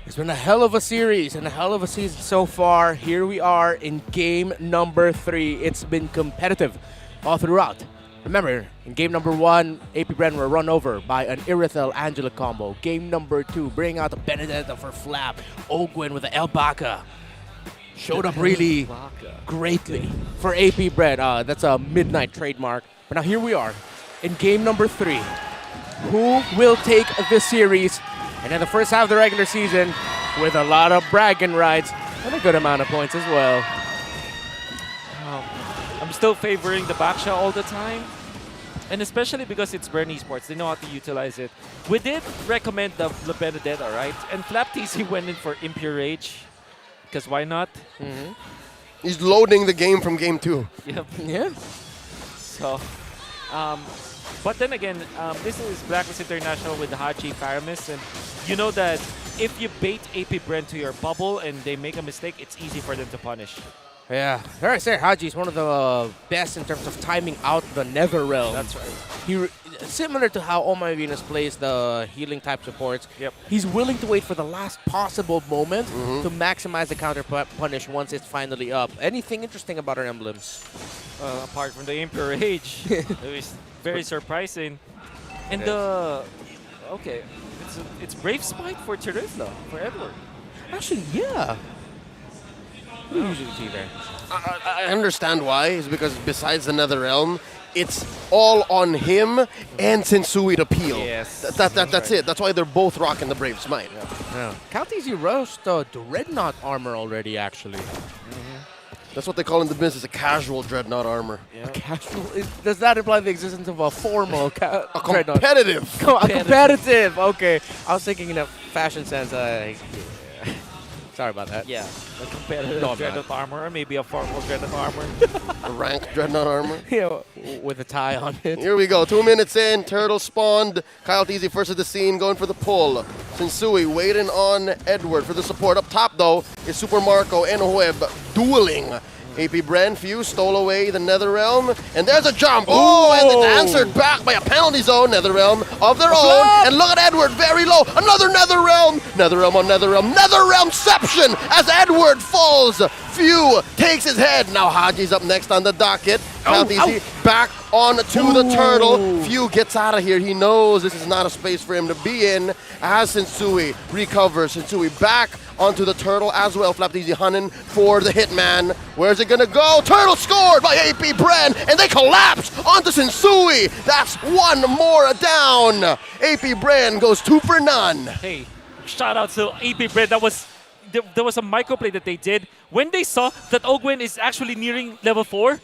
It's been a hell of a series and a hell of a season so far. Here we are in game number 3. It's been competitive all throughout. Remember, in game number 1, AP Brand were run over by an Irithel Angela combo. Game number 2, bring out the Benedetta for Flap. Ogwen with the El Baka. Showed up really greatly for AP Brand. That's a midnight trademark. But now here we are in game number 3. Who will take this series? And in the first half of the regular season, with a lot of bragging rights and a good amount of points as well. I'm still favoring the Baksha all the time. And especially because it's Burn Esports, they know how to utilize it. We did recommend the Benedetta, right? And Flap TC went in for Mpl-Ph, because why not? He's loading the game from game 2. Yep. Yeah. So, but then again, this is Blacklist International with the Haji Faramis, and you know that if you bait AP Brand to your bubble and they make a mistake, it's easy for them to punish. Yeah, I say Haji is one of the best in terms of timing out the Nether Realm. That's right. Similar to how Oh My Venus plays the healing type supports. Yep. He's willing to wait for the last possible moment to maximize the counter punish once it's finally up. Anything interesting about our emblems? Apart from the Mpl-Ph, it was very surprising. And okay, it's Brave Spite for Terizla, for Edward. Actually, yeah. What do you usually see there? I understand why. It's because besides the Nether Realm, it's all on him and Sensui to peel. Yes. That's it. That's why they're both rocking the Brave Smite. Yeah. Kaltizi roast the Dreadnought armor already, actually. That's what they call in the business a casual Dreadnought armor. A casual? Does that imply the existence of a formal competitive? Competitive. Okay. I was thinking in a fashion sense. Sorry about that. Yeah, a competitive Dreadnought armor, or maybe a formal Dreadnought armor. A rank Dreadnought armor? Yeah, with a tie on it. Here we go. 2 minutes in. Turtle spawned. Kyle Teasy first at the scene, going for the pull. Sensui waiting on Edward for the support. Up top, though, is Super Marco and Web dueling. AP Brand Few stole away the Nether Realm, and there's a jump. Oh, and it's answered back by a penalty zone Nether Realm of their own. And look at Edward, very low. Another Nether Realm. Nether Realm on Nether Realm. Nether Realmception as Edward falls. Few takes his head. Now Haji's up next on the docket. Back onto the turtle. Few gets out of here. He knows this is not a space for him to be in. As Sensui recovers. Sensui back onto the turtle as well. Flapteezy hunting for the hitman. Where's it gonna go? Turtle scored by AP Brand, and they collapse onto Sensui. That's one more down. AP Brand goes 2 for none. Hey, shout out to AP Brand. There was a microplay that they did. When they saw that Ogwen is actually nearing level 4,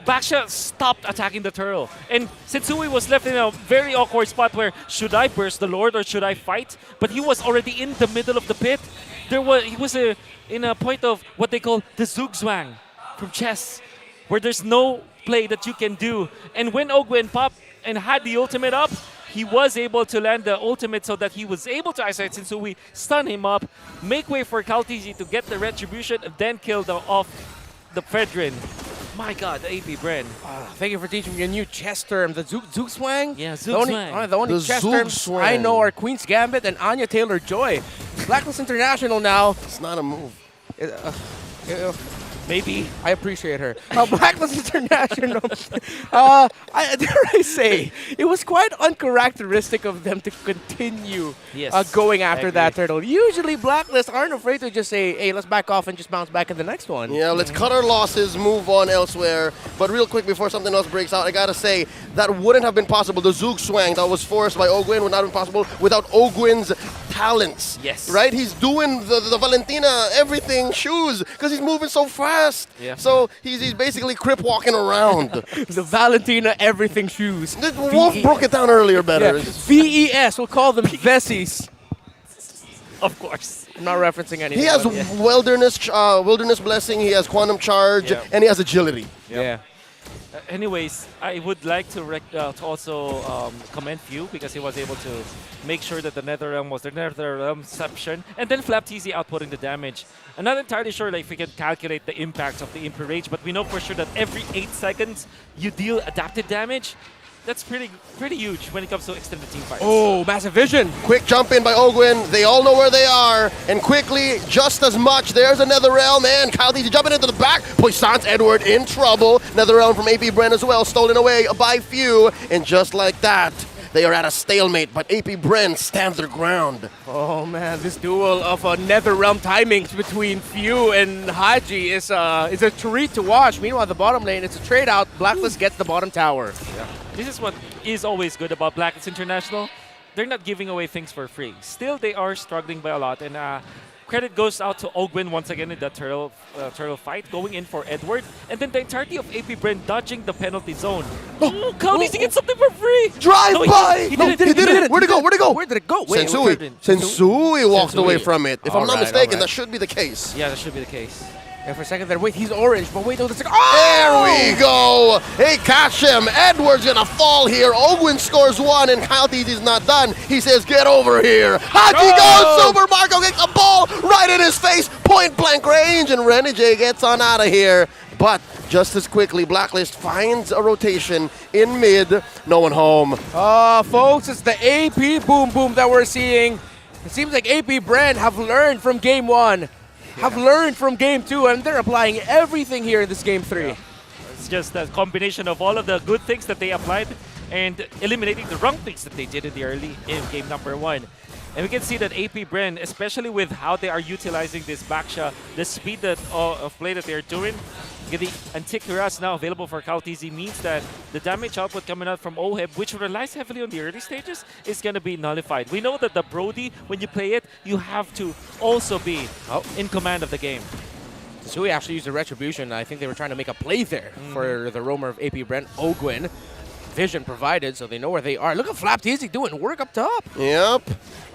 Baksha stopped attacking the turtle. And Sensui was left in a very awkward spot where, should I burst the Lord or should I fight? But he was already in the middle of the pit. He was in a point of what they call the Zugzwang from chess, where there's no play that you can do. And when Ogwen popped and had the ultimate up, he was able to land the ultimate so that he was able to isolate Sensui, stun him up, make way for Kaltizi to get the retribution, and then kill off the Fredrin. My God, the AP Brand. Thank you for teaching me a new chess term, the Zugzwang. Yeah, Zugzwang. The only chess terms I know are Queen's Gambit and Anya Taylor-Joy. Blacklist International now. It's not a move. Maybe. I appreciate her. Blacklist International. Dare I say, it was quite uncharacteristic of them to continue going after that turtle. Usually Blacklist aren't afraid to just say, hey, let's back off and just bounce back in the next one. Yeah, let's cut our losses, move on elsewhere. But real quick, before something else breaks out, I gotta say, that wouldn't have been possible. The Zug Swang that was forced by Ogwen would not have been possible without Ogwen's talents. Yes. Right? He's doing the Valentina everything shoes because he's moving so fast. Yeah. So he's basically crip walking around. The Valentina everything shoes. Wolf broke it down earlier better. Yeah. VES, we'll call them Vessies. Of course. I'm not referencing anything. He has wilderness blessing, he has quantum charge, and he has agility. Yeah. Anyways, I would like to, to also commend Few because he was able to make sure that the Netherrealm was the Netherrealmception, and then FlapTZ outputting the damage. I'm not entirely sure if we can calculate the impact of the Mpl-Ph, but we know for sure that every 8 seconds you deal adaptive damage. That's pretty huge when it comes to extended team fights. Oh, massive vision. Quick jump in by Ogwin. They all know where they are. And quickly, just as much, there's a Netherrealm. And KyleTzy jumping into the back. Puissance Edward in trouble. Netherrealm from AP Bren as well, stolen away by Few. And just like that, they are at a stalemate, but AP Bren stands their ground. Oh man, this duel of Netherrealm timings between Few and Haji is a treat to watch. Meanwhile, the bottom lane, it's a trade out. Blacklist gets the bottom tower. Yeah. This is what is always good about Blacklist International. They're not giving away things for free. Still, they are struggling by a lot. And credit goes out to Ogwin once again in the turtle fight, going in for Edward. And then the entirety of AP Bren dodging the penalty zone. Oh, KyleTzy gets something for free! Drive by! He did it! Where'd it go? Where did it go? Wait, Sensui walked away from it. If I'm not mistaken, alright. that should be the case. Yeah, that should be the case. And for a second there, wait, he's orange, but wait, no, that's like, There we go! Hey, catch him! Edward's gonna fall here. Ogwin scores 1, and KyleTzy's not done. He says, get over here. Haji goes! Super Marco gets a ball right in his face, point blank range, and Renegade gets on out of here. But just as quickly, Blacklist finds a rotation in mid. No one home. Folks, it's the AP boom boom that we're seeing. It seems like AP Bren have learned from game 1. Have learned from game 2, and they're applying everything here in this game 3. Yeah. It's just a combination of all of the good things that they applied and eliminating the wrong things that they did in game number 1. And we can see that AP Bren, especially with how they are utilizing this backsha, the speed of play that they're doing, the Antikyras now available for KyleTzy means that the damage output coming out from OHEB, which relies heavily on the early stages, is going to be nullified. We know that the Brody, when you play it, you have to also be in command of the game. Sui actually used a retribution. I think they were trying to make a play there for the roamer of AP Bren, Ogwin. Vision provided, so they know where they are. Look at FlapTZ doing work up top. Yep.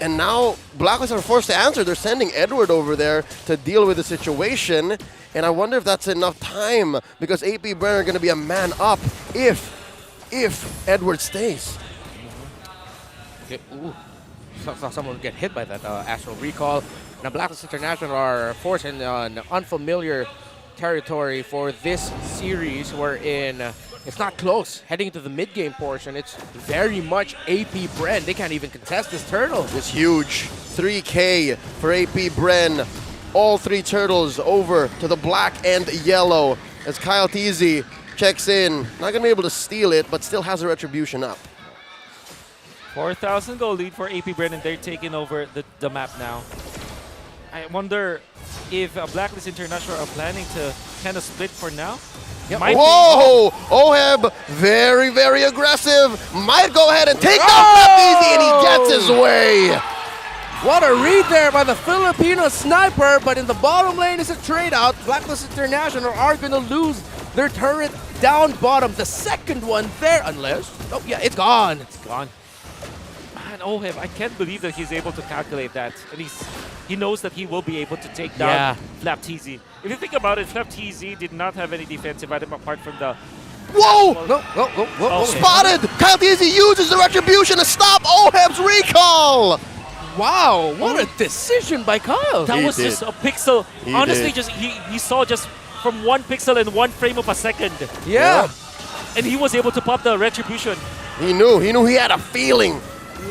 And now Blacklist are forced to answer. They're sending Edward over there to deal with the situation. And I wonder if that's enough time, because AP Bren are going to be a man up if Edward stays. Okay. Ooh. Saw someone get hit by that Astral Recall. Now Blacklist International are forced in an unfamiliar territory for this series, wherein it's not close. Heading into the mid-game portion, it's very much AP Bren. They can't even contest this turtle. It's huge. 3K for AP Bren. All 3 turtles over to the black and yellow as KyleTzy checks in. Not going to be able to steal it, but still has a retribution up. 4,000 gold lead for AP Bren, and they're taking over the map now. I wonder if Blacklist International are planning to kind of split for now. Whoa! OHEB, very, very aggressive. Might go ahead and take down FlapTZ, and he gets his way. What a read there by the Filipino sniper, but in the bottom lane is a trade out. Blacklist International are going to lose their turret down bottom. The second one there, unless, oh yeah, it's gone. It's gone. Man, OHEB, I can't believe that he's able to calculate that. And he knows that he will be able to take down FlapTZ. If you think about it, FlapTZ did not have any defensive item apart from the... Whoa! No. Spotted! KyleTzy uses the retribution to stop OHEB's recall! Wow, what a decision by Kyle. That was just a pixel. Honestly, he saw just from 1 pixel in 1 frame of a second. Yeah. And he was able to pop the retribution. He knew he had a feeling.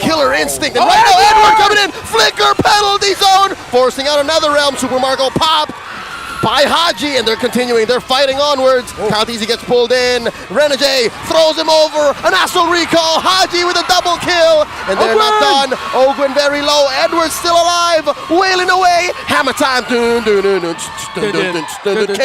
Killer instinct. And right now, Edward coming in. Flicker penalty zone. Forcing out another realm. Super Marco pop by Haji, and they're continuing. They're fighting onwards. KyleTzy gets pulled in. Renegade throws him over. An Astral Recall. Haji with a double kill. And they're not done. Ogwin very low. Edward's still alive. Wailing away. Hammer time. Can't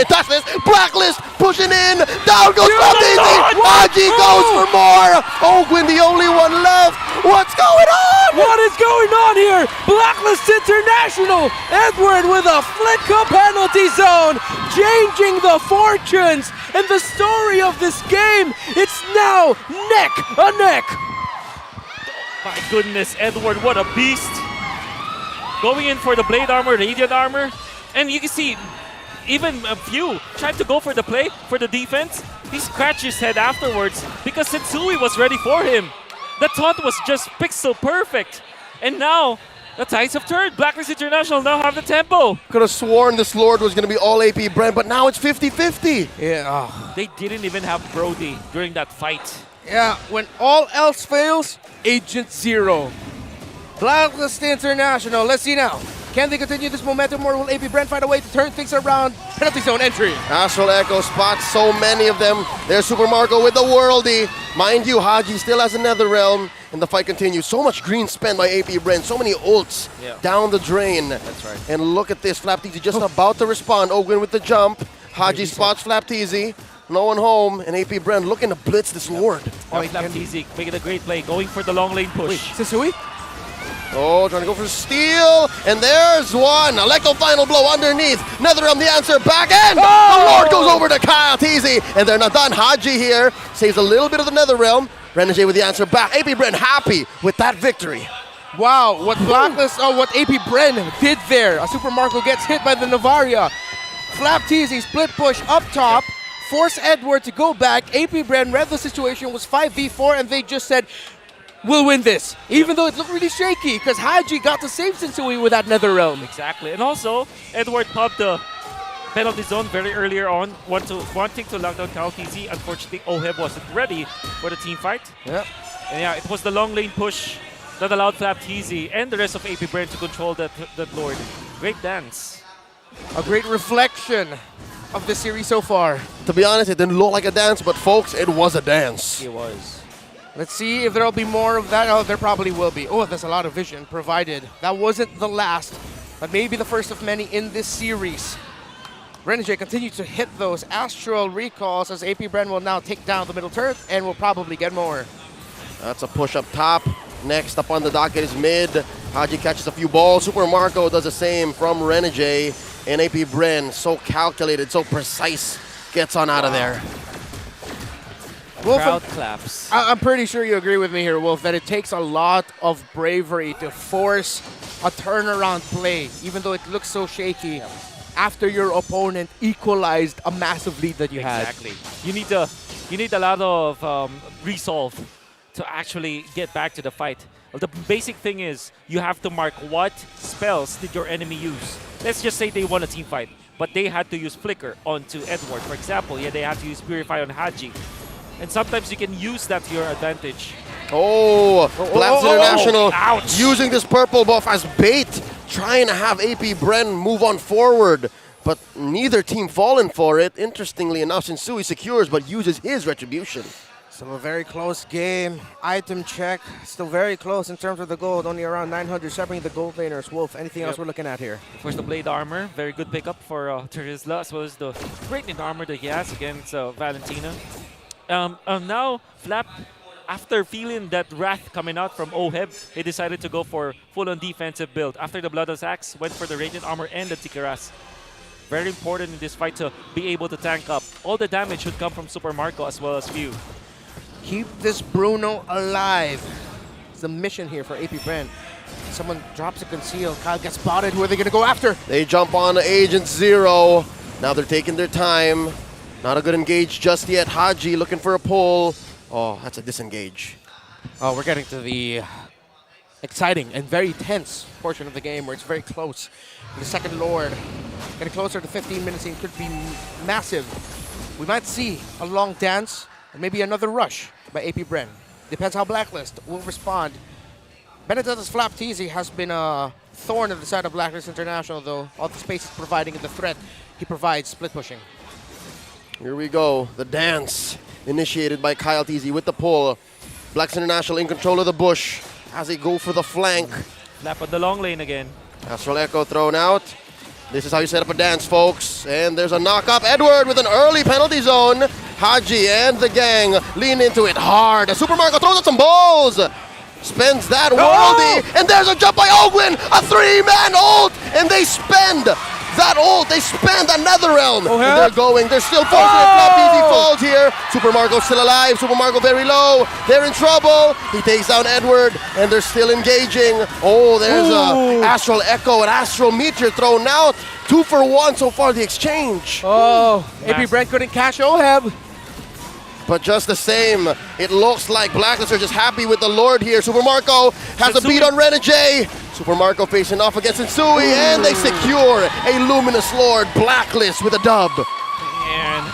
touch this. Blacklist pushing in. Down goes FlapTZ. Haji goes for more. Ogwin the only one left. What's going on? What is going on here? Blacklist International. Edward with a flick-up penalty zone, changing the fortunes and the story of this game. It's now neck and neck. My goodness, Edward, what a beast. Going in for the blade armor, radiant armor. And you can see, even a few tried to go for the play, for the defense. He scratched his head afterwards because Sensui was ready for him. The taunt was just pixel perfect. And now, the tides have turned. Blacklist International now have the tempo. Could have sworn this Lord was going to be all AP Brent, but now it's 50-50. Yeah. They didn't even have Brody during that fight. Yeah, when all else fails, Agent Zero. Blacklist International, let's see now. Can they continue this momentum or will AP Brent find a way to turn things around? Penalty zone entry. Astral Echo spots so many of them. There's Super Marco with the Worldie. Mind you, Haji still has another realm, and the fight continues. So much green spent by AP Brent, so many ults down the drain. That's right. And look at this, Flapteezy just about to respond. Ogwin with the jump. Haji spots Flapteezy. No one home, and AP Brent looking to blitz this Lord. Flapteezy making a great play, going for the long lane push. Sensui? Oh, trying to go for steal, and there's one. Electro final blow underneath. NetherRealm the answer back in. The Lord goes over to Kyle Teasy, and they're not done. Haji here saves a little bit of the NetherRealm. Renegade with the answer back. AP Brent happy with that victory. Wow, what Blacklist, what AP Brent did there. A Super Marco gets hit by the Navaria. Flapteezy split push up top. Force Edward to go back. AP Brent read the situation was 5v4, and they just said, we'll win this, even though it looked really shaky because Haji got to save Sensui with that NetherRealm. Exactly, and also Edward popped the penalty zone very earlier on, wanting to lock down Kyle TZ. Unfortunately, Oheb wasn't ready for the team fight. Yeah. And yeah, it was the long lane push that allowed Flapteezy and the rest of AP Brent to control that Lord. Great dance. A great reflection of the series so far. To be honest, it didn't look like a dance, but folks, it was a dance. It was. Let's see if there'll be more of that. Oh, there probably will be. Oh, there's a lot of vision provided. That wasn't the last, but maybe the first of many in this series. Renegade continues to hit those astral recalls as AP Brent will now take down the middle turret and will probably get more. That's a push up top. Next up on the docket is mid. Haji catches a few balls. Super Marco does the same from Renegade. And AP Brent, so calculated, so precise, gets on out of there. Wolf, Crowd claps. I'm pretty sure you agree with me here, Wolf, that it takes a lot of bravery to force a turnaround play, even though it looks so shaky, after your opponent equalized a massive lead that you had. Exactly. You need a lot of resolve to actually get back to the fight. Well, the basic thing is you have to mark what spells did your enemy use. Let's just say they won a team fight, but they had to use Flicker onto Edward, for example. Yeah, they had to use Purify on Haji. And sometimes you can use that to your advantage. Oh, Blacks International ouch. Using this purple buff as bait, trying to have AP Brent move on forward, but neither team falling for it. Interestingly enough, Sensui secures but uses his retribution. Still a very close game. Item check, still very close in terms of the gold. Only around 900 separating the gold laners. Wolf, anything else we're looking at here? First, the blade armor. Very good pickup for Terizla, as well as the great armor that he has against Valentina. Now, Flap, after feeling that wrath coming out from Oheb, he decided to go for full-on defensive build. After the Bloodless Axe, went for the Radiant Armor and the Tikeras. Very important in this fight to be able to tank up. All the damage should come from Super Marco as well as Few. Keep this Bruno alive. It's the mission here for AP Brent. Someone drops a conceal. Kyle gets spotted. Who are they going to go after? They jump on Agent Zero. Now they're taking their time. Not a good engage just yet. Haji looking for a pull. Oh, that's a disengage. Oh, we're getting to the exciting and very tense portion of the game where it's very close. The second Lord getting closer to 15 minutes and could be massive. We might see a long dance and maybe another rush by AP Brent. Depends how Blacklist will respond. Benedetta's Flapteezy has been a thorn in the side of Blacklist International, though. All the space he's providing in the threat, he provides split pushing. Here we go. The dance initiated by Kyle Teasy with the pull. Blacks International in control of the bush as they go for the flank. Flap on the long lane again. Astral Echo thrown out. This is how you set up a dance, folks. And there's a knock-up. Edward with an early penalty zone. Haji and the gang lean into it hard. Super Marco throws out some balls. spends that worldie, and there's a jump by Ogwin, a 3-man ult, and they spend that ult, they spend another realm, and they're going, they're still forcing it, Flap falls here, Super Marco's still alive, Super Marco very low, they're in trouble, he takes down Edward, and they're still engaging. Oh, there's a Astral Echo and Astral Meteor thrown out, 2 for 1 so far the exchange. Oh, AP Brent couldn't catch Oheb. But just the same, it looks like Blacklist are just happy with the Lord here. Super Marco has a beat on Renegade. Super Marco facing off against Insui, and they secure a Luminous Lord. Blacklist with a dub. And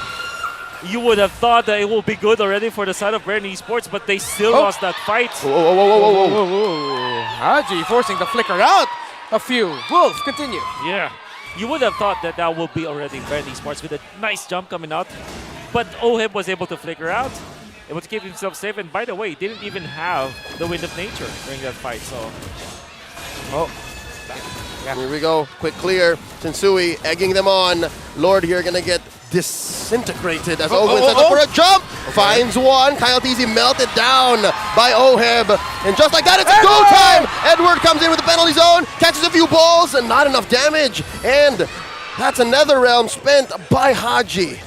you would have thought that it will be good already for the side of Brand Esports, but they still lost that fight. Haji forcing the flicker out. A few. Wolf, continue. Yeah. You would have thought that that will be already Brand Esports with a nice jump coming out. But Oheb was able to flicker out, able to keep himself safe, and by the way, didn't even have the Wind of Nature during that fight, so... Here we go, quick clear, Sensui egging them on. Lord here gonna get disintegrated as Ogwin sets up for a jump, finds one, Coyote Easy melted down by Oheb, and just like that, it's go time! Edward comes in with the penalty zone, catches a few balls, and not enough damage, and that's another realm spent by Haji.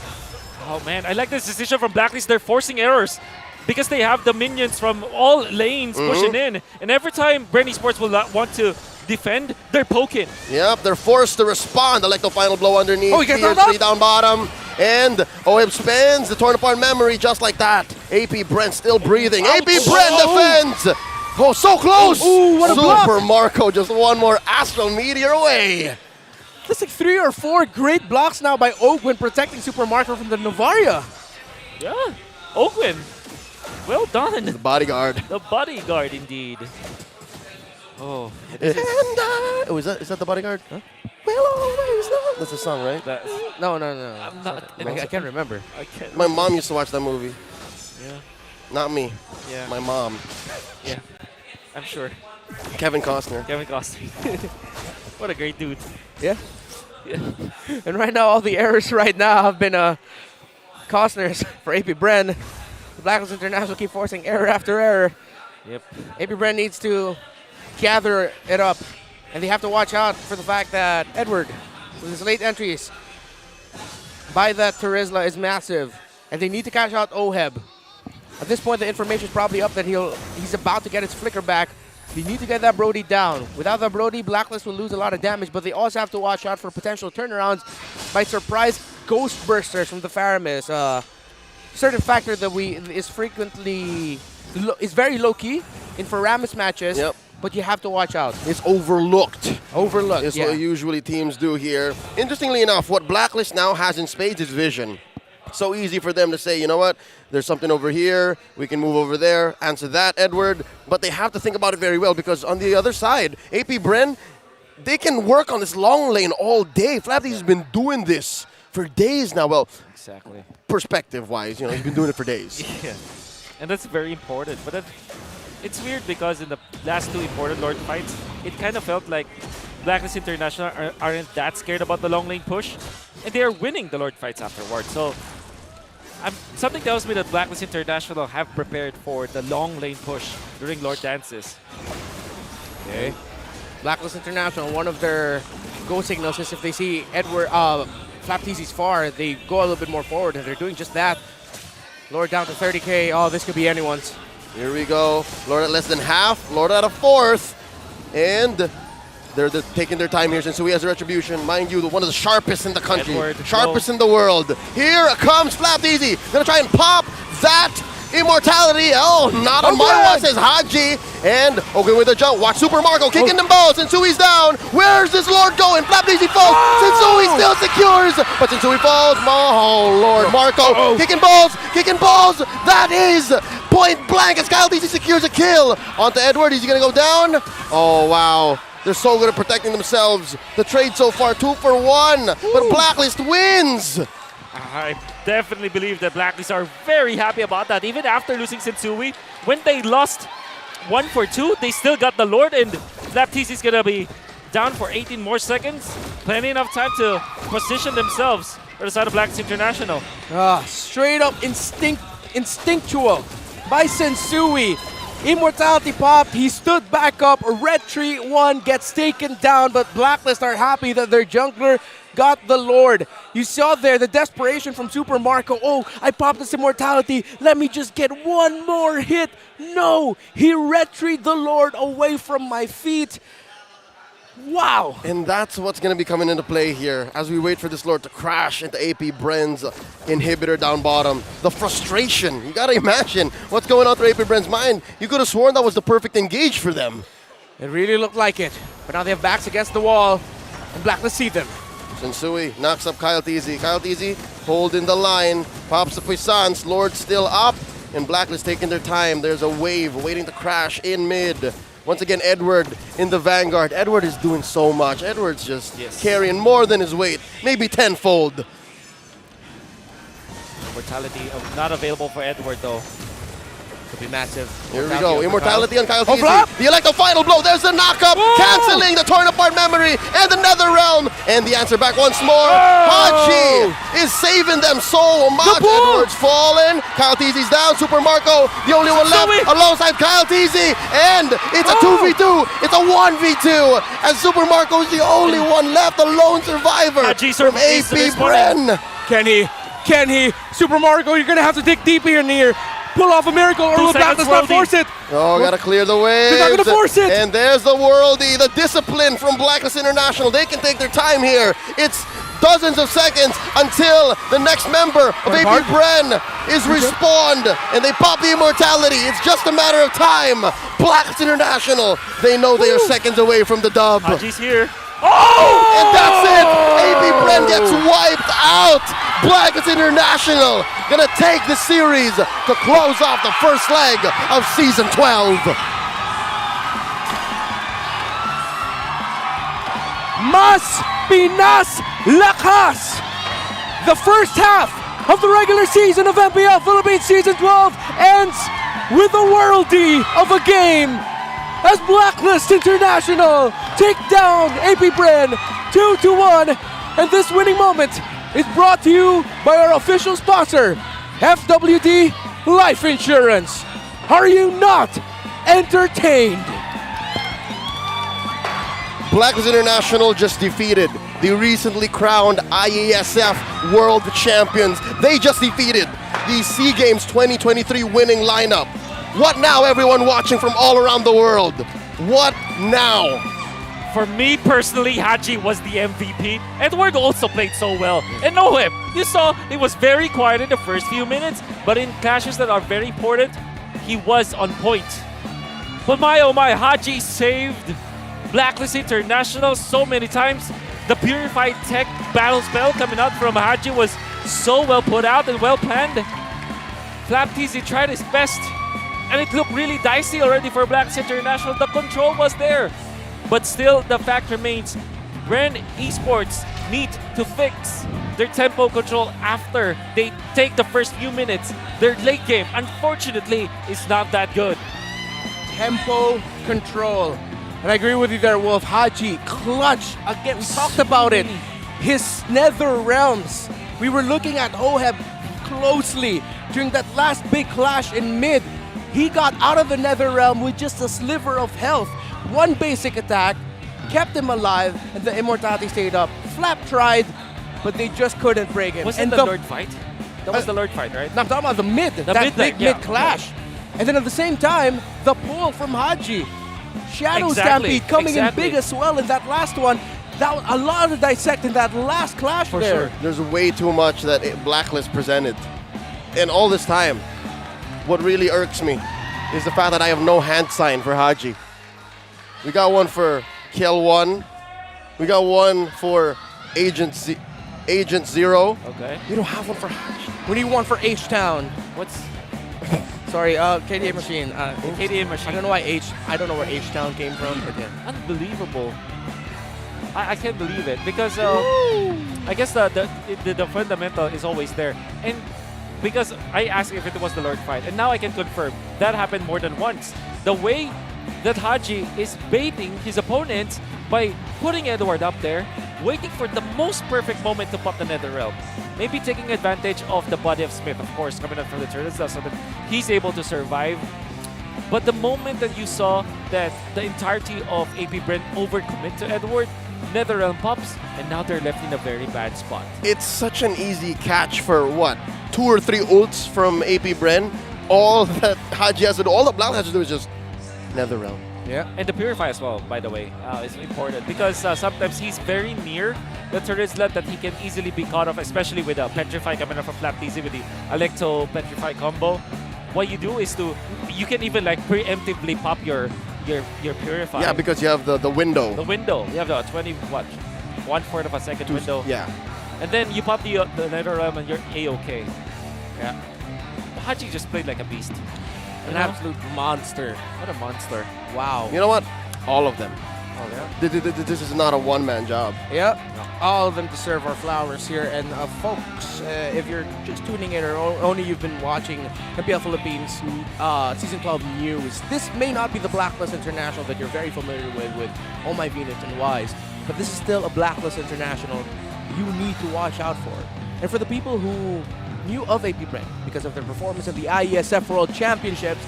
Oh man, I like this decision from Blacklist. They're forcing errors because they have the minions from all lanes pushing in. And every time Brand Esports will not want to defend, they're poking. Yep, they're forced to respond. Electro final blow underneath. Oh, he gets Fear 3 down bottom. And Oheb spins the torn apart memory just like that. AP Brent still breathing. AP Brent defends. Oh, so close. Ooh, what a block. Super Marco just one more Astral Meteor away. That's like 3 or 4 great blocks now by Ogwin protecting Super Marco from the Novaria. Yeah, Ogwin. Well done. The bodyguard. The bodyguard, indeed. Oh. Is that the bodyguard? Huh? Well, always love. That's the song, right? No. I'm not. I can't remember. I can't. My mom used to watch that movie. Yeah. Not me. Yeah. My mom. Yeah. I'm sure. Kevin Costner. Kevin Costner. What a great dude. Yeah. And right now, all the errors right now have been Costner's for AP Bren. The Blacklist International keep forcing error after error. Yep. AP Bren needs to gather it up, and they have to watch out for the fact that Edward, with his late entries, by that Terizla is massive, and they need to catch out Oheb. At this point, the information is probably up that he's about to get his flicker back. They need to get that Brody down. Without that Brody, Blacklist will lose a lot of damage, but they also have to watch out for potential turnarounds by surprise ghost bursters from the Faramis. Certain factor that is very low-key in Faramis matches, but you have to watch out. It's overlooked. Overlooked, It's what usually teams do here. Interestingly enough, what Blacklist now has in spades is vision. So easy for them to say, you know what, there's something over here, we can move over there, answer that, Edward. But they have to think about it very well because on the other side, AP Bren, they can work on this long lane all day. Flapty has been doing this for days now. Well, exactly. Perspective-wise, he's been doing it for days. Yeah, and that's very important. But it's weird because in the last 2 important Lord fights, it kind of felt like Blacklist International aren't that scared about the long lane push, and they are winning the Lord fights afterwards. So something tells me that Blacklist International have prepared for the long lane push during Lord dances. Okay. Blacklist International, one of their go signals is if they see Edward Flapteezy's far, they go a little bit more forward, and they're doing just that. Lord down to 30k. Oh, this could be anyone's. Here we go. Lord at less than half. Lord at a fourth. And they're taking their time here since he has a retribution. Mind you, one of the sharpest in the country. Edward, sharpest in the world. Here comes Flapteezy. Gonna try and pop that immortality. Oh, not on my watch, says Haji. And okay with a jump. Watch Super Marco kicking them both. Sensui's down. Where's this Lord going? Flapteezy falls. Sensui still secures. But Sensui falls. Oh, Lord Marco. Kicking balls. Kicking balls. That is point blank as Kyle DC secures a kill. Onto Edward. Is he going to go down? Oh, wow. They're so good at protecting themselves. The trade so far, 2 for 1. But Blacklist wins. I definitely believe that Blacklist are very happy about that. Even after losing Sensui, when they lost 1 for 2, they still got the Lord, and Flapteezy is going to be down for 18 more seconds. Plenty enough time to position themselves for the side of Blacklist International. Straight up instinctual by Sensui. Immortality popped. He stood back up. Red Tree 1 gets taken down, but Blacklist are happy that their jungler got the Lord. You saw there the desperation from Super Marco. Oh, I popped this Immortality. Let me just get one more hit. No, he Red Tree'd the Lord away from my feet. Wow. And that's what's going to be coming into play here as we wait for this Lord to crash into AP Bren's inhibitor down bottom. The frustration. You got to imagine what's going on through AP Bren's mind. You could have sworn that was the perfect engage for them. It really looked like it. But now they have backs against the wall. And Blacklist see them. Sensui knocks up Kyle Teasy. Kyle Teasy holding the line. Pops the Puissance. Lord still up. And Blacklist taking their time. There's a wave waiting to crash in mid. Once again, Edward in the vanguard. Edward is doing so much. Edward's just carrying more than his weight, maybe tenfold. Mortality not available for Edward though. Could be massive. Here we go. Immortality on Kyle Oh, flop! The electro final blow. There's the knockup. Whoa! Canceling the torn apart memory and the Nether Realm. And the answer back once more. Hachi is saving them so much. Edward's fallen. Kyle Teasy's down. Super Marco, the only one left alongside Kyle Teasy. And it's a 2v2. It's a 1v2. And Super Marco is the only one left. The lone survivor from AP Bren. Can he? Super Marco, you're going to have to dig deep here near. Pull off a miracle or will Blacklist not force it? Oh, gotta clear the waves. They're not gonna force it. And there's the Worldie, the discipline from Blacklist International. They can take their time here. It's dozens of seconds until the next member of AP Bren is respawned and they pop the Immortality. It's just a matter of time. Blacklist International, they know they are seconds away from the dub. Haji's here. Oh! And that's it! AP Bren gets wiped out! Blacklist International gonna take the series to close off the first leg of Season 12. Mas Pinas Lakas! The first half of the regular season of MPL Philippines Season 12 ends with a worldie of a game as Blacklist International take down AP Bren 2-1, and this winning moment is brought to you by our official sponsor, FWD Life Insurance. Are you not entertained? Blacklist International just defeated the recently crowned IASF World Champions. They just defeated the SEA Games 2023 winning lineup. What now, everyone watching from all around the world? What now? For me personally, Haji was the MVP. Edward also played so well. And no whip. You saw it was very quiet in the first few minutes, but in clashes that are very important, he was on point. But my oh my, Haji saved Blacklist International so many times. The Purified Tech battle spell coming out from Haji was so well put out and well planned. Flapteasy tried his best, and it looked really dicey already for Blacklist International. The control was there. But still, the fact remains, Bren Esports need to fix their tempo control after they take the first few minutes. Their late game, unfortunately, is not that good. Tempo control. And I agree with you there, Wolf. Haji, clutch. Again, we talked about it. His Nether Realms. We were looking at Oheb closely during that last big clash in mid. He got out of the Nether Realm with just a sliver of health. One basic attack kept him alive, and the Immortality stayed up. Flap tried, but they just couldn't break him. Wasn't the Lord fight? That was the Lord fight, right? No, I'm talking about the mid. That big mid clash. And then at the same time, the pull from Haji. Shadow Stampede coming in big as well in that last one. That was a lot to dissect in that last clash For there. sure. There's way too much that Blacklist presented. And all this time, what really irks me is the fact that I have no hand sign for Haji. We got one for Kill 1. We got one for Agent Zero. Okay. We don't have one for Haji. We need one for H-Town. What's... Sorry, KDA Machine. KDA Machine. I don't know why I don't know where H-Town came from, but yeah. Unbelievable. I can't believe it because I guess the fundamental is always there. And because I asked if it was the Lord fight, and now I can confirm that happened more than once. The way that Haji is baiting his opponents by putting Edward up there, waiting for the most perfect moment to pop the Nether Realm. Maybe taking advantage of the body of Smith, of course, coming out from the turret so that he's able to survive. But the moment that you saw that the entirety of AP Brent overcommit to Edward, NetherRealm pops, and now they're left in a very bad spot. It's such an easy catch for what? 2 or 3 ults from AP Bren. All that Haji has to do, all the Black has to do is just NetherRealm. Yeah, and the Purify as well, by the way, is important because sometimes he's very near the turret slot that he can easily be caught off, especially with a Petrify coming off a flat TC with the Alecto Petrify combo. What you do is you can even like preemptively pop your Purify. Yeah, because you have the window. The window. You have the 1/4 of a second window. Yeah. And then you pop the NetherRealm and you're A-okay. Yeah. Haji just played like a beast. An absolute monster. What a monster. Wow. You know what? All of them. Oh, yeah? This is not a one-man job. Yep. All of them deserve our flowers here. And folks, if you're just tuning in or only you've been watching Mpl Philippines Season 12 news, this may not be the Blacklist International that you're very familiar with Oh My Venus and Wise, but this is still a Blacklist International you need to watch out for. And for the people who knew of AP Brand because of their performance at the IESF World Championships,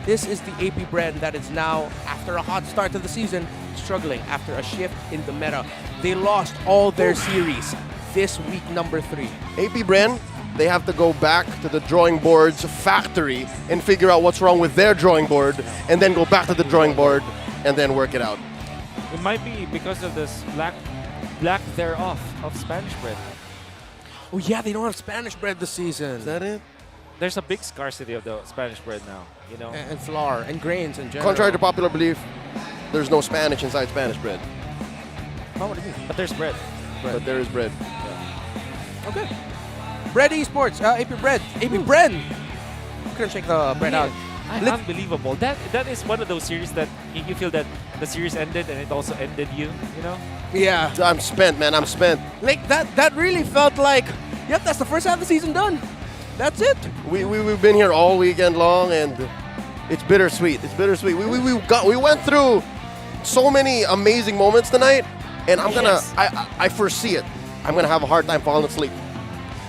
this is the AP brand that is now, after a hot start to the season, struggling after a shift in the meta. They lost all their series this week number 3. AP brand, they have to go back to the drawing board's factory and figure out what's wrong with their drawing board, and then go back to the drawing board and then work it out. It might be because of this lack thereof of Spanish bread. Oh yeah, they don't have Spanish bread this season. Is that it? There's a big scarcity of the Spanish bread now, you know? And flour and grains in general. Contrary to popular belief, there's no Spanish inside Spanish bread. Oh, what do you mean? But there's bread. But there is bread. Yeah. Okay. Bread Esports, AP Bread, AP Bren. Couldn't shake the bread out. Unbelievable. That is one of those series that you feel that the series ended and it also ended you know? Yeah. I'm spent, man. I'm spent. Like that really felt like, yep, that's the first half of the season done. That's it. We've been here all weekend long, and it's bittersweet. It's bittersweet. We went through so many amazing moments tonight, and I foresee it. I'm gonna have a hard time falling asleep.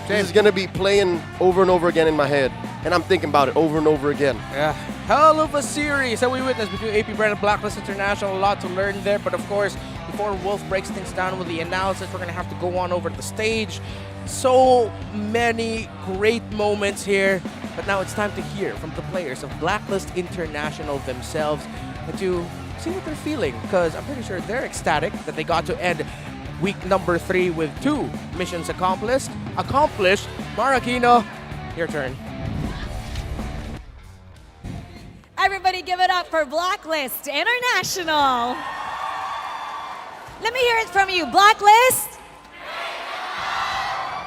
This is gonna be playing over and over again in my head, and I'm thinking about it over and over again. Yeah, hell of a series that we witnessed between AP Brand and Blacklist International. A lot to learn there, but of course, before Wolf breaks things down with the analysis, we're gonna have to go on over to the stage. So many great moments here, but now it's time to hear from the players of Blacklist International themselves and to see what they're feeling, because I'm pretty sure they're ecstatic that they got to end week number 3 with 2 missions accomplished. Marakino, your turn. Everybody give it up for Blacklist International. Let me hear it from you. Blacklist?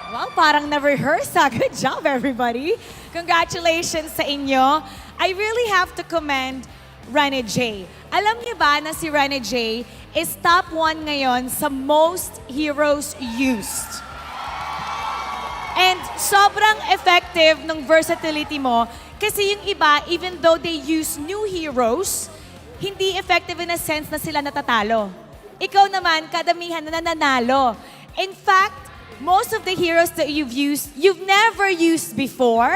Wow, parang na-rehearse ha. Good job, everybody. Congratulations sa inyo. I really have to commend Rene J. Alam niyo ba na si Rene J is top 1 ngayon sa most heroes used. And sobrang effective ng versatility mo kasi yung iba, even though they use new heroes, hindi effective in a sense na sila natatalo. Ikaw naman, kadamihan na nananalo. In fact, most of the heroes that you've used, you've never used before.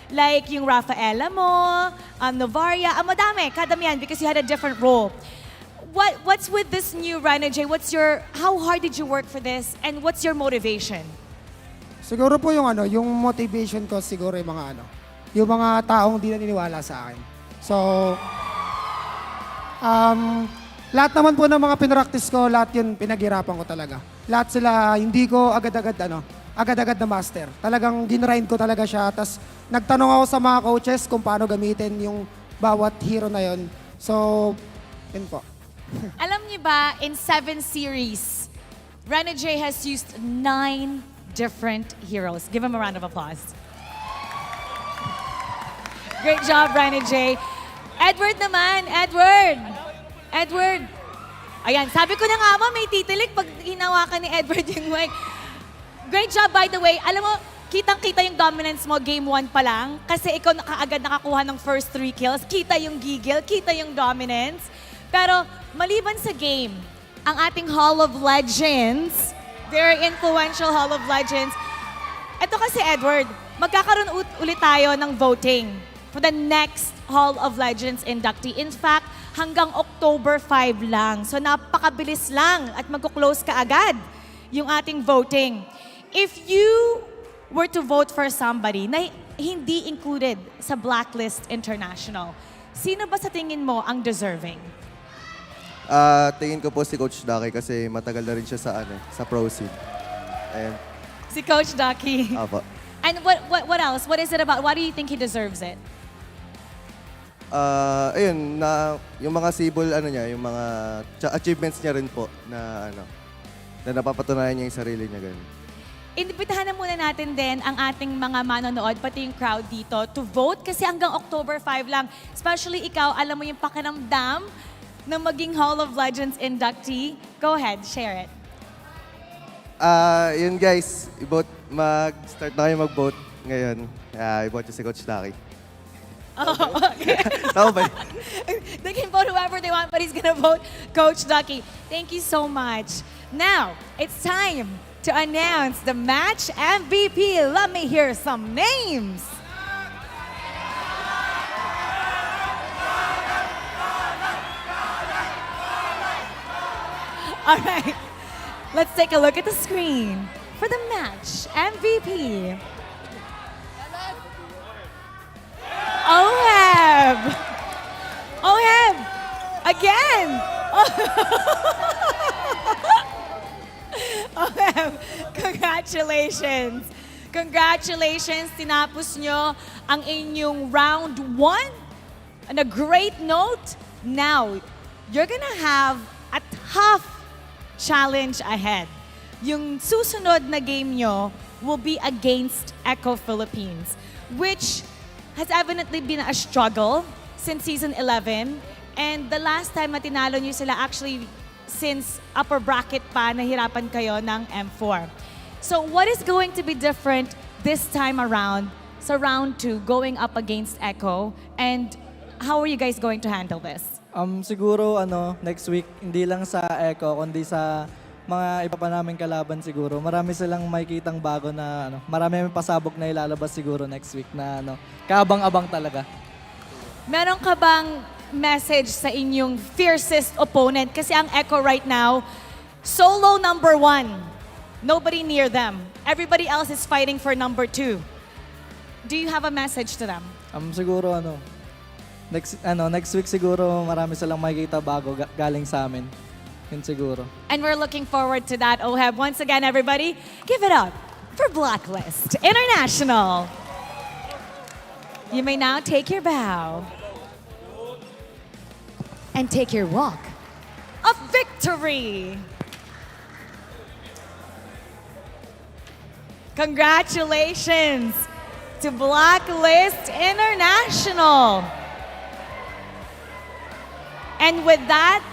Like yung Rafaela mo, Novaria, madami, kadamihan because you had a different role. What's with this new Rhino J? How hard did you work for this and what's your motivation? Siguro po yung yung motivation ko siguro yung mga taong di naniniwala sa akin. So, lahat naman po ng mga pinractice ko, lahat yun pinaghirapan ko talaga. Lahat sila, hindi ko agad-agad na master. Talagang ginrind ko talaga siya. Tapos nagtanong ako sa mga coaches kung paano gamitin yung bawat hero na yun. So, yun po. Alam niyo ba, in 7 series, Rhino J has used 9 different heroes. Give him a round of applause. Great job, Rhino J. Edward naman, Edward. Ayan, sabi ko na nga may titilik pag hinawakan ni Edward yung mic. Great job, by the way. Alam mo, kitang-kita yung dominance mo game 1 pa lang kasi ikaw kaagad nakakuha ng first 3 kills. Kita yung gigil, kita yung dominance. Pero maliban sa game, ang ating Hall of Legends, very influential Hall of Legends, ito kasi Edward, magkakaroon ulit tayo ng voting. for the next Hall of Legends inductee. In fact, hanggang October 5 lang. So napakabilis lang at magko-close ka agad yung ating voting. If you were to vote for somebody na hindi included sa Blacklist International, sino ba sa tingin mo ang deserving? Tingin ko po si Coach Daki kasi matagal na rin siya sa pro scene. Ayan. Si Coach Ducky. Apo. And what else? What is it about? Why do you think he deserves it? Ayun, yung mga sibol, niya, yung mga achievements niya rin po na napapatunayan niya yung sarili niya ganun. Inibitahan na muna natin din ang ating mga manonood, pati yung crowd dito, to vote kasi hanggang October 5 lang. Especially ikaw, alam mo yung pakiramdam na maging Hall of Legends inductee. Go ahead, share it. Yun guys, mag-start na kayo mag-vote ngayon. I-vote niyo si Coach Daki. Oh, okay. Tama ba? They can vote whoever they want, but he's gonna vote Coach Ducky. Thank you so much. Now, it's time to announce the match MVP. Let me hear some names. All right, let's take a look at the screen for the match MVP. Oheb! Oheb! Again! Oheb, congratulations! Congratulations! Tinapos nyo ang inyong round 1 on a great note. Now, you're gonna have a tough challenge ahead. Yung susunod na game nyo will be against Echo Philippines, which has evidently been a struggle since season 11. And the last time na tinalo nyo sila, actually, since upper bracket pa, nahirapan kayo ng M4. So what is going to be different this time around sa round 2 going up against Echo? And how are you guys going to handle this? Siguro next week, hindi lang sa Echo, kundi sa mga iba pa namin kalaban siguro. Marami silang makikitang bago na marami may pasabog na ilalabas siguro next week na kaabang-abang talaga. Meron ka bang message sa inyong fiercest opponent? Kasi ang Echo right now, solo number 1. Nobody near them. Everybody else is fighting for number 2. Do you have a message to them? Siguro next week siguro marami silang makikita bago galing sa amin. Yun siguro. And we're looking forward to that, Oheb. Once again, everybody, give it up for Blacklist International. You may now take your bow and take your walk of victory. Congratulations to Blacklist International. And with that,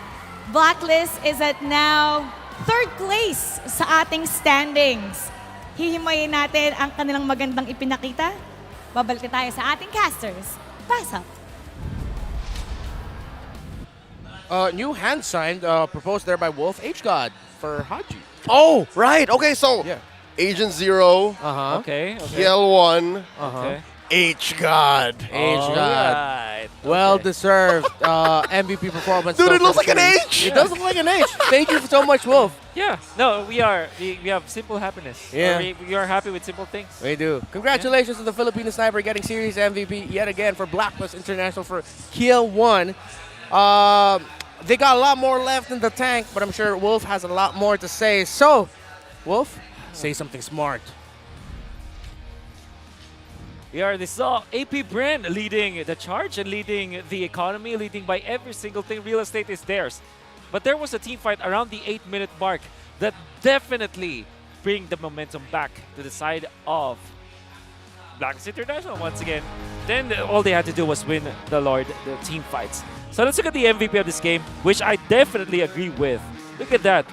Blacklist is at now 3rd place sa ating standings. Hihimayin natin ang kanilang magandang ipinakita. Babalik tayo sa ating casters. Pass up. New hand sign proposed there by Wolf H-God for Haji. Oh, right. Okay, so Agent Zero, Okay. PL1, Okay. H-God. H-God. Right. Well deserved MVP performance. Dude, though it looks for like an Chris. H. It does look like an H. Thank you so much, Wolf. Yeah. No, we have simple happiness. Yeah. We are happy with simple things. We do. Congratulations to the Filipino sniper getting series MVP yet again for Blacklist International for Kill 1. They got a lot more left in the tank, but I'm sure Wolf has a lot more to say. So, Wolf, say something smart. Yeah, this is AP brand leading the charge and leading the economy, leading by every single thing. Real estate is theirs. But there was a team fight around the 8-minute mark that definitely bring the momentum back to the side of Blacklist International once again. Then all they had to do was win the team fights. So let's look at the MVP of this game, which I definitely agree with. Look at that.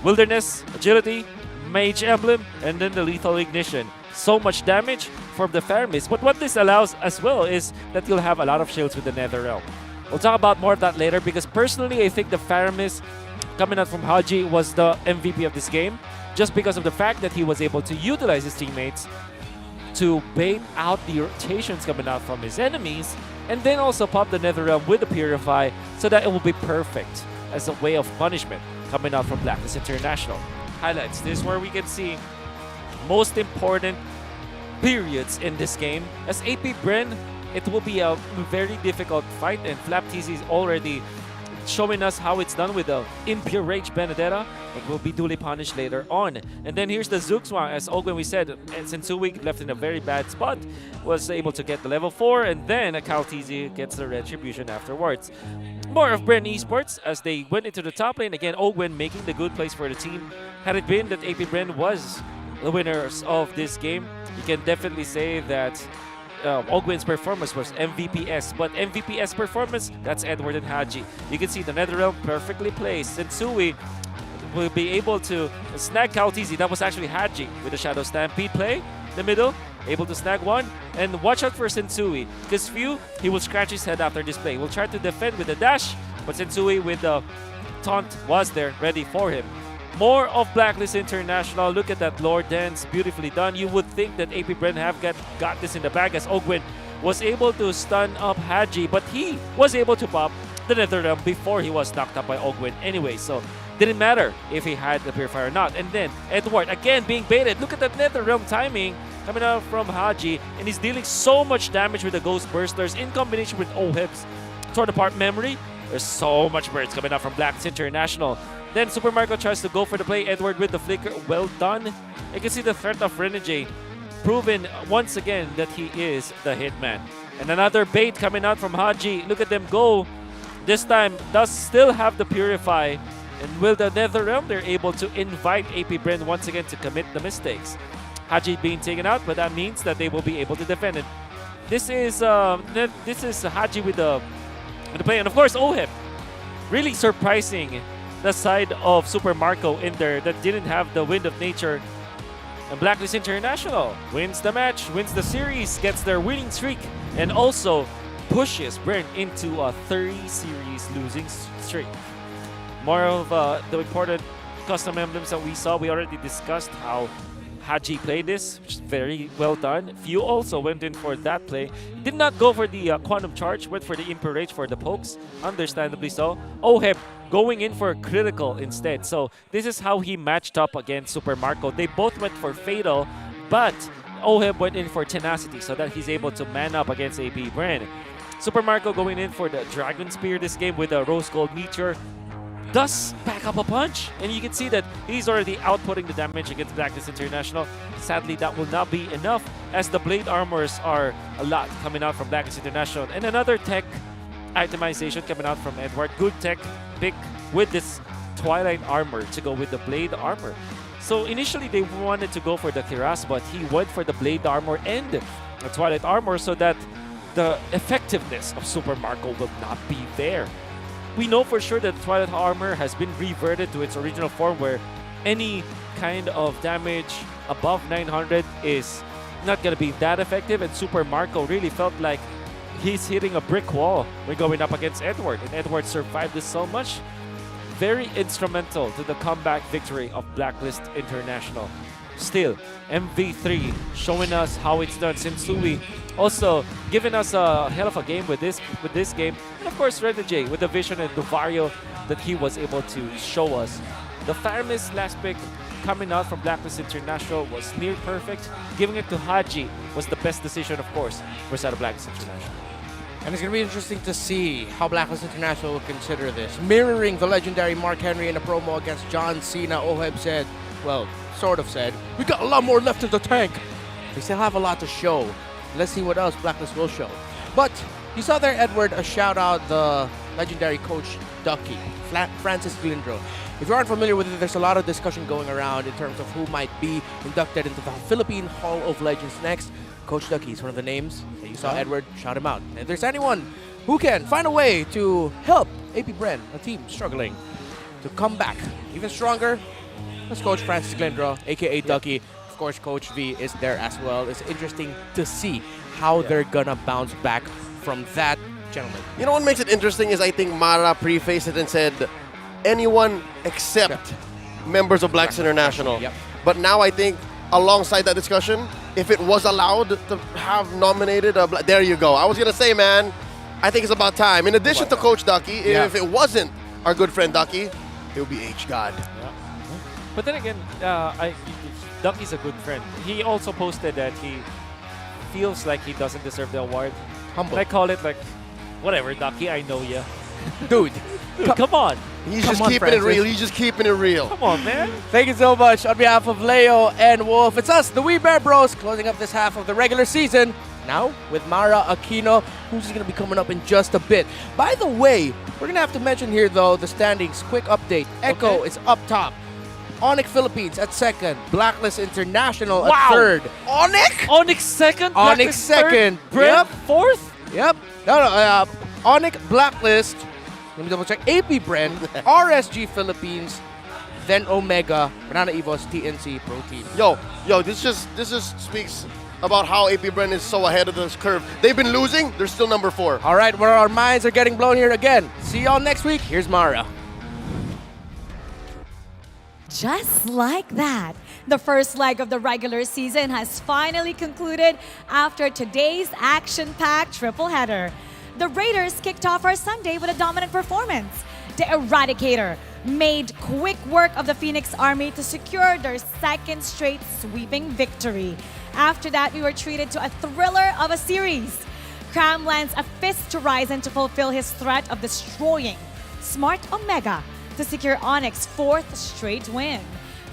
Wilderness, agility, mage emblem, and then the lethal ignition. So much damage from the Faramis. But what this allows as well is that you'll have a lot of shields with the Nether Realm. We'll talk about more of that later because personally I think the Faramis coming out from Haji was the MVP of this game just because of the fact that he was able to utilize his teammates to bait out the rotations coming out from his enemies, and then also pop the Netherrealm with the Purify so that it will be perfect as a way of punishment coming out from Blacklist International. Highlights. This is where we can see most important periods in this game. As AP Bren, it will be a very difficult fight, and Flap TZ is already showing us how it's done with the Mpl-Ph Benedetta, but will be duly punished later on. And then here's the Zugzwang, as Ogwen we said, and Sensui left in a very bad spot, was able to get the level 4, and then Cal TZ gets the Retribution afterwards. More of Bren Esports as they went into the top lane. Again, Ogwen making the good plays for the team. Had it been that AP Bren was the winners of this game, you can definitely say that Ogwen's performance was MVPs, but MVPs performance, that's Edward and Haji. You can see the Netherrealm perfectly placed. Sensui will be able to snag Kautizi. That was actually Haji with the Shadow Stampede play in the middle, able to snag one. And watch out for Sensui, because few, he will scratch his head after this play. He'll try to defend with the dash, but Sensui with the taunt was there, ready for him. More of Blacklist International. Look at that lore dance, beautifully done. You would think that AP Bren have got this in the bag, as Ogwen was able to stun up Haji, but he was able to pop the Netherrealm before he was knocked up by Ogwen anyway, so didn't matter if he had the Purifier or not. And then Edward again being baited. Look at that Netherrealm timing coming out from Haji, and he's dealing so much damage with the Ghost Bursters in combination with Oheb's torn apart memory. There's so much birds coming out from Blacklist International. Then Super Marco tries to go for the play. Edward with the flicker. Well done. You can see the threat of Renegade proven once again that he is the hitman. And another bait coming out from Haji. Look at them go. This time does still have the Purify. And with the Netherrealm, they're able to invite AP Bren once again to commit the mistakes. Haji being taken out, but that means that they will be able to defend it. This is Haji with the play. And of course, Oheb. Really surprising the side of Super Marco in there that didn't have the Wind of Nature. And Blacklist International wins the match, wins the series, gets their winning streak, and also pushes Bren into a 30-series losing streak. More of the important custom emblems that we saw. We already discussed how Haji played this, which is very well done. Few also went in for that play. Did not go for the Quantum Charge, went for the Mpl-Ph for the pokes, understandably so. Oheb going in for critical instead. So this is how he matched up against Super Marco. They both went for Fatal, but Oheb went in for Tenacity so that he's able to man up against AP Bren. Super Marco going in for the Dragon Spear this game with a Rose Gold Meteor. Does back up a punch, and you can see that he's already outputting the damage against Blacklist International. Sadly, that will not be enough, as the Blade Armors are a lot coming out from Blacklist International. And another tech itemization coming out from Edward. Good tech pick with this Twilight Armor to go with the Blade Armor. So initially they wanted to go for the Kiras, but he went for the Blade Armor and the Twilight Armor so that the effectiveness of Super Marco will not be there. We know for sure that Twilight Armor has been reverted to its original form, where any kind of damage above 900 is not going to be that effective, and Super Marco really felt like he's hitting a brick wall when going up against Edward, and Edward survived this so much. Very instrumental to the comeback victory of Blacklist International. Still, MV3 showing us how it's done. Sensui also giving us a hell of a game with this game. And of course, Renegade with the vision and Duvario that he was able to show us. The Faramis last pick coming out from Blacklist International was near perfect. Giving it to Haji was the best decision, of course, for side of Blacklist International. And it's going to be interesting to see how Blacklist International will consider this. Mirroring the legendary Mark Henry in a promo against John Cena, Oheb said, well, sort of said, we got a lot more left in the tank. They still have a lot to show. Let's see what else Blacklist will show. But you saw there, Edward, a shout out the legendary coach Ducky, Francis Glindro. If you aren't familiar with it, there's a lot of discussion going around in terms of who might be inducted into the Philippine Hall of Legends next. Coach Ducky is one of the names that you saw, Edward. Shout him out. And if there's anyone who can find a way to help AP Bren, a team struggling, to come back even stronger, that's Coach Francis Glendro, aka Ducky. Of course, Coach V is there as well. It's interesting to see how they're gonna bounce back from that gentleman. You know what makes it interesting is I think Mara prefaced it and said anyone except members of Blacks International. Yep. But now I think alongside that discussion, if it was allowed to have nominated, there you go. I was gonna say, man, I think it's about time. In addition to Coach Ducky, if it wasn't our good friend Ducky, it would be H God. Yeah. But then again, Ducky's a good friend. He also posted that he feels like he doesn't deserve the award. Humble. And I call it like, whatever, Ducky, I know ya. Dude, Come on. He's just keeping it real. He's just keeping it real. Come on, man. Thank you so much on behalf of Leo and Wolf. It's us, the We Bear Bros, closing up this half of the regular season. Now with Mara Aquino, who's going to be coming up in just a bit. By the way, we're going to have to mention here, though, the standings. Quick update. Echo is up top. ONIC Philippines at second. Blacklist International at third. ONIC? ONIC second? ONIC Blacklist second. Third, Brent Yep. fourth? Yep. No. ONIC Blacklist. Let me double check. AP Bren, RSG Philippines, then Omega, Banana Evos, TNC, Pro Team. Yo, this just speaks about how AP Bren is so ahead of this curve. They've been losing, they're still number 4. All right, where our minds are getting blown here again. See y'all next week. Here's Mara. Just like that, the first leg of the regular season has finally concluded after today's action-packed triple header. The Raiders kicked off our Sunday with a dominant performance. The Eradicator made quick work of the Phoenix Army to secure their second straight sweeping victory. After that, we were treated to a thriller of a series. Cram lands a fist to Ryzen to fulfill his threat of destroying Smart Omega to secure ONIC's 4th straight win.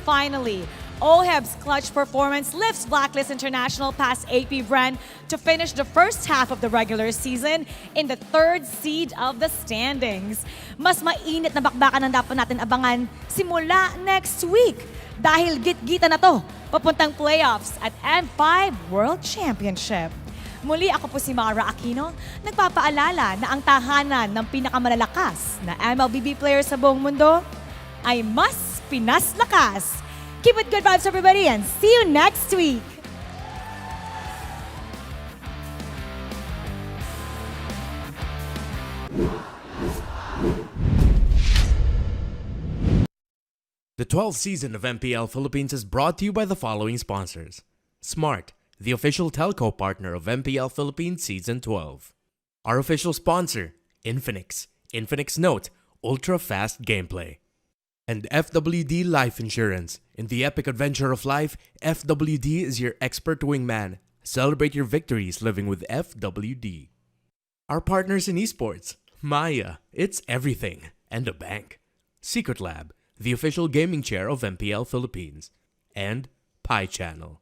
Finally, OHEB's clutch performance lifts Blacklist International past AP Bren to finish the first half of the regular season in the 3rd seed of the standings. Mas mainit na bakbakan ang dapat natin abangan simula next week dahil git-gita na to papuntang playoffs at M5 World Championship. Muli ako po si Mara Aquino, nagpapaalala na ang tahanan ng pinakamalalakas na MLBB player sa buong mundo ay mas Pinas lakas. Keep it good vibes, everybody, and see you next week. The 12th season of MPL Philippines is brought to you by the following sponsors. Smart, the official telco partner of MPL Philippines Season 12. Our official sponsor, Infinix. Infinix Note, ultra-fast gameplay. And FWD Life Insurance. In the epic adventure of life, FWD is your expert wingman. Celebrate your victories living with FWD. Our partners in esports. Maya, it's everything. And a bank. Secret Lab, the official gaming chair of MPL Philippines. And Pi Channel.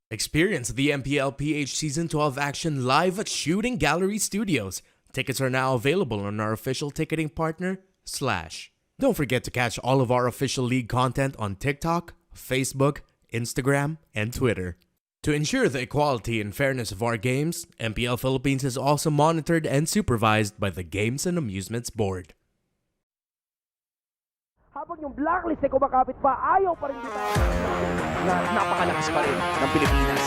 Experience the Mpl-Ph Season 12 action live at Shooting Gallery Studios. Tickets are now available on our official ticketing partner, Slash. Don't forget to catch all of our official league content on TikTok, Facebook, Instagram, and Twitter. To ensure the equality and fairness of our games, MPL Philippines is also monitored and supervised by the Games and Amusements Board. Habang yung blacklist ay kumakapit pa, ayaw pa rin kita na napakalakas pa rin ng Pilipinas.